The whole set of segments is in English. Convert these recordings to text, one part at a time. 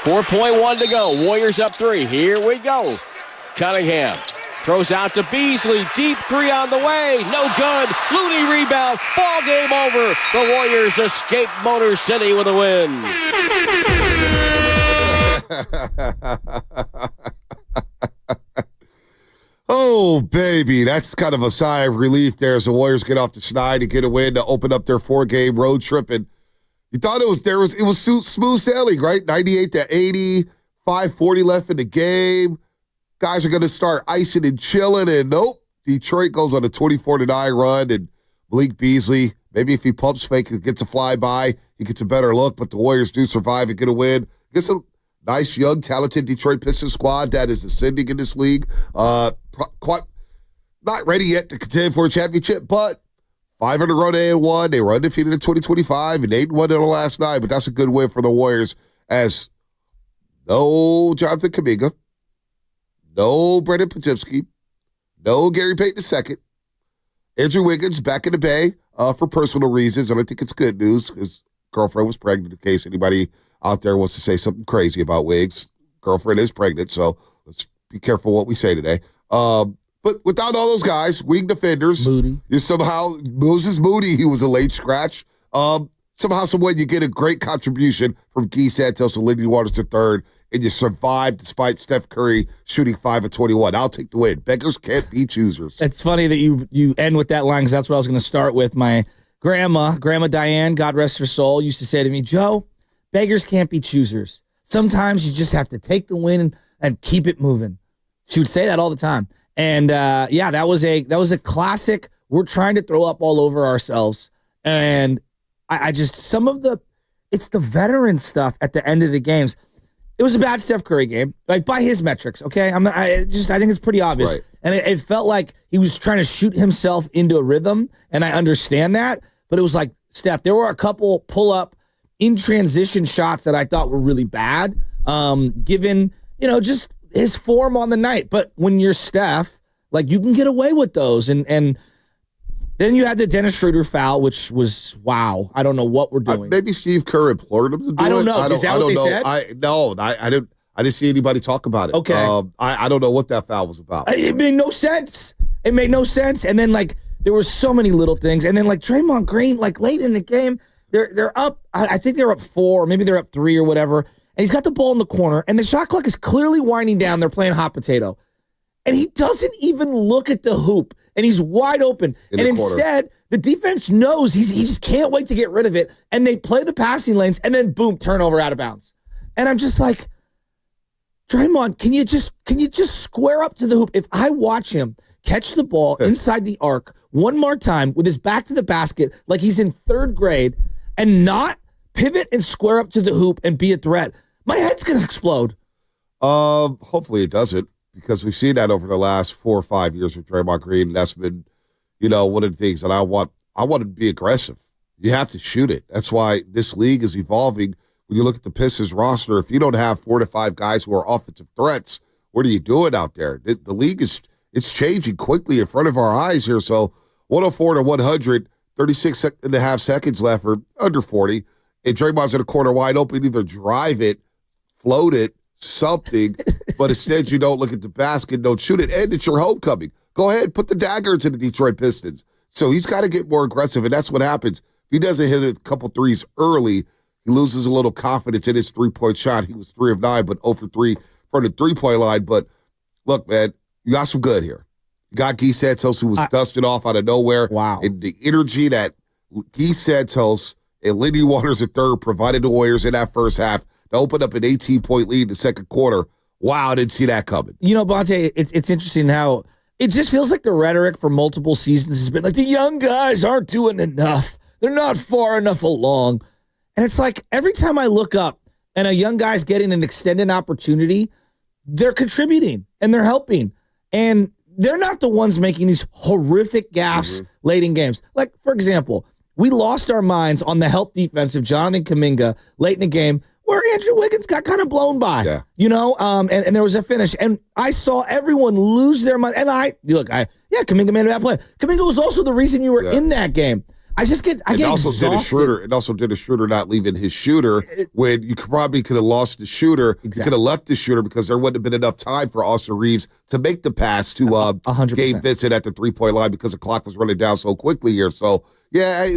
4.1 to go. Warriors up 3. Here we go. Cunningham throws out to Beasley. Deep 3 on the way. No good. Looney rebound. Ball game over. The Warriors escape Motor City with a win. Oh, baby. That's kind of a sigh of relief there as the Warriors get off the schneid to get a win to open up their 4-game road trip. And you thought it was smooth sailing, right? 98-80, 5:40 left in the game. Guys are going to start icing and chilling, and nope. Detroit goes on a 24-9 run, and Malik Beasley, maybe if he pumps fake and gets a flyby, he gets a better look, but the Warriors do survive and get a win. Gets a nice, young, talented Detroit Pistons squad that is ascending in this league. Quite not ready yet to contend for a championship, but 5 on the road, 8-1. They were undefeated in 2025 and 8-1 in the last 9, but that's a good win for the Warriors as no Jonathan Kuminga, no Brendan Podziemski, no Gary Payton II. Andrew Wiggins back in the Bay for personal reasons, and I think it's good news. His girlfriend was pregnant, in case anybody out there wants to say something crazy about Wiggs. Girlfriend is pregnant, so let's be careful what we say today. But without all those guys, wing defenders, Moody. You somehow, Moses Moody, he was a late scratch. Somehow, some way, you get a great contribution from Gary Santos and Lindy Waters III, and you survive despite Steph Curry shooting 5 of 21. I'll take the win. Beggars can't be choosers. It's funny that you end with that line because that's what I was going to start with. My Grandma Diane, God rest her soul, used to say to me, Joe, beggars can't be choosers. Sometimes you just have to take the win and keep it moving. She would say that all the time. And yeah, that was a classic. We're trying to throw up all over ourselves. And I just, it's the veteran stuff at the end of the games. It was a bad Steph Curry game, like by his metrics, okay? I think it's pretty obvious. Right. And it felt like he was trying to shoot himself into a rhythm, and I understand that. But it was like, Steph, there were a couple pull-up in transition shots that I thought were really bad, given, just his form on the night. But when you're Steph, like, you can get away with those. And then you had the Dennis Schroeder foul, which was, wow. I don't know what we're doing. Maybe Steve Kerr implored him to do it. I don't know. Is that what they said? I didn't see anybody talk about it. Okay. I don't know what that foul was about. It made no sense. And then, like, there were so many little things. And then, like, Draymond Green, like, late in the game, they're up. I think they're up 4, or maybe they're up 3 or whatever. And he's got the ball in the corner, and the shot clock is clearly winding down. They're playing hot potato. And he doesn't even look at the hoop, and he's wide open. And instead, the defense knows he just can't wait to get rid of it, and they play the passing lanes, and then, boom, turnover out of bounds. And I'm just like, Draymond, can you just square up to the hoop? If I watch him catch the ball inside the arc one more time with his back to the basket like he's in 3rd grade and not pivot and square up to the hoop and be a threat, my head's going to explode. Hopefully it doesn't, because we've seen that over the last 4 or 5 years with Draymond Green. That's been, one of the things that I want to be aggressive. You have to shoot it. That's why this league is evolving. When you look at the Pistons roster, if you don't have 4 to 5 guys who are offensive threats, what are you doing out there? The league it's changing quickly in front of our eyes here. So 104 to 100, 36 and a half seconds left, or under 40. And Draymond's in a corner wide open, either drive it, float it, something, but instead you don't look at the basket, don't shoot it, and it's your homecoming. Go ahead, put the dagger into the Detroit Pistons. So he's got to get more aggressive, and that's what happens. If he doesn't hit a couple threes early, he loses a little confidence in his three-point shot. He was 3 of 9, but 0 for 3 from the three-point line. But look, man, you got some good here. You got Gary Santos, who was dusted off out of nowhere. Wow. And the energy that Gary Santos and Lindy Waters III provided the Warriors in that first half to open up an 18-point lead in the second quarter. Wow, I didn't see that coming. Bonte, it's interesting how it just feels like the rhetoric for multiple seasons has been like, the young guys aren't doing enough. They're not far enough along. And it's like every time I look up and a young guy's getting an extended opportunity, they're contributing and they're helping. And they're not the ones making these horrific gaffes late in games. Like, for example, we lost our minds on the help defense of Jonathan Kuminga late in the game where Andrew Wiggins got kind of blown by, and there was a finish. And I saw everyone lose their mind. And Kuminga made a bad play. Kuminga was also the reason you were in that game. I get exhausted. It also did a Schroeder not leaving his shooter when you probably could have lost the shooter. Exactly. You could have left the shooter because there wouldn't have been enough time for Austin Reeves to make the pass to 100%. Gabe Vincent at the 3-point line because the clock was running down so quickly here. So, yeah,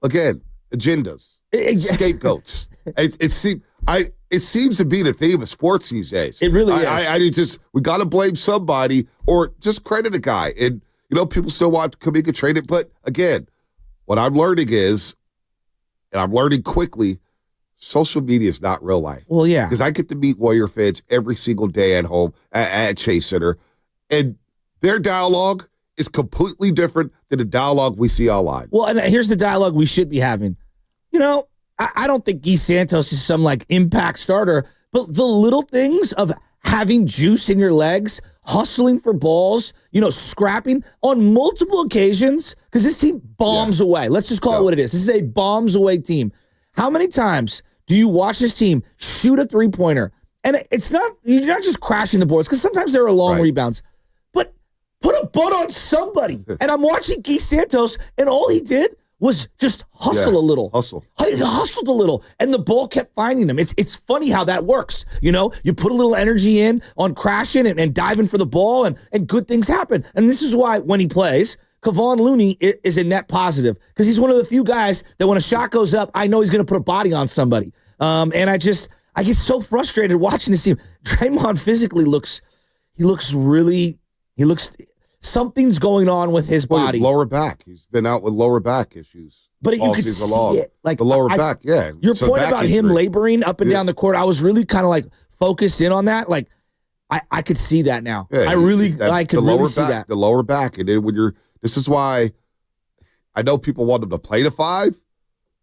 again, agendas, scapegoats. It seems to be the theme of sports these days. It really is. We got to blame somebody or just credit a guy. And, people still want Kuminga traded. But, again, what I'm learning is, and I'm learning quickly, social media is not real life. Well, yeah. Because I get to meet Warrior fans every single day at home at Chase Center, and their dialogue is completely different than the dialogue we see online. Well, and here's the dialogue we should be having. I don't think Guy Santos is some impact starter, but the little things of having juice in your legs, hustling for balls, scrapping on multiple occasions, because this team bombs away. Let's just call it what it is. This is a bombs away team. How many times do you watch this team shoot a three-pointer? And you're not just crashing the boards, because sometimes there are long rebounds, but put a butt on somebody. And I'm watching Guy Santos, and all he did was just hustle a little. He hustled a little, and the ball kept finding him. It's funny how that works. You put a little energy in on crashing and diving for the ball, and good things happen. And this is why when he plays, Kevon Looney is a net positive, because he's one of the few guys that when a shot goes up, I know he's going to put a body on somebody. And I get so frustrated watching this team. Draymond physically looks something's going on with his body. Lower back. He's been out with lower back issues. But you could see it. The lower back, yeah. Your point about him laboring up and down the court, I was really kind of focused in on that. I could see that now. Yeah, I could really see that. The lower back. And then this is why I know people want him to play the 5,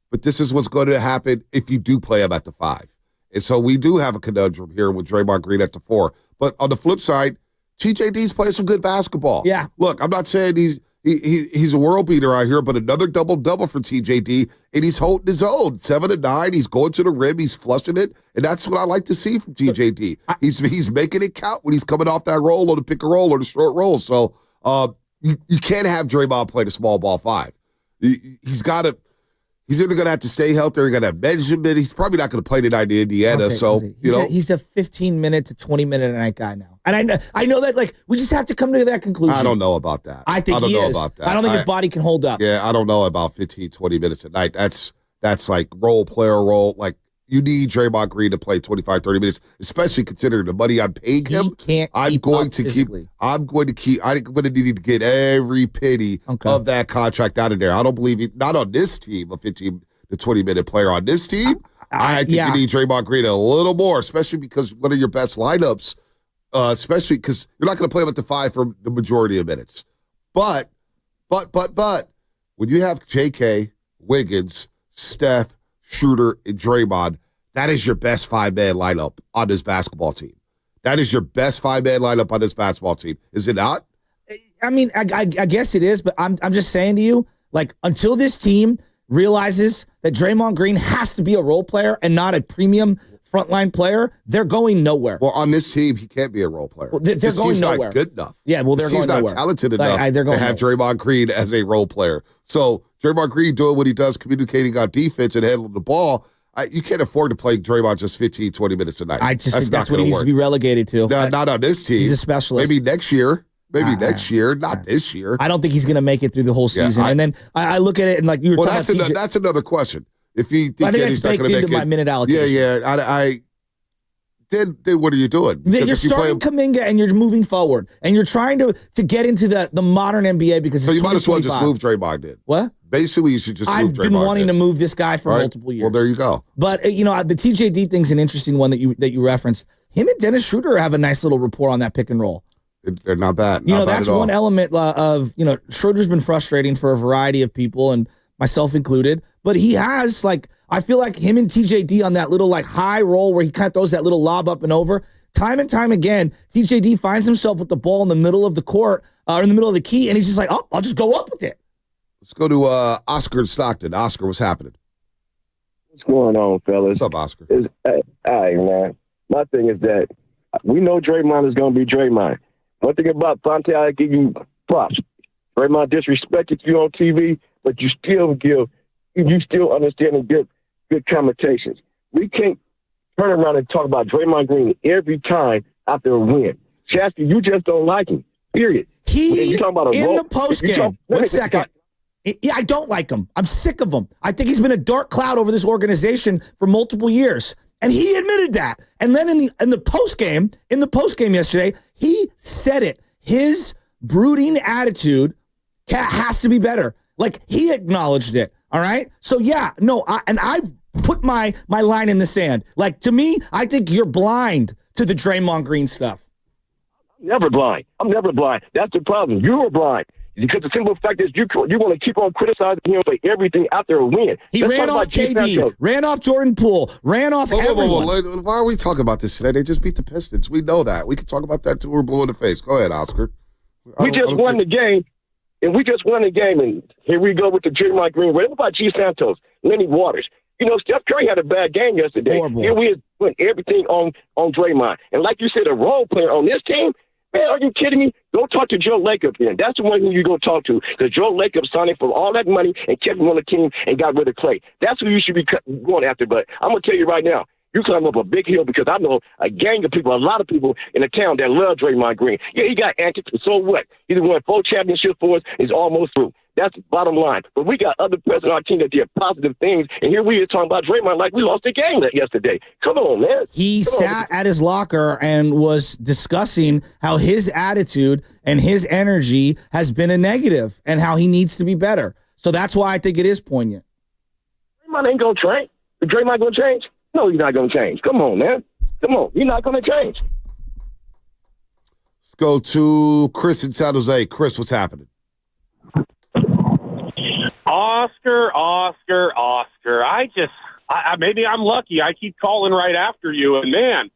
but this is what's going to happen if you do play him at the 5. And so we do have a conundrum here with Draymond Green at the 4. But on the flip side, TJD's playing some good basketball. Yeah. Look, I'm not saying he's a world beater out here, but another double-double for TJD, and he's holding his own. 7 and 9, he's going to the rim, he's flushing it, and that's what I like to see from TJD. He's making it count when he's coming off that roll or the pick and roll or the short roll. So you can't have Draymond play the small ball 5. He's either going to have to stay healthy or he's going to have Benjamin. He's probably not going to play tonight in Indiana. He's a 15-minute to 20-minute a night guy now. And I know that we just have to come to that conclusion. I don't know about that. I don't know about that. I don't think his body can hold up. Yeah, I don't know about 15, 20 minutes a night. That's role player role. You need Draymond Green to play 25, 30 minutes, especially considering the money I'm paying him. I'm going to need to get every penny of that contract out of there. I don't believe not on this team, a 15 to 20-minute player on this team. I think you need Draymond Green a little more, especially because one of your best lineups, especially because you're not going to play him at the 5 for the majority of minutes. But, when you have JK, Wiggins, Steph, Schroeder, and Draymond, that is your best 5-man lineup on this basketball team. That is your best 5-man lineup on this basketball team. Is it not? I mean, I guess it is, but I'm just saying to you, until this team realizes that Draymond Green has to be a role player and not a premium frontline player, they're going nowhere. Well, on this team, he can't be a role player. Well, they're going nowhere. Not good enough. Yeah, well, they're going nowhere. He's not talented enough to have Draymond Green as a role player. So Draymond Green doing what he does, communicating on defense and handling the ball, you can't afford to play Draymond just 15, 20 minutes a night. I just think that's what he needs to be relegated to. No, not on this team. He's a specialist. Maybe next year. Next year, not this year. I don't think he's going to make it through the whole season. And then I look at it and you were talking about that's another question. If he thinks he's not going to make it. My minute allocation. Yeah. Then what are you doing? You're starting Kuminga and you're moving forward. And you're trying to get into the modern NBA because so you might as well just move Draymond in. What? Basically, you should just move Draymond I've been wanting to move this guy for multiple years. Well, there you go. But, the TJD thing's an interesting one that you referenced. Him and Dennis Schroeder have a nice little rapport on that pick and roll. They're not bad. That's one element of, Schroeder's been frustrating for a variety of people and myself included. But he has, I feel like him and TJD on that little, high roll where he kind of throws that little lob up and over. Time and time again, TJD finds himself with the ball in the middle of the court or in the middle of the key, and he's just I'll just go up with it. Let's go to Oscar in Stockton. Oscar, what's happening? What's going on, fellas? What's up, Oscar? All right, man. My thing is that we know Draymond is going to be Draymond. One thing about Fonte, I give you props. Draymond disrespected you on TV, but you still understand and give good commentations. We can't turn around and talk about Draymond Green every time after a win. Shasky, you just don't like him, period. He, in the postgame, 1 second. Yeah, I don't like him. I'm sick of him. I think he's been a dark cloud over this organization for multiple years. And he admitted that. And then in the postgame yesterday, he said it. His brooding attitude has to be better. Like, he acknowledged it. All right? So, yeah, no, I put my line in the sand. Like, to me, I think you're blind to the Draymond Green stuff. I'm never blind. That's the problem. You're blind. Because the simple fact is you want to keep on criticizing him for everything after a win. He ran off KD, ran off Jordan Poole, ran off everyone. Why are we talking about this today? They just beat the Pistons. We know that. We can talk about that till we're blue in the face. Go ahead, Oscar. We just won the game, and here we go with the Draymond Green. What about G. Santos, Lenny Waters? You know, Steph Curry had a bad game yesterday. Horrible. Here we are putting everything on Draymond. And like you said, a role player on this team, man, are you kidding me? Go talk to Joe Lacob then. That's the one who you go talk to. Because Joe Lacob signed him for all that money and kept him on the team and got rid of Clay. That's who you should be going after. But I'm going to tell you right now, you climb up a big hill because I know a gang of people, a lot of people in the town that love Draymond Green. Yeah, he got antics, but so what? He's won 4 championships for us. He's almost through. That's the bottom line. But we got other players on our team that did positive things, and here we are talking about Draymond like we lost the game yesterday. Come on, man. He sat at his locker and was discussing how his attitude and his energy has been a negative and how he needs to be better. So that's why I think it is poignant. Draymond ain't going to change. Is Draymond going to change? No, he's not going to change. Come on, man. Come on. He's not going to change. Let's go to Chris in San Jose. Chris, what's happening? Oscar. Maybe I'm lucky. I keep calling right after you, and man,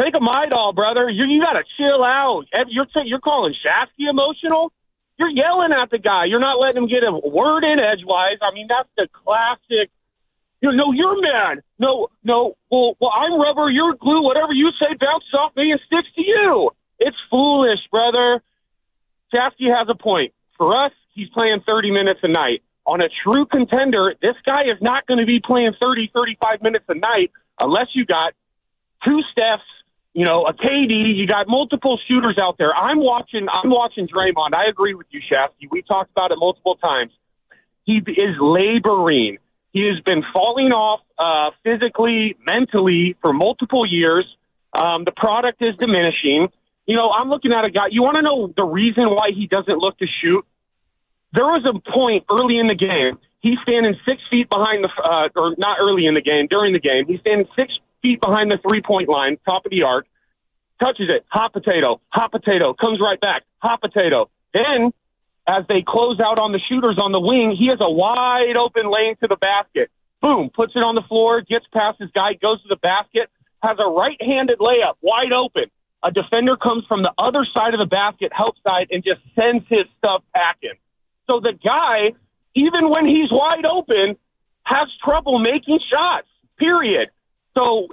take a Midol, brother. You got to chill out. You're calling Shasky emotional. You're yelling at the guy. You're not letting him get a word in edgewise. I mean, that's the classic. No, you're mad. No. Well, I'm rubber. You're glue. Whatever you say bounces off me and sticks to you. It's foolish, brother. Shasky has a point. For us, he's playing 30 minutes a night. On a true contender, this guy is not going to be playing 30, 35 minutes a night unless you got 2 Stephs, a KD. You got multiple shooters out there. I'm watching Draymond. I agree with you, Shasky. We talked about it multiple times. He is laboring. He has been falling off physically, mentally for multiple years. The product is diminishing. I'm looking at a guy. You want to know the reason why he doesn't look to shoot? There was a point early in the game. He's standing 6 feet behind or not early in the game, during the game. He's standing 6 feet behind the 3-point line, top of the arc, touches it, hot potato, comes right back, hot potato. Then, as they close out on the shooters on the wing, he has a wide open lane to the basket. Boom, puts it on the floor, gets past his guy, goes to the basket, has a right-handed layup, wide open. A defender comes from the other side of the basket, help side, and just sends his stuff packing. So the guy, even when he's wide open, has trouble making shots, period. So,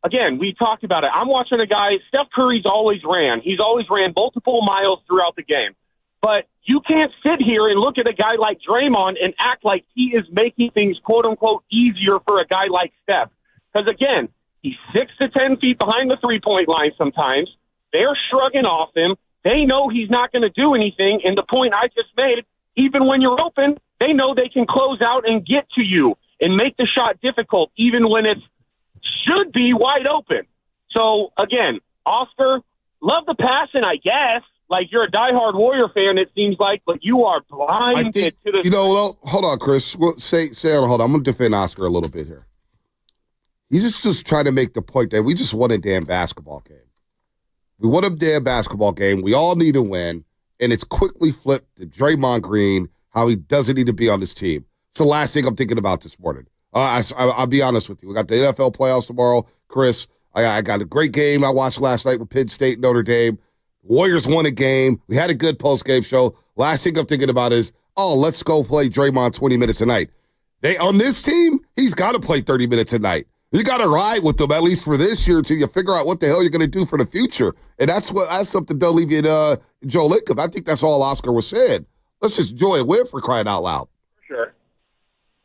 again, we talked about it. I'm watching a guy, Steph Curry's always ran. He's always ran multiple miles throughout the game. But you can't sit here and look at a guy like Draymond and act like he is making things, quote-unquote, easier for a guy like Steph. Because, again, he's 6 to 10 feet behind the three-point line sometimes. They're shrugging off him. They know he's not going to do anything. And the point I just made, even when you're open, they know they can close out and get to you and make the shot difficult, even when it should be wide open. So, again, Oscar, love the passion, I guess. Like, you're a diehard Warrior fan, it seems like, but you are blinded to this. Hold on, Chris. Hold on. I'm going to defend Oscar a little bit here. He's just trying to make the point that we just won a damn basketball game. We won a damn basketball game. We all need to win. And it's quickly flipped to Draymond Green, how he doesn't need to be on this team. It's the last thing I'm thinking about this morning. I'll be honest with you. We got the NFL playoffs tomorrow. Chris, I got a great game I watched last night with Penn State, Notre Dame. Warriors won a game. We had a good post-game show. Last thing I'm thinking about is, let's go play Draymond 20 minutes a night. On this team, he's got to play 30 minutes a night. You got to ride with them, at least for this year, until you figure out what the hell you're going to do for the future. And that's something they'll leave you Joe Lacob. I think that's all Oscar was saying. Let's just enjoy a win for crying out loud.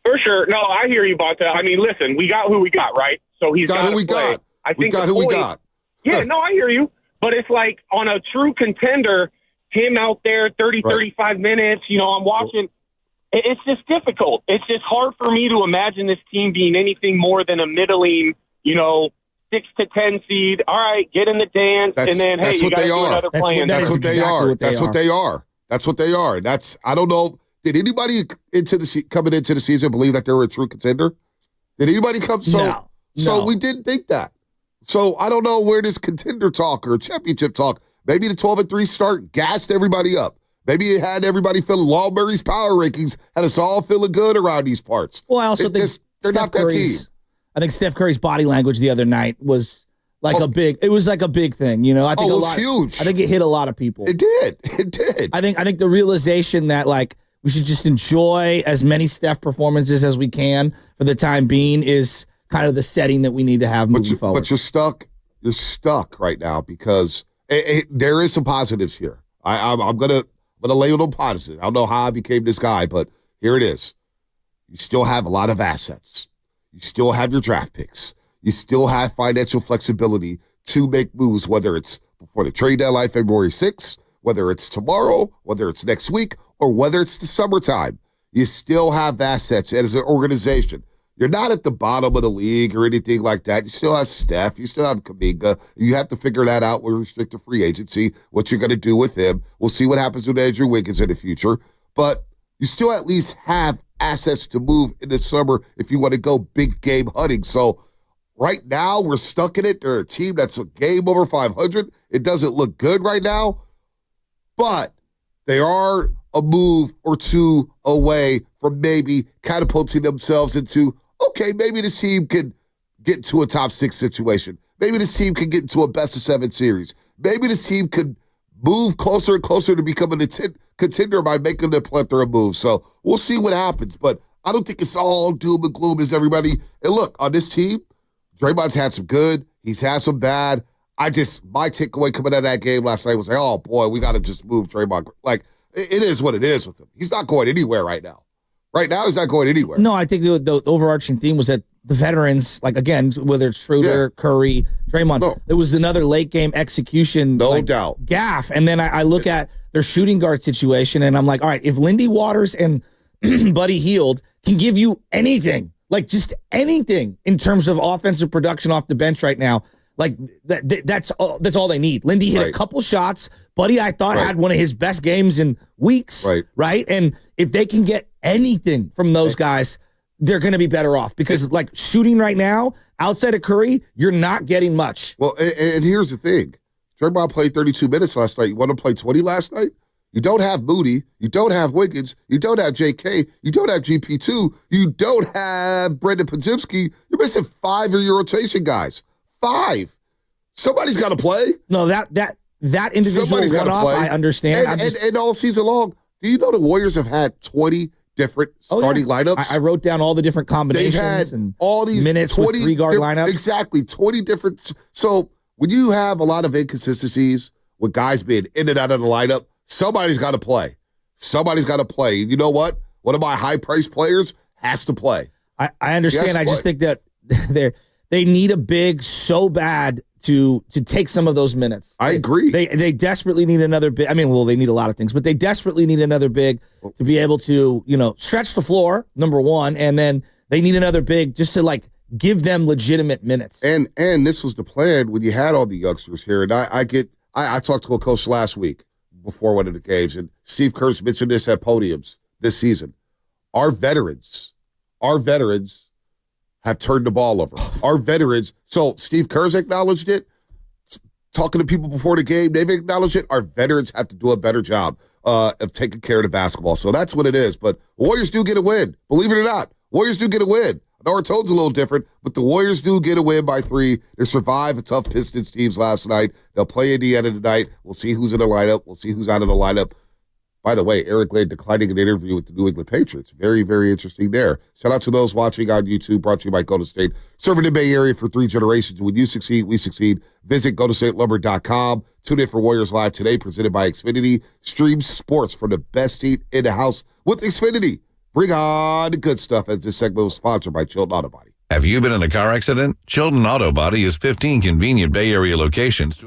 For sure. No, I hear you about that. I mean, listen, we got who we got, right? So he's got who we got. I think who we got. Yeah, no, I hear you. But it's like on a true contender, him out there 30, 35 minutes, I'm watching. It's just difficult. It's just hard for me to imagine this team being anything more than a middling, 6 to 10 seed. All right, get in the dance, and then, hey, you got to do another plan. That's what they are. That's what they are. That's what they are. I don't know. Did anybody coming into the season believe that they were a true contender? Did anybody come? No. So we didn't think that. So I don't know where this contender talk or championship talk. Maybe the 12-3 start gassed everybody up. Maybe it had everybody feeling Lawberry's power rankings had us all feeling good around these parts. Well, I also think they're not that team. I think Steph Curry's body language the other night was like a big thing. I think it was huge. I think it hit a lot of people. It did. I think the realization that we should just enjoy as many Steph performances as we can for the time being is kind of the setting that we need to have moving forward. But you're stuck. You're stuck right now because there is some positives here. I'm gonna label them positive. I don't know how I became this guy, but here it is. You still have a lot of assets. You still have your draft picks. You still have financial flexibility to make moves, whether it's before the trade deadline, February 6th, whether it's tomorrow, whether it's next week, or whether it's the summertime. You still have assets as an organization. You're not at the bottom of the league or anything like that. You still have Steph. You still have Kuminga. You have to figure that out with restricted free agency, what you're going to do with him. We'll see what happens with Andrew Wiggins in the future. But you still at least have assets to move in the summer if you want to go big game hunting. So right now, we're stuck in it. They're a team that's a game over 500. It doesn't look good right now. But they are a move or two away from maybe catapulting themselves into, okay, maybe this team can get into a top 6 situation. Maybe this team can get into a best-of-7 series. Maybe this team could move closer and closer to becoming a contender by making a plethora of moves. So we'll see what happens. But I don't think it's all doom and gloom as everybody. And look, on this team, Draymond's had some good. He's had some bad. My takeaway coming out of that game last night was like, oh, boy, we got to just move Draymond. Like, it is what it is with him. He's not going anywhere right now. Right now, he's not going anywhere. No, I think the overarching theme was that the veterans, again, whether it's Schroeder, Curry, Draymond, it was another late game execution. No doubt. Gaff. And then I look at their shooting guard situation, and I'm like, all right, if Lindy Waters and Buddy Hield can give you anything, just anything in terms of offensive production off the bench right now, that's all they need. Lindy hit a couple shots. Buddy, I thought, had one of his best games in weeks. Right. And if they can get anything from those guys, they're going to be better off because shooting right now outside of Curry, you're not getting much. Well, and here's the thing. Draymond played 32 minutes last night. You want to play 20 last night? You don't have Moody. You don't have Wiggins. You don't have JK. You don't have GP2. You don't have Brendan Podziemski. You're missing 5 of your rotation guys. 5. Somebody's got to play. No, that individual one-off, I understand. And all season long, do you know the Warriors have had 20 different starting lineups? I wrote down all the different combinations. They've had and all these minutes 20 with 3-guard lineups. Exactly, 20 different. So when you have a lot of inconsistencies with guys being in and out of the lineup, somebody's got to play. Somebody's got to play. You know what? One of my high-priced players has to play. I understand. I just think that they need a big so bad to take some of those minutes. I agree. They desperately need another big. I mean, well, they need a lot of things, but they desperately need another big to be able to, stretch the floor, number one, and then they need another big just to give them legitimate minutes. And this was the plan when you had all the youngsters here. And I talked to a coach last week before one of the games, and Steve Kerr's mentioned this at podiums this season. Our veterans have turned the ball over. Our veterans, so Steve Kerr's acknowledged it. Talking to people before the game, they've acknowledged it. Our veterans have to do a better job of taking care of the basketball. So that's what it is. But Warriors do get a win. Believe it or not, Warriors do get a win. I know our tone's a little different, but the Warriors do get a win by 3. They survived a tough Pistons teams last night. They'll play at the end of the night. We'll see who's in the lineup. We'll see who's out of the lineup. By the way, Eric Glenn declining an interview with the New England Patriots. Very, very interesting there. Shout out to those watching on YouTube, brought to you by Golden State. Serving the Bay Area for 3 generations. When you succeed, we succeed. Visit GoldenStateLumber.com. Tune in for Warriors Live today, presented by Xfinity. Stream sports from the best seat in the house with Xfinity. Bring on the good stuff, as this segment was sponsored by Chilton Auto Body. Have you been in a car accident? Chilton Auto Body has 15 convenient Bay Area locations.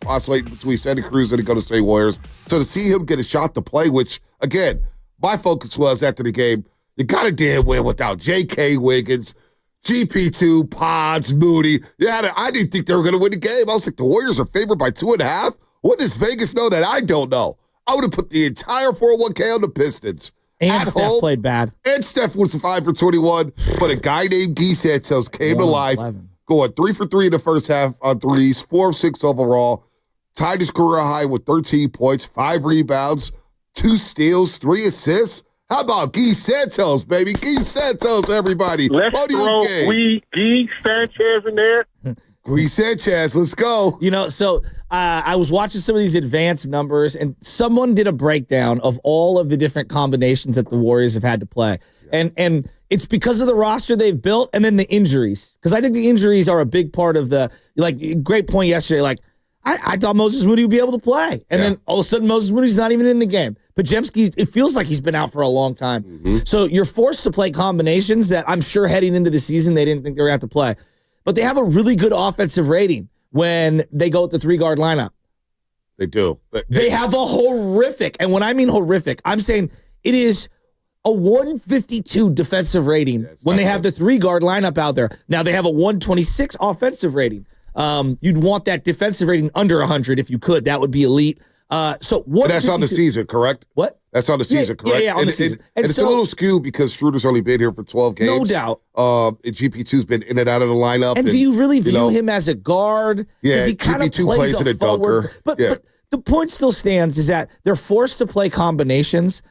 oscillating between Santa Cruz and the Golden State Warriors. So to see him get a shot to play, which, again, my focus was after the game, you got a damn win without J.K. Wiggins, GP2, Pods, Moody. Yeah, I didn't think they were going to win the game. I was like, the Warriors are favored by 2.5? What does Vegas know that I don't know? I would have put the entire 401k on the Pistons. And Steph home, played bad. And Steph was 5 for 21, but a guy named Guy Santos came to life, 11. going 3 for 3 in the first half on threes, 4 of 6 overall, tied his career high with 13 points, 5 rebounds, 2 steals, 3 assists. How about Guy Santos, baby? Guy Santos, everybody. Let's throw Guy Sanchez in there. Guy Sanchez, let's go. So I was watching some of these advanced numbers, and someone did a breakdown of all of the different combinations that the Warriors have had to play. Yeah. And it's because of the roster they've built and then the injuries. Because I think the injuries are a big part of the, great point yesterday. I thought Moses Moody would be able to play. And then all of a sudden, Moses Moody's not even in the game. Podziemski, it feels like he's been out for a long time. Mm-hmm. So you're forced to play combinations that I'm sure heading into the season they didn't think they were going to have to play. But they have a really good offensive rating when they go with the 3-guard lineup. They do. They have a horrific, and when I mean horrific, I'm saying it is a 152 defensive rating when they have the 3-guard lineup out there. Now they have a 126 offensive rating. You'd want that defensive rating under 100 if you could. That would be elite. So that's on the season, correct? What? That's on the season, correct? Yeah, on the season. And it's a little skewed because Schroeder's only been here for 12 games. No doubt. And GP2's been in and out of the lineup. And do you really view him as a guard? Yeah, he kind of plays in a dunker. But the point still stands is that they're forced to play combinations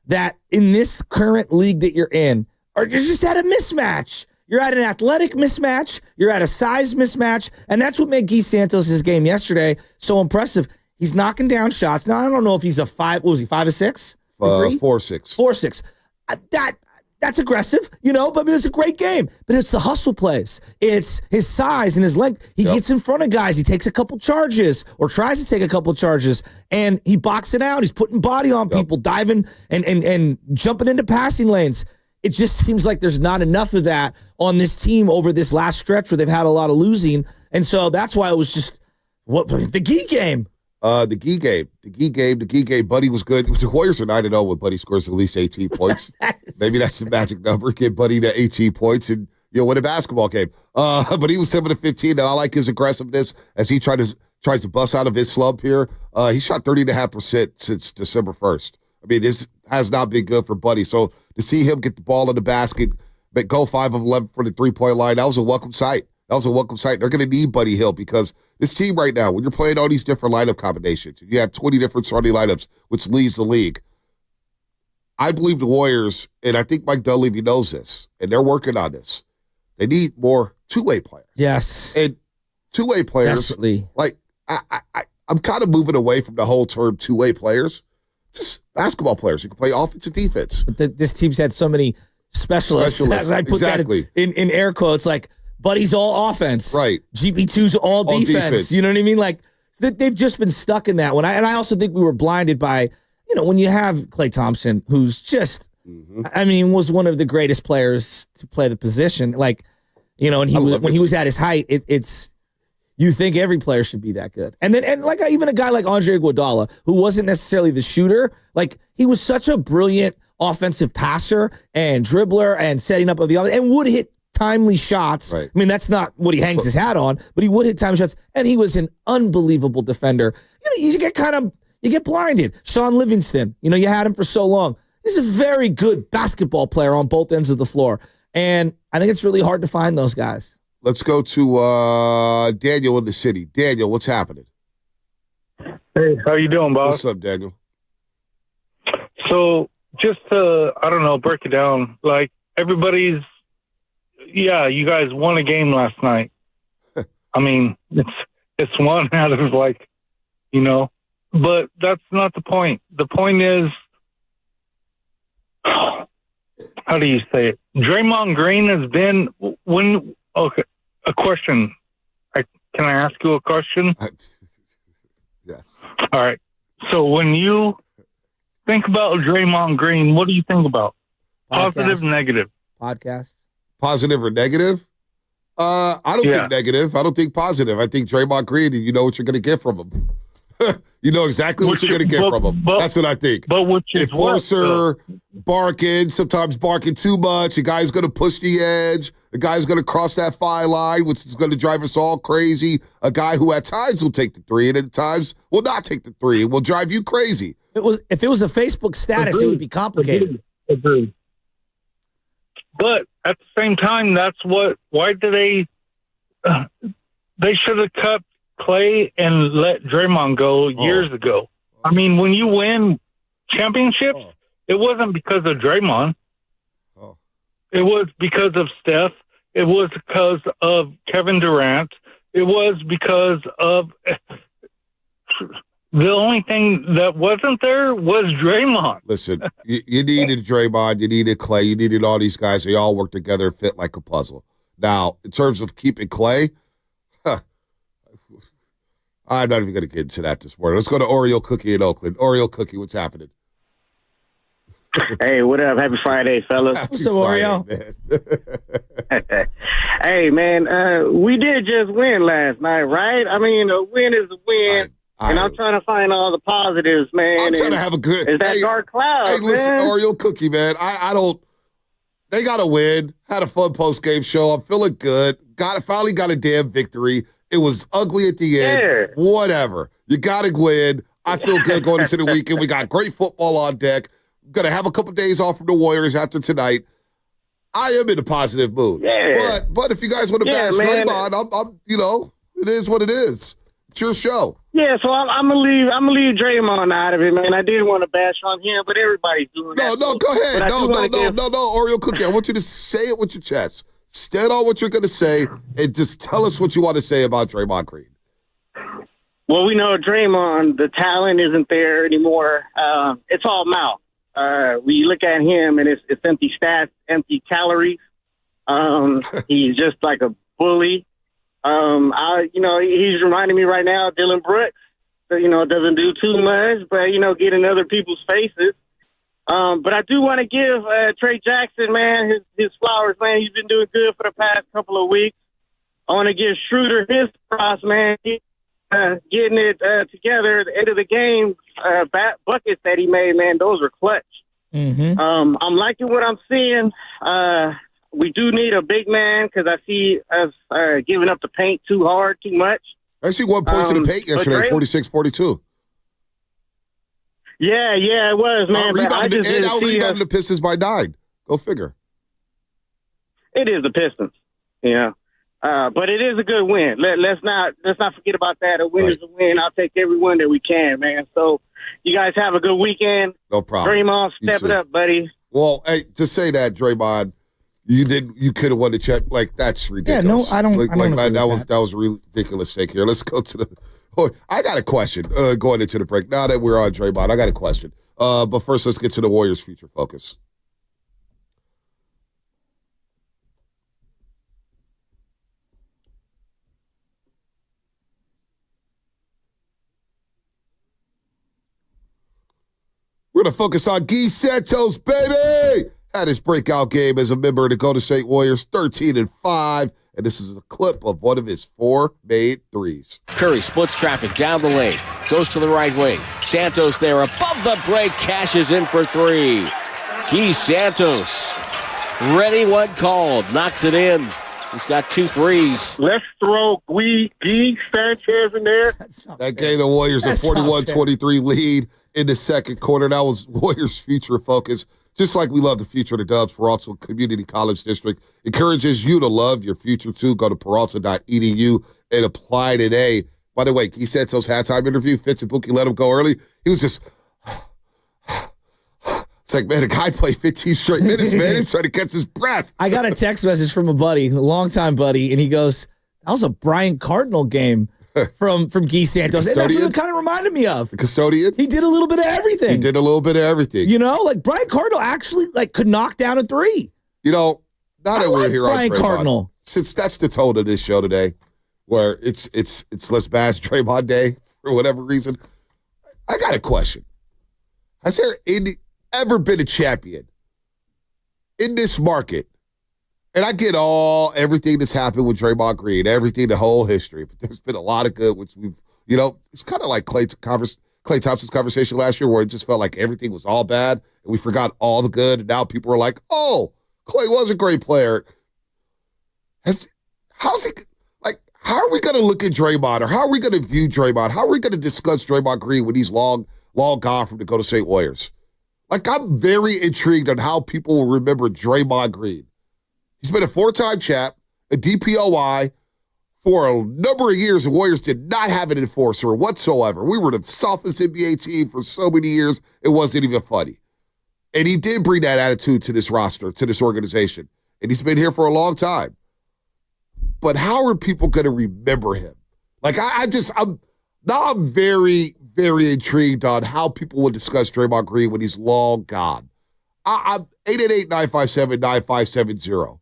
that in this current league that you're in, you're just at a mismatch. You're at an athletic mismatch. You're at a size mismatch. And that's what made Guy Santos' game yesterday so impressive. He's knocking down shots. Now, I don't know if he's a 5. What was he, 5 of 6? 4-6. 4-6. That's aggressive, but it's a great game. But it's the hustle plays. It's his size and his length. He gets in front of guys. He takes a couple charges or tries to take a couple charges, and he boxes it out. He's putting body on people, diving and jumping into passing lanes. It just seems like there's not enough of that on this team over this last stretch where they've had a lot of losing. And so that's why it was just the Guy game. The Guy game. Buddy was good. The Warriors are 9-0 when Buddy scores at least 18 points. Maybe that's the magic number. Get Buddy to 18 points and win a basketball game. But he was 7 of 15, and I like his aggressiveness as he tries to bust out of his slump here. He shot 30.5% since December 1st. I mean, this has not been good for Buddy. So to see him get the ball in the basket, but go 5 of 11 for the 3-point line, that was a welcome sight. They're going to need Buddy Hield because this team right now, when you're playing all these different lineup combinations, you have 20 different starting lineups, which leads the league. I believe the Warriors, and I think Mike Dunleavy knows this, and they're working on this. They need more two-way players. Yes. And two-way players, desperately. I'm kind of moving away from the whole term two-way players. Just basketball players who can play offense and defense. But this team's had so many specialists. As I put that in air quotes, Buddy's all offense. Right. GP2's all defense. You know what I mean? They've just been stuck in that one. And I also think we were blinded by, when you have Klay Thompson, who's just, was one of the greatest players to play the position. And he was at his height, it's you think every player should be that good. And then even a guy like Andre Iguodala, who wasn't necessarily the shooter, he was such a brilliant offensive passer and dribbler and setting up of the other, and would hit timely shots. Right. I mean, that's not what he hangs his hat on, but he would hit timely shots, and he was an unbelievable defender. You get blinded. Sean Livingston, you had him for so long. He's a very good basketball player on both ends of the floor, and I think it's really hard to find those guys. Let's go to Daniel in the city. Daniel, what's happening? Hey, how you doing, boss? What's up, Daniel? So just to, break it down, everybody's, you guys won a game last night. I mean, it's one out of but that's not the point. The point is, how do you say it? Draymond Green has been a question. Can I ask you a question? Yes. All right. So when you think about Draymond Green, what do you think about? Positive, negative? Podcast. Positive or negative? I don't think negative. I don't think positive. I think Draymond Green, you know what you're going to get from him. You know exactly what you're going to get from him. That's what I think. But which is Enforcer, barking, sometimes barking too much. A guy's going to push the edge. A guy's going to cross that fine line, which is going to drive us all crazy. A guy who at times will take the three and at times will not take the three and will drive you crazy. If it was a Facebook status, it would be complicated. Agreed. But at the same time, why do they should have cut Clay and let Draymond go years ago. I mean, when you win championships, it wasn't because of Draymond. It was because of Steph. It was because of Kevin Durant. It was because of the only thing that wasn't there was Draymond. Listen, you needed Draymond, you needed Clay, you needed all these guys. They all worked together and fit like a puzzle. Now, in terms of keeping Clay, I'm not even going to get into that this morning. Let's go to Oreo Cookie in Oakland. Oreo Cookie, what's happening? Hey, what up? Happy Friday, fellas. What's up, Oreo? Hey, man, we did just win last night, right? I mean, a win is a win. And I'm trying to find all the positives, man. I'm trying to have a good. It's that dark cloud, Hey, listen, man. Oreo Cookie, man. I don't. They got to win. Had a fun post game show. I'm feeling good. Finally got a damn victory. It was ugly at the end. Yeah. Whatever. You got to win. I feel good going into the weekend. We got great football on deck. Going to have a couple days off from the Warriors after tonight. I am in a positive mood. Yeah. But if you guys want to bash Draymond, I'm it is what it is. It's your show. Yeah, so I'm gonna leave Draymond out of it, man. I didn't want to bash on him, but everybody's doing that. No, go ahead. No, Oreo Cookie. I want you to say it with your chest. Stand on what you're going to say and just tell us what you want to say about Draymond Green. Well, we know Draymond, the talent isn't there anymore. It's all mouth. We look at him and it's empty stats, empty calories. He's just like a bully. He's reminding me right now of Dylan Brooks. So, doesn't do too much, but, get in other people's faces. But I do want to give Trey Jackson, man, his flowers, man. He's been doing good for the past couple of weeks. I want to give Schroeder his props, man. Getting it together at the end of the game, buckets that he made, man, those were clutch. Mm-hmm. I'm liking what I'm seeing. We do need a big man because I see us giving up the paint too hard, too much. I see 1 point to the paint yesterday, 46-42. Yeah, it was, man. Rebounded the Pistons by 9. Go figure. It is the Pistons, but it is a good win. Let's not forget about that. A win is a win. I'll take every win that we can, man. So you guys have a good weekend. No problem. Draymond, step it up, buddy. Well, hey, to say that, Draymond, you could have won the check. Like, that's ridiculous. Yeah, no, I don't. That was a ridiculous take here. Let's go to the. Oh, I got a question going into the break. Now that we're on Draymond, I got a question. But first, let's get to the Warriors' future focus. We're going to focus on Gary Santos, baby! Had his breakout game as a member of the Golden State Warriors, 13-5. And this is a clip of one of his 4 made threes. Curry splits traffic down the lane. Goes to the right wing. Santos there above the break. Cashes in for 3. Gary Santos. Ready when called. Knocks it in. He's got 2 threes. Let's throw Gary Sanchez in there. That gave the Warriors a 41-23 lead in the second quarter. That was Warriors' future focus. Just like we love the future of the Dubs, Peralta Community College District encourages you to love your future too. Go to Peralta.edu and apply today. By the way, Gary Santos' halftime interview, Fitz and Buki let him go early. He was just, it's like, man, the guy played 15 straight minutes, man. He's trying to catch his breath. I got a text message from a buddy, a longtime buddy, and he goes, that was a Brian Cardinal game from Gary Santos. And that's what it kind of reminded me of. The custodian? He did a little bit of everything. He did a little bit of everything. Like Brian Cardinal actually could knock down a 3. Now that we're here Brian on Draymond, Cardinal. Since that's the tone of this show today, where it's Let's Bash Draymond Day for whatever reason, I got a question. Has there ever been a champion in this market And I get everything that's happened with Draymond Green, everything, the whole history. But there's been a lot of good, which we've, it's kind of like Klay Thompson's conversation last year where it just felt like everything was all bad and we forgot all the good. And now people are like, oh, Klay was a great player. How are we going to look at Draymond, or how are we going to view Draymond? How are we going to discuss Draymond Green when he's long gone from the Golden State Warriors? Like, I'm very intrigued on how people will remember Draymond Green. He's been a 4-time champ, a DPOY. For a number of years, the Warriors did not have an enforcer whatsoever. We were the softest NBA team for so many years, it wasn't even funny. And he did bring that attitude to this roster, to this organization. And he's been here for a long time. But how are people going to remember him? Like, I'm very, very intrigued on how people will discuss Draymond Green when he's long gone. I'm 888-957-9570.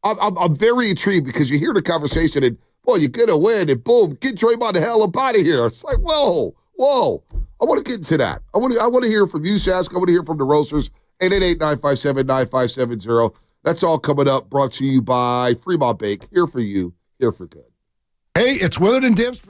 I'm very intrigued because you hear the conversation and, boy, you're going to win, and boom, get Draymond the hell up out of here. It's like, whoa. I want to get into that. I want to hear from you, Shask. I want to hear from the Roasters. 888-957-9570. That's all coming up, brought to you by Fremont Bake. Here for you, here for good. Hey, it's Willard and Dibbs.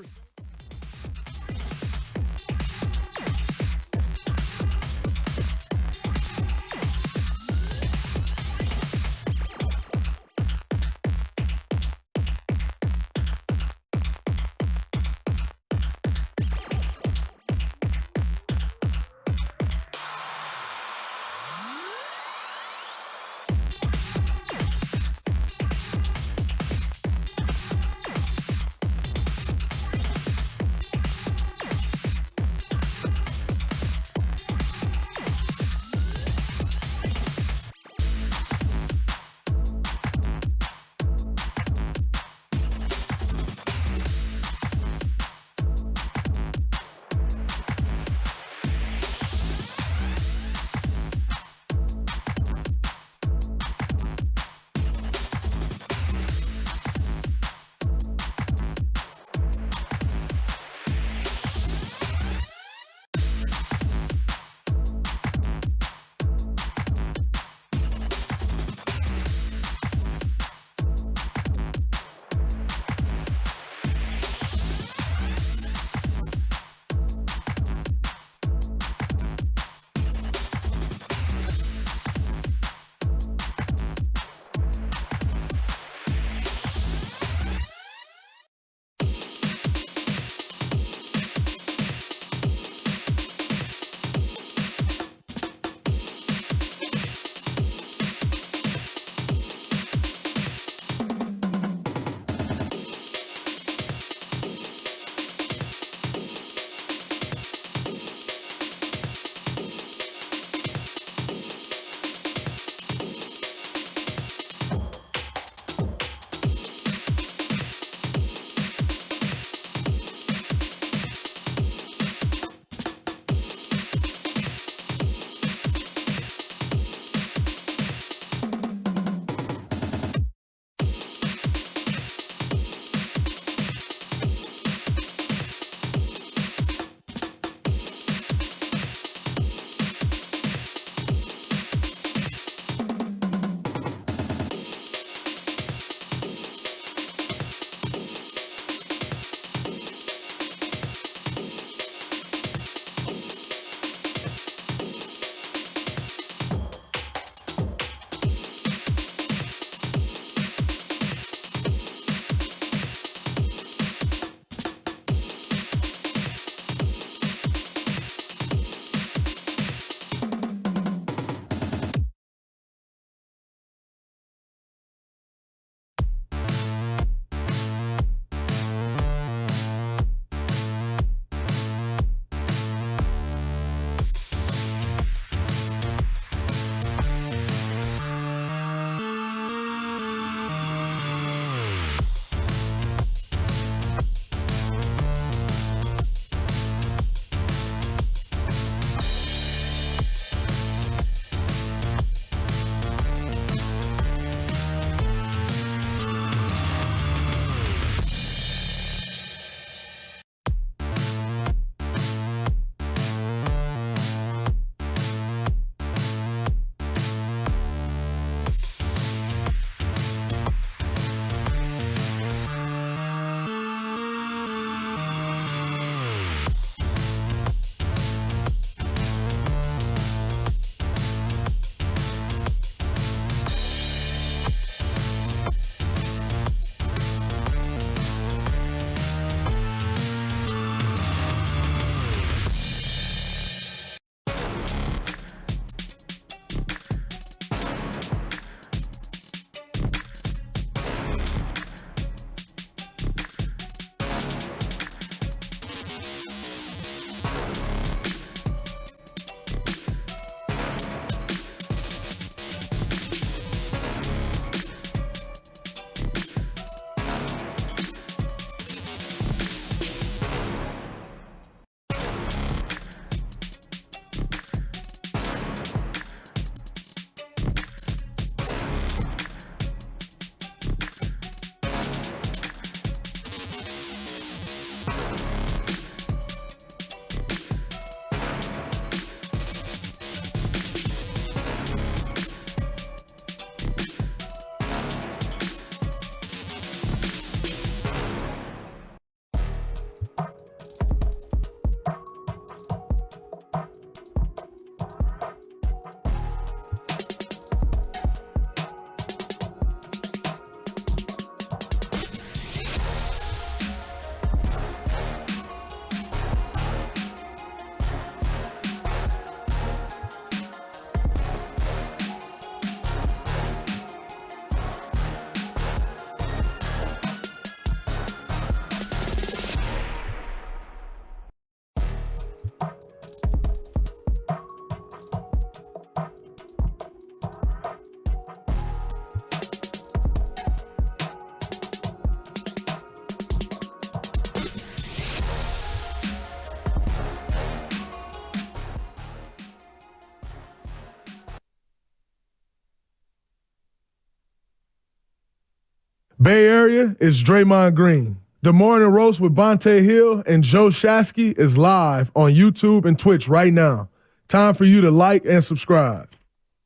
Bay Area is Draymond Green. The Morning Roast with Bonte Hill and Joe Shasky is live on YouTube and Twitch right now. Time for you to like and subscribe.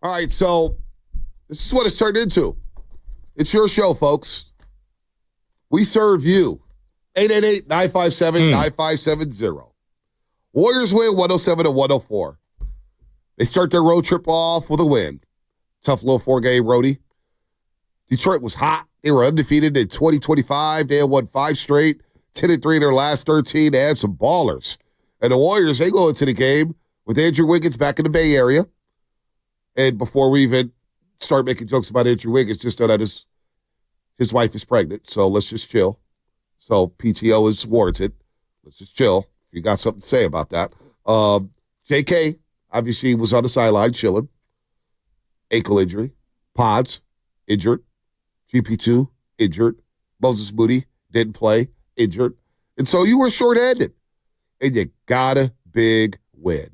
All right, so this is what it's turned into. It's your show, folks. We serve you. 888-957-9570. Warriors win 107-104. They start their road trip off with a win. Tough little 4-game roadie. Detroit was hot. They were undefeated in 2025. They had won 5 straight, 10-3 in their last 13. They had some ballers. And the Warriors, they go into the game with Andrew Wiggins back in the Bay Area. And before we even start making jokes about Andrew Wiggins, just know that his wife is pregnant. So let's just chill. So PTO is warranted. Let's just chill. If you got something to say about that. JK, obviously, was on the sideline chilling. Ankle injury. Pods, injured. GP2, injured. Moses Moody didn't play, injured. And so you were short-handed. And you got a big win.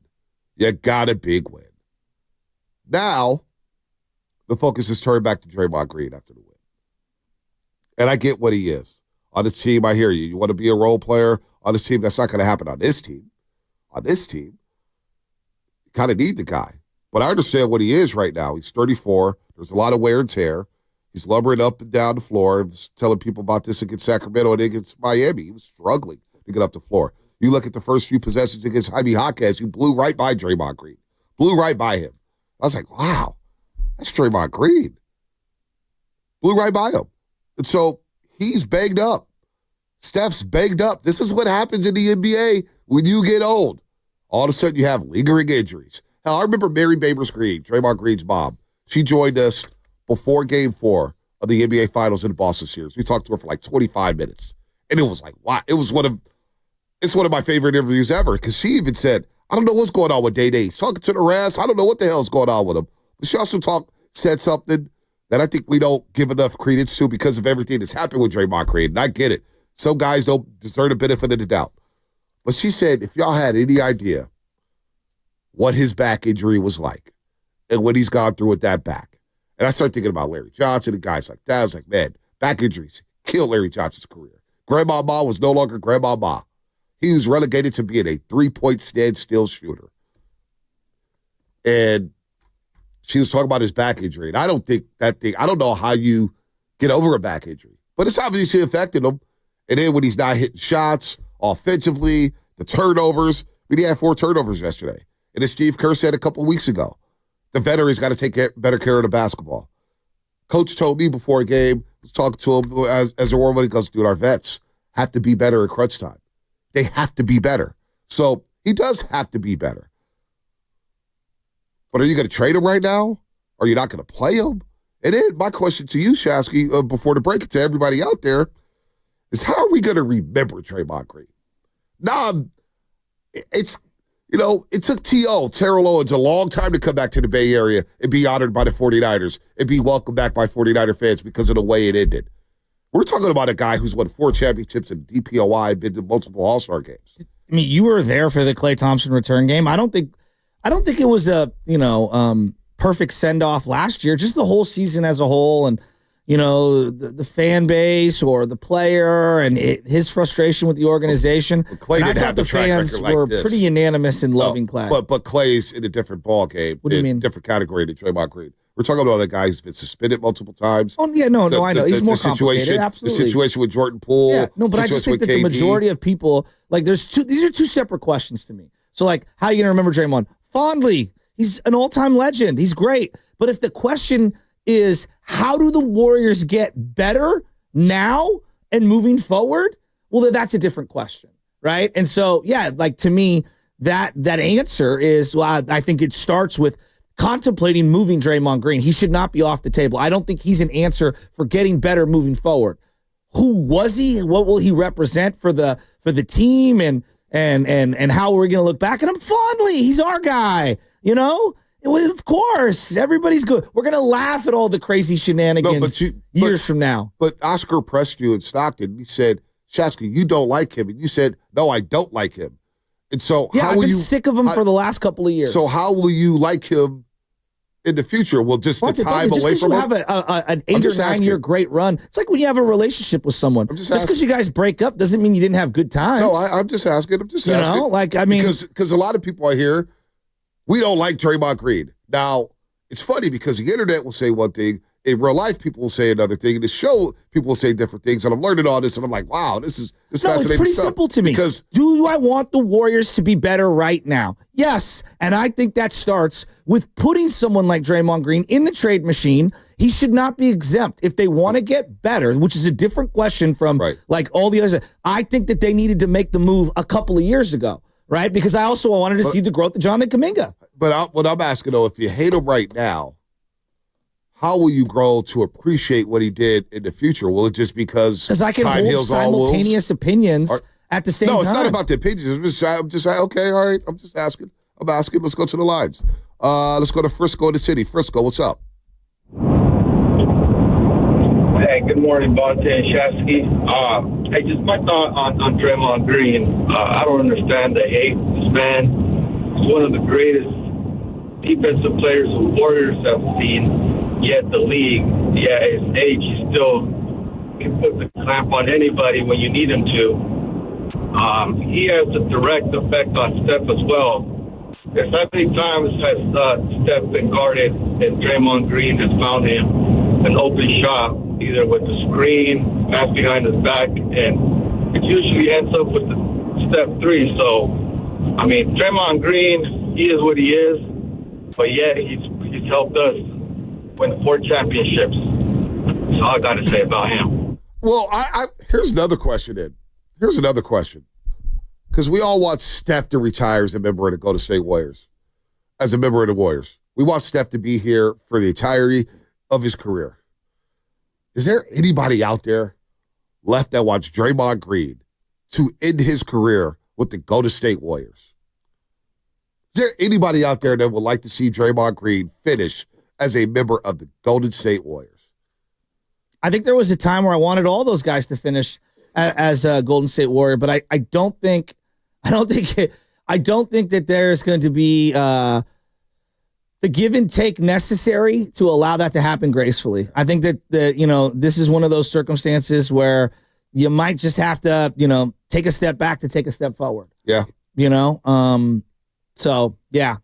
You got a big win. Now, the focus is turned back to Draymond Green after the win. And I get what he is. On this team, I hear you. You want to be a role player on this team? That's not going to happen on this team. On this team, you kind of need the guy. But I understand what he is right now. He's 34. There's a lot of wear and tear. He's lumbering up and down the floor. I was telling people about this against Sacramento and against Miami. He was struggling to get up the floor. You look at the first few possessions against Jaime Jaquez, who blew right by Draymond Green. Blew right by him. I was like, wow, that's Draymond Green. Blew right by him. And so he's banged up. Steph's banged up. This is what happens in the NBA when you get old. All of a sudden, you have lingering injuries. Hell, I remember Mary Babers Green, Draymond Green's mom. She joined us before Game 4 of the NBA Finals in the Boston series. We talked to her for like 25 minutes. And it was like, wow. It's one of my favorite interviews ever because she even said, I don't know what's going on with Day-Day. He's talking to the refs. I don't know what the hell's going on with him. But she also said something that I think we don't give enough credence to because of everything that's happened with Draymond Green. And I get it. Some guys don't deserve the benefit of the doubt. But she said, if y'all had any idea what his back injury was like and what he's gone through with that back, and I started thinking about Larry Johnson and guys like that. I was like, man, back injuries killed Larry Johnson's career. Grandma Ma was no longer Grandma Ma. He was relegated to being a 3-point standstill shooter. And she was talking about his back injury. And I don't know how you get over a back injury. But it's obviously affected him. And then when he's not hitting shots offensively, the turnovers. I mean, he had 4 turnovers yesterday. And as Steve Kerr said a couple weeks ago, the veterans got to take better care of the basketball. Coach told me before a game, was talking to him as a warm-up, he goes, dude, our vets have to be better at crunch time. They have to be better. So he does have to be better. But are you going to trade him right now? Are you not going to play him? And then my question to you, Shasky, before the break, to everybody out there, is how are we going to remember Draymond Green? It took T.O., Terrell Owens, a long time to come back to the Bay Area and be honored by the 49ers and be welcomed back by 49er fans because of the way it ended. We're talking about a guy who's won 4 championships in DPOI and been to multiple All-Star games. I mean, you were there for the Klay Thompson return game. I don't think it was a perfect send-off last year. Just the whole season as a whole, and the fan base or the player and his frustration with the organization. But Klay didn't have the fans were pretty unanimous in loving Klay. But Klay's in a different ball game. What do you mean? Different category than Draymond Green. We're talking about a guy who's been suspended multiple times. Oh yeah, no, I know. He's more complicated. Absolutely. The situation with Jordan Poole. Yeah, no, but I just think that the majority of people, like, these are 2 separate questions to me. So, like, how are you going to remember Draymond? Fondly. He's an all-time legend. He's great. But if the question is, how do the Warriors get better now and moving forward? Well, then that's a different question, right? And so, yeah, like, to me, that answer is, well, I think it starts with contemplating moving Draymond Green. He should not be off the table. I don't think he's an answer for getting better moving forward. Who was he? What will he represent for the team and how we're going to look back at him fondly? He's our guy, Of course, everybody's good. We're going to laugh at all the crazy shenanigans years from now. But Oscar pressed you in Stockton. He said, Shasky, you don't like him. And you said, no, I don't like him. And so I've been sick of him for the last couple of years. So how will you like him in the future will just the Just time away because from you him. have an 8 or 9 year great run, it's like when you have a relationship with someone. Just because you guys break up doesn't mean you didn't have good times. No, I'm just asking. You know, like, I mean. Because a lot of people I hear, we don't like Draymond Green. Now, it's funny because the internet will say one thing. In real life, people will say another thing. In the show, people will say different things. And I'm learning all this, and I'm like, wow, this is fascinating it's pretty stuff. simple to me. Because do I want the Warriors to be better right now? Yes. And I think that starts with putting someone like Draymond Green in the trade machine. He should not be exempt. If they want to get better, which is a different question from like all the others, I think that they needed to make the move a couple of years ago, right? Because I also wanted to see the growth of Jonathan Kuminga. But what I'm asking, though, if you hate him right now, how will you grow to appreciate what he did in the future? Will it just because I can time hold heals all wounds? simultaneous opinions at the same time? No, it's not about the opinions. I'm just okay, all right. I'm just asking. I'm asking. Let's go to the lines. Let's go to Frisco, the city. Frisco, what's up? Hey, good morning, Bonte and Shasky. Hey, just my thought on Draymond Green. I don't understand the hate. This man is one of the greatest defensive players the Warriors have seen. Yet the league, at his age, he still can put the clamp on anybody when you need him to. He has a direct effect on Steph as well. As many times has Steph been guarded and Draymond Green has found him an open shot, either with the screen, pass behind his back, and it usually ends up with the step three. So, I mean, Draymond Green, he is what he is, but yet he's helped us win 4 championships. That's all I got to say about him. Well, here's another question then. Here's another question. Because we all want Steph to retire as a member of the Golden State Warriors. As a member of the Warriors. We want Steph to be here for the entirety of his career. Is there anybody out there left that wants Draymond Green to end his career with the Golden State Warriors? Is there anybody out there that would like to see Draymond Green finish as a member of the Golden State Warriors? I think there was a time where I wanted all those guys to finish as a Golden State Warrior, but I don't think that there's going to be the give and take necessary to allow that to happen gracefully. I think that this is one of those circumstances where you might just have to take a step back to take a step forward. Yeah. So yeah.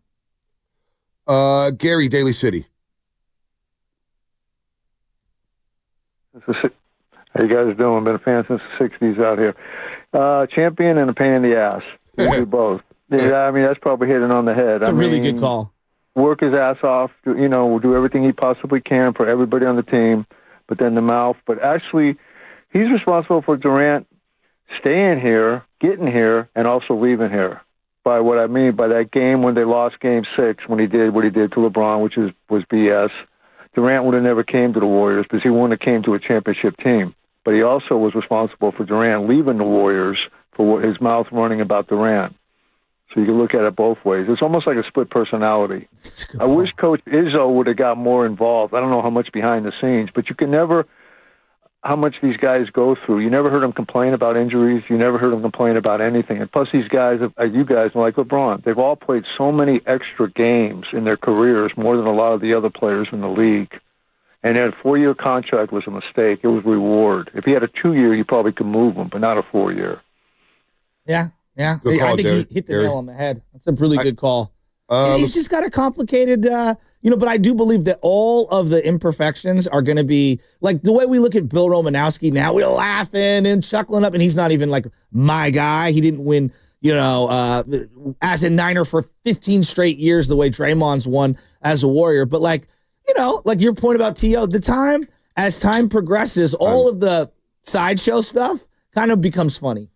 Gary, Daly City. How you guys doing? Been a fan since the 60s out here. Champion and a pain in the ass. We do both. Yeah, I mean, that's probably hitting on the head. It's a really good call. Work his ass off. Will do everything he possibly can for everybody on the team, but then the mouth. But actually, he's responsible for Durant staying here, getting here, and also leaving here. By what I mean by that game when they lost Game 6, when he did what he did to LeBron, which was BS. Durant would have never came to the Warriors because he wouldn't have came to a championship team. But he also was responsible for Durant leaving the Warriors for his mouth running about Durant. So you can look at it both ways. It's almost like a split personality. I wish Coach Izzo would have got more involved. I don't know how much behind the scenes, but you can never how much these guys go through. You never heard them complain about injuries. You never heard them complain about anything. And plus these guys, you guys, like LeBron, they've all played so many extra games in their careers, more than a lot of the other players in the league. And that 4-year contract was a mistake. It was reward. If he had a 2-year, you probably could move him, but not a 4-year. Yeah. Good call, I think Derek. he hit the nail on the head. That's a really good call. He's just got a complicated, but I do believe that all of the imperfections are going to be, like the way we look at Bill Romanowski now, we're laughing and chuckling up, and he's not even like my guy. He didn't win, as a Niner for 15 straight years the way Draymond's won as a Warrior. But like your point about T.O., as time progresses, all of the sideshow stuff kind of becomes funny.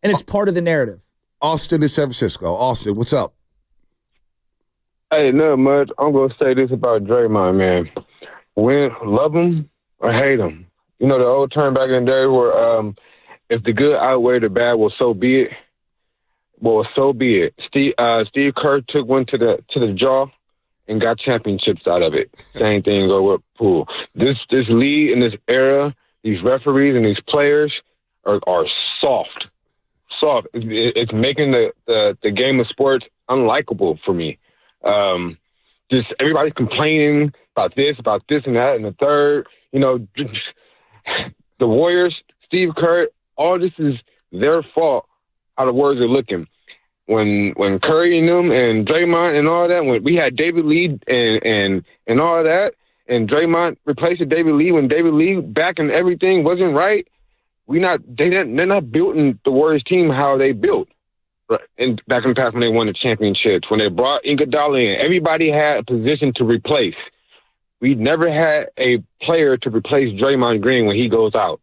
And it's part of the narrative. Austin in San Francisco. Austin, what's up? Hey, not much. I'm going to say this about Draymond, man. Love him or hate him. You know the old term back in the day where if the good outweigh the bad, well, so be it. Well, so be it. Steve Kerr took one to the jaw and got championships out of it. Same thing go with Poole. This league in this era, these referees and these players are soft. It's making the game of sports unlikable for me. just everybody's complaining about this, and that, and the third. You know, the Warriors, Steve Kerr, all this is their fault how the Warriors are looking. When Curry and them and Draymond and all that, when we had David Lee and all that, and Draymond replaced David Lee when David Lee back and everything wasn't right, they're not building the Warriors team how they built. Right. And back in the past when they won the championships, when they brought Iguodala in, everybody had a position to replace. We never had a player to replace Draymond Green when he goes out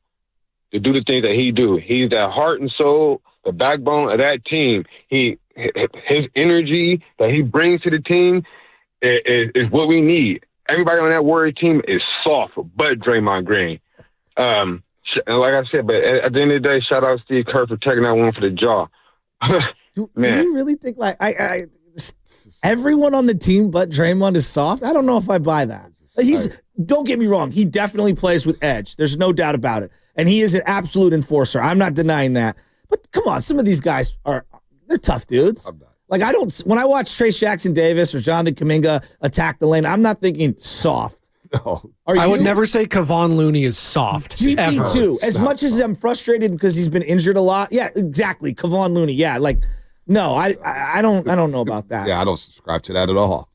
to do the things that he do. He's the heart and soul, the backbone of that team. His energy that he brings to the team is what we need. Everybody on that Warrior team is soft, but Draymond Green. And like I said, but at the end of the day, shout out Steve Kerr for taking that one for the jaw. Do you really think like everyone on the team but Draymond is soft? I don't know if I buy that. Don't get me wrong. He definitely plays with edge. There's no doubt about it. And he is an absolute enforcer. I'm not denying that. But come on, some of these guys they're tough dudes. Like when I watch Trace Jackson Davis or Jonathan Kuminga attack the lane, I'm not thinking soft. No. I would never say Kevon Looney is soft. GP too. As much as I'm frustrated because he's been injured a lot. Yeah, exactly. Kevon Looney. Yeah, like no, I don't know about that. Yeah, I don't subscribe to that at all.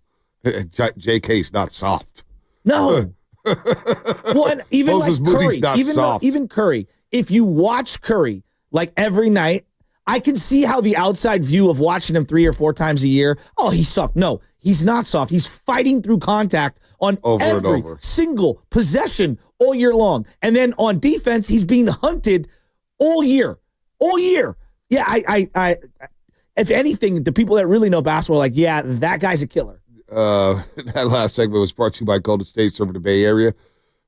JK's not soft. No. Well, and even Moses like Moody's Curry, not soft. even Curry, if you watch Curry like every night, I can see how the outside view of watching him 3 or 4 times a year, oh, he's soft. No, he's not soft. He's fighting through contact on every single possession all year long. And then on defense, he's being hunted all year. All year. Yeah, I if anything, the people that really know basketball are like, yeah, that guy's a killer. That last segment was brought to you by Golden State, serving the Bay Area.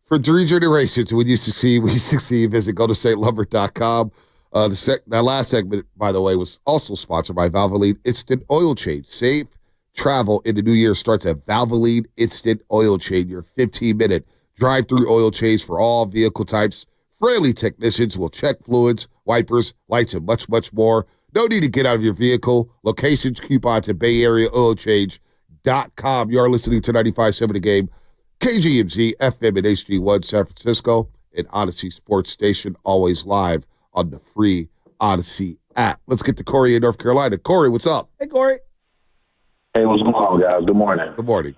For 3 generations, when you succeed, we succeed. Visit GoldenStateLumber.com. That last segment, by the way, was also sponsored by Valvoline Instant Oil Change. Safe travel in the new year starts at Valvoline Instant Oil Change, your 15-minute drive-through oil change for all vehicle types. Friendly technicians will check fluids, wipers, lights, and much, much more. No need to get out of your vehicle. Locations, coupons, and Bay Area Oil Change.com. You are listening to 95.7 The Game, KGMZ, FM and HD1 San Francisco, and Odyssey Sports Station, always live on the free Odyssey app. Let's get to Corey in North Carolina. Corey, what's up? Hey, Corey. Hey, what's going on, guys? Good morning. Good morning.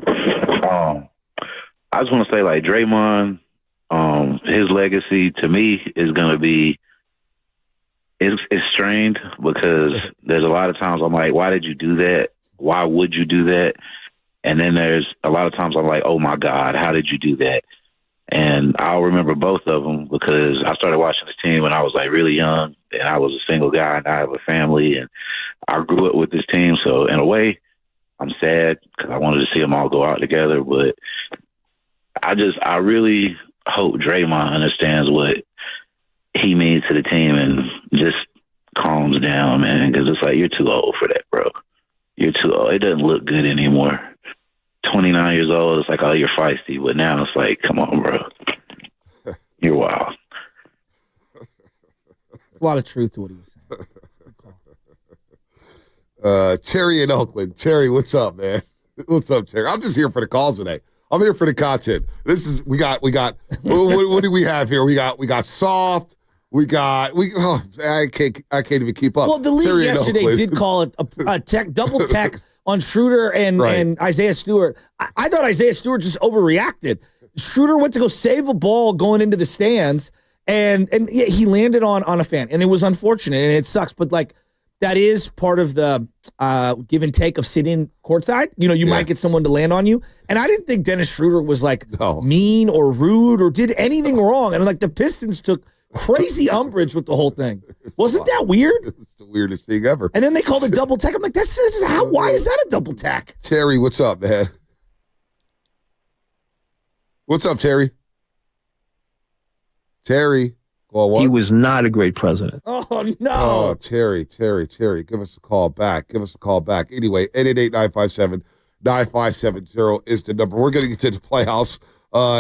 I just want to say, like, Draymond, his legacy to me is going to be it's strained because there's a lot of times I'm like, why did you do that? Why would you do that? And then there's a lot of times I'm like, oh, my God, how did you do that? And I'll remember both of them because I started watching this team when I was like really young, and I was a single guy, and I have a family, and I grew up with this team. So in a way, I'm sad because I wanted to see them all go out together. But I really hope Draymond understands what he means to the team and just calms down, man. Because it's like, you're too old for that, bro. You're too old. It doesn't look good anymore. 29 years old, it's like, oh, you're feisty. But now it's like, come on, bro. You're wild. There's a lot of truth to what he was saying. Terry in Oakland. Terry, what's up, man? What's up, Terry? I'm just here for the calls today. I'm here for the content. We got what do we have here? We got soft. I can't even keep up. Well, the league Terry yesterday did call it a double tech on Schroeder and Isaiah Stewart. I thought Isaiah Stewart just overreacted. Schroeder went to go save a ball going into the stands, and yeah, he landed on a fan, and it was unfortunate, and it sucks. But like that is part of the give and take of sitting courtside. You know, you might get someone to land on you, and I didn't think Dennis Schroeder was like mean or rude or did anything wrong, and like the Pistons took crazy umbrage with the whole thing. Wasn't that weird? It's the weirdest thing ever. And then they called it double tech. I'm like, that's just why is that a double tech? Terry, what's up, man? What's up, Terry? Terry. He was not a great president. Oh, no. Oh, Terry. Give us a call back. Anyway, 888-957-9570 is the number. We're going to get to the playoffs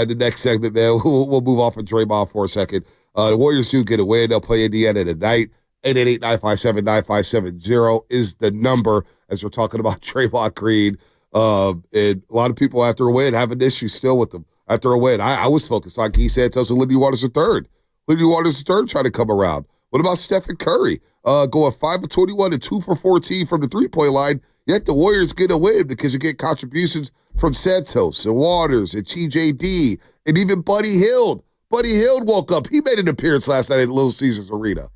in the next segment, man. We'll move off of Draymond for a second. The Warriors do get a win. They'll play Indiana tonight. 888-957-9570 is the number as we're talking about Draymond Green And a lot of people after a win have an issue still with them after a win. I was focused on Keith Santos and Lindy Waters III. Lindy Waters III trying to come around. What about Stephen Curry? Going 5 of 21 and 2 for 14 from the three-point line. Yet the Warriors get a win because you get contributions from Santos and Waters and TJD and even Buddy Hield. Buddy Hield woke up. He made an appearance last night at Little Caesars Arena.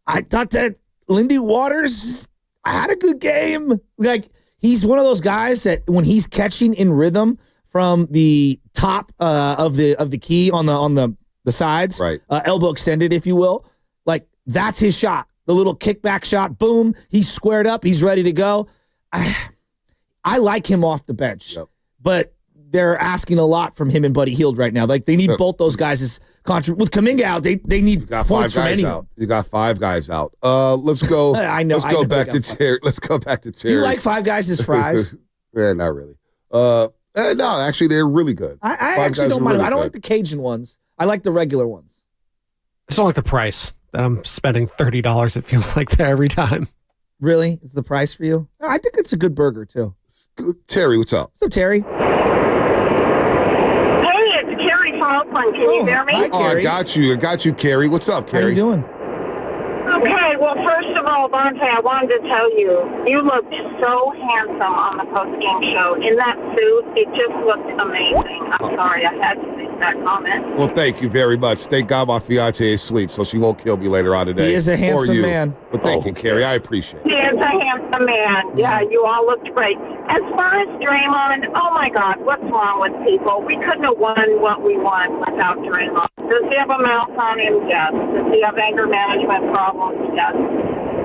I thought that Lindy Waters had a good game. Like, he's one of those guys that when he's catching in rhythm from the top of the key on the sides, right, elbow extended, if you will, like that's his shot. The little kickback shot, boom, he's squared up, he's ready to go. I like him off the bench, but they're asking a lot from him and Buddy Hield right now. Like they need both those guys as with Kuminga out. They need points from anyone. Out. You got 5 guys out. Let's go. I know. Let's go back to Terry. Let's go back to Terry. You like 5 guys as fries? Yeah, not really. No, actually, they're really good. I actually don't mind. Really I don't like the Cajun ones. I like the regular ones. I just don't like the price that I'm spending $30. It feels like there every time. Really? It's the price for you? I think it's a good burger, too. Terry, what's up? What's up, Terry? Hey, it's Carrie from Oakland. Can you hear me? Hi, Carrie. I got you, Carrie. What's up, Carrie? How you doing? Okay, well, first of all, Bonte, I wanted to tell you, you looked so handsome on the post-game show. In that suit, it just looked amazing. I'm sorry, I had to make that comment. Well, thank you very much. Thank God my fiance is asleep, so she won't kill me later on today. He is a handsome man. But thank you, Carrie. I appreciate it. He is a handsome man. Yeah, you all looked great. As far as Draymond, oh my God, what's wrong with people? We couldn't have won what we won without Draymond. Does he have a mouth on him? Yes. Does he have anger management problems? Yes.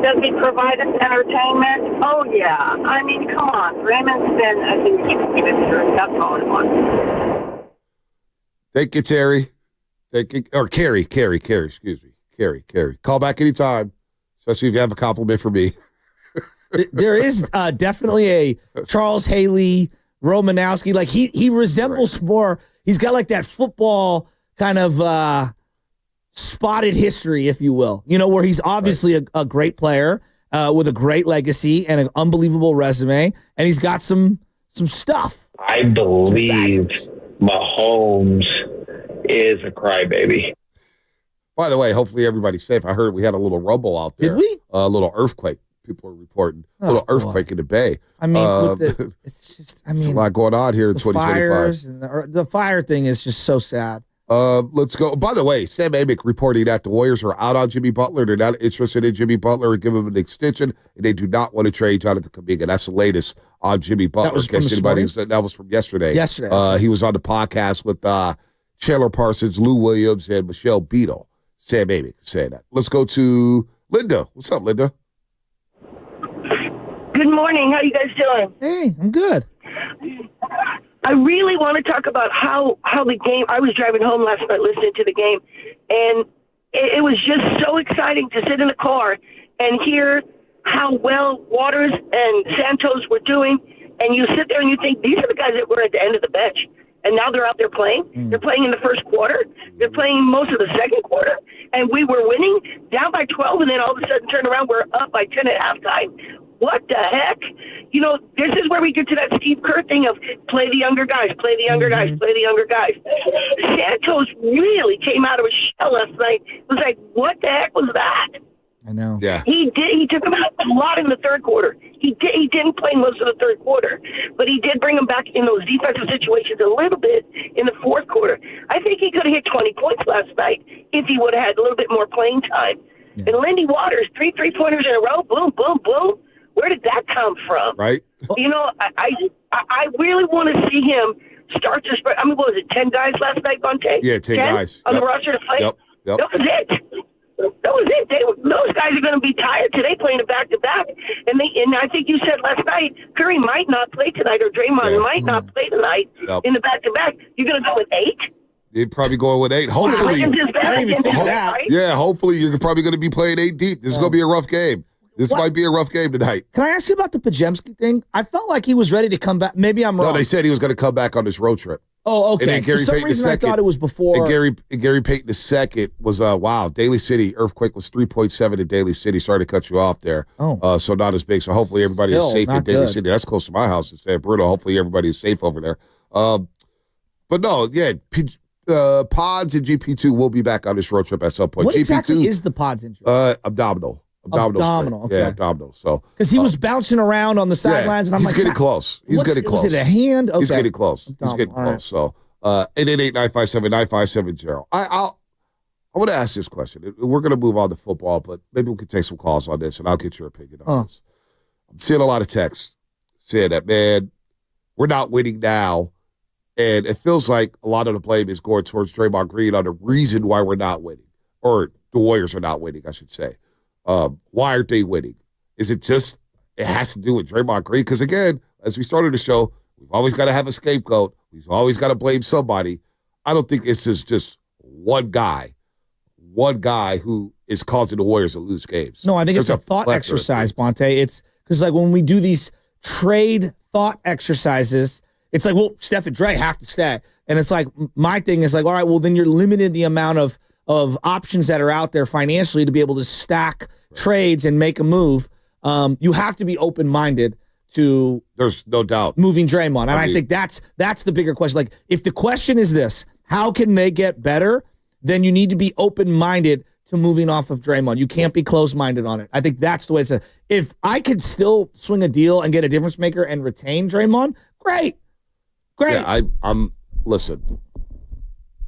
Does he provide us entertainment? Oh, yeah. I mean, come on. Draymond's been a huge contributor. That's all it was. Thank you, Terry. Thank you. Or Carrie, excuse me. Carrie. Call back anytime, especially if you have a compliment for me. There is definitely a Charles Haley, Romanowski. Like, he resembles more. He's got like that football kind of spotted history, if you will. You know, where he's obviously a great player with a great legacy and an unbelievable resume, and he's got some stuff. I believe Mahomes is a crybaby. By the way, hopefully everybody's safe. I heard we had a little rumble out there. Did we? A little earthquake. People are reporting a little earthquake in the Bay. I mean, it's just. I mean, it's a lot going on here in 2025. Fires and the fire thing is just so sad. Let's go. By the way, Sam Amick reporting that the Warriors are out on Jimmy Butler. They're not interested in Jimmy Butler and give him an extension, and they do not want to trade Jonathan Kuminga. That's the latest on Jimmy Butler. That was from yesterday. He was on the podcast with Chandler Parsons, Lou Williams, and Michelle Beadle. Sam Amick saying that. Let's go to Linda. What's up, Linda? Good morning. How you guys doing? Hey, I'm good. I really want to talk about how the game. I was driving home last night listening to the game, and it was just so exciting to sit in the car and hear how well Waters and Santos were doing. And you sit there and you think, these are the guys that were at the end of the bench. And now they're out there playing. They're playing in the first quarter. They're playing most of the second quarter. And we were winning, down by 12, and then all of a sudden turn around, we're up by 10 at halftime. What the heck? You know, this is where we get to that Steve Kerr thing of play the younger guys, play the younger guys, play the younger guys. Santos really came out of a shell last night. It was like, what the heck was that? I know. Yeah. He took him out a lot in the third quarter. He didn't play most of the third quarter, but he did bring him back in those defensive situations a little bit in the fourth quarter. I think he could have hit 20 points last night if he would have had a little bit more playing time. Yeah. And Lindy Waters, 3 3-pointers in a row, boom, boom, boom. Where did that come from? Right. You know, I really want to see him start to spread. I mean, what was it, 10 guys last night, Bonte? Yeah, 10 guys. On the roster to play? Yep. That was it. That was it. Those guys are going to be tired today playing a back-to-back. And I think you said last night, Curry might not play tonight or Draymond might not play tonight in the back-to-back. You're going to go with 8? They're probably going with 8. Hopefully. Yeah, hopefully you're probably going to be playing 8 deep. This is going to be a rough game. This might be a rough game tonight. Can I ask you about the Pajemski thing? I felt like he was ready to come back. Maybe I'm wrong. No, they said he was going to come back on this road trip. Oh, okay. And then Gary For some Payton reason, I II, thought it was before. And Gary Payton II was, wow, Daly City, earthquake was 3.7 in Daly City. Sorry to cut you off there. Oh. So not as big. So hopefully everybody Still is safe in not Daly good. City. That's close to my house in San Bruno. Hopefully everybody is safe over there. But no, yeah, Pods and GP2 will be back on this road trip at some point. What GP2, exactly is the Pods injury? Abdominal. Abdominal, sprain. okay. Yeah, abdominal. So Because he was bouncing around on the sidelines, and I'm he's like, getting close. He's getting close. Is it a hand? Okay. He's getting close. He's Abdominal, getting all close. So 888-957-9570. I want to ask this question. We're going to move on to football, but maybe we could take some calls on this, and I'll get your opinion on this. I'm seeing a lot of texts saying that, man, we're not winning now, and it feels like a lot of the blame is going towards Draymond Green on the reason why we're not winning, or the Warriors are not winning, I should say. Why aren't they winning? Is it just it has to do with Draymond Green? Because, again, as we started the show, we've always got to have a scapegoat. We've always got to blame somebody. I don't think it's just one guy who is causing the Warriors to lose games. No, I think it's a thought plethora of exercise, things. Bonte. It's because, like, when we do these trade thought exercises, it's like, well, Steph and Dre have to stay. And it's like, my thing is like, all right, well, then you're limiting the amount of options that are out there financially to be able to stack trades and make a move. You have to be open-minded to there's no doubt moving Draymond. And I think that's the bigger question. Like, if the question is this, how can they get better? Then you need to be open-minded to moving off of Draymond. You can't be closed-minded on it. I think that's the way it's at. If I could still swing a deal and get a difference maker and retain Draymond, great. Yeah, I'm listen,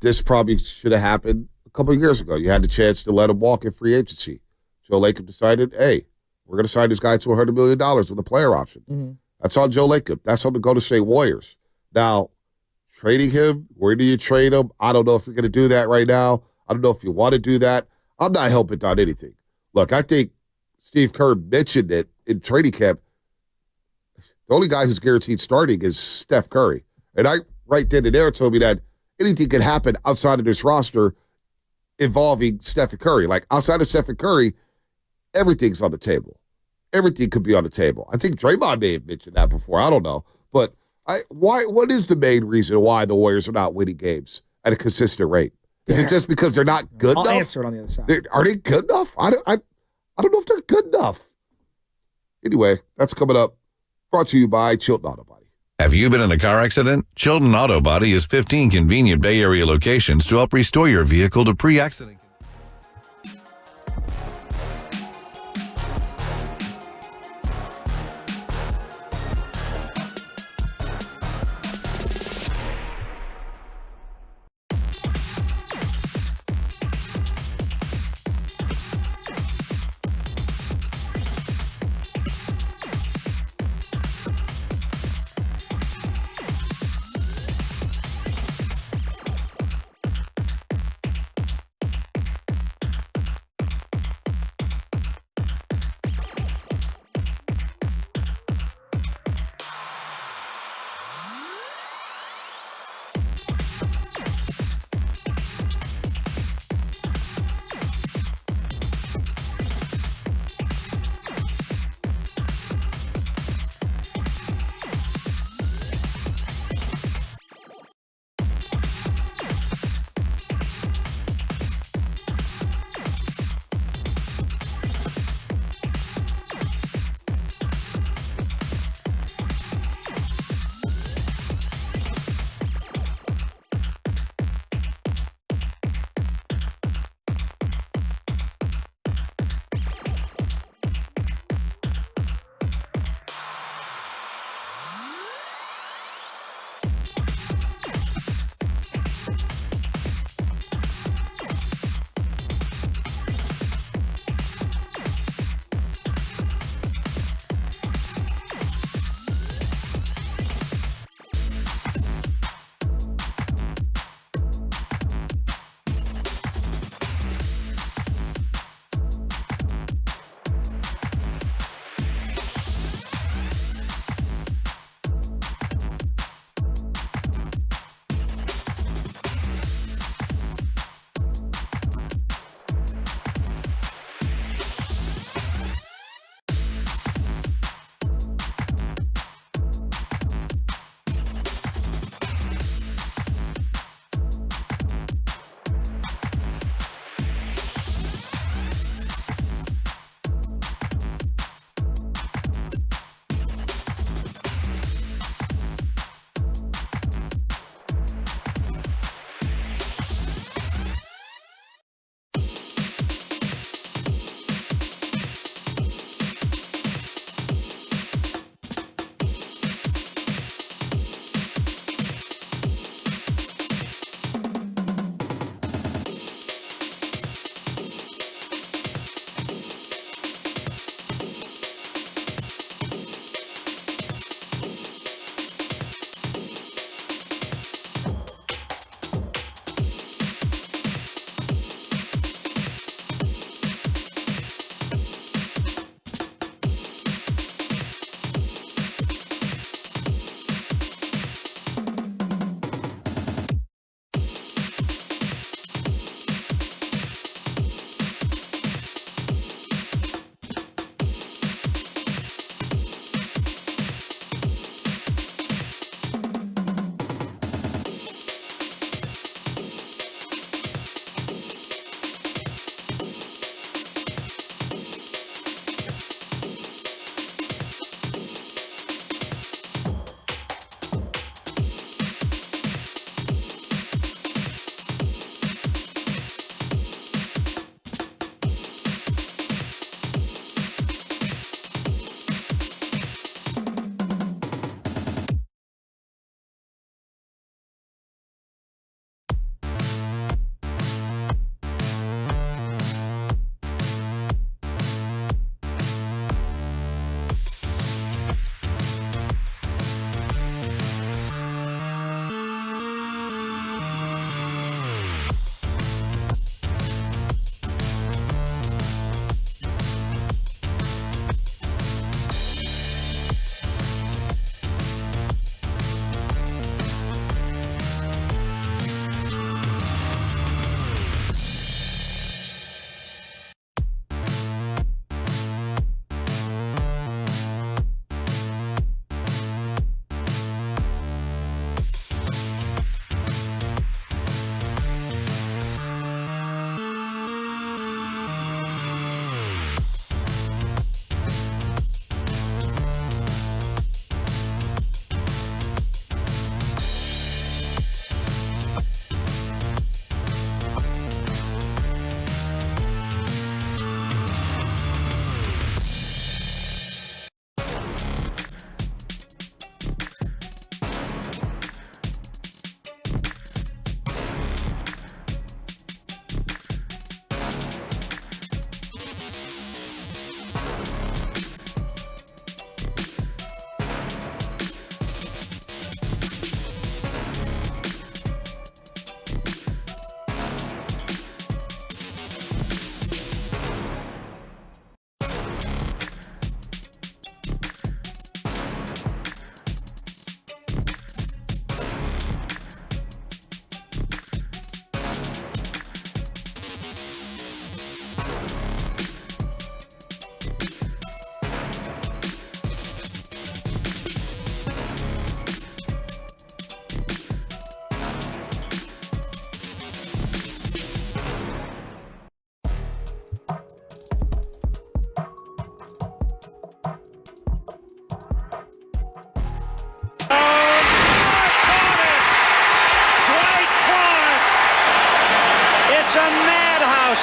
this probably should have happened a couple of years ago. You had the chance to let him walk in free agency. Joe Lacob decided, hey, we're going to sign this guy to $100 million with a player option. Mm-hmm. That's on Joe Lacob. That's on the Golden State Warriors. Now, trading him, where do you trade him? I don't know if you're going to do that right now. I don't know if you want to do that. I'm not helping on anything. Look, I think Steve Kerr mentioned it in training camp. The only guy who's guaranteed starting is Steph Curry. And I, right then and there, told me that anything could happen outside of this roster involving Stephen Curry. Like, outside of Stephen Curry, everything's on the table. Everything could be on the table. I think Draymond may have mentioned that before. I don't know. But what is the main reason why the Warriors are not winning games at a consistent rate? Is it just because they're not good enough? I'll answer it on the other side. Are they good enough? I don't know if they're good enough. Anyway, that's coming up. Brought to you by Chilton Auto Body. Have you been in a car accident? Chilton Auto Body has 15 convenient Bay Area locations to help restore your vehicle to pre-accident.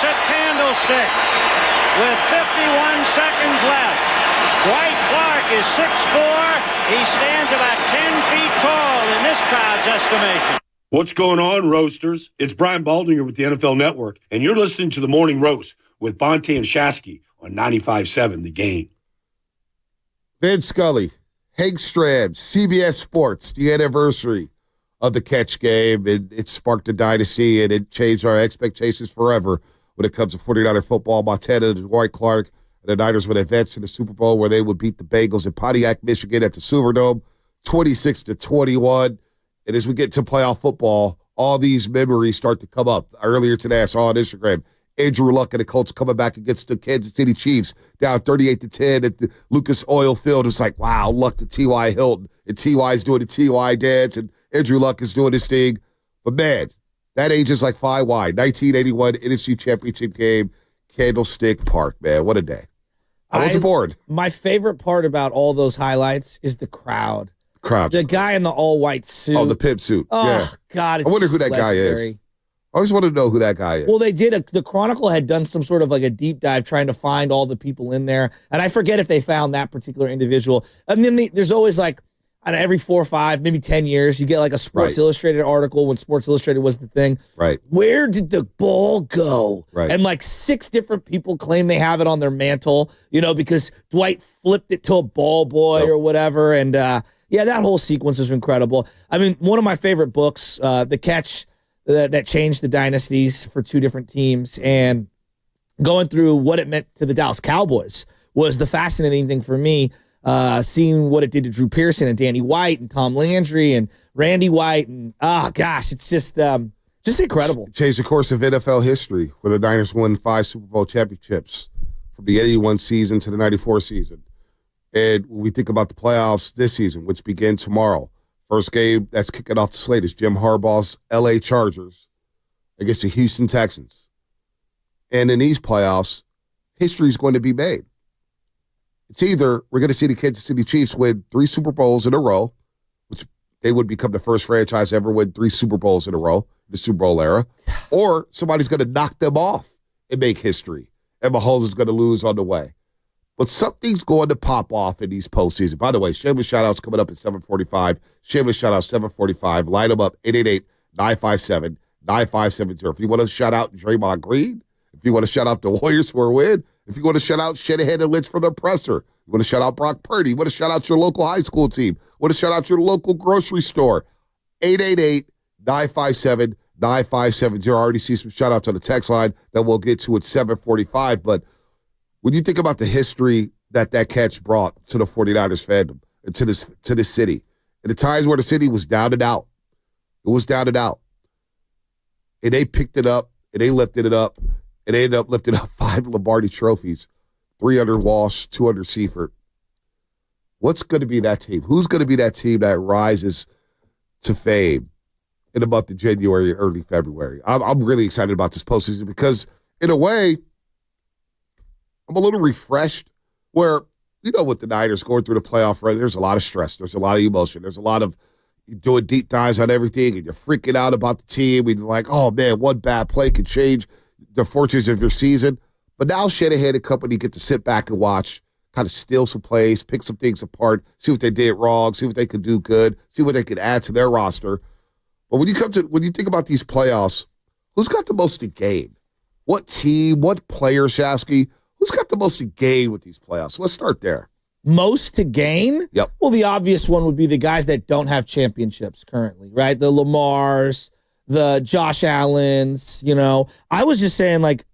at Candlestick with 51 seconds left. Dwight Clark is 6'4". He stands about 10 feet tall in this crowd's estimation. What's going on, Roasters? It's Brian Baldinger with the NFL Network, and you're listening to The Morning Roast with Bonte and Shasky on 95.7 The Game. Vin Scully, Hagstrand, CBS Sports, the anniversary of the catch game. It sparked a dynasty, and it changed our expectations forever when it comes to 49er football. Montana and Dwight Clark and the Niners would advance to the Super Bowl where they would beat the Bengals in Pontiac, Michigan at the Silverdome, 26-21. And as we get to playoff football, all these memories start to come up. Earlier today, I saw on Instagram, Andrew Luck and the Colts coming back against the Kansas City Chiefs, down 38-10 at the Lucas Oil Field. It's like, wow, Luck to T.Y. Hilton. And T.Y.'s doing the T.Y. dance, and Andrew Luck is doing his thing. But, man, that age is like 5 wide. 1981 NFC Championship game, Candlestick Park, man. What a day. I wasn't bored. My favorite part about all those highlights is the crowd. The guy in the all-white suit. Oh, the pimp suit. Oh, yeah. God, it's I wonder who that legendary. guy is. I always wanted to know who that guy is. Well, they did. The Chronicle had done some sort of like a deep dive trying to find all the people in there. And I forget if they found that particular individual. And then there's always like, I don't know, every 4 or 5, maybe 10 years, you get like a Sports Illustrated article when Sports Illustrated was the thing. Right. Where did the ball go? Right. And like 6 different people claim they have it on their mantle, because Dwight flipped it to a ball boy or whatever. And yeah, that whole sequence is incredible. I mean, one of my favorite books, The Catch, that changed the dynasties for 2 different teams, and going through what it meant to the Dallas Cowboys was the fascinating thing for me. Seeing what it did to Drew Pearson and Danny White and Tom Landry and Randy White, and it's just incredible. Changed the course of NFL history, where the Niners won 5 Super Bowl championships from the 81 season to the 94 season. And when we think about the playoffs this season, which begin tomorrow, first game that's kicking off the slate is Jim Harbaugh's L.A. Chargers against the Houston Texans. And in these playoffs, history is going to be made. It's either we're going to see the Kansas City Chiefs win 3 Super Bowls in a row, which they would become the first franchise to ever win 3 Super Bowls in a row, the Super Bowl era, or somebody's going to knock them off and make history, and Mahomes is going to lose on the way. But something's going to pop off in these postseason. By the way, shameless shout-outs coming up at 7:45. Shameless shout-outs, 7:45. Line them up, 888-957-9570. If you want to shout-out Draymond Green, if you want to shout-out the Warriors for a win, if you want to shout-out Shanahan and Lynch for their presser, you want to shout-out Brock Purdy, you want to shout-out your local high school team, you want to shout-out your local grocery store, 888-957-9570. I already see some shout-outs on the text line that we'll get to at 7:45, but when you think about the history that catch brought to the 49ers fandom and to this city, and the times where the city was down and out, it was down and out. And they picked it up, and they lifted it up, and they ended up lifting up 5 Lombardi trophies, 3 under Walsh, 2 under Seifert. What's going to be that team? Who's going to be that team that rises to fame in the month of January, early February? I'm really excited about this postseason because, in a way, I'm a little refreshed where, with the Niners going through the playoff run, there's a lot of stress. There's a lot of emotion. There's a lot of doing deep dives on everything, and you're freaking out about the team. And you're like, oh, man, one bad play could change the fortunes of your season. But now Shanahan and company get to sit back and watch, kind of steal some plays, pick some things apart, see what they did wrong, see what they could do good, see what they could add to their roster. But when you think about these playoffs, who's got the most to gain? What team, what player, Shasky? Who's got the most to gain with these playoffs? Let's start there. Most to gain? Yep. Well, the obvious one would be the guys that don't have championships currently, right? The Lamars, the Josh Allens, I was just saying, like,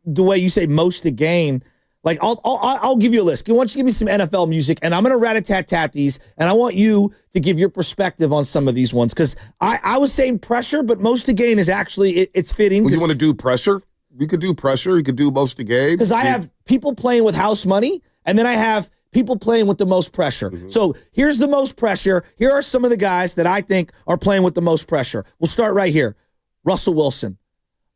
the way you say most to gain, like, I'll give you a list. Why don't you give me some NFL music, and I'm going to rat-a-tat-tat these, and I want you to give your perspective on some of these ones, because I was saying pressure, but most to gain is actually, it's fitting. Well, you want to do pressure? You could do pressure. You could do most to gain. Because I have people playing with house money, and then I have people playing with the most pressure. Mm-hmm. So here's the most pressure. Here are some of the guys that I think are playing with the most pressure. We'll start right here. Russell Wilson.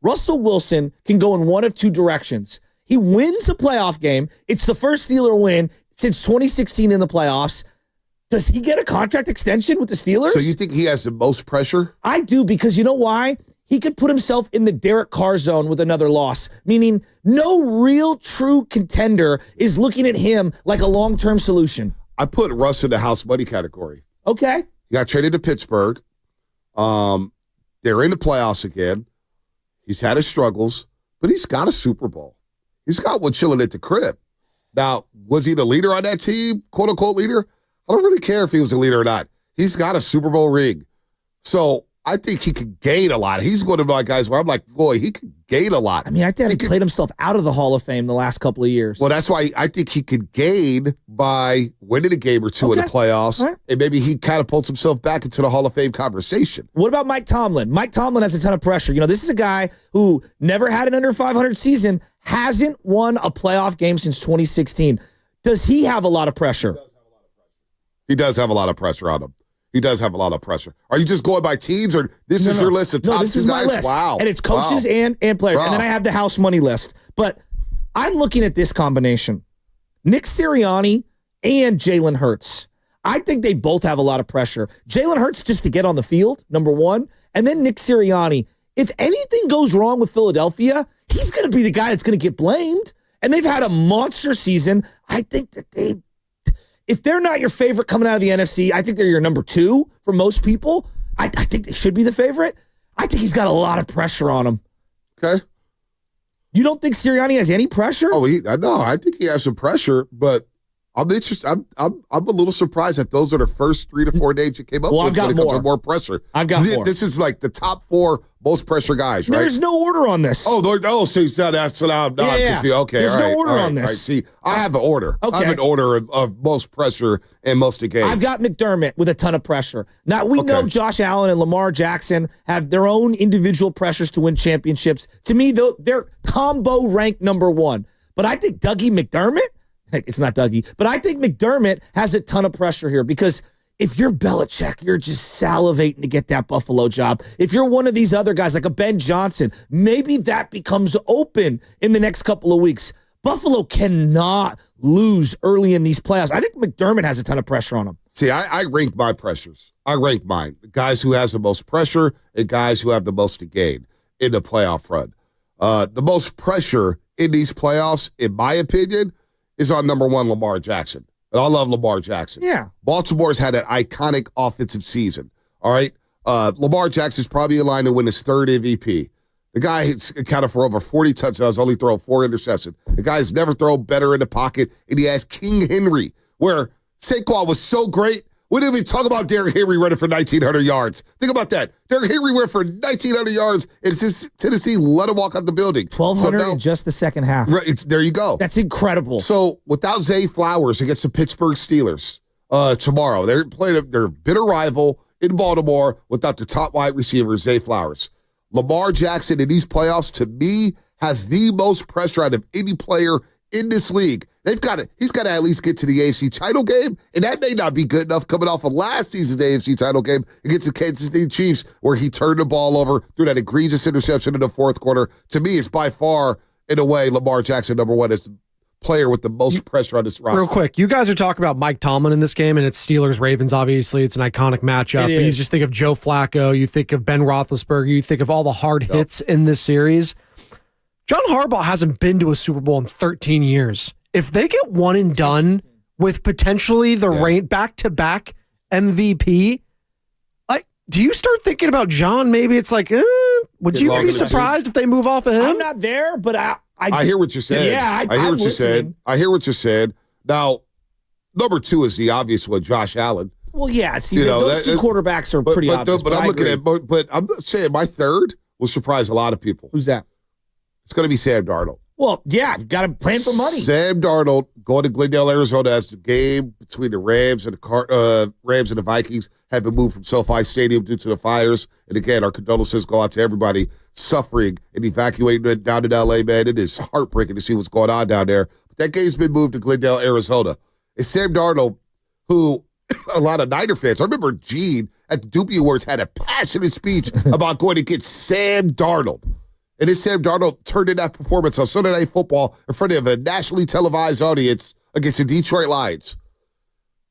Russell Wilson can go in one of 2 directions. He wins a playoff game. It's the first Steeler win since 2016 in the playoffs. Does he get a contract extension with the Steelers? So you think he has the most pressure? I do, because you know why? he could put himself in the Derek Carr zone with another loss, meaning no real true contender is looking at him like a long-term solution. I put Russ in the house money category. Okay. He got traded to Pittsburgh. They're in the playoffs again. He's had his struggles, but he's got a Super Bowl. He's got one chilling at the crib. Now, was he the leader on that team, quote-unquote leader? I don't really care if he was a leader or not. He's got a Super Bowl ring. So I think he could gain a lot. He's one of my guys where I'm like, boy, he could gain a lot. I mean, I think he played himself out of the Hall of Fame the last couple of years. Well, that's why I think he could gain by winning a game or two in the playoffs, and maybe he catapults himself back into the Hall of Fame conversation. What about Mike Tomlin? Mike Tomlin has a ton of pressure. You know, this is a guy who never had an under 500 season, hasn't won a playoff game since 2016. Does he have a lot of pressure? He does have a lot of pressure on him. He does have a lot of pressure. Are you just going by teams, or this is your list of top this two is my guys? list. Wow. And it's coaches and players. Wow. And then I have the house money list. But I'm looking at this combination. Nick Sirianni and Jalen Hurts. I think they both have a lot of pressure. Jalen Hurts just to get on the field, number one. And then Nick Sirianni. If anything goes wrong with Philadelphia, he's going to be the guy that's going to get blamed. And they've had a monster season. I think that if they're not your favorite coming out of the NFC, I think they're your number two for most people. I think they should be the favorite. I think he's got a lot of pressure on him. Okay. You don't think Sirianni has any pressure? Oh, no, I think he has some pressure, but I'm interested. I'm a little surprised that those are the first 3 to 4 names you came up with. I've got when it comes to more pressure. I've got more. This is like the top 4 most pressure guys, right? There's no order on this. So that's now I'm confused. Okay, there's no order on this. All right. See, I have an order. Okay. I have an order of most pressure and most of game. I've got McDermott with a ton of pressure. Now, we know Josh Allen and Lamar Jackson have their own individual pressures to win championships. To me, they're combo ranked number one. But I think Dougie McDermott, it's not Dougie, but I think McDermott has a ton of pressure here because if you're Belichick, you're just salivating to get that Buffalo job. If you're one of these other guys like a Ben Johnson, maybe that becomes open in the next couple of weeks. Buffalo cannot lose early in these playoffs. I think McDermott has a ton of pressure on him. See, I ranked my pressures. I ranked mine. Guys who has the most pressure and guys who have the most to gain in the playoff run. The most pressure in these playoffs, in my opinion, is on number one, Lamar Jackson. And I love Lamar Jackson. Yeah. Baltimore's had an iconic offensive season. All right. Lamar Jackson's probably in line to win his third MVP. The guy accounted for over 40 touchdowns, only thrown 4 interceptions. The guy's never thrown better in the pocket, and he has King Henry, where Saquon was so great. We didn't even talk about Derrick Henry running for 1,900 yards. Think about that. Derrick Henry ran for 1,900 yards, and Tennessee let him walk out the building. 1,200 in just the second half. Right, there you go. That's incredible. So without Zay Flowers against the Pittsburgh Steelers tomorrow, they're playing their bitter rival in Baltimore without the top wide receiver, Zay Flowers. Lamar Jackson in these playoffs, to me, has the most pressure out of any player in this league. He's got to at least get to the AFC title game, and that may not be good enough coming off of last season's AFC title game against the Kansas City Chiefs, where he turned the ball over, threw that egregious interception in the fourth quarter. To me, it's by far, in a way, Lamar Jackson, number one, is the player with the most pressure on this roster. Real quick, you guys are talking about Mike Tomlin in this game, and it's Steelers-Ravens, obviously. It's an iconic matchup. But you just think of Joe Flacco, you think of Ben Roethlisberger, you think of all the hard hits in this series. John Harbaugh hasn't been to a Super Bowl in 13 years. If they get one and done with potentially the back-to-back MVP, do you start thinking about John? Maybe it's like, would you be surprised if they move off of him? I'm not there, but I hear what you're saying. Yeah, I hear what you're saying. I hear what you're saying. Now, number 2 is the obvious one, Josh Allen. Well, yeah. See, those two quarterbacks are pretty obvious. But I'm saying my third will surprise a lot of people. Who's that? It's going to be Sam Darnold. Well, yeah, you got to plan for money. Sam Darnold going to Glendale, Arizona, as the game between the Rams and the Vikings had been moved from SoFi Stadium due to the fires. And again, our condolences go out to everybody suffering and evacuating down in L.A., man. It is heartbreaking to see what's going on down there. But that game's been moved to Glendale, Arizona. It's Sam Darnold, who a lot of Niner fans, I remember Gene at the Doobie Awards had a passionate speech about going to get Sam Darnold. And then Sam Darnold turned in that performance on Sunday Night Football in front of a nationally televised audience against the Detroit Lions.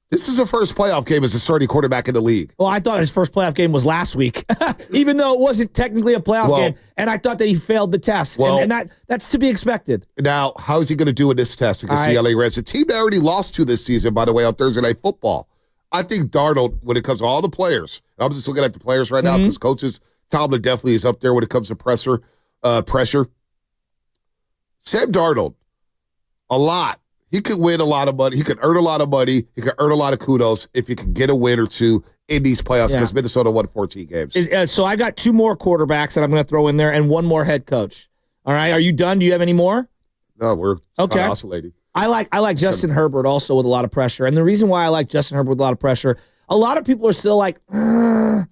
This is the first playoff game as a starting quarterback in the league. Well, I thought his first playoff game was last week, even though it wasn't technically a playoff game, and I thought that he failed the test, and that's to be expected. Now, how is he going to do in this test against the LA Rams? A team that already lost to this season, by the way, on Thursday Night Football. I think Darnold, when it comes to all the players, I'm just looking at the players right now because coaches, Tomlin definitely is up there when it comes to pressure. Sam Darnold, a lot. He could win a lot of money. He could earn a lot of money. He could earn a lot of kudos if he can get a win or two in these playoffs because Minnesota won 14 games. So I got 2 more quarterbacks that I'm going to throw in there and 1 more head coach. All right, are you done? Do you have any more? No, we're oscillating. I like Justin Herbert also with a lot of pressure. And the reason why I like Justin Herbert with a lot of pressure, a lot of people are still like, can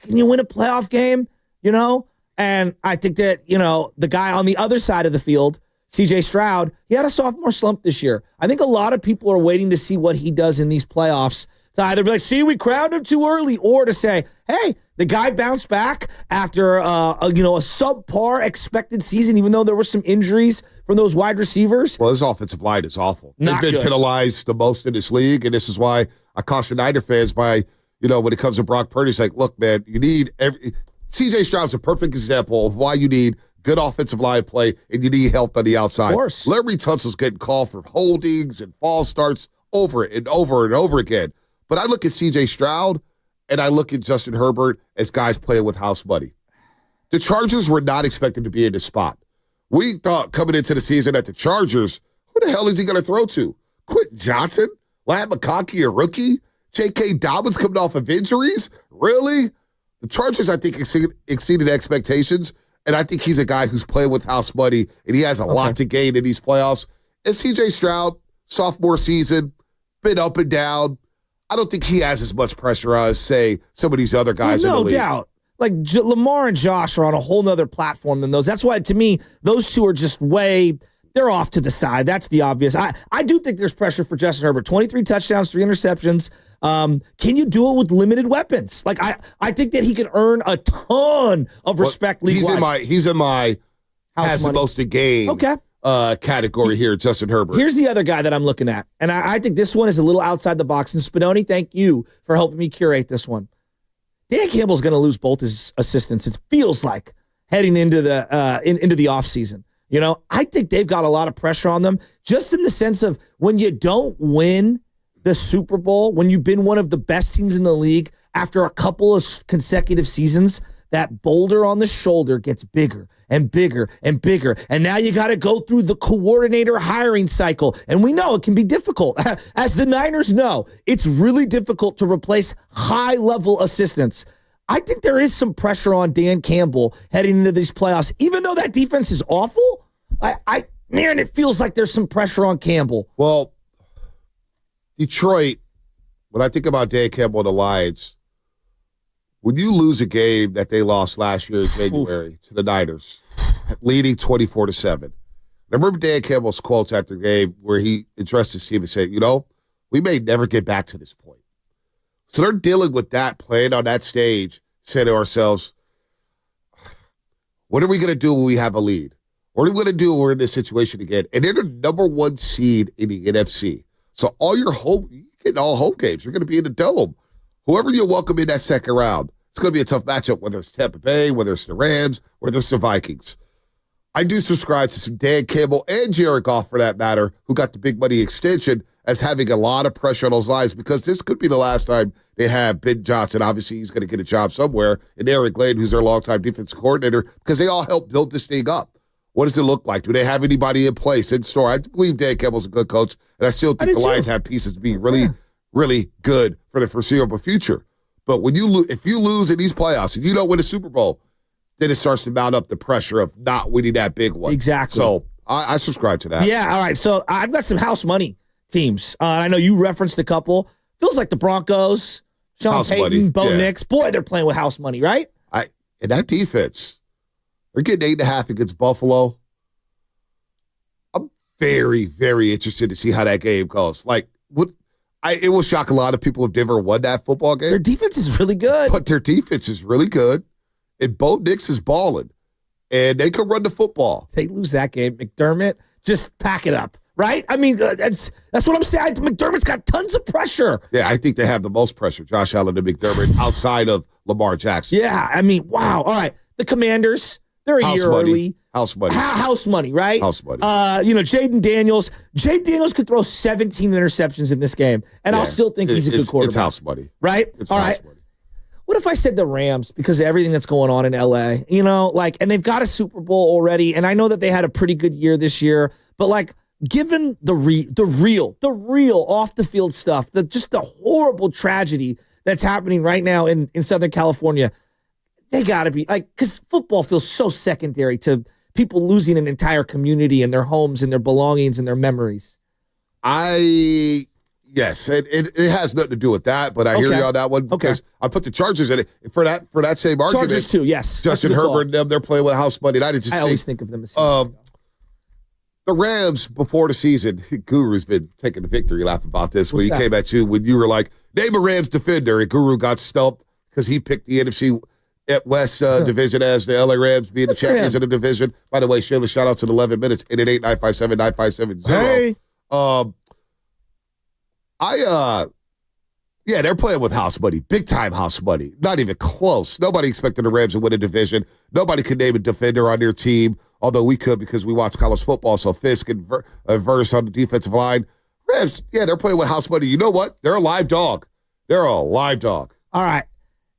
you win a playoff game? You know? And I think that, the guy on the other side of the field, C.J. Stroud, he had a sophomore slump this year. I think a lot of people are waiting to see what he does in these playoffs to either be like, see, we crowned him too early, or to say, hey, the guy bounced back after a subpar expected season, even though there were some injuries from those wide receivers. Well, his offensive line is awful. Not They've been good. penalized the most in this league, and this is why I caution Niner fans by, when it comes to Brock Purdy, it's like, look, man, you need C.J. Stroud's a perfect example of why you need good offensive line play and you need help on the outside. Of course. Larry Tunsil's getting called for holdings and false starts over and over and over again. But I look at C.J. Stroud and I look at Justin Herbert as guys playing with house money. The Chargers were not expected to be in this spot. We thought coming into the season that the Chargers, who the hell is he going to throw to? Quentin Johnson? Lat McConkey, a rookie? J.K. Dobbins coming off of injuries? Really? The Chargers, I think, exceeded expectations, and I think he's a guy who's playing with house money, and he has a lot to gain in these playoffs. And C.J. Stroud, sophomore season, been up and down. I don't think he has as much pressure as, say, some of these other guys in the league. No doubt. Like Lamar and Josh are on a whole nother platform than those. That's why, to me, those two are just they're off to the side. That's the obvious. I do think there's pressure for Justin Herbert. 23 touchdowns, 3 interceptions. Can you do it with limited weapons? Like I think that he can earn a ton of respect league-wide. He's in my has money. The most to gain category here, Justin Herbert. Here's the other guy that I'm looking at, and I think this one is a little outside the box. And Spinoni, thank you for helping me curate this one. Dan Campbell's going to lose both his assistants. It feels like heading into the into the offseason. I think they've got a lot of pressure on them, just in the sense of when you don't win the Super Bowl, when you've been one of the best teams in the league after a couple of consecutive seasons, that boulder on the shoulder gets bigger and bigger and bigger. And now you got to go through the coordinator hiring cycle. And we know it can be difficult. As the Niners know, it's really difficult to replace high-level assistants. I think there is some pressure on Dan Campbell heading into these playoffs. Even though that defense is awful, man, it feels like there's some pressure on Campbell. Well, Detroit, when I think about Dan Campbell and the Lions, when you lose a game that they lost last year in January to the Niners, leading 24-7, I remember Dan Campbell's quotes after the game where he addressed his team and said, we may never get back to this point. So they're dealing with that, playing on that stage, saying to ourselves, what are we going to do when we have a lead? What are we going to do when we're in this situation again? And they're the number 1 seed in the NFC. So you're getting all home games. You're going to be in the Dome. Whoever you welcome in that second round, it's going to be a tough matchup, whether it's Tampa Bay, whether it's the Rams, whether it's the Vikings. I do subscribe to some Dan Campbell and Jared Goff, for that matter, who got the big money extension, as having a lot of pressure on those lines, because this could be the last time they have Ben Johnson. Obviously, he's going to get a job somewhere, and Eric Glenn, who's their longtime defensive coordinator, because they all helped build this thing up. What does it look like? Do they have anybody in place in store? I believe Dan Campbell's a good coach, and I still think the Lions have pieces to be really, really good for the foreseeable future. But if you lose in these playoffs and you don't win a Super Bowl, then it starts to mount up the pressure of not winning that big one. Exactly. So I subscribe to that. Yeah, all right. So I've got some house money teams. I know you referenced a couple. Feels like the Broncos, Sean House Payton, money, Bo yeah. Nix. Boy, they're playing with house money, right? And that defense, they're getting 8.5 against Buffalo. I'm very, very interested to see how that game goes. It will shock a lot of people if Denver won that football game. Their defense is really good. But their defense is really good. And Bo Nix is balling. And they can run the football. They lose that game. McDermott, just pack it up. right? I mean, that's what I'm saying. McDermott's got tons of pressure. Yeah, I think they have the most pressure, Josh Allen and McDermott, outside of Lamar Jackson. Yeah, I mean, wow. All right, the Commanders, they're a year early. House money. House money, right? House money. Jaden Daniels. Jaden Daniels could throw 17 interceptions in this game, and I'll still think he's a good quarterback. It's house money. Right? It's All house right. money. What if I said the Rams because of everything that's going on in LA? And they've got a Super Bowl already, and I know that they had a pretty good year this year, but given the real off the field stuff, just the horrible tragedy that's happening right now in Southern California, they got to be because football feels so secondary to people losing an entire community and their homes and their belongings and their memories. Yes, it has nothing to do with that, but I hear you on that one because I put the Chargers in it for that same argument. Chargers too, yes. Justin Herbert and them, they're playing with house money. And I always think of them as the Rams before the season. Guru's been taking the victory lap about this when he came at you when you were like, name a Rams defender, and Guru got stumped because he picked the NFC West division as the LA Rams being the champions of the division. By the way, shameless shout out to the 11 minutes 888-957-9570. Hey. They're playing with house money, big time house money, not even close. Nobody expected the Rams to win a division. Nobody could name a defender on their team, although we could because we watch college football. So Fisk and Verse on the defensive line. Rams, they're playing with house money. You know what? They're a live dog. All right.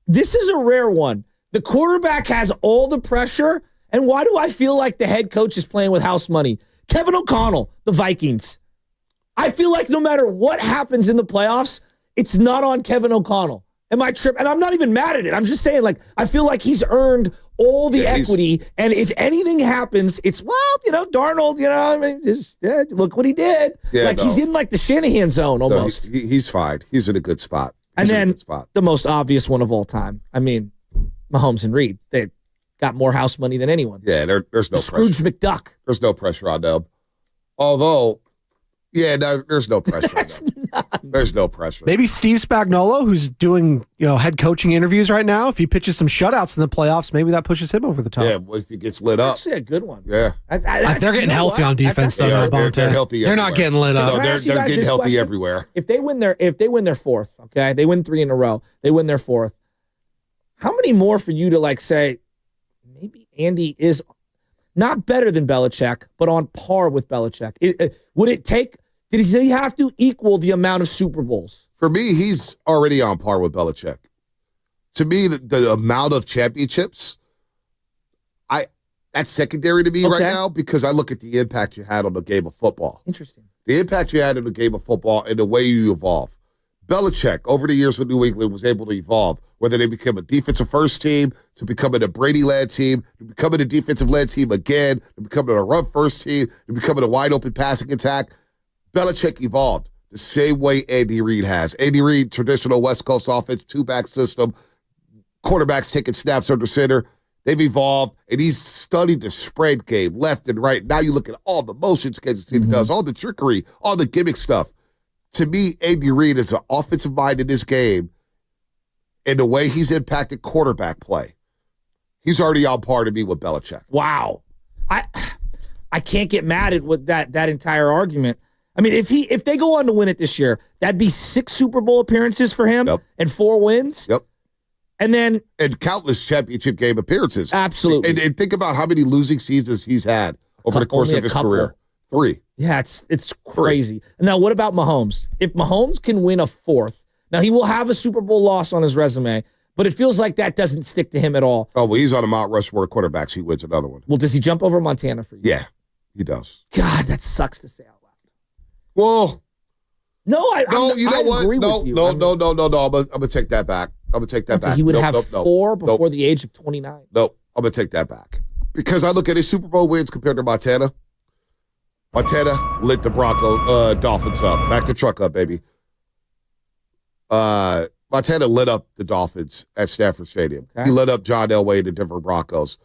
This is a rare one. The quarterback has all the pressure, and why do I feel like the head coach is playing with house money? Kevin O'Connell, the Vikings. I feel like no matter what happens in the playoffs, it's not on Kevin O'Connell. Am I tripping? And I'm not even mad at it. I'm just saying, I feel like he's earned all the equity, and if anything happens, it's, Darnold, look what he did. He's in the Shanahan zone almost. No, he's fine. He's in a good spot. The most obvious one of all time. I mean, Mahomes and Reed. They got more house money than anyone. Yeah, there's no Scrooge pressure. McDuck. There's no pressure on them. Although, there's no pressure on them. There's no pressure. Maybe Steve Spagnuolo, who's doing head coaching interviews right now, if he pitches some shutouts in the playoffs, maybe that pushes him over the top. Yeah, what if he gets lit up? That's a good one. Yeah. They're getting healthy on defense, though. They're healthy. They're not getting lit up. No, they're getting healthy everywhere. If they win their fourth, okay, they win 3 in a row. They win their fourth. How many more for you to say, maybe Andy is not better than Belichick, but on par with Belichick? Would it take? Did he have to equal the amount of Super Bowls? For me, he's already on par with Belichick. To me, the amount of championships, that's secondary to me right now because I look at the impact you had on the game of football. Interesting. The impact you had on the game of football and the way you evolve. Belichick, over the years with New England, was able to evolve, whether they became a defensive first team, to becoming a Brady-led team, to becoming a defensive-led team again, to becoming a run first team, to becoming a wide-open passing attack. Belichick evolved the same way Andy Reid has. Andy Reid, traditional West Coast offense, 2-back system, quarterbacks taking snaps under center. They've evolved, and he's studied the spread game left and right. Now you look at all the motions Kansas City does, all the trickery, all the gimmick stuff. To me, Andy Reid is an offensive mind in this game, and the way he's impacted quarterback play, he's already on par to me with Belichick. Wow. I can't get mad at what that entire argument. I mean, if they go on to win it this year, that'd be 6 Super Bowl appearances for him and 4 wins. Yep. And countless championship game appearances. Absolutely. And think about how many losing seasons he's had over the course of his career. 3. Yeah, it's crazy. Now, what about Mahomes? If Mahomes can win a 4th, now he will have a Super Bowl loss on his resume, but it feels like that doesn't stick to him at all. Oh, well, he's on a Mount Rushmore of quarterbacks. He wins another one. Well, does he jump over Montana for you? Yeah, he does. God, that sucks to say out loud. Well, I agree with you. No. I'm going to take that back. I'm going to take that back. He would have 4 before the age of 29. Nope. I'm going to take that back. Because I look at his Super Bowl wins compared to Montana. Montana lit the Dolphins up. Back the truck up, baby. Montana lit up the Dolphins at Stanford Stadium. Okay. He lit up John Elway and the Denver Broncos.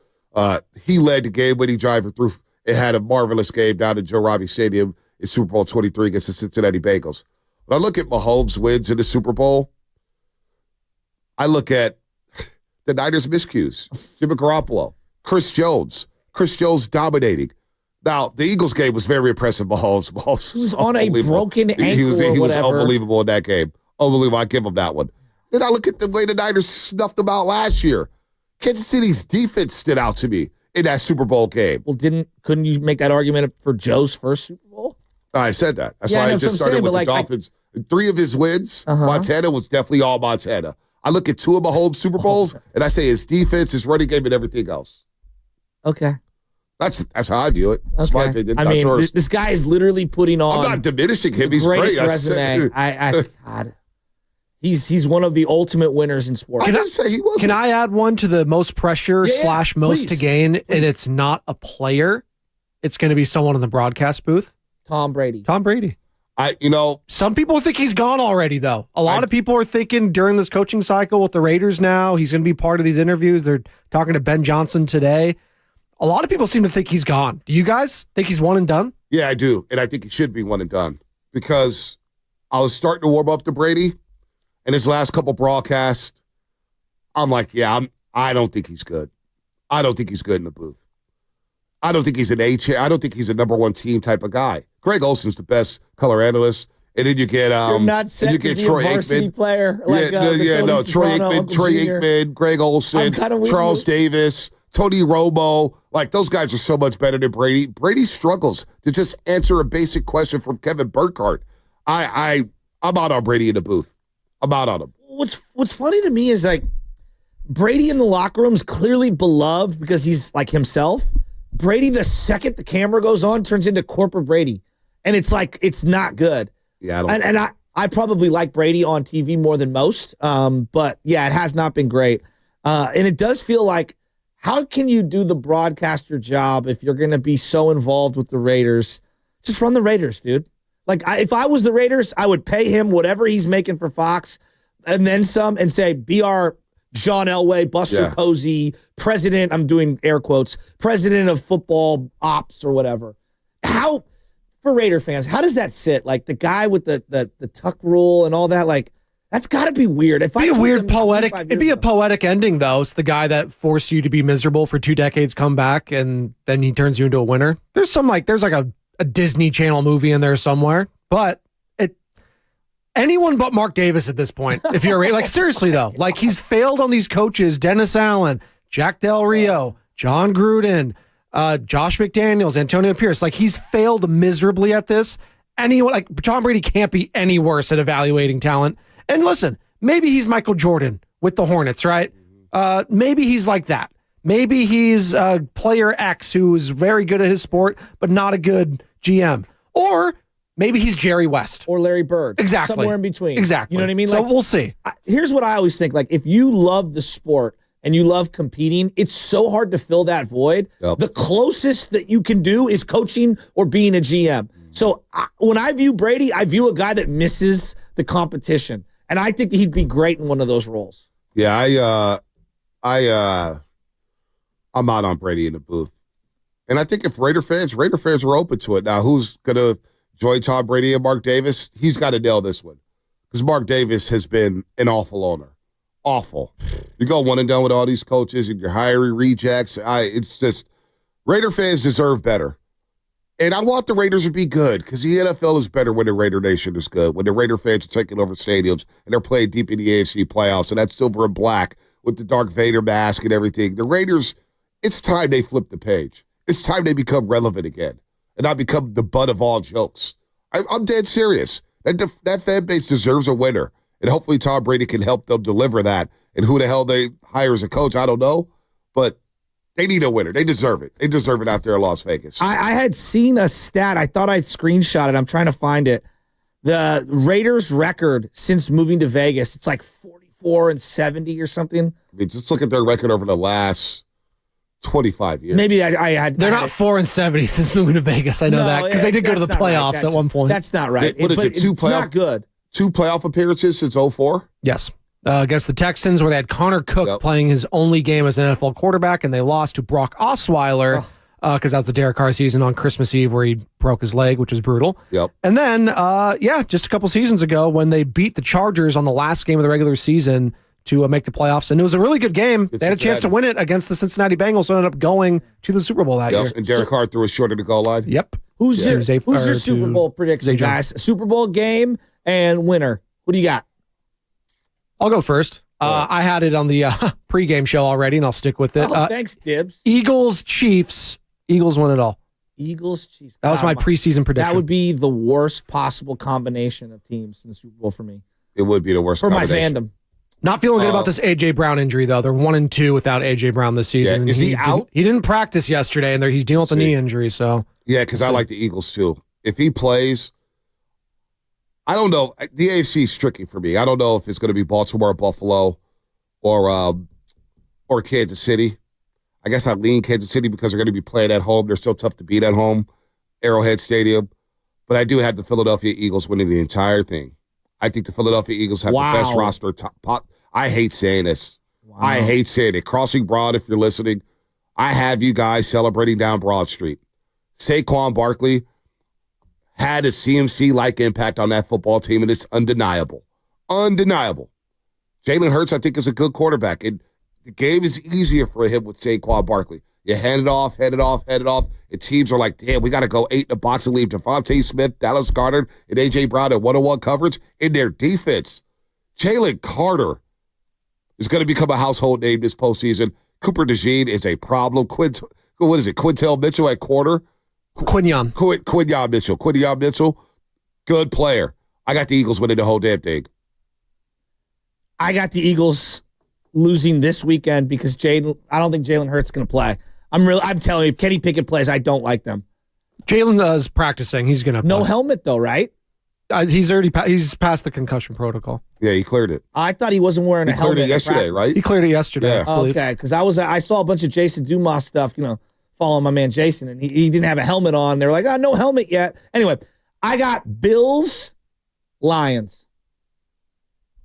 He led the game-winning drive and had a marvelous game down at Joe Robbie Stadium in Super Bowl 23 against the Cincinnati Bengals. When I look at Mahomes' wins in the Super Bowl, I look at the Niners' miscues. Jimmy Garoppolo, Chris Jones dominating. Now, the Eagles game was very impressive. Mahomes was on a broken ankle He was whatever. unbelievable in that game. Unbelievable. I give him that one. Then I look at the way the Niners snuffed them out last year. Kansas City's defense stood out to me in that Super Bowl game. Well, couldn't you make that argument for Joe's first Super Bowl? I said that. That's why I just started with the Dolphins. 3 of his wins, Montana was definitely all Montana. I look at 2 of Mahomes' Super Bowls, and I say his defense, his running game, and everything else. Okay. That's how I view it. That's my opinion. I mean, this guy is literally putting on. I'm not diminishing him. He's greatest great. resume. God. He's one of the ultimate winners in sports. I didn't say he wasn't. Can I add one to the most pressure / most to gain? Please. And it's not a player. It's going to be someone in the broadcast booth. Tom Brady. Some people think he's gone already, though. A lot of people are thinking during this coaching cycle with the Raiders now, he's going to be part of these interviews. They're talking to Ben Johnson today. A lot of people seem to think he's gone. Do you guys think he's one and done? Yeah, I do. And I think he should be one and done because I was starting to warm up to Brady and his last couple broadcasts. I'm like, I don't think he's good. I don't think he's good in the booth. I don't think he's I don't think he's a number 1 team type of guy. Greg Olson's the best color analyst. And then you get You're not set to be Troy a varsity Aikman. player. Like, Troy Aikman, Greg Olson, Charles Davis, Tony Romo. Like, those guys are so much better than Brady. Brady struggles to just answer a basic question from Kevin Burkhardt. I'm out on Brady in the booth. I'm out on him. What's funny to me is, like, Brady in the locker room is clearly beloved because he's like himself. Brady, the second the camera goes on, turns into corporate Brady. And it's like, it's not good. Yeah, I probably like Brady on TV more than most. But yeah, it has not been great. And it does feel like, how can you do the broadcaster job if you're going to be so involved with the Raiders? Just run the Raiders, dude. Like, if I was the Raiders, I would pay him whatever he's making for Fox and then some and say, be our John Elway, Buster Posey, president, I'm doing air quotes, president of football ops or whatever. How, for Raider fans, how does that sit? Like, the guy with the tuck rule and all that, like, that's got to be weird. It'd be a poetic ending, though. It's the guy that forced you to be miserable for 2 decades, come back, and then he turns you into a winner. There's a Disney Channel movie in there somewhere, but anyone but Mark Davis at this point, if you're like, seriously though, like, he's failed on these coaches, Dennis Allen, Jack Del Rio, John Gruden, Josh McDaniels, Antonio Pierce. Like, he's failed miserably at this. Anyone, like, Tom Brady can't be any worse at evaluating talent. And listen, maybe he's Michael Jordan with the Hornets, right? Maybe he's like that. Maybe he's player X who is very good at his sport, but not a good GM. Or maybe he's Jerry West. Or Larry Bird. Exactly. Somewhere in between. Exactly. You know what I mean? So like, we'll see. Here's what I always think. Like, if you love the sport and you love competing, it's so hard to fill that void. Yep. The closest that you can do is coaching or being a GM. So when I view Brady, I view a guy that misses the competition. And I think he'd be great in one of those roles. Yeah, I'm out on Brady in the booth. And I think if Raider fans are open to it. Now, who's going to join Tom Brady and Mark Davis? He's got to nail this one. Because Mark Davis has been an awful owner. Awful. You go one and done with all these coaches and you're hiring rejects. It's just, Raider fans deserve better. And I want the Raiders to be good because the NFL is better when the Raider Nation is good, when the Raider fans are taking over stadiums and they're playing deep in the AFC playoffs and that's silver and black with the Darth Vader mask and everything. The Raiders, it's time they flip the page. It's time they become relevant again and not become the butt of all jokes. I'm dead serious. That fan base deserves a winner, and hopefully Tom Brady can help them deliver that. And who the hell they hire as a coach, I don't know, but they need a winner. They deserve it. They deserve it out there in Las Vegas. I had seen a stat. I thought I'd screenshot it. I'm trying to find it. The Raiders' record since moving to Vegas, it's like 44-70 or something. I mean, just look at their record over the last 25 years. Maybe I had. They're not 4-70 since moving to Vegas. I know that because they did go to the playoffs at one point. That's not right. What is it? It's not good. 2 playoff appearances since 2004? Yes. Against the Texans, where they had Connor Cook playing his only game as an NFL quarterback, and they lost to Brock Osweiler because that was the Derek Carr season on Christmas Eve where he broke his leg, which was brutal. Yep. And then, just a couple seasons ago when they beat the Chargers on the last game of the regular season, to make the playoffs. And it was a really good game. They had a chance to win it against the Cincinnati Bengals, so ended up going to the Super Bowl that year. And Derek Carr threw a short of the goal line. Yep. Who's your Super Bowl prediction, guys? Super Bowl game and winner. Who do you got? I'll go first. I had it on the pregame show already, and I'll stick with it. Thanks, Dibs. Eagles, Chiefs. Eagles win it all. Eagles, Chiefs. That was my preseason prediction. That would be the worst possible combination of teams in the Super Bowl for me. It would be the worst for my combination. fandom. Not feeling good about this A.J. Brown injury, though. They're 1-2 without A.J. Brown this season. Yeah. Is he out? He didn't practice yesterday, and he's dealing with a knee injury. So yeah, because I like the Eagles too. If he plays, I don't know. The AFC is tricky for me. I don't know if it's going to be Baltimore, Buffalo, or Kansas City. I guess I lean Kansas City because they're going to be playing at home. They're so tough to beat at home, Arrowhead Stadium. But I do have the Philadelphia Eagles winning the entire thing. I think the Philadelphia Eagles have the best roster. I hate saying this. Wow. I hate saying it. Crossing Broad, if you're listening, I have you guys celebrating down Broad Street. Saquon Barkley had a CMC-like impact on that football team, and it's undeniable. Undeniable. Jalen Hurts, I think, is a good quarterback. And the game is easier for him with Saquon Barkley. You hand it off, and teams are like, damn, we got to go 8 in the box and leave Devontae Smith, Dallas Goedert, and A.J. Brown at 1-on-1 coverage in their defense. Jalen Carter is going to become a household name this postseason. Cooper DeJean is a problem. Quintel Mitchell at quarter? Quinyon Mitchell, good player. I got the Eagles winning the whole damn thing. I got the Eagles losing this weekend because I don't think Jalen Hurts is going to play. I'm telling you, if Kenny Pickett plays, I don't like them. Jalen is practicing. He's going to play. No helmet though, right? He's passed the concussion protocol. Yeah, he cleared it. I thought he wasn't wearing a helmet. He cleared it yesterday, right? He cleared it yesterday. Yeah. Okay, because I saw a bunch of Jason Dumas stuff, following my man Jason, and he didn't have a helmet on. They're like, no helmet yet. Anyway, I got Bills, Lions.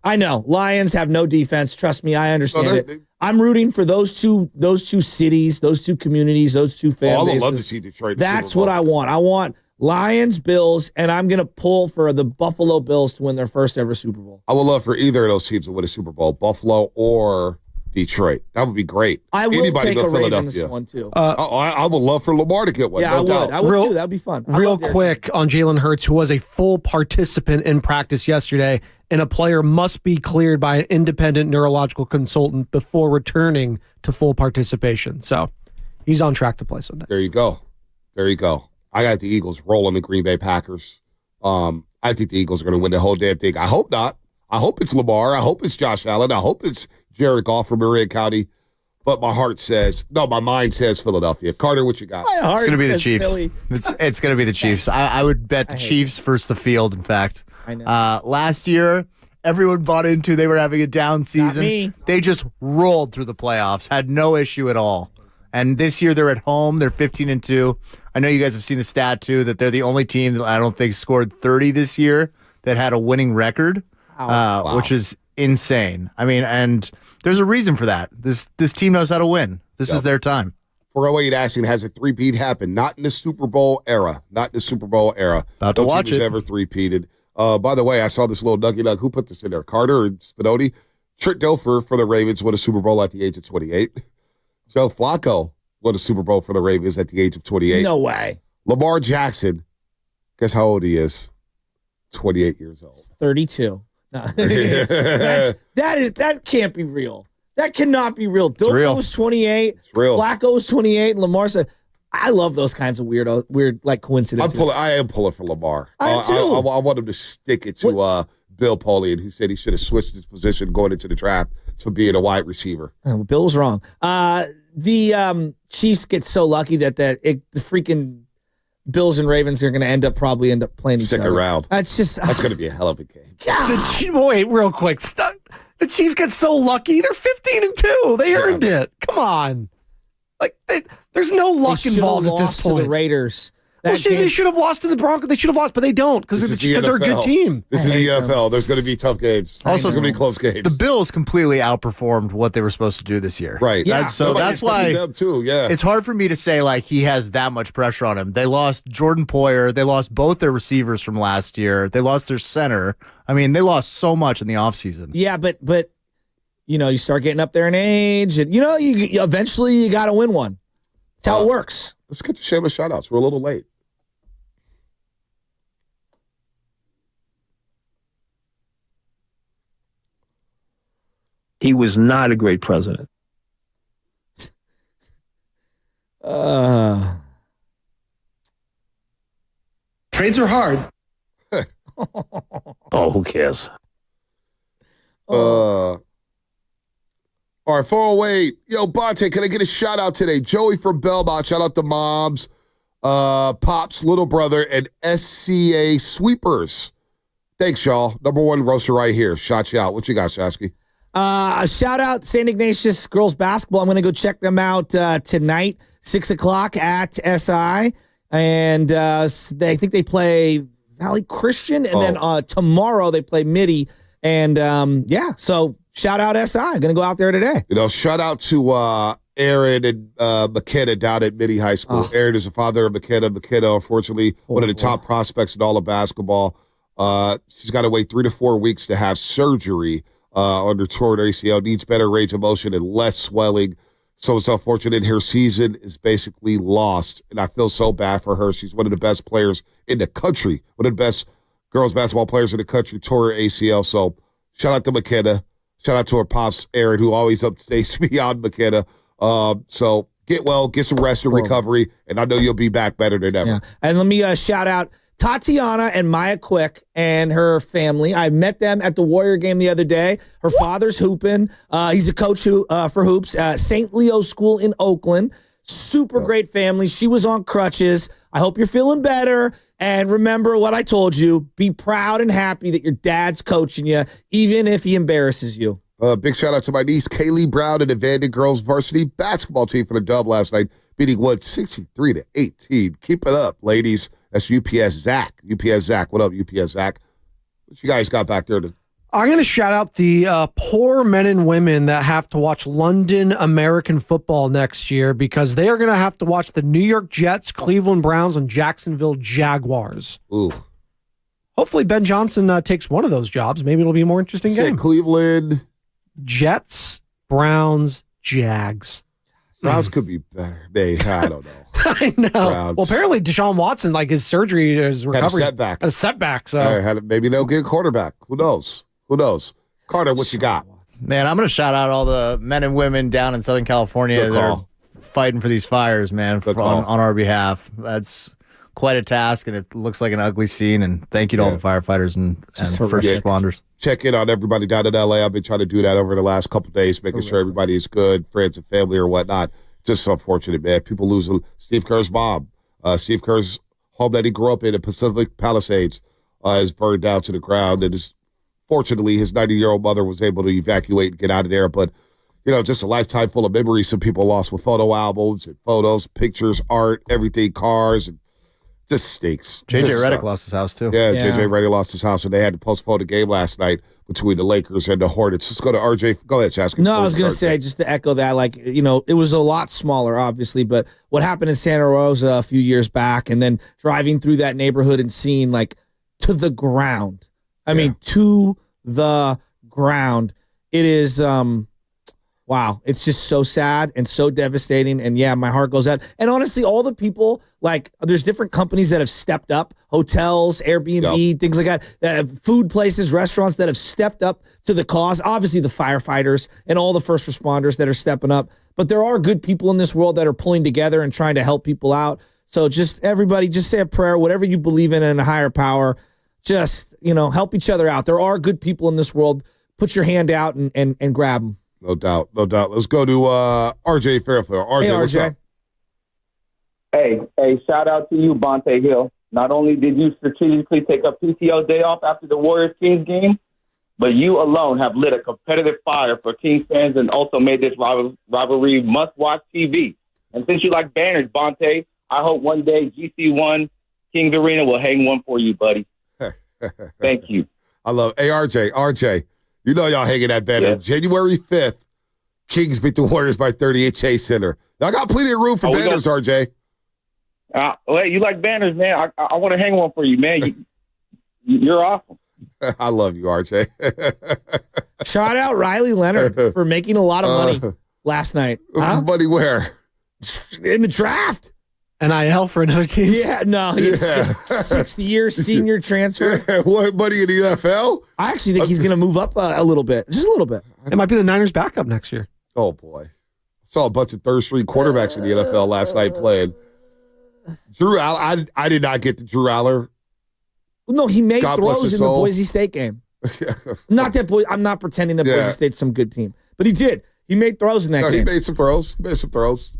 I know Lions have no defense. Trust me, I understand it. I'm rooting for those two cities, those two communities, those two fan bases. I would love to see Detroit. That's what I want. I want Lions, Bills, and I'm going to pull for the Buffalo Bills to win their first ever Super Bowl. I would love for either of those teams to win a Super Bowl, Buffalo or Detroit. That would be great. I will take a Ravens one too. I would love for Lamar to get one. Yeah, I would too. That would be fun. Real quick on Jalen Hurts, who was a full participant in practice yesterday, and a player must be cleared by an independent neurological consultant before returning to full participation. So he's on track to play Sunday. There you go. I got the Eagles rolling the Green Bay Packers. I think the Eagles are going to win the whole damn thing. I hope not. I hope it's Lamar. I hope it's Josh Allen. I hope it's Jared Goff from Marin County. But my mind says Philadelphia. Carter, what you got? It's going to be the Chiefs. It's going to be the Chiefs. I would bet the Chiefs versus the field, in fact. I know. Last year, everyone bought into they were having a down season. Not me. They just rolled through the playoffs, had no issue at all. And this year they're at home. They're 15-2. I know you guys have seen the stat, too, that they're the only team that I don't think scored 30 this year that had a winning record, which is insane. I mean, and there's a reason for that. This team knows how to win. This is their time. 408 asking, has a three-peat happened? Not in the Super Bowl era. About No to watch team has ever three-peated. By the way, I saw this little nugget. Who put this in there? Carter or Spinoni? Trent Dilfer for the Ravens won a Super Bowl at the age of 28. Joe Flacco won a Super Bowl for the Ravens at the age of 28. No way. Lamar Jackson, guess how old he is? 28 years old. 32. No. That can't be real. That cannot be real. Dilfer's 28. It's real. Flacco's 28. And Lamar said, I love those kinds of weird like coincidences. I am pulling for Lamar. I am too. I want him to stick it to Bill Polian, who said he should have switched his position going into the draft to being a wide receiver. Bill was wrong. The Chiefs get so lucky that the freaking Bills and Ravens are going to end up playing each other. Second round. That's going to be a hell of a game. Wait, real quick. The Chiefs get so lucky. They're 15-2. They earned it. Come on. There's no luck involved at this point. To the Raiders. They should have lost to the Broncos. They should have lost, but they don't because they're a good team. This is the NFL. There's going to be tough games. Also, it's going to be close games. The Bills completely outperformed what they were supposed to do this year. Right. That's why them too. Yeah. It's hard for me to say he has that much pressure on him. They lost Jordan Poyer. They lost both their receivers from last year. They lost their center. I mean, they lost so much in the offseason. Yeah, but you start getting up there in age, and you eventually you got to win one. That's how it works. Let's get to shameless shout-outs. We're a little late. He was not a great president. Trades are hard. Oh, who cares? All right, 408. Yo, Bonte, can I get a shout-out today? Joey from Belmont. Shout out to Moms, Pop's little brother, and SCA Sweepers. Thanks, y'all. Number one roaster right here. Shout you out. What you got, Shasky? A shout out St. Ignatius girls basketball. I'm going to go check them out tonight, 6 o'clock at SI. And I think they play Valley Christian. And then tomorrow they play Midi. And so shout out SI. Going to go out there today. Shout out to Aaron and McKenna down at Midi High School. Aaron is the father of McKenna. McKenna, unfortunately, one of the top prospects in all of basketball. She's got to wait 3 to 4 weeks to have surgery on her torn ACL. Needs better range of motion and less swelling. So it's unfortunate her season is basically lost, and I feel so bad for her. She's one of the best players in the country, one of the best girls basketball players in the country, tore her ACL. So shout out to McKenna. Shout out to her pops, Aaron, who always updates me on McKenna. So get well, get some rest and recovery, and I know you'll be back better than ever. Yeah. And let me shout out Tatiana and Maya Quick and her family. I met them at the Warrior game the other day. Her father's hooping. He's a coach for hoops at St. Leo School in Oakland. Super great family. She was on crutches. I hope you're feeling better. And remember what I told you. Be proud and happy that your dad's coaching you, even if he embarrasses you. Big shout out to my niece, Kaylee Brown, and the Vandy girls varsity basketball team for the dub last night, beating Wood 63-18. Keep it up, ladies. That's UPS Zach. UPS Zach. What up, UPS Zach? What you guys got back there? I'm going to shout out the poor men and women that have to watch London American football next year because they are going to have to watch the New York Jets, Cleveland Browns, and Jacksonville Jaguars. Ooh. Hopefully Ben Johnson takes one of those jobs. Maybe it'll be a more interesting game. Cleveland. Jets, Browns, Jags. Browns could be better. I don't know. I know. Browns. Well, apparently Deshaun Watson, his surgery, his recovery, had a setback. So maybe they'll get a quarterback. Who knows? Carter, what you got? Man, I'm going to shout out all the men and women down in Southern California that are fighting for these fires, man, on our behalf. That's quite a task, and it looks like an ugly scene. And thank you to all the firefighters and first responders. Check in on everybody down in L.A. I've been trying to do that over the last couple of days, making sure everybody is good, friends and family or whatnot. Just unfortunate, man. People losing Steve Kerr's mom. Steve Kerr's home that he grew up in Pacific Palisades is burned down to the ground. And fortunately, his 90-year-old mother was able to evacuate and get out of there. But, just a lifetime full of memories some people lost with photo albums and photos, pictures, art, everything, cars, and just stinks. J.J. Redick lost his house, too. Yeah, J.J. Redick lost his house, and they had to postpone the game last night between the Lakers and the Hornets. Let's go to RJ. Go ahead, Shasky. No, I was going to say, just to echo that, it was a lot smaller, obviously, but what happened in Santa Rosa a few years back, and then driving through that neighborhood and seeing, to the ground. I mean, to the ground. It is, wow, it's just so sad and so devastating. And yeah, my heart goes out. And honestly, all the people, there's different companies that have stepped up, hotels, Airbnb, things like that, food places, restaurants that have stepped up to the cause. Obviously, the firefighters and all the first responders that are stepping up. But there are good people in this world that are pulling together and trying to help people out. So just everybody, just say a prayer, whatever you believe in a higher power, just, help each other out. There are good people in this world. Put your hand out and grab them. No doubt. Let's go to RJ Fairfield. RJ, what's up? Hey, shout out to you, Bonte Hill. Not only did you strategically take a PTO day off after the Warriors-Kings game, but you alone have lit a competitive fire for Kings fans and also made this rivalry must-watch TV. And since you like banners, Bonte, I hope one day GC1 Kings Arena will hang one for you, buddy. Thank you. I love it. Hey, RJ. You know y'all hanging that banner. Yeah. January 5th, Kings beat the Warriors by 30 at Chase Center. Now, I got plenty of room for banners, RJ. Hey, you like banners, man. I want to hang one for you, man. You're awesome. I love you, RJ. Shout out Riley Leonard for making a lot of money last night. Huh? Money where? In the draft. NIL for another team? Yeah, no, he's 6th-year senior transfer. What money in the NFL? I actually think he's going to move up a little bit, just a little bit. It might be the Niners' backup next year. Oh boy, saw a bunch of third-string quarterbacks in the NFL last night playing. Drew Aller, I did not get the Drew Aller. No, he made God bless throws his in the soul. Boise State game. Not that I'm not pretending that Boise State's some good team, but he did. He made throws in that game. He made some throws.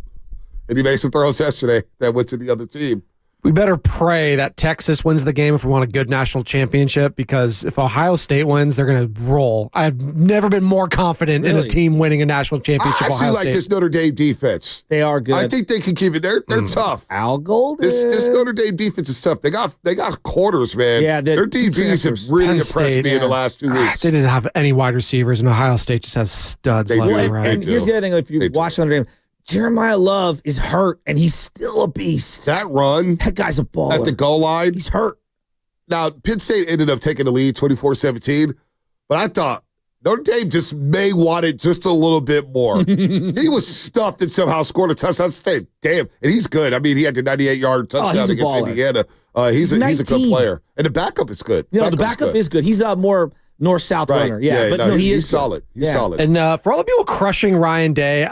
And he made some throws yesterday that went to the other team. We better pray that Texas wins the game if we want a good national championship, because if Ohio State wins, they're going to roll. I've never been more confident in a team winning a national championship. I actually like this Notre Dame defense. They are good. I think they can keep it. They're tough. Al Golden. This Notre Dame defense is tough. They got quarters, man. Yeah, their DBs have really impressed me in the last 2 weeks. They didn't have any wide receivers, and Ohio State just has studs left and right. And here's the other thing: if you watch Notre Dame, Jeremiah Love is hurt, and he's still a beast. That run, that guy's a baller. At the goal line, he's hurt. Now, Penn State ended up taking the lead 24-17, but I thought Notre Dame just may want it just a little bit more. He was stuffed and somehow scored a touchdown. I said, damn, and he's good. I mean, he had the 98-yard touchdown against Indiana. He's a good player. And the backup is good. The backup is good. He's a more north-south runner. Yeah, but he's solid. He's solid. And for all the people crushing Ryan Day,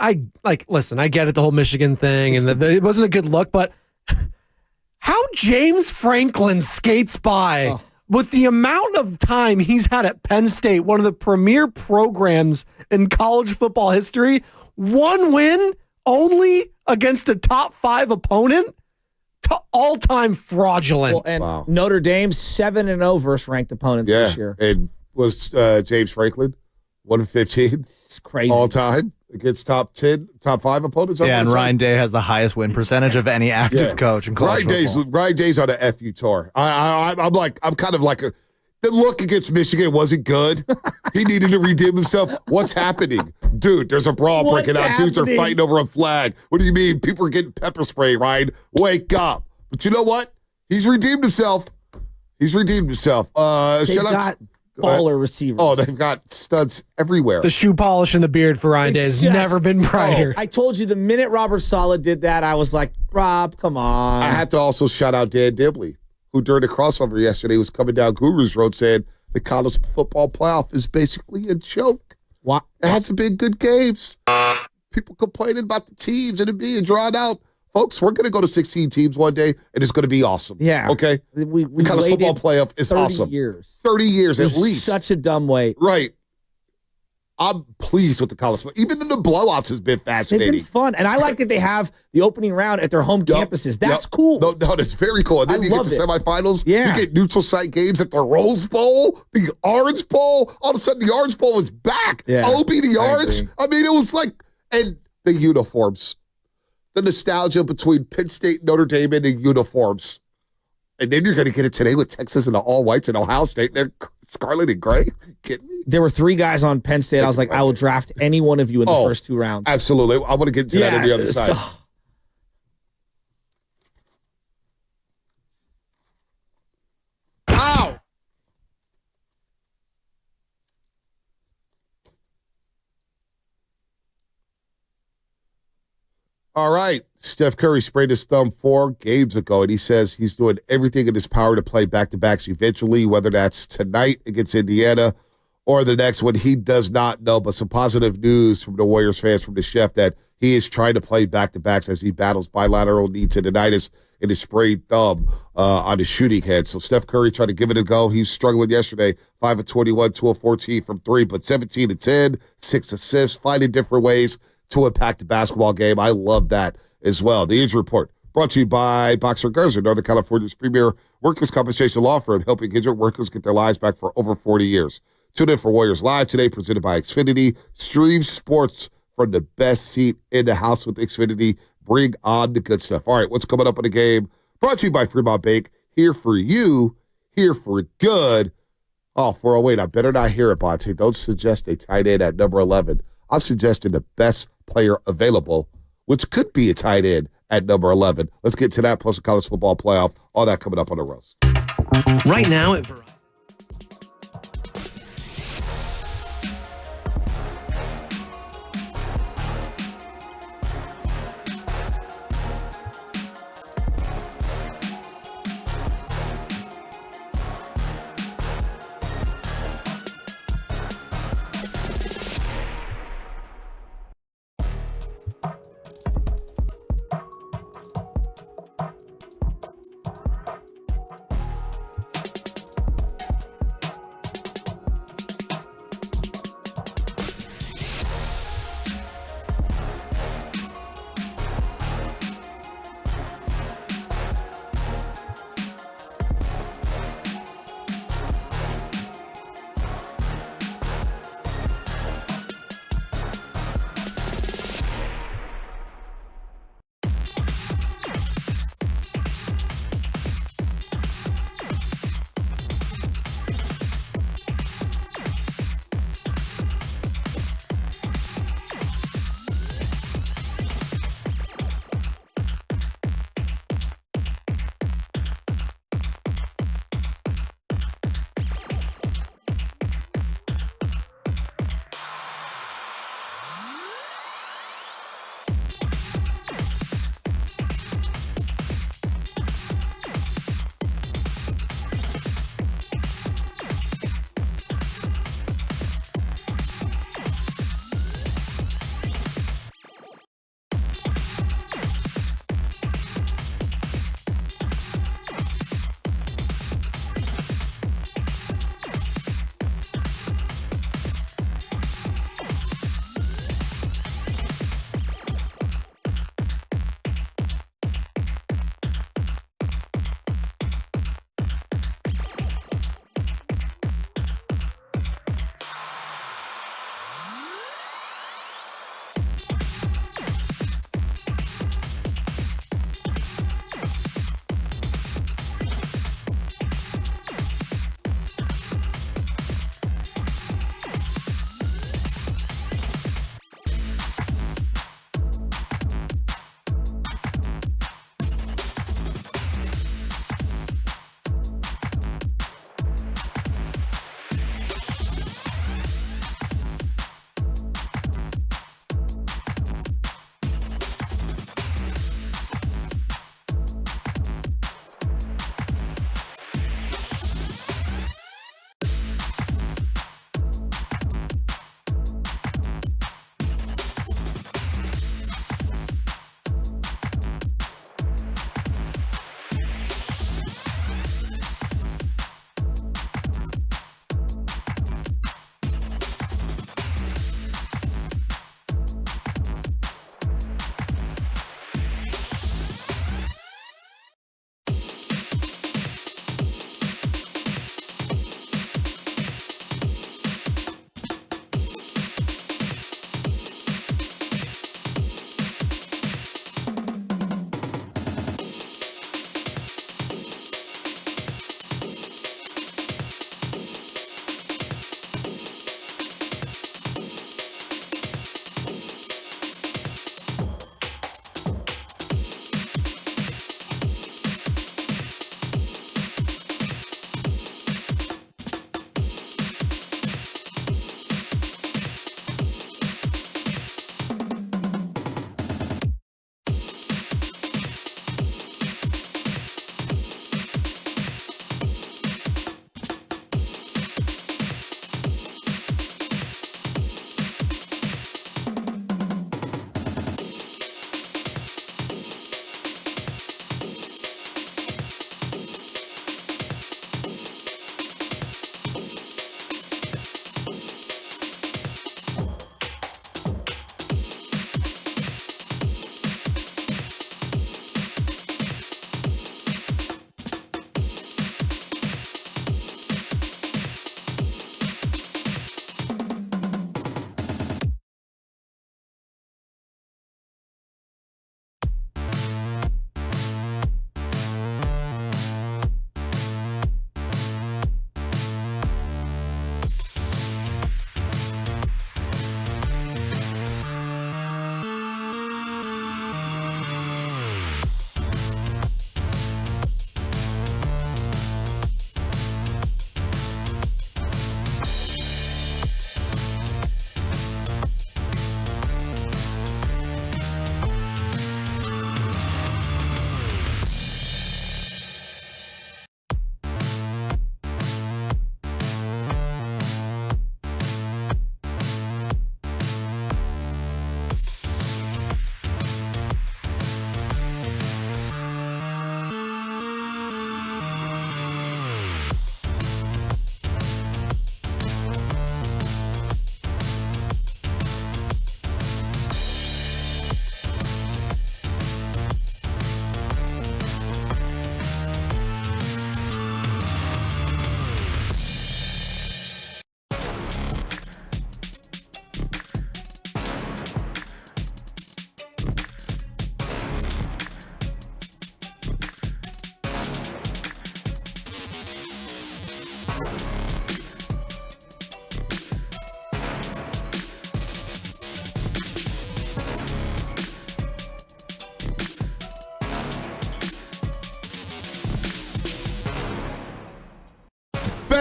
listen, I get it, the whole Michigan thing, and it wasn't a good look, but how James Franklin skates by with the amount of time he's had at Penn State, one of the premier programs in college football history, one win only against a top 5 opponent, all-time fraudulent. Well, and Notre Dame 7-0 versus ranked opponents this year. And was James Franklin 1-15? It's crazy. All time against top 10, top 5 opponents. Yeah, and Ryan Day has the highest win percentage of any active coach in college football. Ryan Day's on the FU tour. I'm kind of like the look against Michigan wasn't good. He needed to redeem himself. What's happening? Dude, there's a brawl breaking out. Dudes are fighting over a flag. What do you mean? People are getting pepper spray, Ryan. Wake up. But you know what? He's redeemed himself. They've got baller receivers. Oh, they've got studs everywhere. The shoe polish and the beard for Ryan Day has never been brighter. I told you the minute Robert Saleh did that, I was like, Rob, come on. I have to also shout out Dan Dibley, who during the crossover yesterday was coming down Guru's Road saying the college football playoff is basically a joke. What? It hasn't been good games. People complaining about the teams and it being drawn out. Folks, we're going to go to 16 teams one day, and it's going to be awesome. Yeah. Okay? We college football playoff is 30 awesome. Years. 30 years at least. Such a dumb wait. Right. I'm pleased with the college football. Even in the blowouts has been fascinating. They've been fun. And I like that they have the opening round at their home campuses. That's cool. No, that's very cool. And then you get to semifinals. Yeah. You get neutral site games at the Rose Bowl, the Orange Bowl. All of a sudden, the Orange Bowl is back. Yeah. Opie the Orange. I mean, it was like, and the uniforms. The nostalgia between Penn State and Notre Dame and the uniforms. And then you're going to get it today with Texas and the all-whites and Ohio State. They're scarlet and gray. Are you kidding me? There were 3 guys on Penn State. I was like, I will draft any one of you in the first 2 rounds. Absolutely. I want to get to that on the other side. Ow! All right. Steph Curry sprained his thumb 4 games ago, and he says he's doing everything in his power to play back-to-backs eventually, whether that's tonight against Indiana or the next one. He does not know, but some positive news from the Warriors fans from the chef that he is trying to play back-to-backs as he battles bilateral knee tendonitis in his sprained thumb on his shooting head. So Steph Curry tried to give it a go. He's struggling yesterday, 5 of 21, 2 of 14 from 3, but 17 of 10, 6 assists, finding different ways to impact the basketball game. I love that as well. The injury report brought to you by Boxer Garza, Northern California's premier workers' compensation law firm, helping injured workers get their lives back for over 40 years. Tune in for Warriors Live today, presented by Xfinity. Stream sports from the best seat in the house with Xfinity. Bring on the good stuff. All right, what's coming up in the game? Brought to you by Fremont Bank. Here for you, here for good. Oh, 408, I better not hear it, Bonte. Don't suggest a tight end at number 11. I'm suggesting the best player available, which could be a tight end at number 11. Let's get to that, plus the college football playoff. All that coming up on the roast. Right now at Verizon.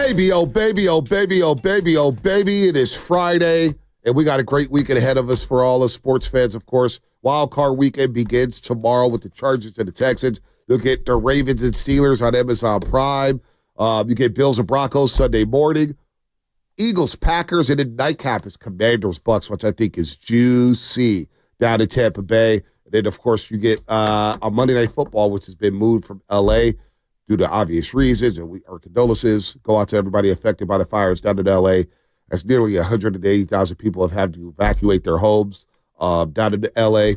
baby, oh, baby, oh, baby, oh, baby, oh, baby. It is Friday, and we got a great weekend ahead of us for all the sports fans, of course. Wild Card Weekend begins tomorrow with the Chargers and the Texans. You'll get the Ravens and Steelers on Amazon Prime. You get Bills and Broncos Sunday morning. Eagles, Packers, and then nightcap is Commanders, Bucks, which I think is juicy down in Tampa Bay. And then, of course, you get on Monday Night Football, which has been moved from L.A., due to obvious reasons, and our condolences go out to everybody affected by the fires down in L.A., as nearly 180,000 people have had to evacuate their homes down in L.A.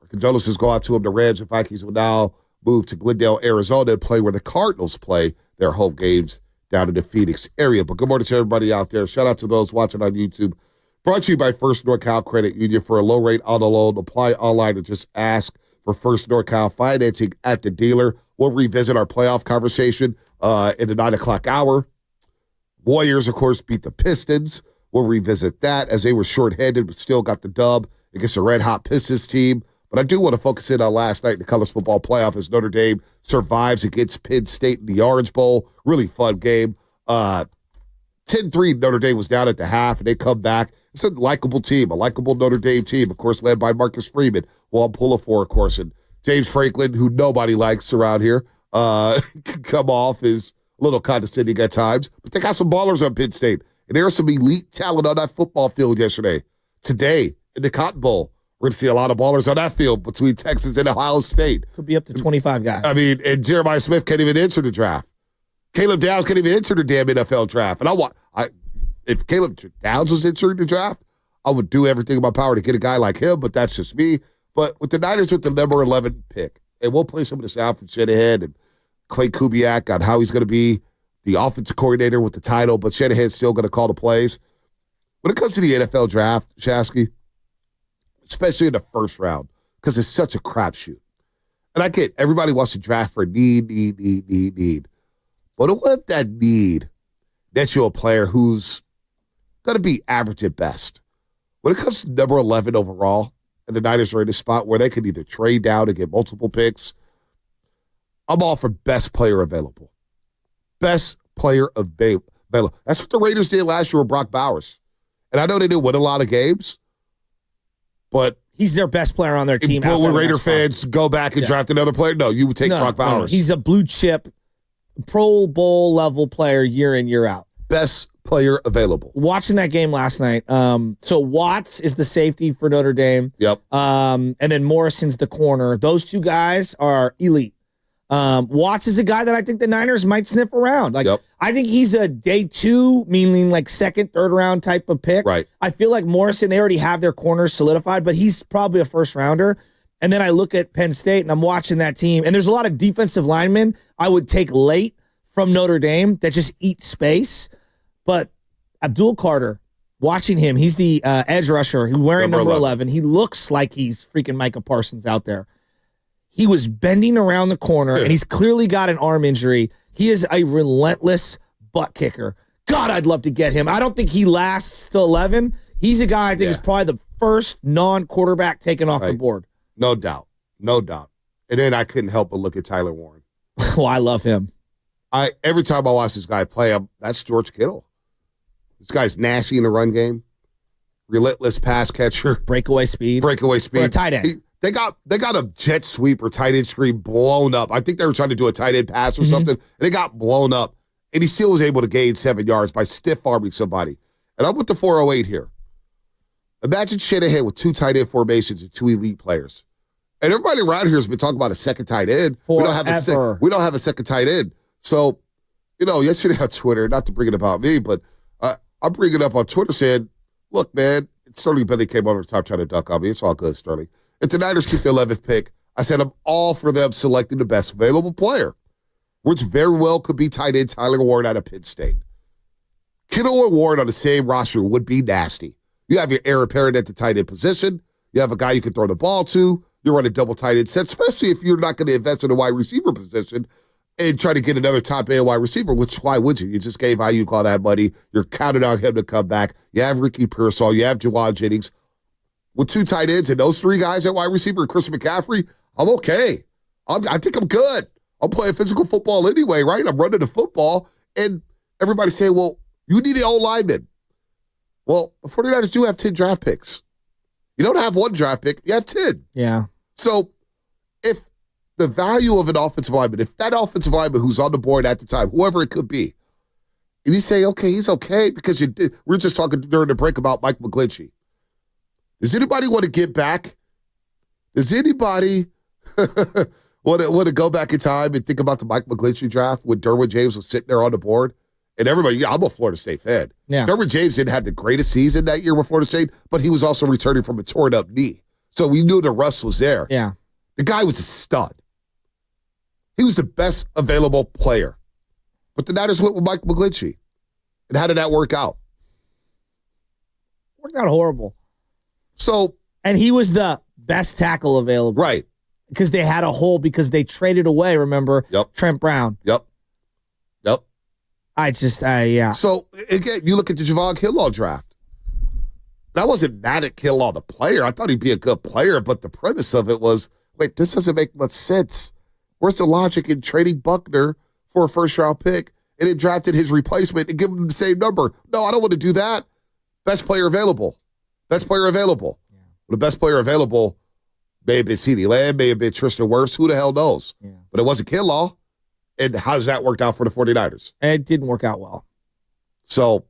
Our condolences go out to them. The Rams and Vikings will now move to Glendale, Arizona, and play where the Cardinals play their home games down in the Phoenix area. But good morning to everybody out there. Shout out to those watching on YouTube. Brought to you by First NorCal Credit Union. For a low-rate auto loan, apply online or just ask for First NorCal financing at the dealer. We'll revisit our playoff conversation in the 9 o'clock hour. Warriors, of course, beat the Pistons. We'll revisit that as they were shorthanded but still got the dub against the red-hot Pistons team. But I do want to focus in on last night in the college football playoff as Notre Dame survives against Penn State in the Orange Bowl. Really fun game. 10-3 Notre Dame was down at the half, and they come back. It's a likable team, a likable Notre Dame team, of course, led by Marcus Freeman, who I'm pulling for, of course, and James Franklin, who nobody likes around here, can come off as a little condescending at times. But they got some ballers on Penn State, and there was some elite talent on that football field yesterday. Today, in the Cotton Bowl, we're going to see a lot of ballers on that field between Texas and Ohio State. Could be up to 25 guys. I mean, and Jeremiah Smith can't even enter the draft. Caleb Downs can't even enter the damn NFL draft. And if Caleb Downs was entering the draft, I would do everything in my power to get a guy like him, but that's just me. But with the Niners with the number 11 pick, and we'll play some of this out from Shanahan and Clay Kubiak on how he's going to be the offensive coordinator with the title, but Shanahan's still going to call the plays. When it comes to the NFL draft, Shasky, especially in the first round, because it's such a crapshoot. And I get everybody wants to draft for need. But what if that need nets you a player who's going to be average at best? When it comes to number 11 overall, and the Niners are in a spot where they could either trade down and get multiple picks, I'm all for best player available. Best player available. That's what the Raiders did last year with Brock Bowers. And I know they didn't win a lot of games, but he's their best player on their team. Will Raider fans go back and draft another player? No, you would take Brock Bowers. No. He's a blue chip, Pro Bowl level player year in, year out. Best player available. Watching that game last night. So Watts is the safety for Notre Dame. Yep. And then Morrison's the corner. Those two guys are elite. Watts is a guy that I think the Niners might sniff around. I think he's a day 2, meaning like second, third round type of pick. Right. I feel like Morrison, they already have their corners solidified, but he's probably a first rounder. And then I look at Penn State and I'm watching that team, and there's a lot of defensive linemen I would take late from Notre Dame that just eat space. But Abdul Carter, watching him, he's the edge rusher who's wearing number 11. He looks like he's freaking Micah Parsons out there. He was bending around the corner, and he's clearly got an arm injury. He is a relentless butt kicker. God, I'd love to get him. I don't think he lasts to 11. He's a guy I think is probably the first non-quarterback taken off the board. No doubt. No doubt. And then I couldn't help but look at Tyler Warren. Well, I love him. Every time I watch this guy play, that's George Kittle. This guy's nasty in the run game. Relentless pass catcher. Breakaway speed. For a tight end. They got a jet sweep or tight end screen blown up. I think they were trying to do a tight end pass or something, and it got blown up. And he still was able to gain 7 yards by stiff-arming somebody. And I'm with the 408 here. Imagine Shanahan with 2 tight end formations and 2 elite players. And everybody around here has been talking about a second tight end. We don't have a second tight end. So, yesterday on Twitter, not to bring it about me, but I'm bringing it up on Twitter saying, look, man, Sterling Bentley came over the top trying to duck on me. It's all good, Sterling. If the Niners keep the 11th pick, I said I'm all for them selecting the best available player, which very well could be tight end Tyler Warren out of Penn State. Kittle and Warren on the same roster would be nasty. You have your heir apparent at the tight end position. You have a guy you can throw the ball to. You're running double tight end sets, especially if you're not going to invest in a wide receiver position and try to get another top end wide receiver, which why would you? You just gave Ayuk all that money. You're counting on him to come back. You have Ricky Pearsall. You have Jawan Jennings. With 2 tight ends and those 3 guys at wide receiver and Christian McCaffrey, I'm okay. I think I'm good. I'm playing physical football anyway, right? I'm running the football. And everybody say, well, you need an O-lineman. Well, the 49ers do have 10 draft picks. You don't have one draft pick, you have 10. Yeah. So if the value of an offensive lineman, if that offensive lineman who's on the board at the time, whoever it could be, and you say, okay, he's okay, because we're just talking during the break about Mike McGlinchey. Does anybody want to get back? Does anybody want to go back in time and think about the Mike McGlinchey draft when Derwin James was sitting there on the board? And everybody, yeah, I'm a Florida State fan. Yeah. Derwin James didn't have the greatest season that year with Florida State, but he was also returning from a torn up knee. So we knew the rust was there. Yeah. The guy was a stud. He was the best available player. But the Niners went with Mike McGlinchey. And how did that work out? Worked out horrible. So. And he was the best tackle available. Right. Because they had a hole because they traded away, remember, Trent Brown. Yep. Yeah. So, again, you look at the Javon Kinlaw draft. I wasn't mad at Kinlaw, the player. I thought he'd be a good player, but the premise of it was, wait, this doesn't make much sense. Where's the logic in trading Buckner for a first-round pick and then drafted his replacement and give him the same number? No, I don't want to do that. Best player available. Yeah. Well, the best player available may have been CeeDee Lamb, may have been Tristan Wirfs. Who the hell knows? Yeah. But it wasn't Kinlaw. And how's that worked out for the 49ers? It didn't work out well. So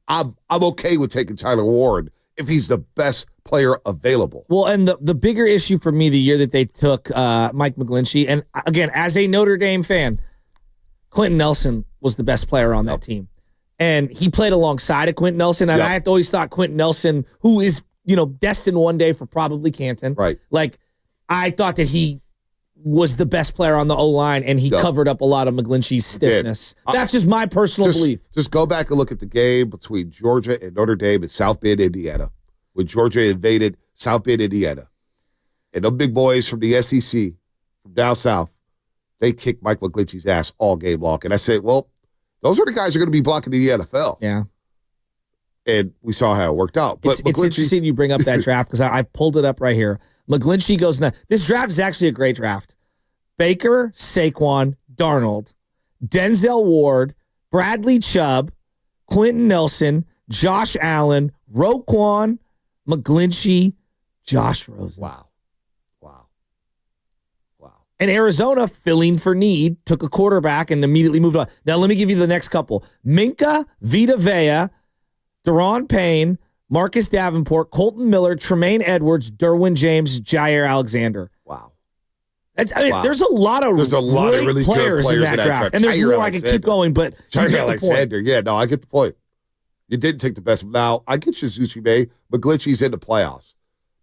I'm okay with taking Tyler Ward if he's the best player available. Well, and the bigger issue for me the year that they took Mike McGlinchey, and again, as a Notre Dame fan, Quentin Nelson was the best player on that team. And he played alongside of Quentin Nelson, and I had always thought Quentin Nelson, who is, destined one day for probably Canton. Right. Like, I thought that he was the best player on the O-line, and he covered up a lot of McGlinchey's stiffness. That's just my personal belief. Just go back and look at the game between Georgia and Notre Dame in South Bend, Indiana, when Georgia invaded South Bend, Indiana. And the big boys from the SEC, from down south, they kicked Mike McGlinchey's ass all game long. And I said, well, those are the guys who are going to be blocking the NFL. Yeah. And we saw how it worked out. But it's interesting you bring up that draft because I pulled it up right here. McGlinchey goes now. This draft is actually a great draft. Baker, Saquon, Darnold, Denzel Ward, Bradley Chubb, Quentin Nelson, Josh Allen, Roquan, McGlinchey, Josh Rosen. Wow. And Arizona, filling for need, took a quarterback and immediately moved on. Now, let me give you the next couple. Minka, Vita Vea, Deron Payne, Marcus Davenport, Colton Miller, Tremaine Edwards, Derwin James, Jair Alexander. Wow. There's a lot of really good players in that draft. And there's more I could keep going, but Jair Alexander. Yeah, no, I get the point. You didn't take the best. Now, I get you, Zucci May. McGlinchey's in the playoffs.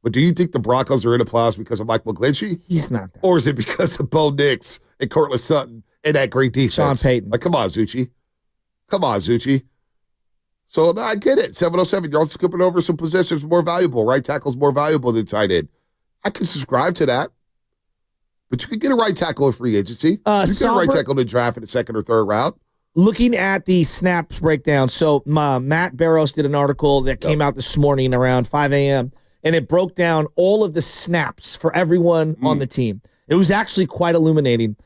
But do you think the Broncos are in the playoffs because of Mike McGlinchey? He's not that. Or is it because of Bo Nix and Cortland Sutton and that great defense? Sean Payton. Like, come on, Zucci. So, no, I get it. 707, you're also skipping over some positions more valuable. Right tackle's more valuable than tight end. I can subscribe to that. But you can get a right tackle in free agency. You can get a right tackle in the draft in the second or third round. Looking at the snaps breakdown, so Matt Barrows did an article that came out this morning around 5 a.m., and it broke down all of the snaps for everyone on the team. It was actually quite illuminating.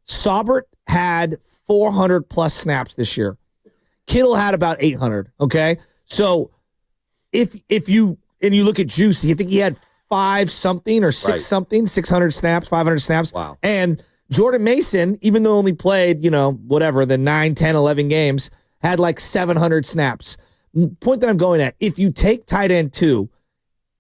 Saubert had 400-plus snaps this year. Kittle had about 800, okay? So if you look at Juicy, you think he had 5-something or 6-something, 600 snaps, 500 snaps. Wow. And Jordan Mason, even though only played, the 9, 10, 11 games, had like 700 snaps. Point that I'm going at, if you take tight end 2,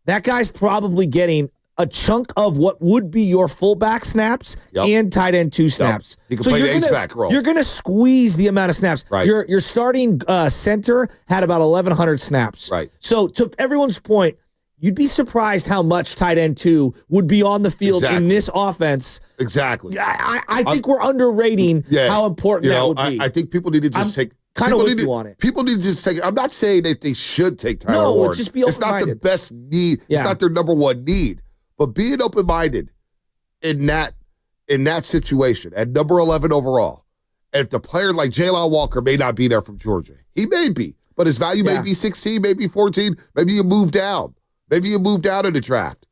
that guy's probably getting a chunk of what would be your fullback snaps and tight end 2 snaps. He can play the H-back role. You're going to squeeze the amount of snaps. Right. Your starting center had about 1,100 snaps. Right. So to everyone's point, you'd be surprised how much tight end 2 would be on the field in this offense. Exactly. I think we're underrating how important that would be. I think people need to just take... Kind of with you on it. People need to just take it. I'm not saying that they should take Tyler Ward. Just be it's not the best need. Yeah. It's not their number one need. But being open-minded in that situation at number 11 overall, and if the player like Jalen Walker may not be there from Georgia, he may be, but his value may be 16, maybe 14, maybe you move down. Maybe you moved out of the draft.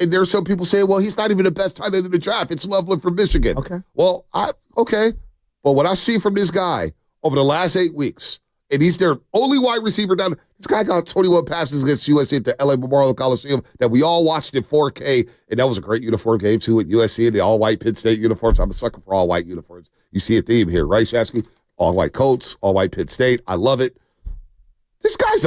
And there's some people saying, well, he's not even the best tight end in the draft. It's Loveland from Michigan. Okay. Well, okay. But what I see from this guy over the last 8 weeks, and he's their only wide receiver down. This guy got 21 passes against USC at the LA Memorial Coliseum that we all watched in 4K, and that was a great uniform game, too, at USC and the all-white Penn State uniforms. I'm a sucker for all-white uniforms. You see a theme here, right, Shasky? All-white coats, all-white Penn State. I love it. This guy's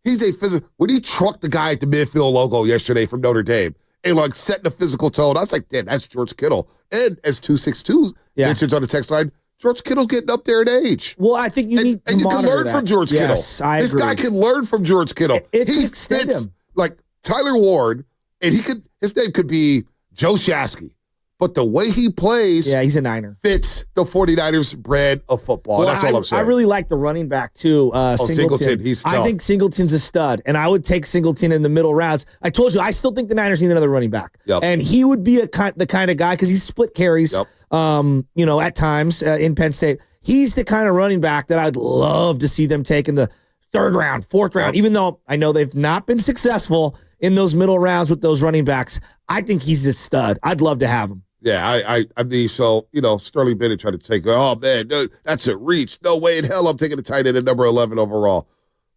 he's a physical. When he trucked the guy at the midfield logo yesterday from Notre Dame and, like, setting a physical tone, I was like, damn, that's George Kittle. And as 262 mentions on the text line, George Kittle's getting up there in age. Well, I think you need to and you can monitor learn that. from George Kittle. This guy can learn from George Kittle. He fits him. like Tyler Ward, and his name could be Joe Shasky. But the way he plays, he's a Niner. Fits the 49ers brand of football. That's all I'm saying. I really like the running back, too. Singleton. He's tough. I think Singleton's a stud, and I would take Singleton in the middle rounds. I told you, I still think the Niners need another running back. Yep. And he would be the kind of guy, because he's split carries, at times in Penn State. He's the kind of running back that I'd love to see them take in the 3rd round, 4th round, even though I know they've not been successful in those middle rounds with those running backs. I think he's a stud. I'd love to have him. Yeah, I mean, so, Sterling Bennett tried to take, man, that's a reach. No way in hell I'm taking a tight end at number 11 overall.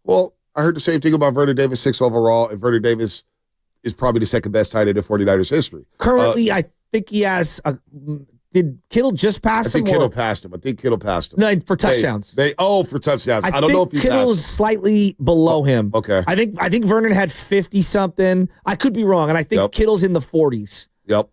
Well, I heard the same thing about Vernon Davis, 6 overall, and Vernon Davis is probably the second best tight end in 49ers history. Currently, I think he has did Kittle just pass him? I think Kittle passed him. No, for touchdowns. For touchdowns. I don't know if he Kittle's passed him. slightly below him. Okay. I think Vernon had 50-something. I could be wrong, and I think Kittle's in the 40s. Yep.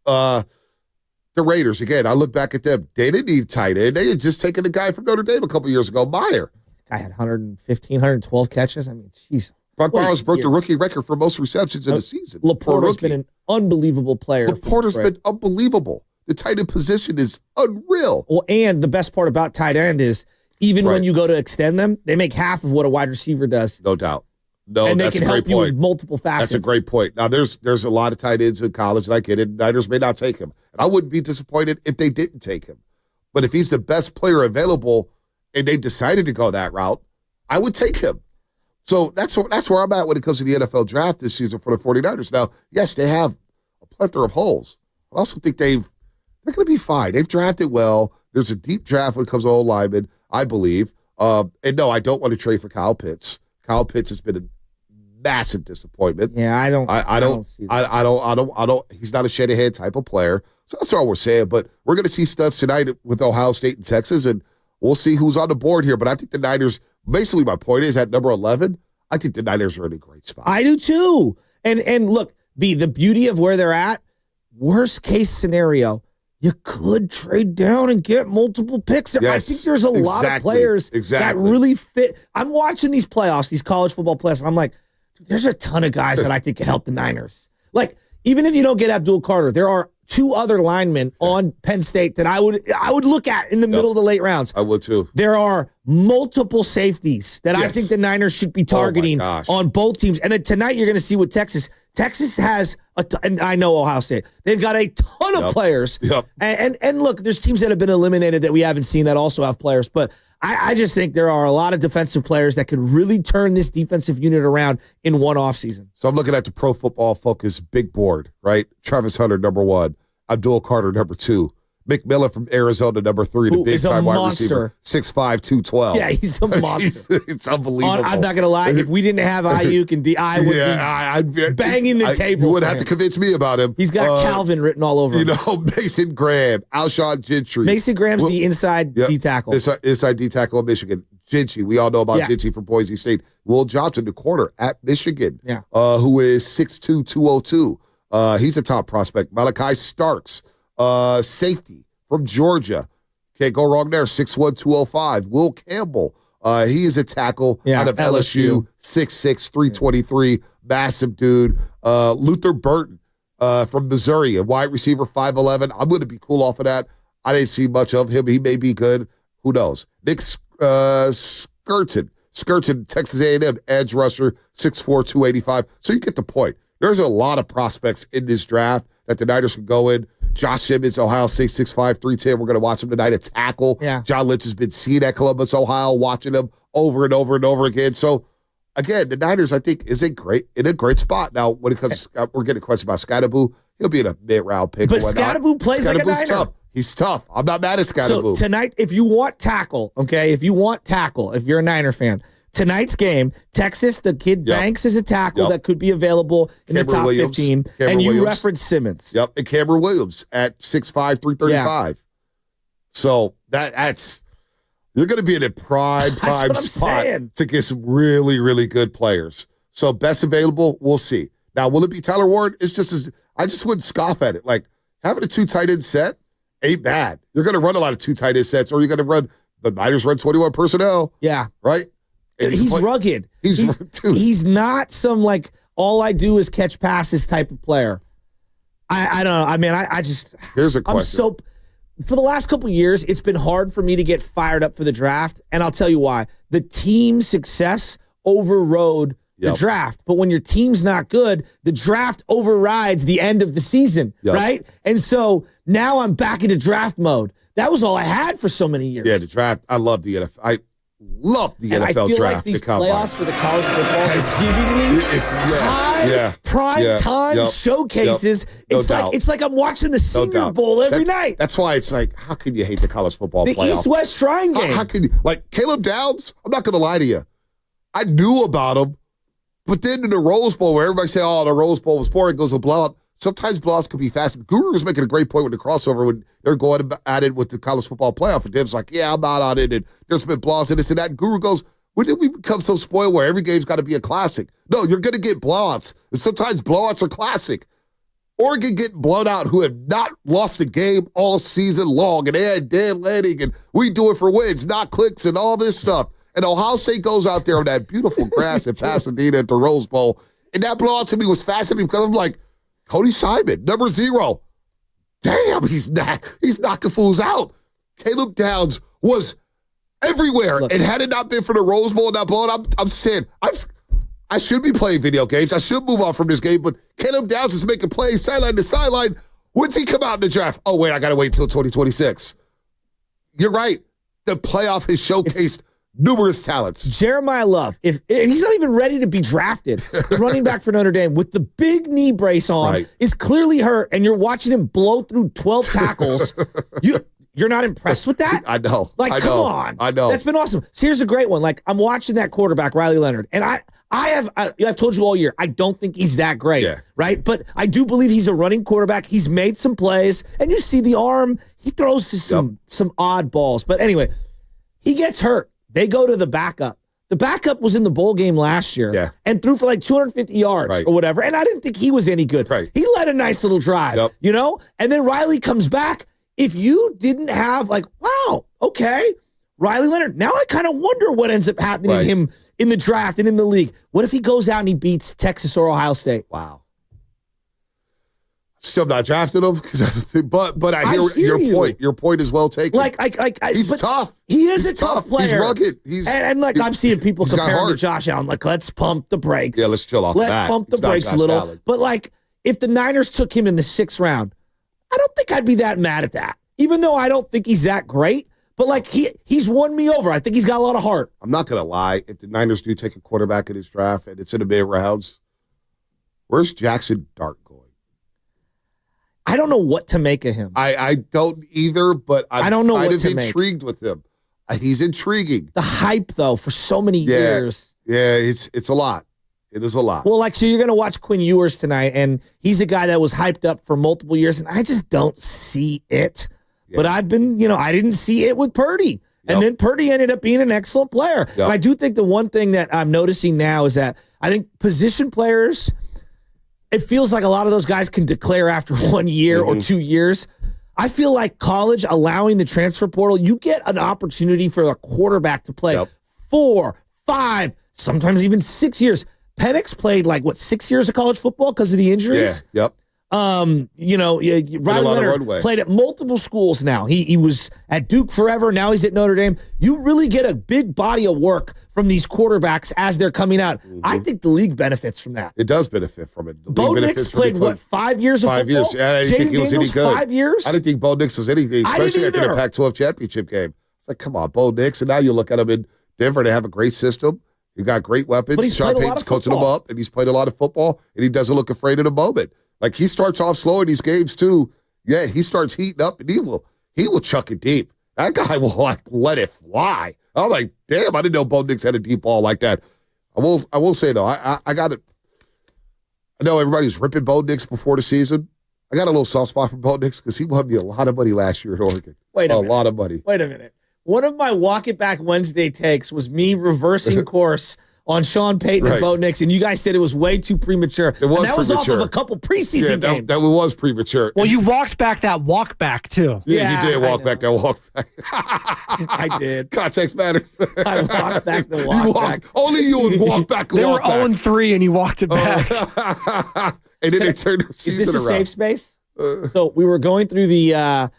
The Raiders, again, I look back at them. They didn't need tight end. They had just taken the guy from Notre Dame a couple years ago, Meyer. Guy had 115, 112 catches. I mean, jeez. Brock Bowers broke the rookie record for most receptions in a season. Laporta's been an unbelievable player. Laporta's been unbelievable. The tight end position is unreal. Well, and the best part about tight end is even when you go to extend them, they make half of what a wide receiver does. No doubt. No, and they that's can a great help you point. with multiple facets. That's a great point. Now, there's a lot of tight ends in college, and I get it. Niners may not take him. And I wouldn't be disappointed if they didn't take him. But if he's the best player available and they decided to go that route, I would take him. So that's where I'm at when it comes to the NFL draft this season for the 49ers. Now, yes, they have a plethora of holes. I also think they're going to be fine. They've drafted well. There's a deep draft when it comes to old linemen, I believe. And no, I don't want to trade for Kyle Pitts. Kyle Pitts has been a massive disappointment. Yeah, I don't see that. I don't. He's not a Shanahan type of player. So that's all we're saying. But we're going to see studs tonight with Ohio State and Texas, and we'll see who's on the board here. But I think the Niners. Basically, my point is at number 11. I think the Niners are in a great spot. I do too. And look, the beauty of where they're at. Worst case scenario, you could trade down and get multiple picks. Yes, I think there's a lot of players that really fit. I'm watching these playoffs, these college football playoffs, and I'm like, dude, there's a ton of guys that I think can help the Niners. Like, even if you don't get Abdul Carter, there are 2 other linemen on Penn State that I would look at in the middle of the late rounds. I would too. There are multiple safeties that I think the Niners should be targeting on both teams. And then tonight you're going to see what Texas has, and I know Ohio State. They've got a ton of players. And look, there's teams that have been eliminated that we haven't seen that also have players. But I just think there are a lot of defensive players that could really turn this defensive unit around in one offseason. So I'm looking at the Pro Football Focus big board, right? Travis Hunter, number 1. Abdul Carter, number 2. McMillan from Arizona, number 3, the big-time wide receiver. 6'5", 212. Yeah, he's a monster. It's unbelievable. I'm not going to lie. If we didn't have Ayuk and I would be banging the table. You wouldn't have to convince me about him. He's got Calvin written all over him. Mason Graham, Alshon Gentry. Mason Graham's the inside D tackle. Inside D tackle of Michigan. Gentry, we all know about Gentry from Boise State. Will Johnson, the corner at Michigan, who is 6'2", 202. He's a top prospect. Malachi Starks, safety from Georgia. Can't go wrong there. 6'1", 205. Will Campbell. He is a tackle out of LSU. 6'6", 323. Massive dude. Luther Burton from Missouri, a wide receiver, 5'11". I'm going to be cool off of that. I didn't see much of him. He may be good. Who knows? Nick Skirton, Texas A&M, edge rusher, 6'4", 285. So you get the point. There's a lot of prospects in this draft that the Niners can go in. Josh Simmons, Ohio State, 6'5", 310. We're going to watch him tonight at tackle. Yeah. John Lynch has been seen at Columbus, Ohio, watching him over and over and over again. So, again, the Niners, I think, is in a great spot. Now, when it comes to, we're getting a question about Scottaboo. He'll be in a mid-round pick. But or whatnot. Scottaboo plays like a Niner. Tough. He's tough. I'm not mad at Scatterboo. So tonight, if you want tackle, if you're a Niner fan, tonight's game, Texas, the kid Banks is a tackle that could be available in the top 15. And you reference Simmons. Yep, and Cameron Williams at 6'5", 335. Yeah. So that's you're going to be in a prime spot to get some really, really good players. So best available, we'll see. Now, will it be Tyler Ward? It's just I just wouldn't scoff at it. Like having a 2 tight end set ain't bad. You're going to run a lot of 2 tight end sets, or you're going to run the Niners run 21 personnel. Yeah, right. And he's rugged. He's not some like all I do is catch passes type of player. I don't know. I mean, I just here's a question. For the last couple of years, it's been hard for me to get fired up for the draft, and I'll tell you why. The team success overrode the draft, but when your team's not good, the draft overrides the end of the season, right? And so now I'm back into draft mode. That was all I had for so many years. Yeah, the draft. I love the NFL. I love the and NFL draft. I feel like these playoffs for the college football is giving me prime time showcases. It's like I'm watching the Senior Bowl every night. That's why it's like, how can you hate the college football playoff? The East-West Shrine game. How can you, like Caleb Downs? I'm not going to lie to you. I knew about him, but then in the Rose Bowl, where everybody say, "Oh, the Rose Bowl was poor," it goes a blowout. Sometimes blowouts could be fast. Guru was making a great point with the crossover when they're going at it with the college football playoff. And Dev's like, "Yeah, I'm out on it." And there's been blowouts and this and that. And Guru goes, "When did we become so spoiled where every game's got to be a classic?" No, you're going to get blowouts. And sometimes blowouts are classic. Oregon getting blown out who had not lost a game all season long. And they had Dan Lanning and we do it for wins, not clicks and all this stuff. And Ohio State goes out there on that beautiful grass in Pasadena at the Rose Bowl. And that blowout to me was fascinating because I'm like, Cody Simon, number 0. Damn, he's knocking fools out. Caleb Downs was everywhere. And had it not been for the Rose Bowl and that blowout, I'm saying, I should be playing video games. I should move on from this game. But Caleb Downs is making plays sideline to sideline. When's he come out in the draft? Oh, wait, I got to wait until 2026. You're right. The playoff has showcased numerous talents. Jeremiah Love, and he's not even ready to be drafted. The running back for Notre Dame with the big knee brace on is clearly hurt, and you're watching him blow through 12 tackles. You're not impressed with that? I know. Like, come on. I know. That's been awesome. So here's a great one. Like, I'm watching that quarterback, Riley Leonard, and I've told you all year, I don't think he's that great, right? But I do believe he's a running quarterback. He's made some plays, and you see the arm. He throws to some odd balls. But anyway, he gets hurt. They go to the backup. The backup was in the bowl game last year and threw for like 250 yards or whatever. And I didn't think he was any good. He led a nice little drive, you know? And then Riley comes back. If you didn't have like, wow, okay, Riley Leonard, now I kind of wonder what ends up happening to him in the draft and in the league. What if he goes out and he beats Texas or Ohio State? Wow. Still not drafting him, but I hear your point. Your point is well taken. He's tough. He is a tough player. He's rugged. And I'm seeing people compare him to Josh Allen. Like, let's pump the brakes. Yeah, let's chill off that. Let's pump the brakes a little. Allen. But like, if the Niners took him in the 6th round, I don't think I'd be that mad at that. Even though I don't think he's that great, but like he's won me over. I think he's got a lot of heart. I'm not gonna lie. If the Niners do take a quarterback in this draft and it's in the mid rounds, where's Jackson Dart going? I don't know what to make of him. I don't either, but I don't know what to make. Intrigued with him. He's intriguing. The hype, though, for so many years. Yeah, it's a lot. It is a lot. Well, like, so you're going to watch Quinn Ewers tonight, and he's a guy that was hyped up for multiple years, and I just don't see it. Yeah. But I've been, I didn't see it with Purdy. And then Purdy ended up being an excellent player. Yep. And I do think the one thing that I'm noticing now is that I think position players, it feels like a lot of those guys can declare after 1 year or 2 years. I feel like college, allowing the transfer portal, you get an opportunity for a quarterback to play 4, 5, sometimes even 6 years. Penix played 6 years of college football because of the injuries? Yeah, yep. Riley Leonard played at multiple schools now. He was at Duke forever. Now he's at Notre Dame. You really get a big body of work from these quarterbacks as they're coming out. I think the league benefits from that. It does benefit from it. Bo Nix played, 5 years of 5 years. football? Yeah, I didn't think he was any good. 5 years? I didn't think Bo Nix was anything, especially after the Pac-12 championship game. It's like, come on, Bo Nix. And now you look at him in Denver. They have a great system. You got great weapons. Sean Payton's coaching him up, and he's played a lot of football, and he doesn't look afraid in a moment. Like, he starts off slow in these games, too. Yeah, he starts heating up, and he will chuck it deep. That guy will like let it fly. I'm like, damn, I didn't know Bo Nix had a deep ball like that. I will say though, I got it. I know everybody's ripping Bo Nix before the season. I got a little soft spot for Bo Nix because he won me a lot of money last year at Oregon. Wait a minute. lot of money. Wait a minute. One of my Walk It Back Wednesday takes was me reversing course on Sean Payton and Bo Nix, and you guys said it was way too premature. It was and that was premature. off of a couple preseason games. That was premature. Well, you walked back that walk back, too. Yeah, you did walk back that walk back. I did. Context matters. I walked back the walk back. Only you would walk back a They walk were back. 0-3, and you walked it back. And then they turned the season Is this a around. safe space? So we were going through the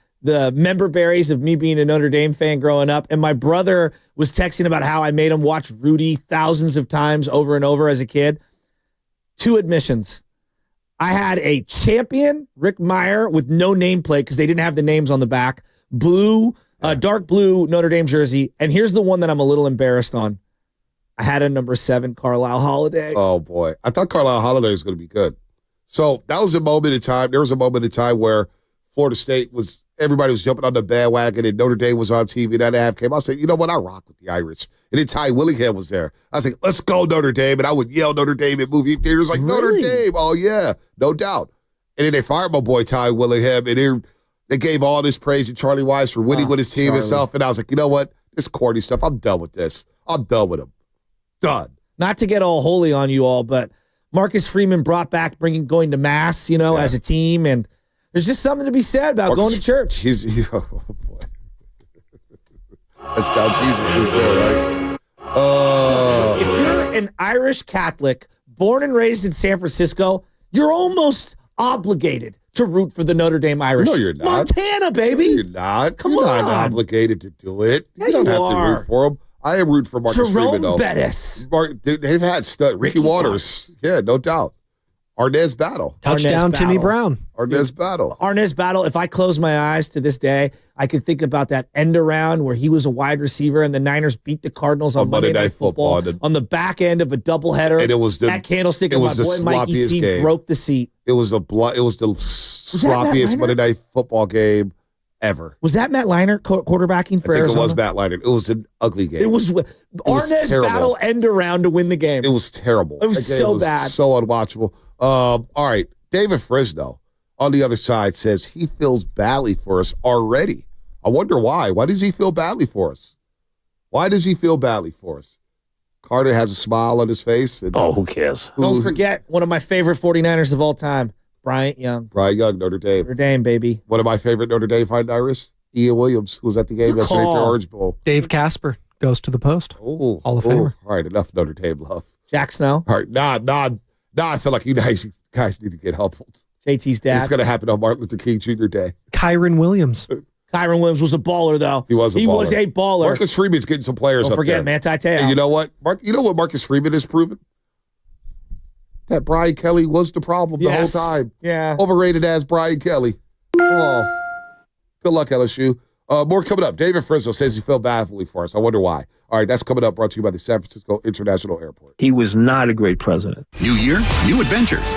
member berries of me being a Notre Dame fan growing up, and my brother was texting about how I made him watch Rudy thousands of times over and over as a kid. 2 admissions. I had a champion, Rick Meyer, with no nameplate because they didn't have the names on the back, dark blue Notre Dame jersey, and here's the one that I'm a little embarrassed on. I had a number 7 Carlisle Holiday. Oh, boy. I thought Carlisle Holiday was going to be good. So that was a moment in time. There was a moment in time where Florida State everybody was jumping on the bandwagon and Notre Dame was on TV. That half came. I said, you know what? I rock with the Irish. And then Ty Willingham was there. I was like, let's go Notre Dame. And I would yell Notre Dame in movie theaters like, Notre Dame. Oh, yeah, no doubt. And then they fired my boy Ty Willingham. And they gave all this praise to Charlie Wise for winning with his team and stuff. And I was like, you know what? This corny stuff, I'm done with this. I'm done with him. Done. Not to get all holy on you all, but Marcus Freeman brought back going to mass, as a team, and there's just something to be said about going to church. He's oh boy, that's how Jesus is there, right? If you're an Irish Catholic born and raised in San Francisco, you're almost obligated to root for the Notre Dame Irish. No, you're not. Montana, baby. You're not. Come you're on. not obligated to do it. Yeah, you don't you have are. to root for him. I am rooting for Marcus Jerome Freeman, though. Bettis. They've had Ricky Waters. Yeah, no doubt. Arnaz Battle. Touchdown, Timmy Brown. Arnaz Battle. Arnaz Battle, if I close my eyes to this day, I could think about that end around where he was a wide receiver and the Niners beat the Cardinals on Monday Night Football on the back end of a doubleheader. And it was at Candlestick, and my boy Mikey C game. broke the seat. It was the sloppiest Monday Night Football game ever. Was that Matt Leinart quarterbacking for Arizona? I think it was Matt Leinart. It was an ugly game. It was Arnaz Battle end around to win the game. It was terrible. It was so bad. So unwatchable. All right. David Frisno on the other side says he feels badly for us already. I wonder why. Why does he feel badly for us? Why does he feel badly for us? Carter has a smile on his face. And who cares? Don't forget one of my favorite 49ers of all time, Bryant Young. Bryant Young, Notre Dame. Notre Dame, baby. One of my favorite Notre Dame Fighting Irish, Ian Williams, who was at the game yesterday at the Orange Bowl. Dave Casper goes to the post. Oh, Hall of Famer. All right, enough Notre Dame love. Jack Snow. All right, I feel like you guys need to get humbled. JT's dad. It's going to happen on Martin Luther King Jr. Day. Kyron Williams. Kyron Williams was a baller, though. He was a baller. Marcus Freeman's getting some players Don't up forget, there. Manti Te'o. And you know what? You know what Marcus Freeman has proven? That Brian Kelly was the problem the whole time. Yeah. Overrated as Brian Kelly. Oh. Good luck, LSU. More coming up. David Frisno says he felt badly for us. I wonder why. All right, that's coming up, brought to you by the San Francisco International Airport. He was not a great president. New year, new adventures.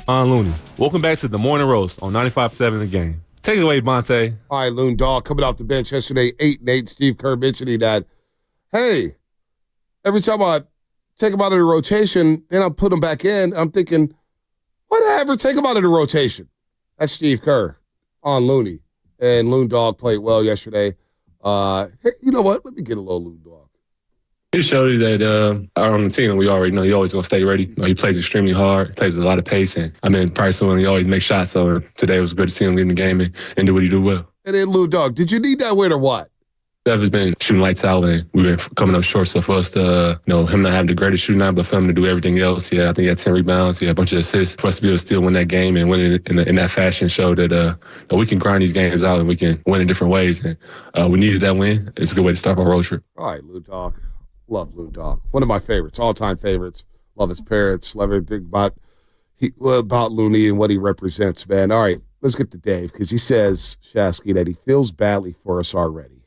I'm Looney. Welcome back to the Morning Roast on 95.7 The Game. Take it away, Bonte. All right, Loon Dog coming off the bench yesterday, 8-8. Steve Kerr mentioning that, hey, every time I take him out of the rotation, then I put him back in, I'm thinking, why did I ever take him out of the rotation? That's Steve Kerr on Looney. And Loon Dog played well yesterday. Hey, you know what? Let me get a little Loon Dog. He showed you that on the team, we already know he always going to stay ready. He plays extremely hard, plays with a lot of pace, and personally, he always makes shots. So today it was good to see him get in the game and do what he do well. And then Loon Dog, did you need that win or what? Steph has been shooting lights out, and we've been coming up short. So for us to, him not having the greatest shooting night, but for him to do everything else, I think he had 10 rebounds, a bunch of assists. For us to be able to still win that game and win it in that fashion show that we can grind these games out and we can win in different ways. And we needed that win. It's a good way to start our road trip. All right, Loon Dog. Love Loon Dog. One of my favorites, all-time favorites. Love his parents. Love everything about Looney and what he represents, man. All right, let's get to Dave, because he says, Shasky, that he feels badly for us already.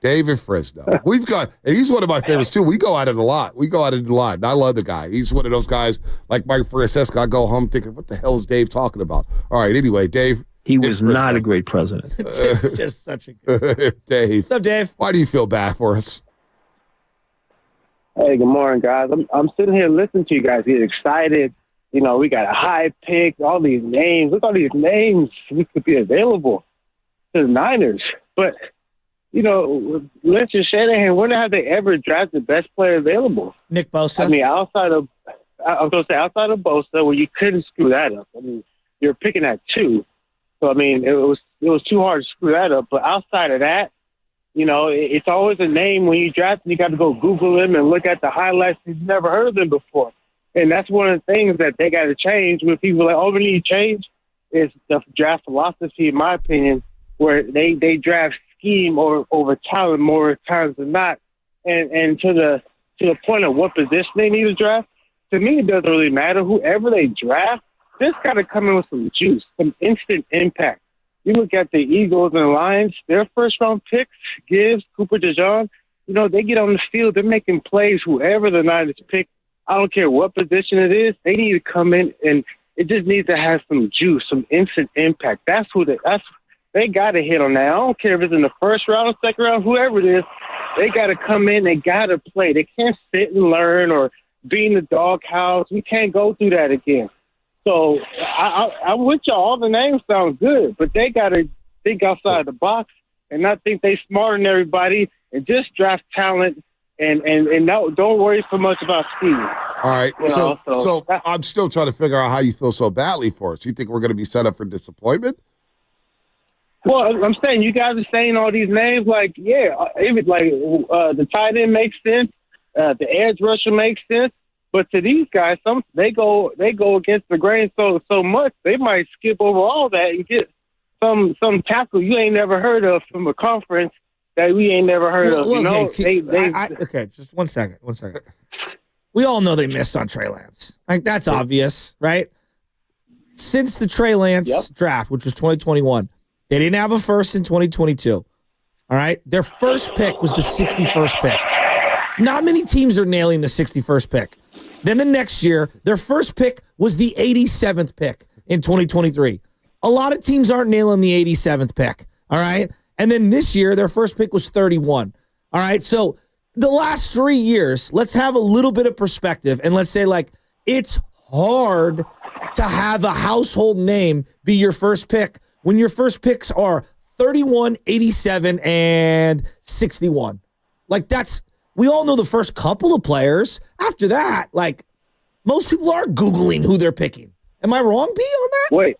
Dave in Fresno. And he's one of my favorites, too. We go at it a lot. And I love the guy. He's one of those guys, like Mike Francesco. I go home thinking, what the hell is Dave talking about? All right, anyway, Dave. He was not a great president. It's just such a good Dave. What's up, Dave? Why do you feel bad for us? Hey, good morning, guys. I'm sitting here listening to you guys get excited. We got a high pick, all these names. Look at all these names we could be available to the Niners. But, Lynch and Shanahan, when have they ever drafted the best player available? Nick Bosa. Outside of Bosa, where you couldn't screw that up. You're picking at 2. So, it was too hard to screw that up. But outside of that, it's always a name when you draft him, you got to go Google him and look at the highlights. You've never heard of them before. And that's one of the things that they got to change when people are like, we need to change is the draft philosophy, in my opinion, where they draft scheme over talent more times than not. And to the point of what position they need to draft, to me, it doesn't really matter. Whoever they draft, just got to come in with some juice, some instant impact. You look at the Eagles and Lions, their first-round picks, Gibbs, Cooper DeJean, they get on the field, they're making plays, whoever the Niners pick. I don't care what position it is, they need to come in, and it just needs to have some juice, some instant impact. They got to hit on that. I don't care if it's in the first round or second round, whoever it is, they got to come in, they got to play. They can't sit and learn or be in the doghouse. We can't go through that again. So I'm with y'all. All the names sound good, but they got to think outside the box and not think they smarter than everybody and just draft talent and don't worry so much about speed. All right. So I'm still trying to figure out how you feel so badly for us. You think we're going to be set up for disappointment? Well, I'm saying you guys are saying all these names like, the tight end makes sense, the edge rusher makes sense. But to these guys, they go against the grain so much they might skip over all that and get some tackle you ain't never heard of from a conference that we ain't never heard of. Okay, just one second. We all know they missed on Trey Lance. That's obvious, right? Since the Trey Lance draft, which was 2021, they didn't have a first in 2022. All right, their first pick was the 61st pick. Not many teams are nailing the 61st pick. Then the next year, their first pick was the 87th pick in 2023. A lot of teams aren't nailing the 87th pick, all right? And then this year, their first pick was 31, all right? So the last 3 years, let's have a little bit of perspective, and let's say, it's hard to have a household name be your first pick when your first picks are 31, 87, and 61. We all know the first couple of players. After that, most people are Googling who they're picking. Am I wrong, B, on that? Wait.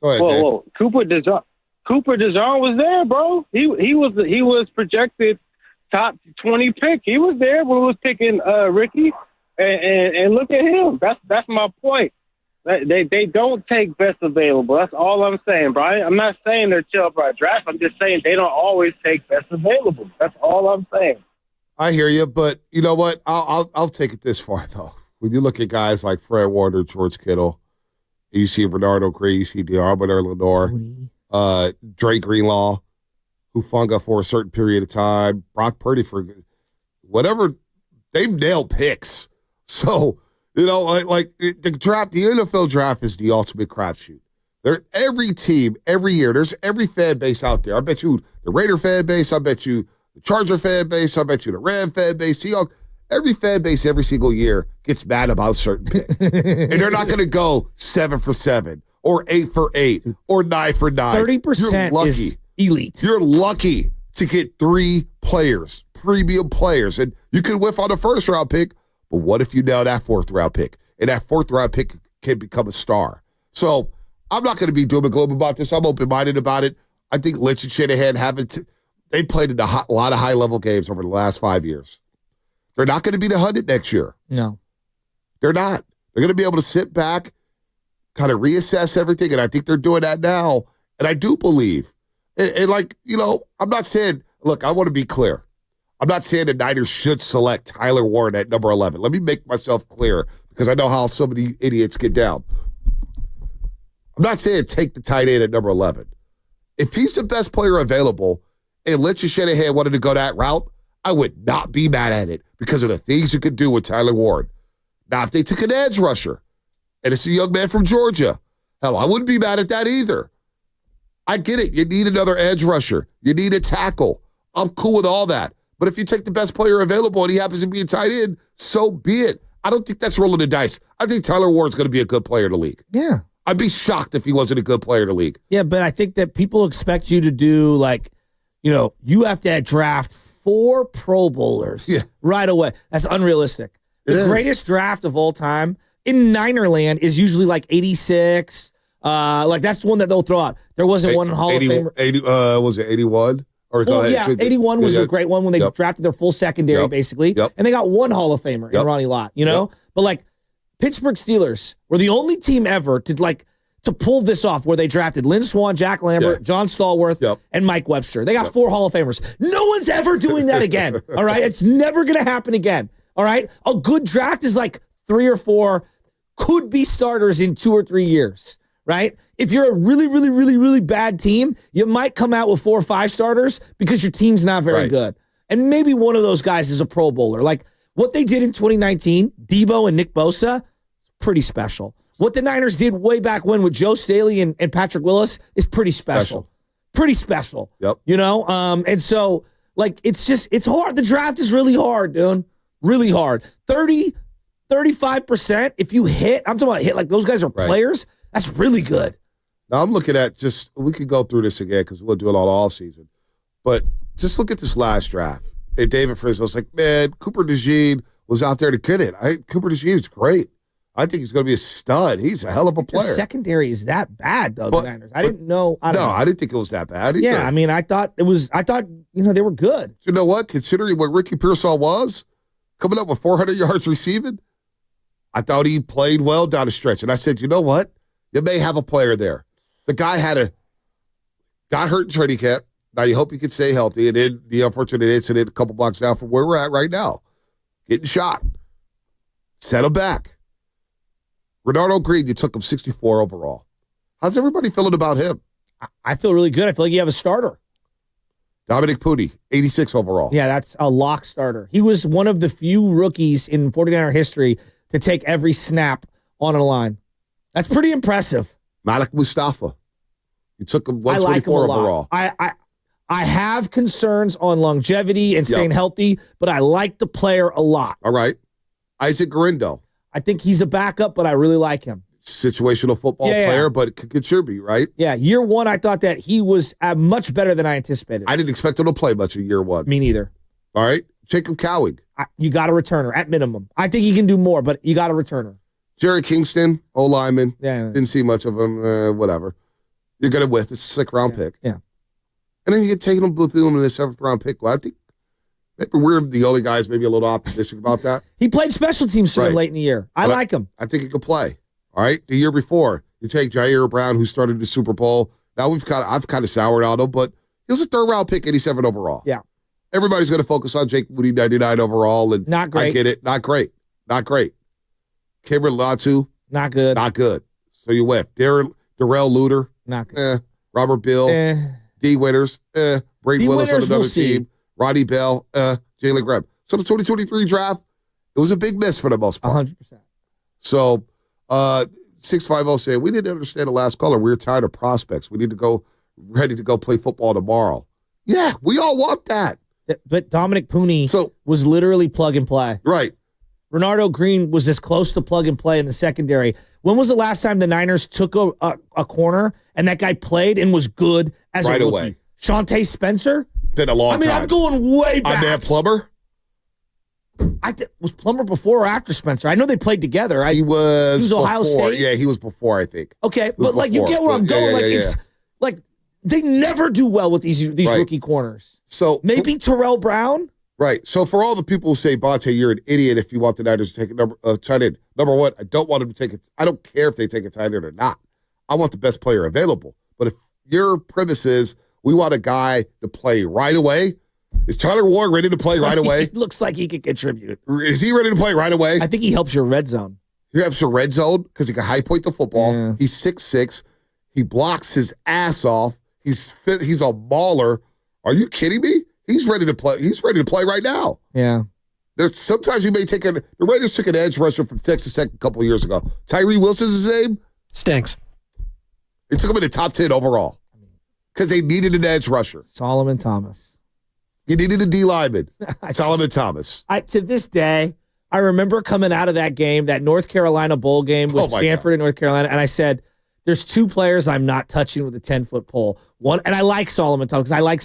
Go ahead, Dave. Whoa. Cooper DeJean was there, bro. He was projected top 20 pick. He was there when we was picking Ricky, and look at him. That's my point. They don't take best available. That's all I'm saying, Brian. I'm not saying they're chill by draft. I'm just saying they don't always take best available. That's all I'm saying. I hear you, but you know what? I'll take it this far though. When you look at guys like Fred Warner, George Kittle, you see Bernardo Green, you see D'Armandre Lenore, Dre Greenlaw, Hufanga for a certain period of time, Brock Purdy for whatever. They've nailed picks. So You know, like the draft, the NFL draft is the ultimate crapshoot. Every team, every year, there's every fan base out there. I bet you the Raider fan base, I bet you the Charger fan base, I bet you the Ram fan base, Seahawks. Every fan base every single year gets mad about a certain pick. And they're not going to go 7 for 7 or 8 for 8 or 9 for 9. 30% is elite. You're lucky to get 3 players, premium players. And you could whiff on a first-round pick, but what if you nail that 4th-round pick? And that 4th-round pick can become a star. So I'm not going to be doom and gloom about this. I'm open-minded about it. I think Lynch and Shanahan they played in a lot of high-level games over the last 5 years. They're not going to be the 100 next year. No. They're not. They're going to be able to sit back, kind of reassess everything, and I think they're doing that now. And I do believe. And like, you know, I'm not saying, look, I want to be clear. I'm not saying the Niners should select Tyler Warren at number 11. Let me make myself clear because I know how so many idiots get down. I'm not saying take the tight end at number 11. If he's the best player available and Lynch and Shanahan wanted to go that route, I would not be mad at it because of the things you could do with Tyler Warren. Now, if they took an edge rusher and it's a young man from Georgia, hell, I wouldn't be mad at that either. I get it. You need another edge rusher. You need a tackle. I'm cool with all that. But if you take the best player available and he happens to be a tight end, so be it. I don't think that's rolling the dice. I think Tyler Warren's going to be a good player in the league. Yeah. I'd be shocked if he wasn't a good player in the league. Yeah, but I think that people expect you to do like, you know, you have to draft 4 Pro Bowlers right away. That's unrealistic. The greatest draft of all time in Ninerland is usually like 86. Like that's the one that they'll throw out. There wasn't one Hall of Famer. Was it 81? Or well, yeah, 81 was a great one when they drafted their full secondary, basically. And they got one Hall of Famer in Ronnie Lott, you know? But like Pittsburgh Steelers were the only team ever to pull this off where they drafted Lynn Swann, Jack Lambert, John Stallworth, and Mike Webster. They got 4 Hall of Famers. No one's ever doing that again, all right? It's never going to happen again, all right? A good draft is like 3 or 4 could be starters in 2 or 3 years, right? If you're a really, really, really, really bad team, you might come out with 4 or 5 starters because your team's not very good. And maybe one of those guys is a Pro Bowler. Like what they did in 2019, Debo and Nick Bosa, pretty special. What the Niners did way back when with Joe Staley and Patrick Willis is pretty special. Pretty special. Yep. You know? And so, like, it's hard. The draft is really hard, dude. Really hard. 35%, if you hit, I'm talking about hit, like those guys are players, that's really good. Now, I'm looking at we could go through this again because we'll do it all offseason. But just look at this last draft. And David Frisco's like, man, Cooper DeJean was out there to get it. Cooper DeJean is great. I think he's going to be a stud. He's a hell of a player. The secondary is that bad, though, the Niners. I didn't know. I didn't think it was that bad either. Yeah, I mean, I thought, you know, they were good. You know what? Considering what Ricky Pearsall was, coming up with 400 yards receiving, I thought he played well down the stretch. And I said, you know what? You may have a player there. The guy got hurt in training camp. Now you hope he can stay healthy. And then the unfortunate incident a couple blocks down from where we're at right now. Getting shot. Settle back. Renardo Green, you took him 64 overall. How's everybody feeling about him? I feel really good. I feel like you have a starter. Dominic Pooty, 86 overall. Yeah, that's a lock starter. He was one of the few rookies in 49er history to take every snap on a line. That's pretty impressive. Malik Mustafa, you took him 124 I like him a overall. Lot. I have concerns on longevity and staying healthy, but I like the player a lot. All right. Isaac Garindo. I think he's a backup, but I really like him. Situational football player, but could contribute, right? Yeah, year one, I thought that he was much better than I anticipated. I didn't expect him to play much in year one. Me neither. All right. Jacob Cowing. You got a returner at minimum. I think he can do more, but you got a returner. Jerry Kingston, O-lineman. Yeah. Didn't see much of him. Whatever. You're going to whiff. It's a 6th round pick. Yeah. And then you get taken him with him in the 7th round pick. Well, I think maybe we're the only guys maybe a little optimistic about that. He played special teams for them late in the year. I like him. I think he could play. All right. The year before, you take Jair Brown, who started the Super Bowl. Now I've kind of soured on him, but he was a 3rd round pick, 87 overall. Yeah. Everybody's going to focus on Jake Moody, 99 overall. And not great. I get it. Not great. Not great. Cameron Latu. Not good. Not good. So you whiff. Darrell Luter. Not good. Robert Bill. D. Winters. Brady Willis on another team. Roddy Bell. Jalen Graham. So the 2023 draft, it was a big miss for the most part. 100%. So 650 saying, we didn't understand the last caller. We're tired of prospects. We need to go ready to go play football tomorrow. Yeah, we all want that. But Dominic Pooney was literally plug and play. Right. Renardo Green was as close to plug and play in the secondary. When was the last time the Niners took a corner and that guy played and was good as a rookie? Away. Shante Spencer? Been a long time. I'm going way back. Isaiah Plummer? Was Plummer before or after Spencer? I know they played together. He was Ohio before. State? Yeah, he was before, I think. Okay, but like you get where I'm going. It's like they never do well with these rookie corners. So maybe Terrell Brown? Right. So for all the people who say, Bonte, you're an idiot if you want the Niners to take a tight end. Number one, I don't want them to take it. I don't care if they take a tight end or not. I want the best player available. But if your premise is we want a guy to play right away, is Tyler Ward ready to play right away? It looks like he could contribute. Is he ready to play right away? I think he helps your red zone. He helps your red zone because he can high point the football. Yeah. He's 6'6". He blocks his ass off. He's fit. He's a baller. Are you kidding me? He's ready to play. He's ready to play right now. Yeah. There's sometimes you may take the Raiders took an edge rusher from Texas Tech a couple of years ago. Tyree Wilson's his name? Stinks. They took him in the top 10 overall because they needed an edge rusher. Solomon Thomas. You needed a D lineman. Solomon Thomas. To this day, I remember coming out of that game, that North Carolina bowl game with Stanford and North Carolina, and I said, there's two players I'm not touching with a 10-foot pole. One, and I like Solomon Thomas because I like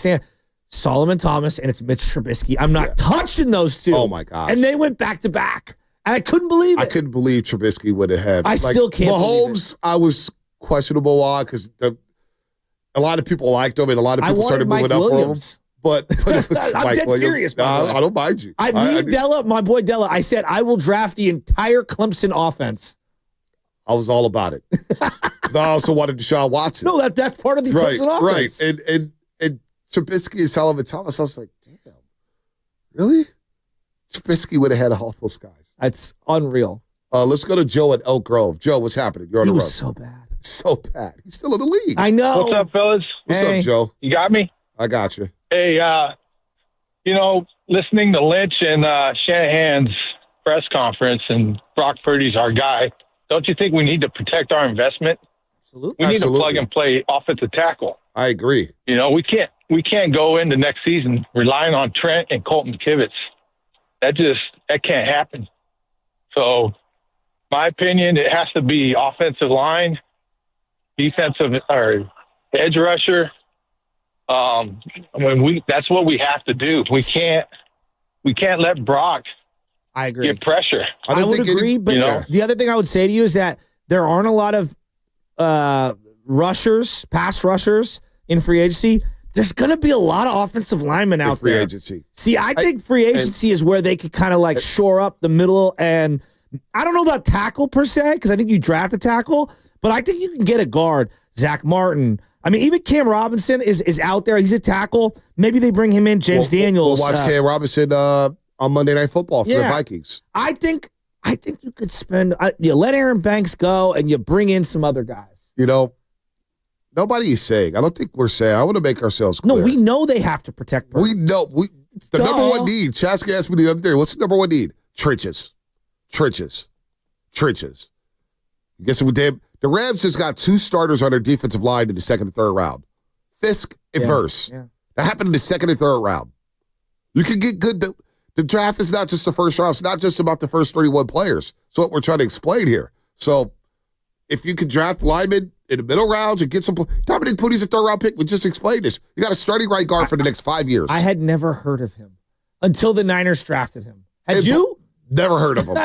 Solomon Thomas and it's Mitch Trubisky. I'm not touching those two. Oh, my gosh. And they went back to back. And I couldn't believe it. I couldn't believe Trubisky would have had. I still can't believe Mahomes, I was questionable on because a lot of people liked him and a lot of people started moving up for him. But it was I'm Mike dead Williams. serious. I don't mind you. Della, my boy Della, I said, I will draft the entire Clemson offense. I was all about it. I also wanted Deshaun Watson. No, that's part of the Clemson offense. Right. And Trubisky and Solomon Thomas, I was like, damn. Really? Trubisky would have had all those guys. That's unreal. Let's go to Joe at Elk Grove. Joe, what's happening? You're on the road. He was so bad. So bad. He's still in the league. I know. What's up, fellas? What's up, Joe? You got me? I got you. Hey, listening to Lynch and Shanahan's press conference and Brock Purdy's our guy, don't you think we need to protect our investment? Absolutely. We need to plug and play offensive tackle. I agree. We can't go into next season relying on Trent and Colton Kivitz. That can't happen. So, my opinion, it has to be offensive line, defensive or edge rusher. That's what we have to do. We can't let Brock I agree. get pressure. I would agree, but the other thing I would say to you is that there aren't a lot of pass rushers in free agency. There's going to be a lot of offensive linemen out there. Free agency. See, I think free agency is where they could kind of like shore up the middle, and I don't know about tackle per se because I think you draft a tackle, but I think you can get a guard. Zach Martin. I mean, even Cam Robinson is out there. He's a tackle. Maybe they bring him in. James Daniels. We'll watch Cam Robinson on Monday Night Football for the Vikings. I think you could spend. You let Aaron Banks go, and you bring in some other guys. Nobody is saying. I don't think we're saying. I want to make ourselves clear. No, we know they have to protect Purdy. We know. The number one need. Chasky asked me the other day, what's the number one need? Trenches. Guess what, Dave? The Rams has got two starters on their defensive line in the second and third round. Fisk and Verse. Yeah. That happened in the second and third round. You can get good. The draft is not just the first round. It's not just about the first 31 players. It's what we're trying to explain here. So if you can draft linemen in the middle rounds and get some – Dominic Pooty's a third-round pick. We just explained this. You got a starting right guard for the next 5 years. I had never heard of him until the Niners drafted him. Had you? Never heard of him.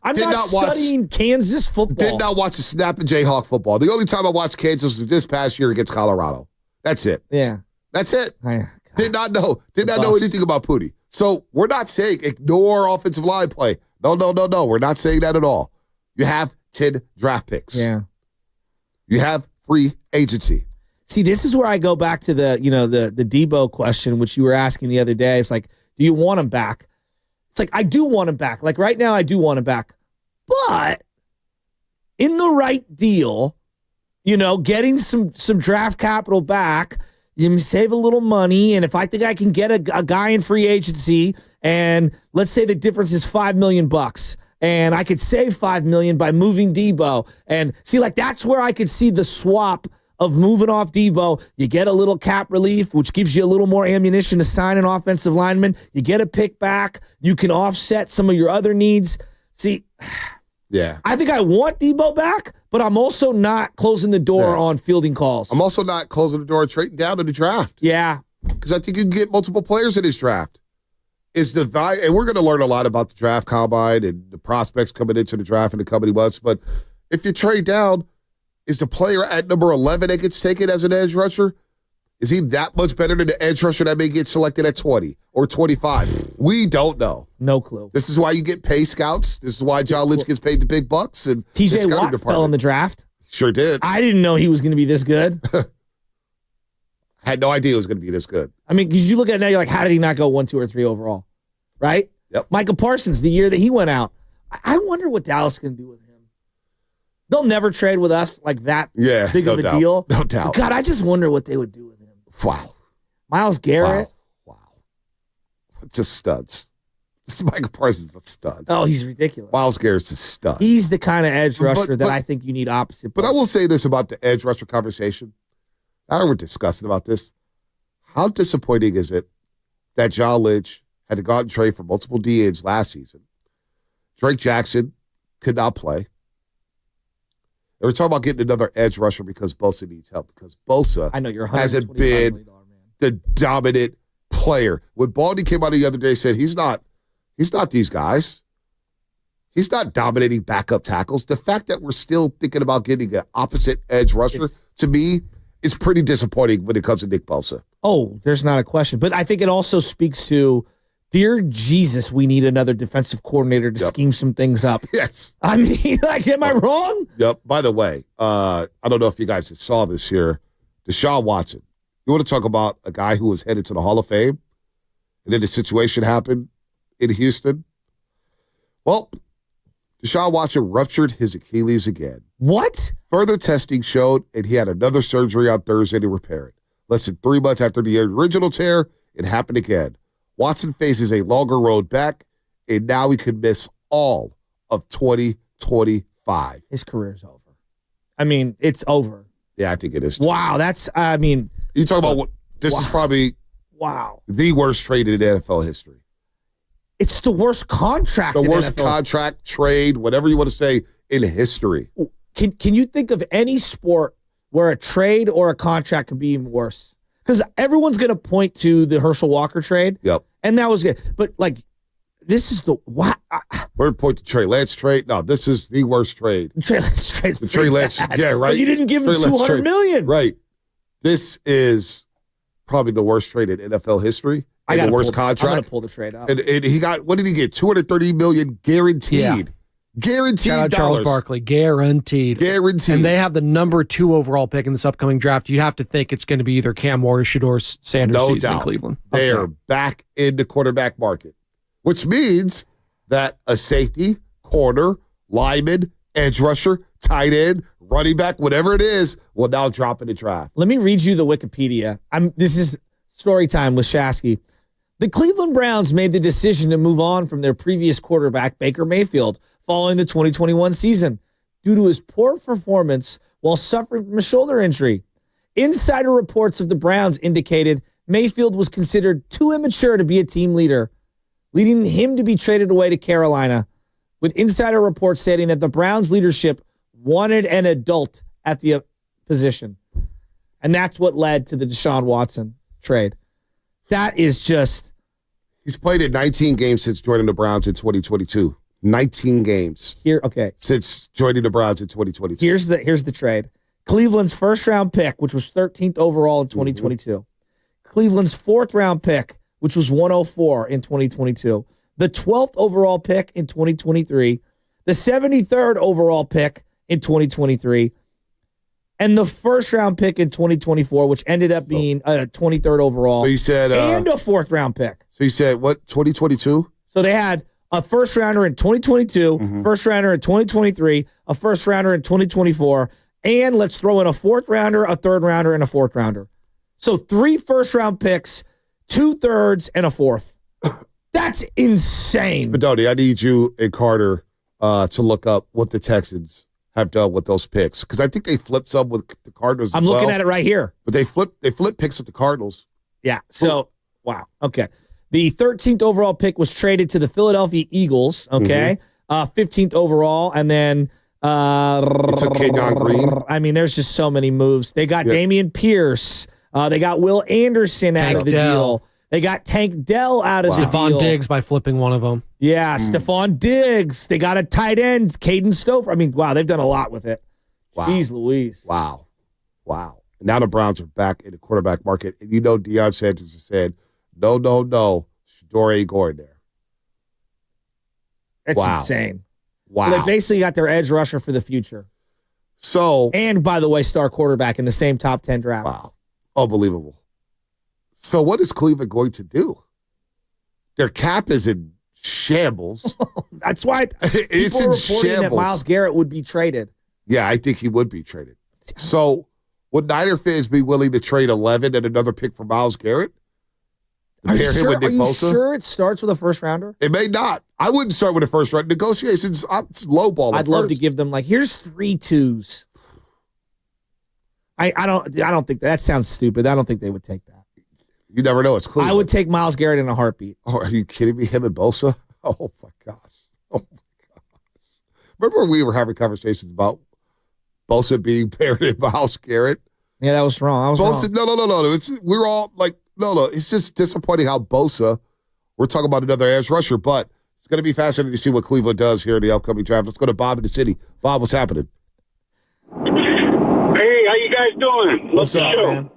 I'm not studying Kansas football. Did not watch the snap and Jayhawk football. The only time I watched Kansas was this past year against Colorado. That's it. Yeah. That's it. Did not know anything about Pooty. So we're not saying ignore offensive line play. No. We're not saying that at all. You have 10 draft picks. Yeah. You have free agency. See, this is where I go back to the Debo question, which you were asking the other day. It's like, do you want him back? It's like, I do want him back. Like right now, I do want him back. But in the right deal, getting some draft capital back, you save a little money. And if I think I can get a guy in free agency, and let's say the difference is $5 million, and I could save $5 million by moving Debo. And see, like, that's where I could see the swap of moving off Debo. You get a little cap relief, which gives you a little more ammunition to sign an offensive lineman. You get a pick back. You can offset some of your other needs. See, yeah, I think I want Debo back, but I'm also not closing the door on fielding calls. I'm also not closing the door on trading down to the draft. Yeah. Because I think you can get multiple players in this draft. Is the value, and we're going to learn a lot about the draft combine and the prospects coming into the draft in the coming months, but if you trade down, is the player at number 11 that gets taken as an edge rusher, is he that much better than the edge rusher that may get selected at 20 or 25? We don't know. No clue. This is why you get pay scouts. This is why John Lynch gets paid the big bucks. And TJ Watt fell in the draft. Sure did. I didn't know he was going to be this good. I had no idea it was going to be this good. I mean, because you look at it now, you're like, how did he not go 1, 2, or 3 overall? Right? Yep. Micah Parsons, the year that he went out. I wonder what Dallas is going to do with him. They'll never trade with us like that big of a deal. No doubt. God, I just wonder what they would do with him. Wow. Myles Garrett. Wow. Just studs. This Micah Parsons is a stud. Oh, he's ridiculous. Myles Garrett's a stud. He's the kind of edge rusher that I think you need opposite. But I will say this about the edge rusher conversation. I know we're discussing about this. How disappointing is it that John Lynch had to go out and trade for multiple DNs last season? Drake Jackson could not play. They were talking about getting another edge rusher because Bosa needs help. Because Bosa hasn't been the dominant player. When Baldy came out the other day and said he's not these guys. He's not dominating backup tackles. The fact that we're still thinking about getting an opposite edge rusher, to me, is pretty disappointing when it comes to Nick Bosa. Oh, there's not a question. But I think it also speaks to, dear Jesus, we need another defensive coordinator to scheme some things up. Yes. I mean, like, am I wrong? Yep. By the way, I don't know if you guys saw this here. Deshaun Watson. You want to talk about a guy who was headed to the Hall of Fame? And then the situation happened in Houston? Well, Deshaun Watson ruptured his Achilles again. What? Further testing showed, and he had another surgery on Thursday to repair it. Less than 3 months after the original tear, it happened again. Watson faces a longer road back, and now he could miss all of 2025. His career's over. I mean, it's over. Yeah, I think it is. Wow, that's, I mean. You talk about what, this is probably the worst trade in NFL history. It's the worst contract in The worst NFL. contract, trade, whatever you want to say, in history. Can you think of any sport where a trade or a contract could be even worse? Because everyone's going to point to the Herschel Walker trade. Yep. And that was good. But, like, this is the what? We're going to point to Trey Lance trade. No, this is the worst trade. Trey Lance trade's the Trey Lance. bad. Yeah, right. But you didn't give him $200 million. Right. This is probably the worst trade in NFL history. And the worst contract. I'm going to pull the trade out. And he got, what did he get? $230 million guaranteed. Yeah. Guaranteed Shout out dollars. Charles Barkley, guaranteed. Guaranteed. And they have the number 2 overall pick in this upcoming draft. You have to think it's going to be either Cam or Shedeur Sanders season in Cleveland. They are back in the quarterback market, which means that a safety, corner, lineman, edge rusher, tight end, running back, whatever it is, will now drop in the draft. Let me read you the Wikipedia. This is story time with Shasky. The Cleveland Browns made the decision to move on from their previous quarterback, Baker Mayfield, following the 2021 season due to his poor performance while suffering from a shoulder injury. Insider reports of the Browns indicated Mayfield was considered too immature to be a team leader, leading him to be traded away to Carolina, with insider reports stating that the Browns leadership wanted an adult at the position. And that's what led to the Deshaun Watson trade. That is just... He's played in 19 games since joining the Browns in 2022. 19 games. Since joining the Browns in 2022. Here's the trade. Cleveland's first-round pick, which was 13th overall in 2022. Cleveland's fourth-round pick, which was 104 in 2022. The 12th overall pick in 2023. The 73rd overall pick in 2023. And the first-round pick in 2024, which ended up being a 23rd overall. So you said... and a fourth-round pick. So you said, what, 2022? So they had a first-rounder in 2022, first-rounder in 2023, a first-rounder in 2024, and let's throw in a fourth-rounder, a third-rounder, and a fourth-rounder. So 3 first-round picks, 2 thirds, and a fourth. That's insane. Spadoni, I need you and Carter to look up what the Texans have done with those picks because I think they flipped some with the Cardinals. I'm looking at it right here. But they flipped picks with the Cardinals. Yeah. So wow. Okay. The 13th overall pick was traded to the Philadelphia Eagles. Okay. 15th overall, and then took Kenyon Green. I mean, there's just so many moves. They got Damian Pierce. They got Will Anderson out of the deal. They got Tank Dell out of the deal. Stephon Diggs by flipping one of them. Yeah, Stephon Diggs. They got a tight end, Caden Stover. I mean, wow, they've done a lot with it. Wow. Jeez Louise. Wow. And now the Browns are back in the quarterback market. And you know Deion Sanders has said, no, Shador ain't going there. That's insane. Wow. So they basically got their edge rusher for the future. So, and by the way, star quarterback in the same top 10 draft. Wow. Unbelievable. So what is Cleveland going to do? Their cap is in shambles. That's why it's people in are reporting shambles. that Myles Garrett would be traded. Yeah, I think he would be traded. So would Niner fans be willing to trade 11 and another pick for Myles Garrett? Are you sure it starts with a first rounder? It may not. I wouldn't start with a first round. Negotiations, low ball. I'd love to give them here's 3 2s. I don't think that sounds stupid. I don't think they would take that. You never know. It's Cleveland. I would take Myles Garrett in a heartbeat. Oh, are you kidding me? Him and Bosa? Oh my gosh. Remember when we were having conversations about Bosa being paired in Myles Garrett? Yeah, that was wrong. Bosa, no. We were all like, no. It's just disappointing how Bosa. We're talking about another edge rusher, but it's going to be fascinating to see what Cleveland does here in the upcoming draft. Let's go to Bob in the city. Bob, what's happening? Hey, how you guys doing? What's up, man?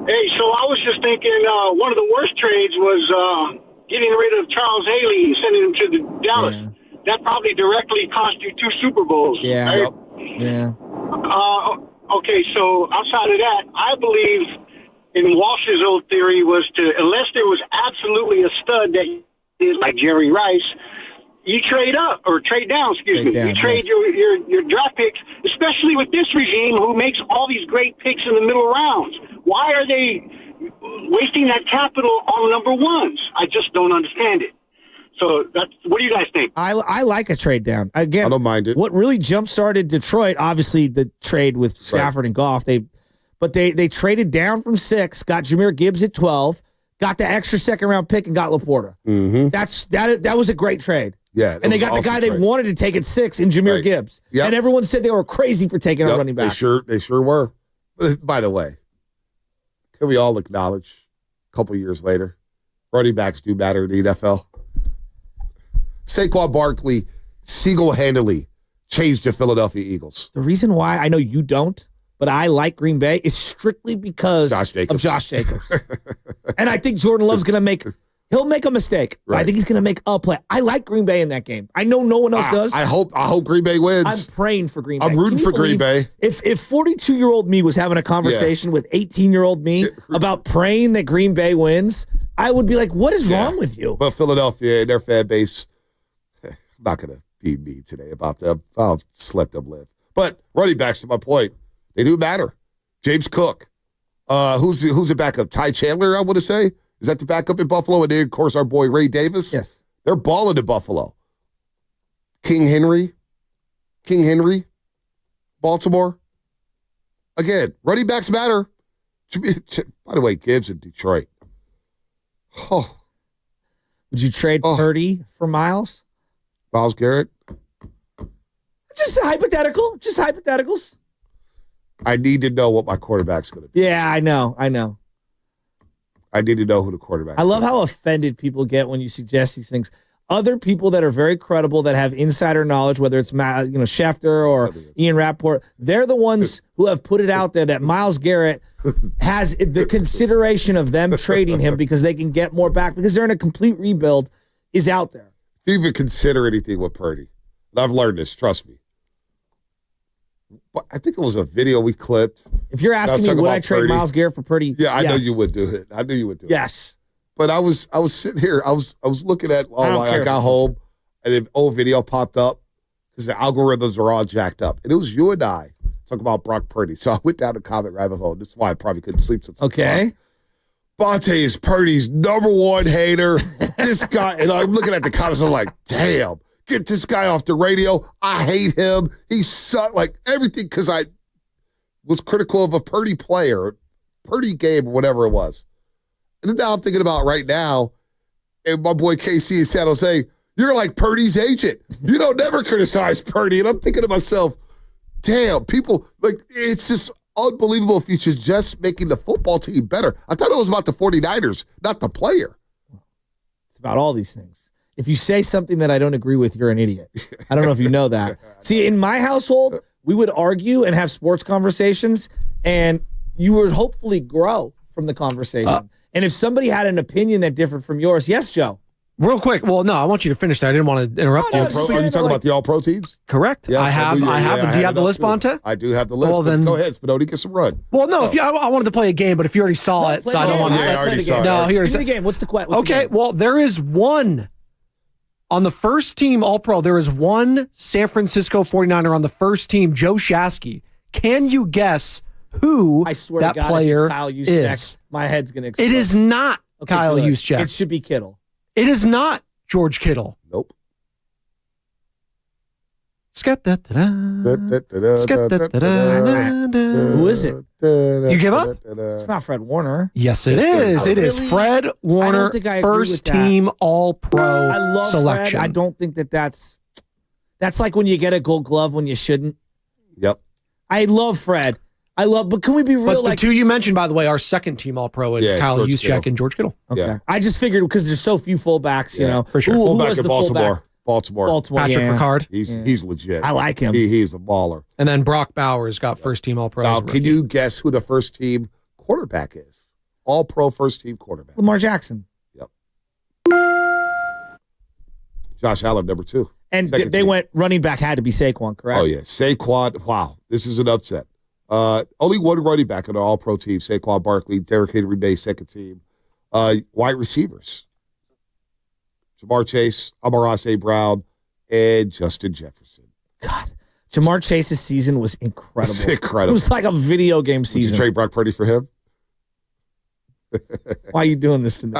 Hey, so I was just thinking one of the worst trades was getting rid of Charles Haley and sending him to the Dallas. Yeah. That probably directly cost you 2 Super Bowls. Yeah. Right? Yeah. Okay, so outside of that, I believe in Walsh's old theory was unless there was absolutely a stud that is like Jerry Rice, you trade up or trade down, you trade your draft picks, especially with this regime who makes all these great picks in the middle rounds. Why are they wasting that capital on number ones? I just don't understand it. So what do you guys think? I like a trade down. Again, I don't mind it. What really jump-started Detroit, obviously the trade with Stafford and Goff, they traded down from 6, got Jahmyr Gibbs at 12, got the extra second-round pick, and got Laporta. Mm-hmm. That was a great trade. Yeah, and they got the guy they wanted to take at 6 in Jahmyr Gibbs. Yep. And everyone said they were crazy for taking a running back. They sure were. By the way, can we all acknowledge a couple years later, running backs do matter in the NFL? Saquon Barkley single-handedly changed the Philadelphia Eagles. The reason why I know you don't, but I like Green Bay is strictly because of Josh Jacobs. And I think Jordan Love's going to he'll make a mistake. Right. I think he's going to make a play. I like Green Bay in that game. I know no one else does. I hope Green Bay wins. I'm praying for Green Bay. I'm rooting for Green Bay. If 42-year-old me was having a conversation with 18-year-old me about praying that Green Bay wins, I would be like, what is wrong with you? But Philadelphia and their fan base, I'm not going to be mean today about them. I'll just let them live. But running backs, to my point, they do matter. James Cook. Who's the backup? Ty Chandler, I want to say. Is that the backup in Buffalo? And then, of course, our boy Ray Davis. Yes. They're balling in Buffalo. King Henry, Baltimore. Again, running backs matter. By the way, Gibbs in Detroit. Oh. Would you trade Purdy for Myles? Myles Garrett? Just hypothetical. Just hypotheticals. I need to know what my quarterback's going to be. Yeah, I know. I need to know who the quarterback is. I love how offended people get when you suggest these things. Other people that are very credible that have insider knowledge, whether it's Schefter or Ian Rappaport, they're the ones who have put it out there that Myles Garrett has the consideration of them trading him because they can get more back because they're in a complete rebuild is out there. If you even consider anything with Purdy, and I've learned this, trust me. But I think it was a video we clipped. If you're asking me, would I trade Myles Garrett for Purdy? Yeah, I know you would do it. I knew you would do it. Yes. But I was sitting here. I was looking at. I got home, and an old video popped up because the algorithms are all jacked up, and it was you and I talking about Brock Purdy. So I went down the comment rabbit hole. This is why I probably couldn't sleep since. Okay. Bonte is Purdy's #1 hater. This guy, and I'm looking at the comments. I'm like, damn. Get this guy off the radio. I hate him. He's like everything because I was critical of a Purdy player, Purdy game, or whatever it was. And then now I'm thinking about right now, and my boy KC in San Jose, you're like Purdy's agent. You don't never criticize Purdy. And I'm thinking to myself, damn, people, like, it's just unbelievable if you should just making the football team better. I thought it was about the 49ers, not the player. It's about all these things. If you say something that I don't agree with, you're an idiot. I don't know if you know that. See, in my household, we would argue and have sports conversations, and you would hopefully grow from the conversation. And if somebody had an opinion that differed from yours, yes, Joe. Real quick. Well, no, I want you to finish that. I didn't want to interrupt you. Are you talking about the All-Pro teams? Correct. Yes, I have. Do you have the list, Bonta? I do have the list. Well, then go ahead, Spinoni, get some run. Well, no, if you, I wanted to play a game, but if you already saw it, so I don't want to. I already saw it. No, Give me the game. What's the question? Okay, well, there is one. On the first team All-Pro, there is one San Francisco 49er on the first team, Joe Shasky. Can you guess who I swear that to God, player if it's Kyle is? Juszczyk, my head's going to explode. It is not Kyle good. Juszczyk. It should be Kittle. It is not George Kittle. Nope. Who is it? You give up? It's not Fred Warner. Yes, it is. It is Fred Warner, first team All-Pro I love selection. Fred. I don't think that's like when you get a Gold Glove when you shouldn't. Yep. I love Fred. but can we be real? But the two you mentioned, by the way, are second team All-Pro, and Kyle Juszczyk and George Kittle. Okay. Yeah. I just figured because there's so few fullbacks, you know. For sure. Who Fullback was in the Baltimore. fullback? Baltimore. Patrick Ricard. He's legit. I like him. He's a baller. And then Brock Bowers got first team All-Pro. Now, can you guess who the first team quarterback is? All-Pro first team quarterback. Lamar Jackson. Yep. Josh Allen, number 2. And they went running back had to be Saquon, correct? Oh, yeah. Saquon. Wow. This is an upset. Only one running back on the All-Pro team, Saquon Barkley, Derrick Henry May, second team. Wide receivers. Jamar Chase, Amon-Ra St. Brown, and Justin Jefferson. God. Jamar Chase's season was incredible. It's incredible. It was like a video game season. Did you trade Brock Purdy for him? Why are you doing this to me?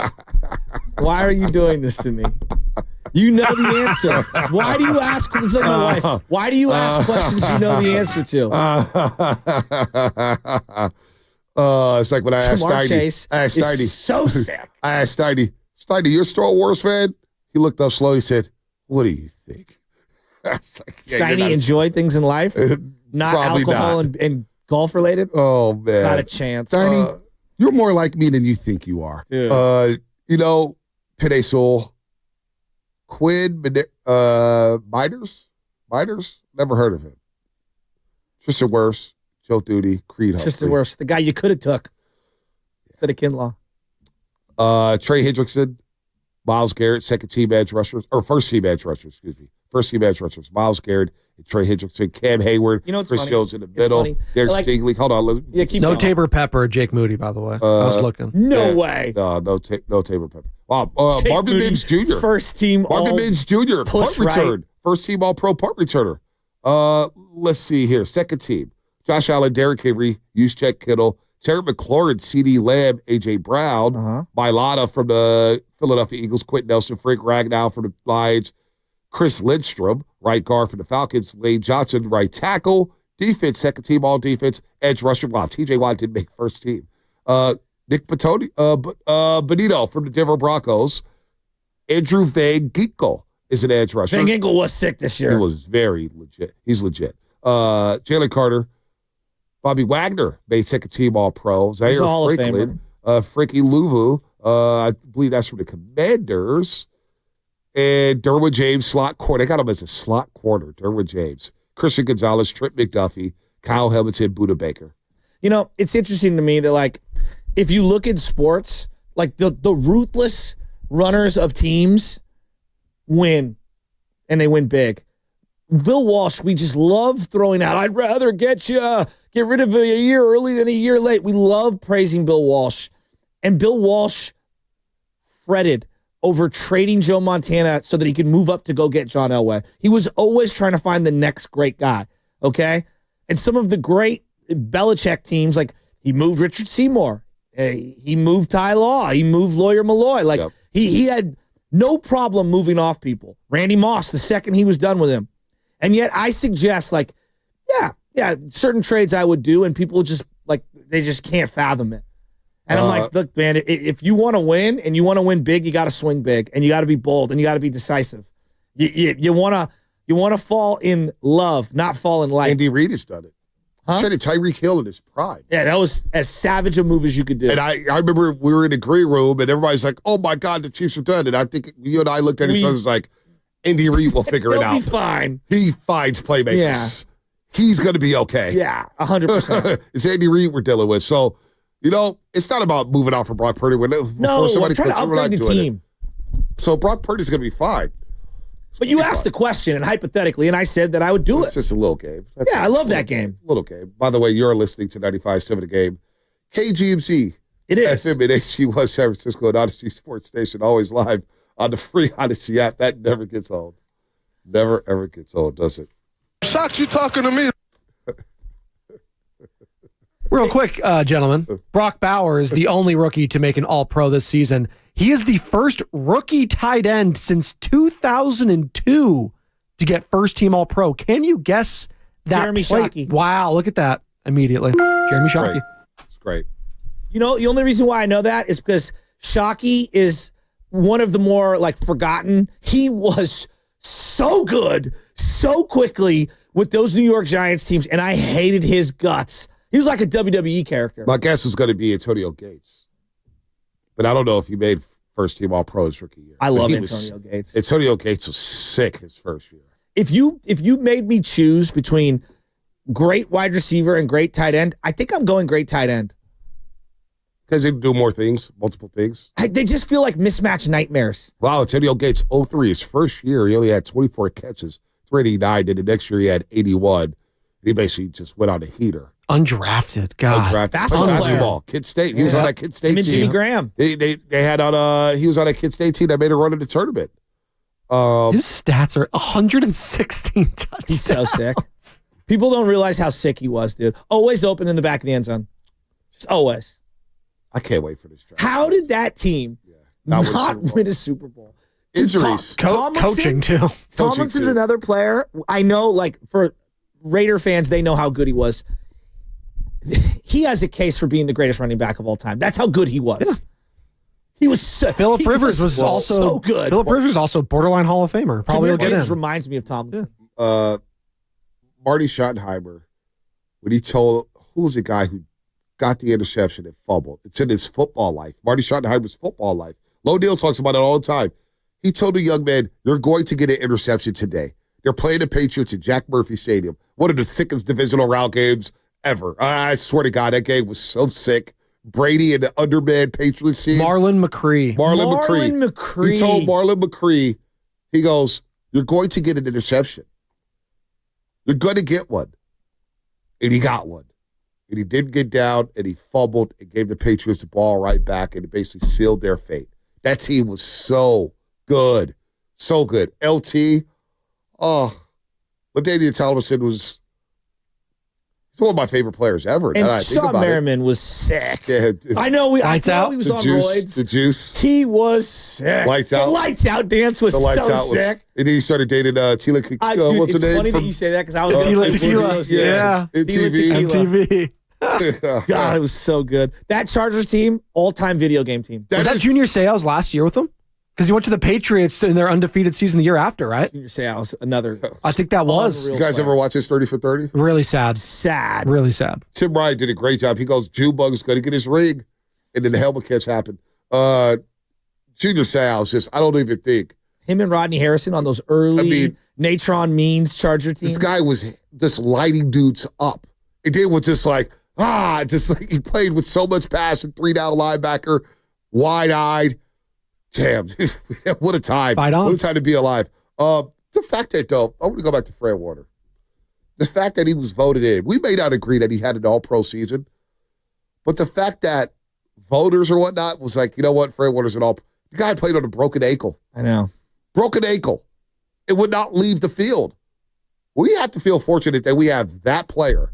Why are you doing this to me? You know the answer. Why do you ask? This is like my wife. Why do you ask questions you know the answer to? It's like when I asked Jamar Steiny. Chase is so sick. I asked Steiny, you're a Star Wars fan? He looked up slowly and said, what do you think? Steiny enjoy things in life? Not alcohol and golf related? Oh, man. Not a chance. Steiny, you're more like me than you think you are. Dude. Penei Sewell, Quinn Miners? Never heard of him. Tristan Wirfs, Joe Duty, Creed Humphrey. Tristan Wirfs, the guy you could have took instead of Kinlaw. Trey Hendrickson, Myles Garrett, second team edge rushers, or first team edge rushers, excuse me. First team edge rushers, Myles Garrett, and Trey Hendrickson, Cam Hayward, Chris funny? Jones in the middle, Derek Stingley. Hold on. No Tabor Pepper, Jake Moody, by the way. I was looking. No way. No Tabor Pepper. Wow. Marvin Mims Jr. First team Marvin Mims Jr. Punt return. First team All-Pro punt returner. Let's see here. Second team. Josh Allen, Derrick Henry, Juszczyk, Kittle, Terry McLaurin, C.D. Lamb, A.J. Brown, Mailata from the Philadelphia Eagles, Quentin Nelson, Frank Ragnow from the Lions, Chris Lindstrom, right guard for the Falcons, Lane Johnson, right tackle, defense, second team all defense, edge rusher. Wow, T.J. Watt didn't make first team. Nick Benito from the Denver Broncos, Andrew Van Ginkel is an edge rusher. Van Ginkel was sick this year. He was very legit. He's legit. Jalen Carter, Bobby Wagner made second team All-Pro. Zaire Franklin, Frankie Louvu, I believe that's from the Commanders. And Derwin James, slot corner. They got him as a slot corner, Derwin James. Christian Gonzalez, Trent McDuffie, Kyle Hamilton, Buda Baker. You know, it's interesting to me that, like, if you look at sports, like the ruthless runners of teams win, and they win big. Bill Walsh, we just love throwing out, I'd rather get rid of a year early than a year late. We love praising Bill Walsh. And Bill Walsh fretted over trading Joe Montana so that he could move up to go get John Elway. He was always trying to find the next great guy, okay? And some of the great Belichick teams, like he moved Richard Seymour, he moved Ty Law, he moved Lawyer Malloy. Like he had No problem moving off people. Randy Moss, the second he was done with him. And yet I suggest, like, yeah, certain trades I would do, and people just, like, they just can't fathom it. And I'm like, look, man, if you want to win and you want to win big, you got to swing big, and you got to be bold, and you got to be decisive. You want to fall in love, not fall in light. Andy Reid has done it. Huh? Traded Tyreek Hill in his prime. Yeah, that was as savage a move as you could do. And I remember we were in the green room, and everybody's like, oh, my God, the Chiefs are done. And I think you and I looked at each other like, Andy Reid will figure it out. He'll be fine. He finds playmakers. Yeah. He's going to be okay. Yeah, 100%. It's Andy Reid we're dealing with. So, it's not about moving out for Brock Purdy. No, I'm trying to upgrade the team. So Brock Purdy's going to be fine. But you asked the question, and hypothetically, and I said that I would do it. It's just a little game. I love that game. Little game. By the way, you're listening to 95.7 The Game. KGMZ. It is. FM and HD1 San Francisco and Odyssey Sports Station, always live on the free Odyssey app. That never gets old. Never, ever gets old, does it? Shocked you talking to me. Real quick, gentlemen, Brock Bowers, the only rookie to make an All-Pro this season. He is the first rookie tight end since 2002 to get first-team All-Pro. Can you guess that? Jeremy Shockey. Wow, look at that immediately. Jeremy Shockey. It's great. The only reason why I know that is because Shockey is one of the more, like, forgotten. He was so good so quickly with those New York Giants teams, and I hated his guts. He was like a WWE character. My guess is going to be Antonio Gates. But I don't know if he made first-team All-Pro his rookie year. I love Antonio Gates. Antonio Gates was sick his first year. If you made me choose between great wide receiver and great tight end, I think I'm going great tight end. Because they do more things, multiple things. They just feel like mismatch nightmares. Wow, Antonio Gates, 03, his first year, he only had 24 catches, 389, and the next year he had 81. He basically just went on a heater. Undrafted, God. Basketball. Kid State. He was on that Kid State team. Jimmy Graham. They had on he was on that Kid State team that made a run in the tournament. His stats are 116 touchdowns. He's so sick. People don't realize how sick he was, dude. Always open in the back of the end zone. Just always. I can't wait for this draft. How did that team not win a Super Bowl? Injuries. Coaching, too. Tomlinson's another player. I know, like, for Raider fans, they know how good he was. He has a case for being the greatest running back of all time. That's how good he was. Yeah. He was so, Phillip Rivers was also so good. Phillip Rivers also borderline Hall of Famer. Probably will get in. Reminds me of Tomlinson. Yeah. Marty Schottenheimer, when he told who's the guy who got the interception and fumbled. It's in his football life. Marty Schottenheimer's football life. Lodale talks about it all the time. He told the young man, "You're going to get an interception today." They're playing the Patriots at Jack Murphy Stadium. One of the sickest divisional round games ever. I swear to God, that game was so sick. Brady and the underman Patriots team. Marlon McCree. He told Marlon McCree, he goes, "You're going to get an interception. You're going to get one." And he got one. And he didn't get down, and he fumbled and gave the Patriots the ball right back, and it basically sealed their fate. That team was so good. So good. LT, LaDainian Tomlinson was... He's one of my favorite players ever. And Sean Merriman was sick. Yeah, I know he was on roids. The juice. He was sick. Lights out. The lights out dance was so sick. And then he started dating Tila Tequila. What's her name? It's funny that you say that because I was Tila Tequila. Yeah. MTV. God, it was so good. That Chargers team, all-time video game team. Was that Junior Seau's last year with them? Because he went to the Patriots in their undefeated season the year after, right? Junior Seau's another. I think that was. You guys ever watch his 30 for 30? Really sad. Sad. Really sad. Tim Ryan did a great job. He goes, Junebug's going to get his ring. And then the helmet catch happened. Junior Seau's just, I don't even think. Him and Rodney Harrison on those early Natron Means Charger teams. This guy was just lighting dudes up. And then was just like, he played with so much passion, 3-down linebacker, wide-eyed. Damn, what a time. What a time to be alive. The fact that, though, I want to go back to Fred Warner. The fact that he was voted in, we may not agree that he had an all-pro season, but the fact that voters or whatnot was like, you know what, Fred Warner's an all-pro. The guy played on a broken ankle. I know. Broken ankle. It would not leave the field. We have to feel fortunate that we have that player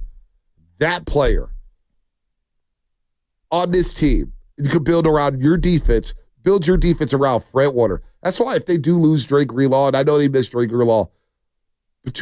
on this team. You can build around your defense, build your defense around Fred Warner. That's why if they do lose Dre Greenlaw, and I know they missed Dre Greenlaw, but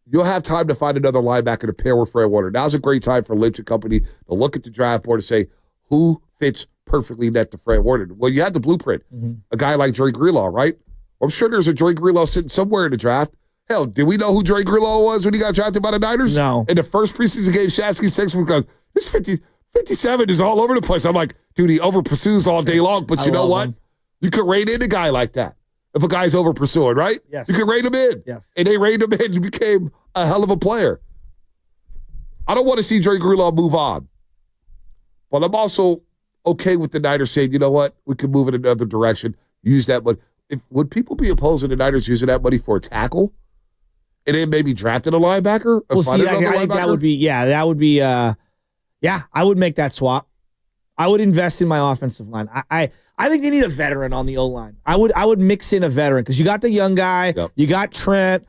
you'll have time to find another linebacker to pair with Fred Warner. Now's a great time for Lynch and company to look at the draft board and say, who fits perfectly net to Fred Warner? Well, you have the blueprint. A guy like Dre Greenlaw, right? I'm sure there's a Dre Greenlaw sitting somewhere in the draft. Hell, did we know who Dre Greenlaw was when he got drafted by the Niners? No. In the first preseason game, Shasky six because this 57 is all over the place. I'm like, dude, he over pursues all day long. But you know what? You could rein in a guy like that. If a guy's over pursuing, right? Yes. You could rein him in. Yes. And they reined him in and he became a hell of a player. I don't want to see Dre Greenlaw move on. But I'm also okay with the Niners saying, you know what? We can move in another direction. Use that money. Would people be opposed to the Niners using that money for a tackle? And then maybe drafting a linebacker? Well, see, I think that would be, I would make that swap. I would invest in my offensive line. I think they need a veteran on the O-line. I would mix in a veteran because you got the young guy, you got Trent.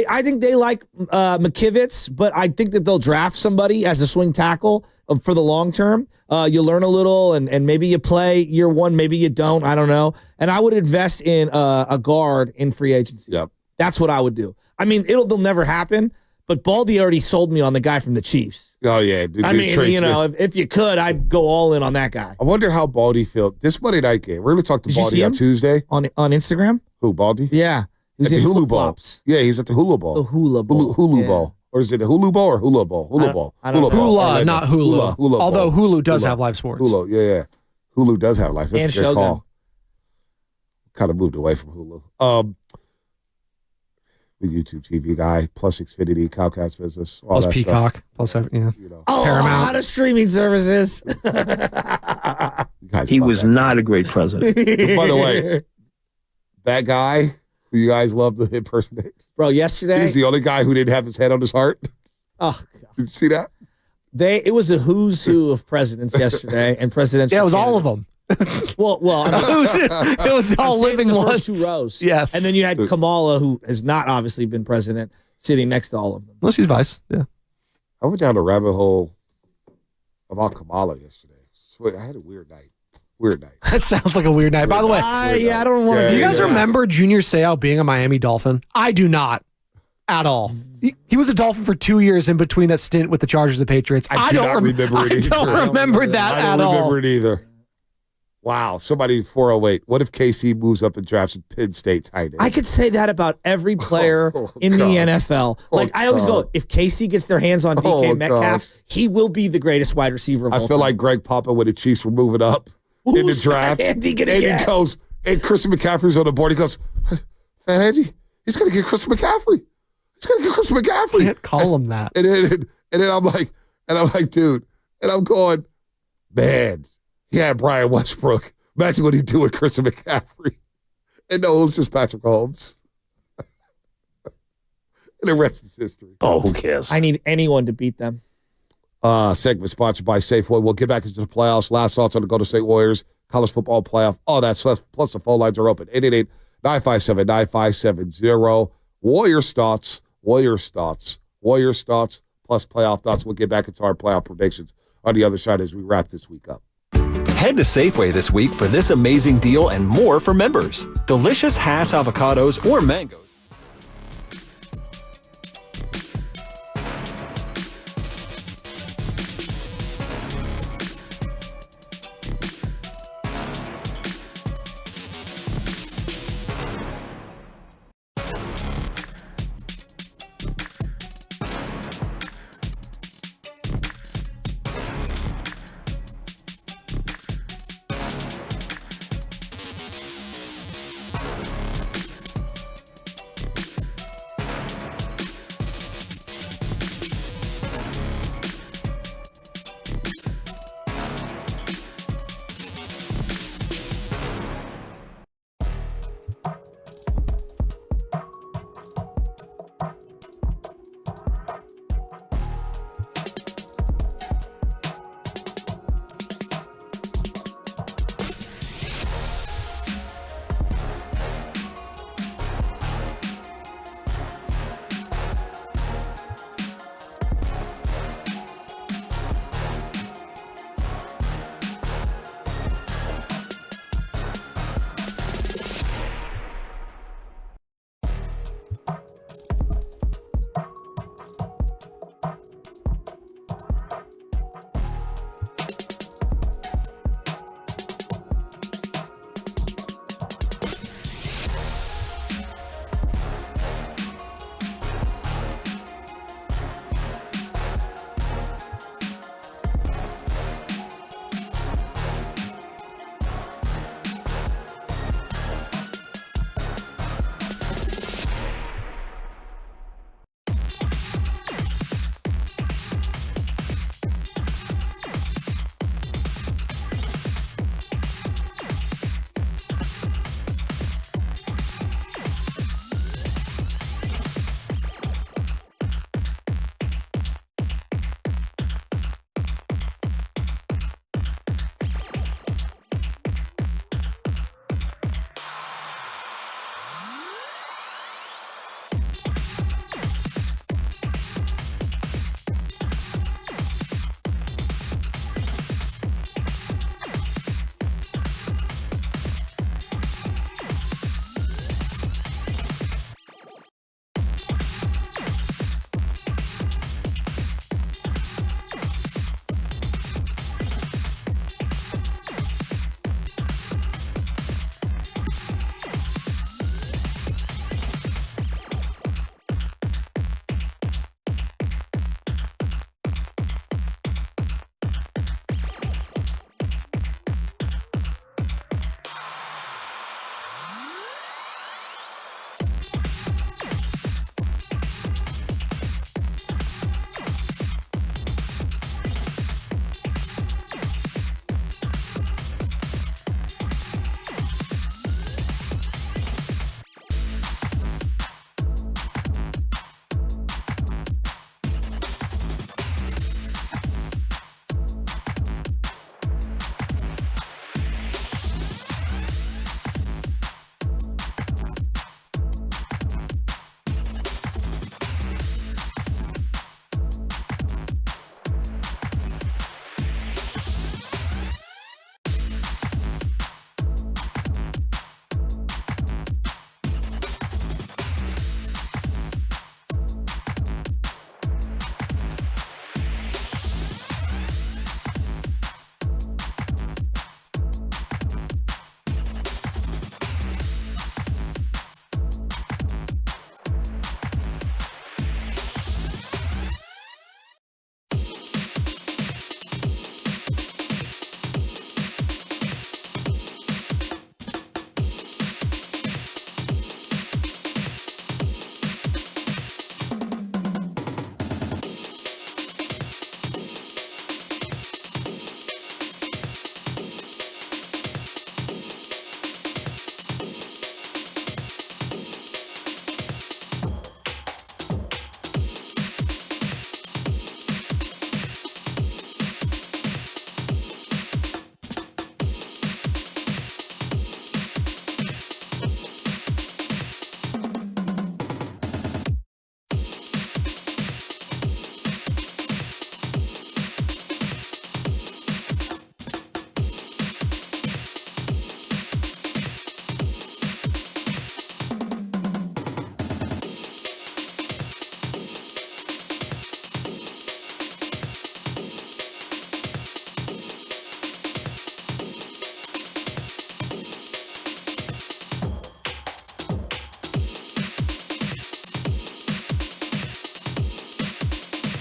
I think they like McKivitz, but I think that they'll draft somebody as a swing tackle for the long term. You learn a little, and maybe you play year one, maybe you don't. I don't know. And I would invest in a guard in free agency. Yep. That's what I would do. I mean, they'll never happen, but Baldy already sold me on the guy from the Chiefs. Oh, yeah. If you could, I'd go all in on that guy. I wonder how Baldy felt. This Monday night game, we're going to talk to Baldy on Tuesday. On Instagram? Who, Baldy? Yeah. He's at the Hulu Bowl. Yeah, he's at the Hulu Bowl. The Hula Bowl. Hulu Bowl. Or is it a Hulu Bowl or Hula Bowl? Hula Bowl. Hula, not Hulu. Hula Although Bowl. Hulu does have live sports. Hulu, yeah. Hulu does have live. That's And a good Shogun. call. Kind of moved away from Hulu. The YouTube TV guy, plus Xfinity, Comcast business, all plus that Peacock, stuff. plus A Paramount. lot of streaming services. He was not a great president. By the way, that guy who you guys love to impersonate. Bro, yesterday. He's the only guy who didn't have his head on his heart. Oh, God. Did you see that? It was a who's who of presidents yesterday and presidential. Yeah, it was all of them. Well, it was all living the ones. first two rows. Yes. And then you had Kamala, who has not obviously been president, sitting next to all of them. Well, she's vice. Yeah. I went down the rabbit hole about Kamala yesterday. I had a weird night. That sounds like a weird night. By the way, I don't want to. Do you guys remember Junior Seau being a Miami Dolphin? I do not. At all. He was a Dolphin for 2 years in between that stint with the Chargers and the Patriots. I don't remember it either. I don't remember that at all. I don't remember it either. Wow, somebody 408. What if KC moves up and drafts Penn State tight end? I could say that about every player in the NFL. I always go, if KC gets their hands on DK Metcalf, he will be the greatest wide receiver of all time. I feel like Greg Papa when the Chiefs were moving up in the draft. Andy and he goes, and Christian McCaffrey's on the board. He goes, Fat Andy, he's going to get Christian McCaffrey. He's going to get Christian McCaffrey. I can't call him that. And then I'm like, dude, and I'm going, man. Yeah, Brian Westbrook. Imagine what he'd do with Christian McCaffrey. And no, it was just Patrick Mahomes. And the rest is history. Oh, who cares? I need anyone to beat them. Segment sponsored by Safeway. We'll get back into the playoffs. Last thoughts on the Golden State Warriors, college football playoff. All that stuff. Plus the phone lines are open. 888-957-9570. Warriors thoughts. Plus playoff thoughts. We'll get back into our playoff predictions on the other side as we wrap this week up. Head to Safeway this week for this amazing deal and more for members. Delicious Hass avocados or mangoes.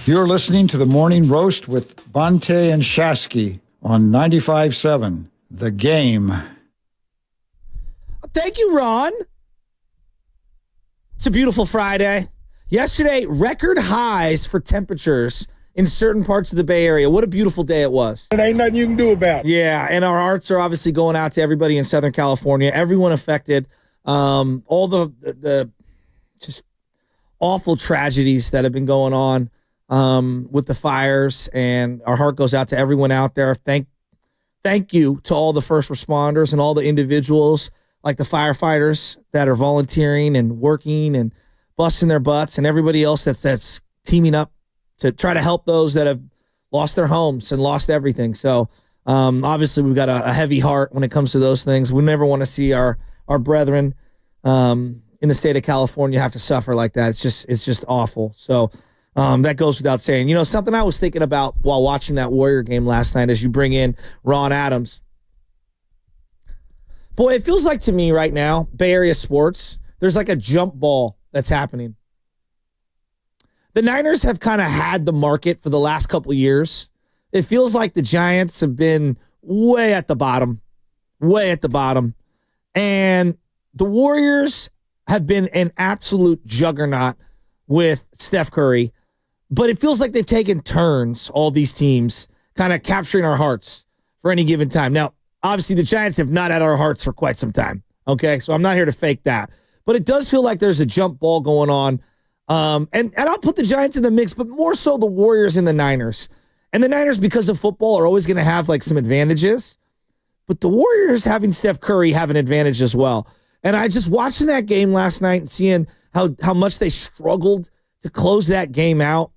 You're listening to the Morning Roast with Bonte and Shasky on 95.7 The Game. Thank you, Ron. It's a beautiful Friday. Yesterday, record highs for temperatures in certain parts of the Bay Area. What a beautiful day it was. There ain't nothing you can do about it. Yeah, and our hearts are obviously going out to everybody in Southern California, everyone affected, all the just awful tragedies that have been going on with the fires, and our heart goes out to everyone out there. Thank you to all the first responders and all the individuals like the firefighters that are volunteering and working and busting their butts, and everybody else that's teaming up to try to help those that have lost their homes and lost everything. So obviously we've got a heavy heart when it comes to those things. We never want to see our brethren in the state of California have to suffer like that. It's just awful. So that goes without saying. You know, something I was thinking about while watching that Warrior game last night as you bring in Ron Adams. Boy, it feels like to me right now, Bay Area sports, there's like a jump ball that's happening. The Niners have kind of had the market for the last couple of years. It feels like the Giants have been way at the bottom. And the Warriors have been an absolute juggernaut with Steph Curry. But it feels like they've taken turns, all these teams, kind of capturing our hearts for any given time. Now, obviously, the Giants have not had our hearts for quite some time. Okay, so I'm not here to fake that. But it does feel like there's a jump ball going on. And I'll put the Giants in the mix, but more so the Warriors and the Niners. And the Niners, because of football, are always going to have like some advantages. But the Warriors, having Steph Curry, have an advantage as well. And I just watching that game last night and seeing how much they struggled to close that game out.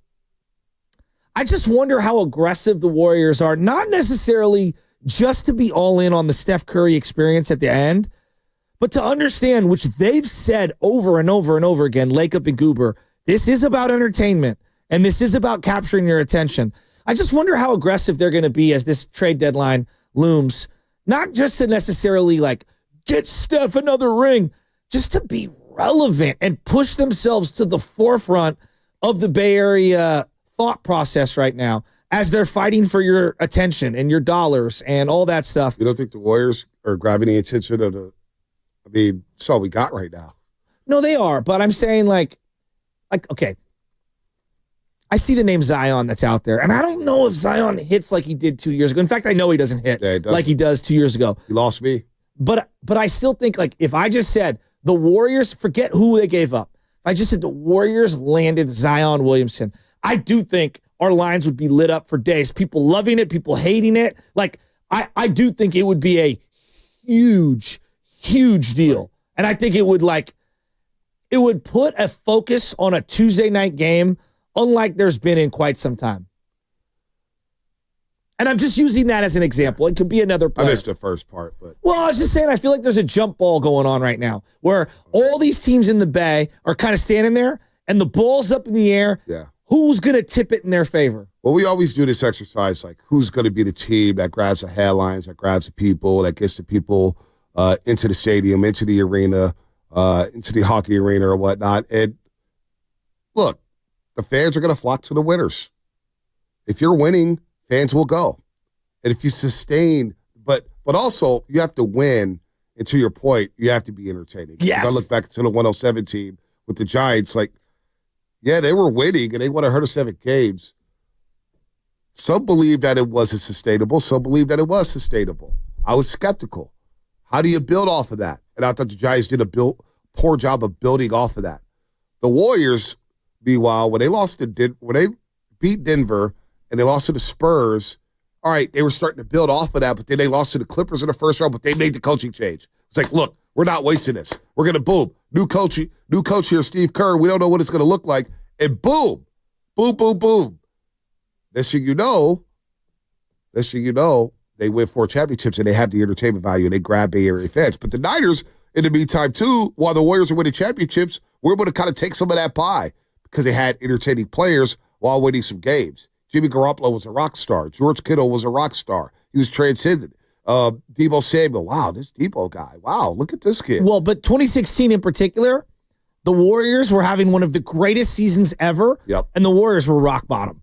I just wonder how aggressive the Warriors are, not necessarily just to be all in on the Steph Curry experience at the end, but to understand, which they've said over and over and over again, Lacob and Goober, this is about entertainment, and this is about capturing your attention. I just wonder how aggressive they're going to be as this trade deadline looms, not just to necessarily like get Steph another ring, just to be relevant and push themselves to the forefront of the Bay Area thought process right now as they're fighting for your attention and your dollars and all that stuff. You don't think the Warriors are grabbing the attention of the... I mean, it's all we got right now. No, they are. But I'm saying like, okay, I see the name Zion that's out there. And I don't know if Zion hits like he did 2 years ago. In fact, I know he doesn't hit like he does 2 years ago. He lost me. But I still think like if I just said the Warriors, forget who they gave up. If I just said the Warriors landed Zion Williamson, I do think our lines would be lit up for days. People loving it, people hating it. Like, I do think it would be a huge deal. And I think it would put a focus on a Tuesday night game unlike there's been in quite some time. And I'm just using that as an example. It could be another player. I missed the first part, but well, I was just saying I feel like there's a jump ball going on right now where all these teams in the Bay are kind of standing there and the ball's up in the air. Yeah. Who's going to tip it in their favor? Well, we always do this exercise, like who's going to be the team that grabs the headlines, that grabs the people, that gets the people into the stadium, into the arena, into the hockey arena or whatnot. And look, the fans are going to flock to the winners. If you're winning, fans will go. And if you sustain, but also you have to win. And to your point, you have to be entertaining. Yes. I look back to the 107 team with the Giants, like, yeah, they were winning and they won 107 games. Some believed that it wasn't sustainable. Some believed that it was sustainable. I was skeptical. How do you build off of that? And I thought the Giants did a poor job of building off of that. The Warriors, meanwhile, when they beat Denver and they lost to the Spurs, all right, they were starting to build off of that, but then they lost to the Clippers in the first round, but they made the coaching change. It's like, look, we're not wasting this. We're going to boom. New coach here, Steve Kerr. We don't know what it's going to look like. And boom, boom, boom, boom. Next thing you know, they win 4 championships and they have the entertainment value and they grab Bay Area fans. But the Niners, in the meantime, too, while the Warriors are winning championships, we're able to kind of take some of that pie because they had entertaining players while winning some games. Jimmy Garoppolo was a rock star. George Kittle was a rock star. He was transcendent. Deebo Samuel, wow, this Deebo guy. Wow, look at this kid. Well, but 2016 in particular The Warriors were having one of the greatest seasons ever, and the Warriors were rock bottom.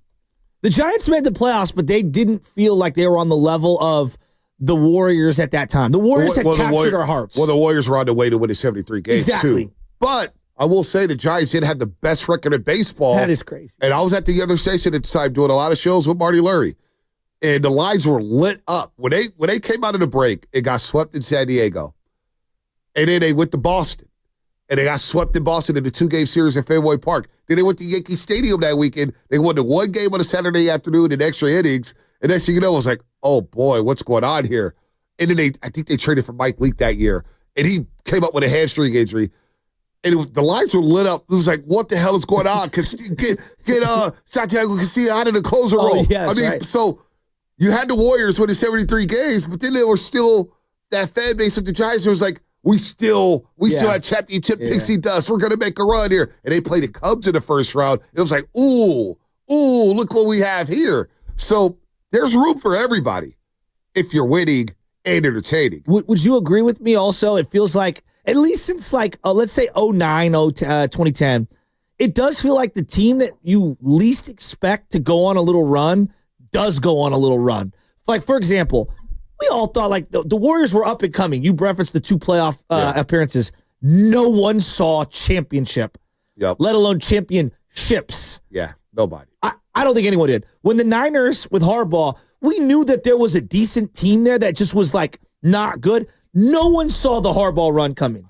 The Giants made the playoffs, but they didn't feel like they were on the level of the Warriors at that time. The Warriors had captured our hearts. Well, the Warriors were on the way to winning 73 games, too. But I will say the Giants did have the best record in baseball. That is crazy. And I was at the other station at the time doing a lot of shows with Marty Lurie. And the lines were lit up. When they came out of the break, it got swept in San Diego. And then they went to Boston. And they got swept in Boston in the 2-game series at Fenway Park. Then they went to Yankee Stadium that weekend. They won the 1 game on a Saturday afternoon in extra innings. And next thing you know, it was like, oh, boy, what's going on here? And then I think they traded for Mike Leake that year. And he came up with a hamstring injury. And the lights were lit up. It was like, what the hell is going on? Because get Santiago Casilla out of the closer role. Yeah, right. So you had the Warriors winning 73 games, but then there was still that fan base of the Giants who was like, we still had championship pixie dust. We're going to make a run here. And they played the Cubs in the first round. It was like, ooh, look what we have here. So there's room for everybody if you're winning and entertaining. Would you agree with me also? It feels like, at least since let's say 2010, it does feel like the team that you least expect to go on a little run does go on a little run. Like, for example, we all thought like the Warriors were up and coming. You referenced the 2 playoff appearances. No one saw championship, let alone championships. Yeah, nobody. I don't think anyone did. When the Niners with Harbaugh, we knew that there was a decent team there that just was like not good. No one saw the Harbaugh run coming.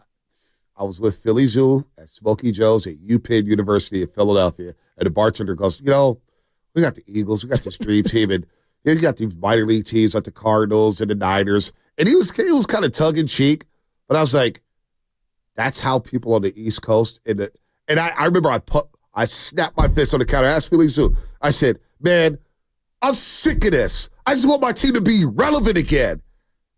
I was with Philly Zoo at Smokey Joe's at UPenn University in Philadelphia, and the bartender goes, we got the Eagles, we got this dream team, and you got these minor league teams like the Cardinals and the Niners. And he was kind of tongue-in-cheek, but I was like, that's how people on the East Coast, and I remember I snapped my fist on the counter. I asked Philly Zoo, I said, man, I'm sick of this. I just want my team to be relevant again.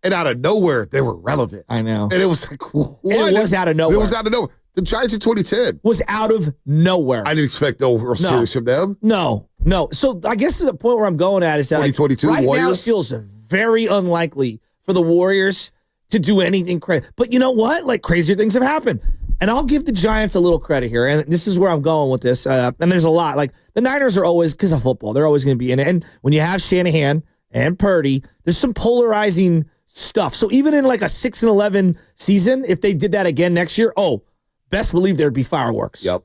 And out of nowhere, they were relevant. I know. And it was like, what? And it was out of nowhere. It was out of nowhere. The Giants in 2010 was out of nowhere. I didn't expect no real series from them. No. So I guess the point where I'm going at is that 2022 right Warriors. Now it feels very unlikely for the Warriors to do anything crazy. But you know what? Like, crazier things have happened. And I'll give the Giants a little credit here. And this is where I'm going with this. And there's a lot. Like, the Niners are always, because of football, they're always going to be in it. And when you have Shanahan and Purdy, there's some polarizing stuff. So even in like a 6-11 season, if they did that again next year, best believe there'd be fireworks. Yep.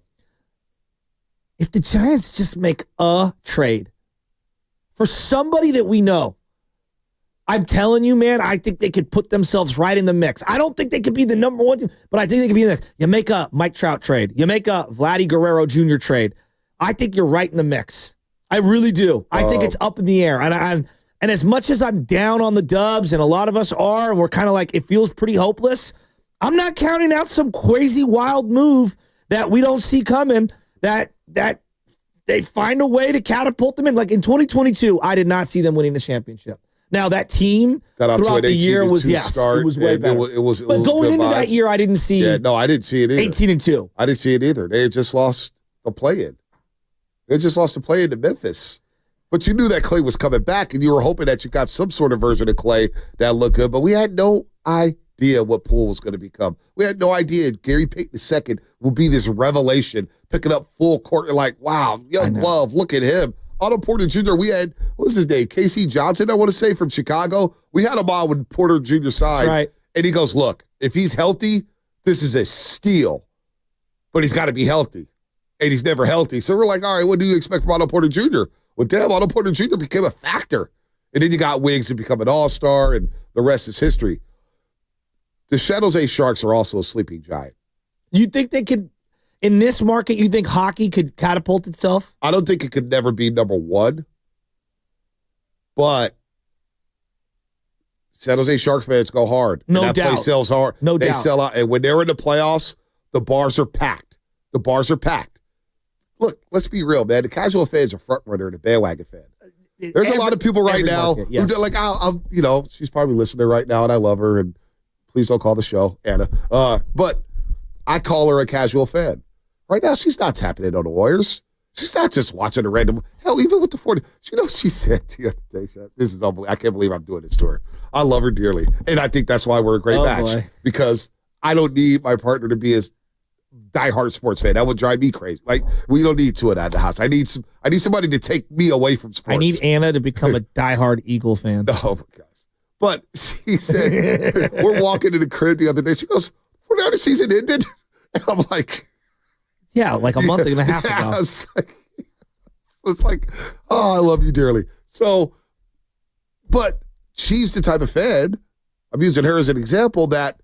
If the Giants just make a trade for somebody that we know, I'm telling you, man, I think they could put themselves right in the mix. I don't think they could be the number one team, but I think they could be in the mix. You make a Mike Trout trade. You make a Vladdy Guerrero Jr. trade. I think you're right in the mix. I really do. I think it's up in the air. And as much as I'm down on the Dubs, and a lot of us are, and we're kind of like, it feels pretty hopeless, I'm not counting out some crazy wild move that we don't see coming, that they find a way to catapult them in. Like in 2022, I did not see them winning the championship. Now, that team throughout the year was, it was way better. But going into that year, I didn't see I didn't see it either. 18-2. I didn't see it either. They had just lost the play-in. They just lost the play-in to Memphis. But you knew that Clay was coming back, and you were hoping that you got some sort of version of Clay that looked good. But we had no idea what Poole was going to become. We had no idea Gary Payton II would be this revelation, picking up full court. You're like, wow, young love, look at him. Otto Porter Jr., we had, what was his name? Casey Johnson, I want to say, from Chicago. We had him on when Porter Jr. signed. Right. And he goes, look, if he's healthy, this is a steal. But he's got to be healthy. And he's never healthy. So we're like, all right, what do you expect from Otto Porter Jr.? Well, damn, Otto Porter Jr. became a factor. And then you got Wiggs to become an all-star, and the rest is history. The San Jose Sharks are also a sleeping giant. You think they could, in this market, you think hockey could catapult itself? I don't think it could never be number one. But San Jose Sharks fans go hard. No and that doubt. place sells hard. No doubt. They sell out. And when they're in the playoffs, the bars are packed. The bars are packed. Look, let's be real, man. The casual fan's a front runner and a bandwagon fan. There's a lot of people right now who do, like, I'll she's probably listening right now, and I love her, and please don't call the show, Anna. But I call her a casual fan. Right now, she's not tapping in on the Warriors. She's not just watching a random. Hell, even with the 40. You know what she said the other day? This is unbelievable. I can't believe I'm doing this to her. I love her dearly, and I think that's why we're a great match. Boy. Because I don't need my partner to be as diehard sports fan. That would drive me crazy. Like, we don't need two of that in the house. I need somebody to take me away from sports. I need Anna to become a diehard Eagle fan. Oh, my gosh. But she said, we're walking to the crib the other day. She goes, "For now the season ended?" And I'm like, yeah, like a month and a half ago. It's like, oh, I love you dearly. So, but she's the type of fan, I'm using her as an example, that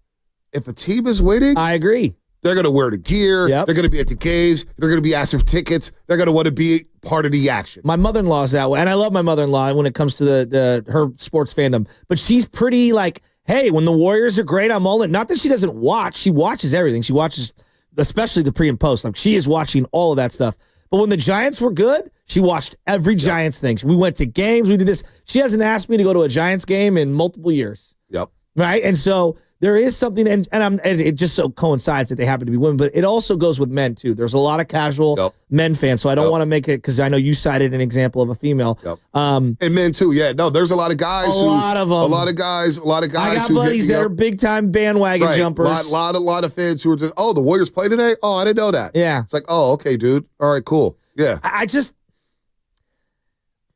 if a team is winning, I agree. They're going to wear the gear. Yep. They're going to be at the games. They're going to be asking for tickets. They're going to want to be part of the action. My mother-in-law's that way, and I love my mother-in-law when it comes to her sports fandom. But she's pretty like, hey, when the Warriors are great, I'm all in. Not that she doesn't watch. She watches everything. She watches, especially the pre and post. Like, she is watching all of that stuff. But when the Giants were good, she watched every Giants thing. We went to games. We did this. She hasn't asked me to go to a Giants game in multiple years. Yep. Right? And so there is something, and it just so coincides that they happen to be women, but it also goes with men, too. There's a lot of casual men fans, so I don't want to make it, because I know you cited an example of a female. And men, too, yeah. No, there's a lot of guys. A lot of them. A lot of guys. I got buddies that are big-time bandwagon jumpers. A lot of fans who are just, oh, the Warriors play today? Oh, I didn't know that. Yeah. It's like, oh, okay, dude. All right, cool. Yeah.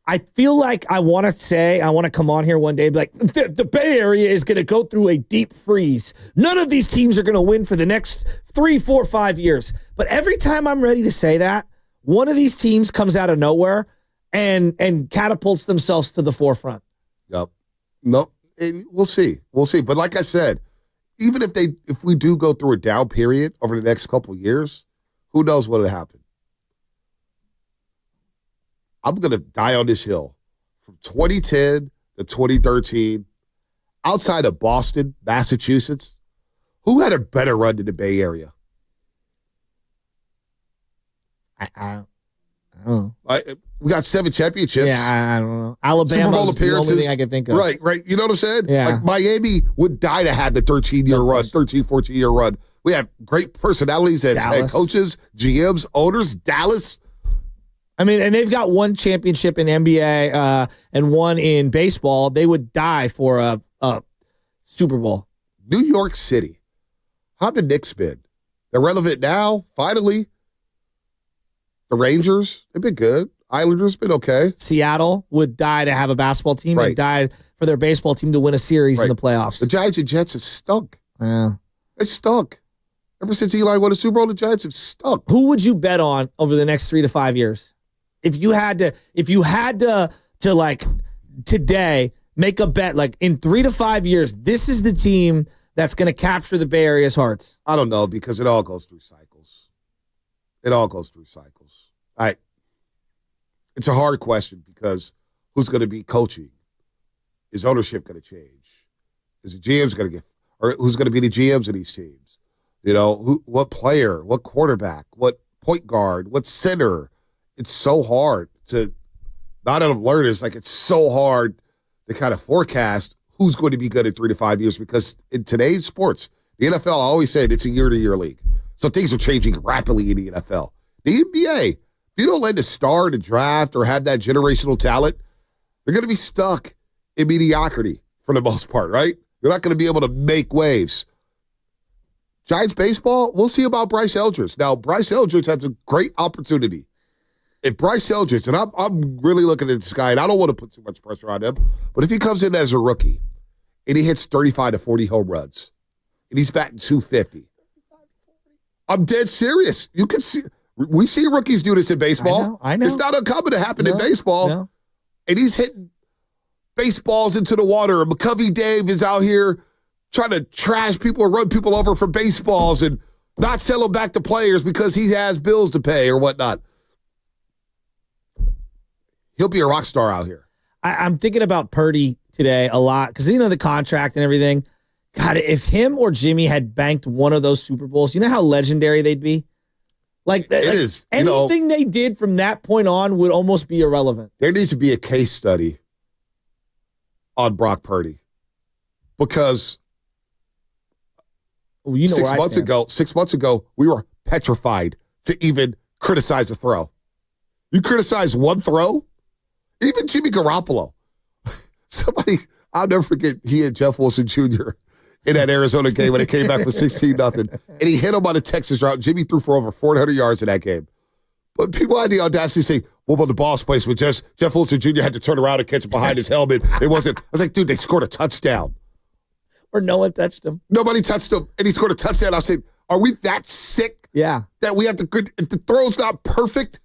I feel like I want to come on here one day and be like, the Bay Area is going to go through a deep freeze. None of these teams are going to win for the next 3, 4, 5 years. But every time I'm ready to say that, one of these teams comes out of nowhere and catapults themselves to the forefront. Yep. No, we'll see. We'll see. But like I said, even if we do go through a down period over the next couple of years, who knows what will happen? I'm going to die on this hill. From 2010 to 2013, outside of Boston, Massachusetts, who had a better run in the Bay Area? I don't know. We got 7 championships. Yeah, I don't know. Alabama Super Bowl is the only thing I can think of. Right. You know what I'm saying? Yeah. Like, Miami would die to have the 14-year run. We have great personalities as head coaches, GMs, owners. Dallas. I mean, and they've got one championship in NBA and one in baseball. They would die for a Super Bowl. New York City. How have the Knicks been? They're relevant now, finally. The Rangers, they've been good. Islanders been okay. Seattle would die to have a basketball team and died for their baseball team to win a series in the playoffs. The Giants and Jets have stunk. Yeah. It's stunk. Ever since Eli won a Super Bowl, the Giants have stunk. Who would you bet on over the next 3 to 5 years? If you had to like today make a bet, like in 3 to 5 years, this is the team that's going to capture the Bay Area's hearts. I don't know, because it all goes through cycles. It's a hard question, because who's going to be coaching? Is ownership going to change? Is the GMs going to get, or who's going to be the GMs of these teams? You know, what player, what quarterback, what point guard, what center? It's so hard to, not that I've learned, it's like it's so hard to kind of forecast who's going to be good in 3 to 5 years, because in today's sports, the NFL, I always said it's a year-to-year league. So things are changing rapidly in the NFL. The NBA, if you don't let the star to draft or have that generational talent, they're going to be stuck in mediocrity for the most part, right? You're not going to be able to make waves. Giants baseball, we'll see about Bryce Eldridge. Now, Bryce Eldridge has a great opportunity. If Bryce Eldridge, and I'm really looking at this guy, and I don't want to put too much pressure on him, but if he comes in as a rookie and he hits 35 to 40 home runs and he's batting 250, I'm dead serious. You can see, we see rookies do this in baseball. I know. It's not uncommon to happen in baseball. No. And he's hitting baseballs into the water. And McCovey Dave is out here trying to trash people or run people over for baseballs and not sell them back to players because he has bills to pay or whatnot. He'll be a rock star out here. I'm thinking about Purdy today a lot because, you know, the contract and everything. God, if him or Jimmy had banked one of those Super Bowls, you know how legendary they'd be? Like anything they did from that point on would almost be irrelevant. There needs to be a case study on Brock Purdy because 6 months ago, we were petrified to even criticize a throw. You criticize one throw? Even Jimmy Garoppolo. Somebody, I'll never forget, he and Jeff Wilson Jr., in that Arizona game when it came back with 16-0. And he hit him on a Texas route. Jimmy threw for over 400 yards in that game. But people had the audacity to say, what about the Boss place when Jeff Wilson Jr. had to turn around and catch it behind his helmet? It wasn't. I was like, dude, they scored a touchdown. Or no one touched him. Nobody touched him, and he scored a touchdown. I was saying, are we that sick? Yeah. That we have to, if the throw's not perfect,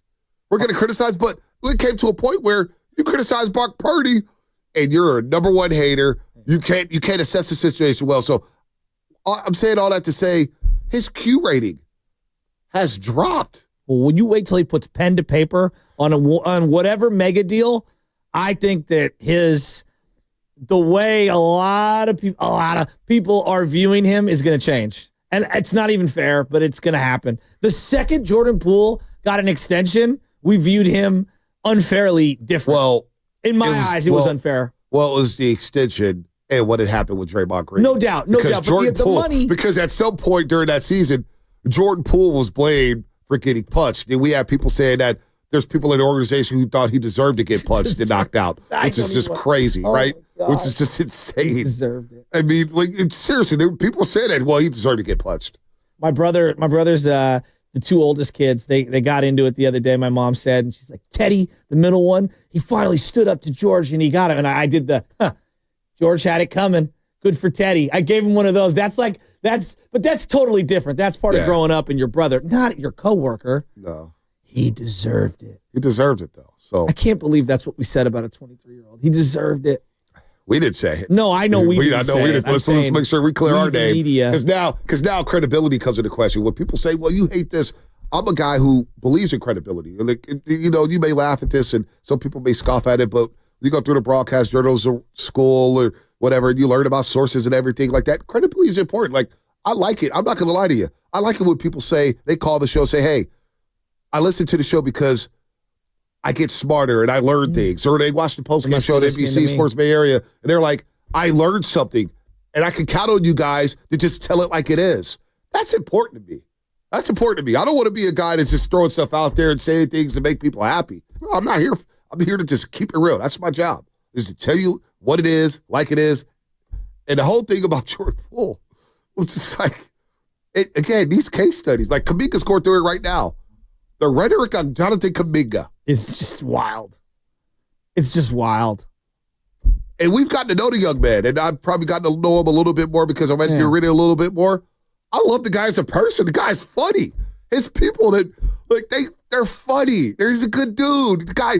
we're going to criticize. But it came to a point where you criticize Brock Purdy, and you're a number one hater. You can't assess the situation well. So I'm saying all that to say his Q rating has dropped. Well, when you wait till he puts pen to paper on whatever mega deal, I think that the way a lot of people are viewing him is going to change. And it's not even fair, but it's going to happen. The second Jordan Poole got an extension, we viewed him unfairly different. Well, in my eyes, it was unfair. Well, it was the extension and what had happened with Draymond Green. No doubt. Jordan But the money. Because at some point during that season, Jordan Poole was blamed for getting punched. And we had people saying that there's people in the organization who thought he deserved to get punched and knocked out, which is just crazy, right? Which is just insane. He deserved it. I mean, seriously, people saying that, well, he deserved to get punched. My brother's the two oldest kids. They got into it the other day, my mom said, and she's like, Teddy, the middle one, he finally stood up to George and he got him. And I did George had it coming. Good for Teddy. I gave him one of those. But that's totally different. That's part of growing up and your brother, not your coworker. No. He deserved it. He deserved it, though. So I can't believe that's what we said about a 23-year-old. He deserved it. We didn't say it. No, I know we didn't say it. Let's make sure we clear our name. Media. Because now credibility comes into question. When people say, well, you hate this, I'm a guy who believes in credibility. Like, you may laugh at this and some people may scoff at it, but you go through the broadcast journalism school or whatever, and you learn about sources and everything like that. Credibility is important. Like, I like it. I'm not going to lie to you. I like it when people say, they call the show, say, hey, I listen to the show because I get smarter and I learn things. Or they watch the postgame show at NBC Sports Bay Area, and they're like, I learned something, and I can count on you guys to just tell it like it is. That's important to me. I don't want to be a guy that's just throwing stuff out there and saying things to make people happy. No, I'm not here. I'm here to just keep it real. That's my job, is to tell you what it is, like it is. And the whole thing about Jordan Poole was just like, again, these case studies, like Kuminga's going through it right now. The rhetoric on Jonathan Kuminga is just wild. It's just wild. And we've gotten to know the young man, and I've probably gotten to know him a little bit more because I went through reading a little bit more. I love the guy as a person. The guy's funny. His people that they're funny. He's a good dude. The guy,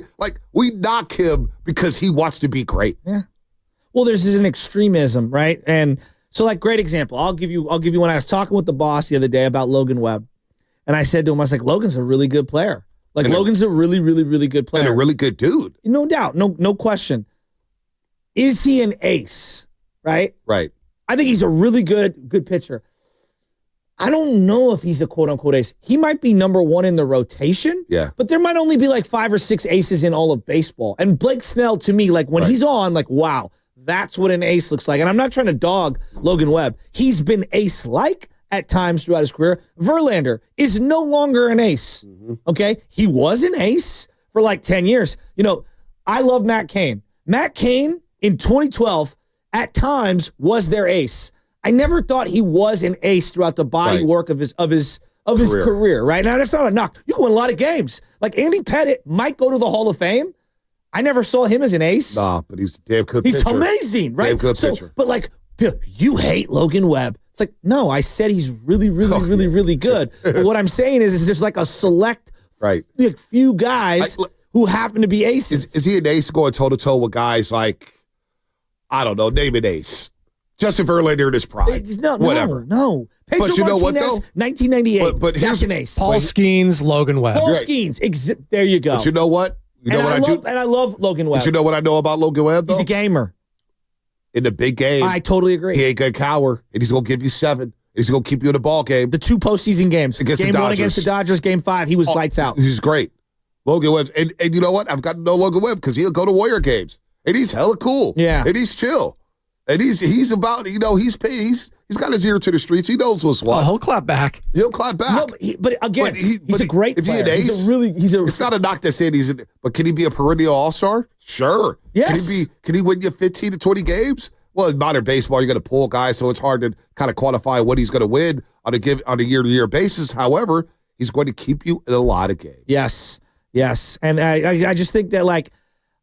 we knock him because he wants to be great. Yeah. Well, there's an extremism, right? And so, great example. I'll give you when I was talking with the boss the other day about Logan Webb. And I said to him, I was like, Logan's a really good player. Logan's a really, really, really good player. And a really good dude. No doubt. No question. Is he an ace? Right? Right. I think he's a really good pitcher. I don't know if he's a quote-unquote ace. He might be number one in the rotation. Yeah. But there might only be 5 or 6 aces in all of baseball. And Blake Snell, to me, when he's on, wow, that's what an ace looks like. And I'm not trying to dog Logan Webb. He's been ace-like at times throughout his career. Verlander is no longer an ace, okay? He was an ace for 10 years. I love Matt Cain. Matt Cain in 2012 at times was their ace. I never thought he was an ace throughout the body work of his career, right? Now, that's not a knock. You can win a lot of games. Andy Pettitte might go to the Hall of Fame. I never saw him as an ace. Nah, but he's a damn good pitcher. He's amazing, right? Damn good pitcher. But you hate Logan Webb. It's no, I said he's really, really, really, really good. But what I'm saying is there's a select few guys who happen to be aces. Is he an ace going toe-to-toe with guys like, I don't know, name an ace? Justin Verlander in his prime. Whatever. No. Pedro but you know Martinez, what, though? 1998. But that's an ace. Paul Skeens, Logan Webb. Paul Skeens. There you go. But you know what? I love Logan Webb. But you know what I know about Logan Webb, though? He's a gamer. In the big game. I totally agree. He ain't going to cower, and he's going to give you 7. And he's going to keep you in the ball game. The 2 postseason games. Against game the 1 against the Dodgers, game 5, he was lights out. He's great. Logan Webb. And you know what? I've got to know Logan Webb because he'll go to Warrior games. And he's hella cool. Yeah. And he's chill. And he's about, he's got his ear to the streets. He knows what's what. Oh, he'll clap back. He'll clap back. No, but again, he's a great player. It's not a knock to say but can he be a perennial all-star? Sure. Yes. Can he win you 15 to 20 games? Well, in modern baseball, you're going to pull guys, so it's hard to kind of quantify what he's going to win on a year-to-year basis. However, he's going to keep you in a lot of games. Yes. And I just think that, like,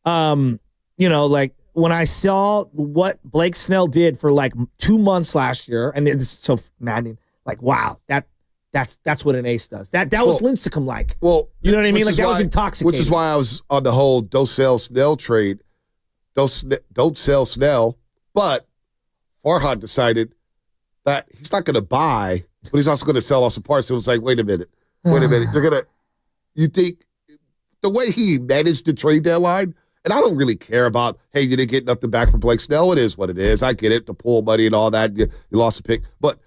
when I saw what Blake Snell did for, like, 2 months last year, and it's so maddening, like, wow, that's what an ace does. That was Lincecum like. Well, you know what I mean? Like, that was intoxicating. Which is why I was on the whole don't sell Snell trade. Don't sell Snell. But Farhan decided that he's not going to buy, but he's also going to sell off some parts. So it was like, wait a minute. You think the way he managed the trade deadline, and I don't really care about, hey, you didn't get nothing back from Blake Snell. It is what it is. I get it, the pool money and all that. You lost a pick. But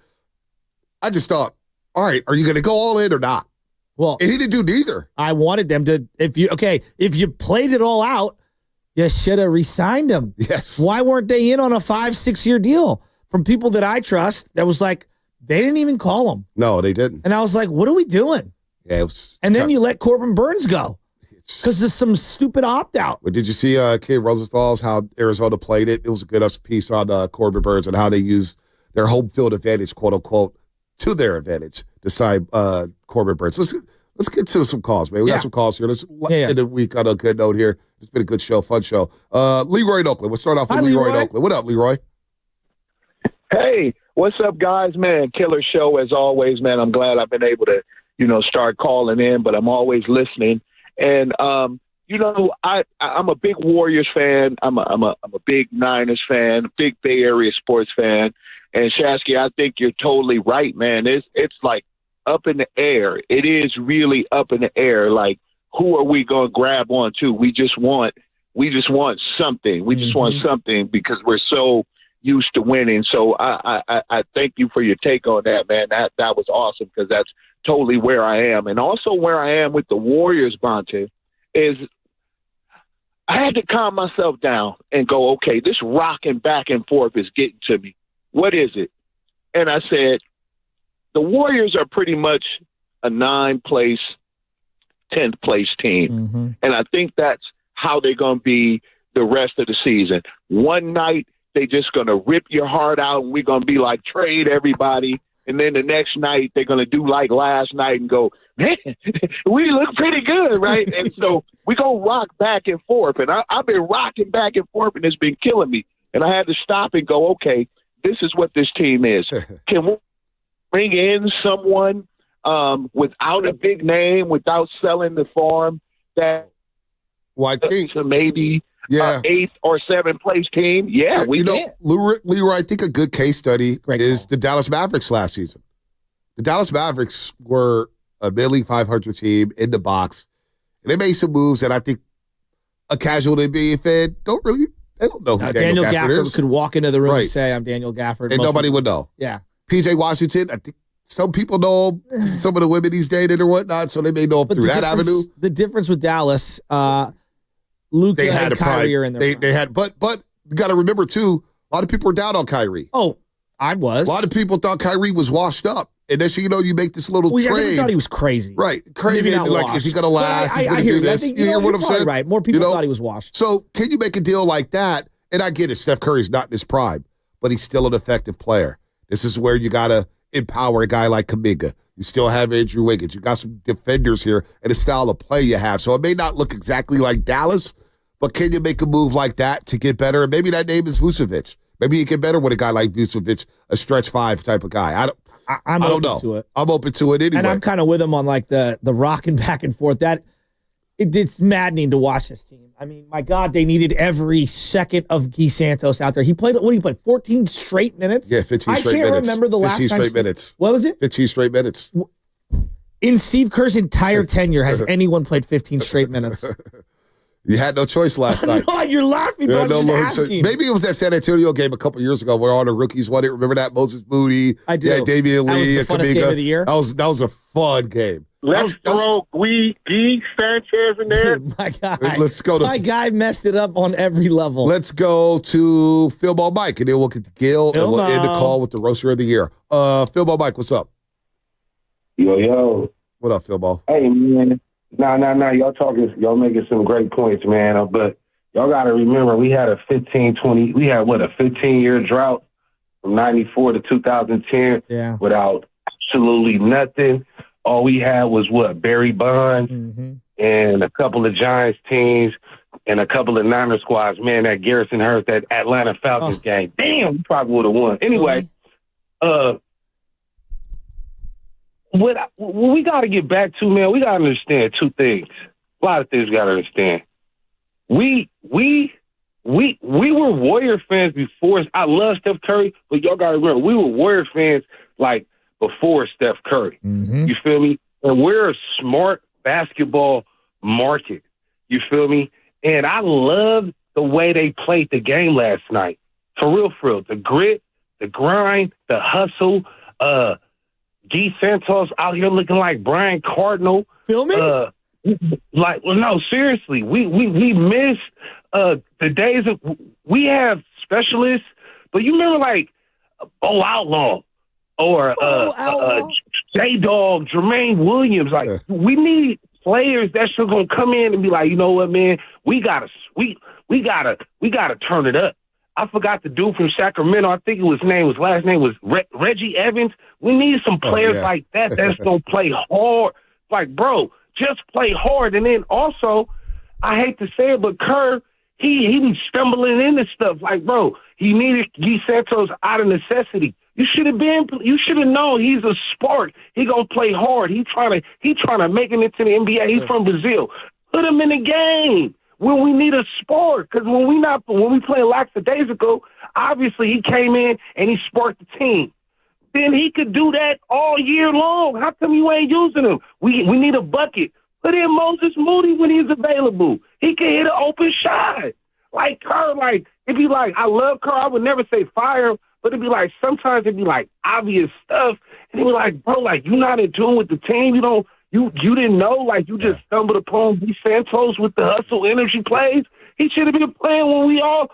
I just thought, all right, are you going to go all in or not? Well, and he didn't do neither. I wanted them to, if you played it all out, you should have re-signed him. Yes. Why weren't they in on a 5-6 year deal from people that I trust? That was like, they didn't even call him. No, they didn't. And I was like, what are we doing? Yeah, it was and then you let Corbin Burns go because there's some stupid opt-out. But did you see Kid Rosenthal's how Arizona played it? It was a good piece on Corbin Burns and how they used their home field advantage, quote unquote, to their advantage to sign Corbin Burns. Let's get to some calls, man. We got some calls here. Let's end the week on a good note here. It's been a good show, fun show. Leroy in Oakland. We'll start off with Leroy in Oakland. What up, Leroy? Hey, what's up, guys? Man, killer show as always, man. I'm glad I've been able to, start calling in, but I'm always listening. And I'm a big Warriors fan. I'm a big Niners fan, big Bay Area sports fan. And Shasky, I think you're totally right, man. It's like up in the air. It is really up in the air. Like, who are we going to grab on to? We just want something. We just want something because we're so used to winning. So I thank you for your take on that, man. That was awesome because that's totally where I am. And also where I am with the Warriors, Bonte, is I had to calm myself down and go, okay, this rocking back and forth is getting to me. What is it? And I said, the Warriors are pretty much a 9th place, 10th place team. And I think that's how they're going to be the rest of the season. One night, they're just going to rip your heart out, and we're going to be like, trade everybody. And then the next night, they're going to do like last night and go, man, we look pretty good, right? And so we're going to rock back and forth. And I've been rocking back and forth, and it's been killing me. And I had to stop and go, okay, this is what this team is. Can we bring in someone without a big name, without selling the farm, that I think maybe 8th or 7th place team? Yeah, we can. Leroy, I think a good case study is the Dallas Mavericks last season. The Dallas Mavericks were a mid-league 500 team in the box, and they made some moves that I think a casual NBA fan don't know who Daniel Gafford is. Could walk into the room and say, I'm Daniel Gafford. And nobody would know. Yeah. PJ Washington, I think some people know some of the women he's dated or whatnot, so they may know him through that avenue. The difference with Dallas, Luka and Kyrie are in there. They had, but you got to remember too, a lot of people were down on Kyrie. Oh, I was. A lot of people thought Kyrie was washed up. And then, you make this little trade. I thought he was crazy. Right. Crazy. Like, is he going to last? He's going to do this. You hear what I'm saying? Right. More people thought he was washed. So can you make a deal like that? And I get it. Steph Curry's not in his prime, but he's still an effective player. This is where you got to empower a guy like Kuminga. You still have Andrew Wiggins. You got some defenders here and the style of play you have. So it may not look exactly like Dallas, but can you make a move like that to get better? And maybe that name is Vucevic. Maybe you get better with a guy like Vucevic, a stretch 5 type of guy. I don't know. To it. I'm open to it anyway. And I'm kind of with him on like the rocking back and forth. It's maddening to watch this team. I mean, my God, they needed every second of Guy Santos out there. He played 14 straight minutes? Yeah, 15 straight minutes. I can't remember the last time. 15 straight minutes. What was it? 15 straight minutes. In Steve Kerr's entire tenure, has anyone played 15 straight minutes? You had no choice last night. No, you're laughing, but I'm just asking. Maybe it was that San Antonio game a couple years ago where all the rookies won it. Remember that? Moses Moody. I do. Yeah, Damian Lee. That was the funnest game of the year. That was a fun game. Let's throw Guy Sanchez in there. Dude, my guy. Let's go. My guy messed it up on every level. Let's go to Phil Ball Mike, and then we'll get to Gil, and we'll end the call with the roaster of the year. Phil Ball Mike, what's up? Yo. What up, Phil Ball? Hey, man. Nah. Y'all making some great points, man. But y'all got to remember we had a 15-year drought from 94 to 2010 without absolutely nothing. All we had was Barry Bonds and a couple of Giants teams and a couple of Niner squads. Man, that Garrison Hurst, that Atlanta Falcons game. Damn, we probably would have won. Anyway, what we got to get back to, man, we got to understand two things. A lot of things we got to understand. We were Warrior fans before. I love Steph Curry, but y'all got to remember, we were Warrior fans like before Steph Curry. You feel me? And we're a smart basketball market. You feel me? And I love the way they played the game last night. For real. The grit, the grind, the hustle. G. Santos out here looking like Brian Cardinal. Feel me? No, seriously. We miss the days of we have specialists, but you remember like Outlaw or J-Dog, Jermaine Williams. Like we need players that's just gonna come in and be like, you know what, man, we gotta turn it up. I forgot the dude from Sacramento. I think his last name was Reggie Evans. We need some players like that that's gonna play hard. Like, bro, just play hard. And then also, I hate to say it, but Kerr, he be stumbling into stuff. Like, bro, he needed G. Santos out of necessity. You should have known he's a spark. He gonna play hard. He trying to make it into the NBA. He's from Brazil. Put him in the game when we need a spark. Because when we play lackadaisical, obviously he came in and he sparked the team. Then he could do that all year long. How come you ain't using him? We need a bucket. Put in Moses Moody when he's available. He can hit an open shot. Like Kerr, it'd be like, I love Kerr. I would never say fire him, but it'd be like, sometimes it'd be like obvious stuff. And it'd be like, bro, like you not in tune with the team. You didn't know, like you just stumbled upon D. Santos with the hustle energy plays. He should have been playing when we all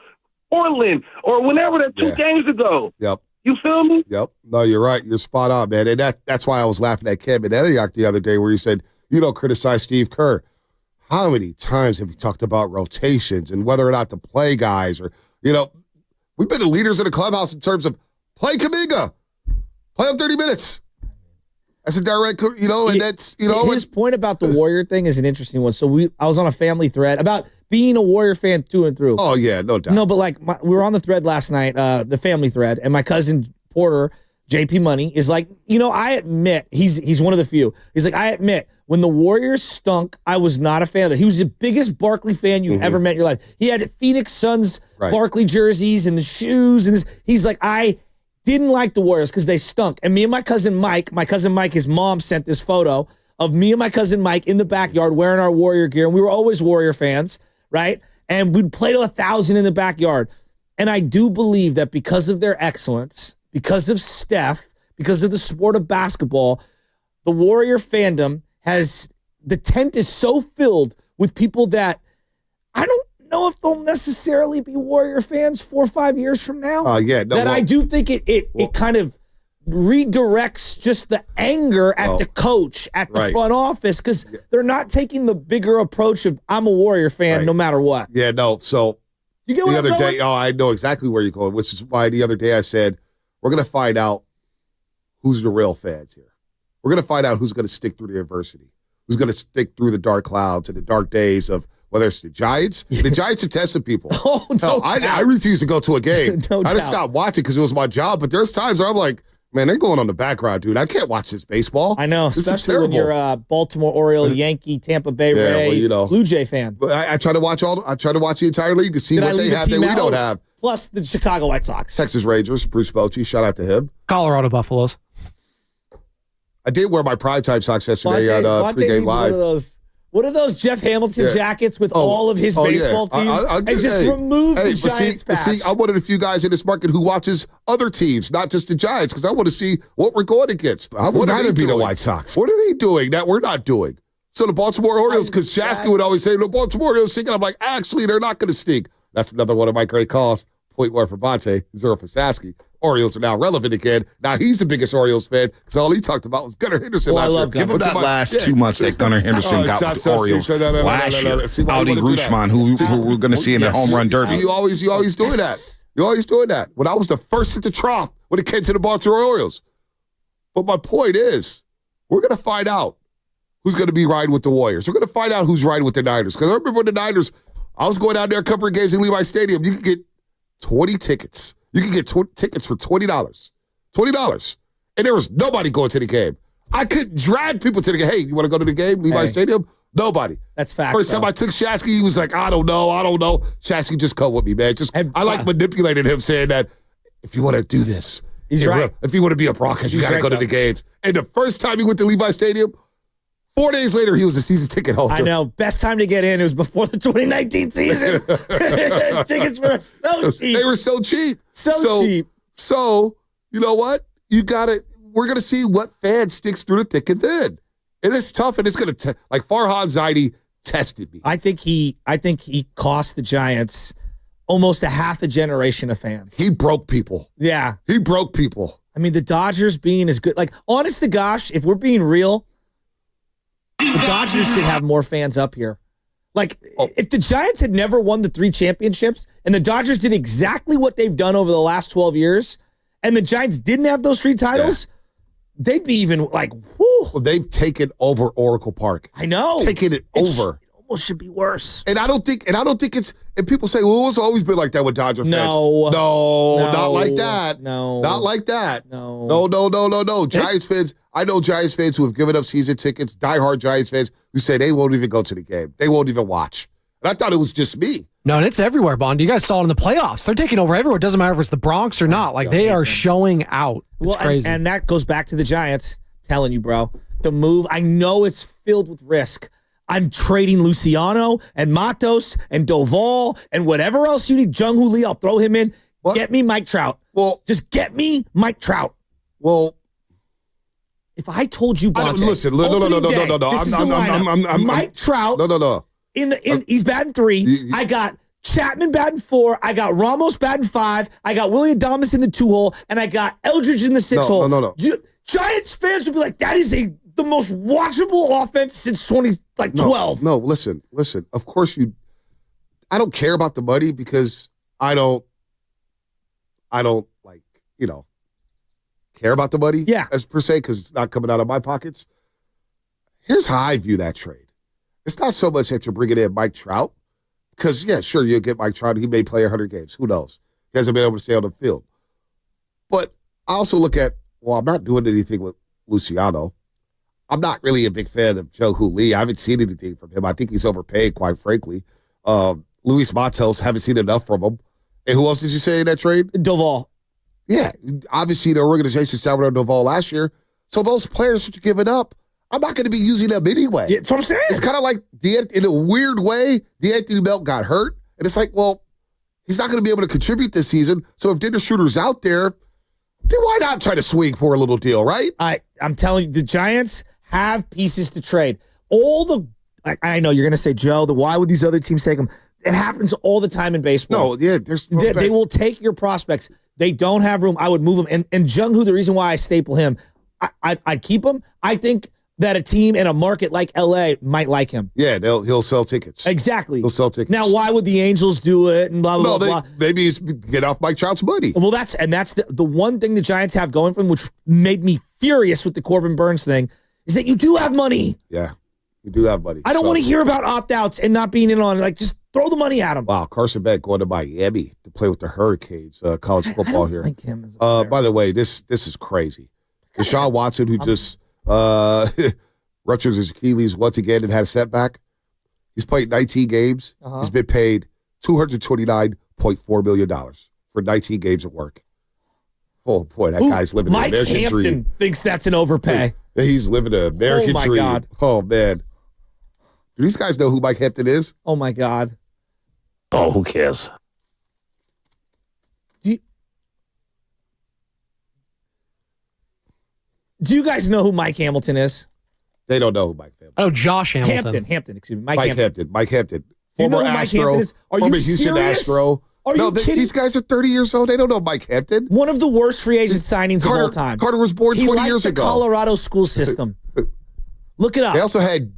Portland or whenever that 2 games ago. Yep. You feel me? Yep. No, you're right. You're spot on, man. And that's why I was laughing at Cam and Ediak the other day where he said, you don't criticize Steve Kerr. How many times have we talked about rotations and whether or not to play guys or, we've been the leaders in the clubhouse in terms of play Kuminga. Play him 30 minutes. That's a direct, and that's, His point about the Warrior thing is an interesting one. So I was on a family thread about being a Warrior fan through and through. Oh, yeah, no doubt. No, but we were on the thread last night, the family thread, and my cousin Porter, JP Money, is like, I admit, he's one of the few. He's like, I admit, when the Warriors stunk, I was not a fan of it. He was the biggest Barkley fan you've ever met in your life. He had Phoenix Suns Barkley jerseys and the shoes. And he's like, I didn't like the Warriors because they stunk. And me and my cousin Mike, his mom sent this photo of me and my cousin Mike in the backyard wearing our Warrior gear. And we were always Warrior fans, right? And we'd play to 1,000 in the backyard. And I do believe that because of their excellence, because of Steph, because of the sport of basketball, the Warrior fandom the tent is so filled with people that I don't know if they'll necessarily be Warrior fans 4 or 5 years from now. I do think it kind of redirects just the anger at the coach, at the front office, because they're not taking the bigger approach of I'm a Warrior fan no matter what. Yeah, no. So you get the other day, I know exactly where you're going, which is why the other day I said, we're going to find out who's the real fans here. We're going to find out who's going to stick through the adversity, who's going to stick through the dark clouds and the dark days of whether it's the Giants. The Giants have tested people. I refuse to go to a game. I just stopped watching because it was my job. But there's times where I'm like, man, they're going on the background, dude. I can't watch this baseball. I know, especially when you're a Baltimore Oriole, Yankee, Tampa Bay Ray, Blue Jay fan. But I try to watch the entire league to see what they have that we don't have. Plus the Chicago White Sox, Texas Rangers, Bruce Bochy, shout out to him. Colorado Buffaloes. I did wear my primetime socks yesterday on pregame live. What are those Jeff Hamilton jackets with all of his baseball teams? And just remove the Giants patch. See, I'm one of the few guys in this market who watches other teams, not just the Giants, because I want to see what we're going against. I would rather be the White Sox. What are they doing that we're not doing? So the Baltimore Orioles, because Shasky would always say, the Baltimore Orioles stink. And I'm like, actually, they're not going to stink. That's another one of my great calls. 0.1 for Bonte, 0 for Shasky. Orioles are now relevant again. Now he's the biggest Orioles fan because all he talked about was Gunnar Henderson last year. Give him that last 2 months that Gunnar Henderson got with the Orioles last year. Audi Rutschman, who we're going to see in the home run derby. You always doing that. You're always doing that. When I was the first at the trough when it came to the Baltimore Orioles. But my point is, we're going to find out who's going to be riding with the Warriors. We're going to find out who's riding with the Niners. Because I remember when the Niners, I was going out there a couple of games in Levi Stadium. You could get 20 tickets. You could get tickets for $20. $20. And there was nobody going to the game. I couldn't drag people to the game. Hey, you want to go to the game, Levi Stadium? Nobody. That's facts. First time I took Shasky, he was like, I don't know. Shasky, just come with me, man. I like manipulating him, saying that if you want to do this, he's right. If you want to be a broadcast, you got to go to the games. And the first time he went to Levi Stadium, 4 days later, he was a season ticket holder. I know. Best time to get in. It was before the 2019 season. Tickets were so cheap. They were so cheap. So cheap. So, you know what? We're going to see what fan sticks through the thick and thin. And it's tough, and it's going to, like Farhan Zaidi tested me. I think he cost the Giants almost a half a generation of fans. He broke people. Yeah. He broke people. I mean, the Dodgers being as good. Like, honest to gosh, if we're being real, the Dodgers should have more fans up here. Like, if the Giants had never won the 3 championships and the Dodgers did exactly what they've done over the last 12 years and the Giants didn't have those 3 titles, they'd be even like, whoo. Well, they've taken over Oracle Park. I know. Taking it over. It almost should be worse. And I don't think it's, and people say, well, it's always been like that with Dodger fans. No, not like that. No. Not like that. No. Giants fans, I know Giants fans who have given up season tickets, diehard Giants fans who say they won't even go to the game. They won't even watch. And I thought it was just me. No, and it's everywhere, Bond. You guys saw it in the playoffs. They're taking over everywhere. It doesn't matter if it's the Bronx or not. Like, they are showing out. It's crazy. And that goes back to the Giants. Telling you, bro. The move, I know it's filled with risk. I'm trading Luciano and Matos and Doval and whatever else you need. Jung-Hoo Lee, I'll throw him in. What? Get me Mike Trout. Well, just get me Mike Trout. Well, if I told you, Bonte, listen, no. I'm Mike Trout. No. He's batting 3. I got Chapman batting 4. I got Ramos batting 5. I got Willie Adames in the 2-hole, and I got Eldridge in the 6-hole. No. Giants fans would be like, that is the most watchable offense since 2012. No, listen. Of course I don't care about the money because I don't care about the money. Yeah. As per se, because it's not coming out of my pockets. Here's how I view that trade. It's not so much that you're bringing in Mike Trout, because, yeah, sure, you'll get Mike Trout. He may play 100 games. Who knows? He hasn't been able to stay on the field. But I also look at, well, I'm not doing anything with Luciano. I'm not really a big fan of Jung-Hoo Lee. I haven't seen anything from him. I think he's overpaid, quite frankly. Luis Matos, haven't seen enough from him. And who else did you say in that trade? Doval. Yeah, obviously the organization signed on Doval last year. So those players that you're giving up, I'm not going to be using them anyway. Yeah, that's what I'm saying. It's kind of like, in a weird way, DeAnthony Melton got hurt. And it's like, well, he's not going to be able to contribute this season. So if Dennis Schroeder's out there, then why not try to swing for a little deal, right? I'm telling you, the Giants have pieces to trade. I know you're going to say, Joe, why would these other teams take them? It happens all the time in baseball. No, yeah. They will take your prospects. They don't have room. I would move them. And Jung-Hoo, the reason why I staple him, I'd keep him. I think that a team in a market like L.A. might like him. Yeah, he'll sell tickets. Exactly. He'll sell tickets. Now, why would the Angels do it and blah, blah, blah? Maybe it's get off Mike Trout's money. Well, that's the one thing the Giants have going for them, which made me furious with the Corbin Burns thing, is that you do have money. Yeah, you do have money. I don't want to hear about opt-outs and not being in on, just throw the money at him. Wow, Carson Beck going to Miami to play with the Hurricanes, college football here. Like him as by the way, this is crazy. Deshaun Watson, who just ruptured his Achilles once again and had a setback. He's played 19 games. He's been paid $229.4 million for 19 games of work. Oh, boy, that guy's living an American dream. Mike Hampton thinks that's an overpay. He's living an American dream. Oh, my God. Oh, man. Do these guys know who Mike Hampton is? Oh, my God. Oh, who cares? Do you guys know who Mike Hamilton is? They don't know who Mike Hamilton is. Oh, Josh Hamilton. Hampton, excuse me. Mike Hampton. Do you know who Mike Hampton is? Are you Houston serious? Astro. Are you kidding? These guys are 30 years old. They don't know Mike Hampton. One of the worst free agent signings of all time. Carter was born 20 years ago. Colorado school system. Look it up. They also had,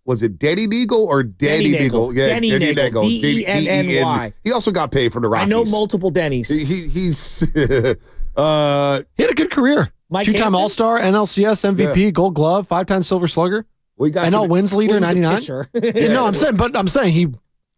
was it Denny Neagle or Danny Neagle? Yeah, Denny Neagle. D-E-N-N-Y. He also got paid from the Rockies. I know multiple Denny's. He's he had a good career. Two-time All-Star, NLCS MVP, Gold Glove, 5-time Silver Slugger. NL wins leader, 99. No, I'm saying he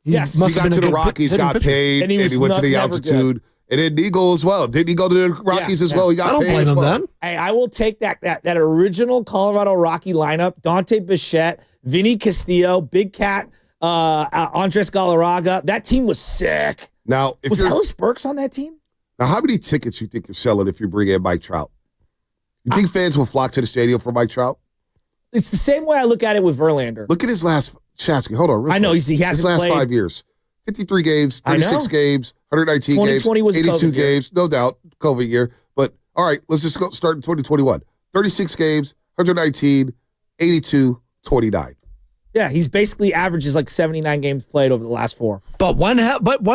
Yes, must he got to the Rockies, got paid, and he went to the altitude. And then Eagle as well. Didn't he go to the Rockies as well? He got paid as well. Hey, I will take that original Colorado Rocky lineup. Dante Bichette, Vinny Castillo, Big Cat, Andres Galarraga. That team was sick. Now, was Ellis Burks on that team? Now, how many tickets you think you're selling if you bring in Mike Trout? You think fans will flock to the stadium for Mike Trout? It's the same way I look at it with Verlander. Look at his last Shasky. Hold on. I know he hasn't his last played. 5 years. 53 games, 36 games, 119 games, 2020 was 82 COVID games, no doubt, COVID year. But all right, let's just start in 2021. 36 games, 119, 82, 29. Yeah, he's basically averages like 79 games played over the last 4. But when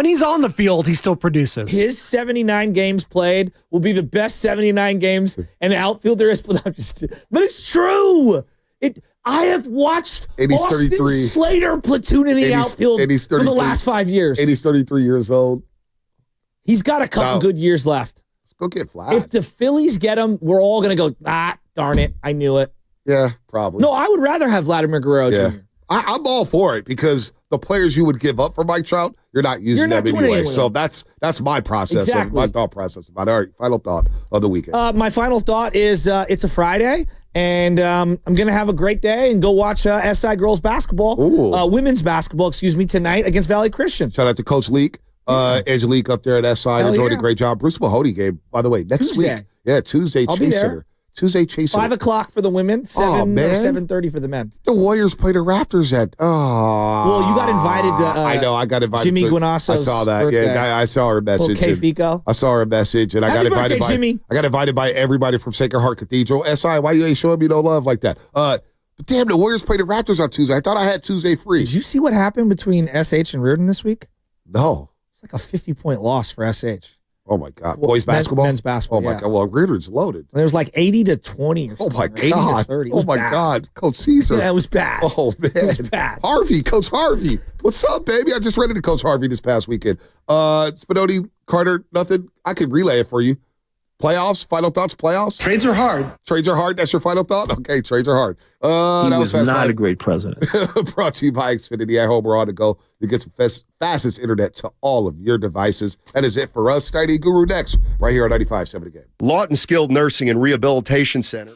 he's on the field, he still produces. His 79 games played will be the best 79 games an outfielder has put out. But it's true. I have watched Austin Slater platoon in the outfield for the last 5 years. And he's 33 years old. He's got a couple good years left. Let's go get Vlad. If the Phillies get him, we're all going to go, darn it. I knew it. Yeah, probably. No, I would rather have Vladimir Guerrero Jr. I'm all for it because the players you would give up for Mike Trout, you're not using them anyway. So that's my process, my thought process about it. All right, final thought of the weekend. My final thought is it's a Friday, and I'm going to have a great day and go watch SI girls basketball, women's basketball, tonight against Valley Christian. Shout out to Coach Leak, Angelique up there at SI. They're doing a great job. Bruce Mahoney game, by the way, next week. Yeah, Tuesday, Chase Center. Tuesday, Chase 5 o'clock for the women, 7:30 for the men. The Warriors play the Raptors at. Well, you got invited to. I know, I got invited. Jimmy to, Guinasso's I saw that. birthday. Yeah, I saw her message. K Fico. I saw her message, and I got invited by Jimmy. I got invited by everybody from Sacred Heart Cathedral. SI, why you ain't showing me no love like that? But damn, the Warriors play the Raptors on Tuesday. I thought I had Tuesday free. Did you see what happened between SH and Reardon this week? No. It's like a 50-point loss for SH. Oh, my God. Boys basketball? Men's basketball, Oh, my God. Well, Reardon's loaded. There was like 80-20 or something. Oh, my or 80 God. to 30. Oh, my God. Coach Caesar. Yeah, it was bad. Oh, man. It was bad. Harvey, Coach Harvey. What's up, baby? I just ran into Coach Harvey this past weekend. Spinoni, Carter, nothing. I could relay it for you. Playoffs, final thoughts, playoffs? Trades are hard. Trades are hard. That's your final thought? Okay, trades are hard. He that was Fast not Life. a great president. Brought to you by Xfinity. I hope we're on to go. You get some fastest internet to all of your devices. That is it for us. Study Guru next, right here on 95.7 The Game. Lawton Skilled Nursing and Rehabilitation Center.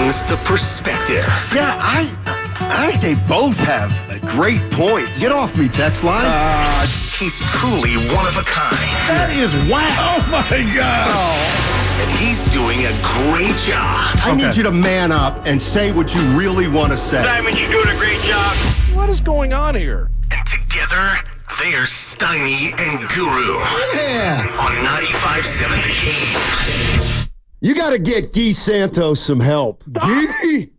brings the perspective. Yeah, I think they both have a great point. Get off me, text line. He's truly one of a kind. That is whack. Oh, my God. And he's doing a great job. I need you to man up and say what you really want to say. Simon, you're doing a great job. What is going on here? And together, they're Steiny and Guru. Yeah. On 95.7 The Game. You got to get Guy Santos some help. Guy?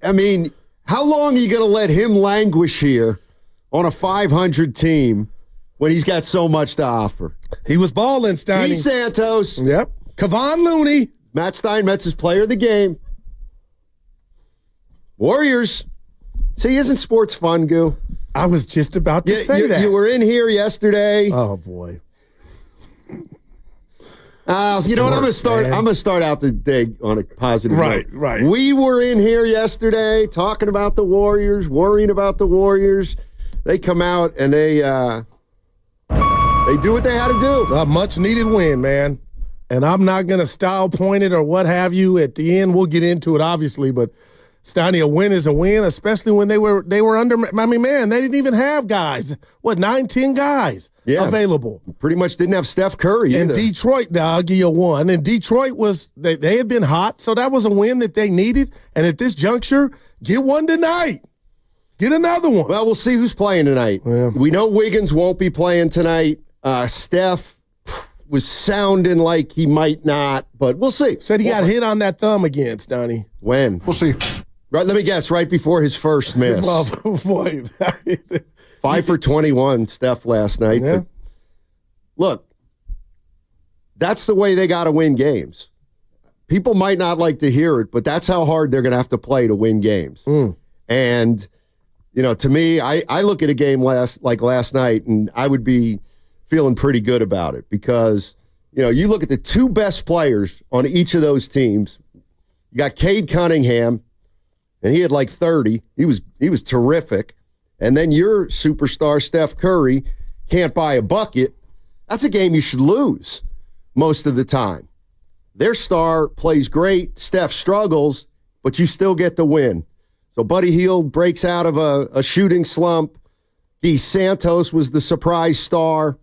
I mean, how long are you going to let him languish here on a 500 team when he's got so much to offer? He was balling, Steiny. Guy Santos. Yep. Kevon Looney. Matt Steinmetz is player of the game. Warriors. See, isn't sports fun, Goo? I was just about to say that. You were in here yesterday. Oh, boy. You know what? I'm gonna start out the day on a positive note. Right. We were in here yesterday talking about the Warriors, worrying about the Warriors. They come out and they do what they had to do. A much needed win, man. And I'm not gonna style point it or what have you. At the end, we'll get into it, obviously, but Steiny, a win is a win, especially when they were under. I mean, man, they didn't even have guys. 9, 10 guys available. Pretty much didn't have Steph Curry either. And Detroit, I'll give you a one. And Detroit they had been hot, so that was a win that they needed. And at this juncture, get one tonight. Get another one. Well, we'll see who's playing tonight. Yeah. We know Wiggins won't be playing tonight. Steph was sounding like he might not, but we'll see. Said he got hit on that thumb again, Steiny. When? We'll see. Right, let me guess, right before his first miss. Well, boy. 5 for 21, Steph, last night. Yeah. But look, that's the way they got to win games. People might not like to hear it, but that's how hard they're going to have to play to win games. And, to me, I look at a game last night, and I would be feeling pretty good about it because, you look at the two best players on each of those teams. You got Cade Cunningham, and he had like 30. He was terrific. And then your superstar, Steph Curry, can't buy a bucket. That's a game you should lose most of the time. Their star plays great. Steph struggles, but you still get the win. So Buddy Hield breaks out of a shooting slump. Guy Santos was the surprise star.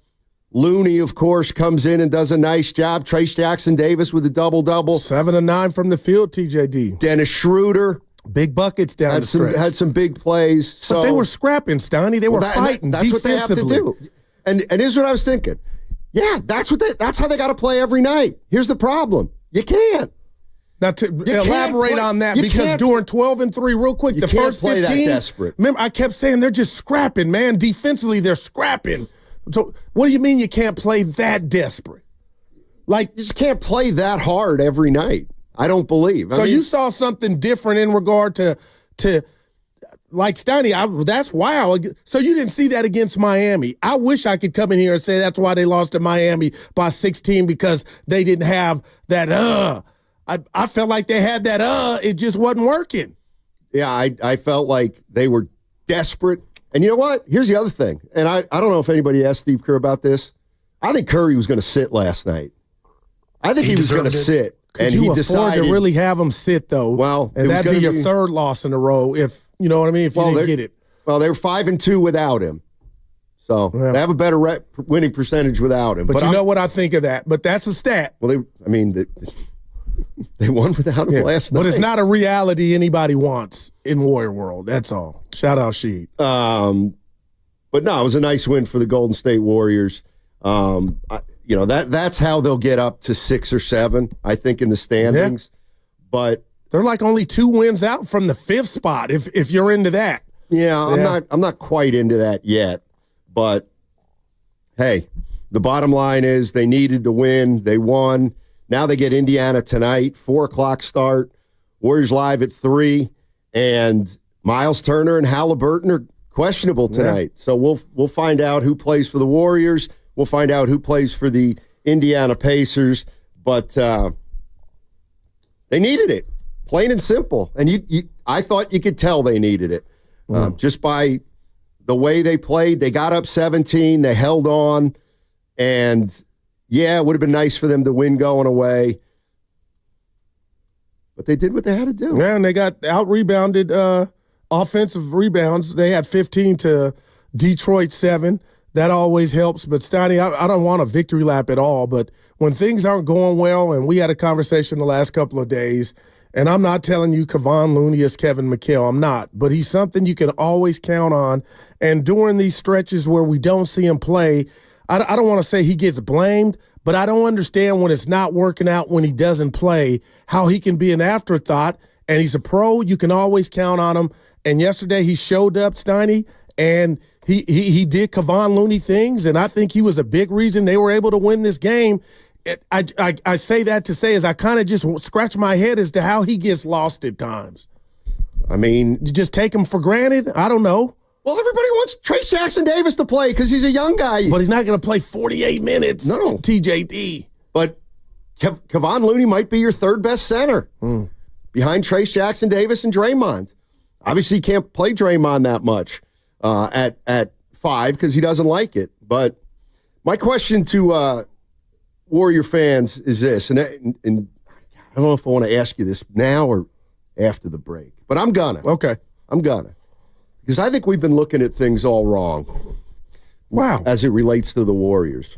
Looney, of course, comes in and does a nice job. Trace Jackson-Davis with a double-double. 7 of 9 from the field, TJD. Dennis Schroeder. Big buckets down the stretch. Had some big plays. So, but they were scrapping, Steiny. They were fighting that's defensively. What they have to do. And here's what I was thinking. Yeah, that's how they got to play every night. Here's the problem. You can't. Now, to elaborate on that, because during 12 and 3, real quick, the first 15, that desperate. Remember, I kept saying they're just scrapping, man. Defensively, they're scrapping. So what do you mean you can't play that desperate? Like, you just can't play that hard every night. I don't believe. So you saw something different in regard to like Steiny. That's wow. So you didn't see that against Miami. I wish I could come in here and say that's why they lost to Miami by 16 because they didn't have that. I felt like they had that. It just wasn't working. Yeah, I felt like they were desperate. And you know what? Here's the other thing. And I don't know if anybody asked Steve Kerr about this. I think Curry was going to sit last night. I think he was going to sit. Could you afford to really have him sit, though? Well, and that'd be your third loss in a row if, you know what I mean, if you didn't get it. Well, they're 5-2 without him. So they have a better winning percentage without him. But you know what I think of that. But that's a stat. Well, they won without him last night. But it's not a reality anybody wants in Warrior World. That's all. Shout out Sheed. But no, it was a nice win for the Golden State Warriors. That's how they'll get up to 6 or 7, I think, in the standings. Yeah. But they're like only 2 wins out from the 5th spot, if you're into that. Yeah, I'm not quite into that yet. But hey, the bottom line is they needed to win. They won. Now they get Indiana tonight, 4:00 start. Warriors live at 3, and Miles Turner and Halliburton are questionable tonight. Yeah. So we'll find out who plays for the Warriors. We'll find out who plays for the Indiana Pacers. But they needed it, plain and simple. And I thought you could tell they needed it just by the way they played. They got up 17. They held on. And, yeah, it would have been nice for them to win going away. But they did what they had to do. Yeah, and they got out-rebounded offensive rebounds. They had 15 to Detroit 7. That always helps. But, Steiny, I don't want a victory lap at all. But when things aren't going well, and we had a conversation the last couple of days, and I'm not telling you Kevon Looney is Kevin McHale. I'm not. But he's something you can always count on. And during these stretches where we don't see him play, I don't want to say he gets blamed, but I don't understand when it's not working out when he doesn't play, how he can be an afterthought. And he's a pro. You can always count on him. And yesterday he showed up, Steiny, and he did Kevon Looney things, and I think he was a big reason they were able to win this game. I say that to say is I kind of just scratch my head as to how he gets lost at times. I mean, you just take him for granted? I don't know. Well, everybody wants Trace Jackson Davis to play because he's a young guy. But he's not going to play 48 minutes. No. TJD. But Kevon Looney might be your third best center behind Trace Jackson Davis and Draymond. Obviously, you can't play Draymond that much at 5 because he doesn't like it. But my question to Warrior fans is this, and I don't know if I want to ask you this now or after the break, but I'm gonna. Okay. I'm gonna. Because I think we've been looking at things all wrong. Wow. As it relates to the Warriors.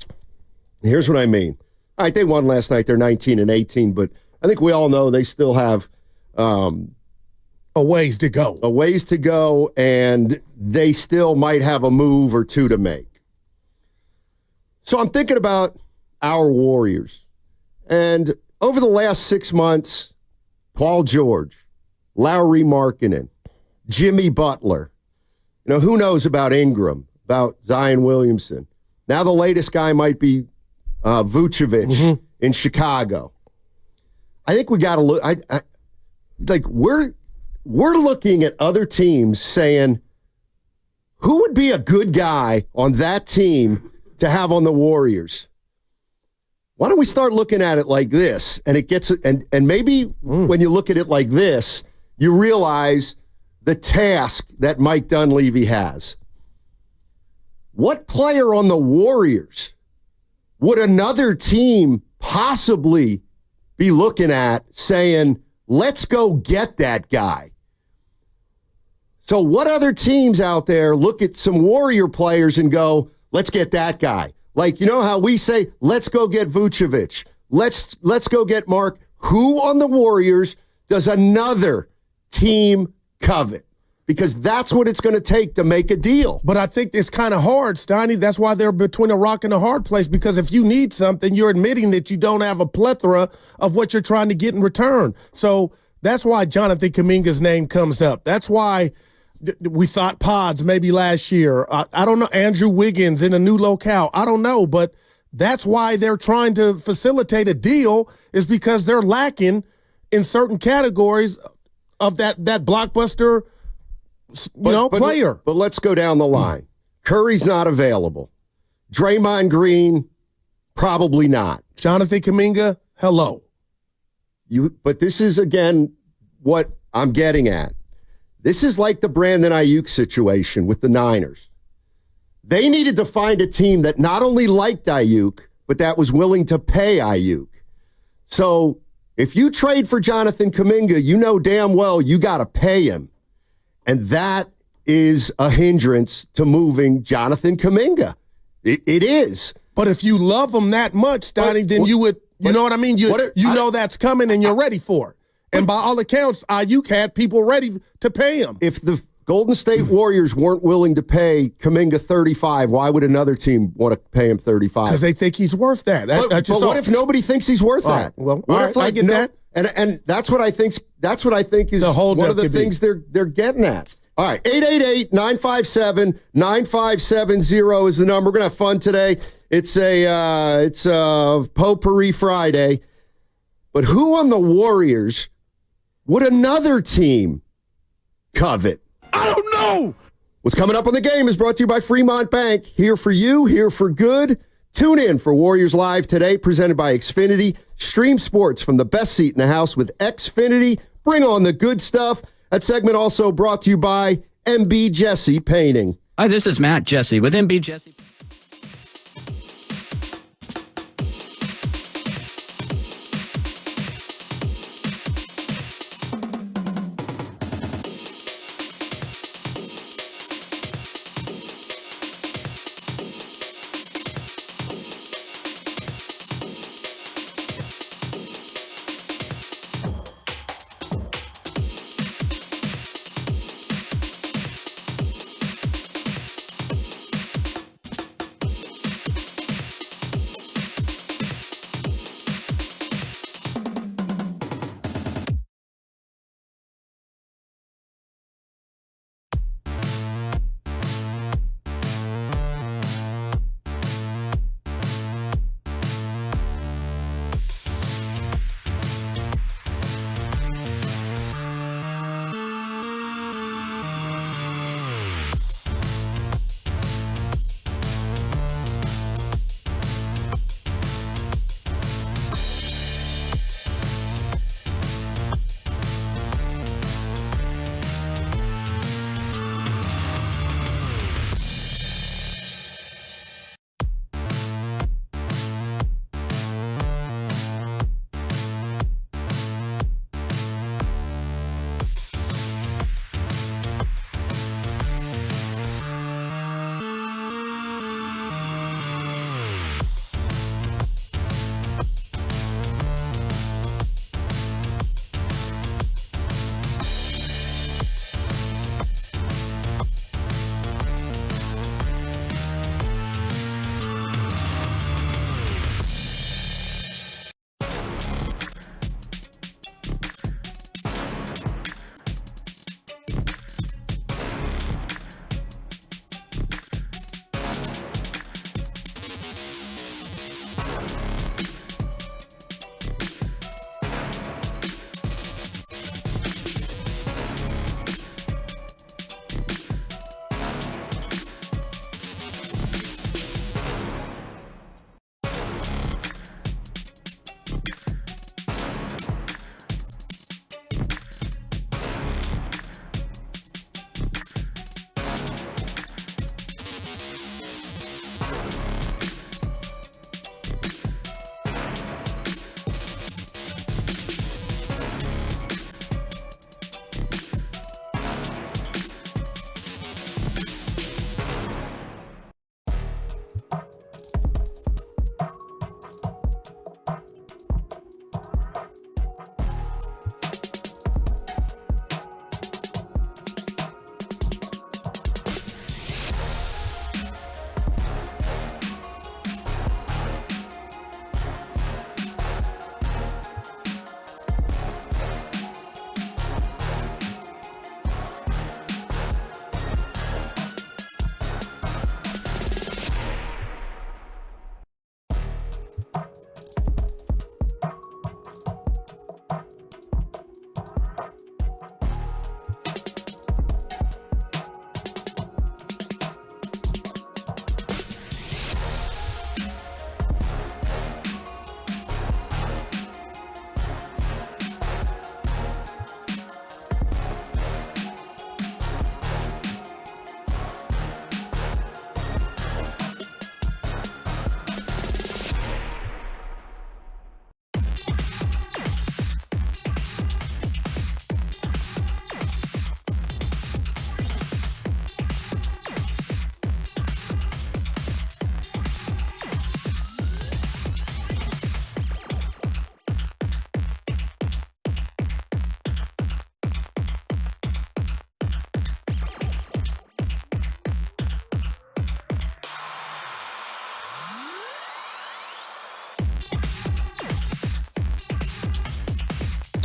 Here's what I mean. All right, they won last night. They're 19-18, but I think we all know they still have a ways to go. A ways to go, and they still might have a move or two to make. So I'm thinking about our Warriors. And over the last 6 months, Paul George, Lauri Markkanen, Jimmy Butler, who knows about Ingram, about Zion Williamson. Now the latest guy might be Vucevic in Chicago. I think we got to look. We're looking at other teams saying, who would be a good guy on that team to have on the Warriors? Why don't we start looking at it like this? And it gets and maybe when you look at it like this, you realize the task that Mike Dunleavy has. What player on the Warriors would another team possibly be looking at saying, let's go get that guy? So what other teams out there look at some Warrior players and go, let's get that guy? Like, how we say, let's go get Vucevic. Let's go get Mark. Who on the Warriors does another team covet? Because that's what it's going to take to make a deal. But I think it's kind of hard, Steiny. That's why they're between a rock and a hard place, because if you need something, you're admitting that you don't have a plethora of what you're trying to get in return. So that's why Jonathan Kuminga's name comes up. That's why we thought Pods maybe last year. I don't know, Andrew Wiggins in a new locale. I don't know, but that's why they're trying to facilitate a deal, is because they're lacking in certain categories of that blockbuster player. But let's go down the line. Curry's not available. Draymond Green, probably not. Jonathan Kuminga, hello. But this is, again, what I'm getting at. This is like the Brandon Ayuk situation with the Niners. They needed to find a team that not only liked Ayuk, but that was willing to pay Ayuk. So if you trade for Jonathan Kuminga, you know damn well you got to pay him. And that is a hindrance to moving Jonathan Kuminga. It is. But if you love him that much, Steiny, then you would, know what I mean? You know that's coming and you're ready for it. And by all accounts, Ayuk had people ready to pay him. If the Golden State Warriors weren't willing to pay Kuminga $35, why would another team want to pay him $35? Because they think he's worth that. But what if nobody thinks he's worth that? Well, what if I get that. And that's what I think. That's what I think is one of the things they're getting at. All right, 888-957-9570 is the number. We're gonna have fun today. It's a Potpourri Friday. But who on the Warriors would another team covet? I don't know. What's coming up on the game is brought to you by Fremont Bank. Here for you, here for good. Tune in for Warriors Live today, presented by Xfinity. Stream sports from the best seat in the house with Xfinity. Bring on the good stuff. That segment also brought to you by MB Jesse Painting. Hi, this is Matt Jesse with MB Jesse.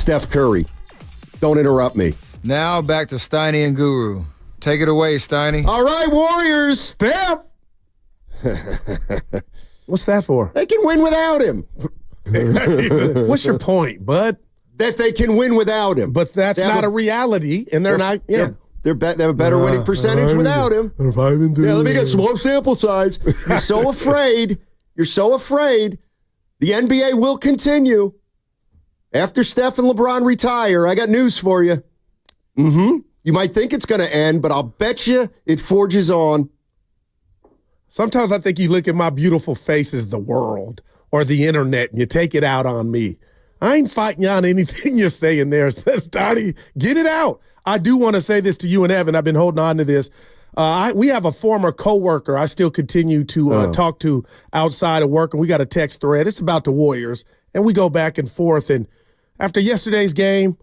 Steph Curry. Don't interrupt me. Now back to Steiny and Guru. Take it away, Steiny. All right, Warriors. Steph. What's that for? They can win without him. What's your point, bud? That they can win without him. But that's not a reality, and they're not. Yeah. They have a better winning percentage without him. They're 5-2. Yeah, let me get small sample size. You're so afraid. You're so afraid. The NBA will continue. After Steph and LeBron retire, I got news for you. You might think it's going to end, but I'll bet you it forges on. Sometimes I think you look at my beautiful face as the world or the internet, and you take it out on me. I ain't fighting you on anything you're saying there. Says Donnie, get it out. I do want to say this to you and Evan. I've been holding on to this. We have a former coworker I still continue to talk to outside of work, and we got a text thread. It's about the Warriors, and we go back and forth. And after yesterday's game,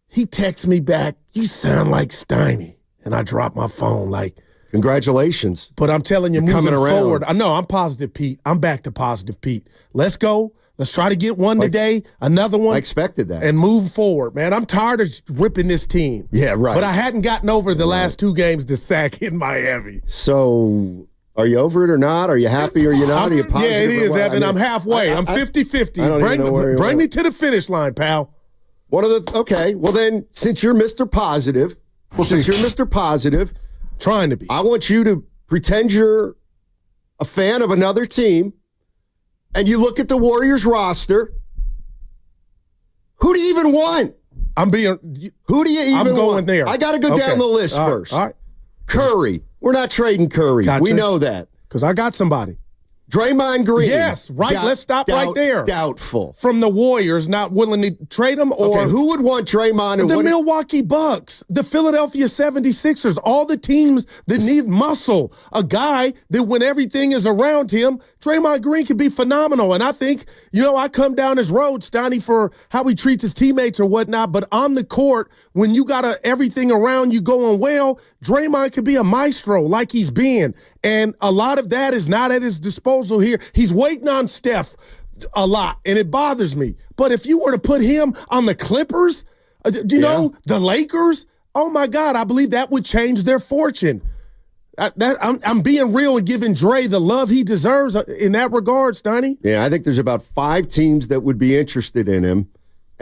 he texts me back, "You sound like Steiny." And I drop my phone like, congratulations. But I'm telling you, You're moving coming forward, I know I'm positive, Pete. I'm back to positive, Pete. Let's go. Let's try to get one today, another one. I expected that. And move forward, man. I'm tired of ripping this team. Yeah, right. But I hadn't gotten over the last 2 games to sack in Miami. So, are you over it or not? Are you happy or you not? Are you positive? Yeah, it is, Evan. I'm halfway. I'm 50-50. Bring me to the finish line, pal. Okay, well then, since you're Mr. Positive, trying to be, I want you to pretend you're a fan of another team, and you look at the Warriors roster. Who do you even want? Who do you even want? I'm going there. I got to go down the list first. All right. Curry. We're not trading Curry. Gotcha. We know that. Because I got somebody. Draymond Green. Yes, right. Let's stop right there. Doubtful. From the Warriors, not willing to trade him, or who would want Draymond? The Milwaukee Bucks, the Philadelphia 76ers, all the teams that need muscle. A guy that when everything is around him, Draymond Green can be phenomenal. And I think, I come down his road, Stoney, for how he treats his teammates or whatnot. But on the court, when you got everything around you going well, Draymond could be a maestro like he's been. And a lot of that is not at his disposal here. He's waiting on Steph a lot, and it bothers me. But if you were to put him on the Clippers, the Lakers, oh, my God, I believe that would change their fortune. I'm being real and giving Dre the love he deserves in that regard, Steiny. Yeah, I think there's about 5 teams that would be interested in him.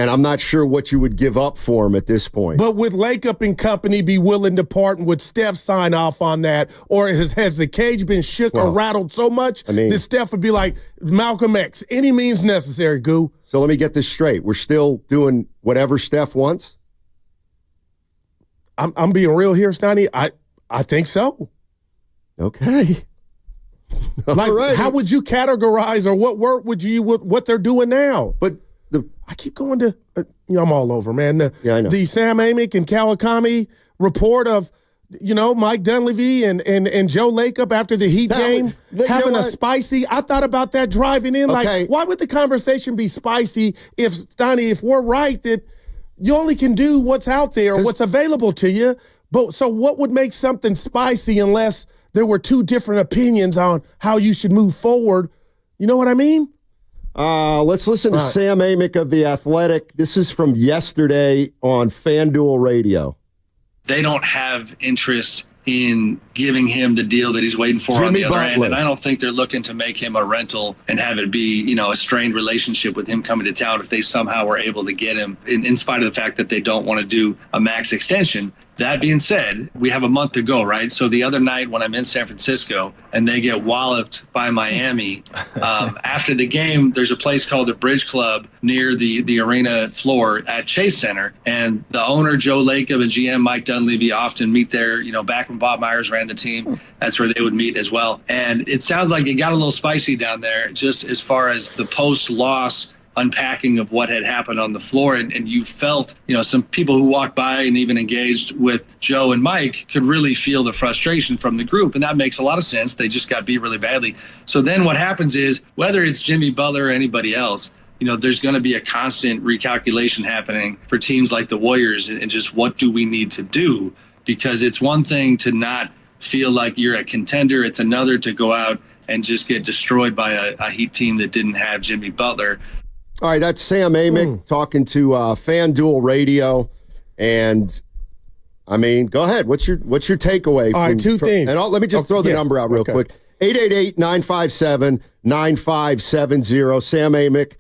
And I'm not sure what you would give up for him at this point. But would Lakeup and company be willing to part, and would Steph sign off on that? Or has the cage been shook or rattled so much that Steph would be like, Malcolm X, any means necessary, Goo? So let me get this straight. We're still doing whatever Steph wants? I'm being real here, Steiny. I think so. Okay. Like, right. How would you categorize, or what word would you, what they're doing now? But I keep going to, I'm all over, man. I know. The Sam Amick and Kawakami report of, Mike Dunleavy and Joe Lakeup after the Heat game having a spicy. I thought about that driving in. Okay. Like, why would the conversation be spicy if we're right that you only can do what's out there, what's available to you? But so what would make something spicy unless there were 2 different opinions on how you should move forward? You know what I mean? Let's listen to Sam Amick of The Athletic. This is from yesterday on FanDuel Radio. They don't have interest in giving him the deal that he's waiting for on the other end. And I don't think they're looking to make him a rental and have it be, a strained relationship with him coming to town if they somehow were able to get him, in spite of the fact that they don't want to do a max extension. That being said, we have a month to go, right? So the other night when I'm in San Francisco and they get walloped by Miami, after the game, there's a place called the Bridge Club near the arena floor at Chase Center. And the owner, Joe Lakeup, and GM Mike Dunleavy often meet there. Back when Bob Myers ran the team, that's where they would meet as well. And it sounds like it got a little spicy down there just as far as the post-loss unpacking of what had happened on the floor. And you felt, some people who walked by and even engaged with Joe and Mike could really feel the frustration from the group. And that makes a lot of sense. They just got beat really badly. So then what happens is, whether it's Jimmy Butler or anybody else, there's going to be a constant recalculation happening for teams like the Warriors, and just what do we need to do? Because it's one thing to not feel like you're a contender. It's another to go out and just get destroyed by a Heat team that didn't have Jimmy Butler. All right, that's Sam Amick talking to FanDuel Radio. And, I mean, go ahead. What's your takeaway? All right, two things. And let me just throw the number out real quick. 888-957-9570. Sam Amick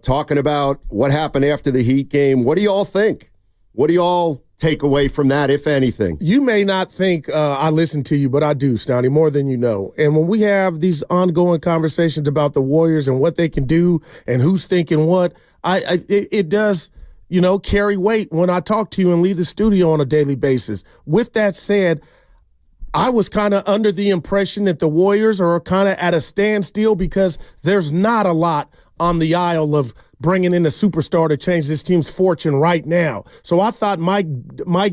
talking about what happened after the Heat game. What do you all think? What do you all take away from that, if anything? You may not think I listen to you, but I do, Stoney, more than you know. And when we have these ongoing conversations about the Warriors and what they can do and who's thinking what, it does, carry weight when I talk to you and leave the studio on a daily basis. With that said, I was kind of under the impression that the Warriors are kind of at a standstill because there's not a lot on the aisle of bringing in a superstar to change this team's fortune right now. So I thought Mike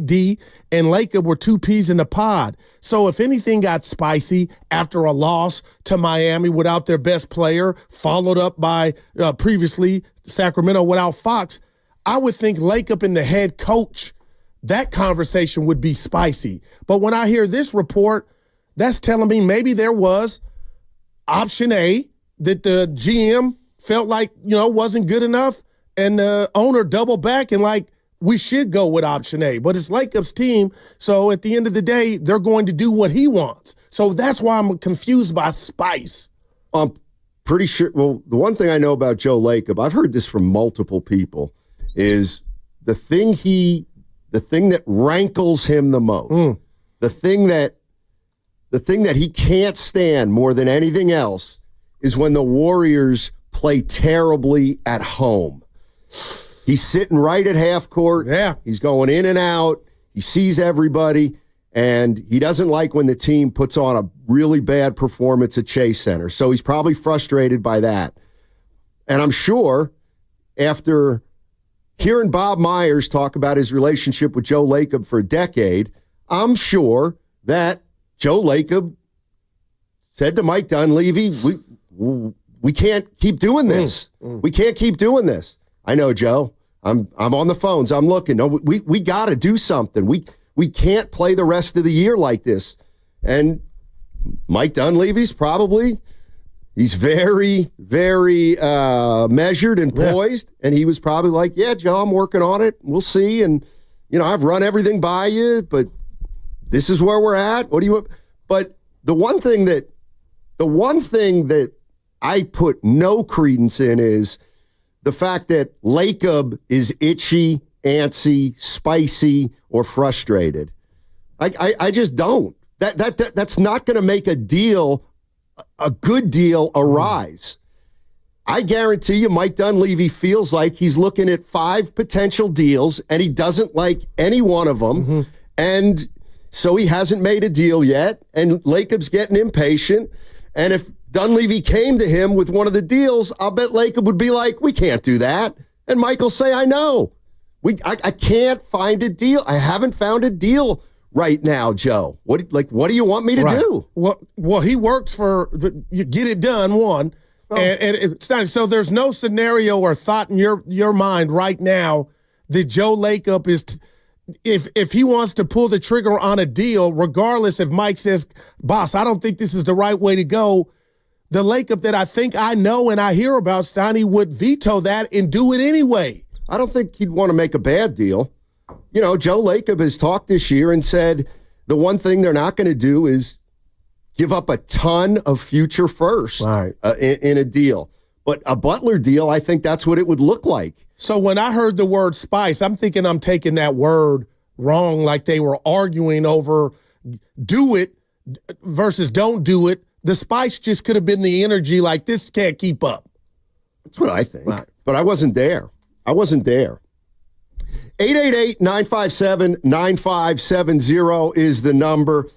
D and Lacob were two peas in the pod. So if anything got spicy after a loss to Miami without their best player, followed up by previously Sacramento without Fox, I would think Lacob and the head coach, that conversation would be spicy. But when I hear this report, that's telling me maybe there was option A that the GM felt like, wasn't good enough, and the owner doubled back and we should go with option A. But it's Lacob's team, so at the end of the day, they're going to do what he wants. So that's why I'm confused by spice. I'm pretty sure, well, the one thing I know about Joe Lacob, I've heard this from multiple people, is the thing that rankles him the most, the thing that he can't stand more than anything else is when the Warriors play terribly at home. He's sitting right at half court. Yeah. He's going in and out. He sees everybody, and he doesn't like when the team puts on a really bad performance at Chase Center. So he's probably frustrated by that. And I'm sure after hearing Bob Myers talk about his relationship with Joe Lacob for a decade, I'm sure that Joe Lacob said to Mike Dunleavy, we can't keep doing this. We can't keep doing this. I know, Joe. I'm on the phones. I'm looking. No, we got to do something. We can't play the rest of the year like this. And Mike Dunleavy's he's very, very measured and poised. And he was probably like, yeah, Joe, I'm working on it. We'll see. And, I've run everything by you, but this is where we're at. What do you want? But the one thing that I put no credence in is the fact that Lacob is itchy, antsy, spicy, or frustrated. I just don't. That's not going to make a good deal arise. I guarantee you Mike Dunleavy feels like he's looking at 5 potential deals and he doesn't like any one of them. And so he hasn't made a deal yet. And Lacob's getting impatient. And if Dunleavy came to him with one of the deals, I'll bet Lacob would be like, we can't do that. And Mike will say, I know. I can't find a deal. I haven't found a deal right now, Joe. What do you want me to do? Well, he works for you get it done, one. Oh. And so there's no scenario or thought in your mind right now that Joe Lacob is if he wants to pull the trigger on a deal, regardless if Mike says, boss, I don't think this is the right way to go, the Lacob that I think I know and I hear about, Steiny, would veto that and do it anyway. I don't think he'd want to make a bad deal. Joe Lacob has talked this year and said the one thing they're not going to do is give up a ton of future firsts in a deal. But a Butler deal, I think that's what it would look like. So when I heard the word spice, I'm thinking I'm taking that word wrong, like they were arguing over do it versus don't do it. The spice just could have been the energy like this can't keep up. That's what I think. Right. But I wasn't there. 888-957-9570 is the number.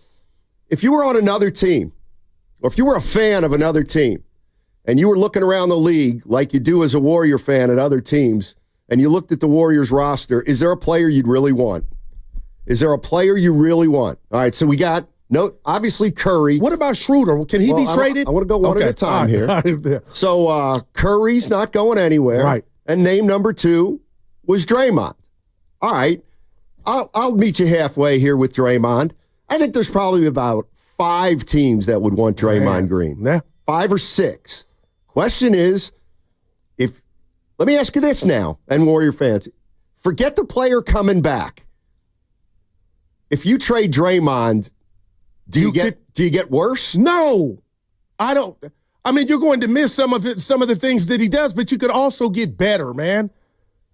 If you were on another team, or if you were a fan of another team, and you were looking around the league like you do as a Warrior fan at other teams, and you looked at the Warriors roster, is there a player you'd really want? Is there a player you really want? All right, so we got, obviously Curry. What about Schroeder? Can he be traded? I want to go one at a time here. So Curry's not going anywhere. Right. And name number 2 was Draymond. All right, I'll meet you halfway here with Draymond. I think there's probably about 5 teams that would want Draymond Green. Yeah. 5 or 6. Question is, if Let me ask you this now, and Warrior fans. Forget the player coming back. If you trade Draymond, do you get worse? No. I don't. I mean, you're going to miss some of the things that he does, but you could also get better, man.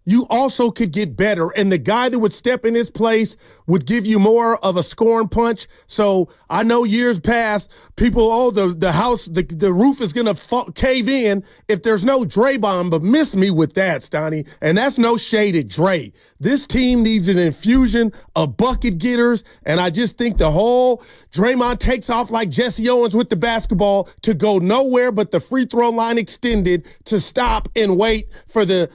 You also could get better. And the guy that would step in his place would give you more of a scoring punch. So I know years past, people, the house, the roof is going to cave in if there's no Draymond, but miss me with that, Stoney. And that's no shade at Dre. This team needs an infusion of bucket getters. And I just think the whole Draymond takes off like Jesse Owens with the basketball to go nowhere but the free throw line extended to stop and wait for the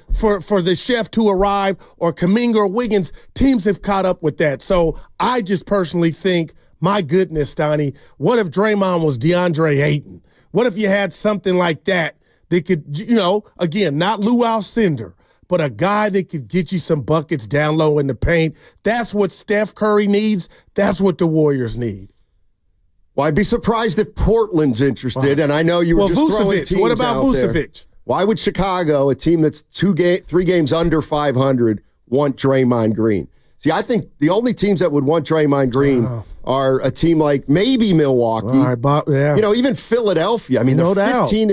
chef to arrive, or Kuminga or Wiggins. Teams have caught up with that. So I just personally think, my goodness, Stoney, what if Draymond was DeAndre Ayton? What if you had something like that could, again, not Lou Alcindor, but a guy that could get you some buckets down low in the paint? That's what Steph Curry needs. That's what the Warriors need. Well, I'd be surprised if Portland's interested, and I know you were just throwing teams what about out Vucevic? There. Why would Chicago, a team that's 3 games under 500, want Draymond Green? See, I think the only teams that would want Draymond Green are a team like maybe Milwaukee. All right, Bob, yeah. Even Philadelphia. I mean, they're 15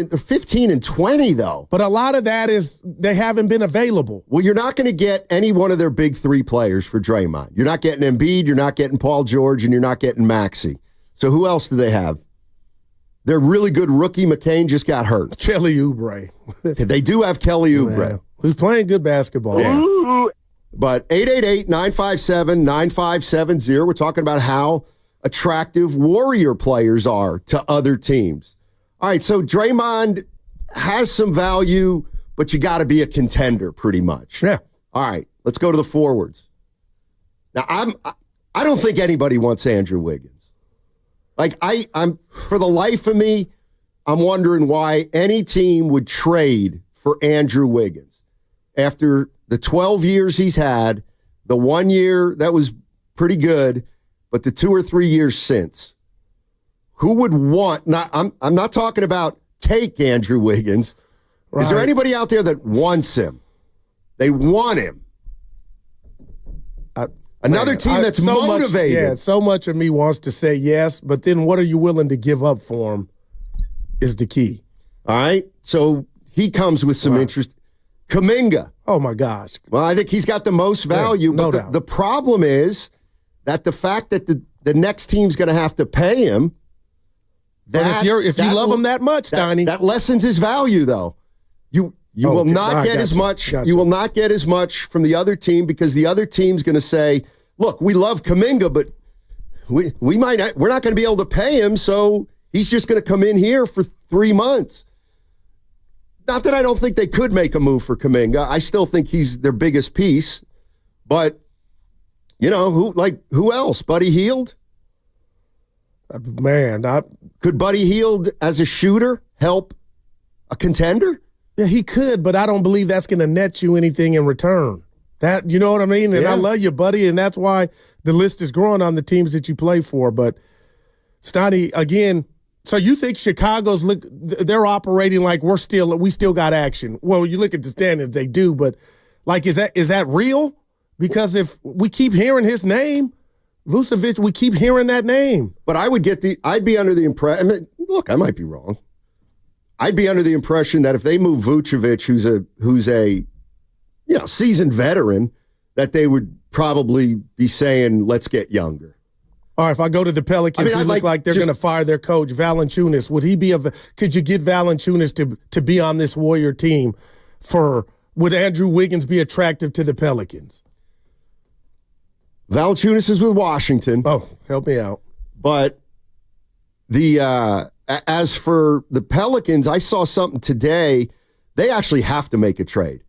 and 20, though. But a lot of that is they haven't been available. Well, you're not going to get any one of their big 3 players for Draymond. You're not getting Embiid, you're not getting Paul George, and you're not getting Maxey. So who else do they have? Their really good rookie, McCain, just got hurt. Kelly Oubre. They do have Kelly Oubre. Who's playing good basketball. Yeah. But 888-957-9570, we're talking about how attractive Warrior players are to other teams. All right, so Draymond has some value, but you got to be a contender pretty much. Yeah. All right, let's go to the forwards. Now, I don't think anybody wants Andrew Wiggins. Like, I'm for the life of me, I'm wondering why any team would trade for Andrew Wiggins. After the 12 years he's had, the 1 year that was pretty good, but the 2 or 3 years since. Who would want, I'm not talking about take Andrew Wiggins. Right. Is there anybody out there that wants him? They want him. Another team that's motivated. So much of me wants to say yes, but then what are you willing to give up for him is the key. All right. So he comes with some interest. Kuminga. Oh, my gosh. Well, I think he's got the most value. No but doubt. The problem is that the fact that the next team's going to have to pay him. If you love him that much, Donnie. That lessens his value, though. You will not get as much. You will not get as much from the other team because the other team's going to say, "Look, we love Kuminga, but we're not going to be able to pay him, so he's just going to come in here for 3 months." Not that I don't think they could make a move for Kuminga. I still think he's their biggest piece, but who else? Buddy Hield? Man, could Buddy Hield as a shooter help a contender? Yeah, he could, but I don't believe that's going to net you anything in return. That, you know what I mean? And I love you, buddy, and that's why the list is growing on the teams that you play for. But, Stoney, again, so you think Chicago's they're operating like we still got action. Well, you look at the standings, they do, but is that real? Because if we keep hearing his name, Vucevic, we keep hearing that name. But I'd be under the impression, look, I might be wrong. I'd be under the impression that if they move Vucevic, who's a seasoned veteran, that they would probably be saying, let's get younger. All right, if I go to the Pelicans, who look like they're going to fire their coach, Valanciunas, could you get Valanciunas to be on this Warrior team would Andrew Wiggins be attractive to the Pelicans? Valanciunas is with Washington. Oh, help me out. But as for the Pelicans, I saw something today. They actually have to make a trade.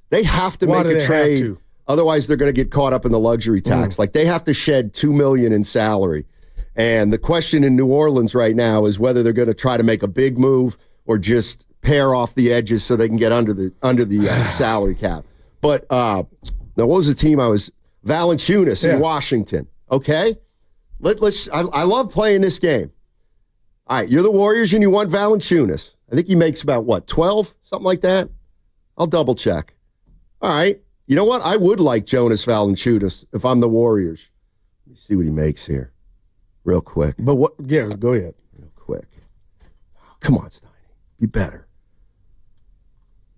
They have to make a trade. Otherwise, they're going to get caught up in the luxury tax. Like, they have to shed $2 million in salary. And the question in New Orleans right now is whether they're going to try to make a big move or just pare off the edges so they can get under the salary cap. But now, what was the team I was? Valanciunas in Washington. Okay? I love playing this game. All right, you're the Warriors and you want Valanciunas. I think he makes about, 12? Something like that? I'll double check. All right. You know what? I would like Jonas Valanciunas if I'm the Warriors. Let me see what he makes here real quick. But what? Yeah, go ahead. Real quick. Come on, Steiny. Be better.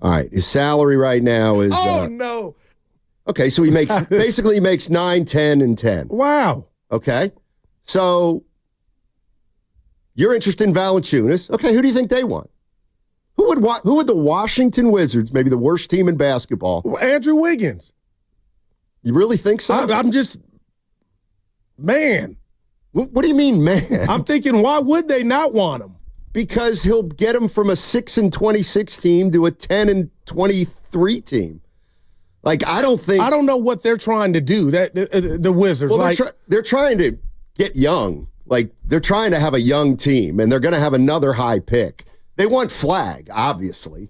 All right. His salary right now is... Oh, no. Okay, so he makes basically he makes 9, 10, and 10. Wow. Okay. So you're interested in Valanciunas. Okay, who do you think they want? Who would the Washington Wizards, maybe the worst team in basketball? Well, Andrew Wiggins. You really think so? I'm just, man. What do you mean, man? I'm thinking, why would they not want him? Because he'll get him from a 6-26 team to a 10-23 team. Like, I don't know what they're trying to do. That the Wizards, well, they're trying to get young. Like, they're trying to have a young team, and they're going to have another high pick. They want Flag, obviously.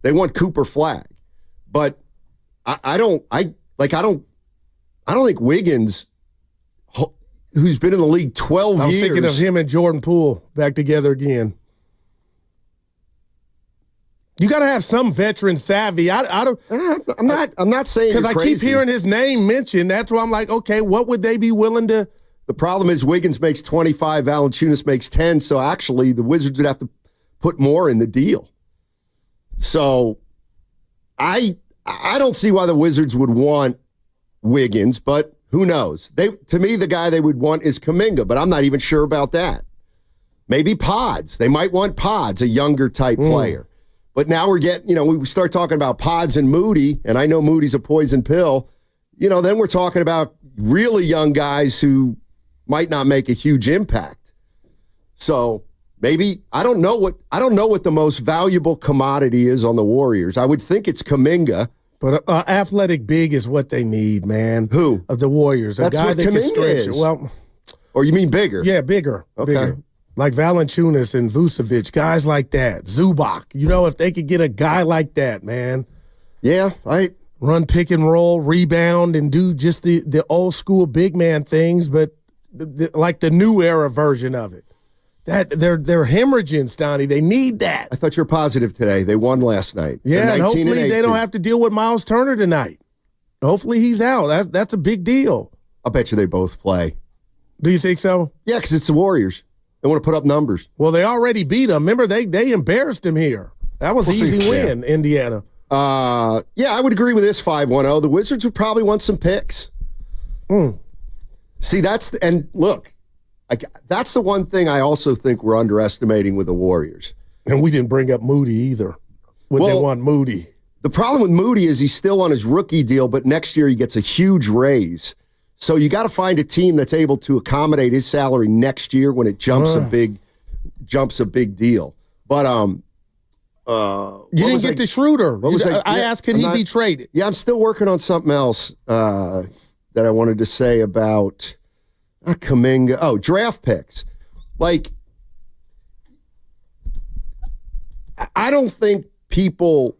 They want Cooper Flag, but I don't think Wiggins, who's been in the league 12 years. I was thinking of him and Jordan Poole back together again. You got to have some veteran savvy. I'm not saying because I keep hearing his name mentioned. That's why I'm like, okay, what would they be willing to? The problem is Wiggins makes 25, Valanciunas makes 10. So actually, the Wizards would have to put more in the deal. So I don't see why the Wizards would want Wiggins, but who knows? To me, the guy they would want is Kuminga, but I'm not even sure about that. Maybe Pods. They might want Pods, a younger type player. But now we're getting, we start talking about Pods and Moody, and I know Moody's a poison pill. Then we're talking about really young guys who might not make a huge impact. So maybe I don't know what the most valuable commodity is on the Warriors. I would think it's Kuminga. But athletic big is what they need, man. Who? Of the Warriors. That's a guy what that Kuminga can stretch is. it. Well, or you mean bigger? Yeah, bigger. Okay. Bigger. Like Valanciunas and Vucevic, guys like that. Zubac. If they could get a guy like that, man. Yeah, run pick and roll, rebound, and do just the old school big man things, but like the new era version of it. That they're hemorrhaging, Stoney. They need that. I thought you were positive today. They won last night. Yeah, and hopefully they don't have to deal with Miles Turner tonight. Hopefully he's out. That's a big deal. I'll bet you they both play. Do you think so? Yeah, because it's the Warriors. They want to put up numbers. Well, they already beat them. Remember, they embarrassed him here. That was an easy win, Indiana. Yeah, I would agree with this 5-1-0. The Wizards would probably want some picks. See, that's the one thing I also think we're underestimating with the Warriors. And we didn't bring up Moody either. They want Moody. The problem with Moody is he's still on his rookie deal, but next year he gets a huge raise. So you got to find a team that's able to accommodate his salary next year when it jumps a big deal. But you didn't get to Schroeder. I asked, could he be traded? Yeah, I'm still working on something else that I wanted to say about Kuminga. Oh, draft picks. Like, I don't think people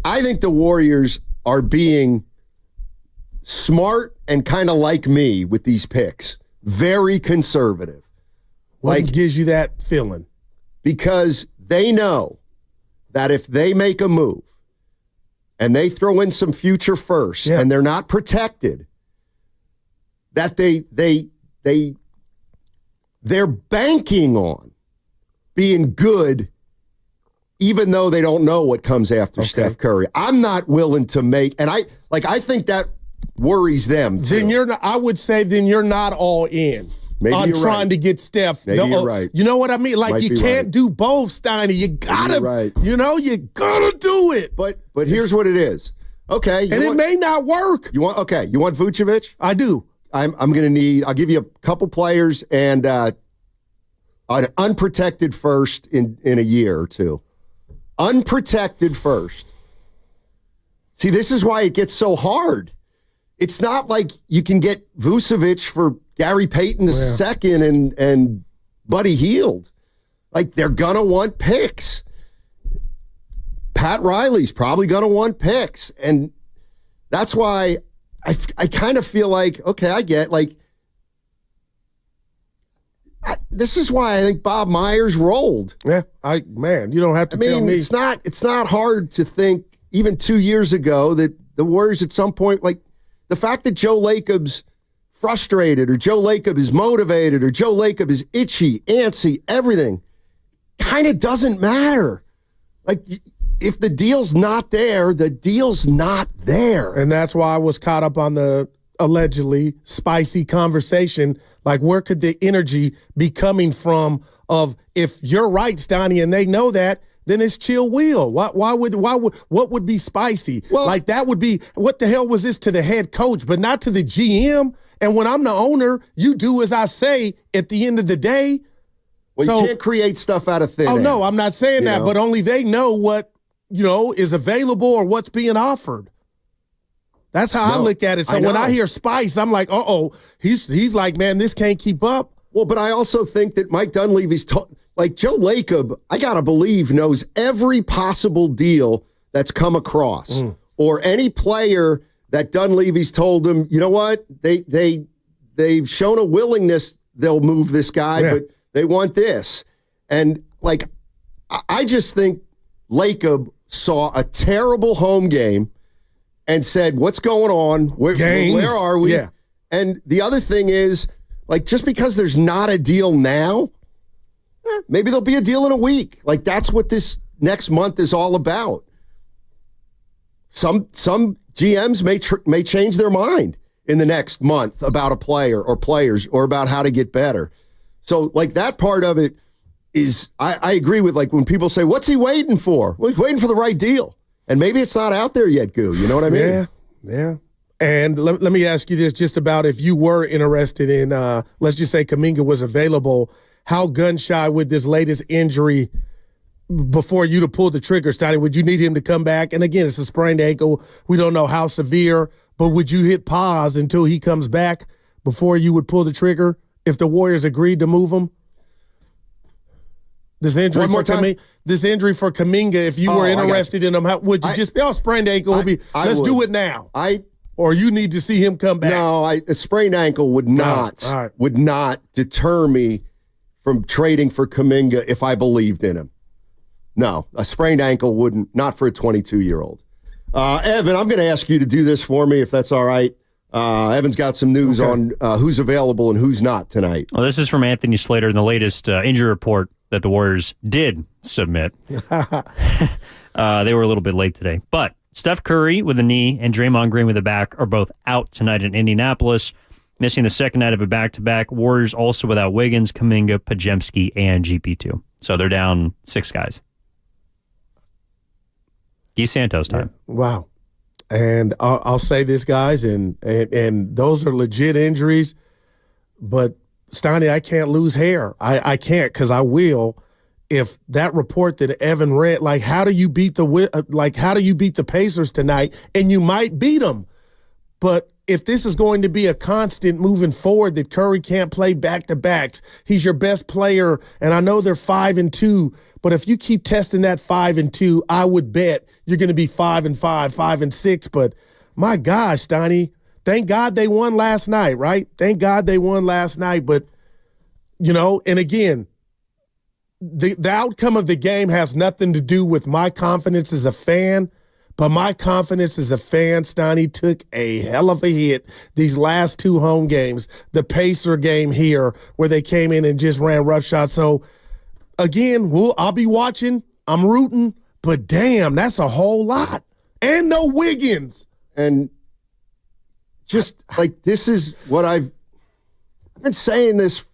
I think the Warriors are being smart and kind of like me with these picks. Very conservative. What gives you that feeling? Because they know that if they make a move and they throw in some future first and they're not protected, that they're banking on being good even though they don't know what comes after Steph Curry. I'm not willing to make, and I think that worries them too. Then you're not all in. Maybe on you're trying to get Steph. Maybe you're right. You know what I mean? Like, you can't do both, Steiny. You gotta, you gotta do it. But here's what it is. Okay. And it may not work. You want Vucevic? I do. I'll give you a couple players and an unprotected first in a year or two. Unprotected first. See, this is why it gets so hard. It's not like you can get Vucevic for Gary Payton II and Buddy Hield. Like, they're going to want picks. Pat Riley's probably going to want picks. And that's why I kind of feel like, okay, I get, this is why I think Bob Myers rolled. Yeah, you don't have to tell me. It's not hard to think even 2 years ago that the Warriors at some point, like the fact that Joe Lacob's frustrated or Joe Lacob is motivated or Joe Lacob is itchy, antsy, everything kind of doesn't matter. Like, if the deal's not there, the deal's not there. And that's why I was caught up on the allegedly spicy conversation. Like, where could the energy be coming from of, if you're right, Stoney, and they know that, then it's chill wheel. What would be spicy? Well, like, that would be, what the hell was this to the head coach, but not to the GM? And when I'm the owner, you do as I say at the end of the day. Well, so, you can't create stuff out of thin air. Oh, no, I'm not saying that, but only they know what, is available or what's being offered. That's how I look at it. So when I hear spice, I'm like, he's like, man, this can't keep up. Well, but I also think that Mike Dunleavy's like Joe Lacob, I got to believe, knows every possible deal that's come across. Or any player that Dunleavy's told him, you know what, they've shown a willingness, they'll move this guy, but they want this. And, like, I just think Lacob saw a terrible home game and said, what's going on? Where are we? Yeah. And the other thing is, like, just because there's not a deal now, maybe there'll be a deal in a week. Like, that's what this next month is all about. Some GMs may change their mind in the next month about a player or players or about how to get better. So, like, that part of it is, I agree with, like, when people say, what's he waiting for? Well, he's waiting for the right deal. And maybe it's not out there yet, Goo. You know what I mean? Yeah. And let me ask you this, just about if you were interested in, let's just say Kuminga was available, how gun-shy would this latest injury before you to pull the trigger, Stoney? Would you need him to come back? And again, it's a sprained ankle. We don't know how severe, but would you hit pause until he comes back before you would pull the trigger if the Warriors agreed to move him? This injury for Kuminga, if you were interested in him, would you just be, sprained ankle? Let's do it now. Or you need to see him come back. No, a sprained ankle would not deter me from trading for Kuminga if I believed in him. No, a sprained ankle wouldn't, not for a 22-year-old. Evan, I'm going to ask you to do this for me, if that's all right. Evan's got some news on who's available and who's not tonight. Well, this is from Anthony Slater in the latest injury report that the Warriors did submit. They were a little bit late today. But Steph Curry with a knee and Draymond Green with a back are both out tonight in Indianapolis, missing the second night of a back-to-back. Warriors also without Wiggins, Kuminga, Pajemski, and GP2. So they're down 6 guys. He's Santos time. Yeah. Wow. And I'll say this, guys, and those are legit injuries, but Stoney, I can't lose hair. I can't, because I will. If that report that Evan read, like, how do you beat the Pacers tonight? And you might beat them, but if this is going to be a constant moving forward, that Curry can't play back-to-backs, he's your best player, and I know they're 5-2, but if you keep testing that 5-2, I would bet you're going to be 5-5, 5-6. But my gosh, Stoney, thank God they won last night, right? Thank God they won last night. But, and again, the outcome of the game has nothing to do with my confidence as a fan, but my confidence as a fan, Stoney, took a hell of a hit these last 2 home games. The Pacer game here, where they came in and just ran roughshod. So, again, I'll be watching. I'm rooting. But, damn, that's a whole lot. And no Wiggins. And just, like, this is what I've been saying this.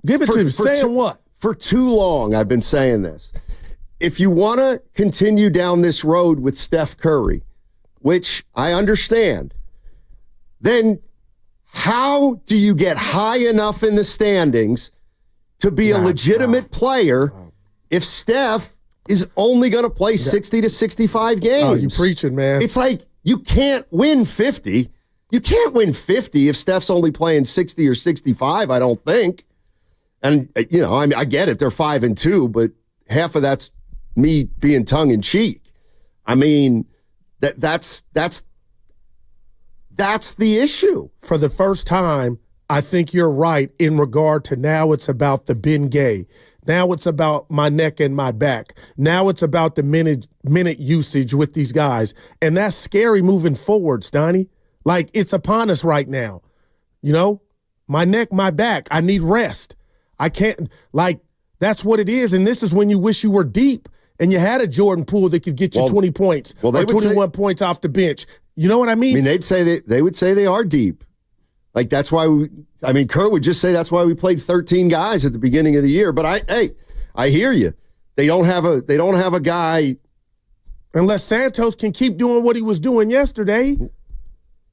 Give it to me. Saying what? For too long, I've been saying this. If you want to continue down this road with Steph Curry, which I understand, then how do you get high enough in the standings to be a legitimate player if Steph is only going to play 60 to 65 games? Oh, you preaching, man. It's like you can't win 50. You can't win 50 if Steph's only playing 60 or 65, I don't think. And, I get it. They're 5-2, but half of that's me being tongue-in-cheek. I mean, that's the issue. For the first time, I think you're right in regard to now it's about the Ben Gay. Now it's about my neck and my back. Now it's about the minute usage with these guys. And that's scary moving forward, Steiny. Like, it's upon us right now. You know, my neck, my back. I need rest. I can't, like, that's what it is. And this is when you wish you were deep and you had a Jordan Poole that could get you 20 points or 21 points off the bench. You know what I mean? I mean, they would say they are deep. Like, that's why Kurt would just say that's why we played 13 guys at the beginning of the year. But I hear you. They don't have a guy. Unless Santos can keep doing what he was doing yesterday.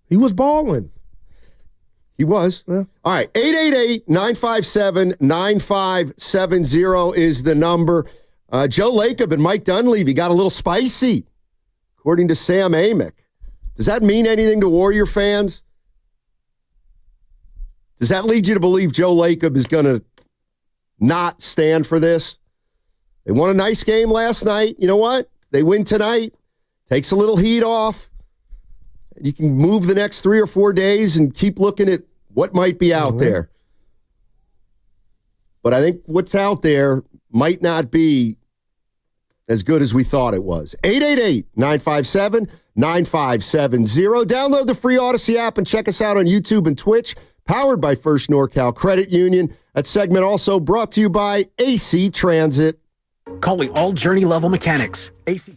He was balling. He was. Yeah. All right. 888-957-9570 is the number. Joe Lacob and Mike Dunleavy got a little spicy, according to Sam Amick. Does that mean anything to Warrior fans? Does that lead you to believe Joe Lacob is going to not stand for this? They won a nice game last night. You know what? They win tonight. Takes a little heat off. You can move the next 3 or 4 days and keep looking at what might be out there. But I think what's out there might not be as good as we thought it was. 888-957-9570. Download the free Odyssey app and check us out on YouTube and Twitch. Powered by First NorCal Credit Union. That segment also brought to you by AC Transit. Calling all journey level mechanics. AC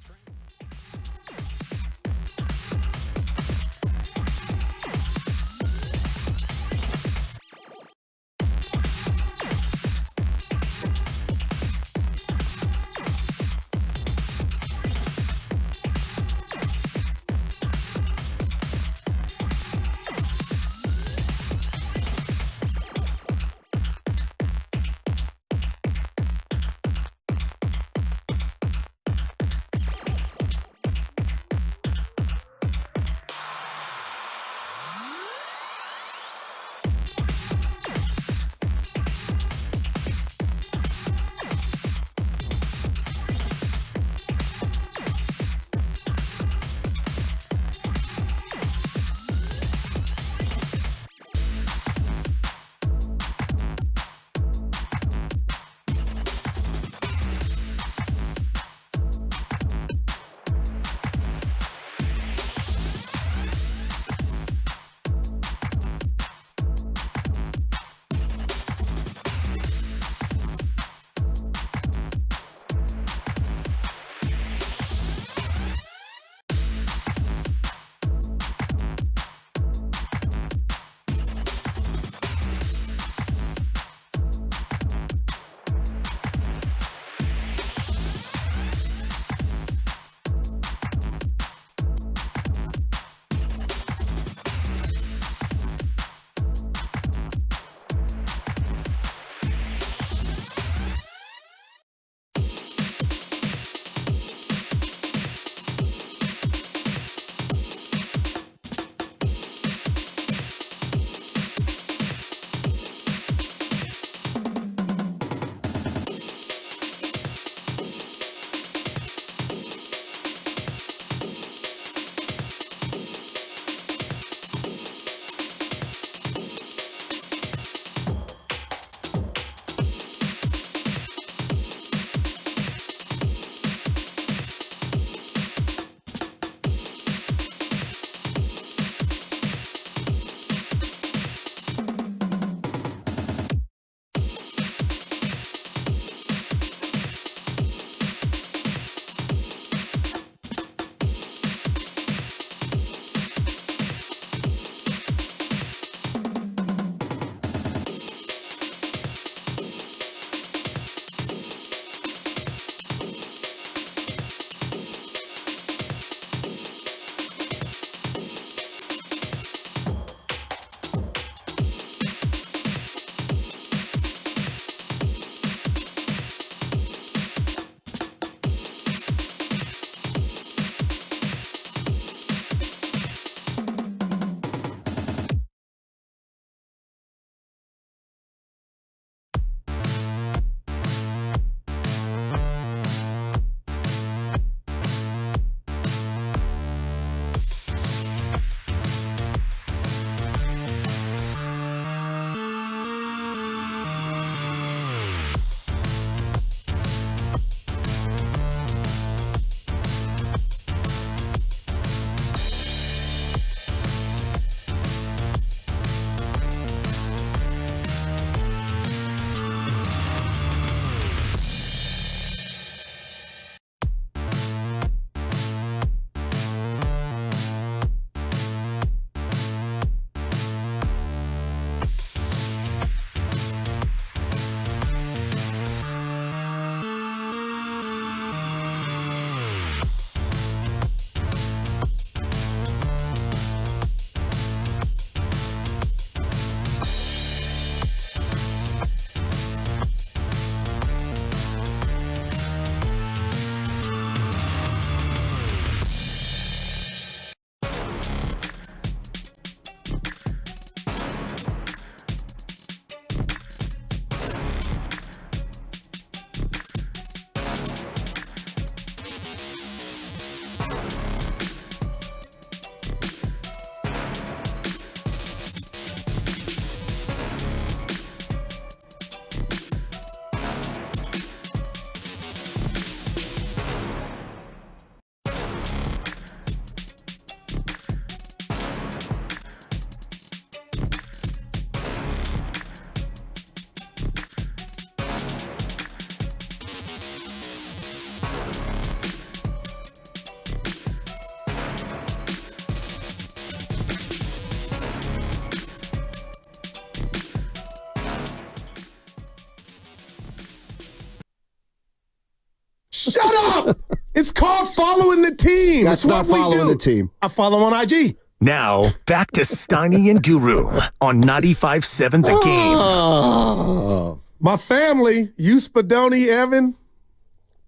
Shut up! It's called following the team. That's not following the team. I follow on IG. Now, back to Steiny and Guru on 95.7 The Game. Oh. My family, you, Spadoni, Evan,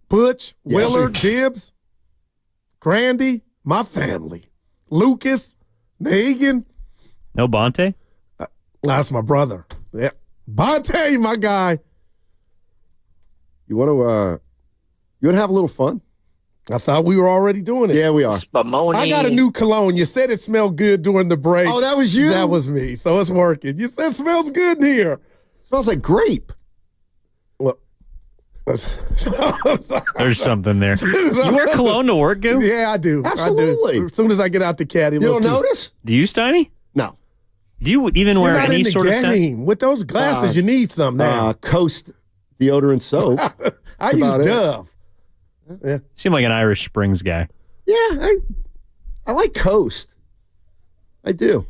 Butch, Willard, Dibbs, Grandy, my family. Lucas, Megan. No Bonte? That's my brother. Yeah. Bonte, my guy. You want to have a little fun? I thought we were already doing it. Yeah, we are. I got a new cologne. You said it smelled good during the break. Oh, that was you? That was me. So it's working. You said it smells good in here. It smells like grape. Well, there's something there. You wear cologne to work, Goo? Yeah, I do. Absolutely. I do. As soon as I get out the caddy. You don't notice? Do you, Steiny? No. Do you even wear any sort of scent? With those glasses, you need some now. Coast deodorant soap. I use Dove. Yeah. Seem like an Irish Springs guy. Yeah, I like Coast. I do.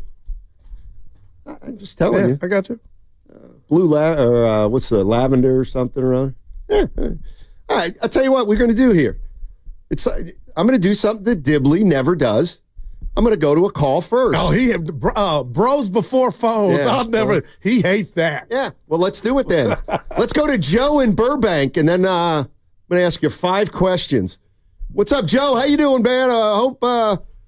I'm just telling you. I got you. What's the lavender or something or other? Yeah. All right. I'll tell you what we're going to do here. I'm going to do something that Dibley never does. I'm going to go to a call first. Oh, bros before phones. Yeah, he hates that. Yeah. Well, let's do it then. Let's go to Joe in Burbank, and then I'm going to ask you 5 questions. What's up, Joe? How you doing, man? Hope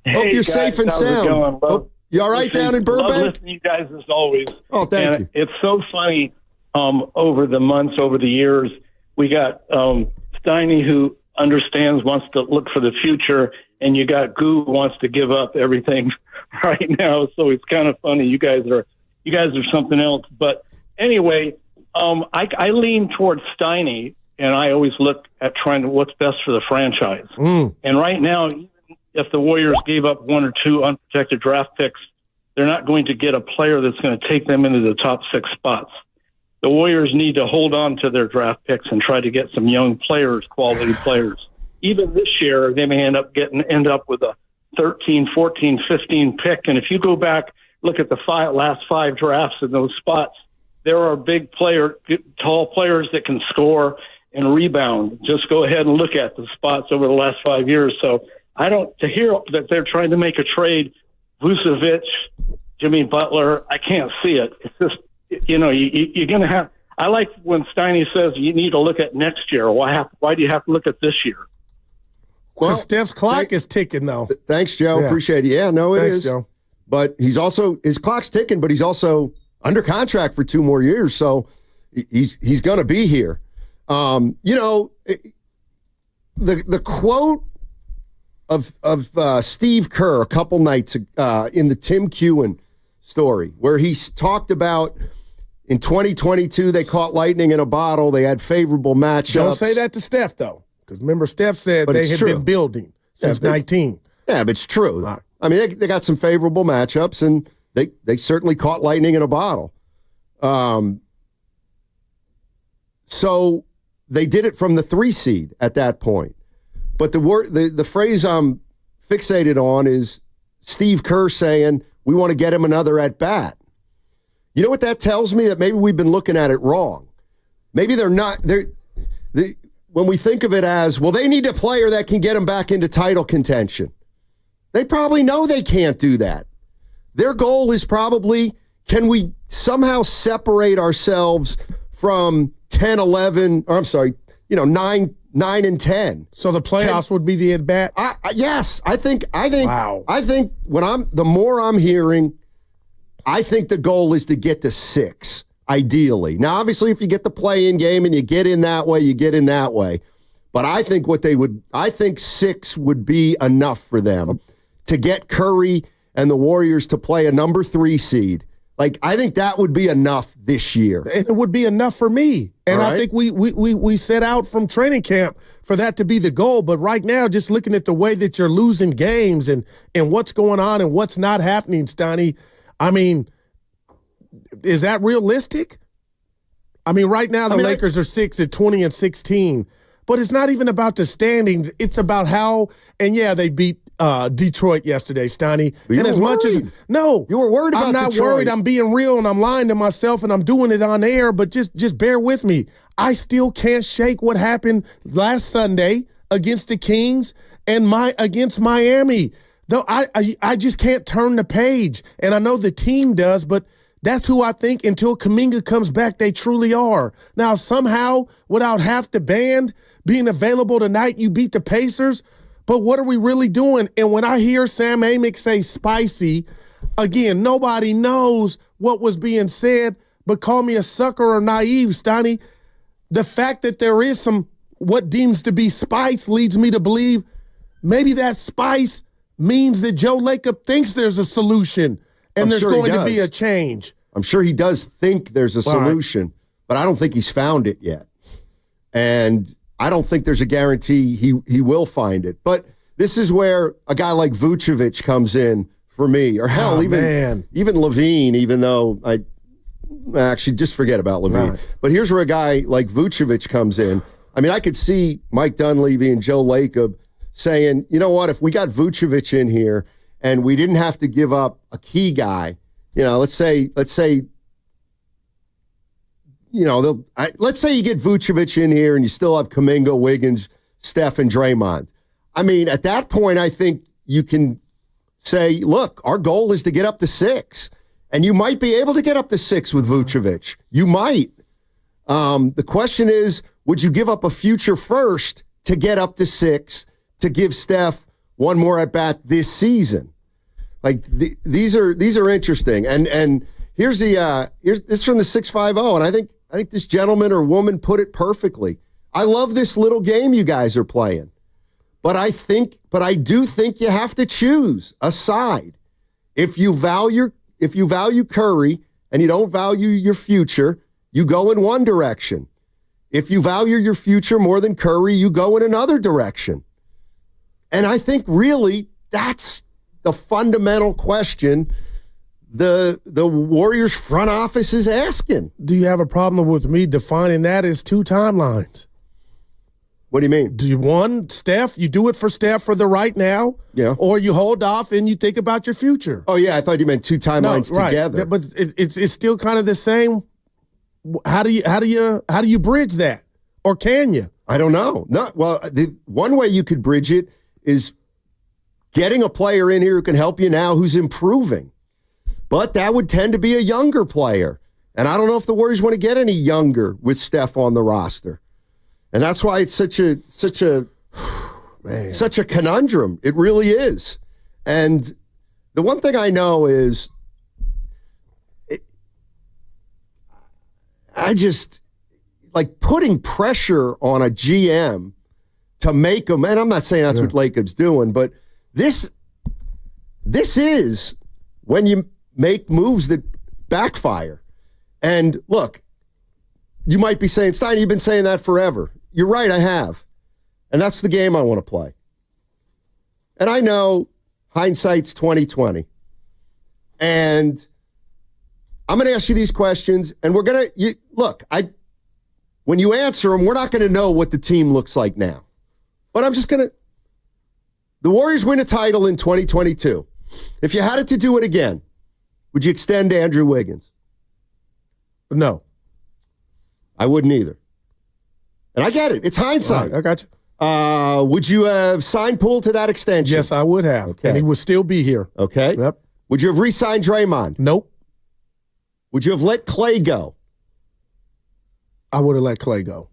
you're guys, safe and sound. You all right down in Burbank? Love listening to you guys as always. Oh, thank you. It's so funny. Over the months, over the years, we got Steiny, who understands, wants to look for the future, and you got Goo, who wants to give up everything right now. So it's kind of funny. You guys are something else. But anyway, I lean towards Steiny, and I always look at trying to what's best for the franchise. And right now, even if the Warriors gave up 1 or 2 unprotected draft picks, they're not going to get a player that's going to take them into the top 6 spots. The Warriors need to hold on to their draft picks and try to get some young players, quality players. Even this year, they may end up with a 13, 14, 15 pick. And if you go back, look at the last 5 drafts in those spots, there are big tall players that can score and rebound. Just go ahead and look at the spots over the last 5 years. So to hear that they're trying to make a trade, Vucevic, Jimmy Butler, I can't see it. It's just, you're going to have. I like when Steiny says you need to look at next year. Why do you have to look at this year? Well, Steph's clock is ticking, though. Thanks, Joe. Yeah. Appreciate it. Yeah, no, it Thanks, is. Joe. But his clock's ticking, but he's also under contract for 2 more years, so he's going to be here. The quote of Steve Kerr a couple nights in the Tim Kewen story, where he talked about in 2022 they caught lightning in a bottle. They had favorable matchups. Don't say that to Steph, though, because remember Steph said they had been building since 19. Yeah, but it's true. I mean, they got some favorable matchups, and they certainly caught lightning in a bottle. So they did it from the 3 seed at that point. But the phrase I'm fixated on is Steve Kerr saying, we want to get him another at-bat. You know what that tells me? That maybe we've been looking at it wrong. Maybe they're not. When we think of it as, well, they need a player that can get them back into title contention. They probably know they can't do that. Their goal is probably, can we somehow separate ourselves from 9 and 10. So the playoffs would be the at bat? Yes. I think wow. I think the more I'm hearing, I think the goal is to get to 6, ideally. Now, obviously, if you get the play-in game and you get in that way, you get in that way. But I think I think 6 would be enough for them to get Curry and the Warriors to play a number 3 seed. Like, I think that would be enough this year. And it would be enough for me. And I think we set out from training camp for that to be the goal. But right now, just looking at the way that you're losing games and what's going on and what's not happening, Steiny, I mean, is that realistic? I mean, right now the Lakers are 6 at 20 and 16. But it's not even about the standings. It's about how, and yeah, they beat Detroit yesterday, Steiny. You and as much as no, you were worried about I'm not Detroit. worried. I'm being real and I'm lying to myself and I'm doing it on air. But just bear with me. I still can't shake what happened last Sunday against the Kings and against Miami. Though I just can't turn the page. And I know the team does, but that's who I think until Kuminga comes back, they truly are. Now, somehow, without half the band being available tonight, you beat the Pacers. But what are we really doing? And when I hear Sam Amick say spicy, again, nobody knows what was being said, but call me a sucker or naive, Steiny. The fact that there is some what deems to be spice leads me to believe maybe that spice means that Joe Lacob thinks there's a solution and there's going to be a change. I'm sure he does think there's a solution, but I don't think he's found it yet. And I don't think there's a guarantee he will find it. But this is where a guy like Vucevic comes in for me. Or hell, even Levine, even though actually just forget about Levine. Right. But here's where a guy like Vucevic comes in. I mean, I could see Mike Dunleavy and Joe Lacob saying, you know what, if we got Vucevic in here and we didn't have to give up a key guy, let's say, let's say you get Vucevic in here and you still have Kuminga, Wiggins, Steph, and Draymond. I mean, at that point, I think you can say, look, our goal is to get up to 6. And you might be able to get up to 6 with Vucevic. You might. The question is, would you give up a future first to get up to 6 to give Steph one more at bat this season? Like these are interesting. And here's this from the 650, and I think this gentleman or woman put it perfectly. I love this little game you guys are playing, but I do think you have to choose a side. If you value Curry and you don't value your future, you go in one direction. If you value your future more than Curry, you go in another direction. And I think really that's the fundamental question the Warriors front office is asking. Do you have a problem with me defining that as 2 timelines? What do you mean? Do you Steph? You do it for Steph for the right now, or you hold off and you think about your future. Oh yeah, I thought you meant 2 timelines together. But it's still kind of the same. How do you bridge that, or can you? I don't know. The one way you could bridge it is getting a player in here who can help you now, who's improving. But that would tend to be a younger player, and I don't know if the Warriors want to get any younger with Steph on the roster. And that's why it's such a conundrum. It really is. And the one thing I know is I just like putting pressure on a GM to make them, and I'm not saying that's what Lacob's doing, but this is when you make moves that backfire. And look, you might be saying, Stein, you've been saying that forever. You're right, I have. And that's the game I want to play. And I know hindsight's 20/20. And I'm going to ask you these questions, and we're going to look. When you answer them, we're not going to know what the team looks like now. But I'm just going to. The Warriors win a title in 2022. If you had it to do it again, would you extend Andrew Wiggins? No. I wouldn't either. And I get it. It's hindsight. Right, I got you. Would you have signed Poole to that extension? Yes, I would have. Okay. And he would still be here. Okay. Yep. Would you have re-signed Draymond? Nope. Would you have let Clay go? I would have let Clay go.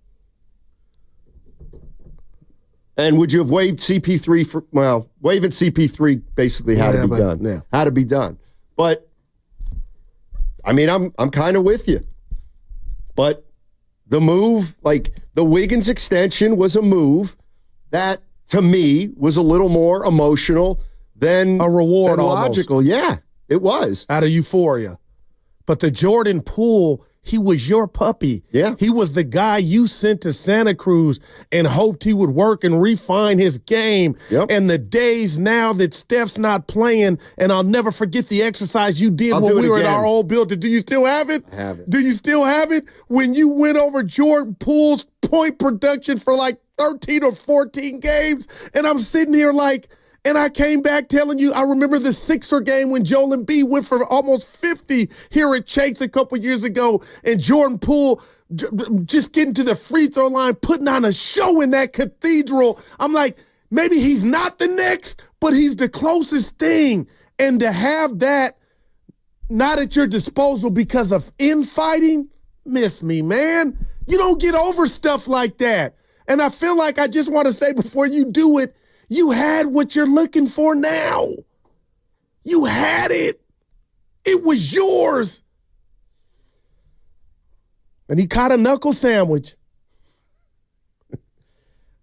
And would you have waived CP3 waiving CP3 basically had to be done. Yeah. Had to be done. But I mean, I'm kind of with you. But the move, like the Wiggins extension was a move that to me was a little more emotional than a reward, than logical. Almost. Yeah, it was. Out of euphoria. But the Jordan Poole, he was your puppy. Yeah. He was the guy you sent to Santa Cruz and hoped he would work and refine his game. Yep. And the days now that Steph's not playing, and I'll never forget the exercise you did when we were at our old building. Do you still have it? I have it. Do you still have it? When you went over Jordan Poole's point production for like 13 or 14 games, and I'm sitting here like, And I came back telling you, I remember the Sixer game when Joel Embiid went for almost 50 here at Chase a couple years ago, and Jordan Poole just getting to the free throw line, putting on a show in that cathedral. I'm like, maybe he's not the next, but he's the closest thing. And to have that not at your disposal because of infighting, miss me, man. You don't get over stuff like that. And I feel like I just want to say before you do it, you had what you're looking for now. You had it. It was yours. And he caught a knuckle sandwich.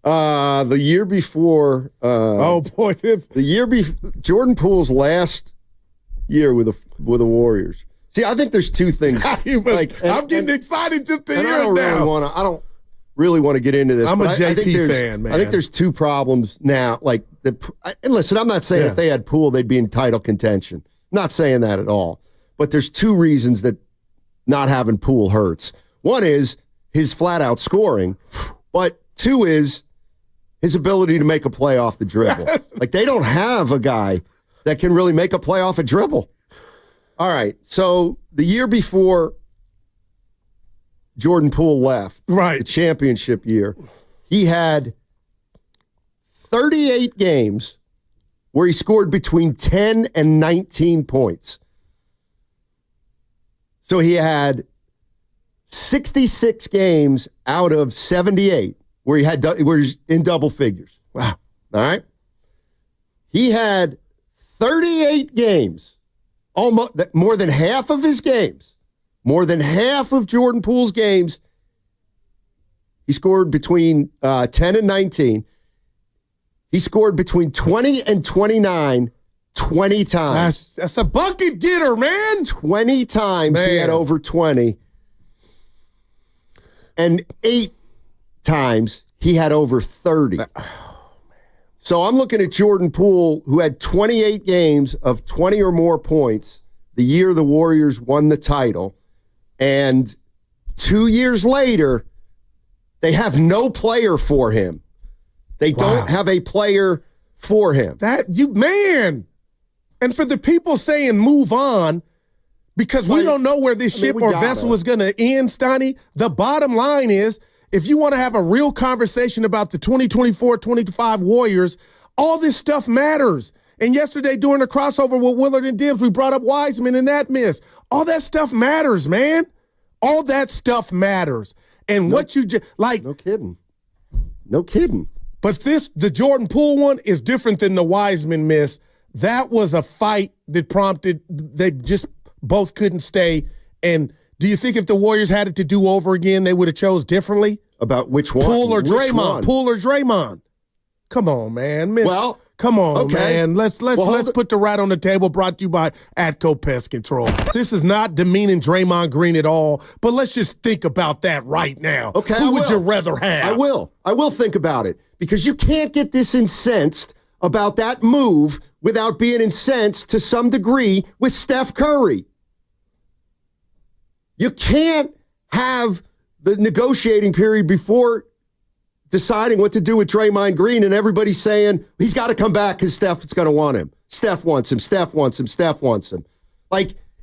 The year before. The year before Jordan Poole's last year with the Warriors. See, I think there's two things. I'm getting excited just to hear it now. I don't really want to get into this. I'm a JP fan, man. I think there's two problems now. And listen, I'm not saying if they had Poole, they'd be in title contention. I'm not saying that at all. But there's two reasons that not having Poole hurts. One is his flat-out scoring, but two is his ability to make a play off the dribble. They don't have a guy that can really make a play off a dribble. All right, so the year before Jordan Poole left, the championship year, he had 38 games where he scored between 10 and 19 points. So he had 66 games out of 78 where he's in double figures. Wow. All right? He had 38 games, almost more than half of his games, more than half of Jordan Poole's games, he scored between 10 and 19. He scored between 20 and 29 20 times. That's a bucket getter, man. 20 times he had over 20. And 8 times he had over 30. So I'm looking at Jordan Poole, who had 28 games of 20 or more points the year the Warriors won the title. And 2 years later, they have no player for him. They don't have a player for him. And for the people saying move on, because we don't know where this ship or vessel is going to end, Steiny, the bottom line is, if you want to have a real conversation about the 2024-25 Warriors, all this stuff matters. And yesterday during the crossover with Willard and Dibbs, we brought up Wiseman and that miss. All that stuff matters, man. All that stuff matters. And what you just, No kidding. No kidding. But the Jordan Poole one is different than the Wiseman miss. That was a fight that prompted, they just both couldn't stay. And do you think if the Warriors had it to do over again, they would have chose differently? About which one? Poole or Draymond? Poole or Draymond? Come on, man. Come on, man. Let's put the rat on the table, brought to you by Atco Pest Control. This is not demeaning Draymond Green at all, but let's just think about that right now. Okay, Who would you rather have? I will think about it, because you can't get this incensed about that move without being incensed to some degree with Steph Curry. You can't have the negotiating period before deciding what to do with Draymond Green and everybody saying he's got to come back because Steph's going to want him. Steph wants him. Steph wants him. Steph wants him.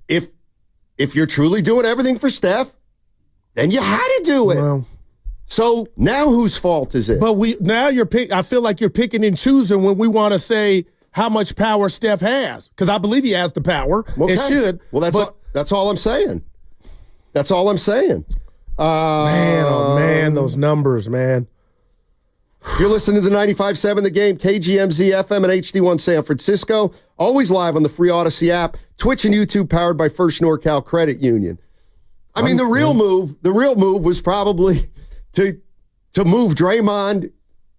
If you're truly doing everything for Steph, then you had to do it. Well, so now whose fault is it? But I feel like you're picking and choosing when we want to say how much power Steph has, because I believe he has the power. Okay. It should. Well, that's all I'm saying. That's all I'm saying. Man, those numbers, man. You're listening to the 95.7 The Game, KGMZ FM and HD1 San Francisco. Always live on the free Odyssey app, Twitch and YouTube, powered by First NorCal Credit Union. I mean, the real move was probably to move Draymond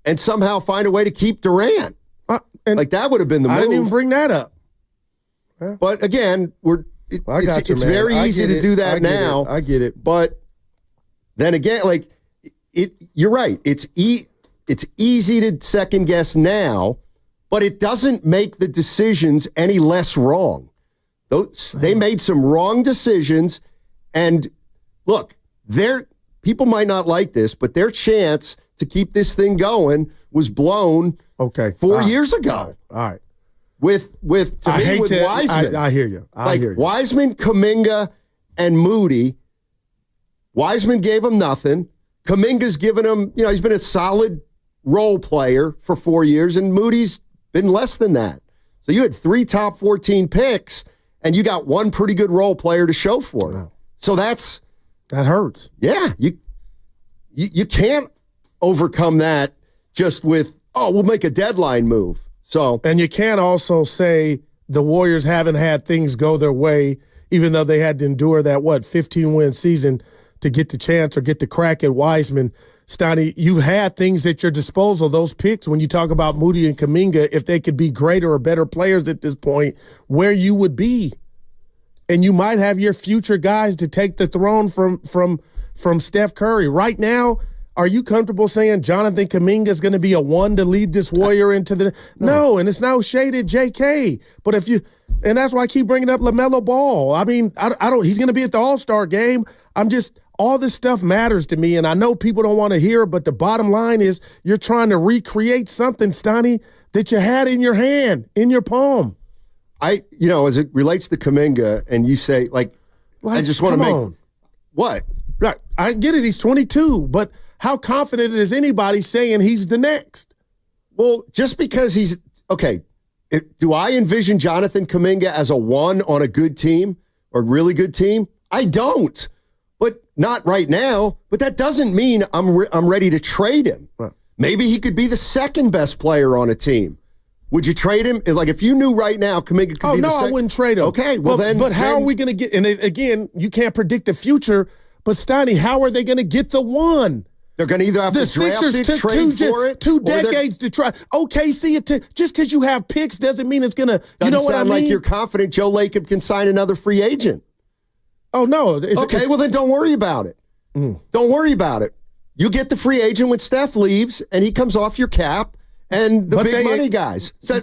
and somehow find a way to keep Durant. That would have been the move. I didn't even bring that up. Yeah. But again, it's very easy to do that now. I get it. But then again, you're right. It's easy to second guess now, but it doesn't make the decisions any less wrong. They made some wrong decisions, and look, people might not like this, but their chance to keep this thing going was blown 4 years ago. All right. With Wiseman. I hear you. I hear you. Wiseman, Kuminga, and Moody. Wiseman gave him nothing. Kuminga's given him, he's been a solid role player for 4 years, and Moody's been less than that. So you had 3 top 14 picks, and you got one pretty good role player to show for it. Wow. So that hurts. Yeah. You can't overcome that just with, we'll make a deadline move. And you can't also say the Warriors haven't had things go their way, even though they had to endure that, 15-win season to get the chance or get the crack at Wiseman. Steiny, you've had things at your disposal. Those picks, when you talk about Moody and Kuminga, if they could be greater or better players at this point, where you would be. And you might have your future guys to take the throne from Steph Curry. Right now, are you comfortable saying Jonathan Kuminga is going to be a 1 to lead this Warrior into the – No, and it's no shade at JK. But if you – and that's why I keep bringing up LaMelo Ball. I mean, I don't – he's going to be at the All-Star game. I'm just – all this stuff matters to me, and I know people don't want to hear it, but the bottom line is you're trying to recreate something, Steiny, that you had in your hand, in your palm. As it relates to Kuminga, and you say, I just want to make – What? Right. I get it. He's 22, but – how confident is anybody saying he's the next? Well, just because he's – okay, do I envision Jonathan Kuminga as a 1 on a good team or a really good team? I don't, but not right now. But that doesn't mean I'm ready to trade him. Right. Maybe he could be the second best player on a team. Would you trade him? If you knew right now Kuminga could be the second – I wouldn't trade him. Okay, well then – But how are we going to get – and again, you can't predict the future, but Steiny, how are they going to get the 1? They're going to either have to draft it, trade for it. 2 decades to try. Just because you have picks doesn't mean it's going to, you know what I mean? Doesn't sound like you're confident Joe Lacob can sign another free agent. Oh, no. Well, then don't worry about it. Don't worry about it. You get the free agent when Steph leaves, and he comes off your cap, and the big money guys. So,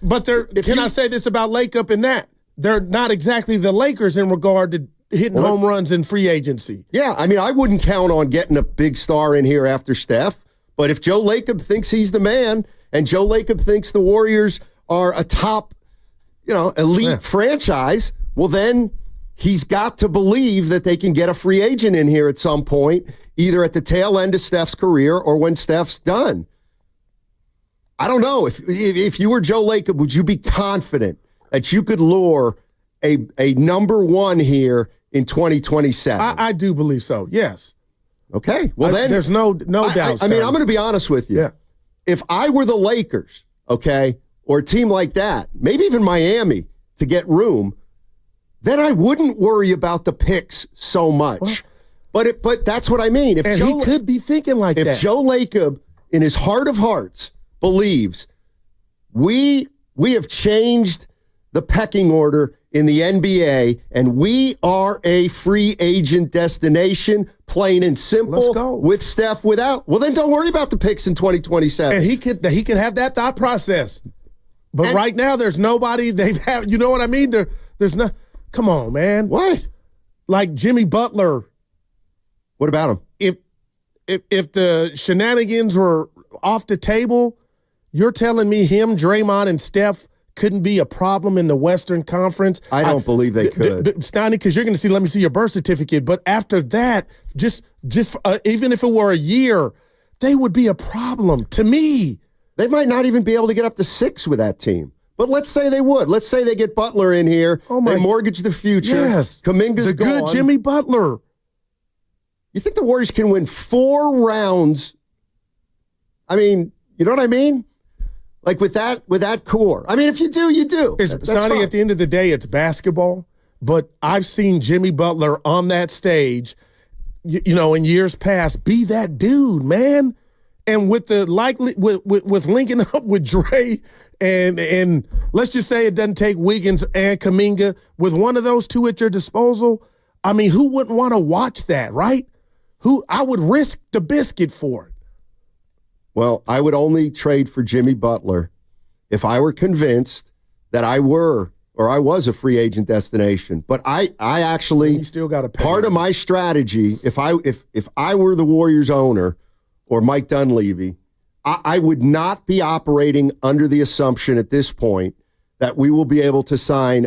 But I say this about Lacob and that? They're not exactly the Lakers in regard to hitting home runs in free agency. Yeah, I wouldn't count on getting a big star in here after Steph, but if Joe Lacob thinks he's the man and Joe Lacob thinks the Warriors are a top, elite franchise, well then he's got to believe that they can get a free agent in here at some point, either at the tail end of Steph's career or when Steph's done. I don't know. If you were Joe Lacob, would you be confident that you could lure a number 1 here in 2027? I do believe so, yes. Okay. Well, then there's no doubt. I'm going to be honest with you. Yeah. If I were the Lakers, or a team like that, maybe even Miami to get room, then I wouldn't worry about the picks so much. But that's what I mean. He could be thinking like that. If Joe Lacob, in his heart of hearts, believes we have changed the pecking order in the NBA, and we are a free agent destination, plain and simple. Let's go. With Steph, without. Well, then don't worry about the picks in 2027. And he could have that thought process. But right now, there's nobody they've had. You know what I mean? There's no. Come on, man. What? Like Jimmy Butler. What about him? If the shenanigans were off the table, you're telling me him, Draymond, and Steph couldn't be a problem in the Western Conference? I don't believe they could. Steiny, because you're going to see, let me see your birth certificate. But after that, just even if it were a year, they would be a problem to me. They might not even be able to get up to 6 with that team. But let's say they would. Let's say they get Butler in here. They mortgage the future. Yes. Kuminga's the gone. Good Jimmy Butler. You think the Warriors can win 4 rounds? You know what I mean? Like with that core. If you do, you do. Sonny, at the end of the day, it's basketball. But I've seen Jimmy Butler on that stage, in years past, be that dude, man. And with the with linking up with Dre and let's just say it doesn't take Wiggins and Kuminga, with one of those 2 at your disposal, who wouldn't want to watch that, right? I would risk the biscuit for it. Well, I would only trade for Jimmy Butler if I were convinced that I were or I was a free agent destination. But I actually still got to pay. Part of my strategy, if I were the Warriors owner or Mike Dunleavy, I would not be operating under the assumption at this point that we will be able to sign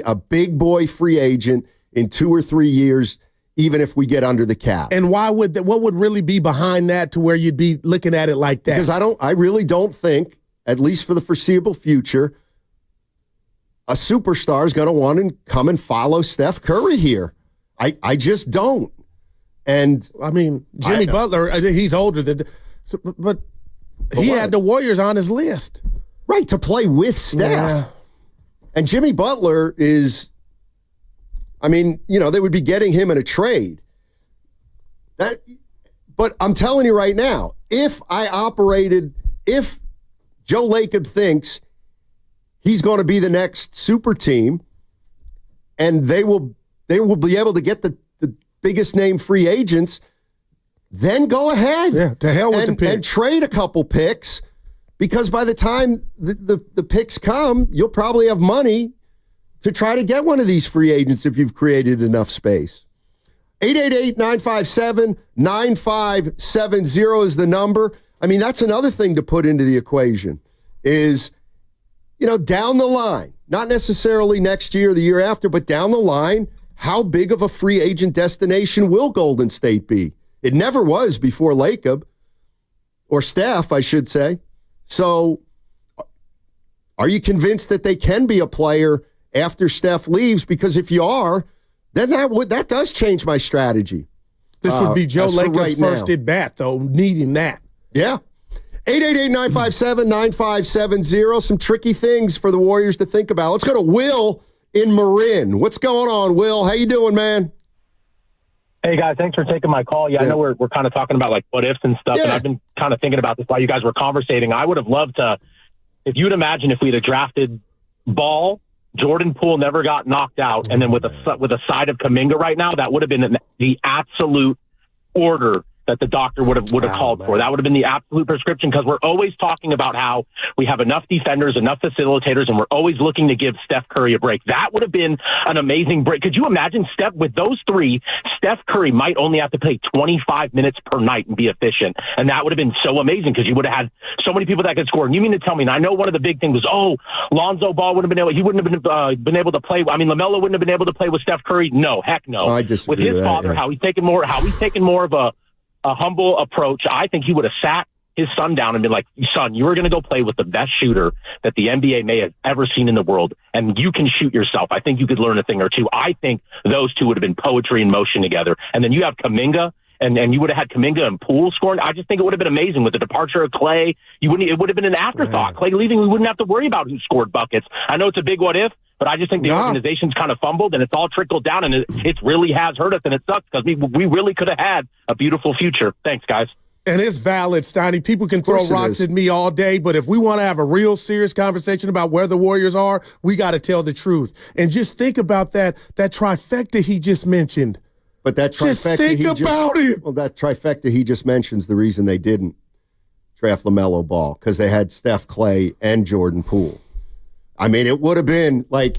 a big boy free agent in 2 or 3 years, even if we get under the cap. And what would really be behind that to where you'd be looking at it like that? Because I really don't think, at least for the foreseeable future, a superstar is going to want to come and follow Steph Curry here. I just don't. And I mean, Jimmy Butler, he's older but he had the Warriors on his list. Right, to play with Steph. Yeah. And Jimmy Butler is, I mean, they would be getting him in a trade. But I'm telling you right now, if Joe Lacob thinks he's going to be the next super team and they will be able to get the biggest name free agents, then go ahead. Yeah, to hell with the pick. And trade a couple picks, because by the time the picks come, you'll probably have money to try to get one of these free agents if you've created enough space. 888-957-9570 is the number. I mean, that's another thing to put into the equation is, down the line, not necessarily next year or the year after, but down the line, how big of a free agent destination will Golden State be? It never was before Lacob, or Steph, I should say. So are you convinced that they can be a player after Steph leaves? Because if you are, then that does change my strategy. This would be Joe Lacob's first at bat, though, needing that. Yeah. 888-957-9570. Some tricky things for the Warriors to think about. Let's go to Will in Marin. What's going on, Will? How you doing, man? Hey, guys, thanks for taking my call. Yeah, I know we're kind of talking about, like, what ifs and stuff, and I've been kind of thinking about this while you guys were conversating. I would have loved to, if you'd imagine if we'd have drafted Ball, Jordan Poole never got knocked out, and then with a side of Kuminga right now, that would have been the absolute order that the doctor would have called for. That would have been the absolute prescription, because we're always talking about how we have enough defenders, enough facilitators, and we're always looking to give Steph Curry a break. That would have been an amazing break. Could you imagine with those three, Steph Curry might only have to play 25 minutes per night and be efficient. And that would have been so amazing, because you would have had so many people that could score. And you mean to tell me, and I know one of the big things was, Lonzo Ball wouldn't have been able to play. I mean, LaMelo wouldn't have been able to play with Steph Curry. No, heck no. I disagree with his with that, father, how he's taken more of a humble approach. I think he would have sat his son down and been like, son, you are going to go play with the best shooter that the NBA may have ever seen in the world, and you can shoot yourself. I think you could learn a thing or two. I think those two would have been poetry in motion together. And then you have Kuminga, and you would have had Kuminga and Poole scoring. I just think it would have been amazing with the departure of Clay. It would have been an afterthought. Clay leaving, we wouldn't have to worry about who scored buckets. I know it's a big what if, but I just think the organization's kind of fumbled, and it's all trickled down, and it really has hurt us, and it sucks, because we really could have had a beautiful future. Thanks, guys. And it's valid, Steiny. People can throw rocks at me all day, but if we want to have a real serious conversation about where the Warriors are, we got to tell the truth. And just think about that trifecta he just mentioned. But that trifecta, that trifecta he just mentions the reason they didn't draft LaMelo Ball, because they had Steph, Clay, and Jordan Poole. I mean, it would have been like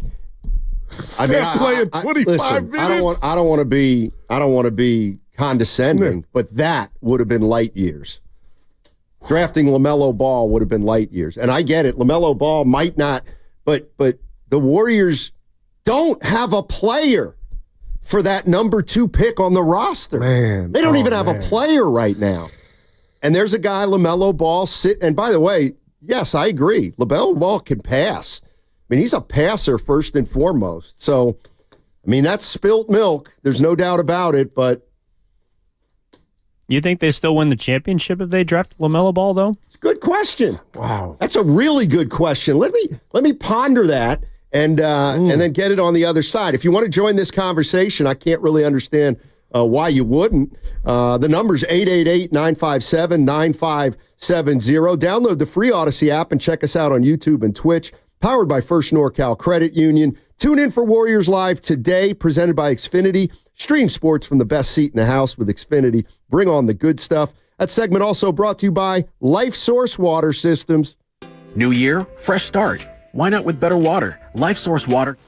Steph playing 25 minutes. I don't want to be condescending, but that would have been light years. Drafting LaMelo Ball would have been light years. And I get it. LaMelo Ball might not, but the Warriors don't have a player for that number 2 pick on the roster. Man, they don't even have a player right now. And there's a guy, LaMelo Ball, and by the way, yes, I agree. LaMelo Ball can pass. I mean, he's a passer first and foremost. So, I mean, that's spilt milk. There's no doubt about it, but you think they still win the championship if they draft LaMelo Ball, though? It's a good question. Wow. That's a really good question. Let me ponder that and then get it on the other side. If you want to join this conversation, I can't really understand why you wouldn't. The number's 888-957-9570. Download the free Odyssey app and check us out on YouTube and Twitch. Powered by First NorCal Credit Union. Tune in for Warriors Live today, presented by Xfinity. Stream sports from the best seat in the house with Xfinity. Bring on the good stuff. That segment also brought to you by Life Source Water Systems. New year, fresh start. Why not with better water? Life Source Water.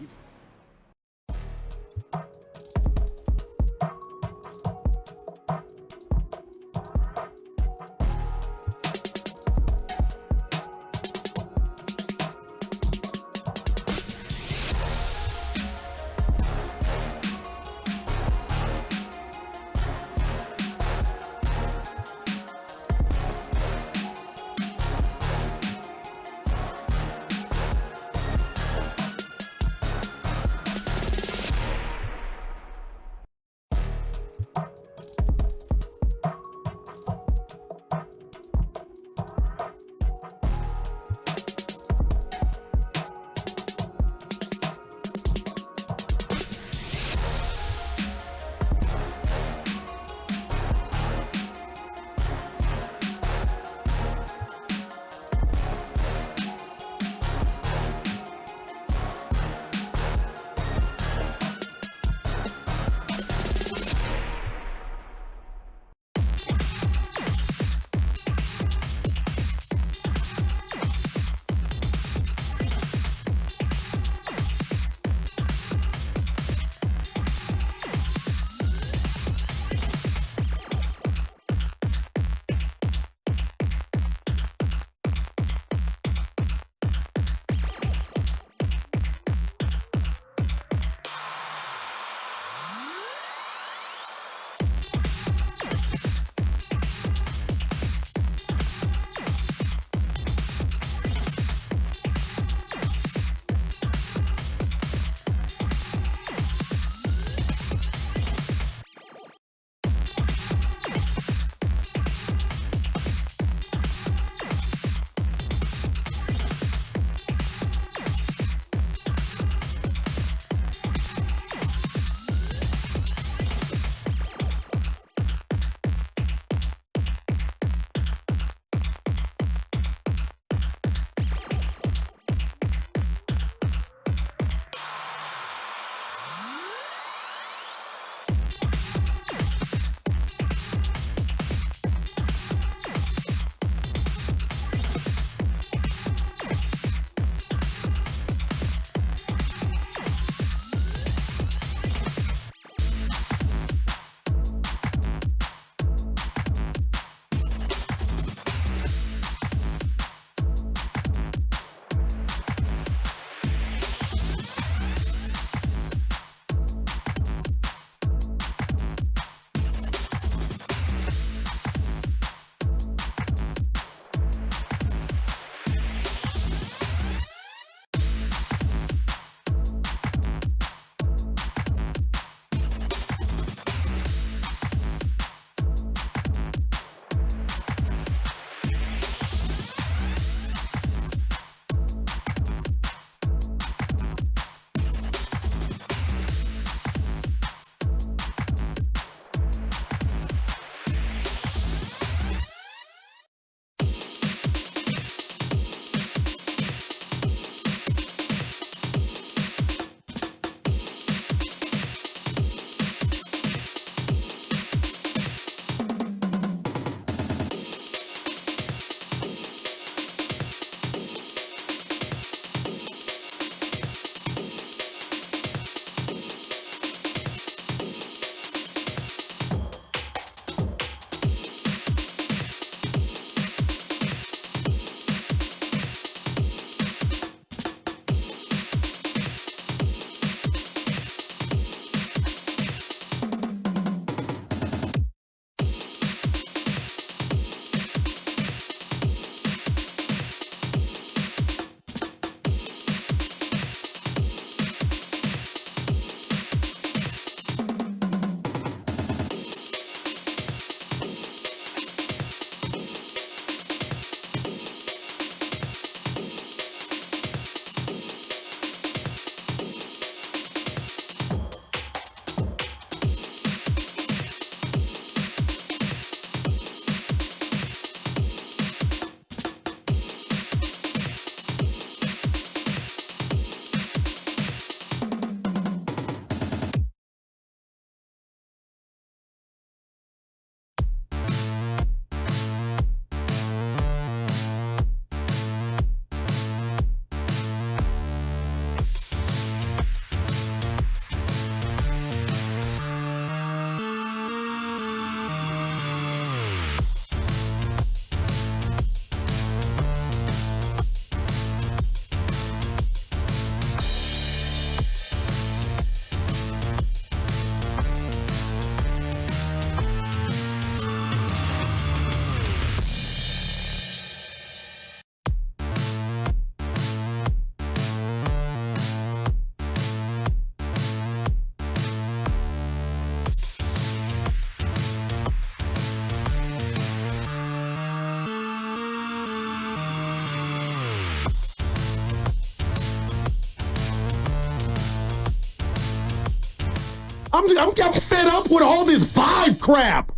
I'm fed up with all this vibe crap.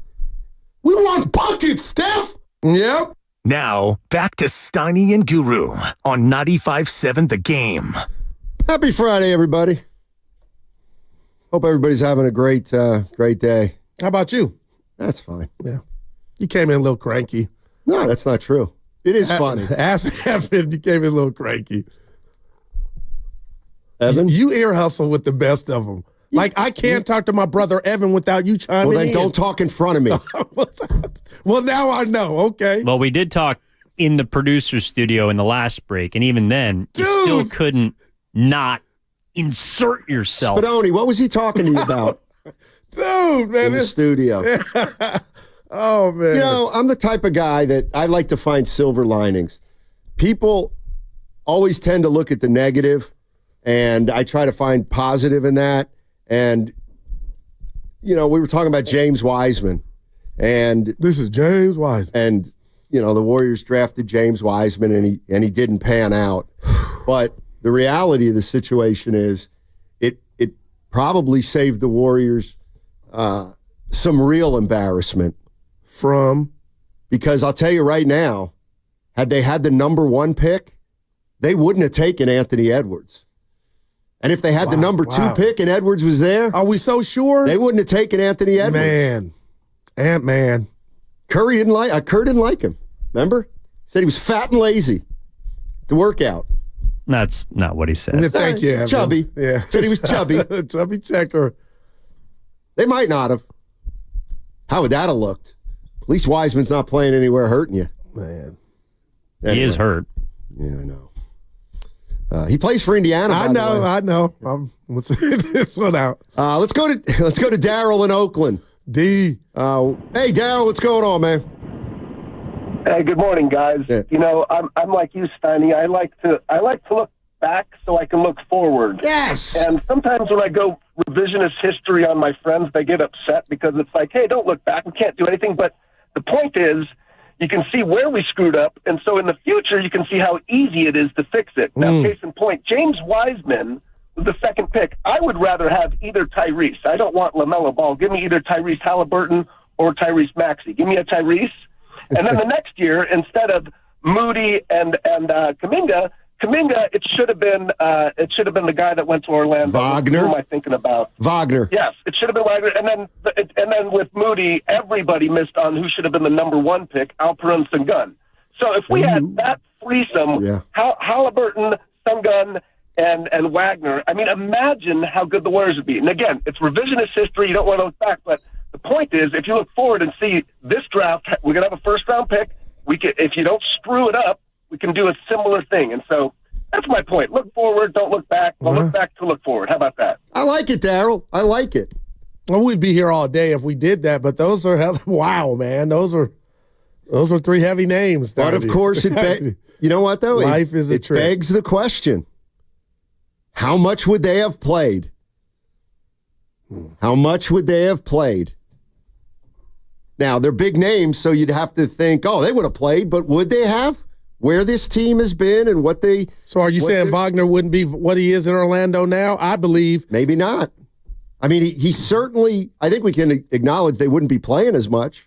We want buckets, Steph. Yep. Now, back to Steiny and Guru on 95.7 The Game. Happy Friday, everybody. Hope everybody's having a great day. How about you? That's fine. Yeah. You came in a little cranky. No, that's not true. It is funny. Ask Evan, you came in a little cranky. Evan? You ear hustle with the best of them. Like, I can't talk to my brother Evan without you chiming in. Well, then don't talk in front of me. Well, now I know. Okay. Well, we did talk in the producer's studio in the last break, and even then, you still couldn't not insert yourself. Spadoni, what was he talking to you about? Dude, man. In the studio. Oh, man. You know, I'm the type of guy that I like to find silver linings. People always tend to look at the negative, and I try to find positive in that. And, you know, we were talking about James Wiseman. And this is James Wiseman. And, you know, the Warriors drafted James Wiseman, and he didn't pan out. But the reality of the situation is it probably saved the Warriors some real embarrassment. Because I'll tell you right now, had they had the number 1 pick, they wouldn't have taken Anthony Edwards. And if they had the number 2 pick and Edwards was there, are we so sure? They wouldn't have taken Anthony Edwards. Man. Kerr didn't like him. Remember? Said he was fat and lazy to work out. That's not what he said. Thank you, Evan. Chubby. Yeah. Said he was chubby. Chubby checker. They might not have. How would that have looked? At least Wiseman's not playing anywhere hurting you. Man. Anyway. He is hurt. Yeah, I know. He plays for Indiana. I know. Let's this one out. Let's go to Daryl in Oakland. D. Hey, Daryl, what's going on, man? Hey, good morning, guys. Yeah. You know, I'm like you, Steiny. I like to look back so I can look forward. Yes. And sometimes when I go revisionist history on my friends, they get upset because it's like, hey, don't look back. We can't do anything. But the point is, you can see where we screwed up, and so in the future, you can see how easy it is to fix it. Now, case in point, James Wiseman was the 2nd pick. I would rather have either Tyrese. I don't want LaMelo Ball. Give me either Tyrese Halliburton or Tyrese Maxey. Give me a Tyrese. And then the next year, instead of Moody and Kuminga, it should have been the guy that went to Orlando. Wagner. Who am I thinking about? Wagner. Yes, it should have been Wagner. And then with Moody, everybody missed on who should have been the number 1 pick, Alperen Sengun. So if we had that threesome, Halliburton, Sengun, and Wagner, I mean, imagine how good the Warriors would be. And again, it's revisionist history. You don't want to look back, but the point is, if you look forward and see this draft, we're gonna have a 1st-round pick. If you don't screw it up, we can do a similar thing. And so that's my point. Look forward, don't look back. Well, look back to look forward. How about that? I like it, Daryl. I like it. Well, we'd be here all day if we did that, but those are wow, man. Those are 3 heavy names. But of course, you know what though? Life is a trick. It begs the question: how much would they have played? How much would they have played? Now they're big names, so you'd have to think, oh, they would have played, but would they have? Where this team has been and what they... So are you saying Wagner wouldn't be what he is in Orlando now? I believe... Maybe not. I mean, he certainly... I think we can acknowledge they wouldn't be playing as much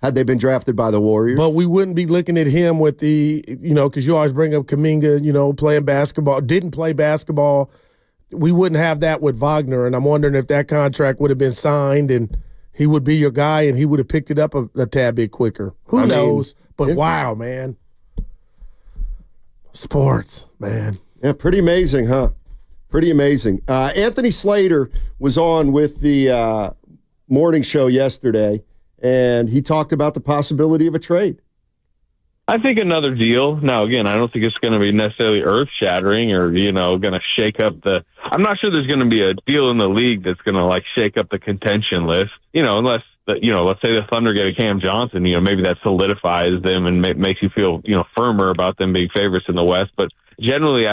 had they been drafted by the Warriors. But we wouldn't be looking at him with the... You know, because you always bring up Kuminga, playing basketball. Didn't play basketball. We wouldn't have that with Wagner, and I'm wondering if that contract would have been signed and he would be your guy and he would have picked it up a tad bit quicker. Who knows? But wow, man. Sports, man. Yeah, pretty amazing, huh? Pretty amazing. Anthony Slater was on with the morning show yesterday, and he talked about the possibility of a trade. I think another deal. Now, again, I don't think it's going to be necessarily earth-shattering or, going to shake up the... I'm not sure there's going to be a deal in the league that's going to, shake up the contention list, unless... let's say the Thunder get a Cam Johnson, maybe that solidifies them and makes you feel, firmer about them being favorites in the West. But generally,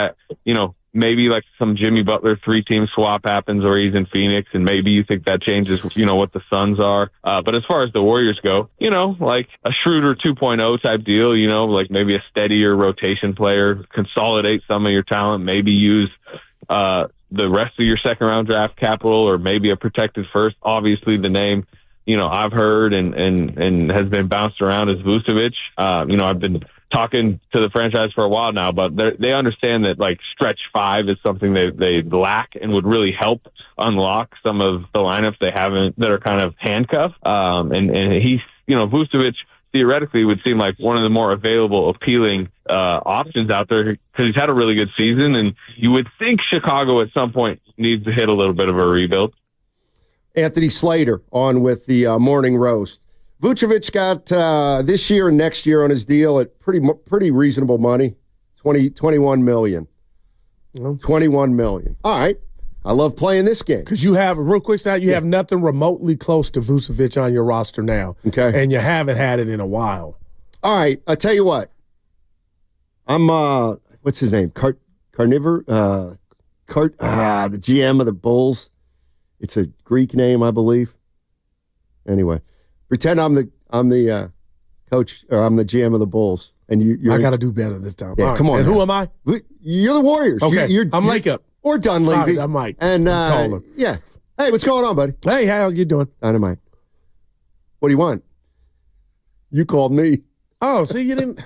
maybe some Jimmy Butler 3-team swap happens or he's in Phoenix, and maybe you think that changes, what the Suns are. But as far as the Warriors go, like a Schroeder 2.0 type deal, maybe a steadier rotation player, consolidate some of your talent, maybe use the rest of your second round draft capital or maybe a protected first. Obviously, the name, I've heard and has been bounced around is Vucevic. I've been talking to the franchise for a while now, but they understand that like stretch 5 is something they lack and would really help unlock some of the lineups they haven't, that are kind of handcuffed. And he's, Vucevic theoretically would seem like one of the more available, appealing options out there because he's had a really good season, and you would think Chicago at some point needs to hit a little bit of a rebuild. Anthony Slater on with the morning roast. Vucevic got this year and next year on his deal at pretty reasonable money, $21 million. $21 million. All right. I love playing this game. Because you have, real quick stat, you have nothing remotely close to Vucevic on your roster now. Okay. And you haven't had it in a while. All right. I'll tell you what. I'm, what's his name? Carnivore? The GM of the Bulls. It's a Greek name, I believe. Anyway, pretend I'm the coach, or I'm the GM of the Bulls. And I got to do better this time. Yeah, come on. And who am I? You're the Warriors. Okay. I'm Lakeup. Or Dunleavy. I'm Mike. And yeah. Hey, what's going on, buddy? Hey, how you doing? Dynamite. What do you want? You called me. Oh, see, you didn't.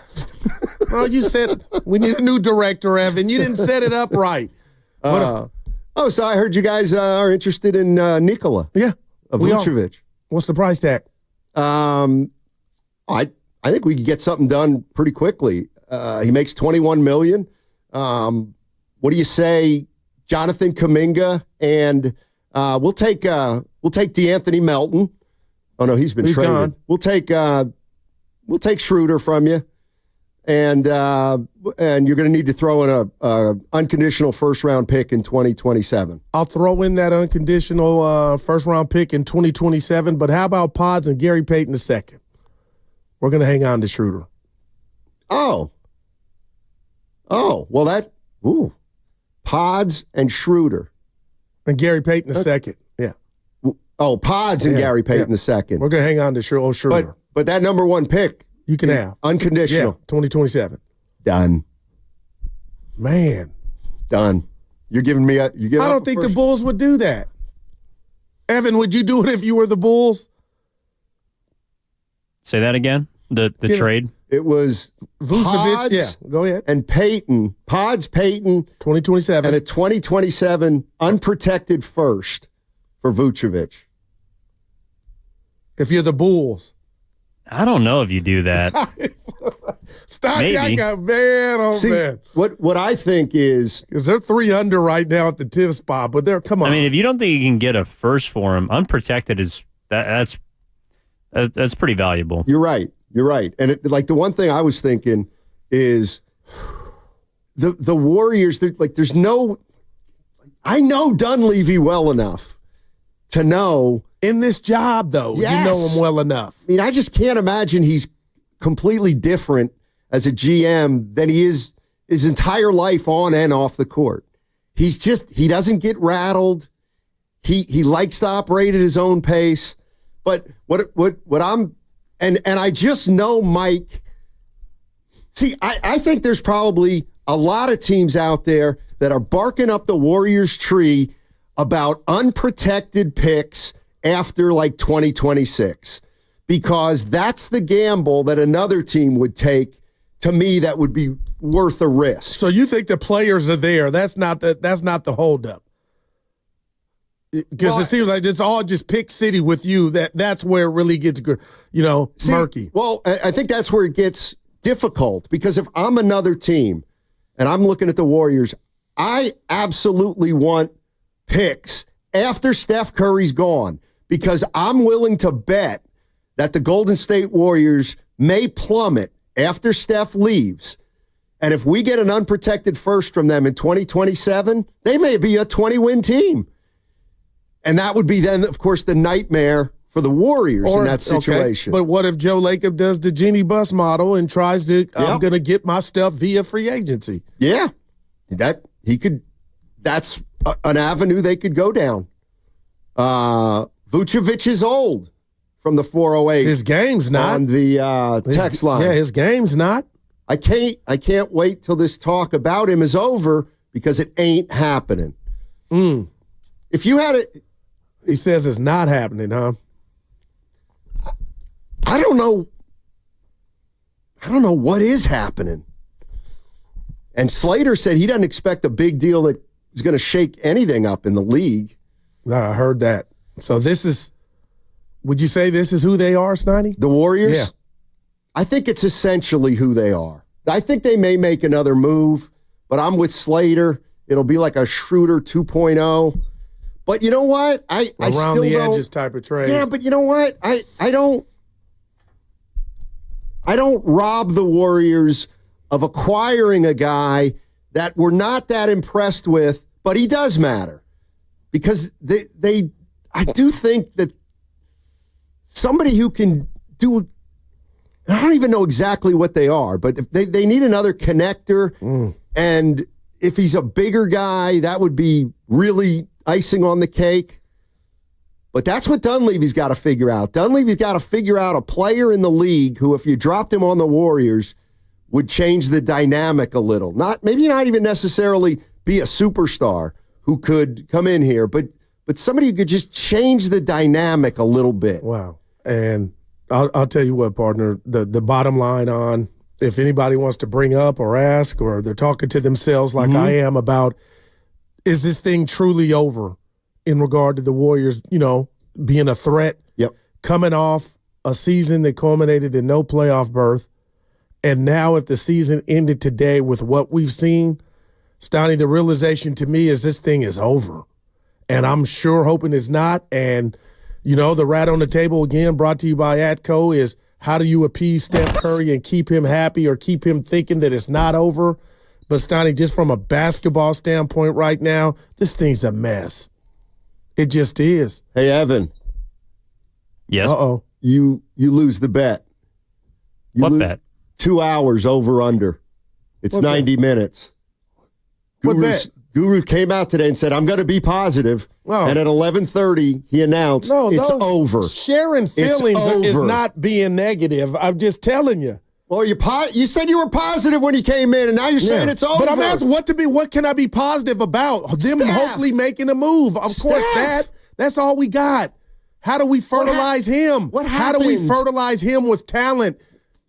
Well, you said we need a new director, Evan. You didn't set it up right. So I heard you guys are interested in Nikola. Yeah. Vucevic. What's the price tag? I think we could get something done pretty quickly. He makes $21 million. What do you say, Jonathan Kuminga, and we'll take DeAnthony Melton. Oh no, he's traded. Gone. We'll take Schroeder from you, and you're going to need to throw in a unconditional first round pick in 2027. I'll throw in that unconditional first round pick in 2027. But how about Pods and Gary Payton II? We're going to hang on to Schroeder. Oh, well ooh. Pods and Schroeder. And Gary Payton II. Yeah. Oh, Pods and Gary Payton II. We're going to hang on to Schroeder. But that number 1 pick. You can have. Unconditional. Yeah, 2027. Done. Man. Done. You're giving me I don't think the Bulls would do that. Evan, would you do it if you were the Bulls? Say that again? The trade? It was Vucevic. Pods, yeah, go ahead. And Payton. Pods, Payton. 2027. And a 2027 unprotected first for Vucevic. If you're the Bulls. I don't know if you do that. Stocky, I got man. What I think is they're 3 under right now at the tip spot, but come on. I mean, if you don't think you can get a first for him, unprotected is that's pretty valuable. You're right. And the one thing I was thinking is the Warriors. There's no. I know Dunleavy well enough to know. In this job, though, yes. You know him well enough. I mean, I just can't imagine he's completely different as a GM than he is his entire life on and off the court. He doesn't get rattled. He likes to operate at his own pace. But what I'm and I just know Mike. See, I think there's probably a lot of teams out there that are barking up the Warriors tree about unprotected picks after like 2026, because that's the gamble that another team would take. To me, that would be worth a risk. So you think the players are there? That's not the holdup. Because it seems like it's all just pick city with you. That's where it really gets, murky. Well, I think that's where it gets difficult, because if I'm another team and I'm looking at the Warriors, I absolutely want picks after Steph Curry's gone, because I'm willing to bet that the Golden State Warriors may plummet after Steph leaves. And if we get an unprotected first from them in 2027, they may be a 20-win team. And that would be then, of course, the nightmare for the Warriors in that situation. Okay. But what if Joe Lacob does the Genie Bus model and tries to, I'm going to get my stuff via free agency? Yeah. That's an avenue they could go down. Vucevic is old from the 408. His game's not. On the text line. Yeah, his game's not. I can't wait till this talk about him is over, because it ain't happening. If you had it, he says it's not happening, huh? I don't know. I don't know what is happening. And Slater said he doesn't expect a big deal that is going to shake anything up in the league. No, I heard that. So this is, would you say this is who they are, Snotty? The Warriors? Yeah. I think it's essentially who they are. I think they may make another move, but I'm with Slater. It'll be like a Schroeder 2.0. But you know what? I around still the don't, edges type of trade. Yeah, but you know what? I don't rob the Warriors of acquiring a guy that we're not that impressed with, but he does matter. Because I do think that somebody who can do, I don't even know exactly what they are, but if they need another connector, and if he's a bigger guy, that would be really icing on the cake. But that's what Dunleavy's got to figure out. Dunleavy's got to figure out a player in the league who, if you dropped him on the Warriors, would change the dynamic a little. Maybe not even necessarily be a superstar who could come in here, but somebody who could just change the dynamic a little bit. Wow. And I'll tell you what, partner, the bottom line on, if anybody wants to bring up or ask, or they're talking to themselves like I am about, is this thing truly over in regard to the Warriors, being a threat? Yep. Coming off a season that culminated in no playoff berth. And now if the season ended today with what we've seen, Stoney, the realization to me is this thing is over. And I'm sure hoping it's not. And, the rat on the table, again, brought to you by Atco, is how do you appease Steph Curry and keep him happy or keep him thinking that it's not over? But, Stoney, just from a basketball standpoint right now, this thing's a mess. It just is. Hey, Evan. Yes? Uh-oh. You lose the bet. What bet? 2 hours over under. It's What 90 minutes. What bet? Guru came out today and said, I'm going to be positive. Oh. And at 11:30, he announced it's over. Sharing feelings is not being negative. I'm just telling you. Well, you said you were positive when he came in, and now you're saying it's over. But I'm asking what can I be positive about? Them hopefully making a move. Of course, that's all we got. How do we fertilize him? How do we fertilize him with talent?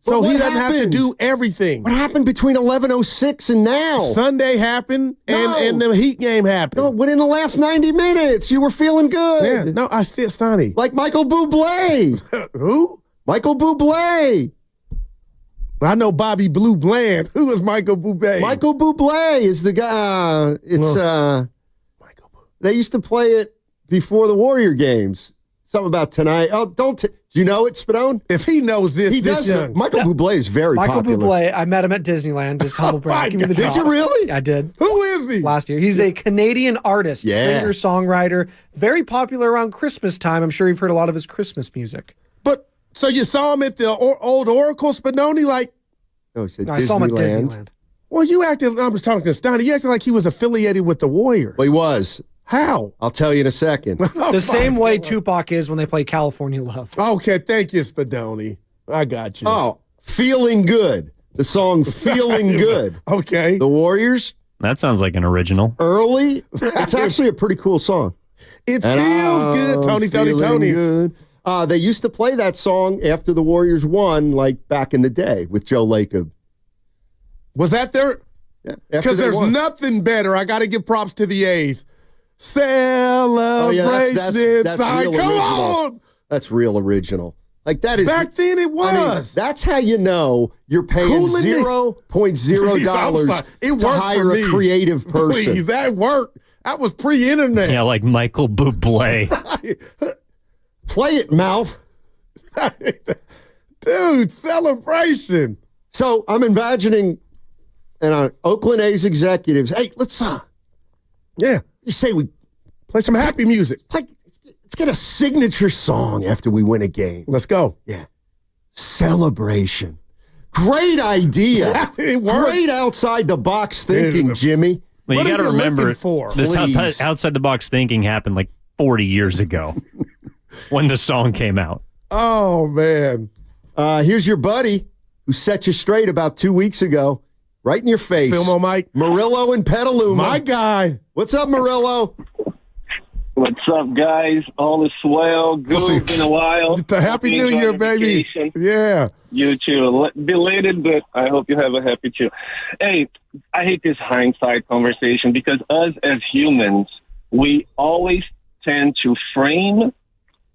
So he doesn't have to do everything. What happened between 11:06 and now? Sunday happened, and the Heat game happened. No, within the last 90 minutes, you were feeling good. Yeah, no, I still Stoney. Like Michael Bublé. Who? Michael Bublé. I know Bobby Blue Bland. Who is Michael Bublé? Michael Bublé is the guy. Michael. They used to play it before the Warrior games. Something about tonight. Oh, do you know it, Spadone? If he knows this, he this does. young. Michael Bublé is very popular. Michael Bublé, I met him at Disneyland. Just humble brag. Give me the Did job. you really? I did. Who is he? Last year. He's a Canadian artist, singer, songwriter, very popular around Christmas time. I'm sure you've heard a lot of his Christmas music. But, so you saw him at the old Oracle, Spadone, like? No, he said I saw him at Disneyland. Well, you acted, I was talking to Stoney, you acted like he was affiliated with the Warriors. Well, he was. How? I'll tell you in a second. The same way Tupac is when they play California Love. Okay, thank you, Spadone. I got you. Oh, Feeling Good. The song Feeling Good. Okay. The Warriors. That sounds like an original. Early. It's actually a pretty cool song. It feels good, Tony. Good. They used to play that song after the Warriors won, like back in the day with Joe Lacob. Was that their? Yeah. Because there's nothing better. I got to give props to the A's. Celebration that's time. real Come original. on. That's real original. Like that is back then it was. I mean, that's how you know you're paying $0.0 to hire a creative person. Please, that worked. That was pre-internet. Yeah, like Michael Bublé. Play it, mouth. Dude, celebration. So I'm imagining Oakland A's executives, hey, let's you say we play some happy music. Let's get a signature song after we win a game. Let's go. Yeah. Celebration. Great idea. It worked. Great outside the box thinking, Jimmy. Well, you got to remember, this outside the box thinking happened like 40 years ago when the song came out. Oh, man. Here's your buddy who set you straight about 2 weeks ago. Right in your face. Film on Mike. Murillo and Petaluma. My guy. What's up, Murillo? What's up, guys? All is well. Good. Been a while. Happy New Year, baby. Yeah. You too. Belated, but I hope you have a happy too. Hey, I hate this hindsight conversation because us as humans, we always tend to frame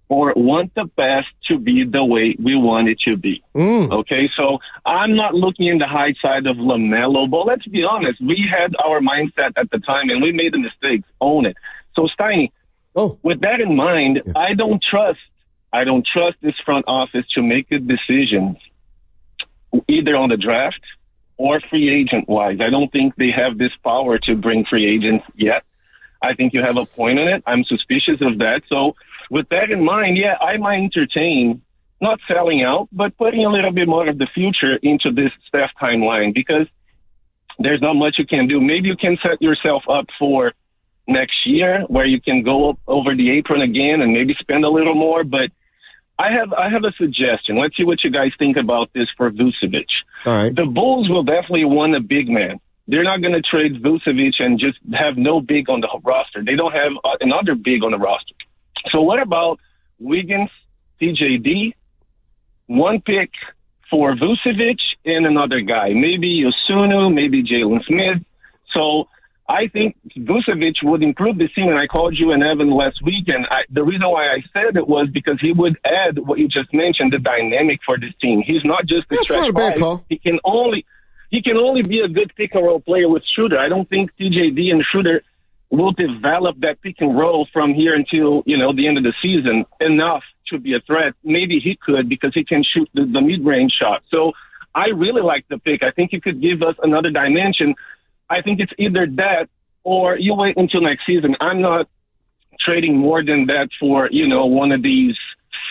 or want the best to be the way we want it to be. Okay, so I'm not looking in the high side of LaMelo, but let's be honest. We had our mindset at the time, and we made the mistakes. Own it. So, Steiny, with that in mind, I don't trust this front office to make good decisions either on the draft or free agent-wise. I don't think they have this power to bring free agents yet. I think you have a point on it. I'm suspicious of that. So with that in mind, yeah, I might entertain not selling out, but putting a little bit more of the future into this Steph timeline because there's not much you can do. Maybe you can set yourself up for next year where you can go up over the apron again and maybe spend a little more. But I have a suggestion. Let's see what you guys think about this for Vucevic. All right. The Bulls will definitely want a big man. They're not going to trade Vucevic and just have no big on the roster. They don't have another big on the roster. So what about Wiggins, TJD, one pick for Vucevic and another guy? Maybe Osunu, maybe Jalen Smith. So I think Vucevic would improve the team, and I called you and Evan last week, and the reason why I said it was because he would add what you just mentioned, the dynamic for this team. He's not just a stretch five. He can only be a good pick-and-roll player with Schroeder. I don't think TJD and Schroeder will develop that pick-and-roll from here until, the end of the season enough to be a threat. Maybe he could because he can shoot the mid-range shot. So I really like the pick. I think he could give us another dimension. I think it's either that or you wait until next season. I'm not trading more than that for, one of these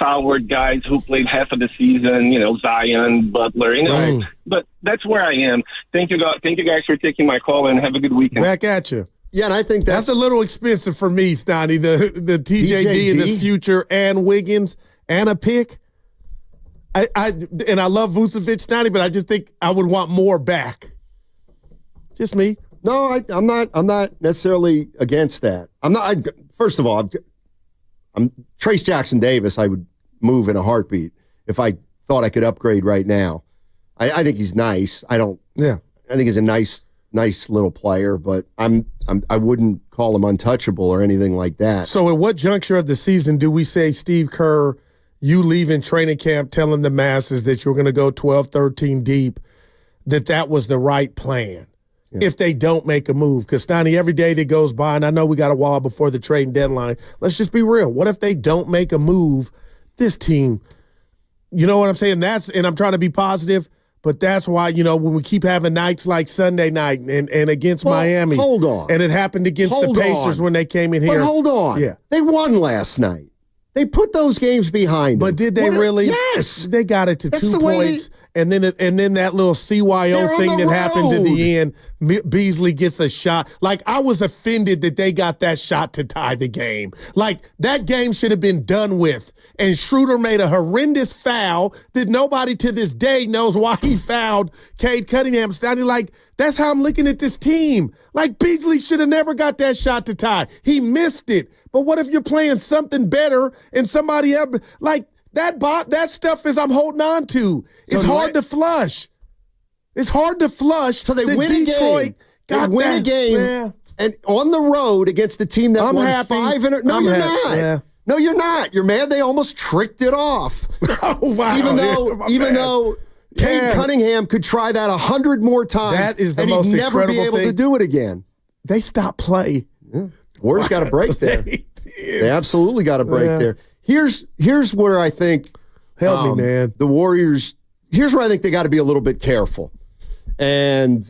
soured guys who played half of the season, Zion, Butler, Right. But that's where I am. Thank you guys for taking my call and have a good weekend. Back at you. Yeah, and I think that's a little expensive for me, Stoney. The TJD in the future and Wiggins and a pick. I love Vucevic, Stoney, but I just think I would want more back. Just me. No, I'm not necessarily against that. First of all, I'm Trace Jackson Davis. I would move in a heartbeat if I thought I could upgrade right now. I think he's nice. I think he's a nice little player, but I wouldn't call him untouchable or anything like that. So at what juncture of the season do we say, Steve Kerr, you leaving training camp telling the masses that you're going to go 12, 13 deep, that was the right plan? If they don't make a move. Because, Stoney, every day that goes by, and I know we got a while before the trading deadline, let's just be real. What if they don't make a move? This team, you know what I'm saying? And I'm trying to be positive, but that's why, when we keep having nights like Sunday night and against Miami. Hold on. And it happened against the Pacers when they came in here. But hold on. Yeah. They won last night. They put those games behind them. But did they really? Yes. They got it to 2 points. And then that little CYO thing that happened at the end, Beasley gets a shot. Like, I was offended that they got that shot to tie the game. Like, that game should have been done with. And Schroeder made a horrendous foul that nobody to this day knows why he fouled Cade Cunningham. Like, that's how I'm looking at this team. Like, Beasley should have never got that shot to tie. He missed it. But what if you're playing something better and somebody else, like, that stuff is I'm holding on to. It's hard to flush. It's hard to flush. So they win Detroit. They win a game, and on the road against a team that won happy. 5 in a. No, you're not. Yeah. No, you're not. You're mad. They almost tricked it off. Oh, wow. Even though Cade Cunningham could try that 100 more times. That is the and most he'd never incredible be able thing. to do it again. They stopped play. Yeah. Warriors got a break there. They absolutely got a break there. Here's where I think help me, man. The Warriors. Here's where I think they got to be a little bit careful, and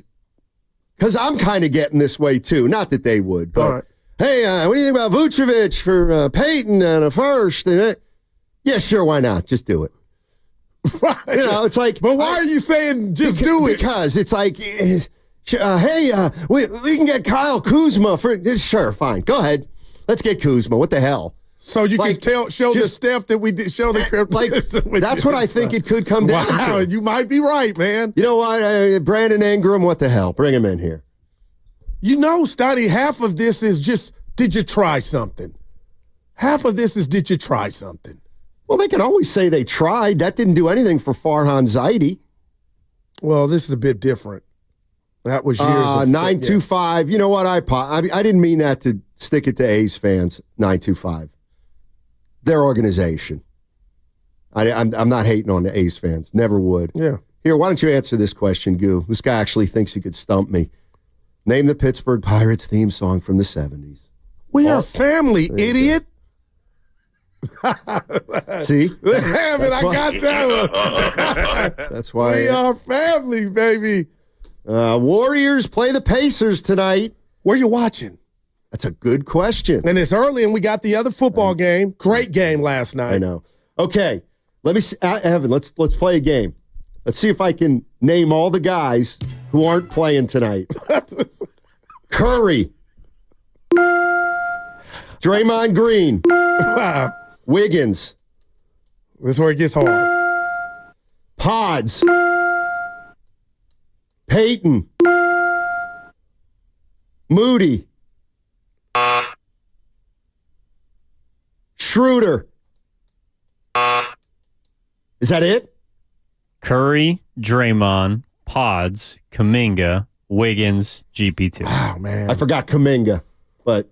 because I'm kind of getting this way too. Not that they would, but hey, what do you think about Vucevic for Payton and a first? And, yeah, sure, why not? Just do it. Right. It's like. But why are you saying just do it? Because it's like, hey, we can get Kyle Kuzma for sure. Fine, go ahead. Let's get Kuzma. What the hell? So you Like, can show the Steph that we did, show the like that's what I think it could come down Wow, to. you might be right, man. You know what? Brandon Ingram, what the hell? Bring him in here. You know, Stoney, half of this is just, did you try something? Half of this is, did you try something? Well, they can always say they tried. That didn't do anything for Farhan Zaidi. Well, this is a bit different. That was years of 925. You know what? I didn't mean that to stick it to A's fans. 925. Their organization. I'm not hating on the A's fans. Never would. Yeah. Here, why don't you answer this question, Goo? This guy actually thinks he could stump me. Name the Pittsburgh Pirates theme song from the 70s. We are family, idiot. See? Damn it, I got that one. That's why. We are family, baby. Warriors play the Pacers tonight. Where you watching? That's a good question. And it's early, and we got the other football game. Great game last night. I know. Okay, let me see. Evan, let's play a game. Let's see if I can name all the guys who aren't playing tonight. Curry. Draymond Green. Wow. Wiggins. This is where it gets hard. Pods. Payton. Moody. Schroeder. Is that it? Curry, Draymond, Pods, Kuminga, Wiggins, GP2. Wow, man. I forgot Kuminga, but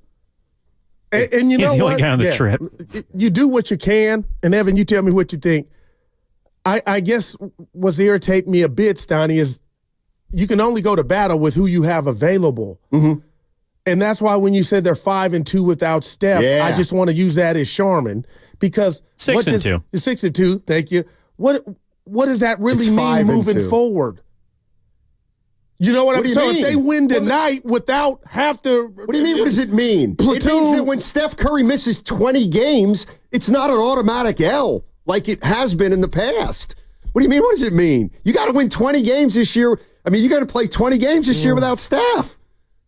and you know he's the what? only guy on the trip. You do what you can, and Evan, you tell me what you think. I guess what's irritating me a bit, Stoney, is you can only go to battle with who you have available. Mm-hmm. And that's why when you said they're 5-2 without Steph, I just want to use that as Charmin because 6-2. 6-2. Thank you. What does that really mean moving forward? You know what I mean? So if they win tonight without half the... What do you mean? What does it mean? Platoon. It means that when Steph Curry misses 20 games, it's not an automatic L like it has been in the past. What do you mean? What does it mean? You got to win 20 games this year. I mean, you got to play 20 games this year without Steph.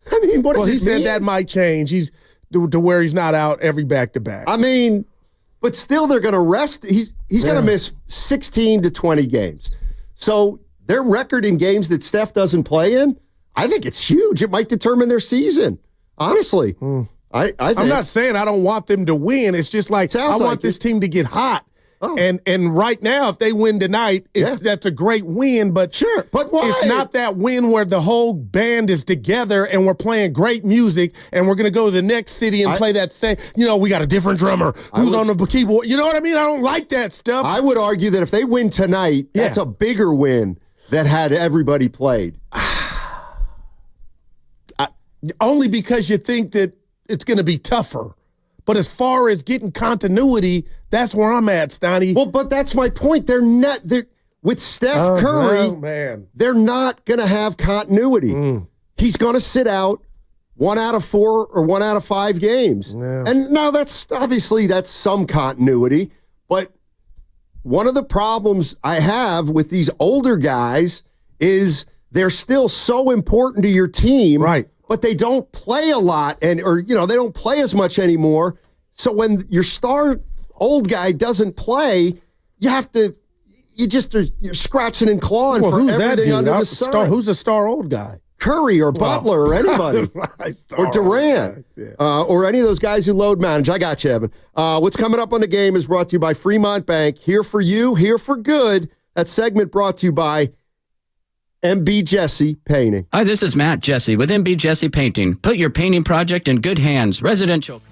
I mean, what does it mean? He said that might change. He's to where he's not out every back-to-back. I mean, but still they're going to rest. He's going to miss 16 to 20 games. So their record in games that Steph doesn't play in, I think it's huge. It might determine their season. Honestly. I think. I'm not saying I don't want them to win. It's just like I want this team to get hot. Oh. And right now, if they win tonight, that's a great win. But sure, but why? It's not that win where the whole band is together and we're playing great music and we're going to go to the next city and play that same. You know, we got a different drummer who's on the keyboard. You know what I mean? I don't like that stuff. I would argue that if they win tonight, that's a bigger win that had everybody played. Only because you think that it's going to be tougher. But as far as getting continuity, that's where I'm at, Stoney. Well, but that's my point. They're with Steph Curry, they're not going to have continuity. He's going to sit out 1 out of 4 or 1 out of 5 games. Yeah. And now that's some continuity. But one of the problems I have with these older guys is they're still so important to your team. Right. But they don't play a lot they don't play as much anymore. So when your star old guy doesn't play, you're scratching and clawing for everything under the sun. Who's a star old guy? Curry or Butler or anybody. Or Durant. Or any of those guys who load manage. I got you, Evan. What's coming up on the game is brought to you by Fremont Bank. Here for you, here for good. That segment brought to you by MB Jesse Painting. Hi, this is Matt Jesse with MB Jesse Painting. Put your painting project in good hands. Residential.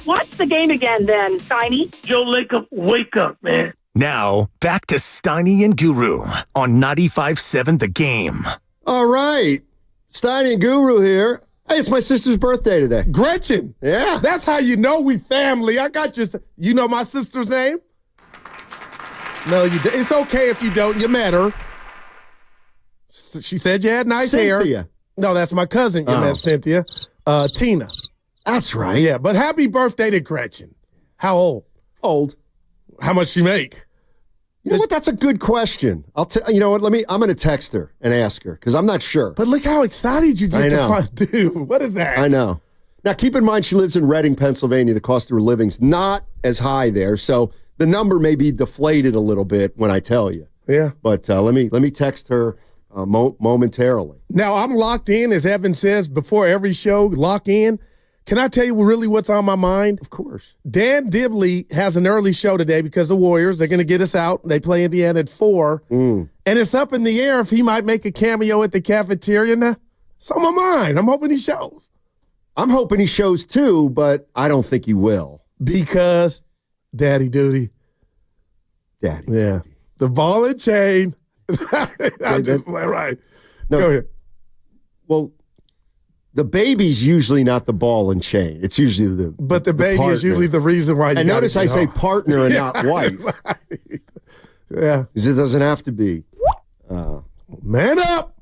Watch the game again then, Steiny. Joe Lacob, wake up, man. Now, back to Steiny and Guru on 95.7 The Game. All right. Steiny and Guru here. Hey, it's my sister's birthday today. Gretchen. Yeah. That's how you know we family. I got you. You know my sister's name? No, you. It's okay if you don't. You met her. She said you had nice hair. Cynthia. No, that's my cousin. You met Cynthia. Tina. That's right. Yeah, but happy birthday to Gretchen. How old? Old. How much she make? You know what? That's a good question. You know what? I'm going to text her and ask her because I'm not sure. But look how excited you get to find, dude. What is that? I know. Now, keep in mind she lives in Reading, Pennsylvania. The cost of her living's not as high there, so the number may be deflated a little bit when I tell you. Yeah. But let me text her momentarily. Now, I'm locked in, as Evan says, before every show, lock in. Can I tell you really what's on my mind? Of course. Dan Dibley has an early show today because the Warriors, they're going to get us out. They play Indiana at 4. And it's up in the air if he might make a cameo at the cafeteria. Now, it's on my mind. I'm hoping he shows. I'm hoping he shows too, but I don't think he will. Because daddy duty. Daddy. Yeah. The ball and chain. I'll just play right. No, go ahead. Well, the baby's usually not the ball and chain. It's usually But the baby is usually the reason why you And notice I say partner and not wife. Right. Yeah. Because it doesn't have to be. Man up.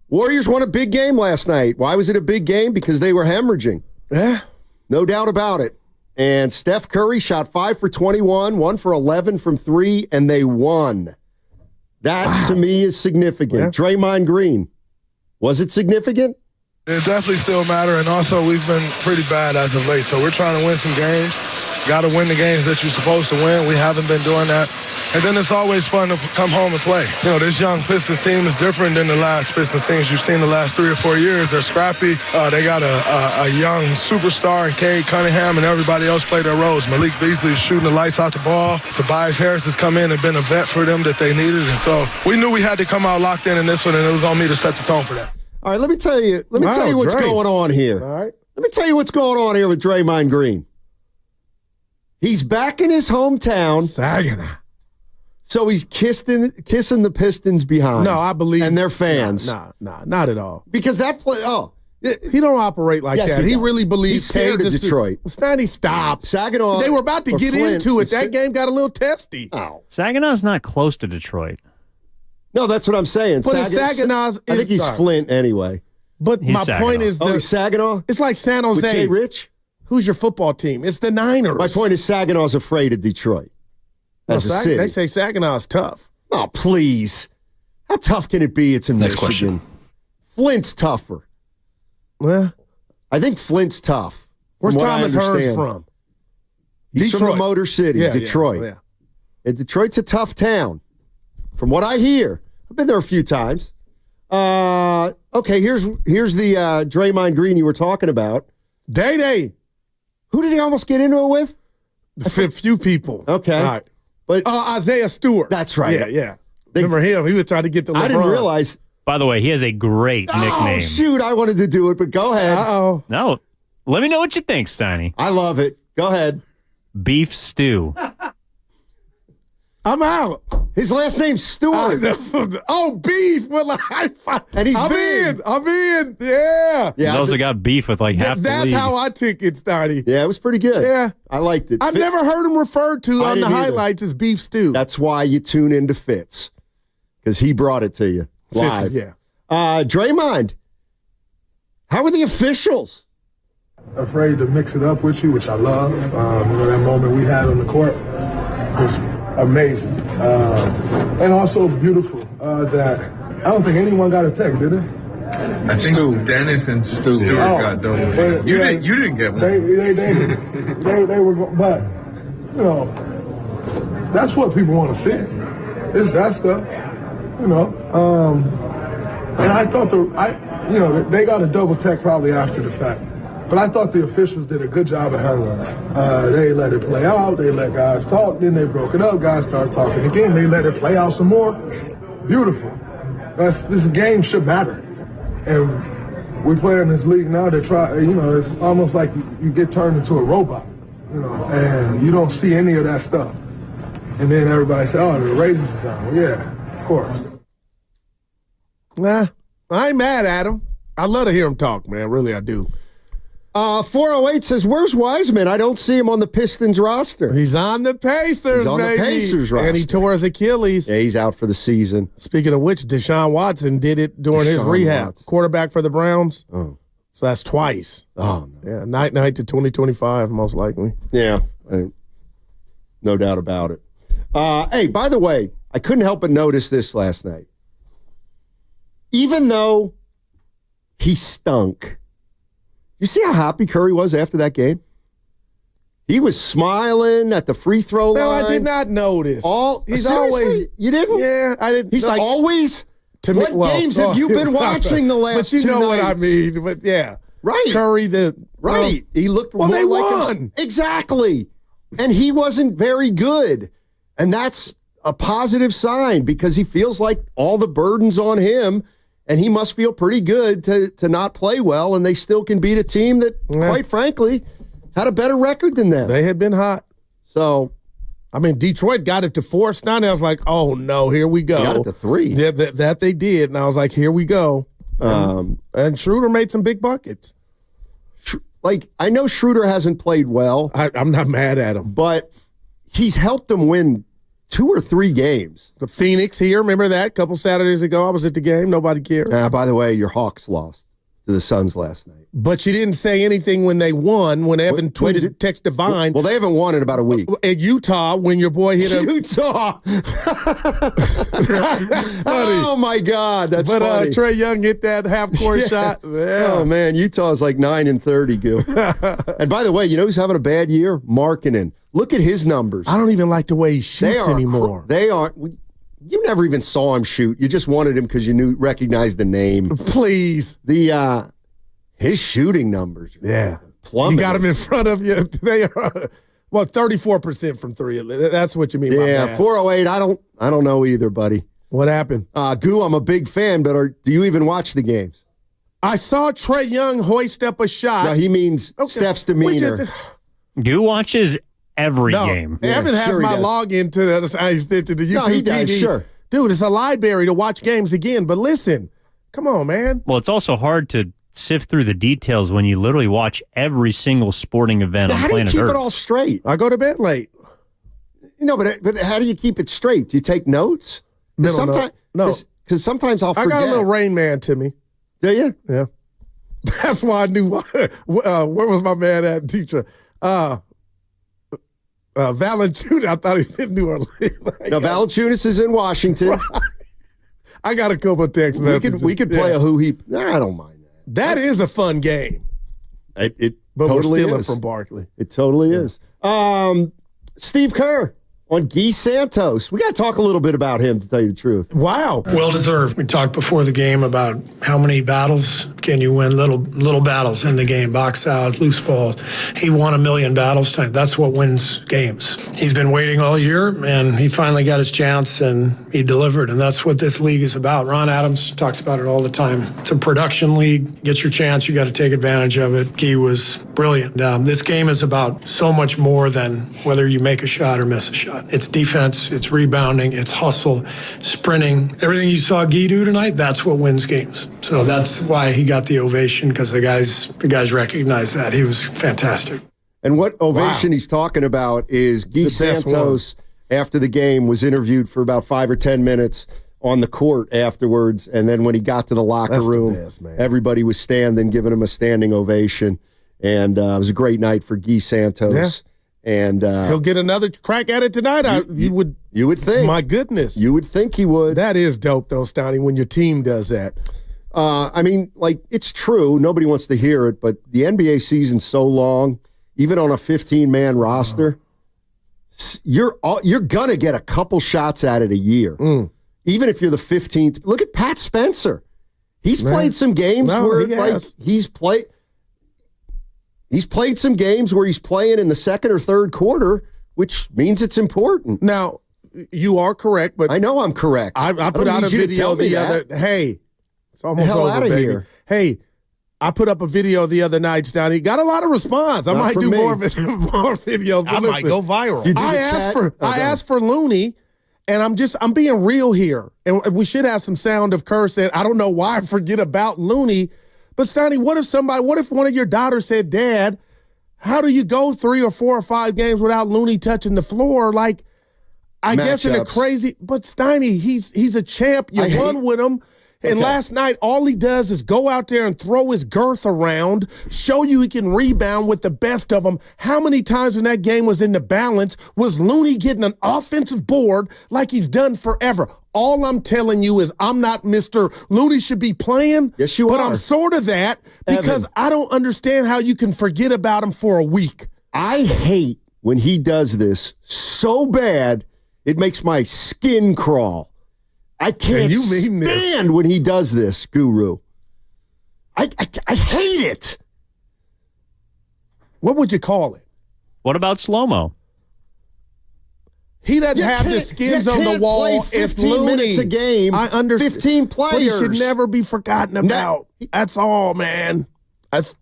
Warriors won a big game last night. Why was it a big game? Because they were hemorrhaging. Yeah. No doubt about it. And Steph Curry shot 5 for 21, 1 for 11 from 3, and they won. That, to me, is significant. Yeah. Draymond Green. Was it significant? It definitely still matter, and also we've been pretty bad as of late, so we're trying to win some games. Got to win the games that you're supposed to win. We haven't been doing that. And then it's always fun to come home and play. You know, this young Pistons team is different than the last Pistons teams you've seen the last 3 or 4 years. They're scrappy. They got a young superstar in Cade Cunningham, and everybody else play their roles. Malik Beasley is shooting the lights out the ball. Tobias Harris has come in and been a vet for them that they needed. And so we knew we had to come out locked in this one, and it was on me to set the tone for that. All right, let me tell you what's going on here. All right. Let me tell you what's going on here with Draymond Green. He's back in his hometown. Saginaw. So he's kissing the Pistons behind. No, I believe. And their fans. Nah, not at all. Because that play, he don't operate like Yes, that. he He does. really believes He's scared of Detroit. Steiny, stop. Saginaw. They were about to or get Flint into it. is- That game got a little testy. Oh. Saginaw's not close to Detroit. No, that's what I'm saying. But Saginaw's I think he's Flint anyway. But He's my Saginaw. point is, He's Saginaw? it's like San With Jose. Jay Rich? Who's your football team? It's the Niners. My point is Saginaw's afraid of Detroit as a city. They say Saginaw's tough. Oh, please. How tough can it be? It's in Next Michigan. question. Flint's tougher. Well, I think Flint's tough. where's from what I Thomas Hearns understand. from? He's from the Detroit. Motor City, Yeah, Detroit. yeah. And Detroit's a tough town. From what I hear, I've been there a few times. Okay, here's the Draymond Green you were talking about. Day. Who did he almost get into it with? A few people. Okay. All right. But Isaiah Stewart. That's right. Yeah. Remember him? He was trying to get to LeBron. I didn't realize. By the way, he has a great nickname. Oh, shoot. I wanted to do it, but go ahead. Uh-oh. No, let me know what you think, Steiny. I love it. Go ahead. Beef stew. I'm out. His last name's Stewart. Beef. Well, and he's I'm big. in. Yeah. He's also got beef with like half the That's league. how I took it, Starty. Yeah, it was pretty good. Yeah. I liked it. I've never heard him referred to I on the didn't either. highlights as beef stew. That's why you tune into Fitz, because he brought it to you live. Fitz, yeah. Draymond, how are the officials? Afraid to mix it up with you, which I love. That moment we had on the court was amazing. And also beautiful that I don't think anyone got a text, did they? I think Dennis and Stu got double. You didn't get one. They were, but you know, that's what people want to see. It's that stuff, you know. And I thought they got a double text probably after the fact. But I thought the officials did a good job of handling it. They let it play out. They let guys talk. Then they broke it up. Guys started talking again. They let it play out some more. Beautiful. This game should matter. And we play in this league now to try, it's almost like you get turned into a robot, and you don't see any of that stuff. And then everybody say, oh, the ratings are down. Well, yeah, of course. Nah, I ain't mad at him. I love to hear him talk, man. Really, I do. 408 says, where's Wiseman? I don't see him on the Pistons roster. He's on the Pacers, He's on baby. the Pacers roster. And he tore his Achilles. Yeah, he's out for the season. Speaking of which, Deshaun Watson did it during his rehab. Watson. Quarterback for the Browns. Oh. So that's twice. Oh, no. Yeah, night to 2025, most likely. Yeah, no doubt about it. Hey, by the way, I couldn't help but notice this last night. Even though he stunk, you see how happy Curry was after that game? He was smiling at the free throw line. No, I did not notice. He's always. You didn't? Yeah, I didn't. He's like, always? To me, what games have you been watching the last 2 nights? But you know what I mean. But yeah. Right. Curry, Right. He looked well, more they like won. Exactly. And he wasn't very good. And that's a positive sign because he feels like all the burden's on him. And he must feel pretty good to not play well, and they still can beat a team that, quite frankly, had a better record than them. They had been hot. So, I mean, Detroit got it to 4. I was like, oh, no, here we go. They got it to 3. Yeah, that they did, and I was like, here we go. And Schroeder made some big buckets. I know Schroeder hasn't played well. I'm not mad at him. But he's helped them win 2 or 3 games. The Phoenix here, remember that? A couple Saturdays ago, I was at the game. Nobody cared. By the way, your Hawks lost to the Suns last night. But you didn't say anything when they won, when Evan tweeted, text Divine. Well, they haven't won in about a week. At Utah, when your boy hit a... Utah! Oh, my God, that's funny. But Trae Young hit that half-court shot. Yeah. Oh, man, Utah's like 9-30, Goo. And by the way, you know who's having a bad year? Markkanen. Look at his numbers. I don't even like the way he shoots anymore. They are... You never even saw him shoot. You just wanted him because you recognized the name. Please. His shooting numbers. Yeah. Plummeted. You got him in front of you. They are 34% from 3. That's what you mean by that. 408. I don't know either, buddy. What happened? Goo, I'm a big fan, but do you even watch the games? I saw Trae Young hoist up a shot. No, he means Steph's demeanor. Goo watches every game. Evan has my login to the YouTube no, he does, TV. Sure. Dude, it's a library to watch games again. But listen, come on, man. Well, it's also hard to sift through the details when you literally watch every single sporting event on planet Earth. How do you keep it all straight? I go to bed late. But how do you keep it straight? Do you take notes? No. Because sometimes I'll forget. I got a little Rain Man to me. Do you? Yeah. That's why I knew where was my man at, teacher. Valanciunas, I thought he was in New Orleans. No, Valanciunas is in Washington. Right. I got a couple of text messages. We could play a who he. Nah, I don't mind that. That is a fun game. But totally we're stealing is. From Barkley. It totally is. Steve Kerr on Guy Santos. We got to talk a little bit about him, to tell you the truth. Wow. Well deserved. We talked before the game about how many battles can you win, little battles in the game, box outs, loose balls. He won 1 million battles. That's what wins games. He's been waiting all year, and he finally got his chance, and he delivered, and that's what this league is about. Ron Adams talks about it all the time. It's a production league. Get your chance. You got to take advantage of it. Guy was brilliant. This game is about so much more than whether you make a shot or miss a shot. It's defense, it's rebounding, it's hustle, sprinting. Everything you saw Guy do tonight, that's what wins games. So that's why he got the ovation, because the guys recognized that. He was fantastic. And what ovation he's talking about is Guy Santos, after the game, was interviewed for about 5 or 10 minutes on the court afterwards. And then when he got to the locker room, everybody was standing, giving him a standing ovation. And it was a great night for Guy Santos. Yeah. And he'll get another crack at it tonight. You would think. My goodness. You would think he would. That is dope, though, Steiny, when your team does that. I mean, like, it's true. Nobody wants to hear it, but the NBA season's so long, even on a 15-man roster, you're going to get a couple shots at it a year. Even if you're the 15th. Look at Pat Spencer. He's played some games where He's played some games where he's playing in the second or third quarter, which means it's important. Now, you are correct, but I know I'm correct. I put out a video the other. Hey, it's almost hell over, out of baby. here. Hey, I put up a video the other night, Stoney. Got a lot of response. I might do more videos. I might go viral. I asked for Looney, and I'm being real here. And we should have some sound of Kerr saying, I don't know why I forget about Looney. But Stoney, what if one of your daughters said, Dad, how do you go 3 or 4 or 5 games without Looney touching the floor? Like, I guess in a crazy, but Stoney, he's a champ. You won with him. And last night, all he does is go out there and throw his girth around, show you he can rebound with the best of them. How many times when that game was in the balance was Looney getting an offensive board like he's done forever? All I'm telling you is I'm not Mr. Looney should be playing. Yes, you are. But I'm sort of that because I don't understand how you can forget about him for a week. I hate when he does this so bad, it makes my skin crawl. I can't stand when he does this, Guru. I hate it. What would you call it? What about slow-mo? He doesn't have the skins on the wall. Play 15 minutes a game. I understand. 15 players. But he should never be forgotten about. That's all, man. So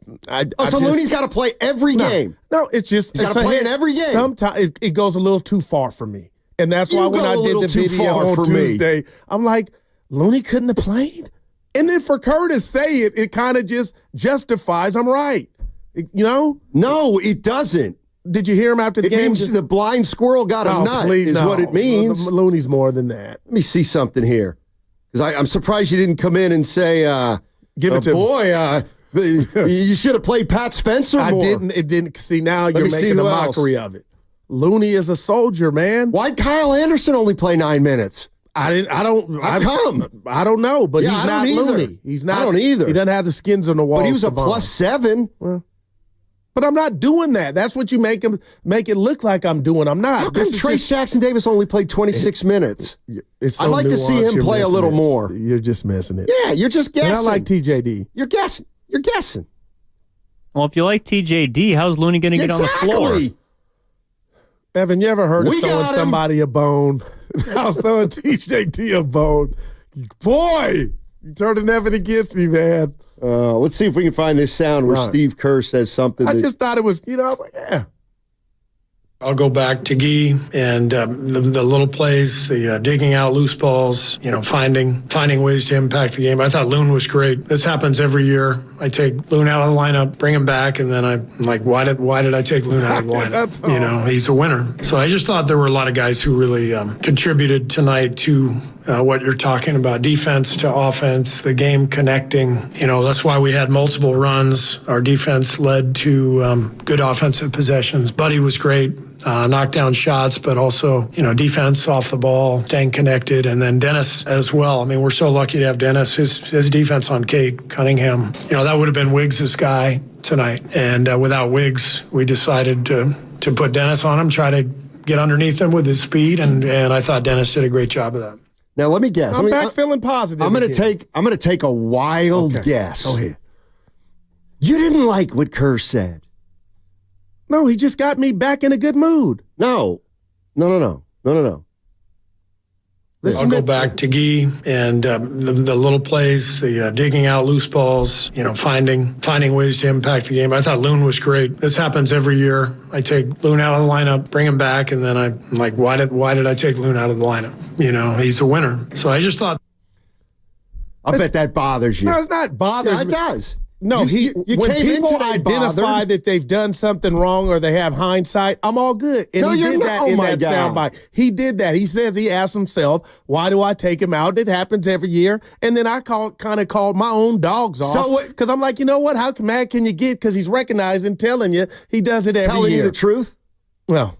Looney's got to play every game. No, it's just he's got to play in every game. Sometimes it goes a little too far for me. And that's why when I did the video on Tuesday, I'm like, Looney couldn't have played. And then for Kerr to say it, it kind of just justifies I'm right. You know? No, it doesn't. Did you hear him after the game? It means the blind squirrel got a nut is what it means. Looney's more than that. Let me see something here. Because I'm surprised you didn't come in and say, give it to boy, you should have played Pat Spencer more. I didn't. It didn't. See, now you're making a mockery of it. Looney is a soldier, man. Why'd Kyle Anderson only play 9 minutes? I don't know, but he's not Looney. He's not. I don't either. He doesn't have the skins on the wall. But he was a +7. Well, but I'm not doing that. That's what you make it look like I'm doing. I'm not. How come Trace Jackson-Davis only played 26 minutes? So I'd like to see him play a little more. You're just missing it. Yeah, you're just guessing. And I like TJD. You're guessing. Well, if you like TJD, how's Looney going to get on the floor? Evan, you ever heard of throwing somebody a bone? I was throwing TJD a bone. Boy, you turning Evan against me, man. Let's see if we can find this sound where Steve Kerr says something. I just thought it was, I was like, yeah. I'll go back to Guy and the little plays, the digging out loose balls, finding ways to impact the game. I thought Loon was great. This happens every year. I take Loon out of the lineup, bring him back, and then I'm like, why did I take Loon out of the lineup? He's a winner. So I just thought there were a lot of guys who really contributed tonight to what you're talking about, defense to offense, the game connecting. That's why we had multiple runs. Our defense led to good offensive possessions. Buddy was great. Knocked down shots, but also, defense off the ball, staying connected, and then Dennis as well. I mean, we're so lucky to have Dennis. His defense on Kate Cunningham, that would have been Wiggs' guy tonight. And without Wiggs, we decided to put Dennis on him, try to get underneath him with his speed, and I thought Dennis did a great job of that. Now let me guess. I'm back feeling positive. I'm going to take a wild guess. Go ahead. You didn't like what Kerr said. No, he just got me back in a good mood. No. I'll go back to Guy and the little plays, the digging out loose balls, finding ways to impact the game. I thought Loon was great. This happens every year. I take Loon out of the lineup, bring him back, and then I'm like, why did I take Loon out of the lineup? He's a winner. So I just thought. I bet that bothers you. No, it's not bothers me. It does. No, when people identify that they've done something wrong or they have hindsight, I'm all good. And he did that in that soundbite. He did that. He says he asked himself, why do I take him out? It happens every year. And then I kind of called my own dogs off because I'm like, you know what? How mad can you get? Because he's recognizing, telling you he does it every year. Telling you the truth? Well.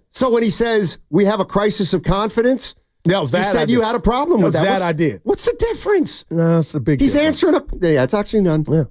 So when he says we have a crisis of confidence, you said you had a problem with that. That I did. What's the difference? No, it's a big He's difference. answering it's actually none. Yeah.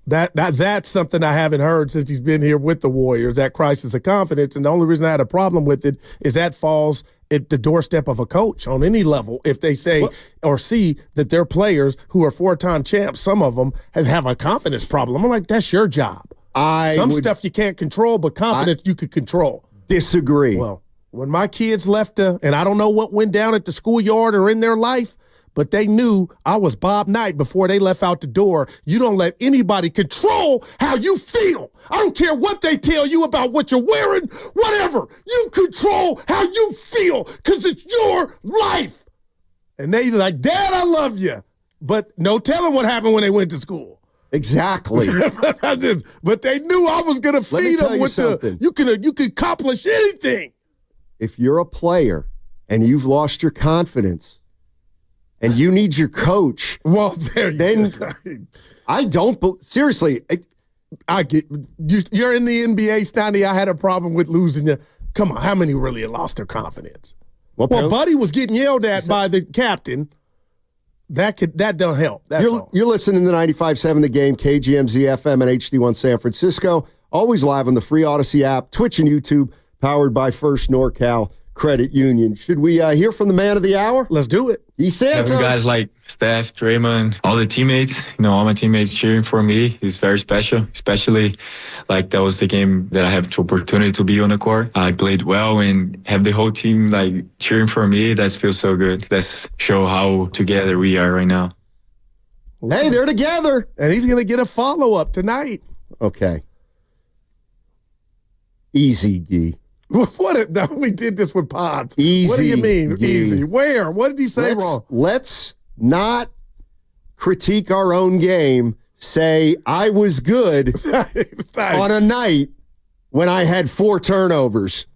That's something I haven't heard since he's been here with the Warriors, that crisis of confidence. And the only reason I had a problem with it is that falls at the doorstep of a coach on any level. If they say or see that their players who are 4-time champs, some of them have a confidence problem. I'm like, that's your job. Stuff you can't control, but confidence you could control. Disagree. Well, when my kids left, and I don't know what went down at the schoolyard or in their life, but they knew I was Bob Knight before they left out the door. You don't let anybody control how you feel. I don't care what they tell you about what you're wearing, whatever. You control how you feel because it's your life. And they like, Dad, I love you. But no telling what happened when they went to school. Exactly. But they knew I was going to feed them with you can accomplish anything. If you're a player and you've lost your confidence and you need your coach, well, then I don't. Seriously, I get you're in the NBA, Steiny. I had a problem with losing you. Come on, how many really lost their confidence? Well, Buddy was getting yelled at by the captain. That don't help. You're listening to 95.7 The Game, KGMZ FM and HD1 San Francisco. Always live on the free Odyssey app, Twitch and YouTube, powered by First NorCal Credit Union. Should we hear from the man of the hour? Let's do it. Santos. Having guys like Steph, Draymond, all the teammates, all my teammates cheering for me is very special, especially like that was the game that I have the opportunity to be on the court. I played well and have the whole team like cheering for me. That feels so good. That's show how together we are right now. Hey, they're together. And he's going to get a follow-up tonight. Okay. Easy, Gee. No, we did this with Pods. Easy. What do you mean, easy? Where? What did he say wrong? Let's not critique our own game. Say, I was good on a night when I had 4 turnovers.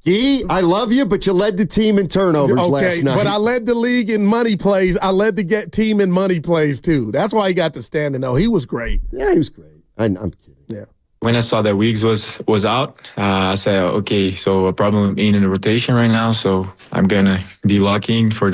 Gee, I love you, but you led the team in turnovers last night. But I led the league in money plays. I led the team in money plays, too. That's why he got to stand and know. He was great. Yeah, he was great. I'm kidding. Yeah. When I saw that Wiggins was out, I said, okay, so a problem being in the rotation right now, so I'm gonna be locking for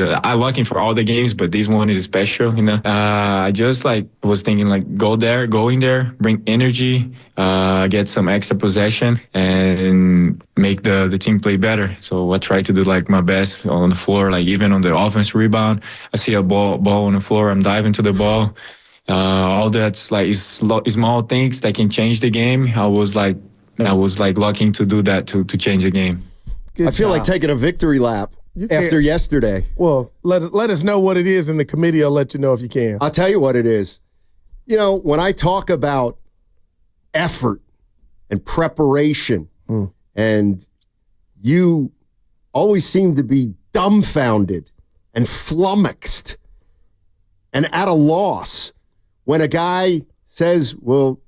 all the games, but this one is special, I just was thinking going there, bring energy, get some extra possession, and make the team play better. So I try to do my best on the floor, even on the offense rebound. I see a ball on the floor, I'm diving to the ball. All that's small things that can change the game. I was looking to do that to change the game. I feel like taking a victory lap after yesterday. Well, let us know what it is, and the committee will let you know if you can. I'll tell you what it is. When I talk about effort and preparation, and you always seem to be dumbfounded and flummoxed and at a loss when a guy says, well,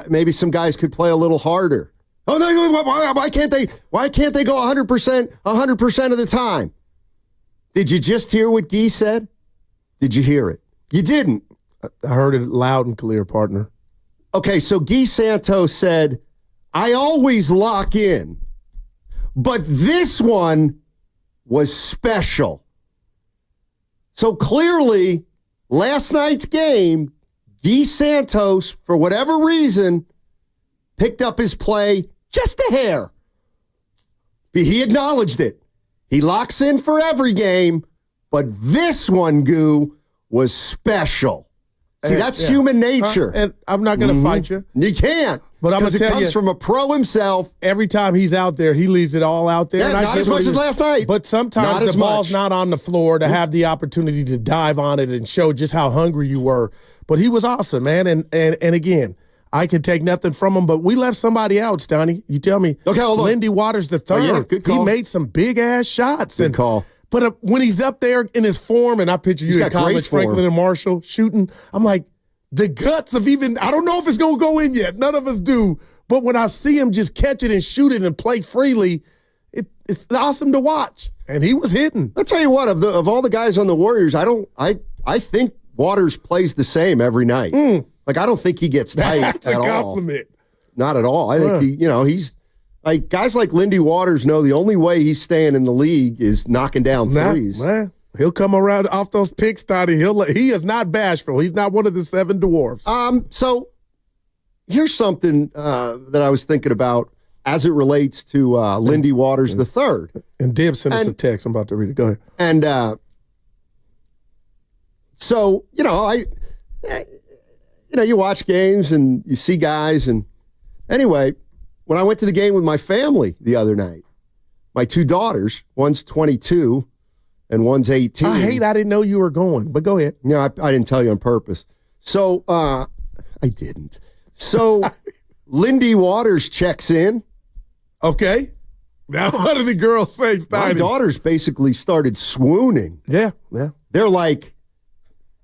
maybe some guys could play a little harder. Oh, no, why can't they go 100% of the time? Did you just hear what Gee said? Did you hear it? You didn't. I heard it loud and clear, partner. Okay, so Gee Santos said, I always lock in, but this one was special. So clearly, last night's game, Gee Santos, for whatever reason, picked up his play just a hair. He acknowledged it. He locks in for every game, but this one, Goo, was special. See, that's human nature. And I'm not going to fight you. You can't. But I'm going to tell you. It comes from a pro himself. Every time he's out there, he leaves it all out there. Yeah, not as much as last night. But sometimes the ball's not on the floor to have the opportunity to dive on it and show just how hungry you were. But he was awesome, man. And again, I can take nothing from him, but we left somebody out, Stoney. You tell me. Okay, hold on. Lindy Waters III. Oh, yeah, good call. He made some big-ass shots. Good call. But when he's up there in his form, and I picture you in college, Franklin and Marshall, shooting, I'm like, the guts of I don't know if it's going to go in yet. None of us do. But when I see him just catch it and shoot it and play freely, it's awesome to watch. And he was hitting. I'll tell you what, of all the guys on the Warriors, I think Waters plays the same every night. I don't think he gets tight That's at all. That's a compliment. Not at all. I think he's like guys like Lindy Waters know the only way he's staying in the league is knocking down threes. He'll come around off those picks, Toddy. He is not bashful. He's not one of the 7 dwarfs. So here's something that I was thinking about as it relates to Lindy Waters III. And Dib sent us a text. I'm about to read it. Go ahead. And so, you watch games and you see guys. And anyway, when I went to the game with my family the other night, my 2 daughters, one's 22 and one's 18. I didn't know you were going, but go ahead. No, I didn't tell you on purpose. So, I didn't. So, Lindy Waters checks in. Okay. Now, what did the girls say, Steiny? My daughters basically started swooning. Yeah. They're like,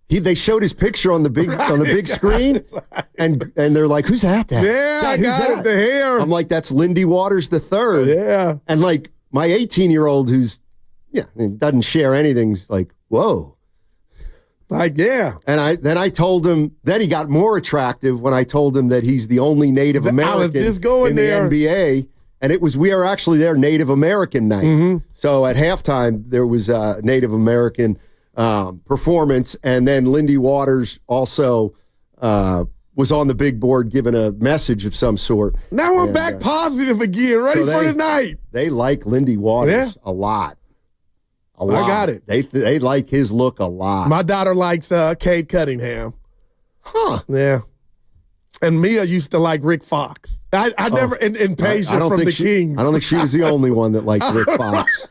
they showed his picture on the big screen, and they're like, "Who's that?" Yeah, I got it. The hair. I'm like, "That's Lindy Waters the third." Yeah. And like my 18-year-old, who's doesn't share anything, is like, "Whoa." Like, yeah. And I told him. Then he got more attractive when I told him that he's the only Native American I was just going in there. the NBA. And we are actually their Native American night. Mm-hmm. So at halftime, there was a Native American performance. And then Lindy Waters also was on the big board giving a message of some sort. Now I'm back positive again, ready for the night. They like Lindy Waters a lot. A lot. I got it. They like his look a lot. My daughter likes Cade Cunningham. Huh. Yeah. And Mia used to like Rick Fox. I never, and Paige from the Kings. I don't think she was the only one that liked Rick Fox.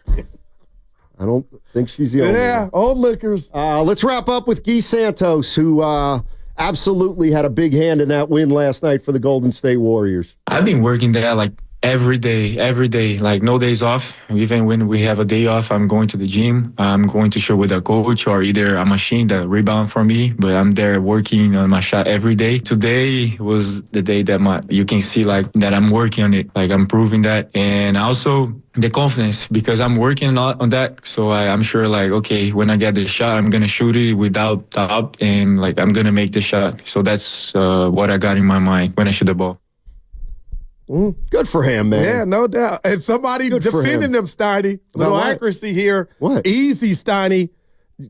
I don't think she's the only one. Yeah, old liquors. Let's wrap up with Guy Santos, who absolutely had a big hand in that win last night for the Golden State Warriors. I've been working there like every day, like no days off. Even when we have a day off, I'm going to the gym. I'm going to shoot with a coach or either a machine that rebound for me, but I'm there working on my shot every day. Today was the day that you can see like that I'm working on it, like I'm proving that. And also the confidence, because I'm working a lot on that. So I'm sure like, okay, when I get the shot, I'm going to shoot it without doubt and like I'm going to make the shot. So that's what I got in my mind when I shoot the ball. Good for him, man. Yeah, no doubt. And somebody defending them, Steiny. Little accuracy here. What? Easy, Steiny.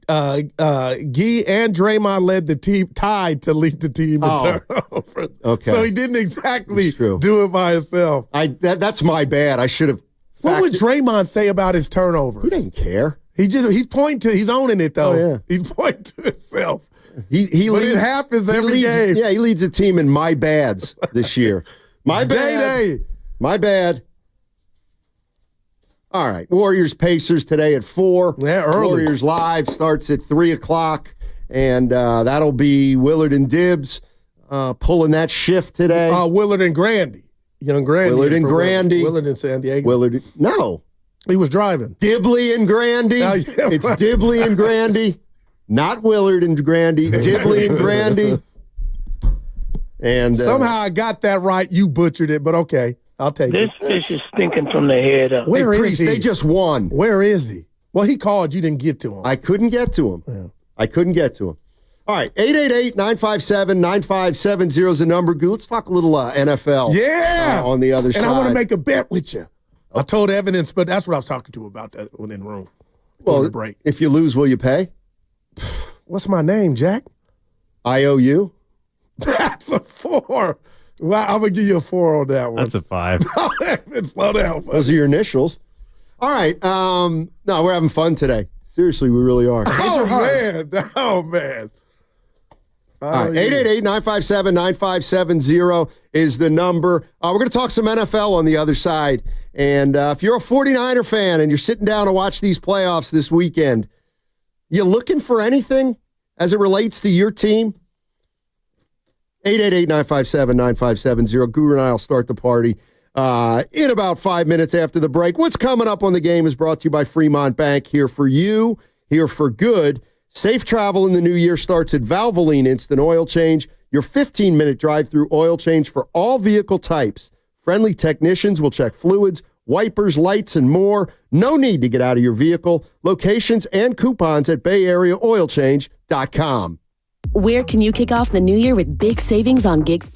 Guy and Draymond led the team, tied to lead the team in turnovers. Okay. So he didn't exactly do it by himself. That's my bad. I should have. What would Draymond say about his turnovers? He doesn't care. He's pointing to, he's owning it though. Oh, yeah. He's pointing to himself. But it happens every game. Yeah, he leads the team in my bads this year. My bad. Day. My bad. All right. Warriors Pacers today at 4. Yeah, early. Warriors Live starts at 3 o'clock. And that'll be Willard and Dibbs pulling that shift today. Willard and Grandy. Grandy. Willard and Grandy. Willard in San Diego. No. He was driving. Dibley and Grandy. It's Dibley and Grandy. Not Willard and Grandy. Dibley and Grandy. And somehow I got that right. You butchered it, but okay. I'll take it. This fish is stinking from the head up. Where is he? They just won. Where is he? Well, he called. You didn't get to him. I couldn't get to him. Yeah. I couldn't get to him. All right. 888-957-9570 is the number. Let's talk a little NFL. Yeah. On the other side. And I want to make a bet with you. I told Evidence, but that's what I was talking to about that one in the room. Well, break. If you lose, will you pay? What's my name, Jack? IOU. That's a 4. Well, I'm going to give you a 4 on that one. That's a 5. Slow down. Those are your initials. All right. No, we're having fun today. Seriously, we really are. Oh, man. All right. 888-957-9570 is the number. We're going to talk some NFL on the other side. And if you're a 49er fan and you're sitting down to watch these playoffs this weekend, you looking for anything as it relates to your team? 888-957-9570. Guru and I will start the party in about 5 minutes after the break. What's coming up on the game is brought to you by Fremont Bank. Here for you, here for good. Safe travel in the new year starts at Valvoline Instant Oil Change, your 15-minute drive-through oil change for all vehicle types. Friendly technicians will check fluids, wipers, lights, and more. No need to get out of your vehicle. Locations and coupons at BayAreaOilChange.com. Where can you kick off the new year with big savings on gigs?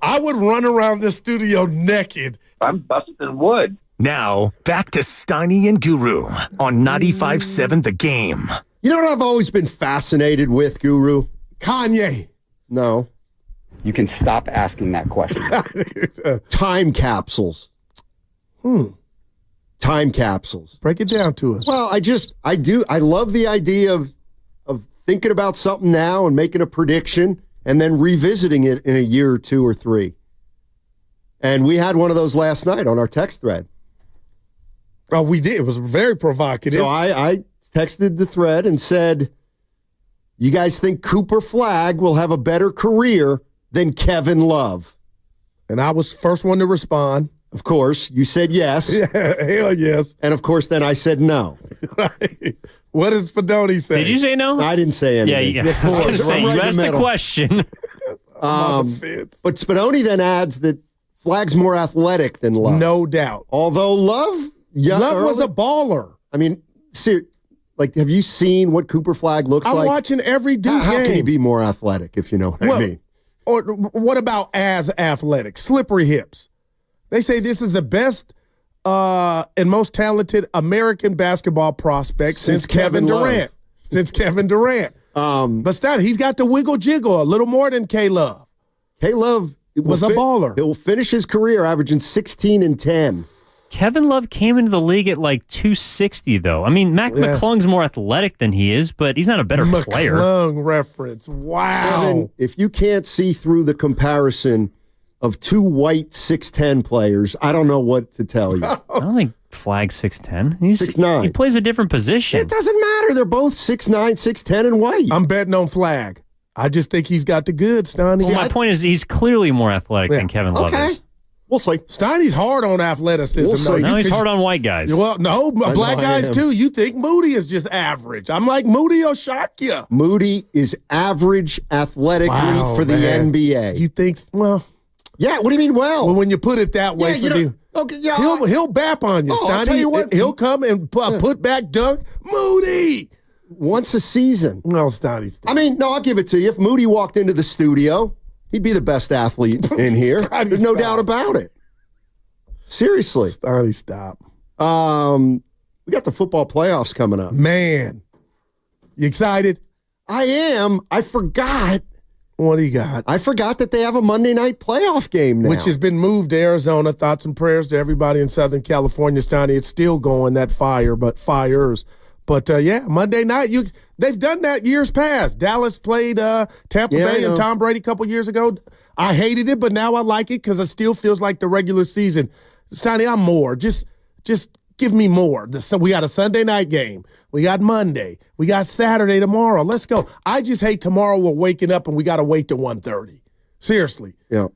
I would run around this studio naked. I'm busting wood. Now, back to Steiny and Guru on 95.7 The Game. You know what I've always been fascinated with, Guru? Kanye. No. You can stop asking that question. Time capsules. Time capsules. Break it down to us. Well, I love the idea of thinking about something now and making a prediction and then revisiting it in a year or 2 or 3. And we had one of those last night on our text thread. Oh, we did. It was very provocative. So I texted the thread and said, you guys think Cooper Flagg will have a better career than Kevin Love? And I was first one to respond. Of course, you said yes. Yeah, hell yes. And of course, then I said no. Right. What does Fedoni say? Did you say no? I didn't say anything. Yeah. I was going to say, you asked the question. But Spadoni then adds that Flagg's more athletic than Love. No doubt. Although Love was a baller. I mean, have you seen what Cooper Flagg looks like? I'm watching every Duke How game. can he be more athletic, if you know what I mean? Or what about as athletic? Slippery hips. They say this is the best and most talented American basketball prospect since Kevin Durant. Since Kevin Durant. But he's got the wiggle jiggle a little more than K-Love. K-Love was a baller. He'll finish his career averaging 16 and 10. Kevin Love came into the league at like 260, though. I mean, McClung's more athletic than he is, but he's not a better player. McClung reference. Wow. Kevin, if you can't see through the comparison of 2 white 6'10" players, I don't know what to tell you. I don't think Flagg's 6'10". He's 6'9". He plays a different position. It doesn't matter. They're both 6'9", 6'10", and white. I'm betting on Flagg. I just think he's got the goods, Steiny. Well, my point is he's clearly more athletic than Kevin Love is. We'll see. Steiny's hard on athleticism. No, he's hard on white guys. Well, no, black guys too. You think Moody is just average. I'm like, Moody will shock you. Moody is average athletically for the NBA. You think, well... Yeah, what do you mean, well? When you put it that way, he'll bap on you, Steiny. I'll tell you what, he'll come and put back dunk. Moody! Once a season. No, Steiny's. I mean, no, I'll give it to you. If Moody walked into the studio, he'd be the best athlete in here. There's no doubt about it. Seriously. Steiny, stop. We got the football playoffs coming up. Man. You excited? I am. I forgot. What do you got? I forgot that they have a Monday night playoff game now. Which has been moved to Arizona. Thoughts and prayers to everybody in Southern California, Steiny. It's still going, that fire, but fires. But, Monday night, they've done that years past. Dallas played Tampa Bay and Tom Brady a couple years ago. I hated it, but now I like it because it still feels like the regular season. Steiny, I'm more. Just give me more. So we got a Sunday night game. We got Monday. We got Saturday tomorrow. Let's go. I just hate tomorrow we're waking up and we got to wait till 1:30. Seriously. Yeah.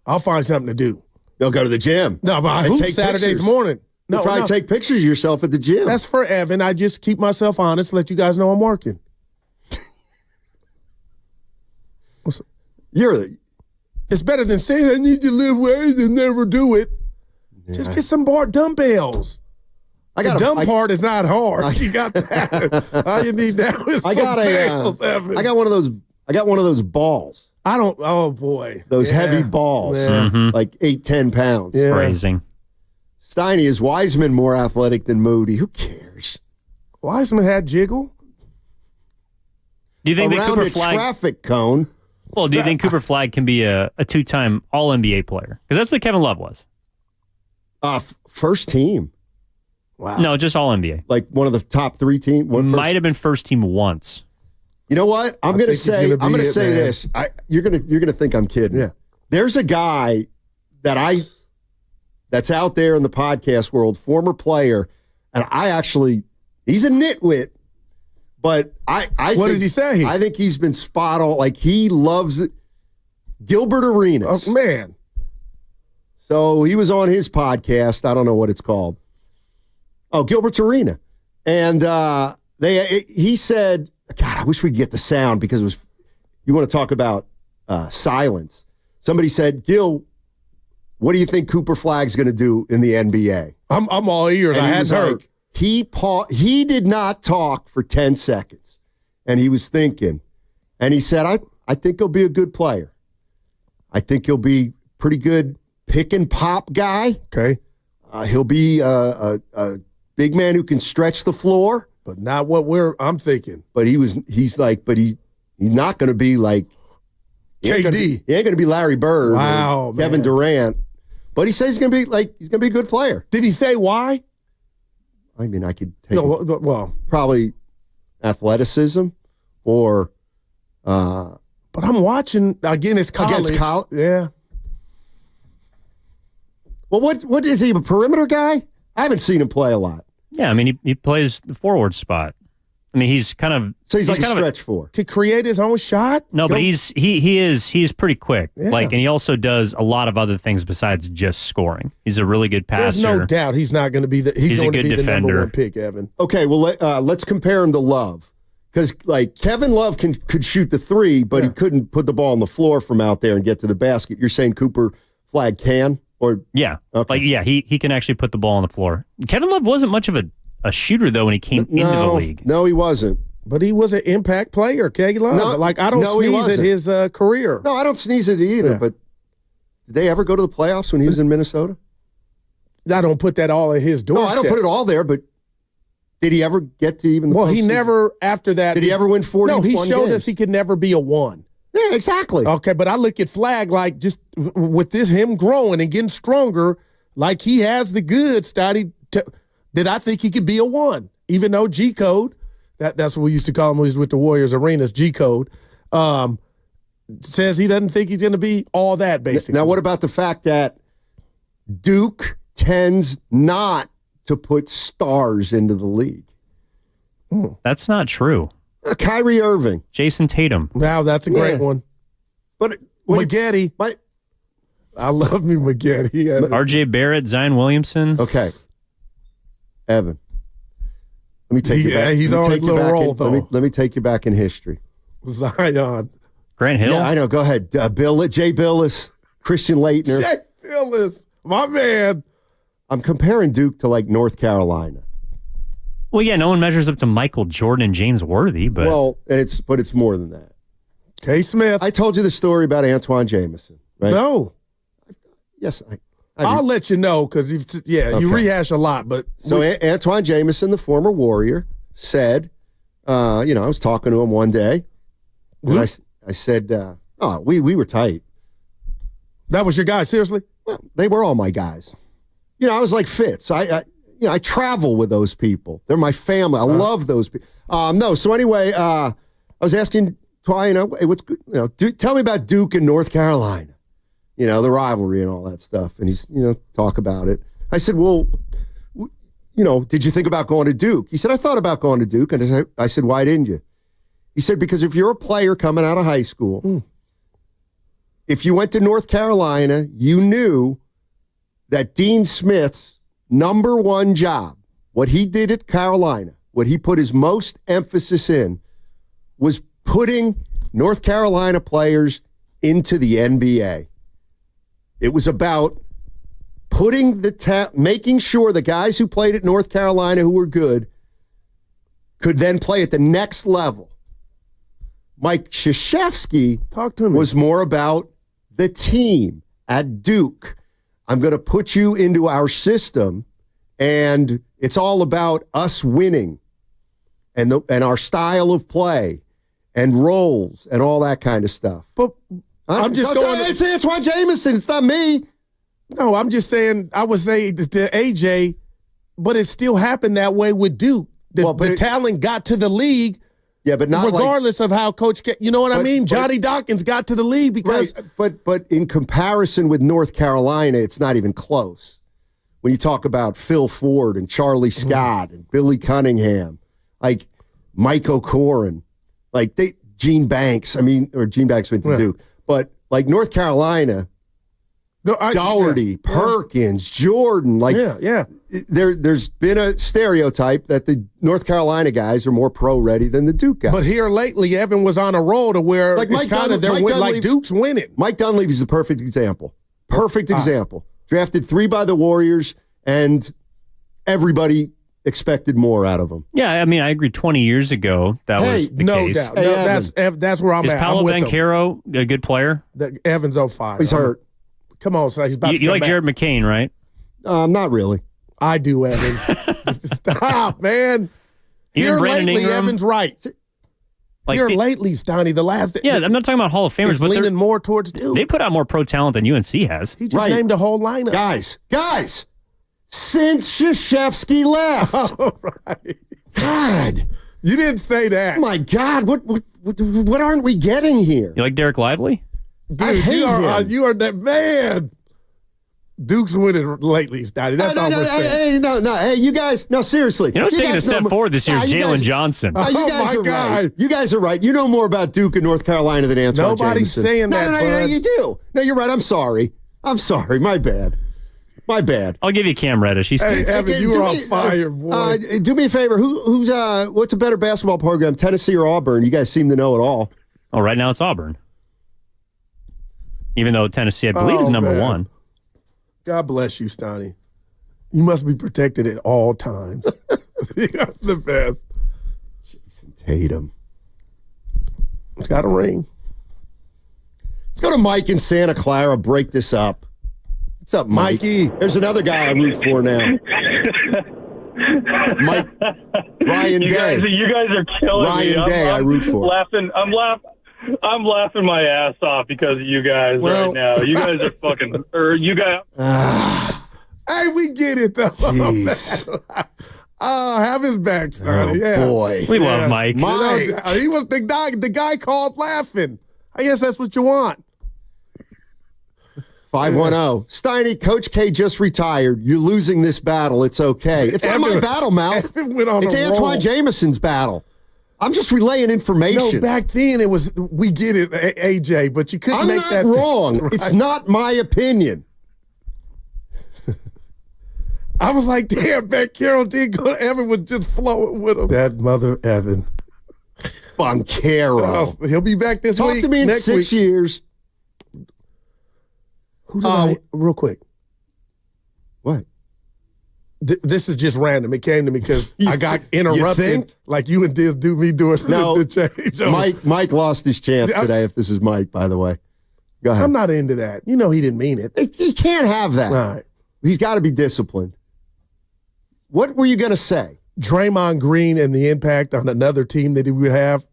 I'll find something to do. You'll go to the gym. No, but I hoop Saturdays morning. You'll probably take pictures of yourself at the gym. That's for Evan. I just keep myself honest, let you guys know I'm working. It's better than saying I need to lift weights and never do it. Yeah. Just get some bar dumbbells. The dumb part is not hard. You got that. All you need now is some bales, Evan. I got one of those balls. Oh boy. Those heavy balls. Yeah. Like 8-10 pounds. Yeah. Phrasing. Steiny, is Wiseman more athletic than Moody? Who cares? Wiseman had jiggle. Do you think that Cooper Flagg traffic cone? Well, do you think Cooper Flagg can be a 2-time All-NBA player? Because that's what Kevin Love was. First team. Wow. No, just All-NBA. Like one of the top 3 teams. Might have been first team once. You know what? I'm going to say this. You're gonna think I'm kidding. Yeah. There's a guy that's out there in the podcast world, former player, and he's a nitwit, but What did he say? I think he's been spot on. Like, he loves it. Gilbert Arenas. Oh, man. So he was on his podcast. I don't know what it's called. Oh, Gilbert's Arena. And he said, God, I wish we could get the sound because you want to talk about silence. Somebody said, Gil, what do you think Cooper Flagg's going to do in the NBA? I'm all ears. And I hadn't heard. He did not talk for 10 seconds. And he was thinking. And he said, I think he'll be a good player. I think he'll be pretty good pick and pop guy. Okay. He'll be a big man who can stretch the floor. But not what I'm thinking. But he's not going to be like KD. He ain't going to be Larry Bird or Kevin Durant. But he says he's going to be a good player. Did he say why? I mean, I could take probably athleticism or but I'm watching again, it's college. Against college. Yeah. Well, what is he, a perimeter guy? I haven't seen him play a lot. Yeah, I mean, he plays the forward spot. I mean, he's kind of... So he's like kind a stretch four. Could create his own shot? No, but he's pretty quick. Yeah. And he also does a lot of other things besides just scoring. He's a really good passer. There's no doubt he's not going to be he's going to be defender. The number one pick, Evan. Okay, well, let's compare him to Love. Because, Kevin Love could shoot the three, but he couldn't put the ball on the floor from out there and get to the basket. You're saying Cooper Flagg can? Or yeah. Okay. He can actually put the ball on the floor. Kevin Love wasn't much of a shooter, though, when he came into the league. No, he wasn't. But he was an impact player, Kevin Love. I don't sneeze at his career. No, I don't sneeze at it either, but did they ever go to the playoffs when he was in Minnesota? I don't put that all at his doorstep. No, I don't put it all there, but did he ever get to even the postseason? He never, after that. Did he ever win 41 No, he showed games? us he could never be a one. Yeah, exactly. Okay, but I look at Flagg just with him growing and getting stronger, he has the goods, that I think he could be a one, even though G-code, that's what we used to call him when he was with the Warriors Arenas, G-code, says he doesn't think he's going to be all that, basically. Now, what about the fact that Duke tends not to put stars into the league? That's not true. Kyrie Irving. Jason Tatum. Wow, that's a great one. But Maggette. I love me Maggette. RJ Barrett, Zion Williamson. Okay. Evan. Let me take you back. He's on a little roll, though. Let me take you back in history. Zion. Grant Hill. Yeah, I know. Go ahead. Jay Billis, Christian Laettner. Jay Billis. My man. I'm comparing Duke to North Carolina. Well, yeah, no one measures up to Michael Jordan and James Worthy, but it's more than that. K. Smith. I told you the story about Antoine Jameson, right? No. Yes, I'll let you know because you rehash a lot. But so Antoine Jameson, the former Warrior, said, I was talking to him one day, and I said, we were tight. That was your guy, seriously? Well, they were all my guys. I was like Fitz. I travel with those people. They're my family. I love those people. So anyway, I was asking Twy, tell me about Duke and North Carolina. The rivalry and all that stuff. And he's, talk about it. I said, well, did you think about going to Duke? He said, I thought about going to Duke. And I said, why didn't you? He said, because if you're a player coming out of high school, if you went to North Carolina, you knew that Dean Smith's number one job, what he did at Carolina, what he put his most emphasis in, was putting North Carolina players into the NBA. It was about making sure the guys who played at North Carolina who were good could then play at the next level. Mike Krzyzewski was more about the team at Duke. I'm going to put you into our system, and it's all about us winning and our style of play and roles and all that kind of stuff. But I'm just going. It's Antoine Jameson. It's not me. No, I'm just saying. I would say to AJ, but it still happened that way with Duke. The talent got to the league. Yeah, but not regardless of how Coach. You know what I mean? Johnny Dawkins got to the league because. Right, but in comparison with North Carolina, it's not even close. When you talk about Phil Ford and Charlie Scott and Billy Cunningham, Mike O'Koren, Gene Banks. Gene Banks went to Duke, but North Carolina. Dougherty, Perkins, Jordan, there's been a stereotype that the North Carolina guys are more pro-ready than the Duke guys. But here lately, Evan was on a roll to where Duke's winning. Mike Dunleavy's the perfect example. Example. Drafted 3 by the Warriors, and everybody expected more out of him. Yeah, I agree. 20 years ago, that was the no case. Doubt. No, that's where I'm Is at. Paolo Banchero a good player? Evan's 05. He's hurt. Come on, so he's about to You come like back. Jared McCain, right? Not really. I do, Evan. Stop, man. Even Here Brandon lately, Ingram? Evan's right. Here lately, Stoney, the last. Yeah, I'm not talking about Hall of Famers, It's but leaning more towards Duke. they put out more pro talent than UNC has. He just named a whole lineup. Guys, since Krzyzewski left. All right. God. You didn't say that. Oh my God, what aren't we getting here? You like Derek Lively? Dude, you are that man. Duke's winning lately, Stoney. That's all we're saying. Hey, you guys, no, seriously. You know what's taking a guys step forward this year is Jalen Johnson. You guys are right. You guys are right. You know more about Duke and North Carolina than Antoine Nobody's Jameson. saying that, No, bud. you do. No, you're right. I'm sorry. My bad. I'll give you Cam Reddish. He's Hey, Evan, you were on fire, boy. Do me a favor. What's a better basketball program, Tennessee or Auburn? You guys seem to know it all. Oh, right now it's Auburn. Even though Tennessee, I believe, is number one. God bless you, Stoney. You must be protected at all times. You're the best. Jason Tatum. He's got a ring. Let's go to Mike in Santa Clara. Break this up. What's up, Mike? Mikey? There's another guy I root for now. Mike. Ryan Day. You guys are killing me. Ryan Day, I root for. I'm laughing my ass off because of you guys right now. You guys are fucking. You guys. Hey, we get it though. Have his back, Stoney. Boy, we love Mike. Mike, he was the guy called laughing. I guess that's what you want. 510. Steiny, Coach K just retired. You're losing this battle. It's okay. It's not my battle, Mouth. It's Antoine Jameson's battle. I'm just relaying information. No, back then it was, we get it, AJ, but you couldn't make that. I'm not wrong. Right. It's not my opinion. I was like, damn, Beck Carroll did go to Evan was just flowing with him. That mother Evan. Boncaro. He'll be back this week. Talk to me in 6 years. Who did real quick. What? This is just random. It came to me because I got interrupted like you and Diz do me doing the change. Mike lost his chance today, if this is Mike, by the way. Go ahead. I'm not into that. You know he didn't mean it. He can't have that. All right. He's got to be disciplined. What were you going to say? Draymond Green and the impact on another team that he would have,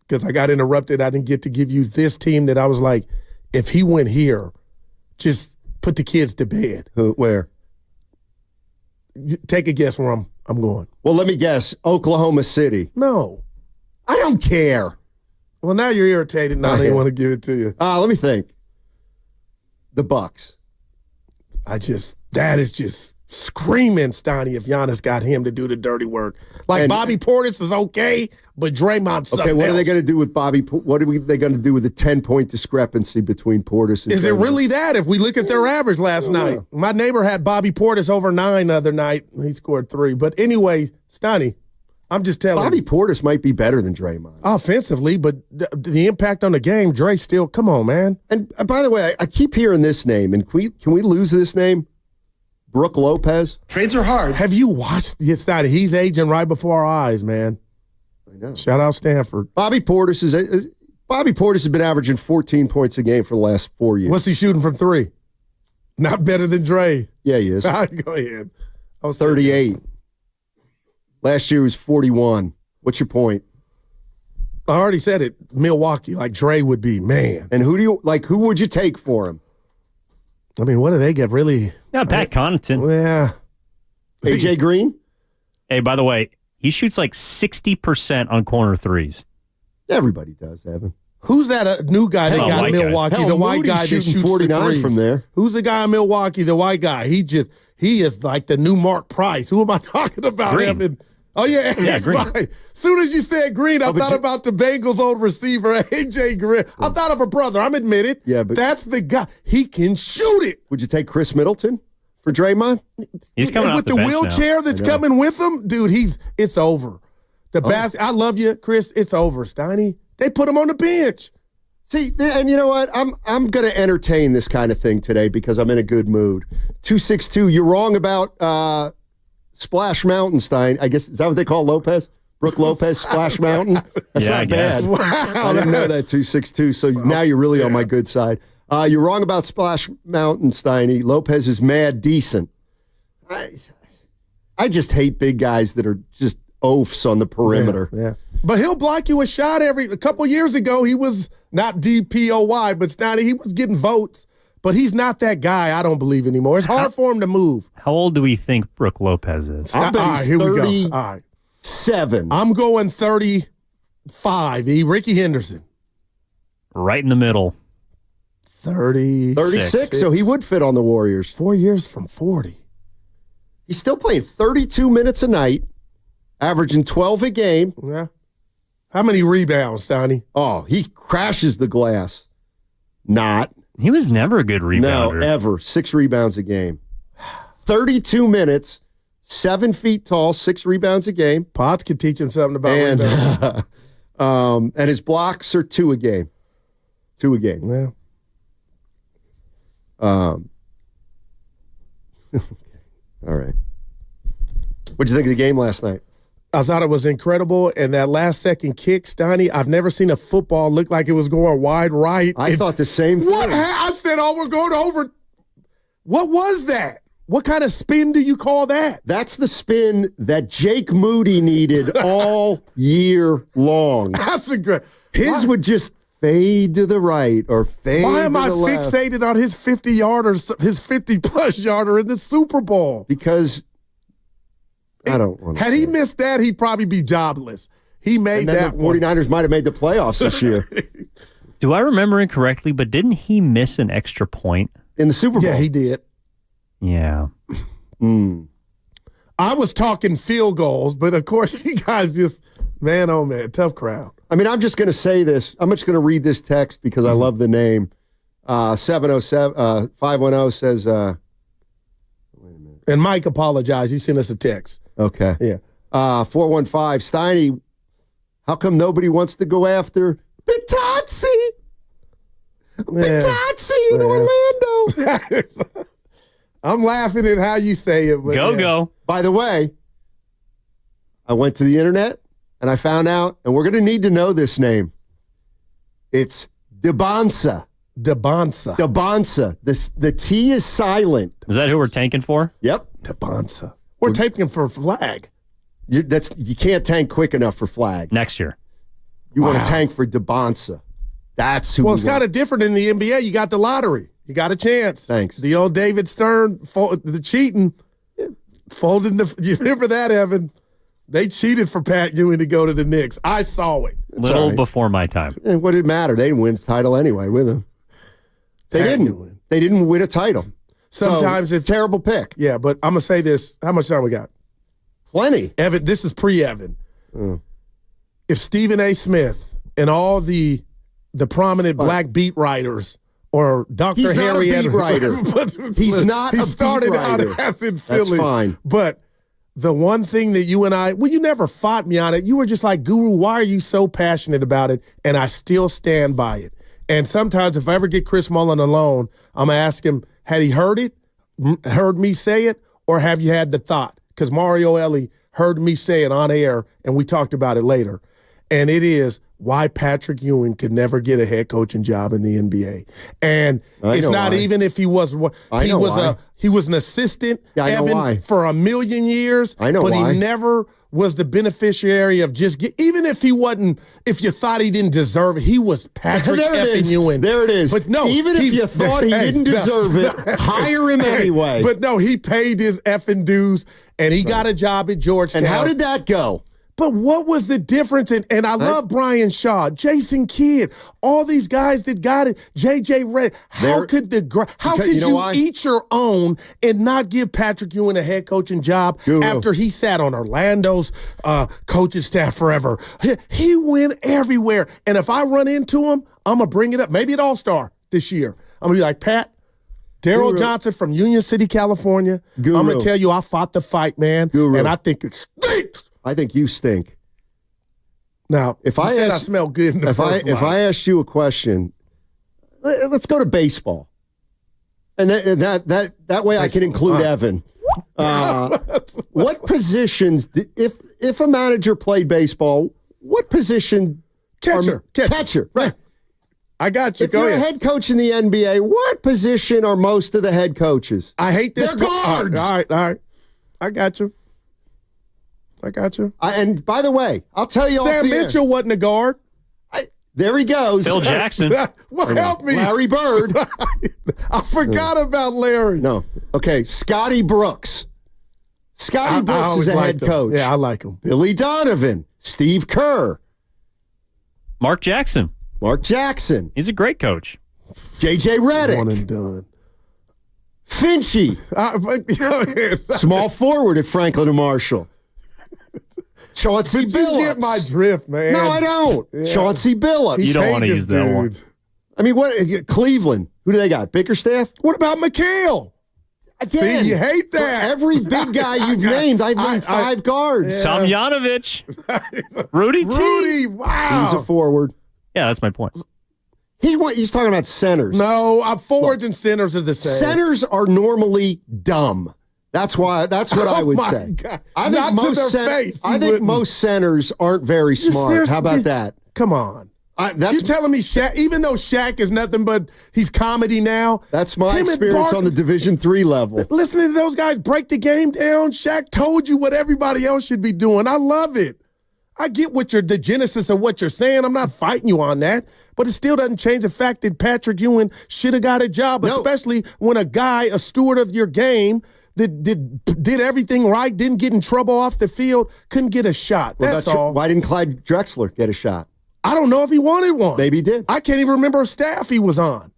because I got interrupted. I didn't get to give you this team that I was like, if he went here, just put the kids to bed. Where? Take a guess where I'm going. Well, let me guess. Oklahoma City. No. I don't care. Well, now you're irritated and I don't even want to give it to you. Let me think. The Bucks. That is just screaming, Stoney, if Giannis got him to do the dirty work. Like Bobby Portis is okay, but Draymond's something Okay, what are they else. going to do with Bobby? What are they going to do with the 10-point discrepancy between Portis and Is Draymond? it really that? If we look at their average last night. My neighbor had Bobby Portis over 9 the other night. He scored 3. But anyway, Stoney, I'm just telling Bobby you. Portis might be better than Draymond. Offensively, but the impact on the game, Dre still, come on, man. And by the way, I keep hearing this name, and can we lose this name? Brooke Lopez. Trades are hard. Have you watched Stoney? He's aging right before our eyes, man. I know. Shout out Stanford. Bobby Portis has been averaging 14 points a game for the last 4 years. What's he shooting from 3? Not better than Dre. Yeah, he is. Go ahead. I was 38. Last year was 41. What's your point? I already said it. Milwaukee, like Dre would be, man. And who would you take for him? I mean, what do they get really? Yeah, Pat Connaughton. Yeah. AJ Green? Hey, by the way, he shoots like 60% on corner threes. Everybody does, Evan. Who's that new guy that got in Milwaukee? Hell, the white Moody's guy that shooting shoots 49 from there. Who's the guy in Milwaukee? The white guy. He is like the new Mark Price. Who am I talking about, Green. Evan? Oh, yeah, Green. Right. As soon as you said Green, I thought about the Bengals' old receiver, AJ Green. I thought of a brother. I'm admitted. Yeah, but that's the guy. He can shoot it. Would you take Chris Middleton for Draymond? He's coming with off the the bench wheelchair now. that's coming with him, dude. It's over. I love you, Chris. It's over, Steiny. They put him on the bench. See, and you know what? I'm going to entertain this kind of thing today because I'm in a good mood. 262. You're wrong about Splash Mountain, Stein. I guess is that what they call Lopez? Brooke Lopez, Splash Mountain. That's Yeah, I not guess. bad. Wow, I didn't know that 262. So now you're really on my good side. You're wrong about Splash Mountain, Steiny. Lopez is mad decent. I just hate big guys that are just oafs on the perimeter. Yeah. But he'll block you a shot a couple years ago. He was not DPOY, but Steiny, he was getting votes. But he's not that guy, I don't believe, anymore. It's hard for him to move. How old do we think Brooke Lopez is? I bet he's here 37. we go. All right. I'm going 35. Ricky Henderson. Right in the middle. 36, so he would fit on the Warriors. 4 years from 40. He's still playing 32 minutes a night, averaging 12 a game. Yeah. How many rebounds, Donnie? Oh, he crashes the glass. Not. He was never a good rebounder. No, ever. 6 rebounds a game. 32 minutes, 7 feet tall, 6 rebounds a game. Potts could teach him something about rebounding. And his blocks are 2 a game. 2 a game. Yeah. All right. What'd you think of the game last night? I thought it was incredible, and that last-second kick, Steiny, I've never seen a football look like it was going wide right. I thought the same thing. I said, we're going over. What was that? What kind of spin do you call that? That's the spin that Jake Moody needed all year long. That's a great. His would just fade to the right or fade to the left. Why am I fixated on his 50-yarder, his 50-plus yarder in the Super Bowl? Because I don't want to. Had he missed that, he'd probably be jobless. He made that. The 49ers might have made the playoffs this year. Do I remember incorrectly, but didn't he miss an extra point? In the Super Bowl? Yeah, he did. Yeah. I was talking field goals, but of course you guys just, man, oh man, tough crowd. I mean, I'm just going to say this. I'm just going to read this text because I love the name. 510 says, and Mike apologized. He sent us a text. Okay. Yeah. 415, Steiny, how come nobody wants to go after Bitazzi? Bitazzi in Orlando. I'm laughing at how you say it. Go. By the way, I went to the internet and I found out, and we're going to need to know this name. It's Debonsa. Debonsa. The T is silent. Is that who we're tanking for? Yep. Debonsa. We're tanking for flag. You can't tank quick enough for flag. Next year. You want to tank for Debonsa. That's who Well, it's kind of different in the NBA. You got the lottery. You got a chance. Thanks. The old David Stern, the cheating, folding the. You remember that, Evan? They cheated for Pat Ewing to go to the Knicks. I saw it. Little before my time. And what did it matter? They didn't win the title anyway with him. They didn't win a title. Sometimes it's a terrible pick. Yeah, but I'm gonna say this. How much time we got? Plenty. Evan, this is pre-Evan. If Stephen A. Smith and all the prominent black beat writers or Dr. Harry He's not a beat writer. He's not a beat writer. He started out as in Philly. That's fine. But the one thing that you and you never fought me on it. You were just like, Guru, why are you so passionate about it? And I still stand by it. And sometimes if I ever get Chris Mullen alone, I'm going to ask him, had he heard me say it, or have you had the thought? Because Mario Elie heard me say it on air, and we talked about it later. And it is why Patrick Ewing could never get a head coaching job in the NBA. And it's not even if he was he was an assistant Evan for a million years. I know but why. He never was the beneficiary of even if you thought he didn't deserve it, he was Patrick effing Ewing. There it is. But no, even if you thought he didn't deserve it, hire him anyway. But no, he paid his effing dues and he got a job at Georgetown. And how did that go? But what was the difference? And I love Brian Shaw, Jason Kidd, all these guys that got it, J.J. Redd. How could you eat your own and not give Patrick Ewing a head coaching job after he sat on Orlando's coaching staff forever? He went everywhere. And if I run into him, I'm going to bring it up. Maybe at All-Star this year. I'm going to be like, Pat, Daryl Johnson from Union City, California. I'm going to tell you I fought the fight, man. And I think it stinks. I think you stink. Now, if I smell good, if I asked you a question, let's go to baseball, and that way I can include Evan. What positions, if a manager played baseball, what position? Catcher, right? I got you. If you're a head coach in the NBA, what position are most of the head coaches? I hate this. They're guards. All right. I got you. And by the way, I'll tell you Sam Mitchell wasn't a guard. There he goes. Phil Jackson. Well, help me. Larry Bird. I forgot about Larry. No. Okay, Scotty Brooks. Scotty Brooks is a head coach. Yeah, I like him. Billy Donovan. Steve Kerr. Mark Jackson. He's a great coach. J.J. Redick. One and done. Finchie. Small forward at Franklin and Marshall. Chauncey Billups. You get my drift, man. No, I don't. Yeah. Chauncey Billups. You don't want to use that one. I mean, what? Cleveland. Who do they got? Bickerstaff? What about McHale? Again, see, you hate that. For every big guy you've named, I've named 5 guards. Yeah. Tomjanovich. Rudy T. Wow. He's a forward. Yeah, that's my point. He's talking about centers. No, forwards and centers are the same. Centers are normally dumb. That's what I would say. God. I Not to their face. I think most centers aren't very smart. How about that? Come on. You telling me Shaq, even though Shaq is nothing but he's comedy now. That's my experience on the Division III level. Listening to those guys break the game down, Shaq told you what everybody else should be doing. I love it. I get the genesis of what you're saying. I'm not fighting you on that. But it still doesn't change the fact that Patrick Ewing should have got a job, especially when a steward of your game that did everything right, didn't get in trouble off the field, couldn't get a shot. That's all. Why didn't Clyde Drexler get a shot? I don't know if he wanted one. Maybe he did. I can't even remember a staff he was on.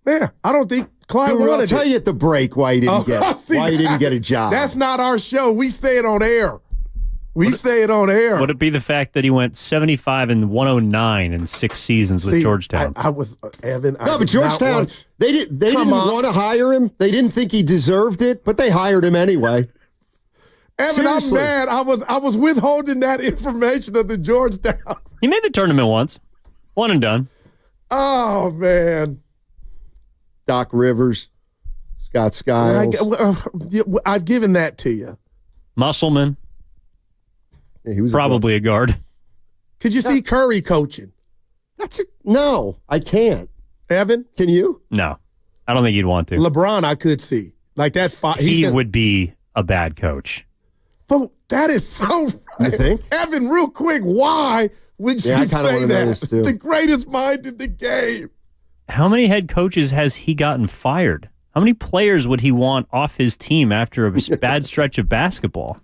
Yeah, I don't think Clyde wanted it. I'll tell you at the break why he didn't get a job. That's not our show. We say it on air. Would it be the fact that he went 75 and 109 in 6 seasons with Georgetown? I was Evan. No, but Georgetown, they didn't want to hire him. They didn't think he deserved it, but they hired him anyway. Evan, seriously. I'm mad. I was withholding that information of the Georgetown. He made the tournament once. One and done. Oh, man. Doc Rivers, Scott Skiles. I've given that to you. Musselman. Yeah, he was probably a guard. Could you see Curry coaching? No, I can't. Evan, can you? No, I don't think he'd want to. LeBron, I could see like that. He would be a bad coach. But that is so. You think, Evan? Real quick, why would you say that? The greatest mind in the game. How many head coaches has he gotten fired? How many players would he want off his team after a bad stretch of basketball?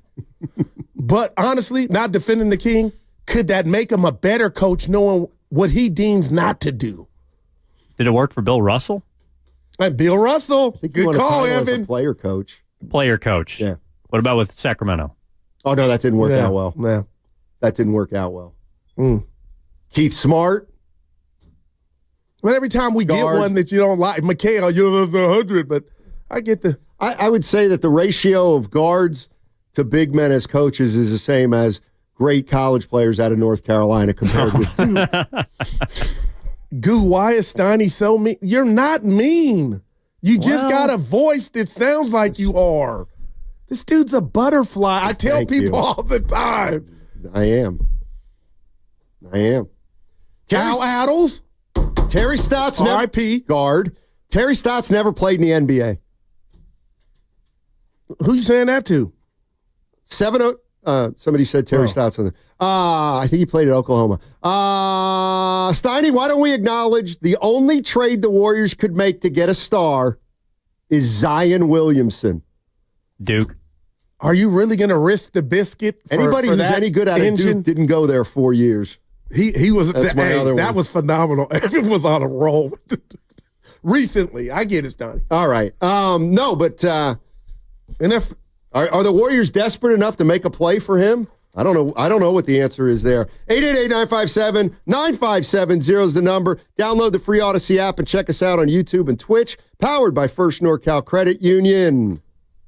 But honestly, not defending the king, could that make him a better coach knowing what he deems not to do? Did it work for Bill Russell? Bill Russell. Good call, Evan. Player coach. Yeah. What about with Sacramento? Oh, no, that didn't work out well. Yeah. That didn't work out well. Keith Smart. But every time we get one that you don't like, McHale, you're 100, but I get the... I would say that the ratio of guards to big men as coaches is the same as great college players out of North Carolina compared with... Goo, why is Steiny so mean? You're not mean. You just got a voice that sounds like you are. This dude's a butterfly. I tell people all the time. I am. Cal Addles. Terry Stotts, R.I.P. guard. Terry Stotts never played in the NBA. Who you saying that to? Somebody said Terry Stotts on the. I think he played at Oklahoma. Steiny, why don't we acknowledge the only trade the Warriors could make to get a star is Zion Williamson. Duke. Are you really going to risk the biscuit? Anybody who's any good at it, Duke didn't go there 4 years. He was. That was phenomenal. Evan was on a roll recently. I get it, Steiny. All right. No, but and if. Are the Warriors desperate enough to make a play for him? I don't know. I don't know what the answer is there. 888-957-9570 is the number. Download the free Odyssey app and check us out on YouTube and Twitch. Powered by First NorCal Credit Union.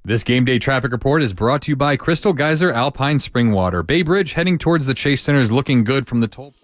This game day traffic report is brought to you by Crystal Geyser Alpine Spring Water. Bay Bridge heading towards the Chase Center is looking good from the toll.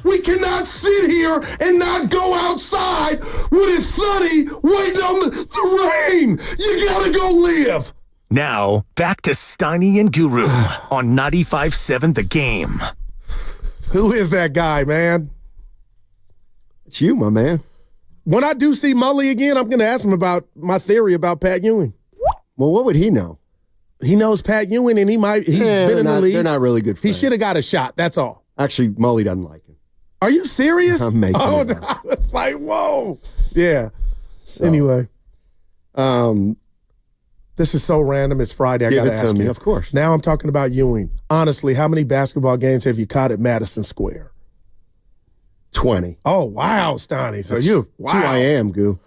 We cannot sit here and not go outside when it's sunny, waiting on the rain. You got to go live. Now, back to Steiny and Guru on 95.7 The Game. Who is that guy, man? It's you, my man. When I do see Mully again, I'm going to ask him about my theory about Pat Ewing. Well, what would he know? He knows Pat Ewing, and he's been in the league. They're not really good friends. He should have got a shot. That's all. Actually, Mully doesn't like him. Are you serious? I'm making it up. It's like, whoa. Yeah. So, anyway. This is so random. It's Friday. I got to ask you. Of course. Now I'm talking about Ewing. Honestly, how many basketball games have you caught at Madison Square? 20. Oh, wow, Steiny. So That's wow. who I am, Goo.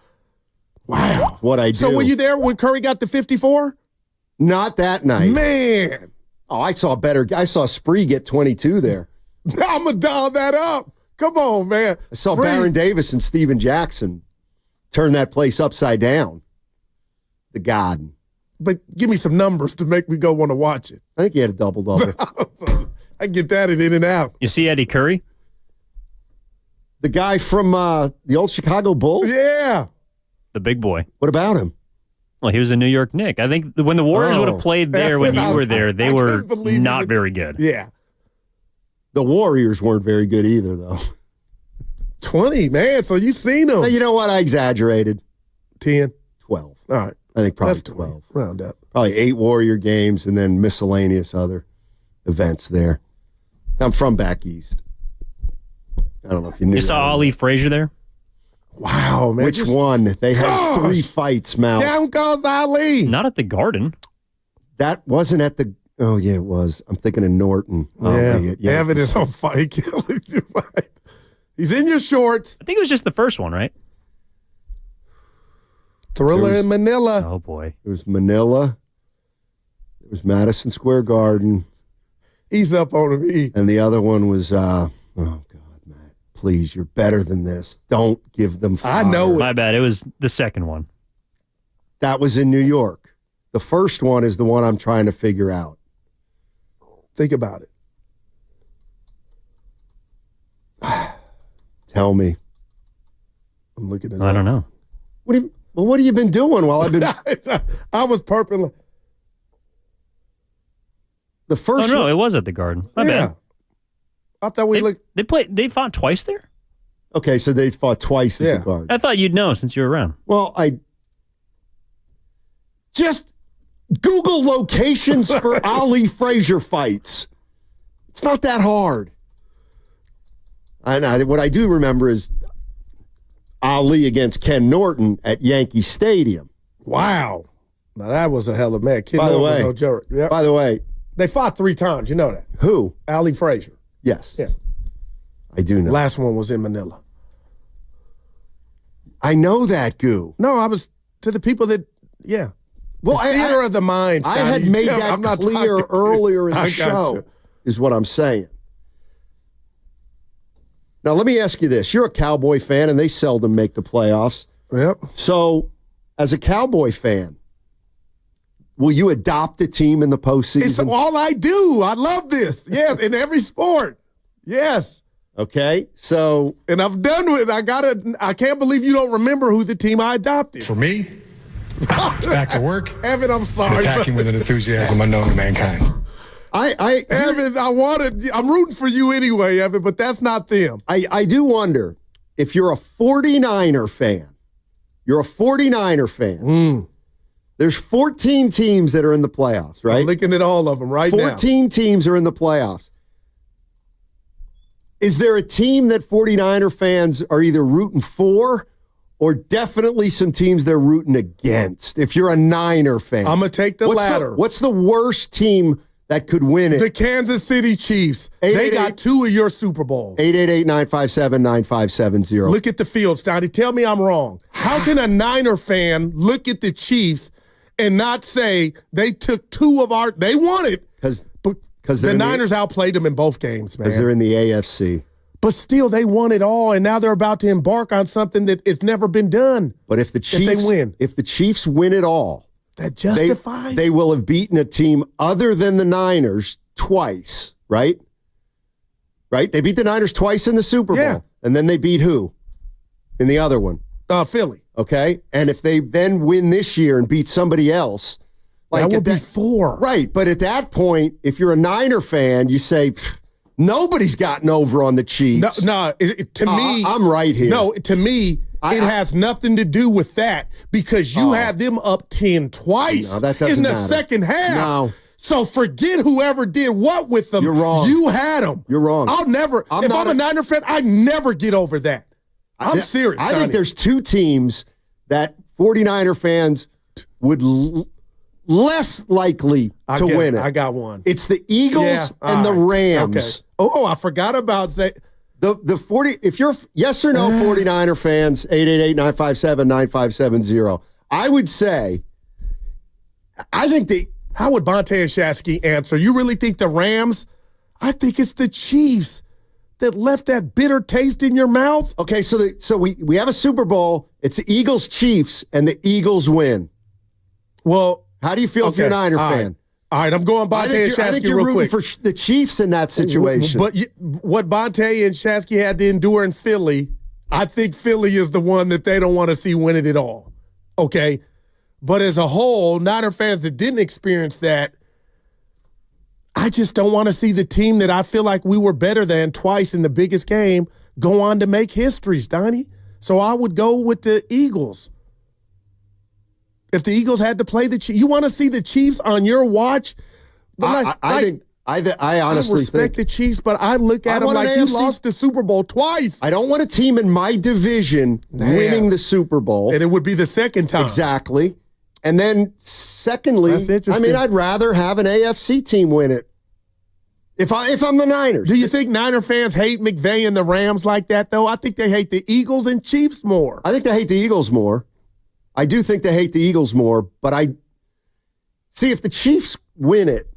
Wow. What I do. So were you there when Curry got to 54? Not that night. Man. Oh, I saw Spree get 22 there. I'm going to dial that up. Come on, man. I saw Baron Davis and Steven Jackson turn that place upside down. The Garden. But give me some numbers to make me go want to watch it. I think he had a double-double. I get that in and out. You see Eddie Curry? The guy from the old Chicago Bulls? Yeah. The big boy. What about him? Well, he was a New York Knick. I think when the Warriors would have played there when you were there, they were not very good. Yeah. The Warriors weren't very good either, though. 20, man. So you seen them. Now, you know what? I exaggerated. 10? 12. All right. I think probably That's 12. Round up. Probably 8 Warrior games and then miscellaneous other events there. I'm from back east. I don't know if you knew. You saw Ali Frazier there? Wow, man. Which one? They had 3 fights, Mal. Down goes Ali. Not at the Garden. That wasn't at the... Oh, yeah, it was. I'm thinking of Norton. Yeah. Evan is on fire. He's in your shorts. I think it was just the first one, right? Thriller in Manila. Oh, boy. It was Manila. It was Madison Square Garden. He's up on me. And the other one was, oh, God, Matt, please, you're better than this. Don't give them fire. I know it. My bad. It was the second one. That was in New York. The first one is the one I'm trying to figure out. Think about it. Tell me. I'm looking at I don't know. What have you been doing while I've been... I was purple. The first Oh, no, one... it was at the Garden. My bad. I thought we looked... They fought twice there? Okay, so they fought twice at the Garden. I thought you'd know since you were around. Well, just Google locations for Ali Frazier fights. It's not that hard. And what I do remember is Ali against Ken Norton at Yankee Stadium. Wow. Now that was a hell of a match. By the way, was no joke. Yep. By the way, they fought 3 times. You know that. Who? Ali Frazier. Yes. Yeah. I do know. Last one was in Manila. I know that, Goo. No, I was to the people that, yeah. Well, it's theater of the mind, I had made that clear earlier in the show, you. is what I'm saying. Now, let me ask you this. You're a Cowboy fan, and they seldom make the playoffs. Yep. So, as a Cowboy fan, will you adopt a team in the postseason? It's all I do. I love this. Yes, in every sport. Yes. Okay, so... And I've done it. I can't believe you don't remember who the team I adopted. For me, it's back to work. Evan, I'm sorry. Attacking with an enthusiasm unknown to mankind. Evan, I'm rooting for you anyway, Evan, but that's not them. I do wonder if you're a 49er fan. You're a 49er fan. There's 14 teams that are in the playoffs, right? I'm looking at all of them right now. 14 teams are in the playoffs. Is there a team that 49er fans are either rooting for or definitely some teams they're rooting against? If you're a Niner fan. I'm going to take the latter. What's the worst team that could win it? The Kansas City Chiefs. They got 2 of your Super Bowls. 888-957-9570. Look at the field, Stoddy. Tell me I'm wrong. How can a Niner fan look at the Chiefs and not say they took 2 of our... They won it. Because the Niners outplayed them in both games, man. Because they're in the AFC. But still, they won it all, and now they're about to embark on something that it's never been done. But if the Chiefs win it all, that justifies. They will have beaten a team other than the Niners twice, right? right? They beat the Niners twice in the Super Bowl. And then they beat who in the other one? Philly. Okay. And if they then win this year and beat somebody else, that would be 4. Right. But at that point, if you're a Niner fan, you say, nobody's gotten over on the Chiefs. No, to me. I'm right here. No, to me, it has nothing to do with that because you had them up 10 twice in the second half. No. So forget whoever did what with them. You're wrong. You had them. You're wrong. If I'm a Niner fan, I never get over that. I'm serious. I think there's 2 teams that 49er fans would less likely to win it. I got one. It's the Eagles and the Rams. Okay. Oh, I forgot about the 40. If you're yes or no 49er fans, 888-957-9570. I would say, I think how would Bonte and Shasky answer? You really think the Rams? I think it's the Chiefs that left that bitter taste in your mouth. Okay, so we have a Super Bowl. It's the Eagles Chiefs, and the Eagles win. Well, how do you feel if you're a Niner fan? All right, I'm going Bonte and Shasky I think you're real rooting quick. for the Chiefs in that situation. But what Bonte and Shasky had to endure in Philly, I think Philly is the one that they don't want to see win it all. Okay? But as a whole, Niner fans that didn't experience that, I just don't want to see the team that I feel like we were better than twice in the biggest game go on to make history, Donnie. So I would go with the Eagles. If the Eagles had to play the Chiefs, you want to see the Chiefs on your watch? I honestly respect the Chiefs, but I look at them like you lost the Super Bowl twice. I don't want a team in my division winning the Super Bowl. And it would be the second time. Exactly. And then secondly, That's interesting. I'd rather have an AFC team win it. If I'm the Niners. Do you think Niner fans hate McVay and the Rams like that, though? I think they hate the Eagles and Chiefs more. I think they hate the Eagles more. I do think they hate the Eagles more, but see if the Chiefs win it.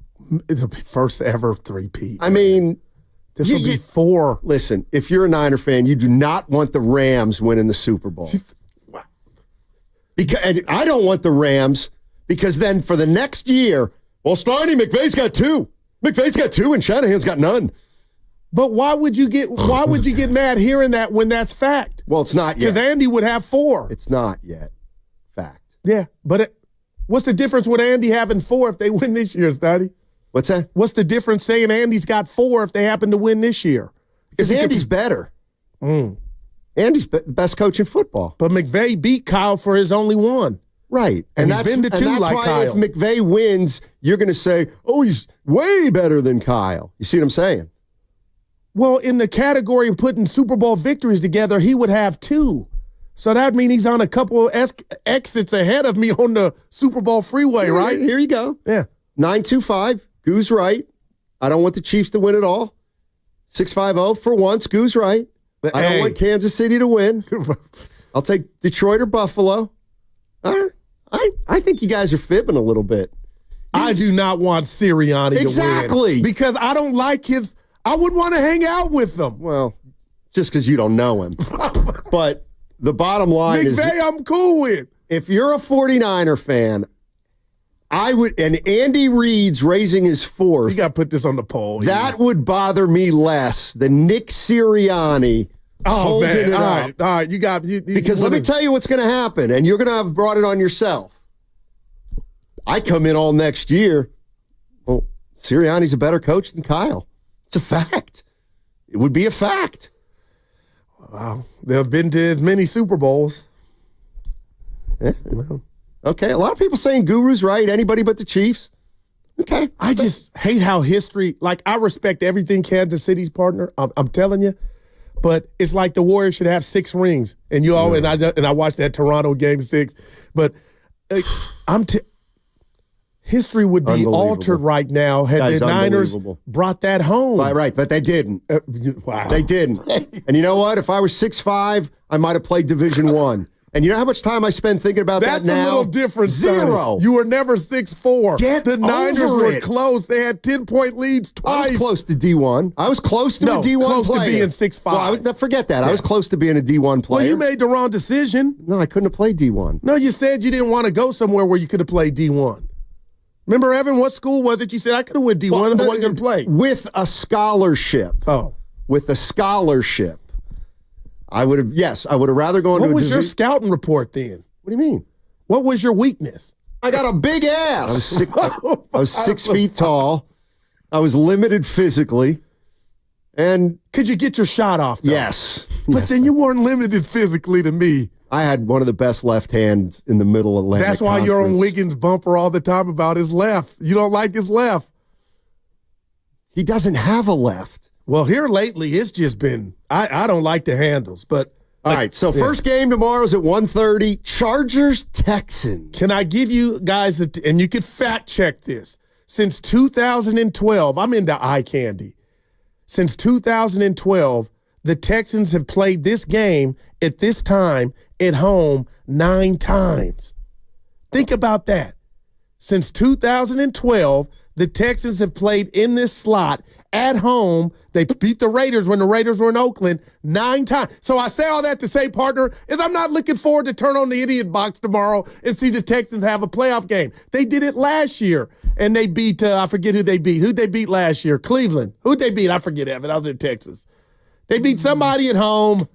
It'll be first ever three-peat. I mean, this will be 4. Listen, if you're a Niner fan, you do not want the Rams winning the Super Bowl. And I don't want the Rams because then for the next year, well, Steiny, McVay's got 2. McVay's got 2 and Shanahan's got none. But why would you get mad hearing that when that's fact? Well, it's not yet. Because Andy would have 4. It's not yet fact. Yeah, but what's the difference with Andy having 4 if they win this year, Steiny? What's that? What's the difference saying Andy's got 4 if they happen to win this year? Because Andy's better. Andy's the best coach in football. But McVay beat Kyle for his only one. Right. And he's been to 2 that's like why Kyle. If McVay wins, you're going to say, oh, he's way better than Kyle. You see what I'm saying? Well, in the category of putting Super Bowl victories together, he would have 2. So that would mean he's on a couple of exits ahead of me on the Super Bowl freeway, right? Here you go. Yeah. 925, Goo's right. I don't want the Chiefs to win it all. 650, for once, Goo's right. I don't want Kansas City to win. I'll take Detroit or Buffalo. I think you guys are fibbing a little bit. I do not want Sirianni to win. Because I don't like I wouldn't want to hang out with them. Well, just because you don't know him. But the bottom line is... McVay, I'm cool with. If you're a 49er fan, and Andy Reid's raising his 4th. You got to put this on the poll. That would bother me less than Nick Sirianni holding it up. All right. Because let me tell you what's going to happen, and you're going to have brought it on yourself. I come in all next year. Well, Sirianni's a better coach than Kyle. It's a fact. It would be a fact. Wow. They've been to as many Super Bowls. Yeah. Okay, a lot of people saying Guru's right. Anybody but the Chiefs. Okay. I just hate how history, I respect everything Kansas City's partner. I'm telling you. But it's like the Warriors should have 6 rings. And I watched that Toronto game 6. But history would be altered right now had the Niners brought that home. Right, but they didn't. Wow. They didn't. And you know what? If I was 6'5", I might have played Division I. And you know how much time I spend thinking about that now? That's a little different, 0. Sonny. You were never 6'4". The Niners were close. They had 10-point leads twice. I was close to D1. I was close to a D1 close player. to being 6'5". Well, forget that. Yeah. I was close to being a D1 player. Well, you made the wrong decision. No, I couldn't have played D1. No, you said you didn't want to go somewhere where you could have played D1. Remember, Evan, what school was it? You said, I could have went D1 and I wasn't going to play. With a scholarship. Oh. with a scholarship. I would have rather gone to What was your scouting report then? What do you mean? What was your weakness? I got a big ass. I was 6 feet tall. I was limited physically. And could you get your shot off, though? Yes. But then you weren't limited physically to me. I had one of the best left hands in the Middle Atlantic. That's why you're on Wiggins' bumper all the time about his left. You don't like his left. He doesn't have a left. Well, here lately, it's just been, I don't like the handles, but. All right, so first game tomorrow is at 1:30, Chargers-Texans. Can I give you guys, and you could fact check this. Since 2012, I'm into eye candy. Since 2012, the Texans have played this game at this time at home 9 times. Think about that. Since 2012, the Texans have played in this slot at home. They beat the Raiders when the Raiders were in Oakland 9 times. So I say all that to say, partner, is I'm not looking forward to turn on the idiot box tomorrow and see the Texans have a playoff game. They did it last year, and they beat, I forget who they beat. Who'd they beat last year? Cleveland. Who'd they beat? I forget, Evan. I was in Texas. They beat somebody at home,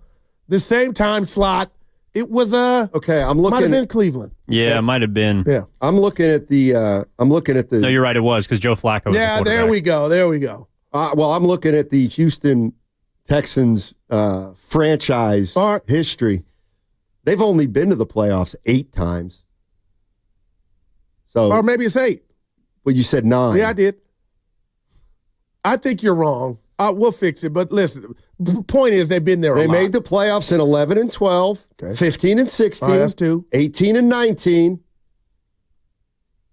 the same time slot. It was okay. I'm looking. Might have been Cleveland. Yeah, it might have been. Yeah, I'm looking at the. No, you're right. It was because Joe Flacco. Was yeah, the there we go. There we go. Well, I'm looking at the Houston Texans franchise history. They've only been to the playoffs 8 times. So, or maybe it's 8. Well, you said 9. Yeah, I did. I think you're wrong. We'll fix it. But listen, the point is they've been there a lot. They made the playoffs in 11 and 12, 15 and 16, that's 2. 18 and 19,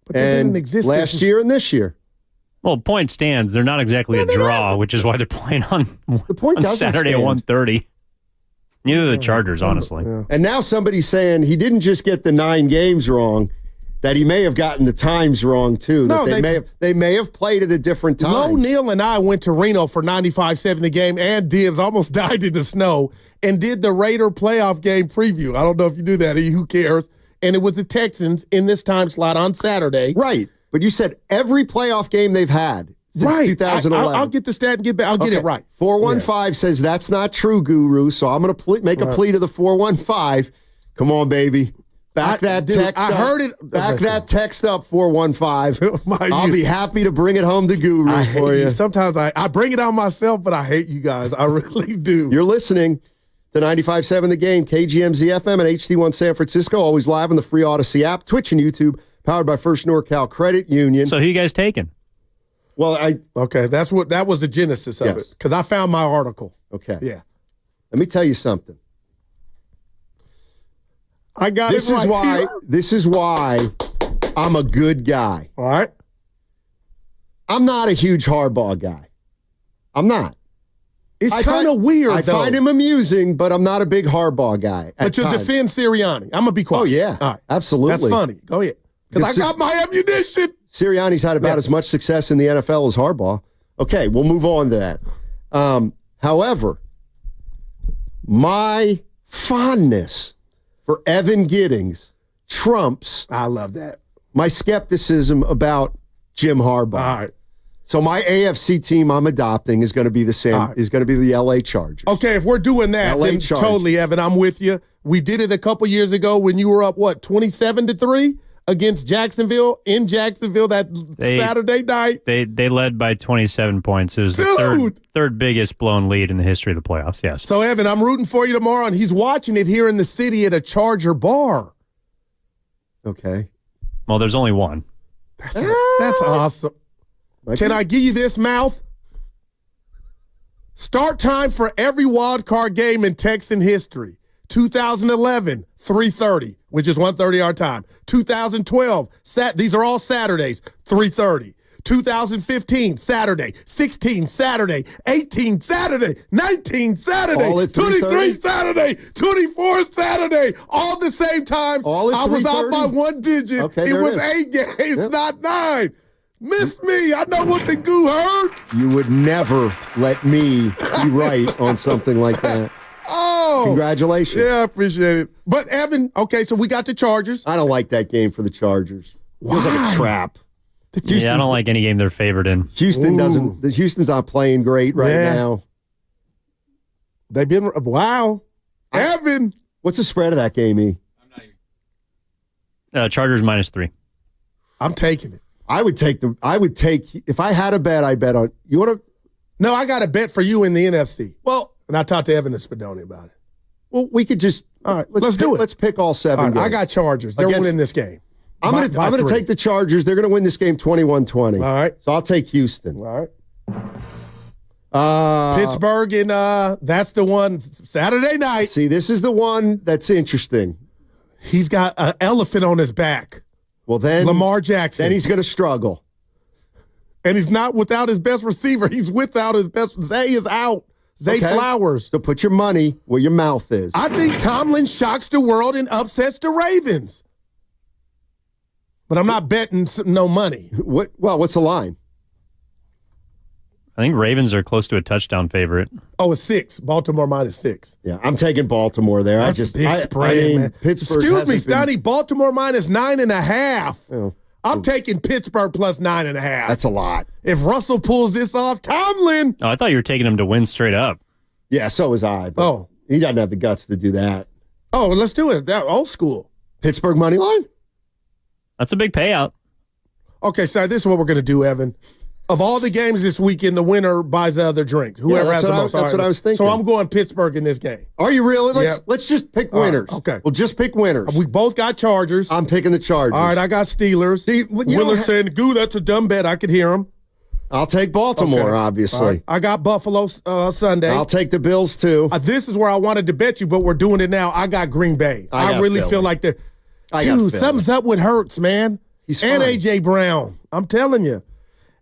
but they didn't exist last year and this year. Well, point stands. They're not exactly a draw, which is why they're playing on Saturday at 1:30. Neither are the Chargers, honestly. Yeah. And now somebody's saying he didn't just get the 9 games wrong, that he may have gotten the times wrong too. No, they may have played at a different time. Low Neal and I went to Reno for 95-7 the game, and Dibs almost died in the snow, and did the Raider playoff game preview. I don't know if you do that. Who cares? And it was the Texans in this time slot on Saturday. Right. But you said every playoff game they've had since 2011. I'll get the stat and get back. I'll get it right. 415 says that's not true, Guru. So I'm going to make a plea to the 415. Come on, baby. Back that text up. I heard it. Back that text up, 415. I'll be happy to bring it home to Guru for you. Sometimes I bring it on myself, but I hate you guys. I really do. You're listening to 95.7 The Game, KGMZ FM and HD1 San Francisco. Always live on the free Odyssey app, Twitch and YouTube. Powered by First NorCal Credit Union. So who you guys taking? Well, that was the genesis of it, because I found my article. Okay. Yeah. Let me tell you something. I got this it is right why here. This is why I'm a good guy. All right. I'm not a huge Harbaugh guy. I'm not. It's kind of weird, I find him amusing, but I'm not a big Harbaugh guy. But you defend Sirianni. I'm going to be quiet. Oh, yeah. All right. Absolutely. That's funny. Go ahead. Because I got my ammunition. Sirianni's had about as much success in the NFL as Harbaugh. Okay, we'll move on to that. However, my fondness for Evan Giddings trumps. I love that. My skepticism about Jim Harbaugh. All right. So my AFC team I'm adopting is going to be the LA Chargers. Okay, if we're doing that, then totally, Evan, I'm with you. We did it a couple years ago when you were up 27-3 against Jacksonville in Jacksonville that Saturday night. They led by 27 points. It was the third biggest blown lead in the history of the playoffs. Yes. So Evan, I'm rooting for you tomorrow, and he's watching it here in the city at a Charger bar. Okay. Well, there's only one. That's awesome. Can I give you this, mouth? Start time for every wild card game in Texan history. 2011, 3:30, which is 1:30 our time. 2012, these are all Saturdays, 3:30. 2015, Saturday. 16, Saturday. 18, Saturday. 19, Saturday. 23, Saturday. 24, Saturday. All the same times. I was off by 1 digit. Okay, it was 8 games, not 9. Miss me. I know what the goo heard. You would never let me be right on something like that. Oh. Congratulations. Yeah, I appreciate it. But, Evan, okay, so we got the Chargers. I don't like that game for the Chargers. It feels like a trap. Yeah, I don't like any game they're favored in. Houston's not playing great right now. They've been wow. Evan, what's the spread of that game, E? Chargers -3. I'm taking it. I would take if I had a bet, I'd bet on you want to. No, I got a bet for you in the NFC. Well, and I talked to Evan and Spadoni about it. Well, we could just all right. Let's do it. Let's pick all 7 All right, games. I got Chargers. They're winning this game. I'm going to take the Chargers. They're going to win this game 21-20. All right. So I'll take Houston. All right. Pittsburgh and that's the one Saturday night. See, this is the one that's interesting. He's got an elephant on his back. Well, then Lamar Jackson. Then he's going to struggle. And he's not without his best receiver. He's without his best. Zay is out. Zay Flowers. So put your money where your mouth is. I think Tomlin shocks the world and upsets the Ravens. But I'm not betting no money. What's the line? I think Ravens are close to a touchdown favorite. Oh, it's 6. Baltimore -6. Yeah, I'm taking Baltimore there. That's a big spread, man. Pittsburgh. Excuse me, Stoney. Baltimore -9.5. Oh. I'm taking Pittsburgh +9.5. That's a lot. If Russell pulls this off, Tomlin. Oh, I thought you were taking him to win straight up. Yeah, so was I. But he doesn't have the guts to do that. Oh, let's do it. That old school. Pittsburgh money line? That's a big payout. Okay, so this is what we're going to do, Evan. Of all the games this weekend, the winner buys the other drinks. Whoever has the most. That's what I was thinking. So I'm going Pittsburgh in this game. Are you really? Let's just pick winners. Okay. We'll just pick winners. We both got Chargers. I'm picking the Chargers. All right, I got Steelers. See, Willard saying, "Goo, that's a dumb bet." I could hear him. I'll take Baltimore, obviously. Right. I got Buffalo Sunday. I'll take the Bills, too. This is where I wanted to bet you, but we're doing it now. I got Green Bay. I really feel like dude, something's up with Hurts, man. He's and fine. A.J. Brown. I'm telling you.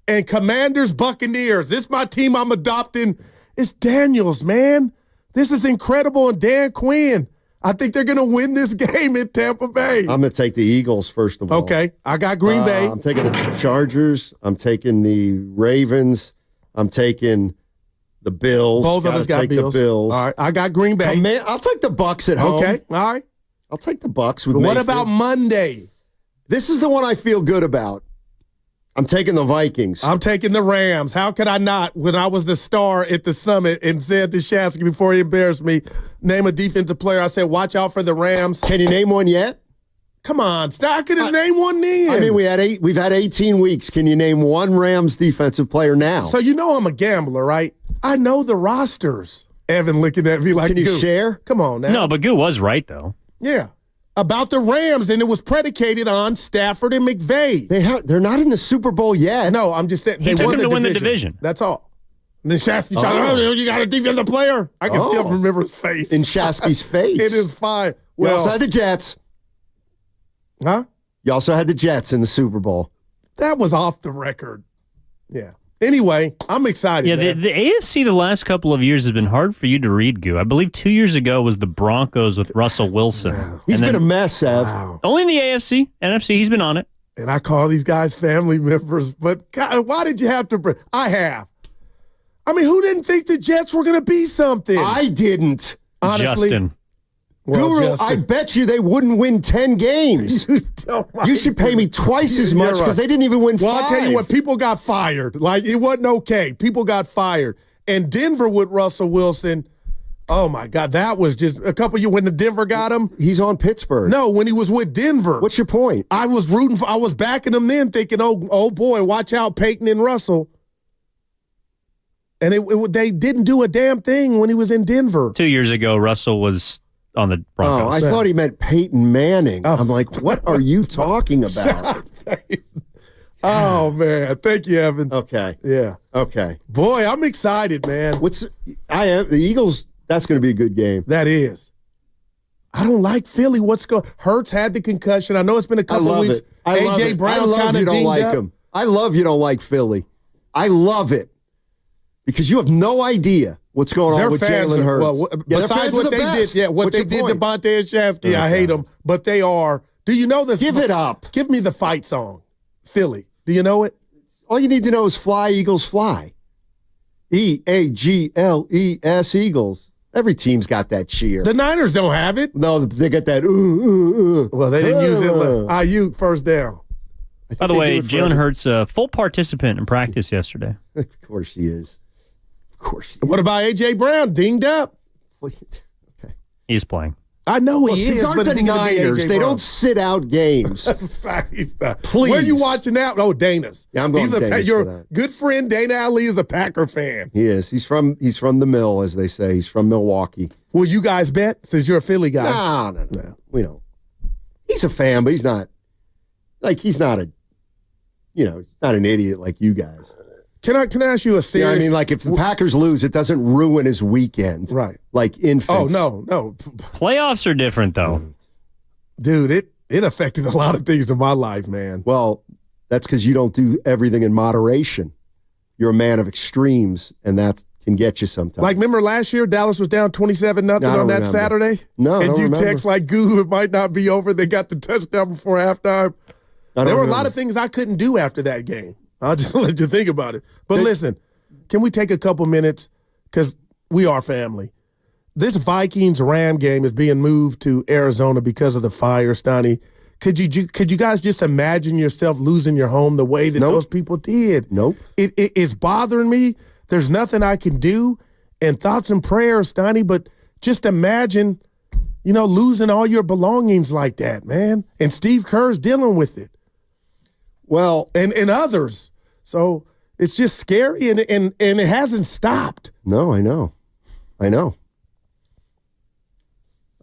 And Commanders, Buccaneers. This is my team I'm adopting. It's Daniels, man. This is incredible. And Dan Quinn. I think they're going to win this game in Tampa Bay. I'm going to take the Eagles, first of all. Okay. I got Green Bay. I'm taking the Chargers. I'm taking the Ravens. I'm taking the Bills. Both of us got Bills. The Bills. All right. I got Green Bay. I'll take the Bucks at home. Okay. All right. I'll take the Bucks with But what Mayfield. about Monday? This is the one I feel good about. I'm taking the Vikings. I'm taking the Rams. How could I not? When I was the star at the summit and said to Shasky before he embarrassed me, name a defensive player, I said, watch out for the Rams. Can you name one yet? Come on, I could have named one then. I mean, we've had 18 weeks. Can you name one Rams defensive player now? So you know I'm a gambler, right? I know the rosters. Evan looking at me like, can you Goo, share? Come on now. No, but Goo was right, though. Yeah. About the Rams, and it was predicated on Stafford and McVay. They're not in the Super Bowl yet. No, I'm just saying He they took won them the to win division. the division. That's all. And then Shasky tried, you got a defensive player? I can still remember his face. In Shasky's face. It is fine. You Well, also had the Jets. huh? You also had the Jets in the Super Bowl. That was off the record. Yeah. Anyway, I'm excited. Yeah, man. the AFC the last couple of years has been hard for you to read, Goo. I believe 2 years ago was the Broncos with Russell Wilson. He's been a mess, Sev. Wow. Only in the AFC. NFC, he's been on it. And I call these guys family members, but God, why did you have to? I have. I mean, who didn't think the Jets were going to be something? I didn't. Honestly. Justin. Well, Guru, Justin. I bet you they wouldn't win 10 games. You should pay me twice as much because they didn't even win 5. Well, I'll tell you what, people got fired. Like, it wasn't okay. People got fired. And Denver with Russell Wilson, oh, my God, that was just a couple of years when the Denver got him. He's on Pittsburgh. No, when he was with Denver. What's your point? I was rooting for, I was backing them then thinking, oh boy, watch out, Payton and Russell. And they didn't do a damn thing when he was in Denver. 2 years ago, Russell was on the Broncos. Oh, I thought he meant Peyton Manning. I'm like, what are you talking about? Oh, man. Thank you, Evan. Okay. Yeah. Okay. Boy, I'm excited, man. The Eagles, that's going to be a good game. That is. I don't like Philly. Hurts had the concussion. I know it's been a couple of weeks. A.J. Brown's kind of dinged up. Him. I love you don't like Philly. I love it. Because you have no idea what's going on with Jalen Hurts. Well, besides what they did, what they did to Bonte and Shasky, I hate them. But they are. Do you know this? Give it up. Give me the fight song, Philly. Do you know it? All you need to know is Fly, Eagles, Fly. EAGLES, Eagles. Every team's got that cheer. The Niners don't have it. No, they got that. Well, they didn't use it. Ayuk first down. By the way, Jalen Hurts, full participant in practice yesterday. Of course he is. Of course he is. What about A.J. Brown? Dinged up. He's playing. I know he These is, aren't but is the he gonna be Niners. A.J. They Brown? don't sit out games. Please. Where you watching now? Oh, Dana's. Yeah, I'm going Dana's Your for that. good friend Dana Ali is a Packer fan. He is. He's from the mill, as they say. He's from Milwaukee. Will you guys bet since you're a Philly guy? No. We don't. He's a fan, but he's not an idiot like you guys. Can I ask you a serious? I mean, like if the Packers lose, it doesn't ruin his weekend, right? Like infants. Oh no. Playoffs are different though, dude. It affected a lot of things in my life, man. Well, that's because you don't do everything in moderation. You're a man of extremes, and that can get you sometimes. Like, remember last year, Dallas was down 27-0 on that Saturday? No, and you remember. text like, "Goo, it might not be over." They got the touchdown before halftime. There were a lot of things I couldn't do after that game. I'll just let you think about it. But listen, can we take a couple minutes? Because we are family. This Vikings-Ram game is being moved to Arizona because of the fire, Steiny. Could you guys just imagine yourself losing your home the way that those people did? Nope. It is bothering me. There's nothing I can do. And thoughts and prayers, Steiny, but just imagine, losing all your belongings like that, man. And Steve Kerr's dealing with it. Well, and others. So it's just scary, and it hasn't stopped. No, I know.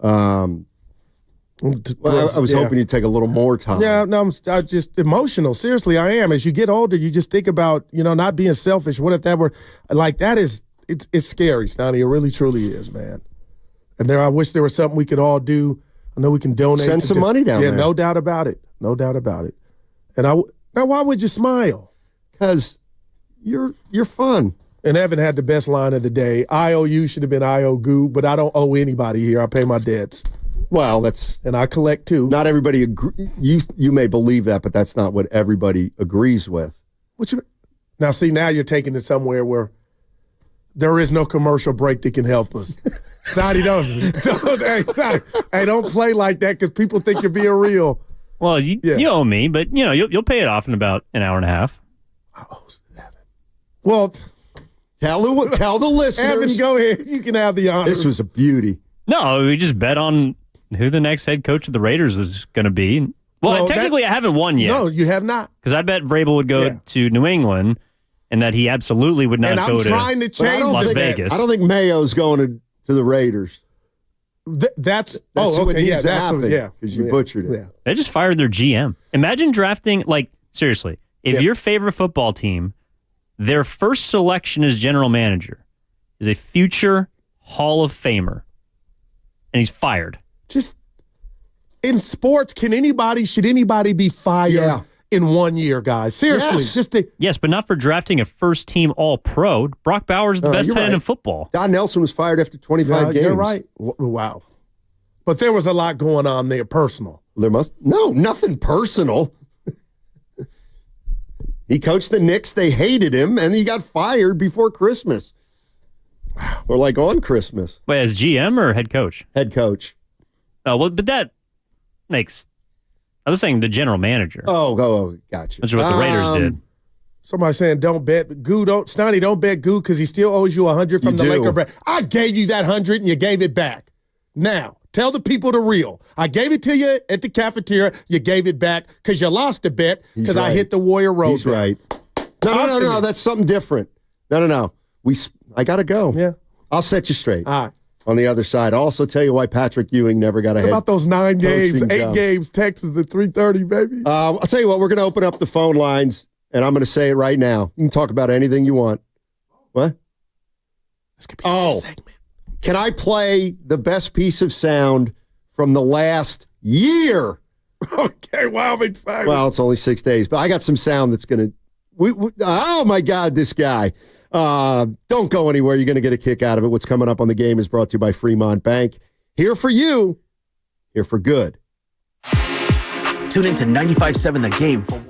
Well, I was hoping you'd take a little more time. Yeah, no, I'm just emotional. Seriously, I am. As you get older, you just think about, not being selfish. What if that were like that? It's scary, Stoney. It really, truly is, man. And I wish there was something we could all do. I know we can donate. Send some money down there. Yeah, no doubt about it. No doubt about it. And now, why would you smile? Because you're fun. And Evan had the best line of the day. IOU should have been IOGoo, but I don't owe anybody here. I pay my debts. Well, and I collect too. Not everybody you may believe that, but that's not what everybody agrees with. Now you're taking it somewhere where there is no commercial break that can help us. Stoddy, don't play like that because people think you're being real. Well, you owe me, but you'll pay it off in about an hour and a half. Well, tell the listeners. Evan, go ahead. You can have the honors. This was a beauty. No, we just bet on who the next head coach of the Raiders is going to be. Well, technically, I haven't won yet. No, you have not. Because I bet Vrabel would go to New England, and that he absolutely would not go to Las Vegas. I don't think Mayo's going to the Raiders. That's what okay. needs to happen. Because you butchered it. Yeah. They just fired their GM. Imagine drafting, seriously, if your favorite football team, their first selection as general manager is a future Hall of Famer, and he's fired. Just in sports, should anybody be fired in 1 year, guys? Seriously. Yes, but not for drafting a first-team All-Pro. Brock Bowers, the best tight end in football. Don Nelson was fired after 25 games. You're right. Wow. But there was a lot going on there, personal. Nothing personal. He coached the Knicks. They hated him, and he got fired before Christmas. Or on Christmas. Wait, as GM or head coach? Head coach. Oh, well, but that makes... I was saying the general manager. Oh, gotcha. That's what the Raiders did. Somebody saying don't bet Goo. Snotty, don't bet Goo because he still owes you $100 from the Laker bet. I gave you that $100 and you gave it back. Now, tell the people the real. I gave it to you at the cafeteria. You gave it back because you lost the bet because I hit the Warrior Road. He's right. No. That's something different. No. I got to go. Yeah. I'll set you straight. All right. On the other side, I'll also tell you why Patrick Ewing never got ahead. What about those 9 games, 8 games, Texas at 3:30, baby? I'll tell you what, we're going to open up the phone lines, and I'm going to say it right now. You can talk about anything you want. What? This could be a segment. Can I play the best piece of sound from the last year? Okay, wow, I'm excited. Well, it's only 6 days, but I got some sound that's going to... oh, my God, this guy. Don't go anywhere. You're going to get a kick out of it. What's coming up on the game is brought to you by Fremont Bank. Here for you. Here for good. Tune into 95.7 The Game for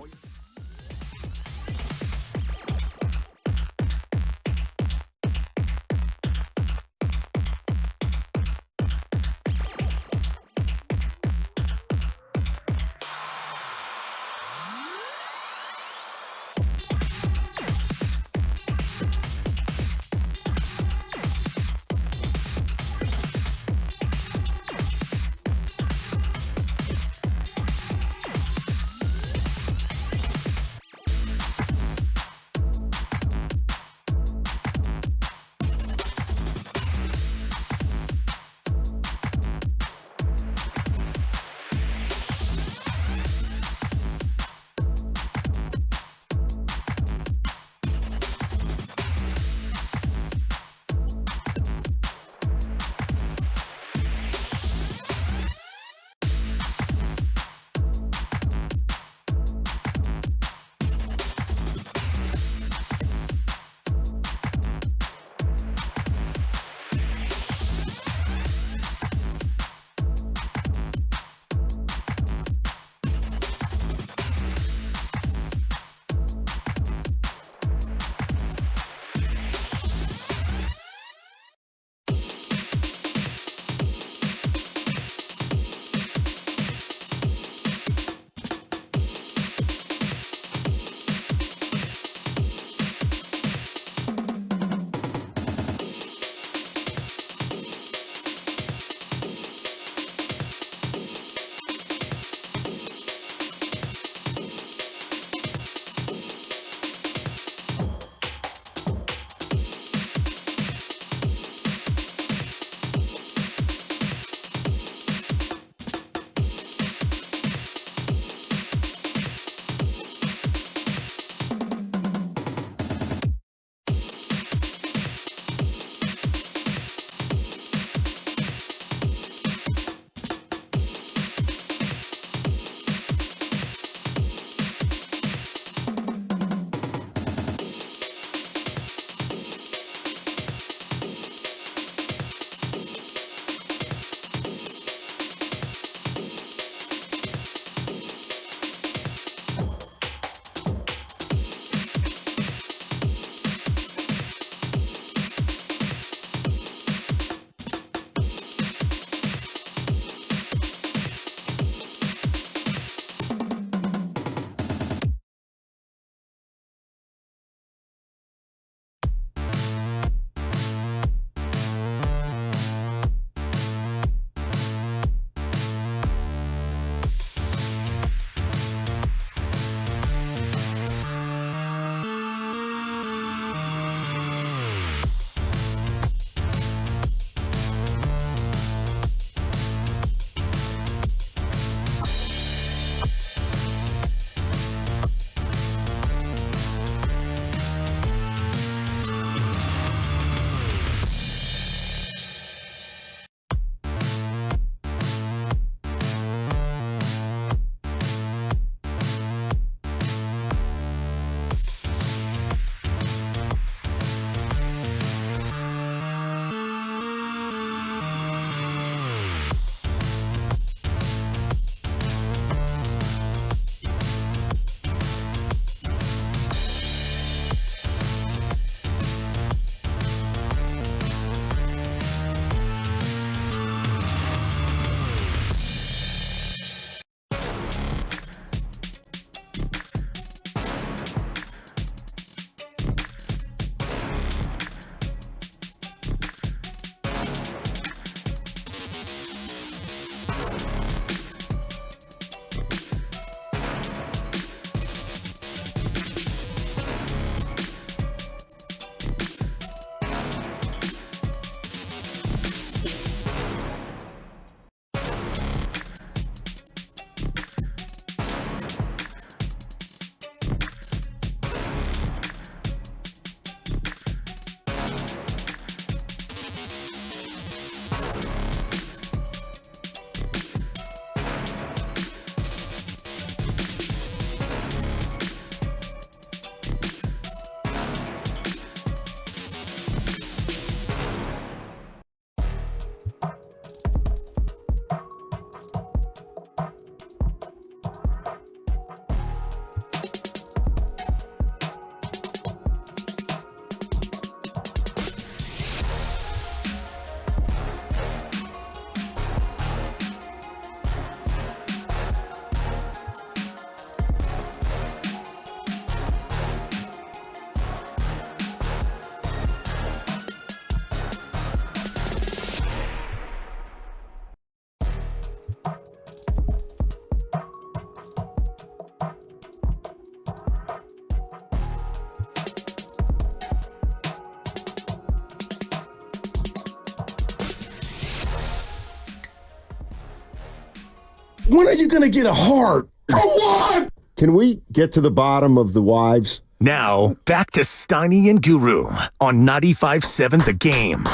When are you going to get a heart? For what? Can we get to the bottom of the wives? Now, back to Steiny and Guru on 95.7 The Game.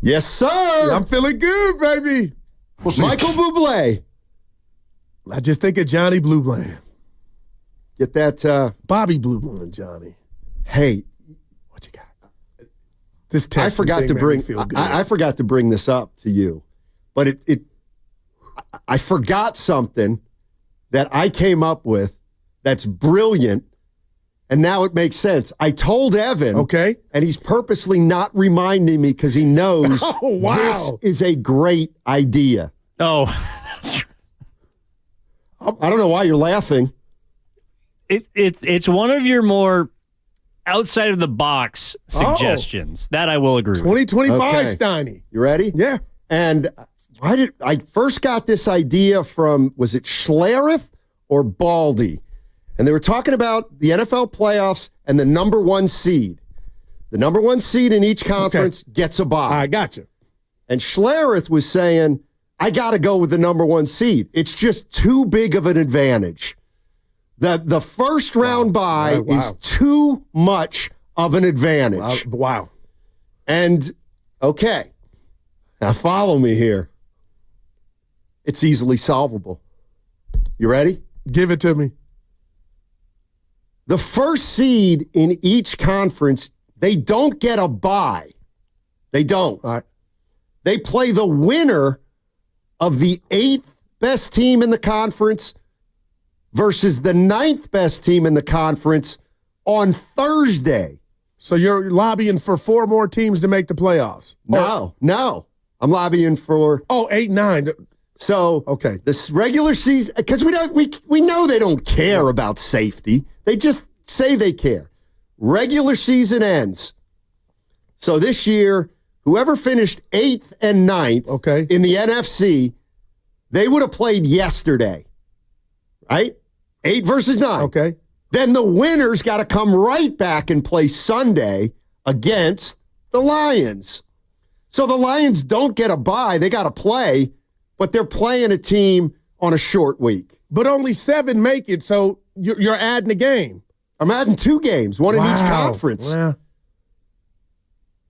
Yes, sir. I'm feeling good, baby. Michael Bublé. I just think of Johnny Blue Bland. Get that. Bobby Blue Bland, Johnny. Hey. What you got? This text I forgot to bring. I forgot to bring this up to you, but I forgot something that I came up with that's brilliant, and now it makes sense. I told Evan, okay, and he's purposely not reminding me because he knows this is a great idea. Oh, I don't know why you're laughing. It's one of your more outside of the box suggestions that I will agree with. 2025 Okay. Steiny. You ready? Yeah. And I first got this idea from, was it Schlereth or Baldy? And they were talking about the NFL playoffs and the number one seed. The number one seed in each conference gets a bye. I gotcha. And Schlereth was saying, I got to go with the number one seed. It's just too big of an advantage. The first round bye is too much of an advantage. Wow. And, okay, now follow me here. It's easily solvable. You ready? Give it to me. The first seed in each conference, they don't get a bye. They don't. All right. They play the winner of the 8th best team in the conference versus the 9th best team in the conference on Thursday. So you're lobbying for 4 more teams to make the playoffs? No. I'm lobbying for 8, 9. So okay, this regular season, because we know they don't care about safety. They just say they care. Regular season ends. So this year, whoever finished 8th and 9th in the NFC, they would have played yesterday. Right? 8 versus 9. Okay. Then the winners got to come right back and play Sunday against the Lions. So the Lions don't get a bye. They got to play, but they're playing a team on a short week. But only 7 make it, so you're adding a game. I'm adding 2 games, one in each conference. Well,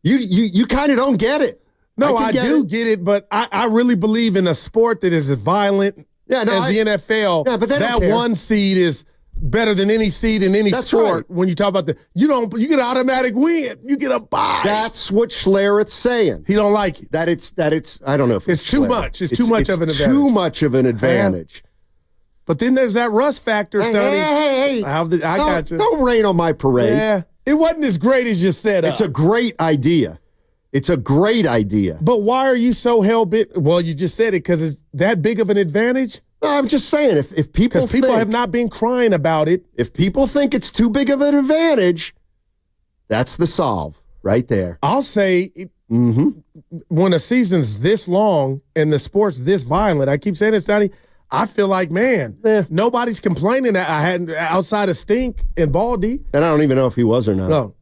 you kind of don't get it. No, I do get it, but I really believe in a sport that is as violent as the NFL. Yeah, but that one seed is better than any seed in any sport. Right. When you talk about you get an automatic win. You get a bye. That's what Schlereth's saying. He don't like it. That it's I don't know if it's too much. It's too much of an advantage. Too much of an advantage. But then there's that rust factor, Stoney. Hey. I got you. Don't rain on my parade. Yeah. It wasn't as great as you said. It's a great idea. It's a great idea. But why are you so hell-bent? Well, you just said it because it's that big of an advantage? No, I'm just saying, if people Because people have not been crying about it. If people think it's too big of an advantage, that's the solve right there. I'll say when a season's this long and the sport's this violent, I keep saying this, Donnie, I feel like, man, nobody's complaining that I had outside of Stink and Baldy. And I don't even know if he was or not. No.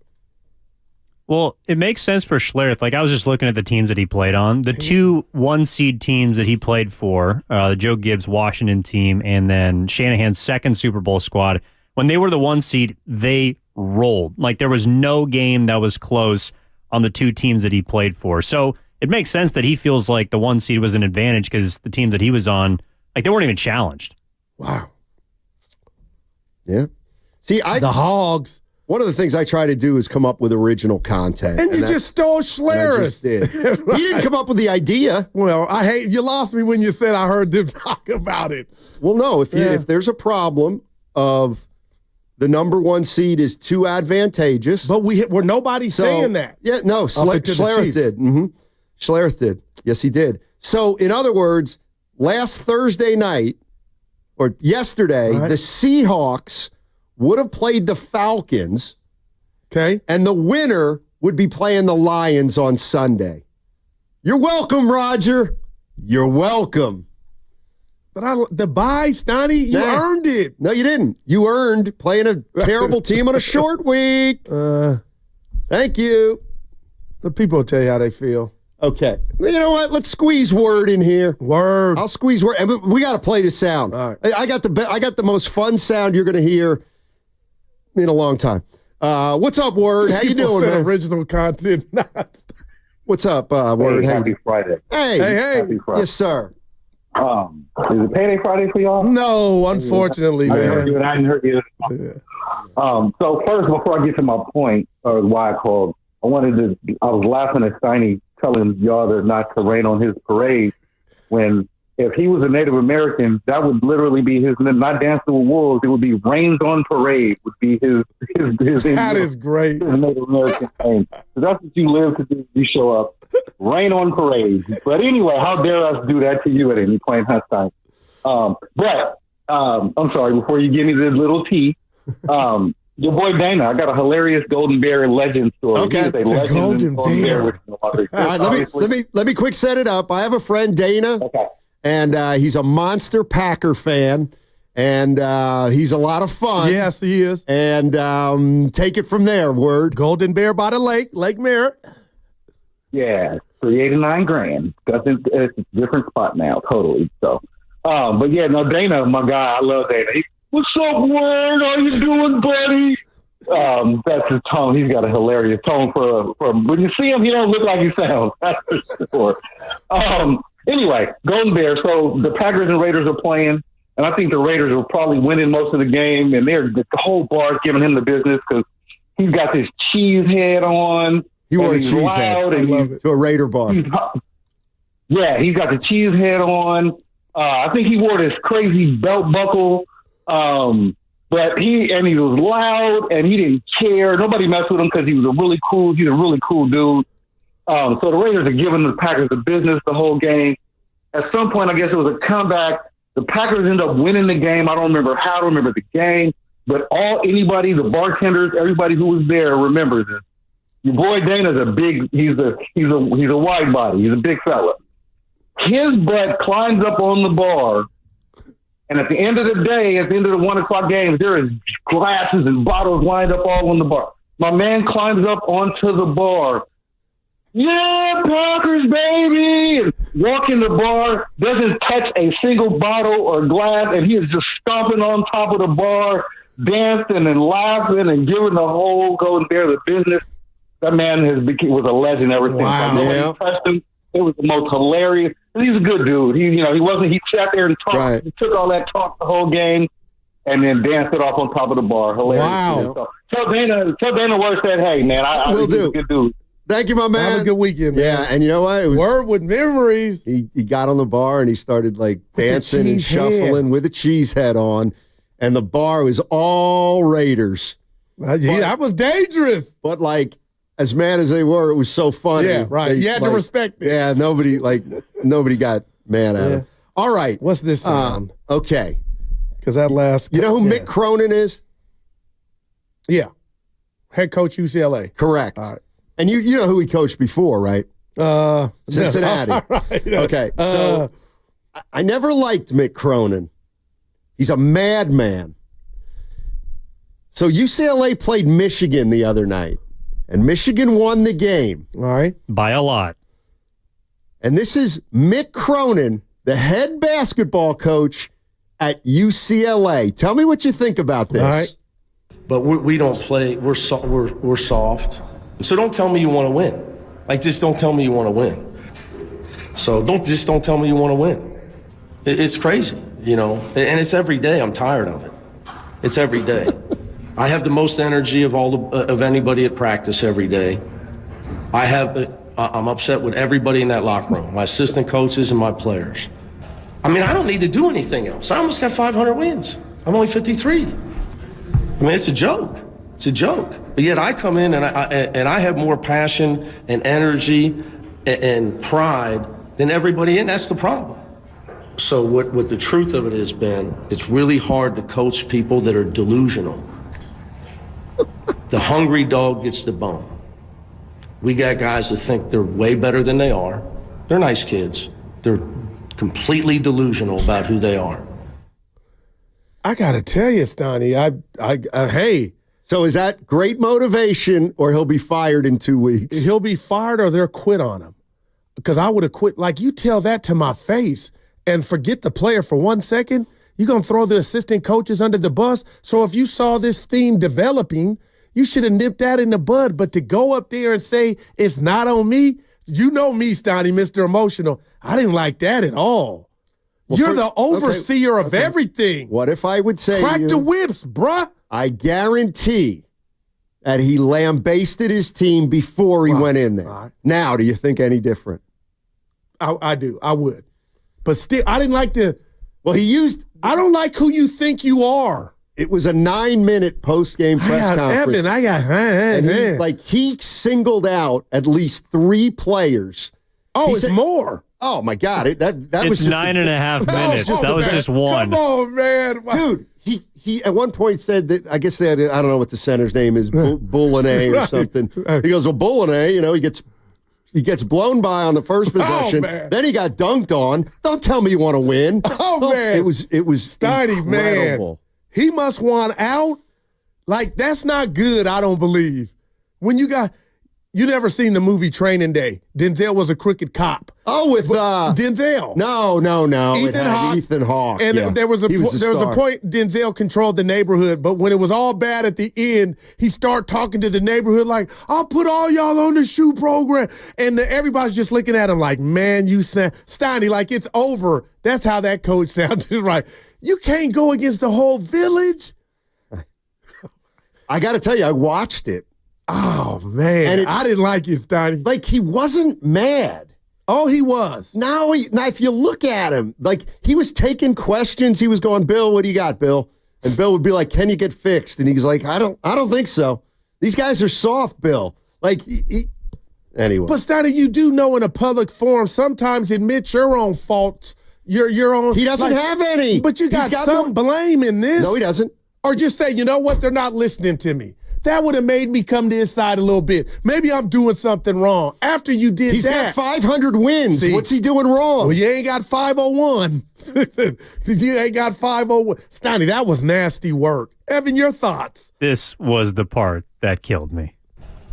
Well, it makes sense for Schlereth. Like, I was just looking at the teams that he played on. The 2 1-seed teams that he played for, the Joe Gibbs Washington team and then Shanahan's second Super Bowl squad, when they were the 1 seed, they rolled. Like, there was no game that was close on the 2 teams that he played for. So it makes sense that he feels like the 1 seed was an advantage because the team that he was on, like, they weren't even challenged. Wow. Yeah. See, the Hogs. One of the things I try to do is come up with original content. And you just stole Schlereth. He didn't come up with the idea. Well, you lost me when you said I heard them talk about it. Well, no, if there's a problem of the number 1 seed is too advantageous. But we're nobody's saying that. Yeah, no, Schlereth did. Schlereth did. Yes, he did. So, in other words, last Thursday night, or yesterday, the Seahawks would have played the Falcons. Okay. And the winner would be playing the Lions on Sunday. You're welcome, Roger. You're welcome. But the bye, Stoney, you earned it. No, you didn't. You earned playing a terrible team on a short week. Thank you. The people will tell you how they feel. Okay. You know what? Let's squeeze Word in here. Word. I'll squeeze Word. And we got to play the sound. All right. I got the most fun sound you're going to hear in a long time. What's up, Word? How you doing, man? Original content. What's up, Word? Happy Friday. Hey. Happy Friday. Yes, sir. Is it payday Friday for y'all? No, unfortunately, man. I didn't hear you. So first, before I get to my point, or why I called, I was laughing at Steiny telling y'all that not to rain on his parade when if he was a Native American, that would literally be his, not Dancing with Wolves, it would be Rains on Parade would be his That is great. His Native American name. So that's what you live to do. You show up. Rain on Parade. But anyway, how dare us do that to you at any point in time. But I'm sorry, before you give me the little tea, your boy Dana, I got a hilarious Golden Bear legend story. Okay, the Golden Bear. All right, let me quick set it up. I have a friend, Dana, and he's a monster Packer fan, and he's a lot of fun. Yes, he is. And take it from there, Word. Golden Bear by the lake, Lake Merritt. Yeah, $389,000. It's a different spot now, totally. So, but yeah, no, Dana, my guy, I love Dana. What's up, Word? How you doing, buddy? That's his tone. He's got a hilarious tone for when you see him, he don't look like he sounds. That's for sure. Anyway, Golden Bear. So the Packers and Raiders are playing, and I think the Raiders are probably winning most of the game, and the whole bar's giving him the business because he's got this cheese head on. He wore a cheese head. I love it. To a Raider bar. Yeah, he's got the cheese head on. I think he wore this crazy belt buckle. But he was loud and he didn't care. Nobody messed with him because he's a really cool dude. So the Raiders are giving the Packers the business the whole game. At some point, I guess it was a comeback. The Packers end up winning the game. I don't remember how, I don't remember the game, but the bartenders, everybody who was there remembers this. Your boy Dana's he's a wide body. He's a big fella. His butt climbs up on the bar. And at the end of the day, at the end of the 1 o'clock games, there is glasses and bottles lined up all on the bar. My man climbs up onto the bar. Yeah, Packers, baby! And walking the bar, doesn't touch a single bottle or glass, and he is just stomping on top of the bar, dancing and laughing and giving the whole Golden Bear the business. That man was a legend ever since. Wow. Nobody touched him. It was the most hilarious. He's a good dude. He sat there and talked. Right. He took all that talk the whole game and then danced it off on top of the bar. Hilarious. Wow. So tell Dana Word said, hey, man, I will do. A good dude. Thank you, my man. Have a good weekend, man. Yeah, and you know what? It was, Word with memories. He got on the bar and he started like dancing and shuffling with a cheese head on, and the bar was all Raiders. That was dangerous. But like, as mad as they were, it was so funny. Yeah, right. You had to respect it. Yeah, nobody got mad at him. All right. What's this sound? Okay. Because that last... You know who Mick Cronin is? Yeah. Head coach UCLA. Correct. All right. And you know who he coached before, right? Cincinnati. All right. Okay, so I never liked Mick Cronin. He's a madman. So UCLA played Michigan the other night, and Michigan won the game. All right. By a lot. And this is Mick Cronin, the head basketball coach at UCLA. Tell me what you think about this. All right. But we don't play. We're soft. So don't tell me you want to win. Like, just don't tell me you want to win. So don't tell me you want to win. It's crazy, and it's every day. I'm tired of it. It's every day. I have the most energy of anybody at practice every day. I'm upset with everybody in that locker room, my assistant coaches and my players. I mean, I don't need to do anything else. I almost got 500 wins. I'm only 53. I mean, it's a joke. It's a joke. But yet I come in and I have more passion and energy and pride than everybody in. That's the problem. So what the truth of it is, Ben, it's really hard to coach people that are delusional. The hungry dog gets the bone. We got guys that think they're way better than they are. They're nice kids. They're completely delusional about who they are. I got to tell you, Stoney, hey. So is that great motivation, or he'll be fired in 2 weeks? He'll be fired or they'll quit on him. Because I would have quit. Like, you tell that to my face and forget the player for 1 second, you're going to throw the assistant coaches under the bus. So if you saw this theme developing, you should have nipped that in the bud. But to go up there and say it's not on me, you know me, Stoney, Mr. Emotional. I didn't like that at all. Well, you're the overseer of everything. What if I would say crack the whips, bruh? I guarantee that he lambasted his team before he went in there. Right. Now, do you think any different? I do. I would. But still, I didn't like the. Well, I don't like who you think you are. It was a 9-minute post-game press conference. Evan, he singled out at least 3 players. Oh, it's more. Oh my God! That was just 9.5 minutes. That was just one. Come on, man, dude. He at one point said that, I guess they had, I don't know what the center's name is, Boulinet or something. He goes, well, Boulinet, he gets blown by on the first possession. Then he got dunked on. Don't tell me you want to win. Man, it was Stoney, incredible. Man. He must want out. Like, that's not good, I don't believe. When you never seen the movie Training Day. Denzel was a crooked cop. Oh, with Denzel. No. Ethan Hawke. And there was a point Denzel controlled the neighborhood, but when it was all bad at the end, he started talking to the neighborhood like, I'll put all y'all on the shoe program. And everybody's just looking at him like, man, you sound Stoney, like it's over. That's how that coach sounded, right? You can't go against the whole village. I got to tell you, I watched it. Oh, man. I didn't like it, Stoney. Like, he wasn't mad. Oh, he was. Now, if you look at him, like, he was taking questions. He was going, Bill, what do you got, Bill? And Bill would be like, can you get fixed? And he's like, I don't think so. These guys are soft, Bill. Like, anyway. But, Stoney, you do know in a public forum, sometimes admit your own faults. Your own. He doesn't have any. But you got some blame in this. No, he doesn't. Or just say, you know what? They're not listening to me. That would have made me come to his side a little bit. Maybe I'm doing something wrong. After you did He's got 500 wins. See, what's he doing wrong? Well, you ain't got 501. You ain't got 501. Stoney, that was nasty work. Evan, your thoughts? This was the part that killed me.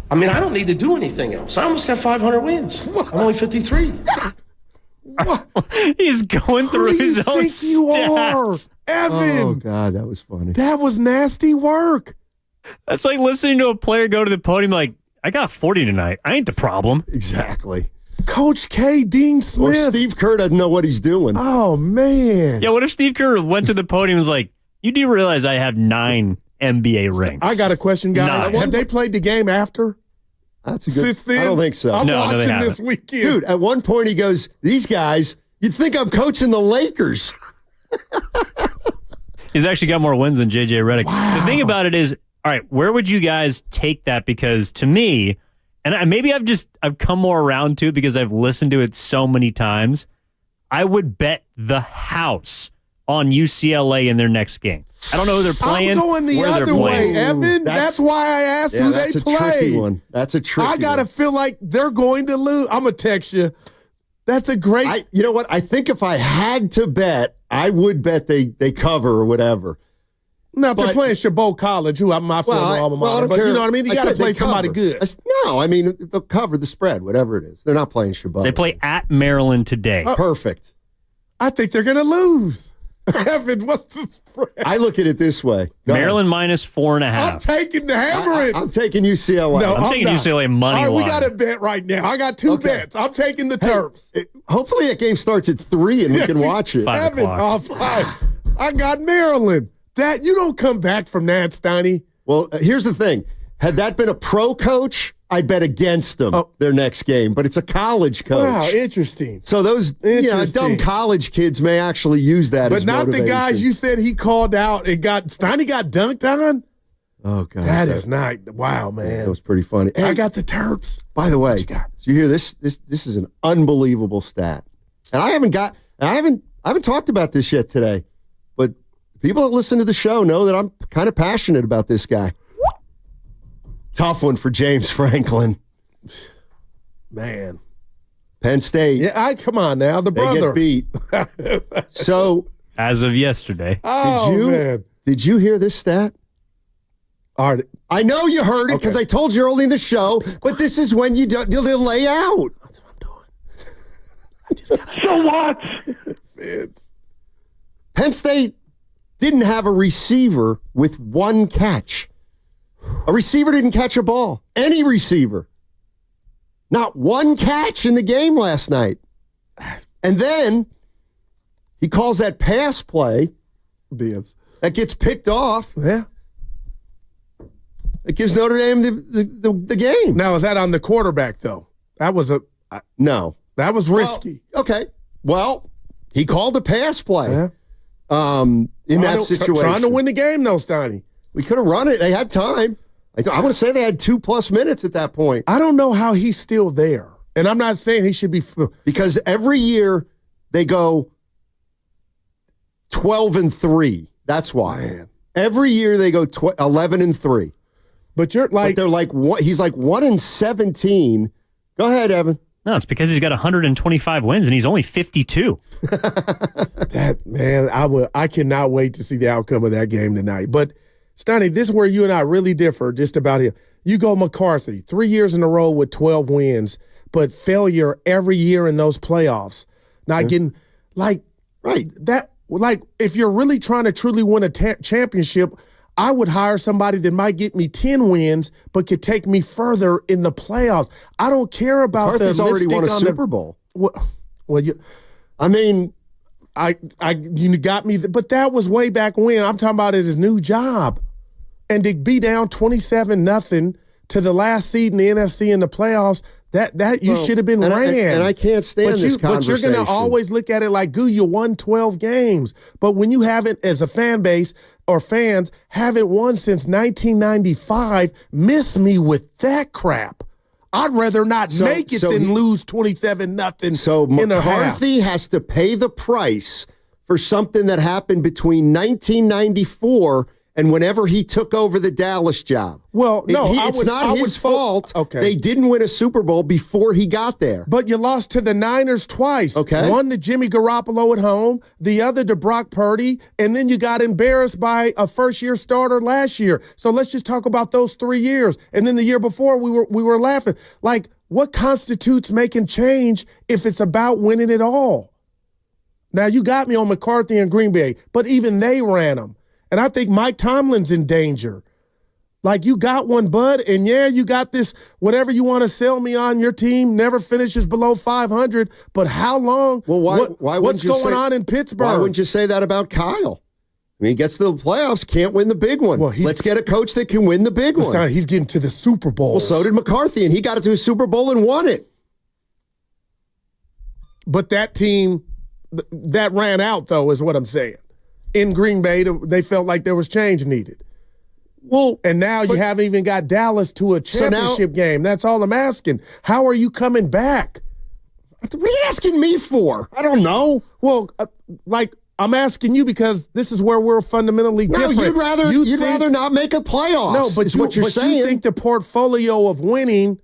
I mean, I don't need to do anything else. I almost got 500 wins. I'm only 53. What? He's going through his own think you are, stats. Evan? Oh, God, that was funny. That was nasty work. That's like listening to a player go to the podium like, I got 40 tonight. I ain't the problem. Exactly. Coach K, Dean Smith. Or Steve Kerr doesn't know what he's doing. Oh, man. Yeah, what if Steve Kerr went to the podium and was like, you do realize I have 9 NBA rings? I got a question, guys. Have they played the game after? That's a good. Since then? I don't think so. I'm watching this weekend. Dude, at one point he goes, these guys, you'd think I'm coaching the Lakers. He's actually got more wins than JJ Redick. Wow. The thing about it is, all right, where would you guys take that? Because to me, and maybe I've come more around to it because I've listened to it so many times, I would bet the house on UCLA in their next game. I don't know who they're playing. I'm going the other way, Evan. That's why I asked who they play. That's a tricky one. That's a tricky one. I got to feel like they're going to lose. I'm going to text you. That's a great. You know what? I think if I had to bet, I would bet they cover or whatever. Now, if they're playing Chabot College, who I'm my former alma mater, but you know what I mean? You got to play somebody good. No, I mean, they'll cover the spread, whatever it is. They're not playing Chabot. They play at Maryland today. Perfect. I think they're going to lose. Evan, what's the spread? I look at it this way. Maryland minus 4.5. I'm taking the hammering. I'm taking UCLA. No, I'm taking UCLA money line. All right, we got a bet right now. I got two bets. I'm taking the Terps. Hopefully that game starts at 3 and we can watch it. 5 o'clock. 5. I got Maryland. That you don't come back from that, Steiny. Well, here's the thing. Had that been a pro coach, I'd bet against them their next game. But it's a college coach. Wow, interesting. So those dumb college kids may actually use that as motivation. But not the guys you said he called out. Steiny got dunked on? Oh, God. That is not. Wow, man. That was pretty funny. Hey, I got the Terps. By the way, what you got? Did you hear this? This is an unbelievable stat. And I haven't talked about this yet today. But people that listen to the show know that I'm kind of passionate about this guy. Tough one for James Franklin. Man. Penn State. Yeah, come on now. The brother. They get beat. So. As of yesterday. Man. Did you hear this stat? All right. I know you heard it because I told you early in the show, but this is when you lay out. That's what I'm doing. I just got So what? Penn State didn't have a receiver with one catch. A receiver didn't catch a ball. Any receiver. Not one catch in the game last night. And then he calls that pass play. Dibs. That gets picked off. Yeah. It gives Notre Dame the game. Now, is that on the quarterback, though? That was no. That was risky. Well, okay. Well, he called a pass play in that situation. Trying to win the game, though, Steiny. We could have run it. They had time. I want to say they had 2+ minutes at that point. I don't know how he's still there. And I'm not saying he should be. Because every year they go 12-3. That's why. Man. Every year they go 11-3. But you're like. But they're like, he's like 1-17. Go ahead, Evan. No, it's because he's got 125 wins and he's only 52. I cannot wait to see the outcome of that game tonight. But Steiny, this is where you and I really differ just about him. You go McCarthy, 3 years in a row with 12 wins, but failure every year in those playoffs. Not getting if you're really trying to truly win a championship, I would hire somebody that might get me 10 wins, but could take me further in the playoffs. I don't care about McCarthy's the already lipstick won a on Super Bowl. You got me, but that was way back when. I'm talking about his new job. And to be down 27-0 to the last seed in the NFC in the playoffs, that you should have been ran. And I can't stand this conversation. But you're going to always look at it like, you won 12 games. But when you haven't, as a fan base or fans, haven't won since 1995, miss me with that crap. I'd rather not make it than lose 27-0 So McCarthy has to pay the price for something that happened between 1994 and whenever he took over the Dallas job. Well, no, it's not his fault. Okay. They didn't win a Super Bowl before he got there. But you lost to the Niners twice. Okay. One to Jimmy Garoppolo at home, the other to Brock Purdy, and then you got embarrassed by a first-year starter last year. So let's just talk about those 3 years. And then the year before, we were laughing. Like, what constitutes making change if it's about winning it all? Now, you got me on McCarthy and Green Bay, but even they ran them. And I think Mike Tomlin's in danger. Like, you got one, bud, and you got this, whatever you want to sell me on, your team never finishes below 500, but how long? Well, what's going on in Pittsburgh? Why wouldn't you say that about Kyle? I mean, he gets to the playoffs, can't win the big one. Well, let's get a coach that can win the big one. He's getting to the Super Bowl. Well, so did McCarthy, and he got it to a Super Bowl and won it. But that team, that ran out, though, is what I'm saying. In Green Bay, they felt like there was change needed. Well, and now you haven't even got Dallas to a championship game. That's all I'm asking. How are you coming back? What are you asking me for? I don't know. Well, I'm asking you because this is where we're fundamentally different. You'd rather not make a playoffs. No, but what you're saying. You think the portfolio of winning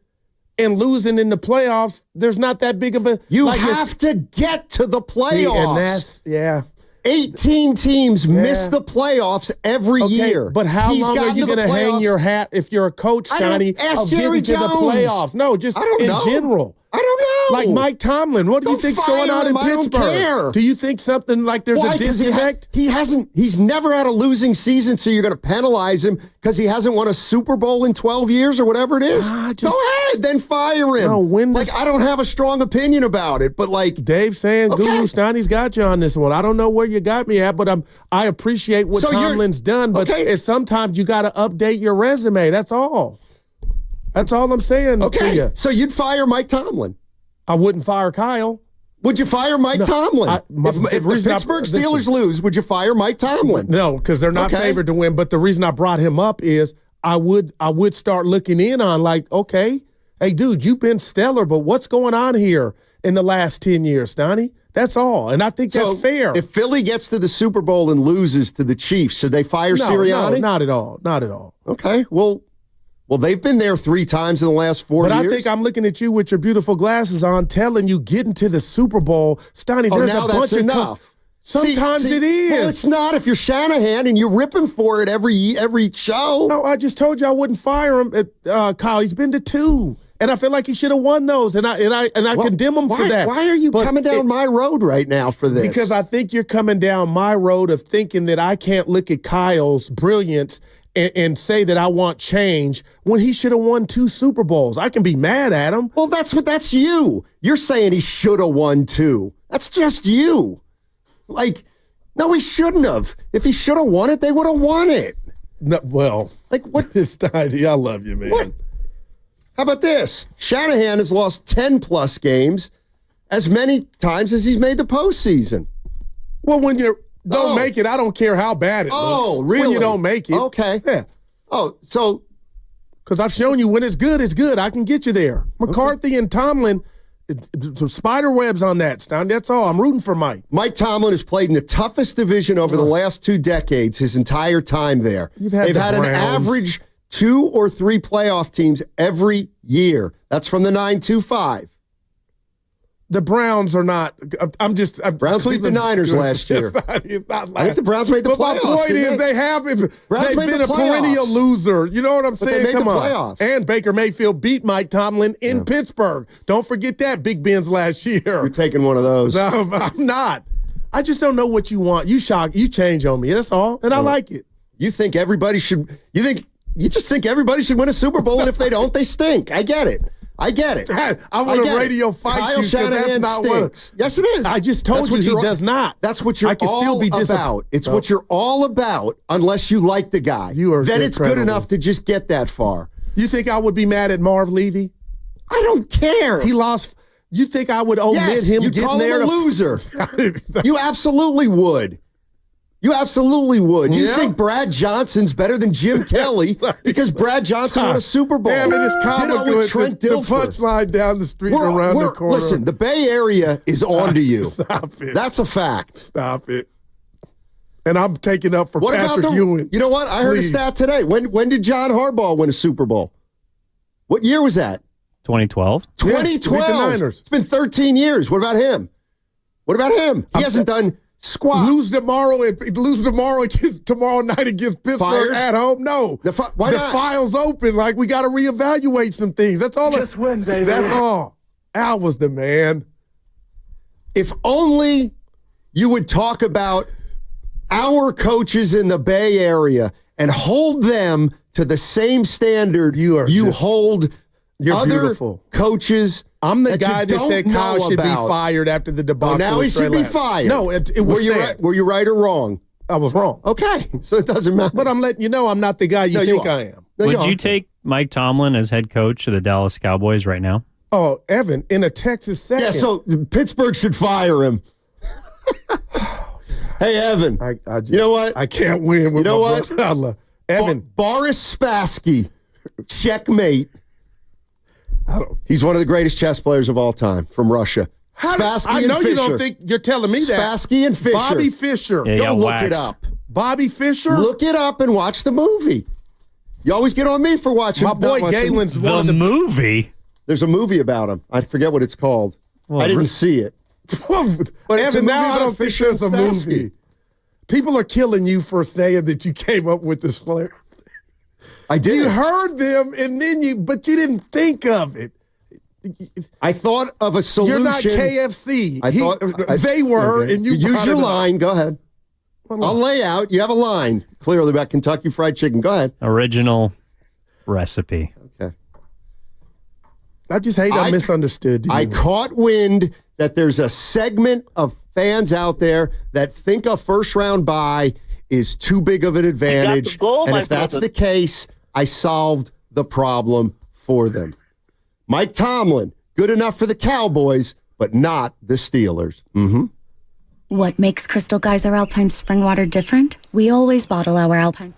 and losing in the playoffs, there's not that big of a. You have to get to the playoffs. See, and that's 18 teams miss the playoffs every year. But how long are you going to hang your hat if you're a coach, Johnny, of getting to the playoffs? No, just in general. I don't know. Like Mike Tomlin, what do you think's going on in Pittsburgh? I don't care. Do you think something like there's a disconnect? He's never had a losing season, so you're going to penalize him because he hasn't won a Super Bowl in 12 years or whatever it is? Go ahead, then fire him. No, I don't have a strong opinion about it, but like Dave's saying, Guru Steiny's got you on this one. I don't know where you got me at, but I appreciate what Tomlin's done, but sometimes you got to update your resume. That's all. That's all I'm saying to you. So you'd fire Mike Tomlin? I wouldn't fire Kyle. Would you fire Mike Tomlin? If the Pittsburgh Steelers lose, would you fire Mike Tomlin? No, because they're not favored to win. But the reason I brought him up is I would start looking in on like, okay, hey, dude, you've been stellar, but what's going on here in the last 10 years, Steiny? That's all. And I think that's fair. If Philly gets to the Super Bowl and loses to the Chiefs, should they fire Sirianni? No, not at all. Not at all. Okay, well, they've been there 3 times in the last 4 years. But I think I'm looking at you with your beautiful glasses on, telling you getting to the Super Bowl, Steiny. There's a bunch of enough. Sometimes it is. Well, it's not if you're Shanahan and you rip him for it every show. No, I just told you I wouldn't fire him. Kyle, he's been to 2, and I feel like he should have won those, and I condemn him for that. Why are you coming down my road right now for this? Because I think you're coming down my road of thinking that I can't look at Kyle's brilliance and say that I want change when he should have won 2 Super Bowls. I can be mad at him. Well, that's you. You're saying he should have won 2. That's just you. Like, no, he shouldn't have. If he should have won it, they would have won it. No, well, like what? This Steiny, I love you, man. What? How about this? Shanahan has lost 10+ games as many times as he's made the postseason. Well, when you don't make it, I don't care how bad it looks. Oh, really? When you don't make it. Okay. Yeah. Oh, so. Because I've shown you when it's good. I can get you there. McCarthy and Tomlin, some spider webs on that, Stein. That's all. I'm rooting for Mike. Mike Tomlin has played in the toughest division over the last 2 decades, his entire time there. They've had an average 2 or 3 playoff teams every year. That's from the 9-2-5. The Browns are not. Browns beat the Niners last year. It's not I think the Browns made the playoffs. But my point is they've been a perennial loser. You know what I'm saying? They made Come the on. playoffs. And Baker Mayfield beat Mike Tomlin in Pittsburgh. Don't forget that, Big Ben's last year. You're taking one of those. No, I'm not. I just don't know what you want. You change on me. That's all. And I like it. You think everybody should. You just think everybody should win a Super Bowl, and if they don't, they stink. I get it. I want to radio fight Kyle you because that's not stinks. Yes, it is. I just told you he does not. That's what you're all about. It's what you're all about unless you like the guy. Then it's good enough to just get that far. You think I would be mad at Marv Levy? I don't care. He lost. You think I would omit him getting there? Him a loser. You absolutely would. You absolutely would. You think Brad Johnson's better than Jim Kelly because Brad Johnson won a Super Bowl. Damn it, it's comical with Trent the Dilfer. punchline down the street and around the corner. Listen, the Bay Area is on to you. Stop it. That's a fact. Stop it. And I'm taking up for what Patrick Ewing. You know what? I heard a stat today. When did John Harbaugh win a Super Bowl? What year was that? 2012. 2012. It's been 13 years. What about him? He hasn't done squat. Lose tomorrow night against Pittsburgh Fired? at home? No. Why the not? file's open. Like, we got to reevaluate some things. That's all. Just win, baby. That's all. Al was the man. If only you would talk about our coaches in the Bay Area and hold them to the same standard you hold other beautiful. Coaches. I'm the guy that said Kyle should be fired after the debacle. Now he should be fired. No, it was said. Were you right or wrong? I was wrong. Okay, so it doesn't matter. But I'm letting you know I'm not the guy you think I am. Would you take Mike Tomlin as head coach of the Dallas Cowboys right now? Oh, Evan, in a Texas second. Yeah, so Pittsburgh should fire him. Hey, Evan. You know what? I can't win with my brother. Evan. Boris Spassky. Checkmate. He's one of the greatest chess players of all time from Russia. Spassky I know and you don't Fisher. think you're telling me that. Spassky and Fisher. Bobby Fisher. Yeah, Go look waxed. it up. Bobby Fisher? Look it up and watch the movie. You always get on me for watching. My boy not watching- Galen's one The of the movie. There's a movie about him. I forget what it's called. Well, I didn't see it. But it's a Evan, movie now I about don't think Fisher there's a and Spassky. movie. People are killing you for saying that you came up with this flair. I did. You heard them, and then but you didn't think of it. I thought of a solution. You're not KFC. I They were, okay. and you use brought your it up. line. Go ahead. I'll lay out. You have a line clearly about Kentucky Fried Chicken. Go ahead. Original recipe. Okay. I just hate I misunderstood you. I caught wind that there's a segment of fans out there that think a first-round bye is too big of an advantage. goal, and my if that's brother. the case, I solved the problem for them. Mike Tomlin, good enough for the Cowboys, but not the Steelers. Mm-hmm. What makes Crystal Geyser Alpine Spring Water different? We always bottle our Alpine.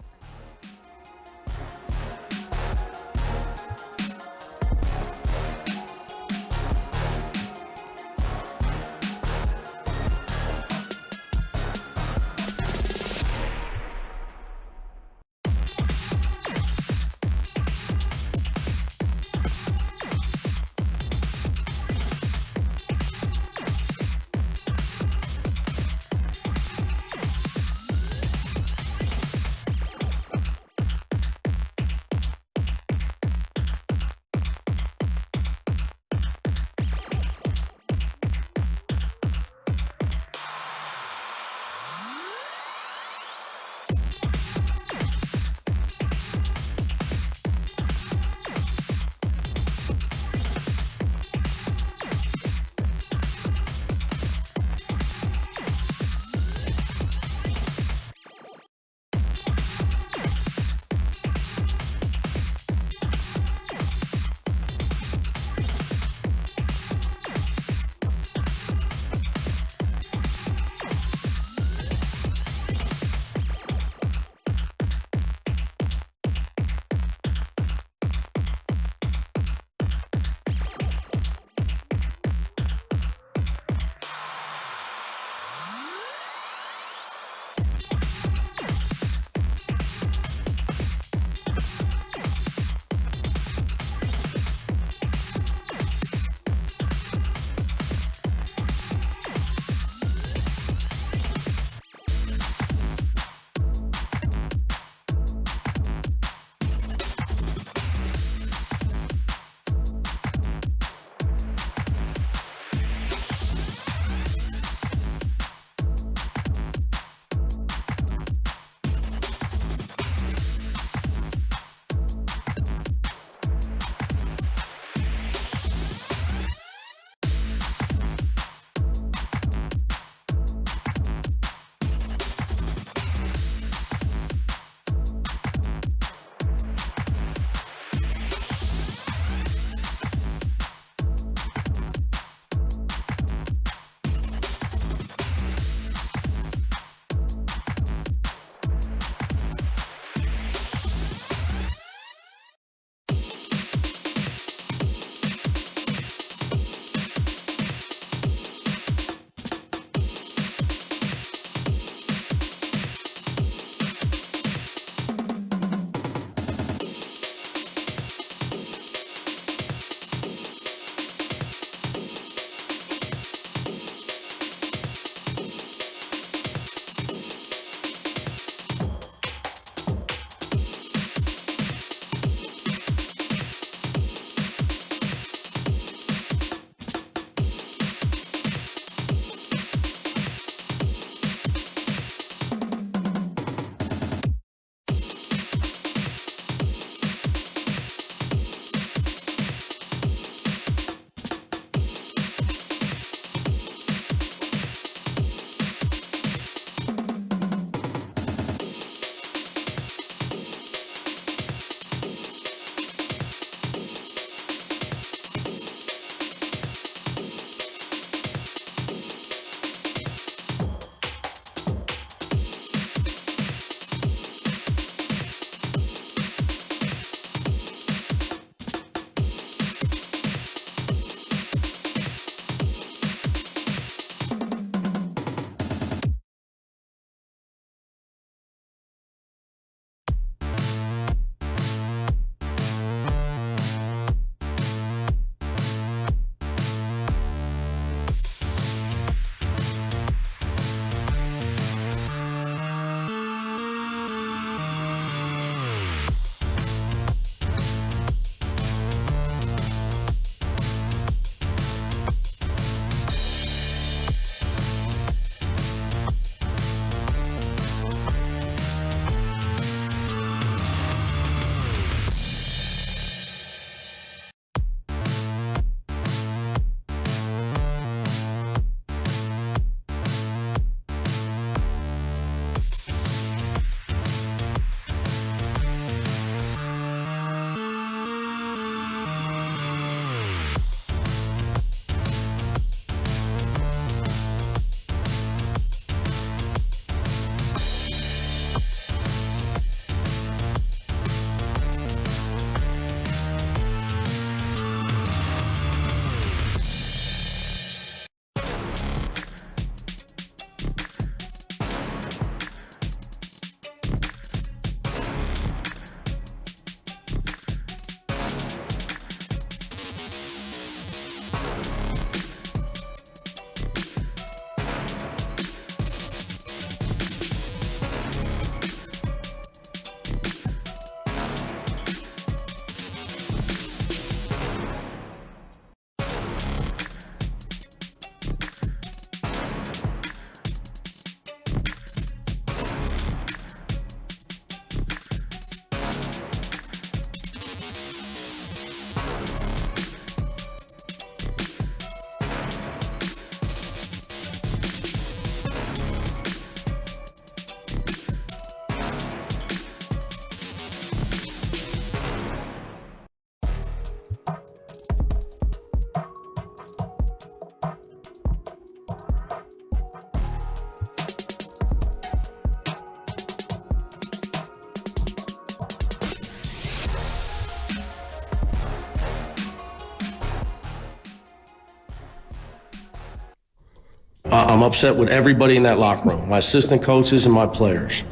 I'm upset with everybody in that locker room, my assistant coaches and my players.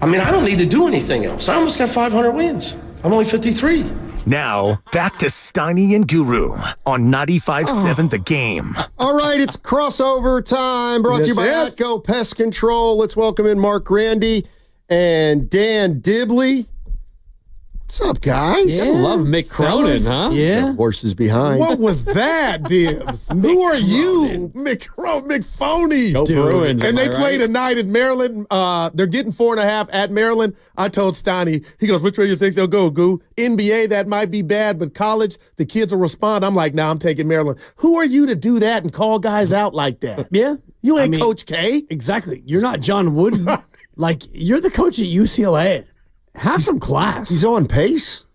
I mean, I don't need to do anything else. I almost got 500 wins. I'm only 53. Now, back to Steiny and Guru on 95.7 The Game. All right, it's crossover time. Brought to you by Atco Pest Control. Let's welcome in Mark Grandy and Dan Dibley. What's up, guys? I love Mick Cronin, huh? Yeah. Horses behind. What was that, Dibs? Who are you? McPhony. Go Bruins, And am they I played right? a night in Maryland. They're getting 4.5 at Maryland. I told Steiny, he goes, which way you think they'll go, Goo? NBA, that might be bad, but college, the kids will respond. I'm like, nah, I'm taking Maryland. Who are you to do that and call guys out like that? Yeah. You ain't Coach K. Exactly. You're not John Wooden. Like, you're the coach at UCLA. Have some class. He's on pace.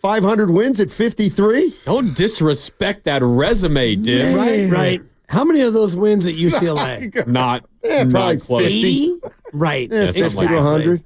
500 wins at 53. Don't disrespect that resume, dude. Right. How many of those wins at UCLA? Not, probably not close. 50. Right. Yeah, 50 to 100.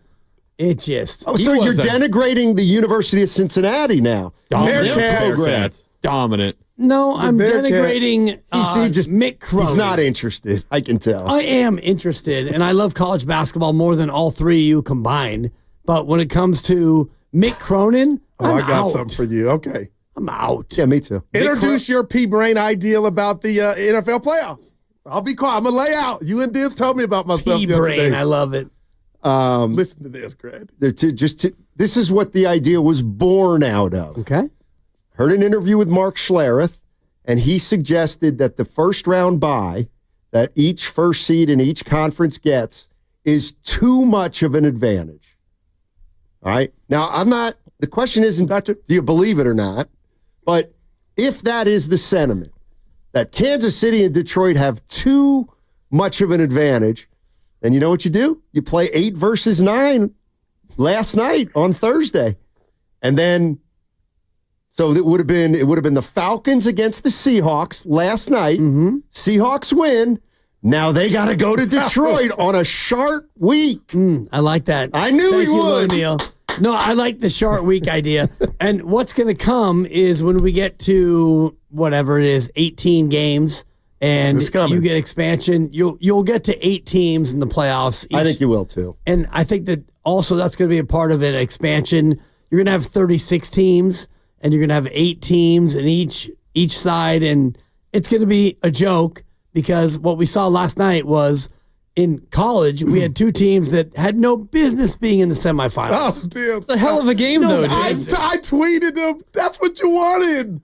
It just. Oh, so you're denigrating the University of Cincinnati now. Dominant. Dominant. No, I'm denigrating Mick Cronin. He's not interested, I can tell. I am interested, and I love college basketball more than all three of you combined. But when it comes to Mick Cronin, I got out. something for you. Okay. I'm out. Yeah, me too. Introduce your P-Brain ideal about the NFL playoffs. I'll be quiet. I'm going to lay out. You and Dibs told me about myself P-Brain, I love it. Listen to this, Greg. This is what the idea was born out of. Okay. Heard an interview with Mark Schlereth, and he suggested that the first round bye that each first seed in each conference gets is too much of an advantage. All right. Now, the question isn't, do you believe it or not? But if that is the sentiment, that Kansas City and Detroit have too much of an advantage, then you know what you do? You play 8 versus 9 last night on Thursday. And then, so it would have been the Falcons against the Seahawks last night. Mm-hmm. Seahawks win. Now they got to go to Detroit on a short week. I like that. I knew Thank he you, would. Neil. No, I like the short week idea. And what's going to come is when we get to whatever it is, 18 games, and you get expansion. You'll get to 8 teams in the playoffs. I think you will too. And I think that also that's going to be a part of an expansion. You're going to have 36 teams, and you're going to have 8 teams in each side, and it's going to be a joke. Because what we saw last night was in college, we had 2 teams that had no business being in the semifinals. Oh, damn. It's a hell of a game, though, dude. I tweeted them. That's what you wanted.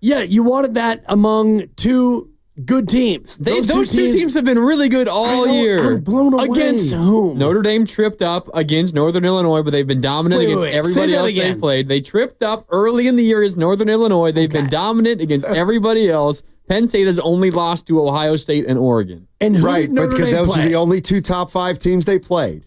Yeah, you wanted that among 2 good teams. Those two teams have been really good all year. I'm blown away. Against whom? Notre Dame tripped up against Northern Illinois, but they've been dominant against everybody else they played. They tripped up early in the year against Northern Illinois. They've been dominant against everybody else. Penn State has only lost to Ohio State and Oregon. And who right, did Notre but Dame those play? are the only 2 top 5 teams they played.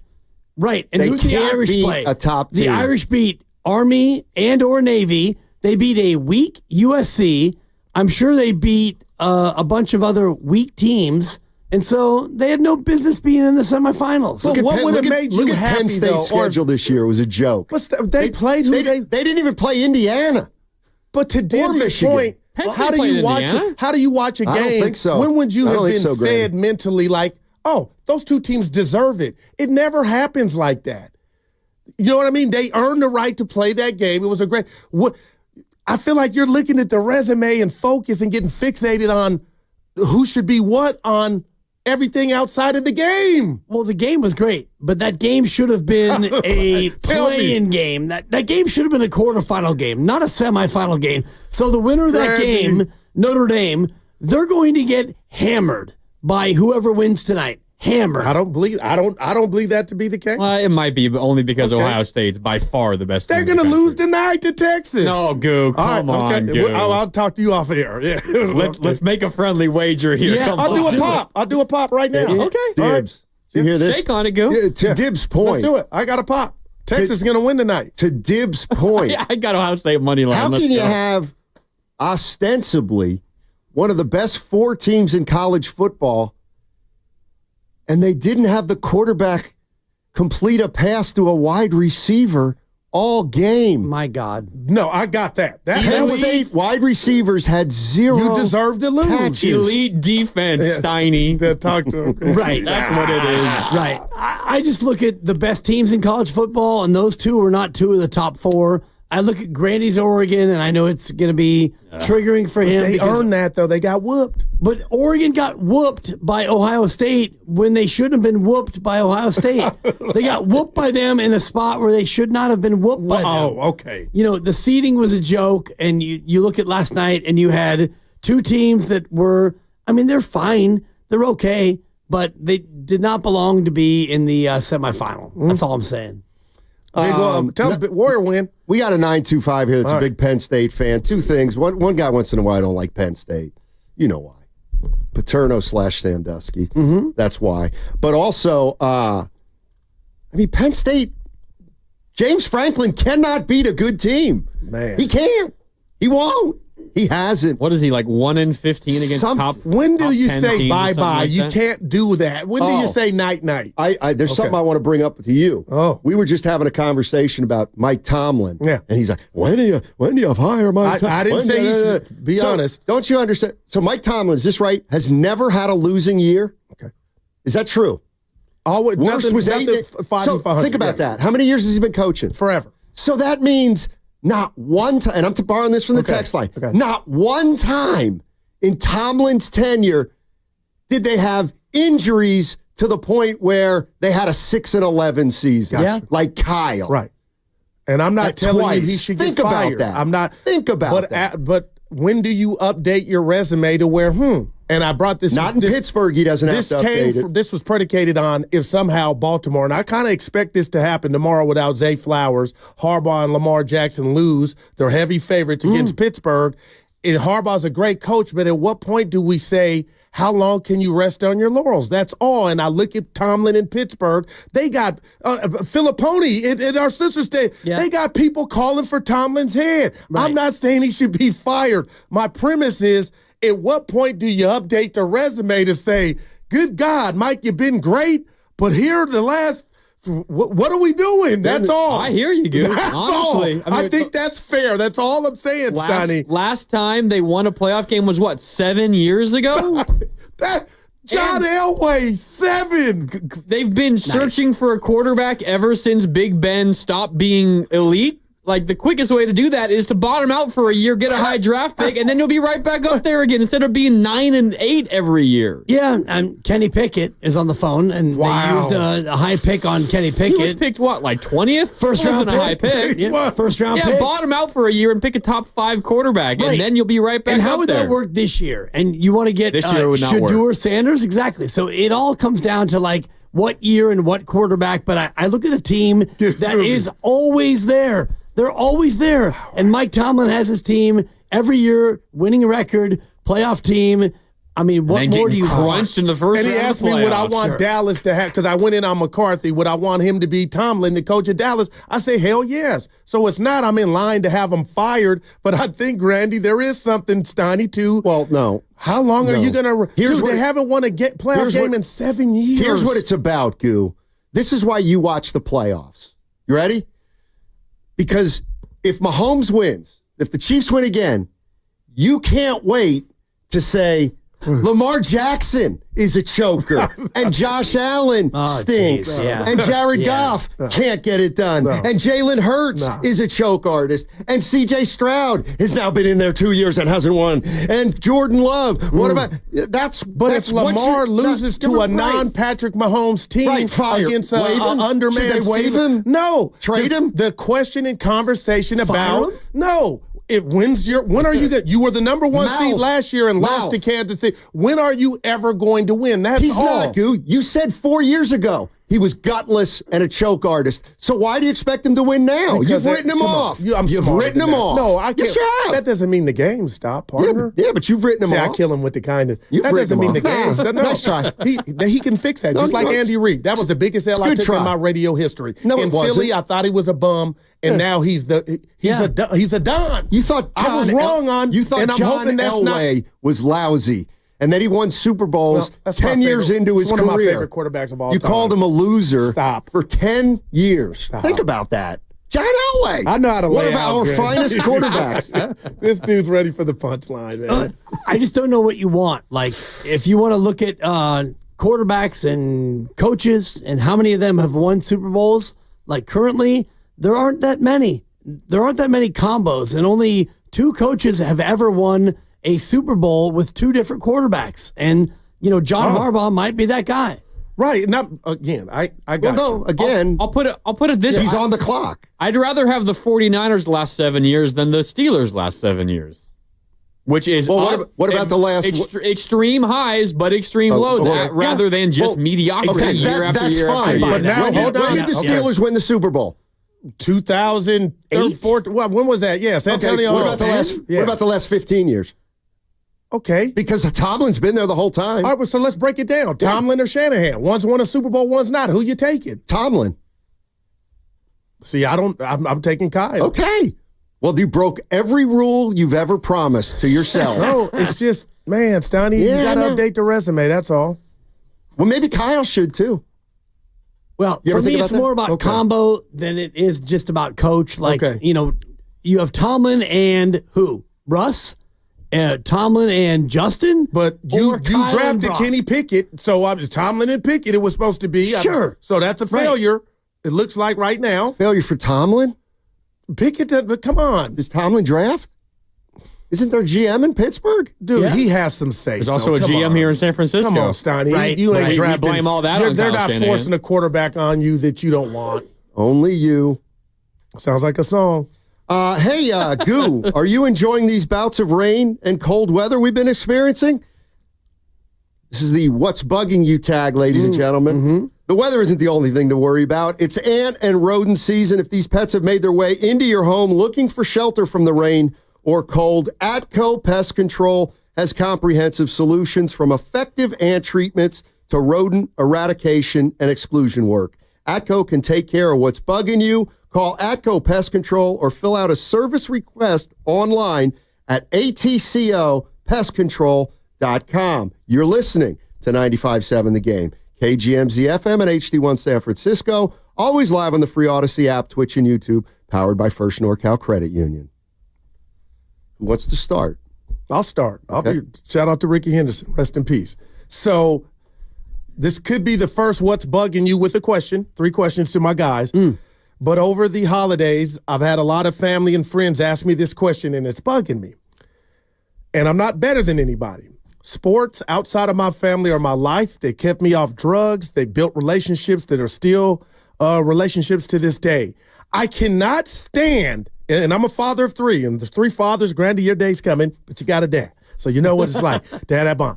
Right, and they who did the can't Irish beat play? a top team. The Irish beat Army and or Navy. They beat a weak USC. I'm sure they beat a bunch of other weak teams. And so they had no business being in the semifinals. But what would have made you happy, Penn State's schedule this year was a joke. They played who they didn't even play Indiana. But to Dibs' point, how do you watch it? How do you watch a game? I don't think so. When would you have been Graham. fed mentally like, oh, those 2 teams deserve it? It never happens like that. You know what I mean? They earned the right to play that game. It was a great. I feel like you're looking at the resume and focus and getting fixated on who should be what on everything outside of the game. Well, the game was great, but that game should have been a play-in game. That game should have been a quarterfinal game, not a semifinal game. So the winner of that game, Notre Dame, they're going to get hammered by whoever wins tonight. Hammered. I don't believe that to be the case. It might be, but only because Ohio State's by far the best. They're going to lose tonight to Texas. No, Goo, come on, Goo. I'll talk to you off air. Yeah. Let's make a friendly wager here. Yeah, I'll do a pop right now. Okay. Dibs. You hear this? Shake on it, Goo. Yeah, to Dibs' point. Let's do it. I got a pop. Texas is going to win tonight. To Dibs' point. I got Ohio State money line. How can you have ostensibly one of the best 4 teams in college football and they didn't have the quarterback complete a pass to a wide receiver all game. My God. No, I got that. Penn State wide receivers had 0. You deserve to lose. catches. Elite defense, Steiny. Talk to him. Right. That's what it is. Right. I just look at the best teams in college football, and those two are not two of the top 4. I look at Grandy's Oregon, and I know it's going to be triggering for him. They earned that, though. They got whooped. But Oregon got whooped by Ohio State when they shouldn't have been whooped by Ohio State. They got whooped by them in a spot where they should not have been whooped by them. Oh, okay. You know, the seeding was a joke, and you look at last night, and you had two teams that were, I mean, they're fine. They're okay, but they did not belong to be in the semifinal. That's all I'm saying. Tell us, Warrior win. We got a 925 here that's a big Penn State fan. Two things. One guy wants to know why I don't like Penn State. You know why. Paterno/Sandusky. That's why. But also, I mean, Penn State, James Franklin cannot beat a good team. Man. He can't. He won't. He hasn't. What is he, like 1-15 against top? When do you top 10 say teams or something bye-bye? like You that? can't do that. When do you say night-night? There's something I want to bring up to you. Oh. We were just having a conversation about Mike Tomlin. Yeah. And he's like, when do you hire Mike Tomlin? I didn't say be honest. Don't you understand? So Mike Tomlin, is this right, has never had a losing year? Okay. Is that true? Always, Worst was 8. So think about that. How many years has he been coaching? Forever. So that means not one time, and I'm borrowing this from the text line, not one time in Tomlin's tenure did they have injuries to the point where they had a 6-11 season. Gotcha. Like Kyle. Right. And I'm not telling twice. you he should Think get about fired. that. I'm not. Think about that. But when do you update your resume to where, And I brought this. Not in Pittsburgh, he doesn't have to update it. This was predicated on if somehow Baltimore, and I kind of expect this to happen tomorrow without Zay Flowers, Harbaugh and Lamar Jackson lose. They're heavy favorites against Pittsburgh. And Harbaugh's a great coach, but at what point do we say, how long can you rest on your laurels? That's all. And I look at Tomlin in Pittsburgh. They got Filipponi in our sister state. Yeah. They got people calling for Tomlin's head. Right. I'm not saying he should be fired. My premise is, at what point do you update the resume to say, good God, Mike, you've been great, but here the last, what are we doing? That's all. I hear you, Goose. That's Honestly, all. I think that's fair. That's all I'm saying, Steiny. Last time they won a playoff game was what, 7 years ago? John Elway, 7. They've been searching for a quarterback ever since Big Ben stopped being elite. Like, the quickest way to do that is to bottom out for a year, get a high draft pick, and then you'll be right back up there again instead of being 9 and 8 every year. Yeah, and Kenny Pickett is on the phone, and they used a high pick on Kenny Pickett. He was picked, what, like 20th? First round pick. A high pick. Yeah, first round pick. Yeah, bottom out for a year and pick a top 5 quarterback, and then you'll be right back up there. And how would that work this year? And you want to get this year would not work. Shedeur Sanders? Exactly. So it all comes down to, like, what year and what quarterback. But I look at a team that is always there. They're always there. And Mike Tomlin has his team every year, winning a record, playoff team. I mean, what more do you crunched in the first round? And he asked me, would I want Dallas to have, because I went in on McCarthy, would I want him to be Tomlin, the coach of Dallas? I say, hell yes. So it's not I'm in line to have him fired, but I think, Randy, there is something, Steiny, too. Well, no. How long are you going to... Dude, they haven't won a playoff game in 7 years. Here's what it's about, Goo. This is why you watch the playoffs. You ready? Because if Mahomes wins, if the Chiefs win again, you can't wait to say Lamar Jackson is a choker and Josh Allen stinks and Jared Goff can't get it done and Jalen Hurts is a choke artist and C.J. Stroud has now been in there 2 years and hasn't won and Jordan Love. What about that's? But if Lamar loses to a non-Patrick Mahomes team against an undermanned, should they waive him? No, trade him. The question and conversation about no. When are you going? You were the number 1 seed last year and lost to Kansas City. When are you ever going to win? That's He's all. not, Goo. You said 4 years ago he was gutless and a choke artist. So why do you expect him to win now? Because you've written him off. You've written him off. No, I can't. Yes, you have. That doesn't mean the game stop, partner. Yeah, but you've written him off. I kill him with the kindness. You've that doesn't mean the game game stop. No, nice try. He can fix that. Just like Andy Reid. That was the biggest L I took in my radio history. No, in Philly, I thought he was a bum. And now he's a don. You thought I was wrong on. You thought and I'm John hoping that's Elway was lousy, and then he won Super Bowls 10 years into his career. One of my favorite quarterbacks of all time. You called him a loser for 10 years. Think about that. John Elway. I know how to one lay of out our good. finest quarterbacks. This dude's ready for the punchline, man. I just don't know what you want. Like, if you want to look at quarterbacks and coaches and how many of them have won Super Bowls, like currently, there aren't that many. There aren't that many combos, and only 2 coaches have ever won a Super Bowl with 2 different quarterbacks. And, John Harbaugh might be that guy. Right. Now, again, I got you. Again, I'll put it this way. He's on the clock. I'd rather have the 49ers last 7 years than the Steelers last 7 years. Which is what about the last extreme highs but extreme lows rather than just mediocrity year after that's year fine. after year. But now, when did the Steelers win the Super Bowl? 2008. When was that? Yes, Antonio. What about the last 15 years? Okay. Because Tomlin's been there the whole time. All right, so let's break it down. Tomlin or Shanahan? One's won a Super Bowl, one's not. Who you taking? Tomlin. See, I'm taking Kyle. Okay. Well, you broke every rule you've ever promised to yourself. No, it's just, man, Steiny, you got to update the resume, that's all. Well, maybe Kyle should, too. Well, for me, it's more about combo than it is just about coach. Like, you have Tomlin and who? Russ? Tomlin and Justin? But you drafted Kenny Pickett, so Tomlin and Pickett it was supposed to be. Sure. So that's a failure, it looks like right now. Failure for Tomlin? Pickett, but come on. Does Tomlin draft? Isn't there GM in Pittsburgh? Dude, he has some say. There's also a GM here in San Francisco. Come on, Steiny. Right. You ain't drafting. You blame all that on They're Kyle not Shanahan. forcing a quarterback on you that you don't want. Only you. Sounds like a song. Hey, Goo, are you enjoying these bouts of rain and cold weather we've been experiencing? This is the What's Bugging You tag, ladies and gentlemen. Mm-hmm. The weather isn't the only thing to worry about. It's ant and rodent season. If these pets have made their way into your home looking for shelter from the rain or cold, Atco Pest Control has comprehensive solutions from effective ant treatments to rodent eradication and exclusion work. Atco can take care of what's bugging you. Call Atco Pest Control or fill out a service request online at atcopestcontrol.com. You're listening to 95.7 The Game. KGMZ FM and HD1 San Francisco. Always live on the free Odyssey app, Twitch, and YouTube. Powered by First NorCal Credit Union. Who wants to start? I'll start. Shout out to Ricky Henderson. Rest in peace. So this could be the first What's Bugging You with a question. 3 questions to my guys. But over the holidays, I've had a lot of family and friends ask me this question, and it's bugging me. And I'm not better than anybody. Sports outside of my family or my life, they kept me off drugs. They built relationships that are still relationships to this day. I cannot stand, and I'm a father of 3, and there's 3 fathers. Granted, your day's coming, but you got a dad. So you know what it's like to have that bond.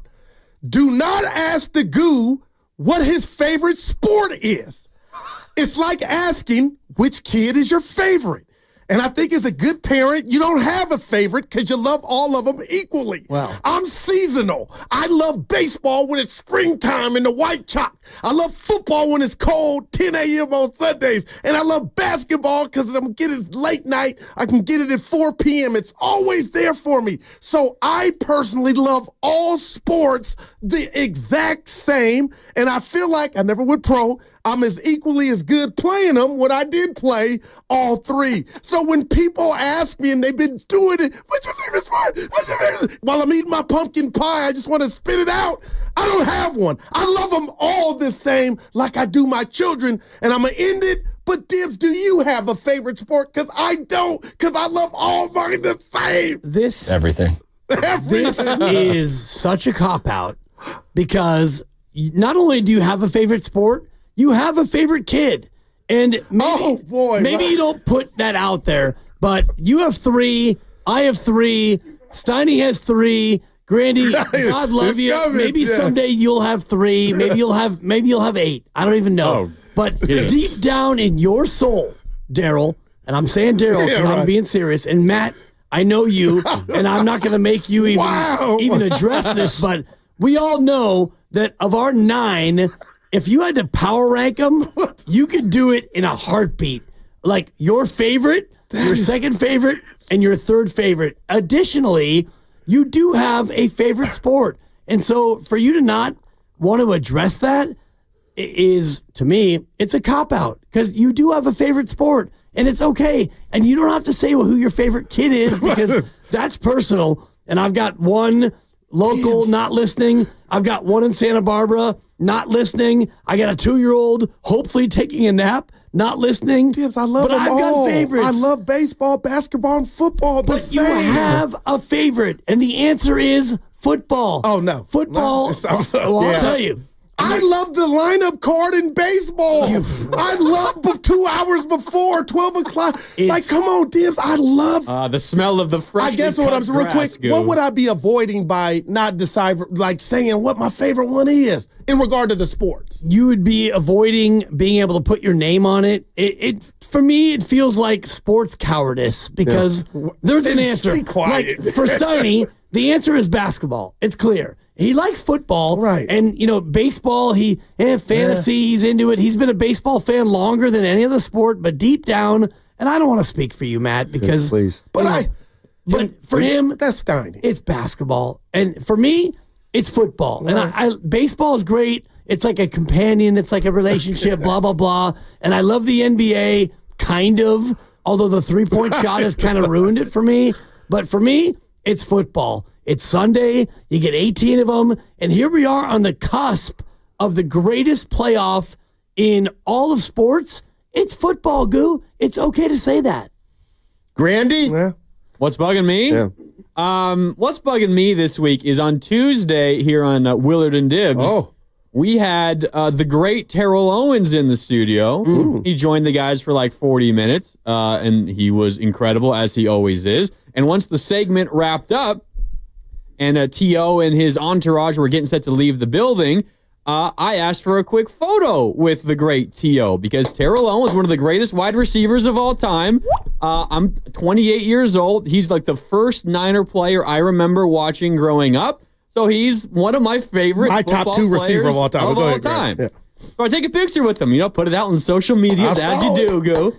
Do not ask the Goo what his favorite sport is. It's like asking which kid is your favorite. And I think as a good parent, you don't have a favorite because you love all of them equally. Wow. I'm seasonal. I love baseball when it's springtime in the white chalk. I love football when it's cold, 10 a.m. on Sundays. And I love basketball because I'm getting it late night. I can get it at 4 p.m. It's always there for me. So I personally love all sports the exact same. And I feel like I never went pro. I'm as equally as good playing them when I did play all 3. So when people ask me, and they've been doing it, what's your favorite sport? What's your favorite? While I'm eating my pumpkin pie, I just want to spit it out. I don't have one. I love them all the same like I do my children, and I'm going to end it. But Dibs, do you have a favorite sport? Because I don't, because I love all mine the same. Everything. This is such a cop-out because not only do you have a favorite sport, you have a favorite kid. And maybe you don't put that out there, but you have 3, I have 3, Steiny has 3, Grandy, God love you. Maybe someday you'll have 3, maybe you'll have 8. I don't even know. But deep down in your soul, Daryl, and I'm saying Daryl because I'm being serious, and Matt, I know you, and I'm not going to make you even address this, but we all know that of our 9, if you had to power rank them, you could do it in a heartbeat. Like your favorite, your second favorite, and your third favorite. Additionally, you do have a favorite sport. And so for you to not want to address that, is, to me, it's a cop-out because you do have a favorite sport, and it's okay. And you don't have to say who your favorite kid is because that's personal. And I've got one local not listening. I've got one in Santa Barbara not listening. I got a 2-year-old hopefully taking a nap, not listening. Tibbs, I love but them I've all. got favorites. I love baseball, basketball, and football. But you have a favorite, and the answer is football. Oh, no. Football. I'll tell you. I love the lineup card in baseball. I love 2 hours before 12 o'clock. Like, come on, Dibs. I love the smell of the fresh. I guess what I'm real quick. What would I be avoiding by not deciding, like saying what my favorite one is in regard to the sports? You would be avoiding being able to put your name on it. It for me, it feels like sports cowardice because there's an answer. Be quiet. Like, for Steiny, the answer is basketball. It's clear. He likes football, right? And baseball. Fantasy. He's into it. He's been a baseball fan longer than any other sport. But deep down, and I don't want to speak for you, Matt, because but for him, that's Steiny. It's basketball, and for me, it's football. Right. And I baseball is great. It's like a companion. It's like a relationship. Blah blah blah. And I love the NBA, kind of. Although the 3-point shot has kind of ruined it for me. But for me, it's football. It's Sunday. You get 18 of them. And here we are on the cusp of the greatest playoff in all of sports. It's football, Goo. It's okay to say that. Grandy? Yeah. What's bugging me? Yeah. What's bugging me this week is on Tuesday here on Willard and Dibs. We had the great Terrell Owens in the studio. He joined the guys for like 40 minutes, and he was incredible, as he always is. And once the segment wrapped up, and T.O. and his entourage were getting set to leave the building, I asked for a quick photo with the great T.O. because Terrell Owens, one of the greatest wide receivers of all time. I'm 28 years old. He's like the first Niner player I remember watching growing up. So he's one of my favorite top 2 receiver of all time. Yeah. So I take a picture with him, put it out on social medias as you do, Go.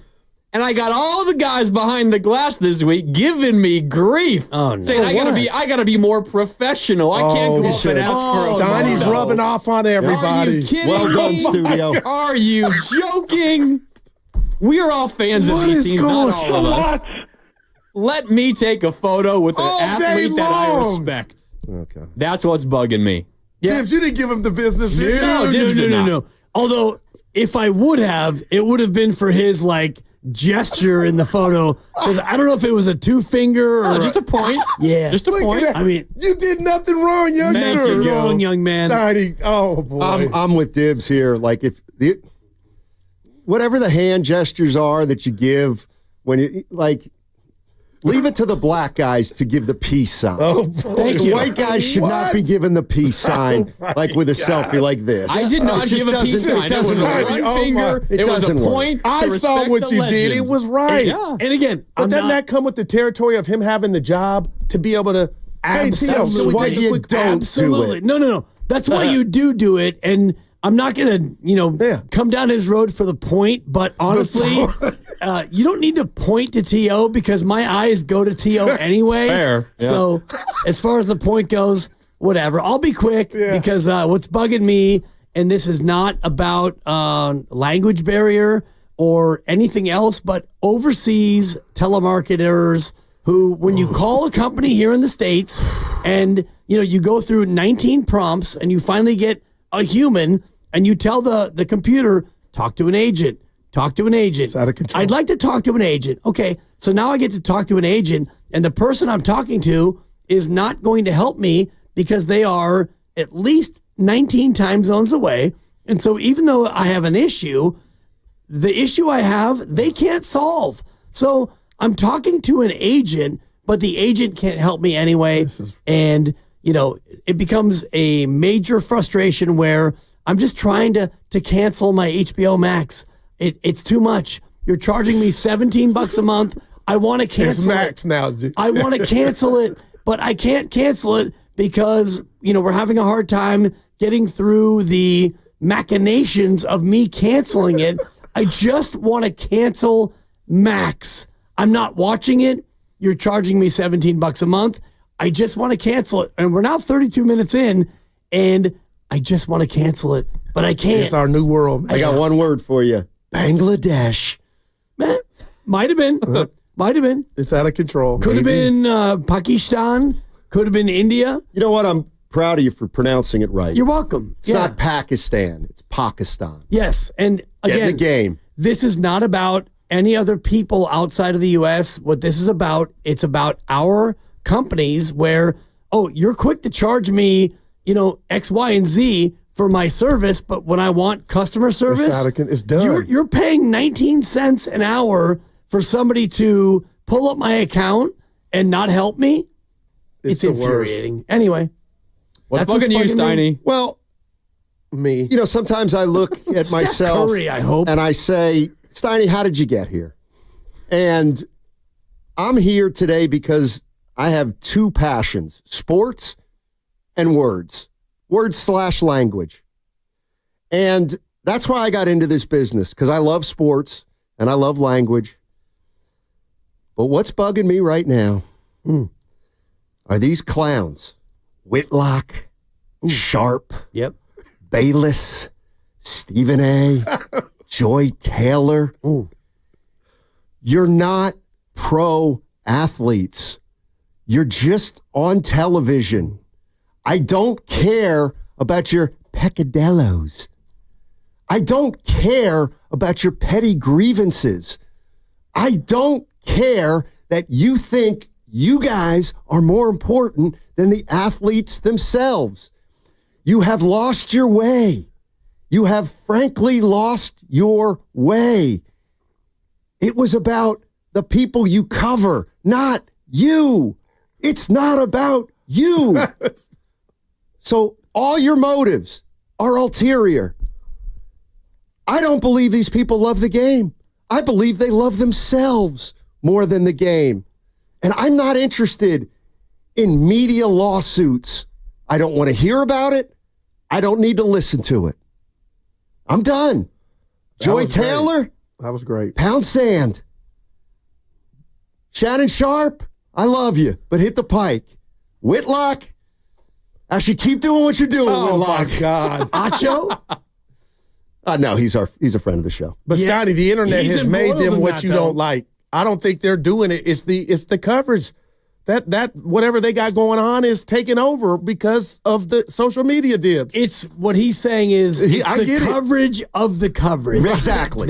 And I got all the guys behind the glass this week giving me grief. Oh, no. Saying I gotta be more professional. I can't go up and ask for a Steiny's photo. rubbing off on everybody. Are you kidding Well done, me? studio. Are you joking? We are all fans of these teams, not all of us. Let me take a photo with an athlete that I respect. Okay. That's what's bugging me. Dibs, you didn't give him the business, did you? No. Although, if I would have, it would have been for his, gesture in the photo. Because I don't know if it was a 2-finger or... just a point. Yeah. Just a point. I mean... You did nothing wrong, youngster. Nothing wrong, young man. Steiny, oh, boy. I'm with Dibs here. Like, whatever the hand gestures are that you give when you, leave it to the black guys to give the peace sign. Oh, boy. Thank The you. white guys should not be given the peace sign with a selfie like this. I did not give a peace sign. It was a one finger. It was a point. I saw what you did. It was right. Yeah. And again, But doesn't that come with the territory of him having the job to be able to... Absolutely. Why you don't do it. No. That's why you do it. And I'm not going to, come down his road for the point. But honestly, you don't need to point to T.O. because my eyes go to T.O. anyway. Fair. Yeah. So as far as the point goes, whatever. I'll be quick because what's bugging me, and this is not about language barrier or anything else, but overseas telemarketers who, when you call a company here in the States and, you go through 19 prompts and you finally get a human and you tell the computer, talk to an agent. Talk to an agent. It's out of control. I'd like to talk to an agent. Okay, so now I get to talk to an agent, and the person I'm talking to is not going to help me because they are at least 19 time zones away. And so even though I have an issue, the issue I have, they can't solve. So I'm talking to an agent, but the agent can't help me anyway. And, it becomes a major frustration where I'm just trying to cancel my HBO Max. It's too much. You're charging me $17 a month. I want to cancel It's Max now. I want to cancel it, but I can't cancel it because, we're having a hard time getting through the machinations of me canceling it. I just want to cancel Max. I'm not watching it. You're charging me $17 a month. I just want to cancel it. And we're now 32 minutes in, and I just want to cancel it. but I can't. It's our new world. I got one word for you. Bangladesh. Might have been. Might have been. It's out of control. Could have been Pakistan. Could have been India. You know what? I'm proud of you for pronouncing it right. You're welcome. It's not Pakistan. It's Pakistan. Yes. And Get in again, the game. This is not about any other people outside of the U.S. What this is about, it's about our companies where, you're quick to charge me, X, Y, and Z for my service, but when I want customer service, it's done. You're paying 19 cents an hour for somebody to pull up my account and not help me. It's infuriating. Worst. Anyway. What's bugging you, Steiny? Well, me. Sometimes I look at myself Curry, I hope. and I say, Steiny, how did you get here? And I'm here today because I have two passions, sports and words. Words/language. And that's why I got into this business, because I love sports and I love language. But what's bugging me right now are these clowns. Whitlock, Sharp, Bayless, Stephen A., Joy Taylor. You're not pro athletes. You're just on television. I don't care about your peccadillos. I don't care about your petty grievances. I don't care that you think you guys are more important than the athletes themselves. You have lost your way. You have frankly lost your way. It was about the people you cover, not you. It's not about you. So all your motives are ulterior. I don't believe these people love the game. I believe they love themselves more than the game. And I'm not interested in media lawsuits. I don't want to hear about it. I don't need to listen to it. I'm done. Joy Taylor. That was great. Pound sand. Shannon Sharp, I love you, but hit the pike. Whitlock, actually keep doing what you're doing, Whitlock. My God. Acho? No, he's a friend of the show. But Scotty, the internet has made them what you don't like. I don't think they're doing it. It's the coverage. That whatever they got going on is taking over because of the social media dibs. It's what he's saying is the coverage of the coverage. Exactly.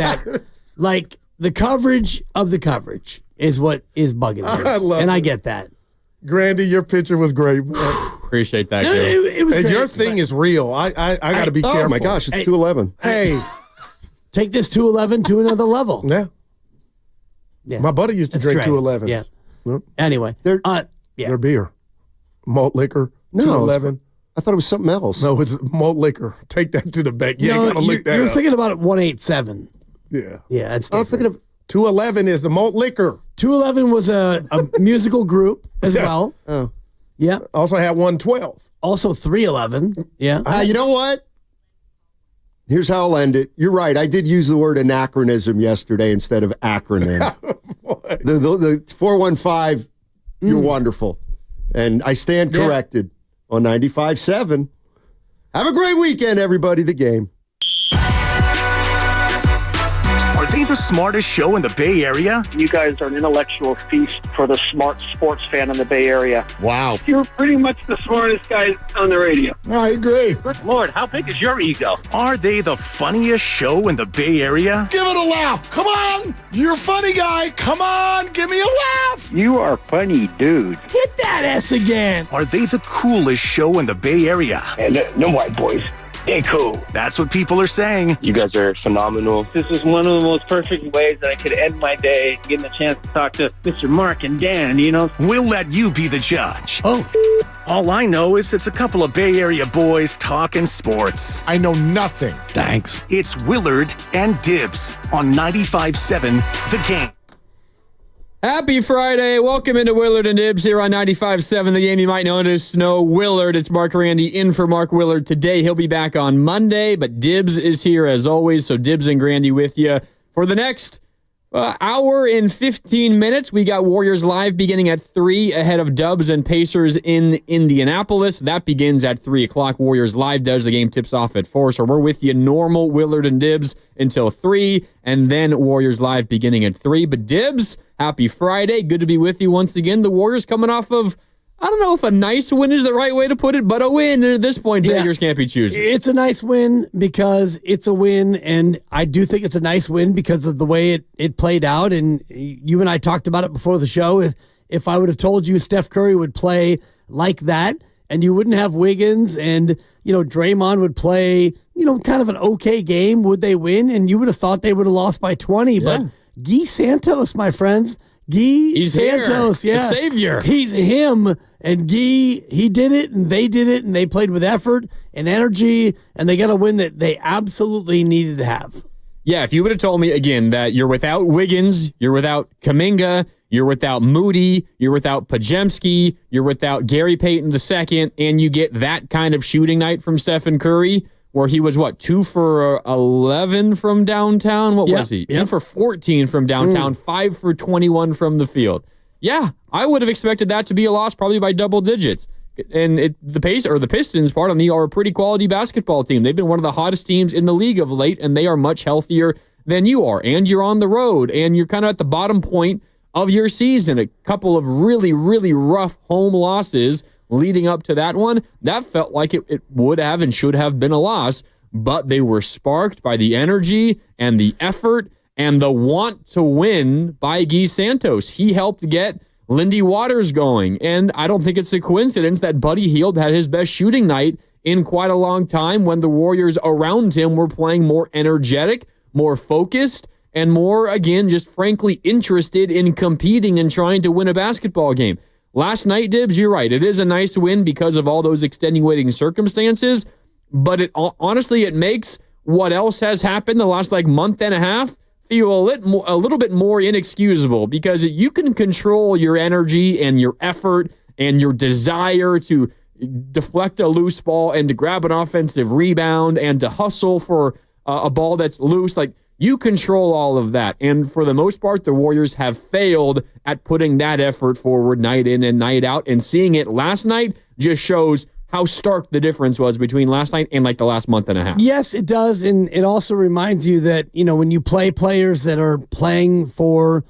Like the coverage of the coverage is what is bugging me. I love and it. I get that. Grandy, your picture was great. Appreciate that. It was and great, your thing is real. I got to be careful. Oh my gosh, it's 211. Hey, take this 211 to another level. Yeah. My buddy used to drink 211s. Yeah. Yep. Anyway, They're beer, malt liquor. No, 211. I thought it was something else. No, it's malt liquor. Take that to the bank. You ain't got to look that you're up. thinking about it 187. Yeah. Yeah, that's I'm thinking of 211 is the malt liquor. 211 was a musical group as well. Oh. Yeah. Also had 112. Also 311. Yeah. You know what? Here's how I'll end it. You're right. I did use the word anachronism yesterday instead of acronym. the 415, you're wonderful. And I stand corrected on 95.7. Have a great weekend, everybody. The Game. Are they the smartest show in the Bay Area? You guys are an intellectual feast for the smart sports fan in the Bay Area. Wow. You're pretty much the smartest guys on the radio. I agree. Good Lord, how big is your ego? Are they the funniest show in the Bay Area? Give it a laugh. Come on. You're a funny guy. Come on. Give me a laugh. You are funny, dude. Hit that S again. Are they the coolest show in the Bay Area? And no white boys. They cool. That's what people are saying. You guys are phenomenal. This is one of the most perfect ways that I could end my day, getting a chance to talk to Mr. Mark and Dan, you know? We'll let you be the judge. Oh. All I know is it's a couple of Bay Area boys talking sports. I know nothing. Thanks. It's Willard and Dibs on 95.7 The Game. Happy Friday. Welcome into Willard and Dibs here on 95.7 The Game. You might notice no Willard. It's Mark Randy in for Mark Willard today. He'll be back on Monday, but Dibs is here as always. So Dibs and Grandy with you for the next Hour and 15 minutes. We got Warriors Live beginning at 3 ahead of Dubs and Pacers in Indianapolis. That begins at 3 o'clock. Warriors Live does. The game tips off at 4. So we're with you normal Willard and Dibs until 3, and then Warriors Live beginning at 3. But Dibs, happy Friday. Good to be with you once again. The Warriors coming off of, I don't know if a nice win is the right way to put it, but a win. And at this point, beggars can't be choosers. It's a nice win because it's a win, and I do think it's a nice win because of the way it played out. And you and I talked about it before the show. If I would have told you Steph Curry would play like that, and you wouldn't have Wiggins, and Draymond would play, kind of an okay game, would they win? And you would have thought they would have lost by 20. But Guy Santos, my friends. He's Santos, here. The savior. He's him, and Guy, he did it, and they did it, and they played with effort and energy, and they got a win that they absolutely needed to have. Yeah, if you would have told me, again, that you're without Wiggins, you're without Kuminga, you're without Moody, you're without Pajemski, you're without Gary Payton II, and you get that kind of shooting night from Stephen Curry, where he was, 2 for 11 from downtown? What was he? 2 for 14 from downtown, 5 for 21 from the field. Yeah, I would have expected that to be a loss probably by double digits. And the Pistons, pardon me, are a pretty quality basketball team. They've been one of the hottest teams in the league of late, and they are much healthier than you are. And you're on the road, and you're kind of at the bottom point of your season. A couple of really, really rough home losses leading up to that one, that felt like it would have and should have been a loss, but they were sparked by the energy and the effort and the want to win by Guy Santos. He helped get Lindy Waters going, and I don't think it's a coincidence that Buddy Hield had his best shooting night in quite a long time when the Warriors around him were playing more energetic, more focused, and more, again, just frankly interested in competing and trying to win a basketball game. Last night, Dibs, you're right. It is a nice win because of all those extenuating circumstances, but honestly, it makes what else has happened the last month and a half feel a little bit more inexcusable, because you can control your energy and your effort and your desire to deflect a loose ball and to grab an offensive rebound and to hustle for a ball that's loose. You control all of that. And for the most part, the Warriors have failed at putting that effort forward night in and night out. And seeing it last night just shows how stark the difference was between last night and the last month and a half. Yes, it does. And it also reminds you that, when you play players that are playing for,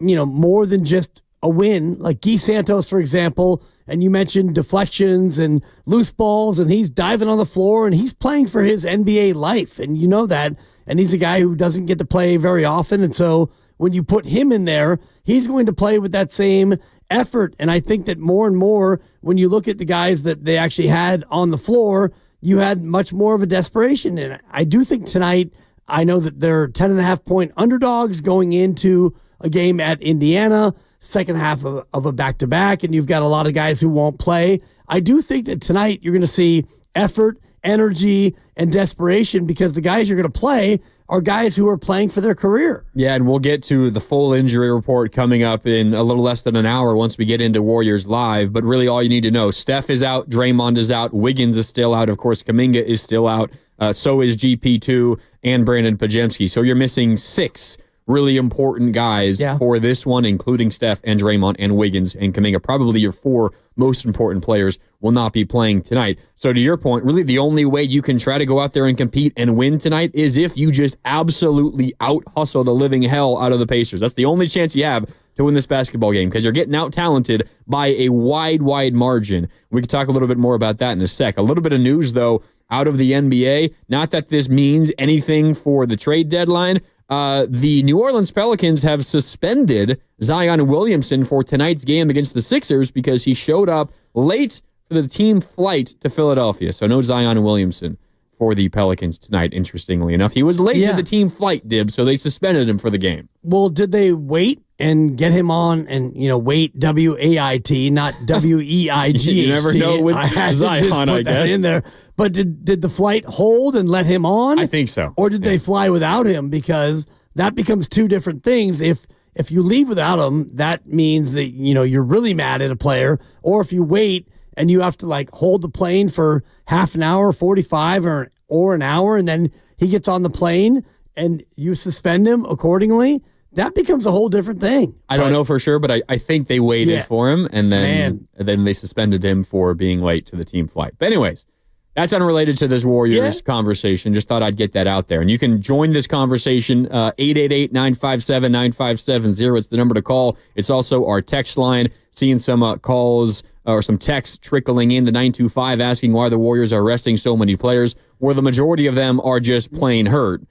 more than just a win, like Guy Santos, for example, and you mentioned deflections and loose balls, and he's diving on the floor and he's playing for his NBA life. And you know that. And he's a guy who doesn't get to play very often. And so when you put him in there, he's going to play with that same effort. And I think that more and more, when you look at the guys that they actually had on the floor, you had much more of a desperation. And I do think tonight, I know that they're 10.5-point underdogs going into a game at Indiana, second half of a back-to-back, and you've got a lot of guys who won't play. I do think that tonight you're going to see effort, energy, and desperation, because the guys you're going to play are guys who are playing for their career. Yeah, and we'll get to the full injury report coming up in a little less than an hour once we get into Warriors Live. But really all you need to know, Steph is out, Draymond is out, Wiggins is still out, of course, Kuminga is still out, so is GP2 and Brandon Pajemski. So you're missing 6 really important guys for this one, including Steph and Draymond and Wiggins and Kuminga. Probably your 4 most important players will not be playing tonight. So to your point, really the only way you can try to go out there and compete and win tonight is if you just absolutely out-hustle the living hell out of the Pacers. That's the only chance you have to win this basketball game, because you're getting out-talented by a wide, wide margin. We can talk a little bit more about that in a sec. A little bit of news, though, out of the NBA. Not that this means anything for the trade deadline. The New Orleans Pelicans have suspended Zion Williamson for tonight's game against the Sixers because he showed up late for the team flight to Philadelphia. So no Zion Williamson for the Pelicans tonight, interestingly enough. He was late to the team flight, Dib, so they suspended him for the game. Well, did they wait and get him on and, wait, W-A-I-T, not W-E-I-G-H-T. You never know with I had Zion, to just put I that guess. in there. But did the flight hold and let him on? I think so. Or did they fly without him? Because that becomes 2 different things. If you leave without him, that means that, you're really mad at a player. Or if you wait and you have to hold the plane for half an hour, 45 or an hour, and then he gets on the plane and you suspend him accordingly, that becomes a whole different thing. I don't know for sure, but I think they waited for him, and then they suspended him for being late to the team flight. But anyways, that's unrelated to this Warriors conversation. Just thought I'd get that out there. And you can join this conversation, 888-957-9570. It's the number to call. It's also our text line. Seeing some calls or some texts trickling in, the 925 asking why the Warriors are resting so many players, where the majority of them are just plain hurt.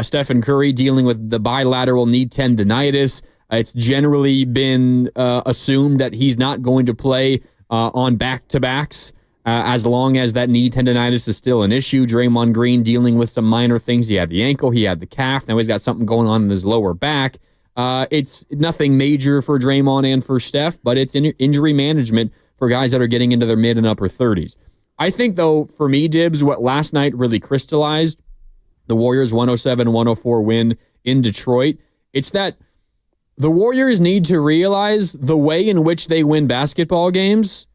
Stephen Curry dealing with the bilateral knee tendonitis. It's generally been assumed that he's not going to play on back-to-backs as long as that knee tendonitis is still an issue. Draymond Green dealing with some minor things. He had the ankle, he had the calf. Now he's got something going on in his lower back. It's nothing major for Draymond and for Steph, but it's injury management for guys that are getting into their mid and upper 30s. I think, though, for me, Dibs, what last night really crystallized the Warriors' 107-104 win in Detroit, it's that the Warriors need to realize the way in which they win basketball games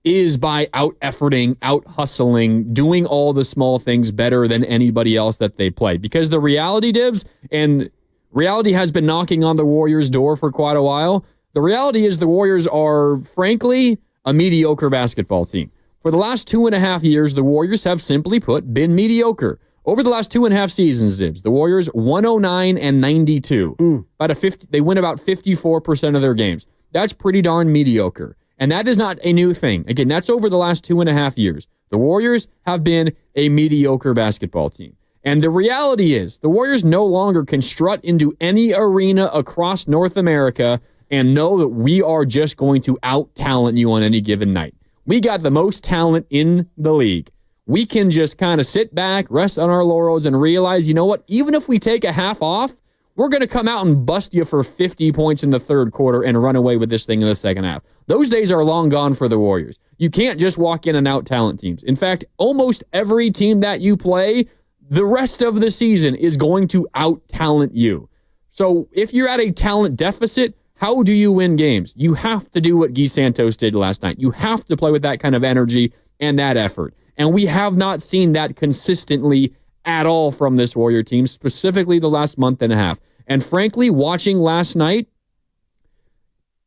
is by out-efforting, out-hustling, doing all the small things better than anybody else that they play. Because the reality, Dibs, and reality has been knocking on the Warriors' door for quite a while, the reality is the Warriors are, frankly, a mediocre basketball team. For the last 2.5 years, the Warriors have simply put been mediocre. Over the last 2.5 seasons, Dibs, the Warriors 109-92. They win about 54% of their games. That's pretty darn mediocre. And that is not a new thing. Again, that's over the last 2.5 years. The Warriors have been a mediocre basketball team. And the reality is, the Warriors no longer can strut into any arena across North America and know that we are just going to out-talent you on any given night. We got the most talent in the league. We can just kind of sit back, rest on our laurels, and realize, you know what, even if we take a half off, we're going to come out and bust you for 50 points in the third quarter and run away with this thing in the second half. Those days are long gone for the Warriors. You can't just walk in and out-talent teams. In fact, almost every team that you play, the rest of the season is going to out-talent you. So if you're at a talent deficit, how do you win games? You have to do what Guy Santos did last night. You have to play with that kind of energy and that effort. And we have not seen that consistently at all from this Warrior team, specifically the last month and a half. And frankly, watching last night,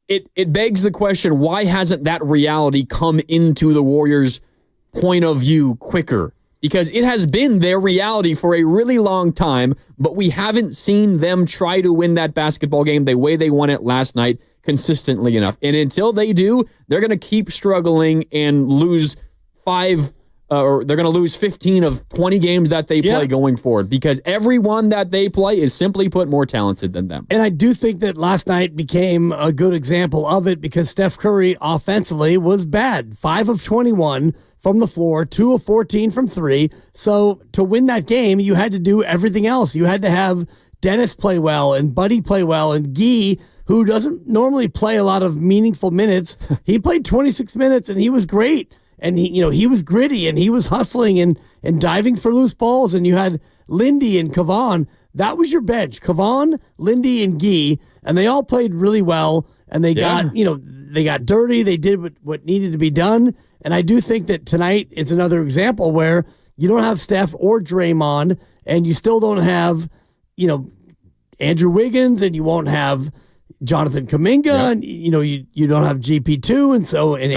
it begs the question, why hasn't that reality come into the Warriors' point of view quicker? Because it has been their reality for a really long time, but we haven't seen them try to win that basketball game the way they won it last night consistently enough. And until they do, they're going to keep struggling and lose they're going to lose 15 of 20 games that they play going forward, because everyone that they play is simply put more talented than them. And I do think that last night became a good example of it, because Steph Curry offensively was bad. 5 of 21 from the floor, 2 of 14 from 3. So to win that game, you had to do everything else. You had to have Dennis play well and Buddy play well, and Guy, who doesn't normally play a lot of meaningful minutes, he played 26 minutes and he was great. And he was gritty and he was hustling and diving for loose balls. And you had Lindy and Kevon. That was your bench. Kevon, Lindy, and Guy. And they all played really well. And they got dirty. They did what needed to be done. And I do think that tonight is another example where you don't have Steph or Draymond, and you still don't have, Andrew Wiggins, and you won't have Jonathan Kuminga, and you don't have GP2, and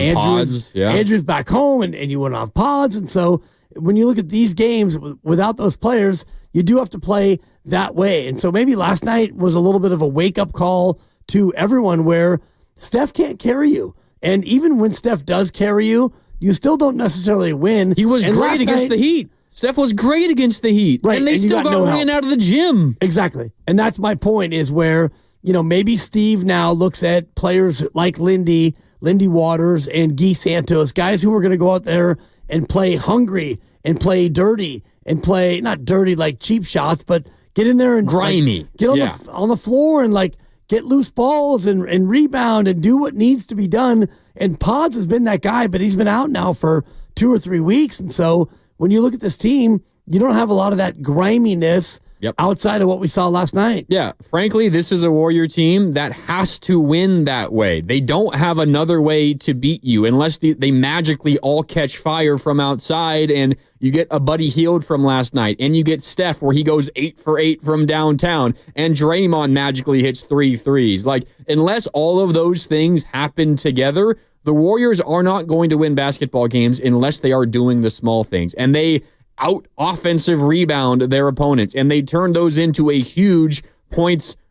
Andrew's back home, and you wouldn't have Pods. And so when you look at these games without those players, you do have to play that way. And so maybe last night was a little bit of a wake-up call to everyone, where Steph can't carry you. And even when Steph does carry you, you still don't necessarily win. He was great against the Heat. Steph was great against the Heat. Right, and they still got ran out of the gym. Exactly. And that's my point, is where maybe Steve now looks at players like Lindy Waters and Guy Santos, guys who are going to go out there and play hungry and play dirty and play, not dirty like cheap shots, but get in there and grimy. Get on the floor and get loose balls and rebound and do what needs to be done. And Pods has been that guy, but he's been out now for 2 or 3 weeks. And so when you look at this team, you don't have a lot of that griminess outside of what we saw last night. Yeah, frankly, this is a Warrior team that has to win that way. They don't have another way to beat you unless they magically all catch fire from outside and You get a Buddy Hield from last night, and you get Steph where he goes 8 for 8 from downtown, and Draymond magically hits 3 threes. Like, unless all of those things happen together, the Warriors are not going to win basketball games unless they are doing the small things. And they out-offensive rebound their opponents, and they turn those into a huge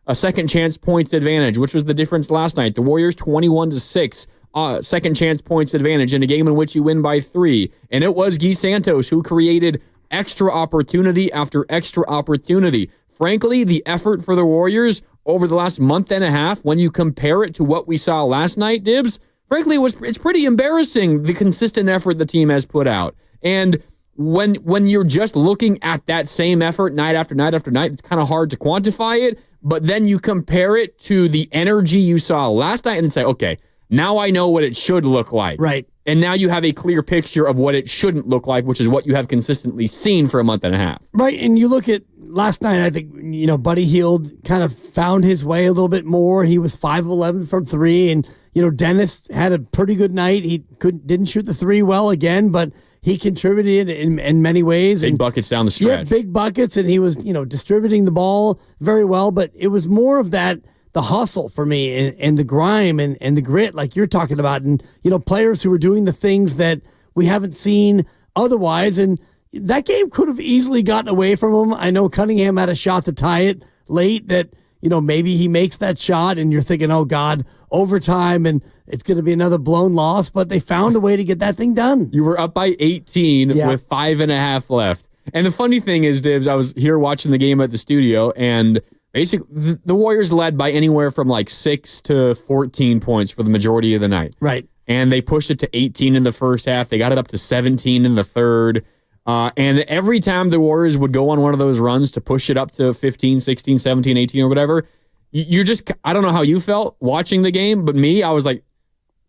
a second chance points advantage, which was the difference last night. The Warriors 21-6, second chance points advantage in a game in which you win by 3. And it was Guy Santos who created extra opportunity after extra opportunity. Frankly, the effort for the Warriors over the last month and a half, when you compare it to what we saw last night, Dibs, frankly, it's pretty embarrassing, the consistent effort the team has put out. And when you're just looking at that same effort night after night after night, it's kind of hard to quantify it. But then you compare it to the energy you saw last night and say, okay, now I know what it should look like. Right. And now you have a clear picture of what it shouldn't look like, which is what you have consistently seen for a month and a half. Right. And you look at last night, I think, Buddy Hield kind of found his way a little bit more. He was 5 of 11 from 3. And, Dennis had a pretty good night. He didn't shoot the 3 well again, but he contributed in many ways. Big buckets down the stretch. Yeah, big buckets, and he was, distributing the ball very well. But it was more of that, the hustle for me, and the grime and the grit, like you're talking about, and players who were doing the things that we haven't seen otherwise. And that game could have easily gotten away from him. I know Cunningham had a shot to tie it late that maybe he makes that shot, and you're thinking, oh God, overtime, and it's going to be another blown loss, but they found a way to get that thing done. You were up by 18 with 5.5 left. And the funny thing is, Dibs, I was here watching the game at the studio, and basically the Warriors led by anywhere from like 6 to 14 points for the majority of the night. Right. And they pushed it to 18 in the first half. They got it up to 17 in the third. And every time the Warriors would go on one of those runs to push it up to 15, 16, 17, 18 or whatever, I don't know how you felt watching the game, but me, I was like,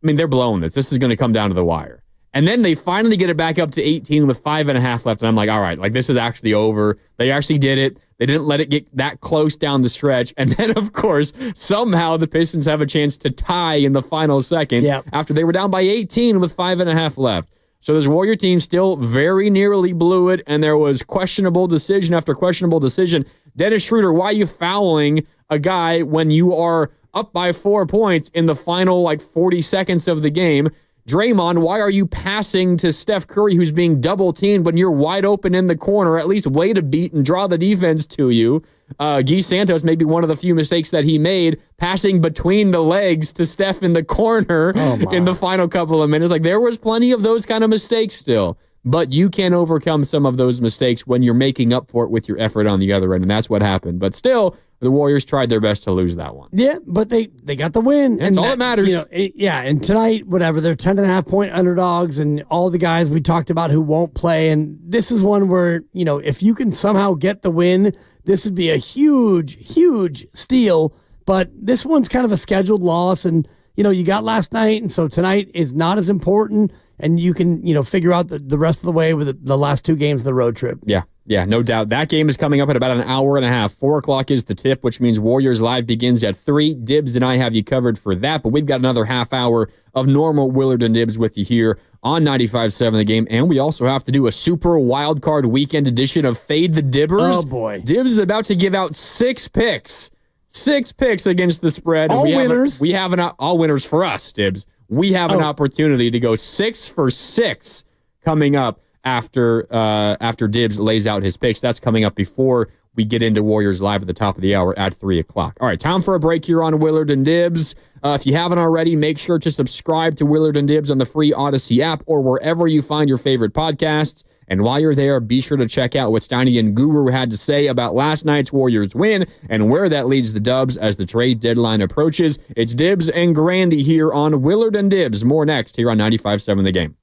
they're blowing this. This is going to come down to the wire. And then they finally get it back up to 18 with 5.5 left. And I'm like, all right, like this is actually over. They actually did it. They didn't let it get that close down the stretch. And then, of course, somehow the Pistons have a chance to tie in the final seconds after they were down by 18 with 5.5 left. So this Warrior team still very nearly blew it, and there was questionable decision after questionable decision. Dennis Schroeder, why are you fouling a guy when you are up by 4 points in the final 40 seconds of the game? Draymond, why are you passing to Steph Curry, who's being double-teamed when you're wide open in the corner? At least wait a beat and draw the defense to you. Guy Santos, maybe one of the few mistakes that he made, passing between the legs to Steph in the corner in the final couple of minutes. There was plenty of those kind of mistakes still. But you can overcome some of those mistakes when you're making up for it with your effort on the other end, and that's what happened. But still, the Warriors tried their best to lose that one. Yeah, but they got the win. That's all that matters. And tonight, whatever, they're 10.5-point underdogs, and all the guys we talked about who won't play. And this is one where, if you can somehow get the win, this would be a huge, huge steal. But this one's kind of a scheduled loss, and, you got last night, and so tonight is not as important. And you can, figure out the rest of the way with the last 2 games of the road trip. Yeah, no doubt. That game is coming up in about an hour and a half. 4 o'clock is the tip, which means Warriors Live begins at 3. Dibs and I have you covered for that, but we've got another half hour of normal Willard and Dibs with you here on 95.7 The Game, and we also have to do a super wild card weekend edition of Fade the Dibbers. Oh, boy. Dibs is about to give out 6 picks. 6 picks against the spread. All winners. All winners for us, Dibs. We have an opportunity to go 6 for 6 coming up after Dibs lays out his picks. That's coming up before we get into Warriors Live at the top of the hour at 3 o'clock. All right, time for a break here on Willard and Dibs. If you haven't already, make sure to subscribe to Willard and Dibs on the free Odyssey app or wherever you find your favorite podcasts. And while you're there, be sure to check out what Steiny and Guru had to say about last night's Warriors win and where that leads the Dubs as the trade deadline approaches. It's Dibs and Grandy here on Willard and Dibs. More next here on 95.7 The Game.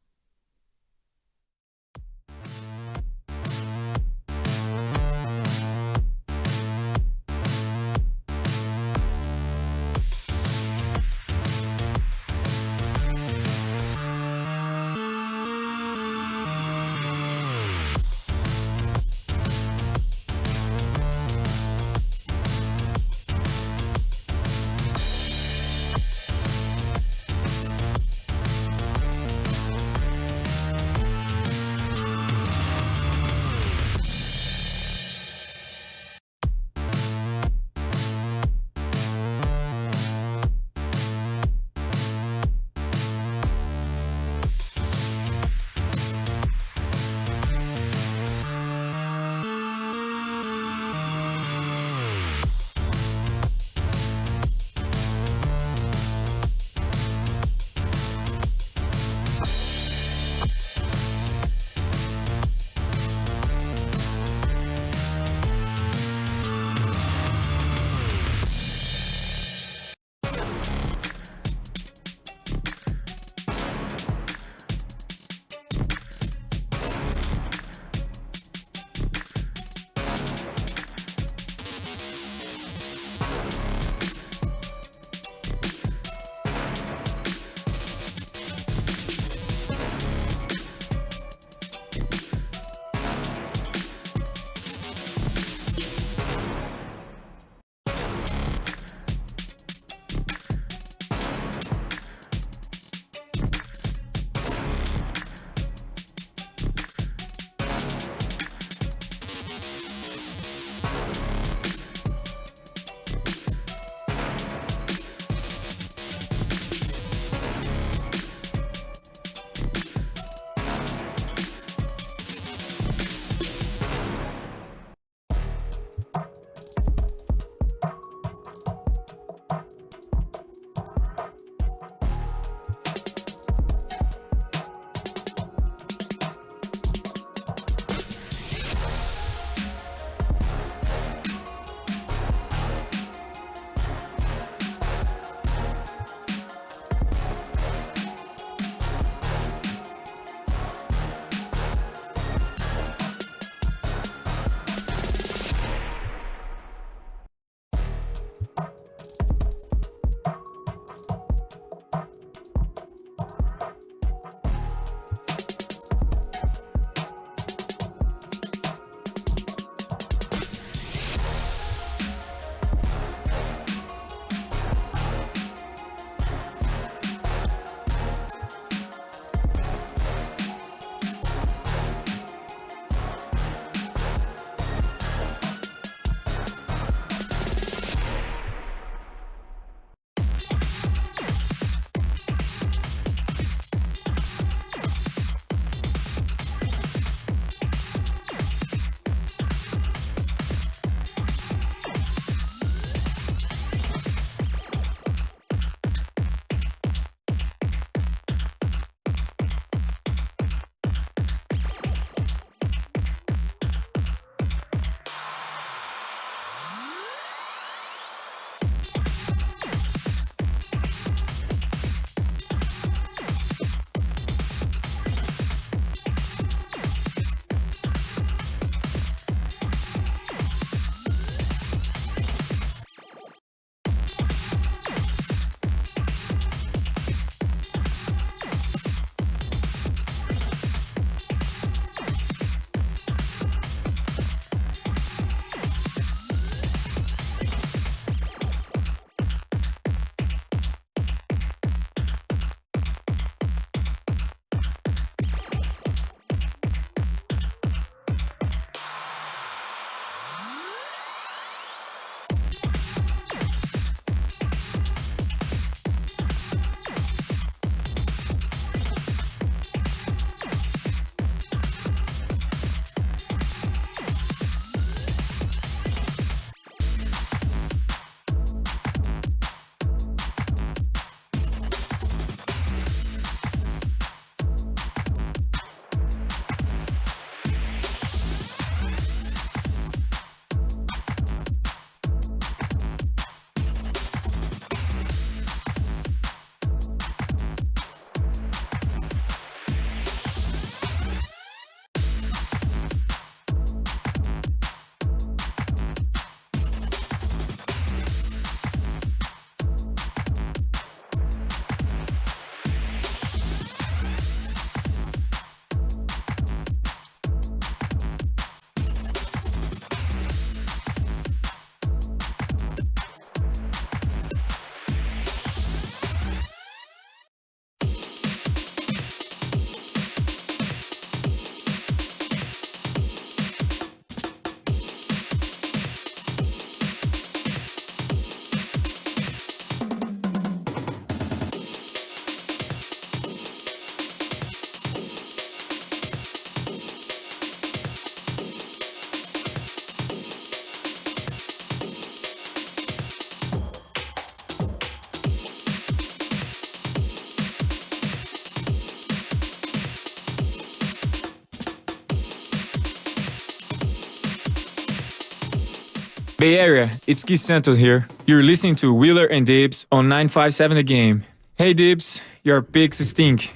Bay Area, it's Keith Santos here. You're listening to Wheeler and Dibs on 957 The Game. Hey, Dibs, your pigs stink.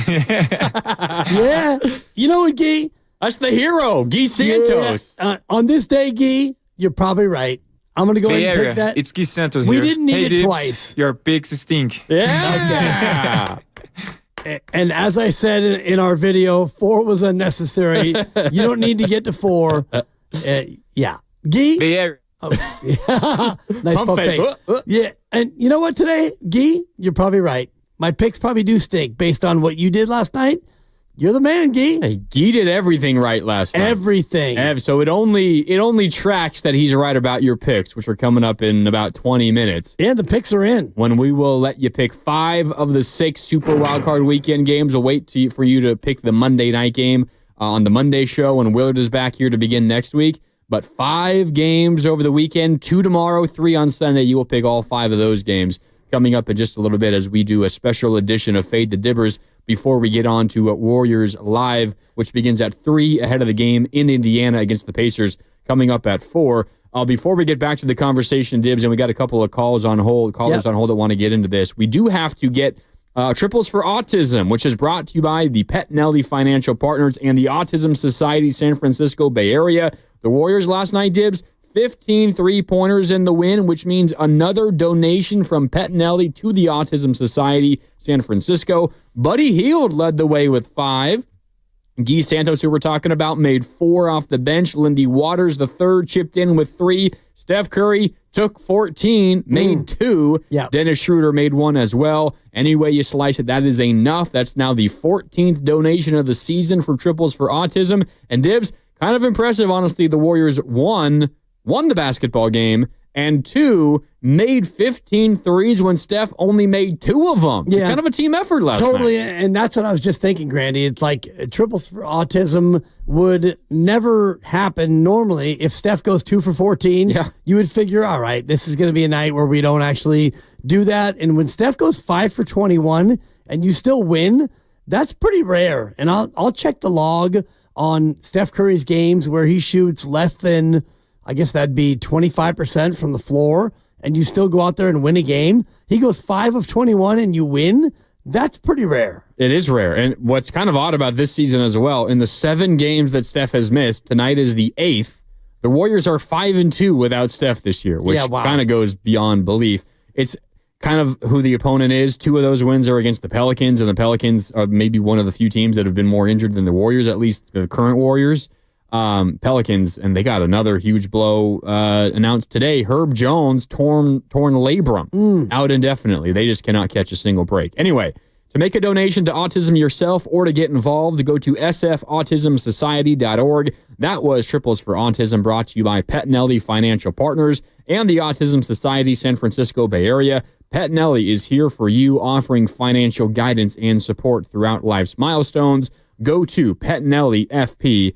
Yeah. You know what, Gee? That's the hero, Guy Santos. Yeah. On this day, Gee, you're probably right. I'm going to go Bay ahead and Area, take that. it's Keith Santos We here. didn't need hey, it Dibs, twice. Your pigs stink. Yeah. And as I said in our video, 4 was unnecessary. You don't need to get to 4. Yeah. Gee? Bay Area. Oh, yeah. Nice pump fake. Yeah. And you know what today, Gee? You're probably right. My picks probably do stink based on what you did last night. You're the man, Gee. Hey, Gee did everything right last night. Everything. So it only tracks that he's right about your picks, which are coming up in about 20 minutes. Yeah, the picks are in. When we will let you pick 5 of the 6 Super Wildcard Weekend games. We'll wait for you to pick the Monday night game on the Monday show when Willard is back here to begin next week. But 5 games over the weekend, 2 tomorrow, 3 on Sunday. You will pick all 5 of those games coming up in just a little bit as we do a special edition of Fade the Dibbers before we get on to Warriors Live, which begins at 3 ahead of the game in Indiana against the Pacers, coming up at 4. Before we get back to the conversation, Dibs, and we got a couple of callers on hold that want to get into this, we do have to get Triples for Autism, which is brought to you by the Pettinelli Financial Partners and the Autism Society San Francisco Bay Area. The Warriors last night, Dibs, 15 3-pointers in the win, which means another donation from Pettinelli to the Autism Society San Francisco. Buddy Hield led the way with 5. Guy Santos, who we're talking about, made 4 off the bench. Lindy Waters, the third, chipped in with 3. Steph Curry took 14, made 2. Yeah. Dennis Schroeder made 1 as well. Any way you slice it, that is enough. That's now the 14th donation of the season for Triples for Autism. And Dibs, kind of impressive, honestly. The Warriors won the basketball game, and 2, made 15 threes when Steph only made 2 of them. Yeah. Kind of a team effort last night. Totally, and that's what I was just thinking, Grandy. It's like Triples for Autism would never happen normally. If Steph goes 2 for 14, you would figure, all right, this is going to be a night where we don't actually do that. And when Steph goes 5 for 21 and you still win, that's pretty rare. And I'll check the log on Steph Curry's games where he shoots less than, I guess that'd be 25% from the floor, and you still go out there and win a game. He goes 5 of 21 and you win. That's pretty rare. It is rare. And what's kind of odd about this season as well, in the 7 games that Steph has missed, tonight is the 8th. The Warriors are 5-2 without Steph this year, which kind of goes beyond belief. It's kind of who the opponent is. 2 of those wins are against the Pelicans, and the Pelicans are maybe one of the few teams that have been more injured than the Warriors, at least the current Warriors. Pelicans, and they got another huge blow announced today. Herb Jones torn labrum out indefinitely. They just cannot catch a single break. Anyway, to make a donation to autism yourself or to get involved, go to sfautismsociety.org. That was Triples for Autism, brought to you by Pettinelli Financial Partners and the Autism Society San Francisco Bay Area. Pettinelli is here for you, offering financial guidance and support throughout life's milestones. Go to PettinelliFP.com.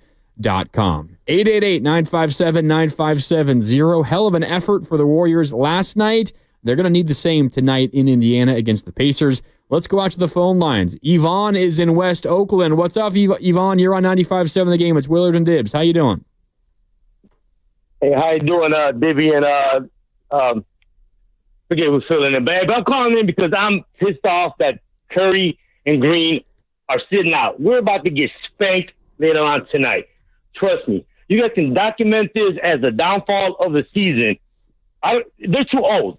888-957-9570. Hell of an effort for the Warriors last night. They're going to need the same tonight in Indiana against the Pacers. Let's go out to the phone lines. Yvonne is in West Oakland. What's up, Yvonne? You're on 95.7 The Game. It's Willard and Dibs. How you doing? Hey, how you doing, Dibby? And forget who's feeling it bad, but I'm calling in because I'm pissed off that Curry and Green are sitting out. We're about to get spanked later on tonight. Trust me. You guys can document this as a downfall of the season. They're too old.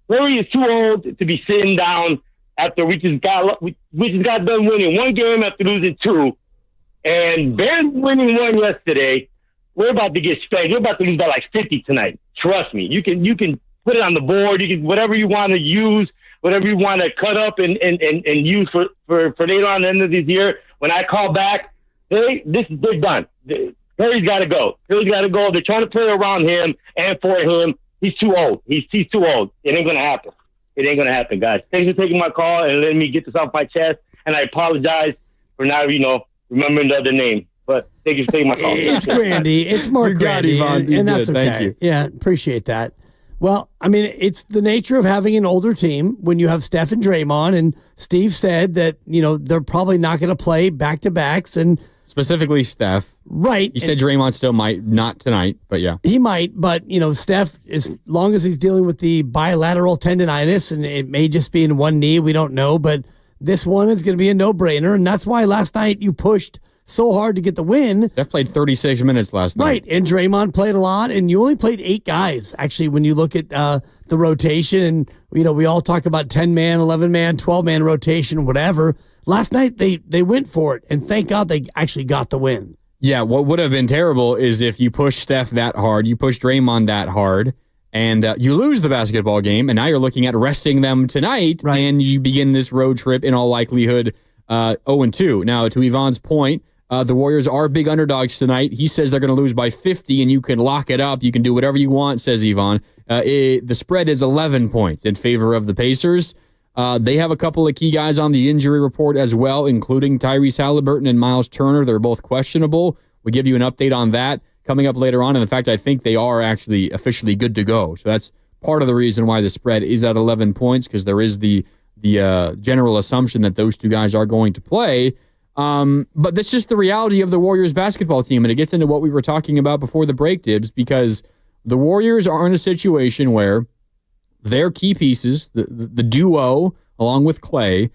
Curry is too old to be sitting down after we just got done winning 1 game after losing 2, and barely winning 1 yesterday. We're about to get spanked. We're about to lose by like 50 tonight. Trust me. You can put it on the board. You can whatever you want to use, whatever you want to cut up and use for later on the end of this year. When I call back, they're done. Curry's got to go. Curry's got to go. They're trying to play around him and for him. He's too old. He's too old. It ain't going to happen. It ain't going to happen, guys. Thanks for taking my call and letting me get this off my chest. And I apologize for not, remembering the other name. But thank you for taking my call. It's Grandy. It's Mark Grandy. And that's okay. Thank you. Yeah, appreciate that. Well, I mean, it's the nature of having an older team when you have Steph and Draymond, and Steve said that, they're probably not going to play back-to-backs. And specifically Steph. Right. He said Draymond still might, not tonight, but yeah. He might, but, Steph, as long as he's dealing with the bilateral tendonitis, and it may just be in one knee, we don't know, but this one is going to be a no-brainer, and that's why last night you pushed so hard to get the win. Steph played 36 minutes last night. Right, and Draymond played a lot, and you only played 8 guys, actually, when you look at the rotation. And, we all talk about 10-man, 11-man, 12-man rotation, whatever. Last night, they went for it, and thank God they actually got the win. Yeah, what would have been terrible is if you push Steph that hard, you push Draymond that hard, and you lose the basketball game, and now you're looking at resting them tonight, right, and you begin this road trip in all likelihood 0-2. Now, to Yvonne's point, the Warriors are big underdogs tonight. He says they're going to lose by 50, and you can lock it up. You can do whatever you want, says Yvonne. The spread is 11 points in favor of the Pacers. They have a couple of key guys on the injury report as well, including Tyrese Halliburton and Miles Turner. They're both questionable. We'll give you an update on that coming up later on. And in fact, I think they are actually officially good to go. So that's part of the reason why the spread is at 11 points, because there is the general assumption that those two guys are going to play. But that's just the reality of the Warriors basketball team. And it gets into what we were talking about before the break, Dibs, because the Warriors are in a situation where their key pieces, the duo, along with Clay,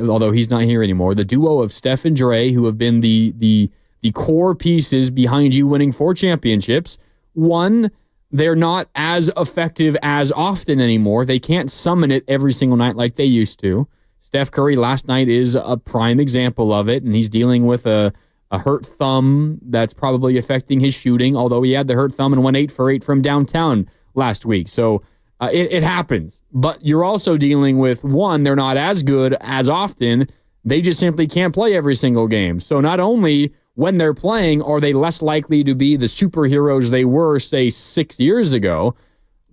although he's not here anymore, the duo of Steph and Dre, who have been the core pieces behind you winning 4 championships. One, they're not as effective as often anymore. They can't summon it every single night like they used to. Steph Curry last night is a prime example of it, and he's dealing with a hurt thumb that's probably affecting his shooting, although he had the hurt thumb and went 8 for 8 from downtown last week. So it happens. But you're also dealing with, one, they're not as good as often. They just simply can't play every single game. So not only when they're playing are they less likely to be the superheroes they were, say, 6 years ago,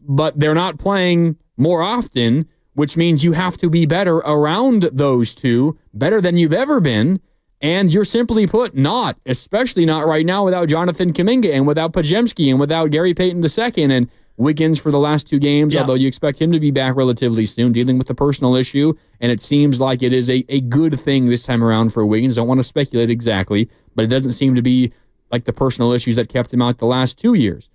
but they're not playing more often, which means you have to be better around those two, better than you've ever been, and you're simply put not, especially not right now without Jonathan Kuminga and without Podziemski and without Gary Payton II and Wiggins for the last 2 games, although you expect him to be back relatively soon, dealing with the personal issue, and it seems like it is a good thing this time around for Wiggins. Don't want to speculate exactly, but it doesn't seem to be like the personal issues that kept him out the last 2 years.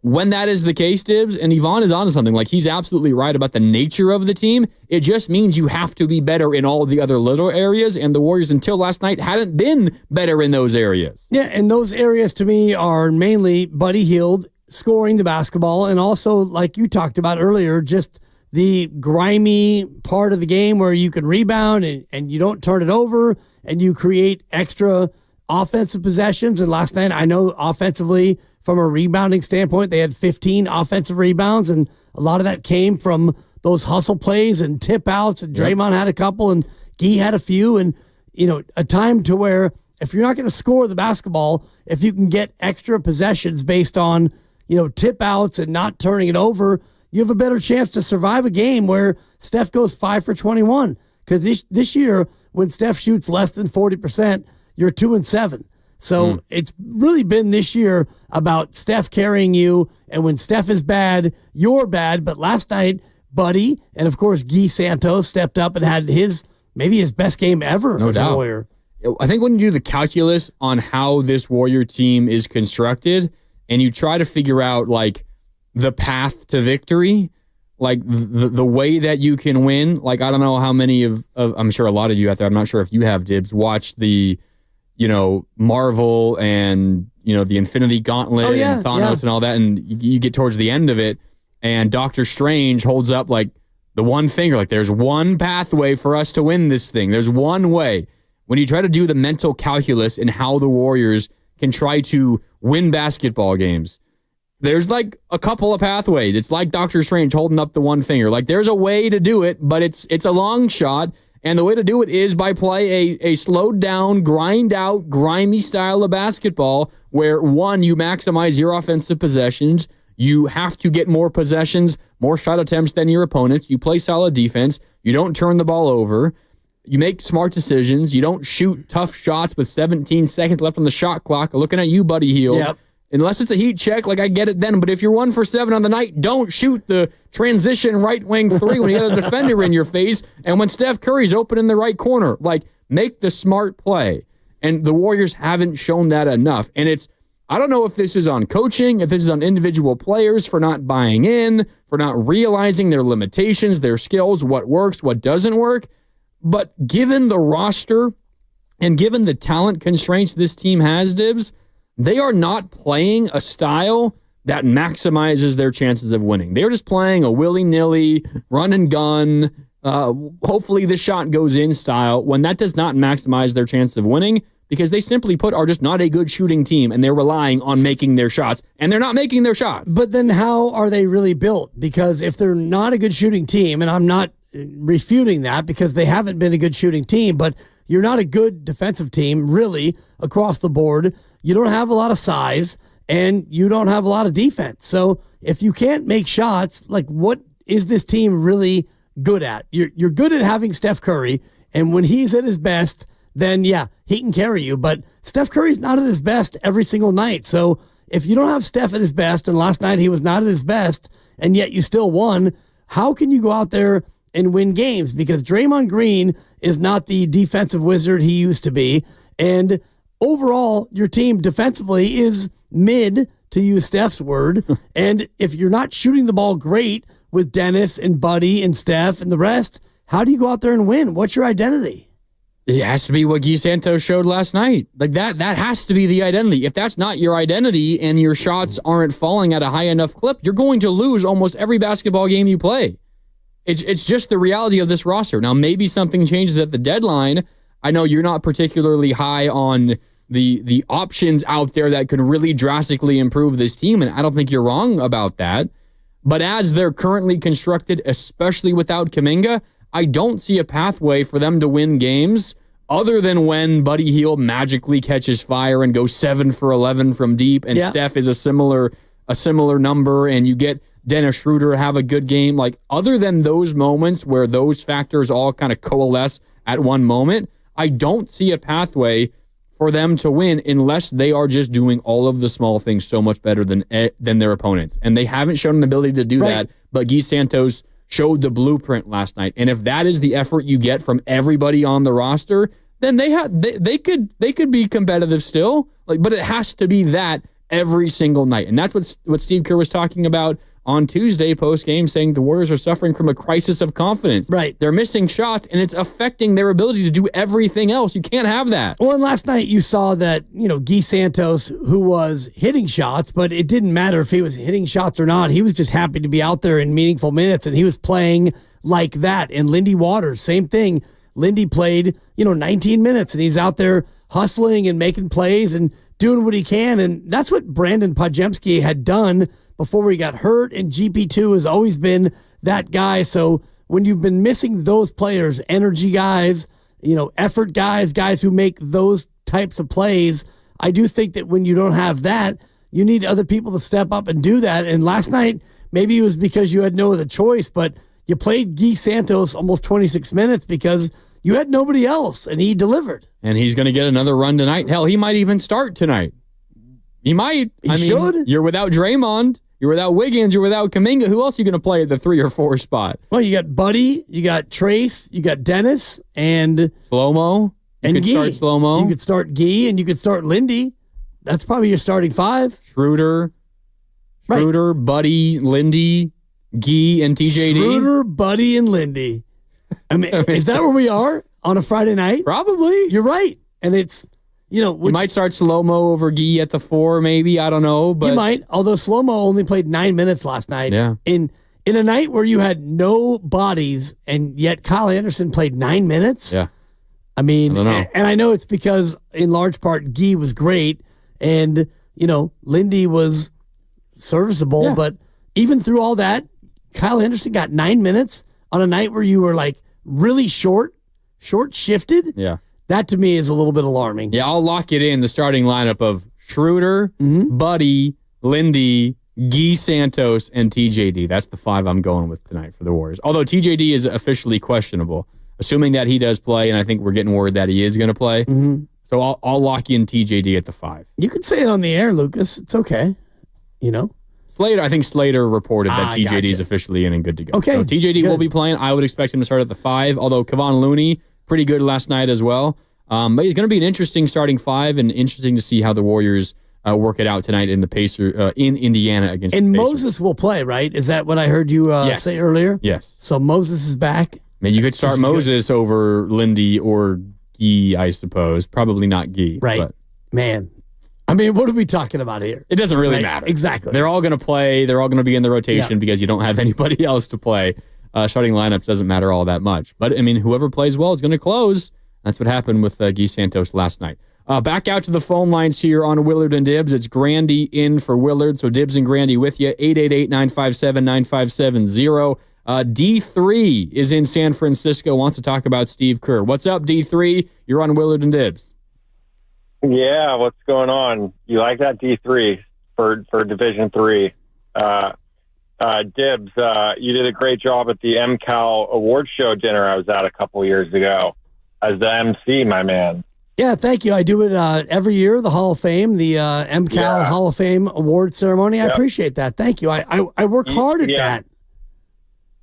When that is the case, Dibs, and Yvonne is onto something, like he's absolutely right about the nature of the team, it just means you have to be better in all the other little areas, and the Warriors until last night hadn't been better in those areas. Yeah, and those areas to me are mainly Buddy Hield scoring the basketball, and also, like you talked about earlier, just the grimy part of the game where you can rebound and you don't turn it over and you create extra offensive possessions. And last night, I know offensively, from a rebounding standpoint, they had 15 offensive rebounds, and a lot of that came from those hustle plays and tip outs, and Draymond had a couple and Guy had a few, and a time to where if you're not going to score the basketball, if you can get extra possessions based on tip outs and not turning it over, you have a better chance to survive a game where Steph goes 5 for 21. Because this year, when Steph shoots less than 40%, you're 2-7. So it's really been this year about Steph carrying you, and when Steph is bad, you're bad. But last night, Buddy and of course Guy Santos stepped up and had maybe his best game ever as a Warrior. I think when you do the calculus on how this Warrior team is constructed, and you try to figure out like the path to victory, like the way that you can win. Like, I don't know how many of I'm sure a lot of you out there, I'm not sure if you have, Dibs, watch the, Marvel and, the Infinity Gauntlet and Thanos and all that. And you get towards the end of it and Doctor Strange holds up like the one finger, like there's one pathway for us to win this thing. There's one way. When you try to do the mental calculus and how the Warriors can try to win basketball games, there's like a couple of pathways. It's like Doctor Strange holding up the one finger. Like there's a way to do it, but it's a long shot. And the way to do it is by play a slowed down, grind out, grimy style of basketball where, one, you maximize your offensive possessions. You have to get more possessions, more shot attempts than your opponents. You play solid defense. You don't turn the ball over. You make smart decisions. You don't shoot tough shots with 17 seconds left on the shot clock. Looking at you, Buddy Hield. Yep. Unless it's a heat check, like I get it then. But if you're 1 for 7 on the night, don't shoot the transition right wing 3 when you got a defender in your face and when Steph Curry's open in the right corner. Like, make the smart play. And the Warriors haven't shown that enough. And I don't know if this is on coaching, if this is on individual players for not buying in, for not realizing their limitations, their skills, what works, what doesn't work. But given the roster and given the talent constraints this team has, Dibs, they are not playing a style that maximizes their chances of winning. They're just playing a willy-nilly, run and gun, hopefully the shot goes in style, when that does not maximize their chance of winning, because they simply put are just not a good shooting team, and they're relying on making their shots, and they're not making their shots. But then how are they really built? Because if they're not a good shooting team, and I'm not refuting that because they haven't been a good shooting team, but you're not a good defensive team, really, across the board. You don't have a lot of size, and you don't have a lot of defense. So if you can't make shots, like, what is this team really good at? You're good at having Steph Curry, and when he's at his best, then, yeah, he can carry you. But Steph Curry's not at his best every single night. So if you don't have Steph at his best, and last night he was not at his best, and yet you still won, how can you go out there and win games? Because Draymond Green is not the defensive wizard he used to be. And overall, your team defensively is mid, to use Steph's word. And if you're not shooting the ball great with Dennis and Buddy and Steph and the rest, how do you go out there and win? What's your identity? It has to be what Guy Santos showed last night. Like that has to be the identity. If that's not your identity and your shots aren't falling at a high enough clip, you're going to lose almost every basketball game you play. It's just the reality of this roster. Now, maybe something changes at the deadline. I know you're not particularly high on the options out there that could really drastically improve this team, and I don't think you're wrong about that. But as they're currently constructed, especially without Kuminga, I don't see a pathway for them to win games other than when Buddy Hield magically catches fire and goes 7 for 11 from deep, and Steph is a similar number, and you get Dennis Schroeder have a good game. Like, other than those moments where those factors all kind of coalesce at one moment, I don't see a pathway for them to win unless they are just doing all of the small things so much better than their opponents. And they haven't shown an ability to do that, but Guy Santos showed the blueprint last night. And if that is the effort you get from everybody on the roster, then they could be competitive still. Like, but it has to be that every single night. And that's what Steve Kerr was talking about on Tuesday post-game, saying the Warriors are suffering from a crisis of confidence. Right. They're missing shots, and it's affecting their ability to do everything else. You can't have that. Well, and last night you saw that, Guy Santos, who was hitting shots, but it didn't matter if he was hitting shots or not. He was just happy to be out there in meaningful minutes, and he was playing like that. And Lindy Waters, same thing. Lindy played, 19 minutes, and he's out there hustling and making plays and doing what he can. And that's what Brandon Podziemski had done before he got hurt, and GP2 has always been that guy. So when you've been missing those players, energy guys, effort guys who make those types of plays, I do think that when you don't have that, you need other people to step up and do that. And last night, maybe it was because you had no other choice, but you played Guy Santos almost 26 minutes because you had nobody else, and he delivered. And he's going to get another run tonight. Hell, he might even start tonight. He might. He should. You're without Draymond. You're without Wiggins. You're without Kuminga. Who else are you going to play at the 3 or 4 spot? Well, you got Buddy. You got Trace. You got Dennis. And Slow-mo. You could start Slow-mo. You could start Guy, and you could start Lindy. That's probably your starting 5. Schroeder, Buddy, Lindy, Guy, and TJD. Schroeder, Buddy, and Lindy. I mean, is that where we are on a Friday night? Probably. You're right. And it's, you might start Slow-mo over Guy at the 4, maybe. I don't know. But you might, although Slow-mo only played 9 minutes last night. Yeah. In a night where you had no bodies, and yet Kyle Anderson played 9 minutes. Yeah. I mean, I don't know. And I know it's because, in large part, Guy was great, and, Lindy was serviceable. Yeah. But even through all that, Kyle Anderson got 9 minutes on a night where you were, like, really short-shifted. Yeah. That, to me, is a little bit alarming. Yeah, I'll lock it in, the starting lineup of Schroeder, Buddy, Lindy, Guy Santos, and TJD. That's the 5 I'm going with tonight for the Warriors. Although TJD is officially questionable. Assuming that he does play, and I think we're getting word that he is going to play. So I'll lock in TJD at the 5. You could say it on the air, Lucas. It's okay. You know? I think Slater reported that TJD is gotcha. officially in and good to go. Okay, So TJD good. will be playing. I would expect him to start at the 5, although Kevon Looney, pretty good last night as well. But he's going to be an interesting starting 5 and interesting to see how the Warriors work it out tonight in the in Indiana against And the Pacers. Moses will play, right? Is that what I heard you Yes. say earlier? Yes. So Moses is back. I mean, you could start Which is Moses over Lindy or Gee, I suppose. Probably not Gee. Right. But Man. I mean, what are we talking about here? it doesn't really Right, matter. exactly. They're all going to play. They're all going to be in the rotation because you don't have anybody else to play. Starting lineups doesn't matter all that much. But, I mean, whoever plays well is going to close. That's what happened with Guy Santos last night. Back out to the phone lines here on Willard and Dibs. It's Grandy in for Willard. So Dibs and Grandy with you. 888-957-9570. D3 is in San Francisco, wants to talk about Steve Kerr. What's up, D3? You're on Willard and Dibs. Yeah, what's going on? You like that D3 for Division III? Dibs, you did a great job at the MCAL award show dinner I was at a couple years ago as the MC, my man. Yeah, thank you. I do it every year, the Hall of Fame, the MCAL Hall of Fame award ceremony. I appreciate that. Thank you. I work hard at that.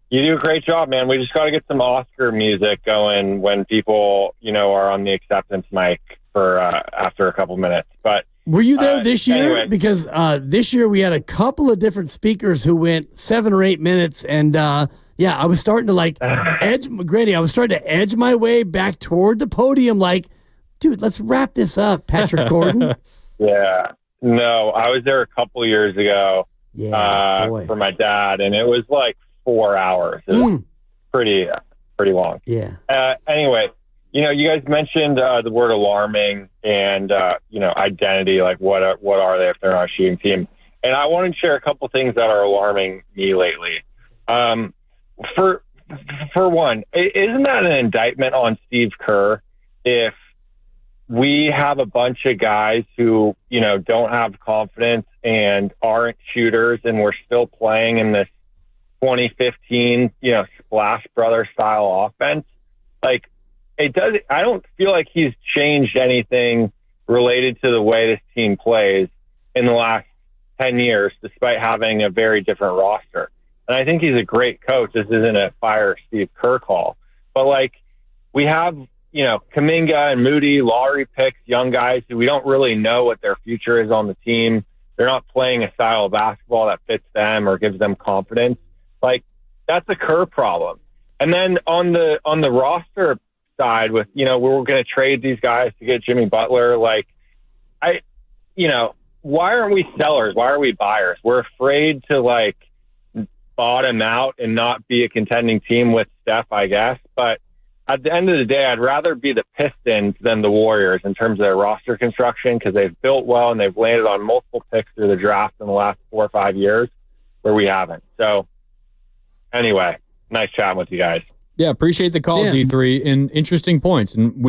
You do a great job, man. We just got to get some Oscar music going when people, are on the acceptance mic for after a couple minutes. But were you there this year? Anyway. Because this year we had a couple of different speakers who went 7 or 8 minutes, and I was starting to Grady. I was starting to edge my way back toward the podium, like, dude, let's wrap this up, Patrick Gordon. Yeah, no, I was there a couple years ago. Boy. For my dad, and it was like 4 hours. It was pretty long. Yeah. Anyway, you guys mentioned the word alarming and identity. Like, what are they if they're not a shooting team? And I want to share a couple things that are alarming me lately. For one, isn't that an indictment on Steve Kerr if we have a bunch of guys who don't have confidence and aren't shooters, and we're still playing in this 2015 Splash Brother style offense? Like, I don't feel like he's changed anything related to the way this team plays in the last 10 years, despite having a very different roster. And I think he's a great coach. This isn't a fire Steve Kerr call, but we have, Kuminga and Moody, lottery picks, young guys who we don't really know what their future is on the team. They're not playing a style of basketball that fits them or gives them confidence. That's a Kerr problem. And then on the roster side with, we're going to trade these guys to get Jimmy Butler. Why aren't we sellers? Why are we buyers? We're afraid to bottom out and not be a contending team with Steph, I guess. But at the end of the day, I'd rather be the Pistons than the Warriors in terms of their roster construction, because they've built well and they've landed on multiple picks through the draft in the last 4 or 5 years where we haven't. So anyway, nice chatting with you guys. Yeah, appreciate the call, D3, and interesting points. And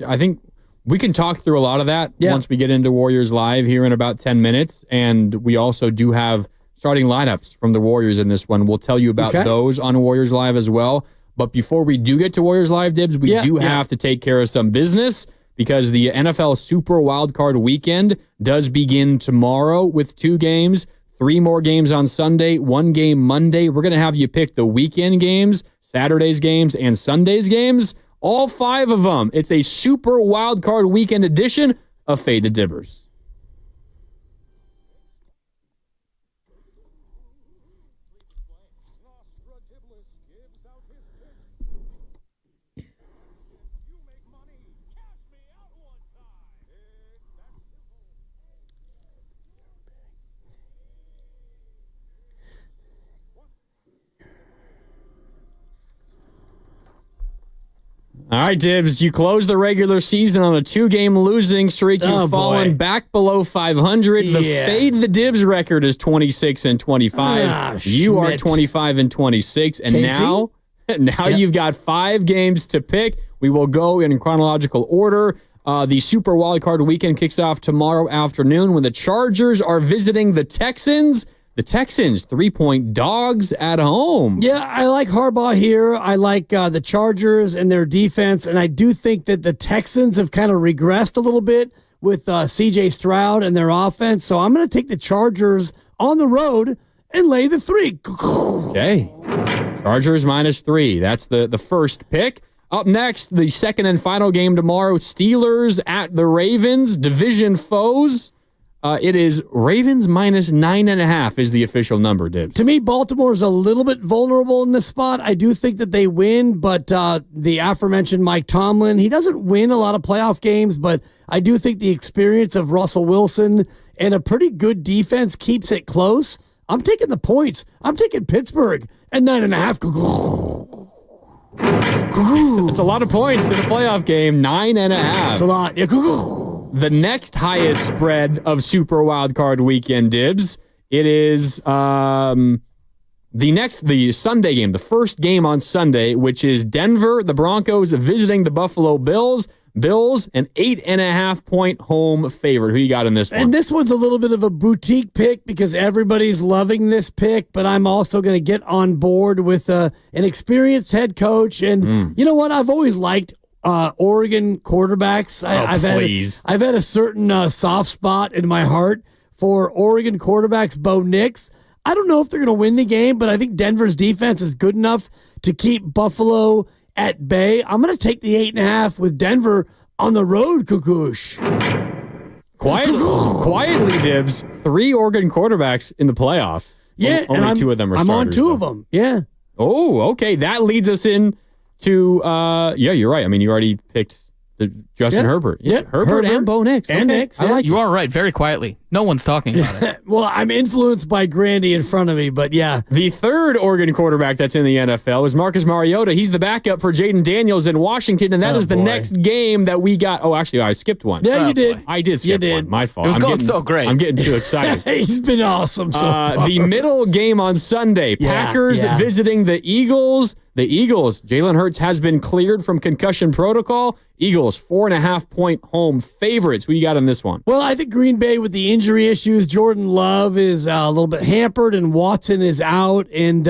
I think we can talk through a lot of that once we get into Warriors Live here in about 10 minutes. And we also do have starting lineups from the Warriors in this one. We'll tell you about those on Warriors Live as well. But before we do get to Warriors Live, Dibs, we have to take care of some business, because the NFL Super Wildcard Weekend does begin tomorrow with 2 games, 3 more games on Sunday, 1 game Monday. We're going to have you pick the weekend games, Saturday's games, and Sunday's games, all 5 of them. It's a Super Wildcard Weekend edition of Fade the Dibbers. All right, Dibs, you closed the regular season on a 2-game losing streak. You've fallen back below 500. The Fade the Dibs record is 26-25. You are 25-26. And now you've got 5 games to pick. We will go in chronological order. The Super Wildcard Weekend kicks off tomorrow afternoon when the Chargers are visiting the Texans. The Texans, 3-point dogs at home. Yeah, I like Harbaugh here. I like the Chargers and their defense, and I do think that the Texans have kind of regressed a little bit with C.J. Stroud and their offense. So I'm going to take the Chargers on the road and lay the 3. Okay. Chargers -3. That's the first pick. Up next, the second and final game tomorrow, Steelers at the Ravens, division foes. It is Ravens -9.5 is the official number, Dibs. To me, Baltimore's a little bit vulnerable in this spot. I do think that they win, but the aforementioned Mike Tomlin, he doesn't win a lot of playoff games, but I do think the experience of Russell Wilson and a pretty good defense keeps it close. I'm taking the points. I'm taking Pittsburgh at 9.5. It's a lot of points in a playoff game. 9.5. It's a lot. Yeah. The next highest spread of Super Wildcard Weekend, Dibs. It is the Sunday game, the first game on Sunday, which is Denver, the Broncos visiting the Buffalo Bills. Bills, an 8.5-point home favorite. Who you got in this one? And this one's a little bit of a boutique pick because everybody's loving this pick, but I'm also going to get on board with an experienced head coach. And you know what? I've always liked Oregon quarterbacks. I've had a certain soft spot in my heart for Oregon quarterbacks. Bo Nix. I don't know if they're going to win the game, but I think Denver's defense is good enough to keep Buffalo at bay. I'm going to take the 8.5 with Denver on the road, Kukush. Quietly, Dibs. 3 Oregon quarterbacks in the playoffs. Yeah, only 2 of them are I'm starters. on 2 of them. Yeah. Oh, okay. That leads us in to, yeah, you're right. I mean, you already picked Justin Herbert. Yeah, Herbert and Bo Nix. And Nix. I like you are right. Very quietly. No one's talking about it. Well, I'm influenced by Grandy in front of me, but yeah. The third Oregon quarterback that's in the NFL is Marcus Mariota. He's the backup for Jaden Daniels in Washington, and that is the next game that we got. Oh, actually, I skipped one. Yeah, you did. I did skip one. My fault. It was going so great. I'm getting too excited. He's been awesome so far. The middle game on Sunday, Packers visiting the Eagles. The Eagles, Jalen Hurts has been cleared from concussion protocol. Eagles, 4.5-point home favorites. Who you got on this one? Well, I think Green Bay with the injury issues, Jordan Love is a little bit hampered and Watson is out. And,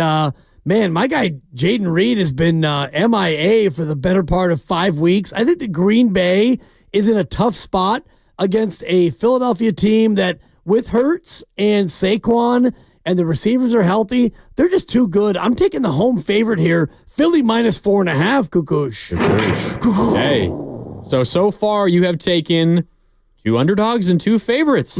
man, my guy Jaden Reed has been MIA for the better part of 5 weeks. I think the Green Bay is in a tough spot against a Philadelphia team that with Hurts and Saquon and the receivers are healthy, they're just too good. I'm taking the home favorite here. Philly -4.5, Kukush. Hey, so far you have taken 2 underdogs and 2 favorites.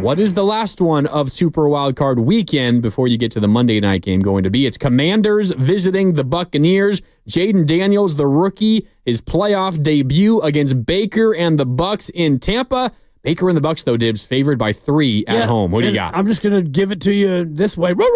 What is the last one of Super Wildcard Weekend before you get to the Monday night game going to be? It's Commanders visiting the Buccaneers. Jaden Daniels, the rookie, his playoff debut against Baker and the Bucs in Tampa. Baker and the Bucs, though, Dibs, favored by 3 at home. What do you got? I'm just going to give it to you this way. Well,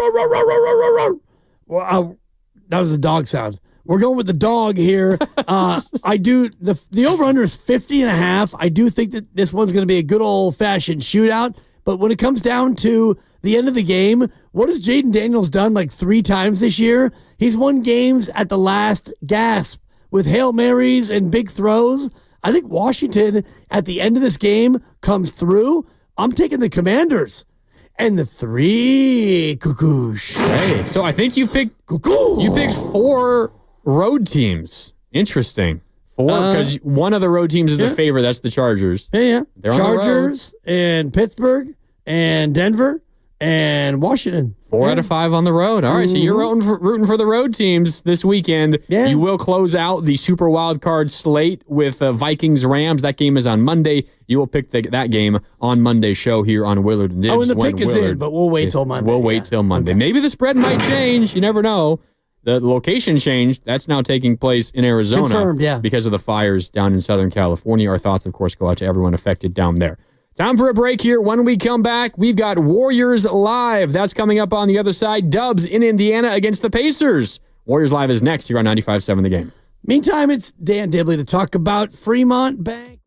that was a dog sound. We're going with the dog here. I do the over-under is 50.5. I do think that this one's going to be a good old-fashioned shootout. But when it comes down to the end of the game, what has Jaden Daniels done like 3 times this year? He's won games at the last gasp with Hail Marys and big throws. I think Washington at the end of this game comes through. I'm taking the Commanders and the 3, Kukush. Hey, so I think you picked 4 road teams. Interesting. 4 because one of the road teams is a favorite. That's the Chargers. Yeah. They're Chargers and Pittsburgh and Denver and Washington. 4 out of 5 on the road. All right, so you're rooting for the road teams this weekend. Yeah. You will close out the Super Wild Card slate with Vikings-Rams. That game is on Monday. You will pick that game on Monday's show here on Willard and Dibs. Oh, and the pick is in, but we'll wait till Monday. We'll wait till Monday. Okay. Maybe the spread might change. You never know. The location changed. That's now taking place in Arizona. Confirmed, yeah. Because of the fires down in Southern California. Our thoughts, of course, go out to everyone affected down there. Time for a break here. When we come back, we've got Warriors Live. That's coming up on the other side. Dubs in Indiana against the Pacers. Warriors Live is next here on 95.7 The Game. Meantime, it's Dan Dibley to talk about Fremont Bank.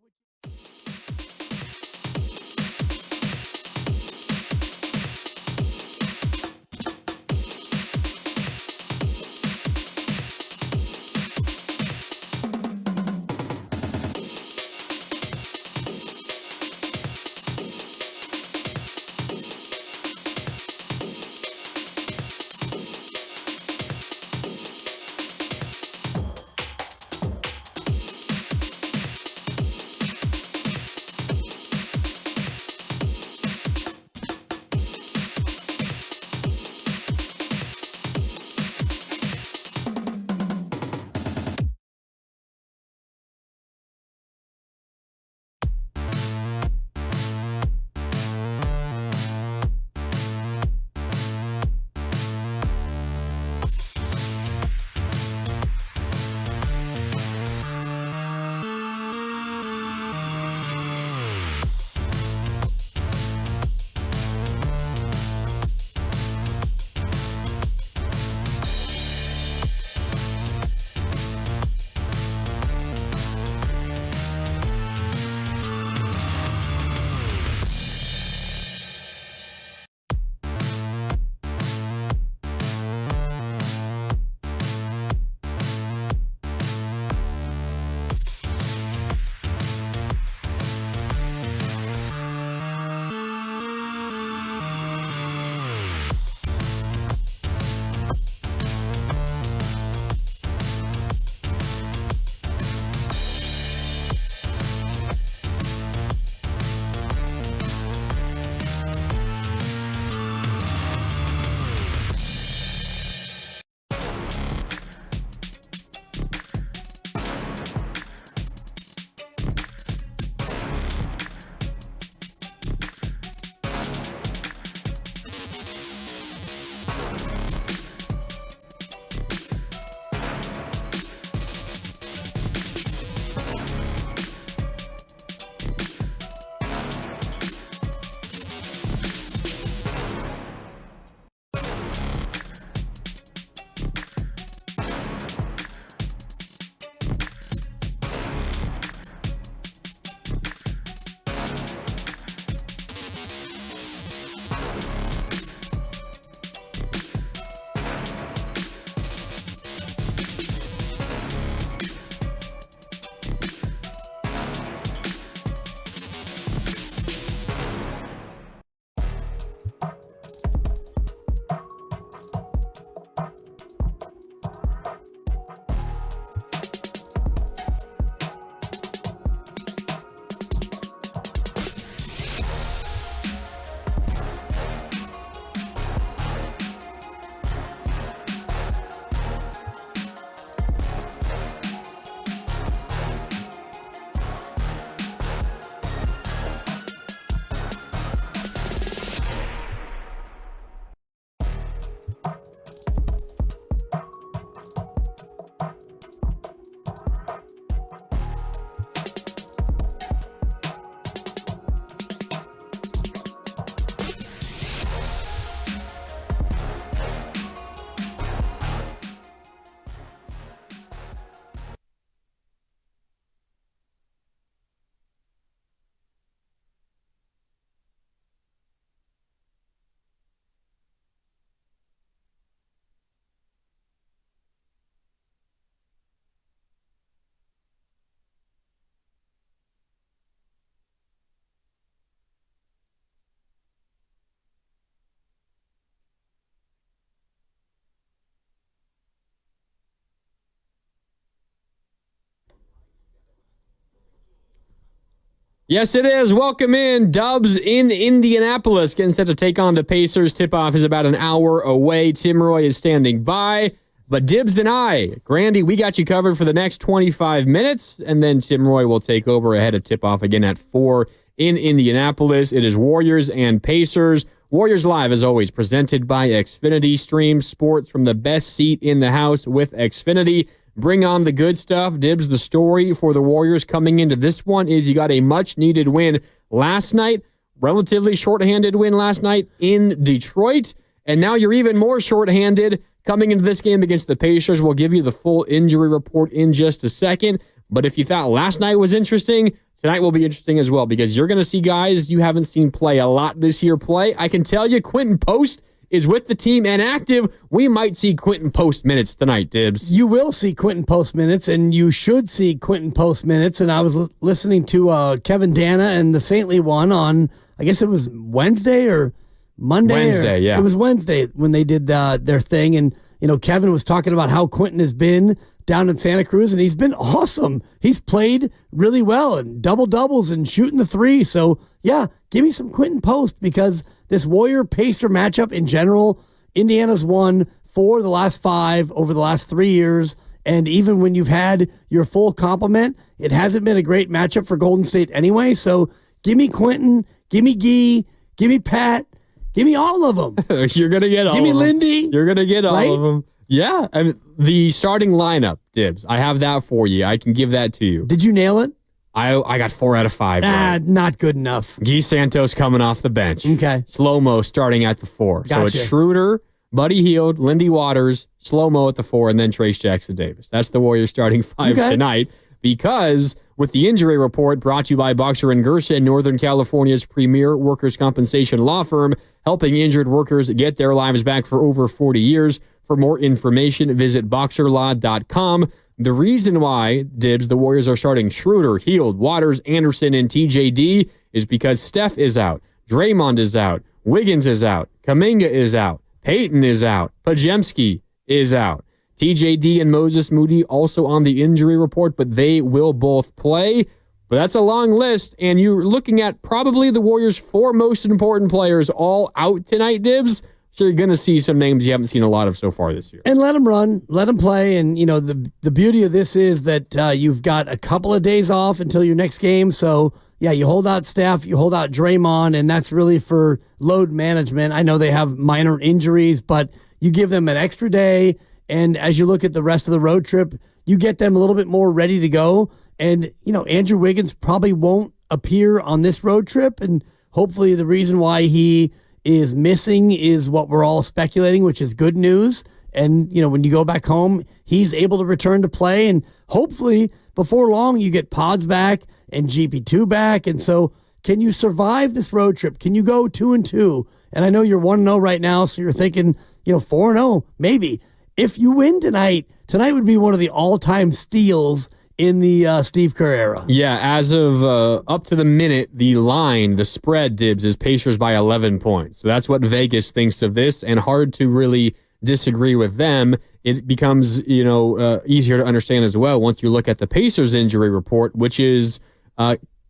Yes, it is. Welcome in. Dubs in Indianapolis getting set to take on the Pacers. Tip-off is about an hour away. Tim Roy is standing by. But Dibs and I, Grandy, we got you covered for the next 25 minutes, and then Tim Roy will take over ahead of tip-off again at 4 in Indianapolis. It is Warriors and Pacers. Warriors Live, as always, presented by Xfinity. Stream sports from the best seat in the house with Xfinity. Bring on the good stuff. Dibs, the story for the Warriors coming into this one is you got a much-needed win last night, relatively shorthanded win last night in Detroit, and now you're even more shorthanded coming into this game against the Pacers. We'll give you the full injury report in just a second, but if you thought last night was interesting, tonight will be interesting as well because you're going to see guys you haven't seen play a lot this year play. I can tell you Quentin Post is with the team and active. We might see Quentin Post minutes tonight, Dibs. You will see Quentin Post minutes, and you should see Quentin Post minutes. And I was listening to Kevin Dana and the Saintly one on, I guess it was Wednesday or Monday. Wednesday, yeah. It was Wednesday when they did their thing. And, Kevin was talking about how Quentin has been down in Santa Cruz, and he's been awesome. He's played really well and double-doubles and shooting the three. So, yeah, give me some Quentin Post because this Warrior-Pacer matchup in general, Indiana's won 4 of the last 5 over the last 3 years. And even when you've had your full complement, it hasn't been a great matchup for Golden State anyway. So give me Quentin, give me Gee, give me Pat, give me all of them. You're going to get all of them. Give me Lindy. You're going to get all of them. Yeah. I mean, the starting lineup, Dibs, I have that for you. I can give that to you. Did you nail it? I got 4 out of 5. Right. Not good enough. Guy Santos coming off the bench. Okay. Slow-mo starting at the 4. Gotcha. So it's Schroeder, Buddy Hield, Lindy Waters, Slow-mo at the 4, and then Trace Jackson-Davis. That's the Warriors starting 5 tonight because with the injury report brought to you by Boxer & Gerson, Northern California's premier workers' compensation law firm, helping injured workers get their lives back for over 40 years. For more information, visit boxerlaw.com. The reason why, Dibs, the Warriors are starting Schroeder, Hield, Waters, Anderson, and TJD is because Steph is out, Draymond is out, Wiggins is out, Kuminga is out, Payton is out, Pajemski is out. TJD and Moses Moody also on the injury report, but they will both play. But that's a long list, and you're looking at probably the Warriors' 4 most important players all out tonight, Dibs. So you're going to see some names you haven't seen a lot of so far this year. And let them run, let them play. And, the beauty of this is that you've got a couple of days off until your next game. So, yeah, you hold out Steph, you hold out Draymond, and that's really for load management. I know they have minor injuries, but you give them an extra day. And as you look at the rest of the road trip, you get them a little bit more ready to go. And, Andrew Wiggins probably won't appear on this road trip. And hopefully the reason why he is missing is what we're all speculating, which is good news. And, when you go back home, he's able to return to play. And hopefully before long, you get Pods back and GP2 back. And so can you survive this road trip? Can you go 2-2? And I know you're 1-0 right now. So you're thinking, 4-0, maybe. If you win tonight would be one of the all-time steals in the Steve Kerr era. Yeah, as of up to the minute, the spread, Dibs, is Pacers by 11 points. So that's what Vegas thinks of this, and hard to really disagree with them. It becomes, easier to understand as well once you look at the Pacers injury report, which is,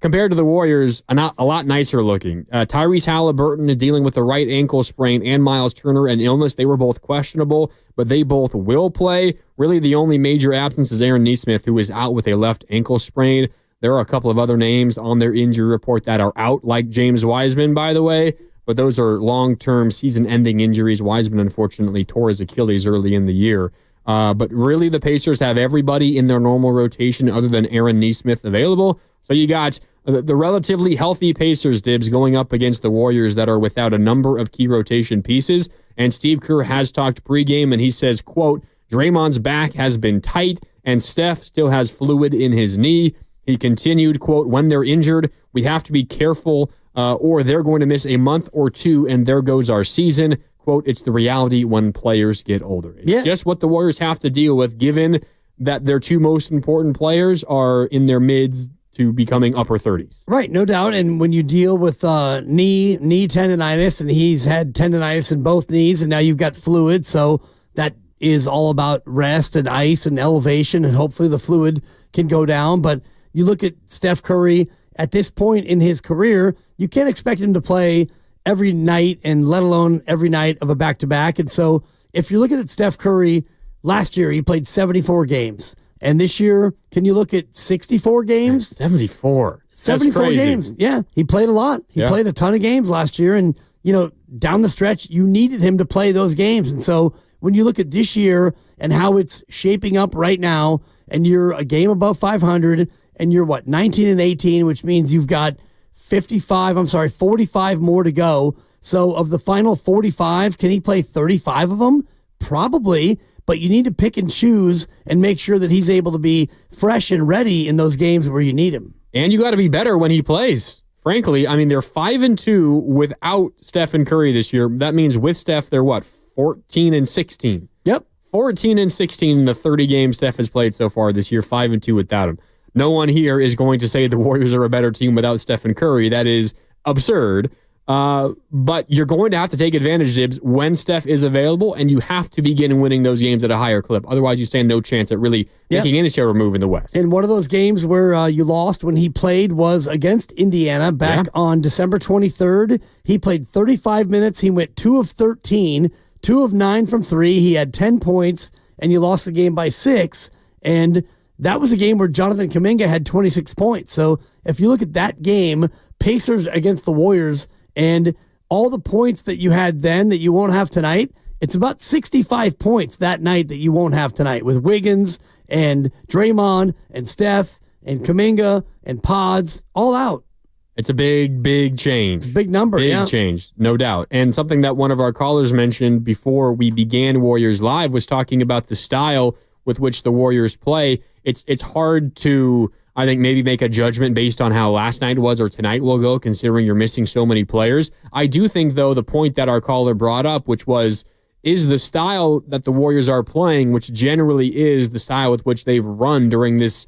compared to the Warriors, a lot nicer looking. Tyrese Halliburton is dealing with a right ankle sprain, and Miles Turner an illness. They were both questionable, but they both will play. Really, the only major absence is Aaron Nesmith, who is out with a left ankle sprain. There are a couple of other names on their injury report that are out, like James Wiseman, by the way, but those are long-term season-ending injuries. Wiseman, unfortunately, tore his Achilles early in the year. But really, the Pacers have everybody in their normal rotation other than Aaron Nesmith available. So you got the relatively healthy Pacers, Dibs, going up against the Warriors that are without a number of key rotation pieces. And Steve Kerr has talked pregame, and he says, quote, Draymond's back has been tight, and Steph still has fluid in his knee. He continued, quote, when they're injured, we have to be careful or they're going to miss a month or 2, and there goes our season. Quote, it's the reality when players get older. It's just what the Warriors have to deal with, given that their 2 most important players are in their mids to becoming upper 30s. Right, no doubt. And when you deal with knee tendonitis, and he's had tendonitis in both knees, and now you've got fluid, so that is all about rest and ice and elevation, and hopefully the fluid can go down. But you look at Steph Curry at this point in his career, you can't expect him to play every night and let alone every night of a back-to-back. And so if you're looking at Steph Curry, last year he played 74 games. And this year, can you look at 64 games? 74. 74 games. Yeah, he played a lot. He played a ton of games last year. And, down the stretch, you needed him to play those games. And so when you look at this year and how it's shaping up right now, and you're a game above 500, and you're 19-18, which means you've got 45 more to go. So of the final 45, can he play 35 of them? Probably, but you need to pick and choose and make sure that he's able to be fresh and ready in those games where you need him. And you got to be better when he plays. Frankly, I mean, they're 5-2 without Stephen Curry this year. That means with Steph, they're 14-16. Yep. 14-16 in the 30 games Steph has played so far this year, 5-2 without him. No one here is going to say the Warriors are a better team without Stephen Curry. That is absurd. But you're going to have to take advantage, Dibs, when Steph is available, and you have to begin winning those games at a higher clip. Otherwise, you stand no chance at really making any sort of move in the West. And one of those games where you lost when he played was against Indiana back on December 23rd. He played 35 minutes. He went 2 of 13, 2 of 9 from 3. He had 10 points, and you lost the game by 6. And that was a game where Jonathan Kuminga had 26 points. So if you look at that game, Pacers against the Warriors, and all the points that you had then that you won't have tonight, it's about 65 points that night that you won't have tonight with Wiggins and Draymond and Steph and Kuminga and Pods all out. It's a big, big change. Big number, Big change, no doubt. And something that one of our callers mentioned before we began Warriors Live was talking about the style with which the Warriors play. It's hard to, I think, maybe make a judgment based on how last night was or tonight will go, considering you're missing so many players. I do think, though, the point that our caller brought up, which was, is the style that the Warriors are playing, which generally is the style with which they've run during this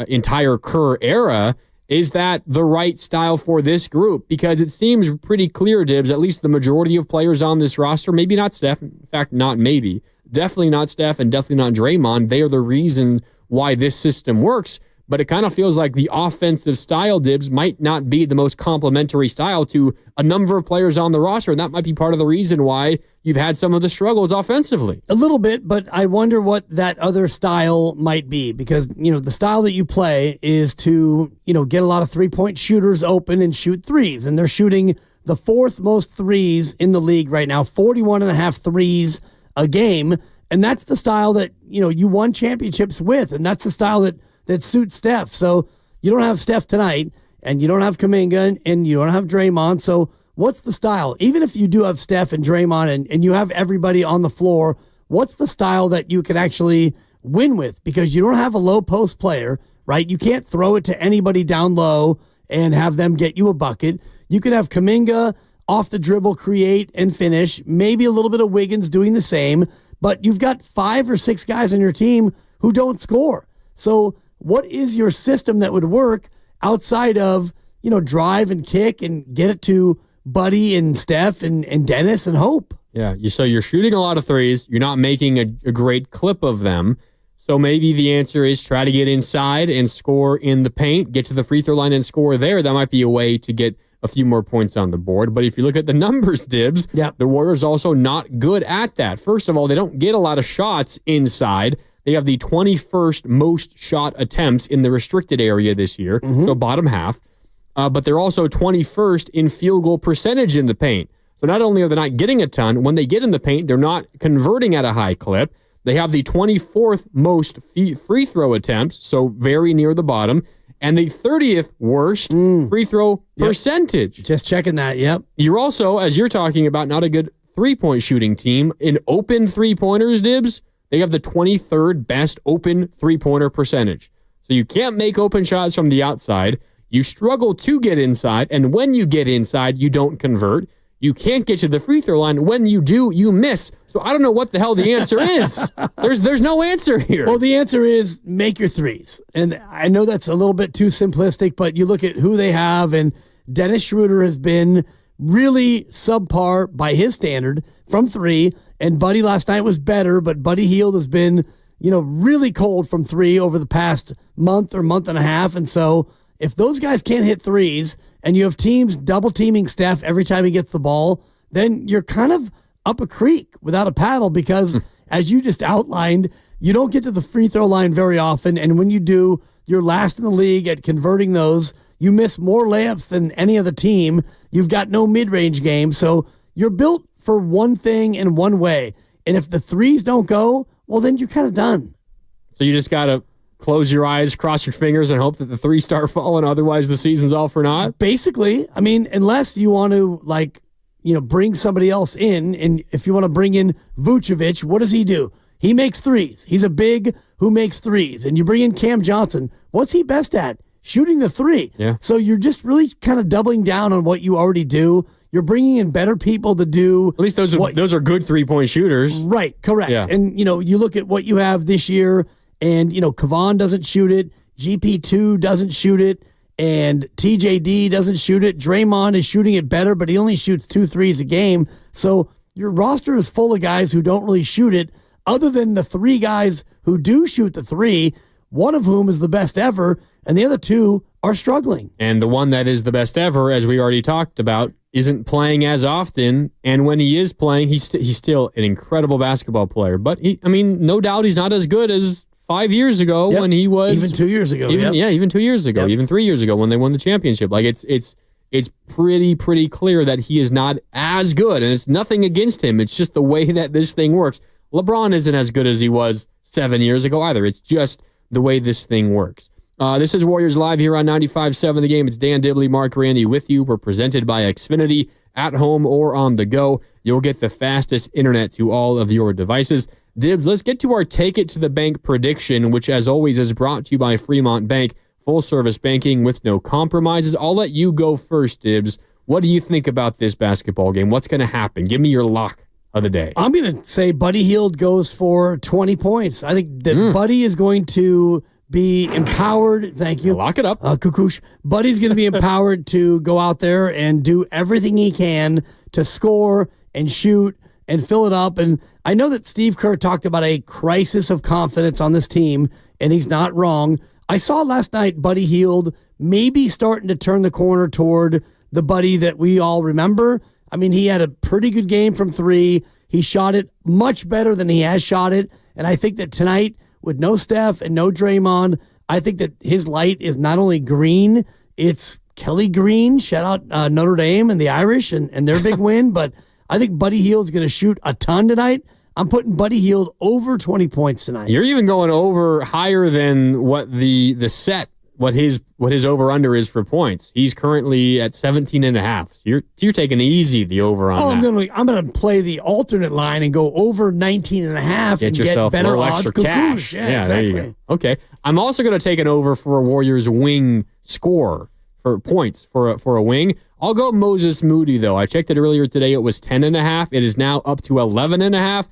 entire Kerr era, is that the right style for this group? Because it seems pretty clear, Dibs, at least the majority of players on this roster, maybe not Steph, in fact, not maybe, definitely not Steph and definitely not Draymond, they are the reason why this system works. But it kind of feels like the offensive style, Dibs, might not be the most complementary style to a number of players on the roster. And that might be part of the reason why you've had some of the struggles offensively. A little bit, but I wonder what that other style might be. Because, the style that you play is to, get a lot of three-point shooters open and shoot threes. And they're shooting the 4th most threes in the league right now, 41.5 threes a game. And that's the style that, you won championships with. And that's the style that suits Steph. So you don't have Steph tonight, and you don't have Kuminga, and you don't have Draymond. So what's the style? Even if you do have Steph and Draymond and you have everybody on the floor, what's the style that you can actually win with? Because you don't have a low post player, right? You can't throw it to anybody down low and have them get you a bucket. You could have Kuminga off the dribble, create and finish, maybe a little bit of Wiggins doing the same, but you've got 5 or 6 guys on your team who don't score. So what is your system that would work outside of, drive and kick and get it to Buddy and Steph and Dennis and Hope? Yeah, so you're shooting a lot of threes. You're not making a great clip of them. So maybe the answer is try to get inside and score in the paint, get to the free throw line and score there. That might be a way to get a few more points on the board. But if you look at the numbers, Dibs, the Warriors also not good at that. First of all, they don't get a lot of shots inside. They have the 21st most shot attempts in the restricted area this year, so bottom half. But they're also 21st in field goal percentage in the paint. So not only are they not getting a ton, when they get in the paint, they're not converting at a high clip. They have the 24th most free throw attempts, so very near the bottom, and the 30th worst free throw percentage. Just checking that, yep. You're also, as you're talking about, not a good three-point shooting team. In open three-pointers, Dibs, they have the 23rd best open three-pointer percentage. So you can't make open shots from the outside. You struggle to get inside, and when you get inside, you don't convert. You can't get to the free throw line. When you do, you miss. So I don't know what the hell the answer is. There's no answer here. Well, the answer is make your threes. And I know that's a little bit too simplistic, but you look at who they have, and Dennis Schroeder has been really subpar by his standard from 3. And Buddy last night was better, but Buddy Hield has been, really cold from 3 over the past month or month and a half. And so if those guys can't hit threes and you have teams double teaming Steph every time he gets the ball, then you're kind of up a creek without a paddle because, as you just outlined, you don't get to the free throw line very often. And when you do, you're last in the league at converting those. You miss more layups than any other team. You've got no mid-range game. So you're built for one thing in one way. And if the threes don't go, well, then you're kind of done. So you just got to close your eyes, cross your fingers, and hope that the threes start falling. Otherwise, the season's all for naught. Basically, I mean, unless you want to, bring somebody else in. And if you want to bring in Vucevic, what does he do? He makes threes. He's a big who makes threes. And you bring in Cam Johnson. What's he best at? Shooting the three. Yeah. So you're just really kind of doubling down on what you already do. You're bringing in better people to do. At least those are good 3-point shooters. Right, correct. Yeah. And, you look at what you have this year, and, Kevon doesn't shoot it. GP2 doesn't shoot it. And TJD doesn't shoot it. Draymond is shooting it better, but he only shoots 2 threes a game. So your roster is full of guys who don't really shoot it, other than the 3 guys who do shoot the 3, one of whom is the best ever, and the other 2 are struggling. And the one that is the best ever, as we already talked about, isn't playing as often. And when he is playing, he's still an incredible basketball player. But, no doubt he's not as good as 5 years ago when he was. Even 2 years ago. Even 2 years ago, even 3 years ago when they won the championship. It's pretty clear that he is not as good. And it's nothing against him. It's just the way that this thing works. LeBron isn't as good as he was 7 years ago either. It's just the way this thing works. This is Warriors Live here on 95.7 The Game. It's Dan Dibley, Mark Randy with you. We're presented by Xfinity. At home or on the go, you'll get the fastest internet to all of your devices. Dibs, let's get to our Take It to the Bank prediction, which as always is brought to you by Fremont Bank. Full service banking with no compromises. I'll let you go first, Dibs. What do you think about this basketball game? What's going to happen? Give me your lock of the day. I'm going to say Buddy Hield goes for 20 points. I think that Buddy is going to be empowered. Thank you. Lock it up. Kukush. Buddy's going to be empowered to go out there and do everything he can to score and shoot and fill it up. And I know that Steve Kerr talked about a crisis of confidence on this team, and he's not wrong. I saw last night Buddy Hield maybe starting to turn the corner toward the Buddy that we all remember. I mean, he had a pretty good game from 3. He shot it much better than he has shot it. And I think that tonight, with no Steph and no Draymond, I think that his light is not only green, it's Kelly Green. Shout out Notre Dame and the Irish and their big win. But I think Buddy Hield's going to shoot a ton tonight. I'm putting Buddy Hield over 20 points tonight. You're even going over higher than what the set, what his over-under is for points. He's currently at 17.5. So you're taking the over on that. I'm gonna play the alternate line and go over 19.5 and get better odds. Extra cash. Yeah, exactly. There you go. Okay. I'm also going to take an over for a Warriors wing score for points for a wing. I'll go Moses Moody, though. I checked it earlier today. It was 10.5. It is now up to 11.5.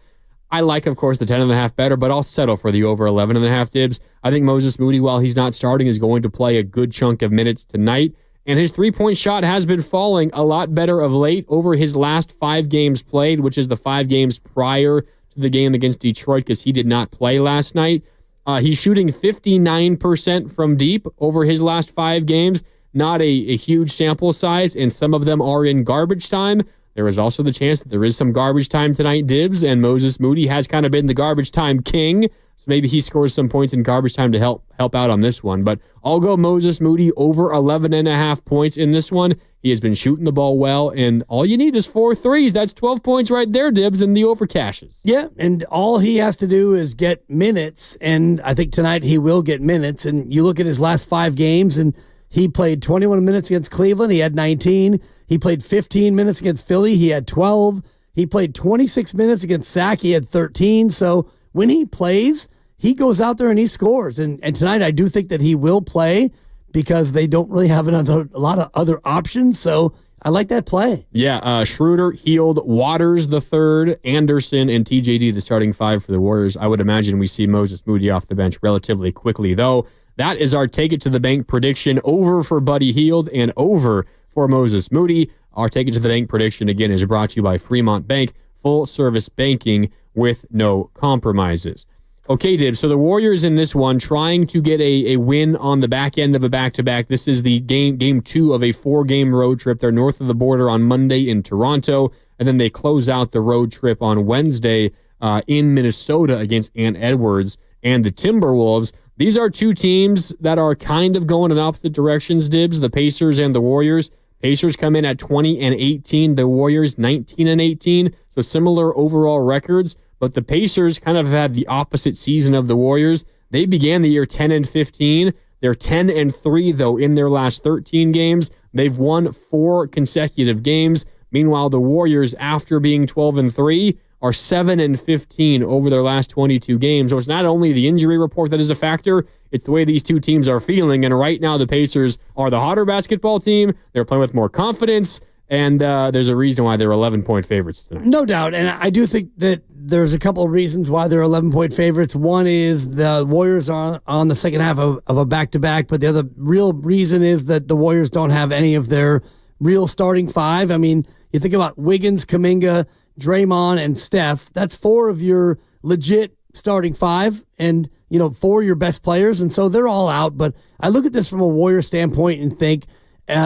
I like, of course, the 10.5 better, but I'll settle for the over 11.5 Dibs. I think Moses Moody, while he's not starting, is going to play a good chunk of minutes tonight. And his 3-point shot has been falling a lot better of late over his last 5 games played, which is the 5 games prior to the game against Detroit because he did not play last night. He's shooting 59% from deep over his last 5 games. Not a huge sample size, and some of them are in garbage time. There is also the chance that there is some garbage time tonight, Dibs, and Moses Moody has kind of been the garbage time king, so maybe he scores some points in garbage time to help out on this one. But I'll go Moses Moody over 11.5 points in this one. He has been shooting the ball well, and all you need is 4 threes. That's 12 points right there, Dibs, and the over cashes. Yeah, and all he has to do is get minutes, and I think tonight he will get minutes. And you look at his last 5 games, and he played 21 minutes against Cleveland. He had 19. He played 15 minutes against Philly. He had 12. He played 26 minutes against Sac. He had 13. So when he plays, he goes out there and he scores. And tonight I do think that he will play because they don't really have a lot of other options. So I like that play. Yeah, Schroeder, Hield, Waters the third, Anderson, and TJD, the starting 5 for the Warriors. I would imagine we see Moses Moody off the bench relatively quickly, though. That is our Take It to the Bank prediction. Over for Buddy Hield and over for Moses Moody. Our Take It to the Bank prediction, again, is brought to you by Fremont Bank. Full service banking with no compromises. Okay, Dib. So the Warriors in this one trying to get a win on the back end of a back-to-back. This is the game 2 of a 4-game road trip. They're north of the border on Monday in Toronto, and then they close out the road trip on Wednesday in Minnesota against Ant Edwards and the Timberwolves. These are two teams that are kind of going in opposite directions, Dibs, the Pacers and the Warriors. Pacers come in at 20-18, the Warriors 19-18, so similar overall records. But the Pacers kind of had the opposite season of the Warriors. They began the year 10-15. They're 10-3, though, in their last 13 games. They've won 4 consecutive games. Meanwhile, the Warriors, after being 12-3, are 7-15 over their last 22 games. So it's not only the injury report that is a factor, it's the way these two teams are feeling. And right now, the Pacers are the hotter basketball team. They're playing with more confidence. And there's a reason why they're 11-point favorites tonight. No doubt. And I do think that there's a couple of reasons why they're 11-point favorites. One is the Warriors are on the second half of a back-to-back, but the other real reason is that the Warriors don't have any of their real starting 5. I mean, you think about Wiggins, Kuminga, Draymond, and Steph. That's 4 of your legit starting 5 and, 4 of your best players. And so they're all out. But I look at this from a Warrior standpoint and think,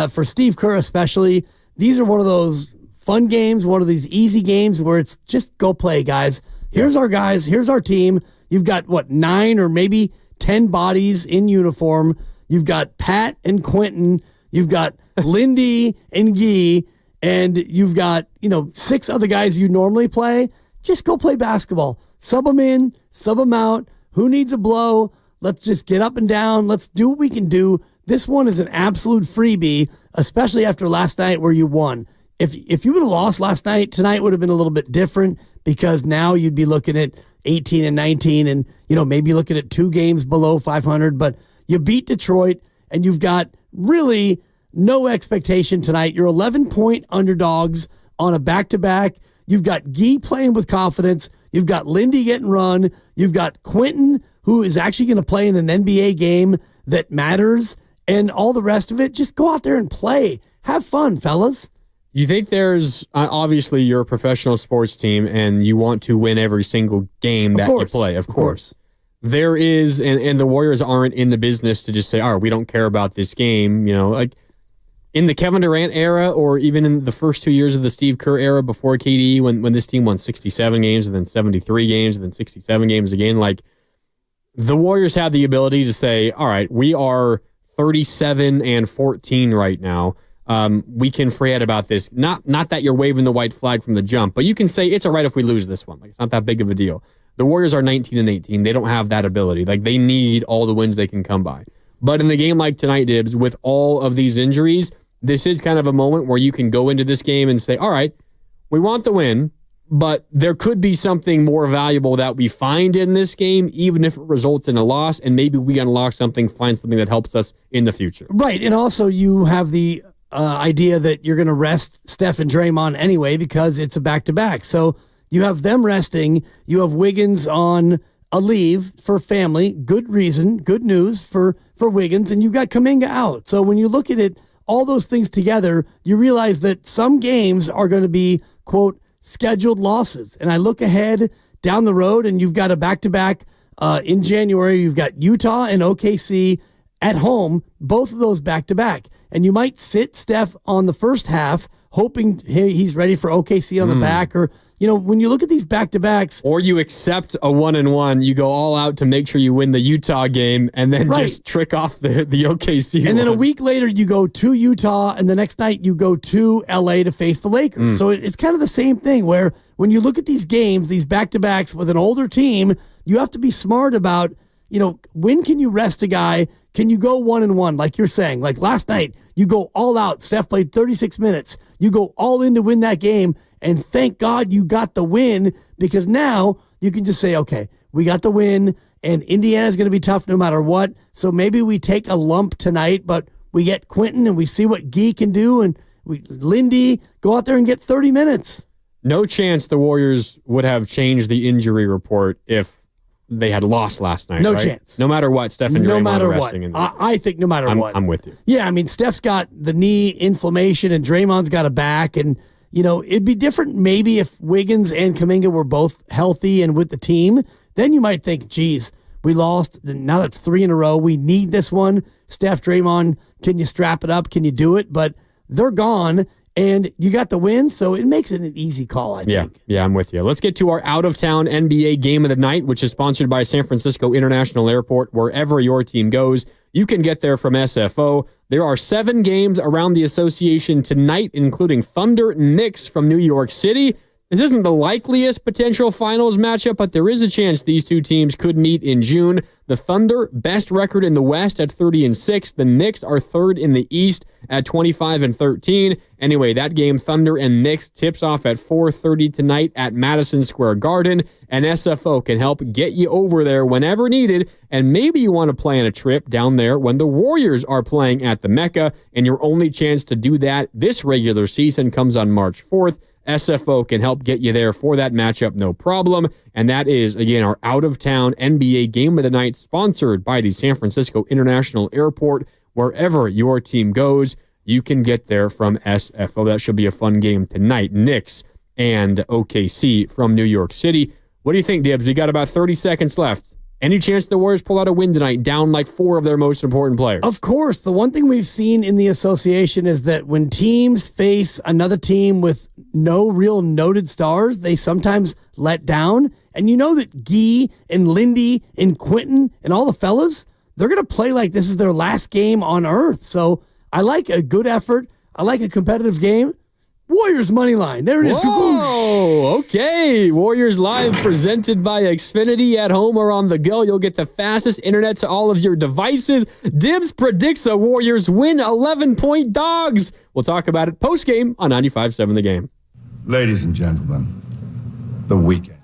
for Steve Kerr especially, these are one of those fun games, one of these easy games where it's just go play, guys. Here's our guys. Here's our team. You've got, 9 or maybe 10 bodies in uniform. You've got Pat and Quentin. You've got Lindy and Guy. And you've got, 6 other guys you normally play. Just go play basketball. Sub them in, sub them out. Who needs a blow? Let's just get up and down. Let's do what we can do. This one is an absolute freebie, especially after last night where you won. If you would have lost last night, tonight would have been a little bit different because now you'd be looking at 18-19 and, maybe looking at 2 games below 500. But you beat Detroit and you've got really no expectation tonight. You're 11-point underdogs on a back-to-back. You've got Guy playing with confidence. You've got Lindy getting run. You've got Quentin, who is actually going to play in an NBA game that matters. And all the rest of it, just go out there and play. Have fun, fellas. You think there's, obviously, you're a professional sports team and you want to win every single game that you play, of course. There is, and the Warriors aren't in the business to just say, all right, we don't care about this game. Like in the Kevin Durant era or even in the first 2 years of the Steve Kerr era before KD, when this team won 67 games and then 73 games and then 67 games again, like the Warriors had the ability to say, all right, we are 37-14 right now. We can forget about this. Not that you're waving the white flag from the jump, but you can say it's all right if we lose this one. Like, it's not that big of a deal. The Warriors are 19-18. They don't have that ability. Like, they need all the wins they can come by. But in the game like tonight, Dibs, with all of these injuries, this is kind of a moment where you can go into this game and say, all right, we want the win, but there could be something more valuable that we find in this game, even if it results in a loss, and maybe we unlock something, find something that helps us in the future. Right, and also you have the idea that you're going to rest Steph and Draymond anyway because it's a back-to-back. So you have them resting. You have Wiggins on a leave for family. Good reason, good news for Wiggins, and you've got Kuminga out. So when you look at it, all those things together, you realize that some games are going to be, quote, scheduled losses. And I look ahead down the road, and you've got a back-to-back in January. You've got Utah and OKC at home, both of those back-to-back. And you might sit Steph on the first half, hoping he's ready for OKC on the back. Or, when you look at these back-to-backs. Or you accept a 1-1, you go all out to make sure you win the Utah game, and then just trick off the OKC And then a week later, you go to Utah, and the next night you go to LA to face the Lakers. So it's kind of the same thing where when you look at these games, these back-to-backs with an older team, you have to be smart about, when can you rest a guy? Can you go 1-1, like you're saying? Like last night, you go all out. Steph played 36 minutes. You go all in to win that game, and thank God you got the win because now you can just say, okay, we got the win, and Indiana's going to be tough no matter what. So maybe we take a lump tonight, but we get Quentin and we see what Guy can do, and Lindy, go out there and get 30 minutes. No chance the Warriors would have changed the injury report if they had lost last night. No right? chance. No matter what, Steph and Draymond are resting in there. I think no matter what. I'm with you. Yeah, I mean, Steph's got the knee inflammation and Draymond's got a back. And, it'd be different maybe if Wiggins and Kuminga were both healthy and with the team. then you might think, geez, we lost. Now that's 3 in a row. We need this one. Steph, Draymond, can you strap it up? Can you do it? But they're gone, and you got the win, so it makes it an easy call, I think. Yeah, I'm with you. Let's get to our out-of-town NBA game of the night, which is sponsored by San Francisco International Airport. Wherever your team goes, you can get there from SFO. There are 7 games around the association tonight, including Thunder Knicks from New York City. This isn't the likeliest potential finals matchup, but there is a chance these two teams could meet in June. The Thunder, best record in the West at 30-6. The Knicks are third in the East at 25-13. Anyway, that game, Thunder and Knicks, tips off at 4:30 tonight at Madison Square Garden. And SFO can help get you over there whenever needed. And maybe you want to plan a trip down there when the Warriors are playing at the Mecca. And your only chance to do that this regular season comes on March 4th. SFO can help get you there for that matchup, no problem. And that is, again, our out-of-town NBA game of the night, sponsored by the San Francisco International Airport. Wherever your team goes, you can get there from SFO. That should be a fun game tonight. Knicks and OKC from New York City. What do you think, Dibbs? We got about 30 seconds left. Any chance the Warriors pull out a win tonight, down like 4 of their most important players? Of course. The one thing we've seen in the association is that when teams face another team with no real noted stars, they sometimes let down. And you know that Gee and Lindy and Quentin and all the fellas, they're going to play like this is their last game on earth. So I like a good effort. I like a competitive game. Warriors money line. There it is. Whoa, okay. Warriors Live presented by Xfinity. At home or on the go, you'll get the fastest internet to all of your devices. Dibbs predicts a Warriors win, 11-point dogs. We'll talk about it post-game on 95.7 The Game. Ladies and gentlemen, the weekend.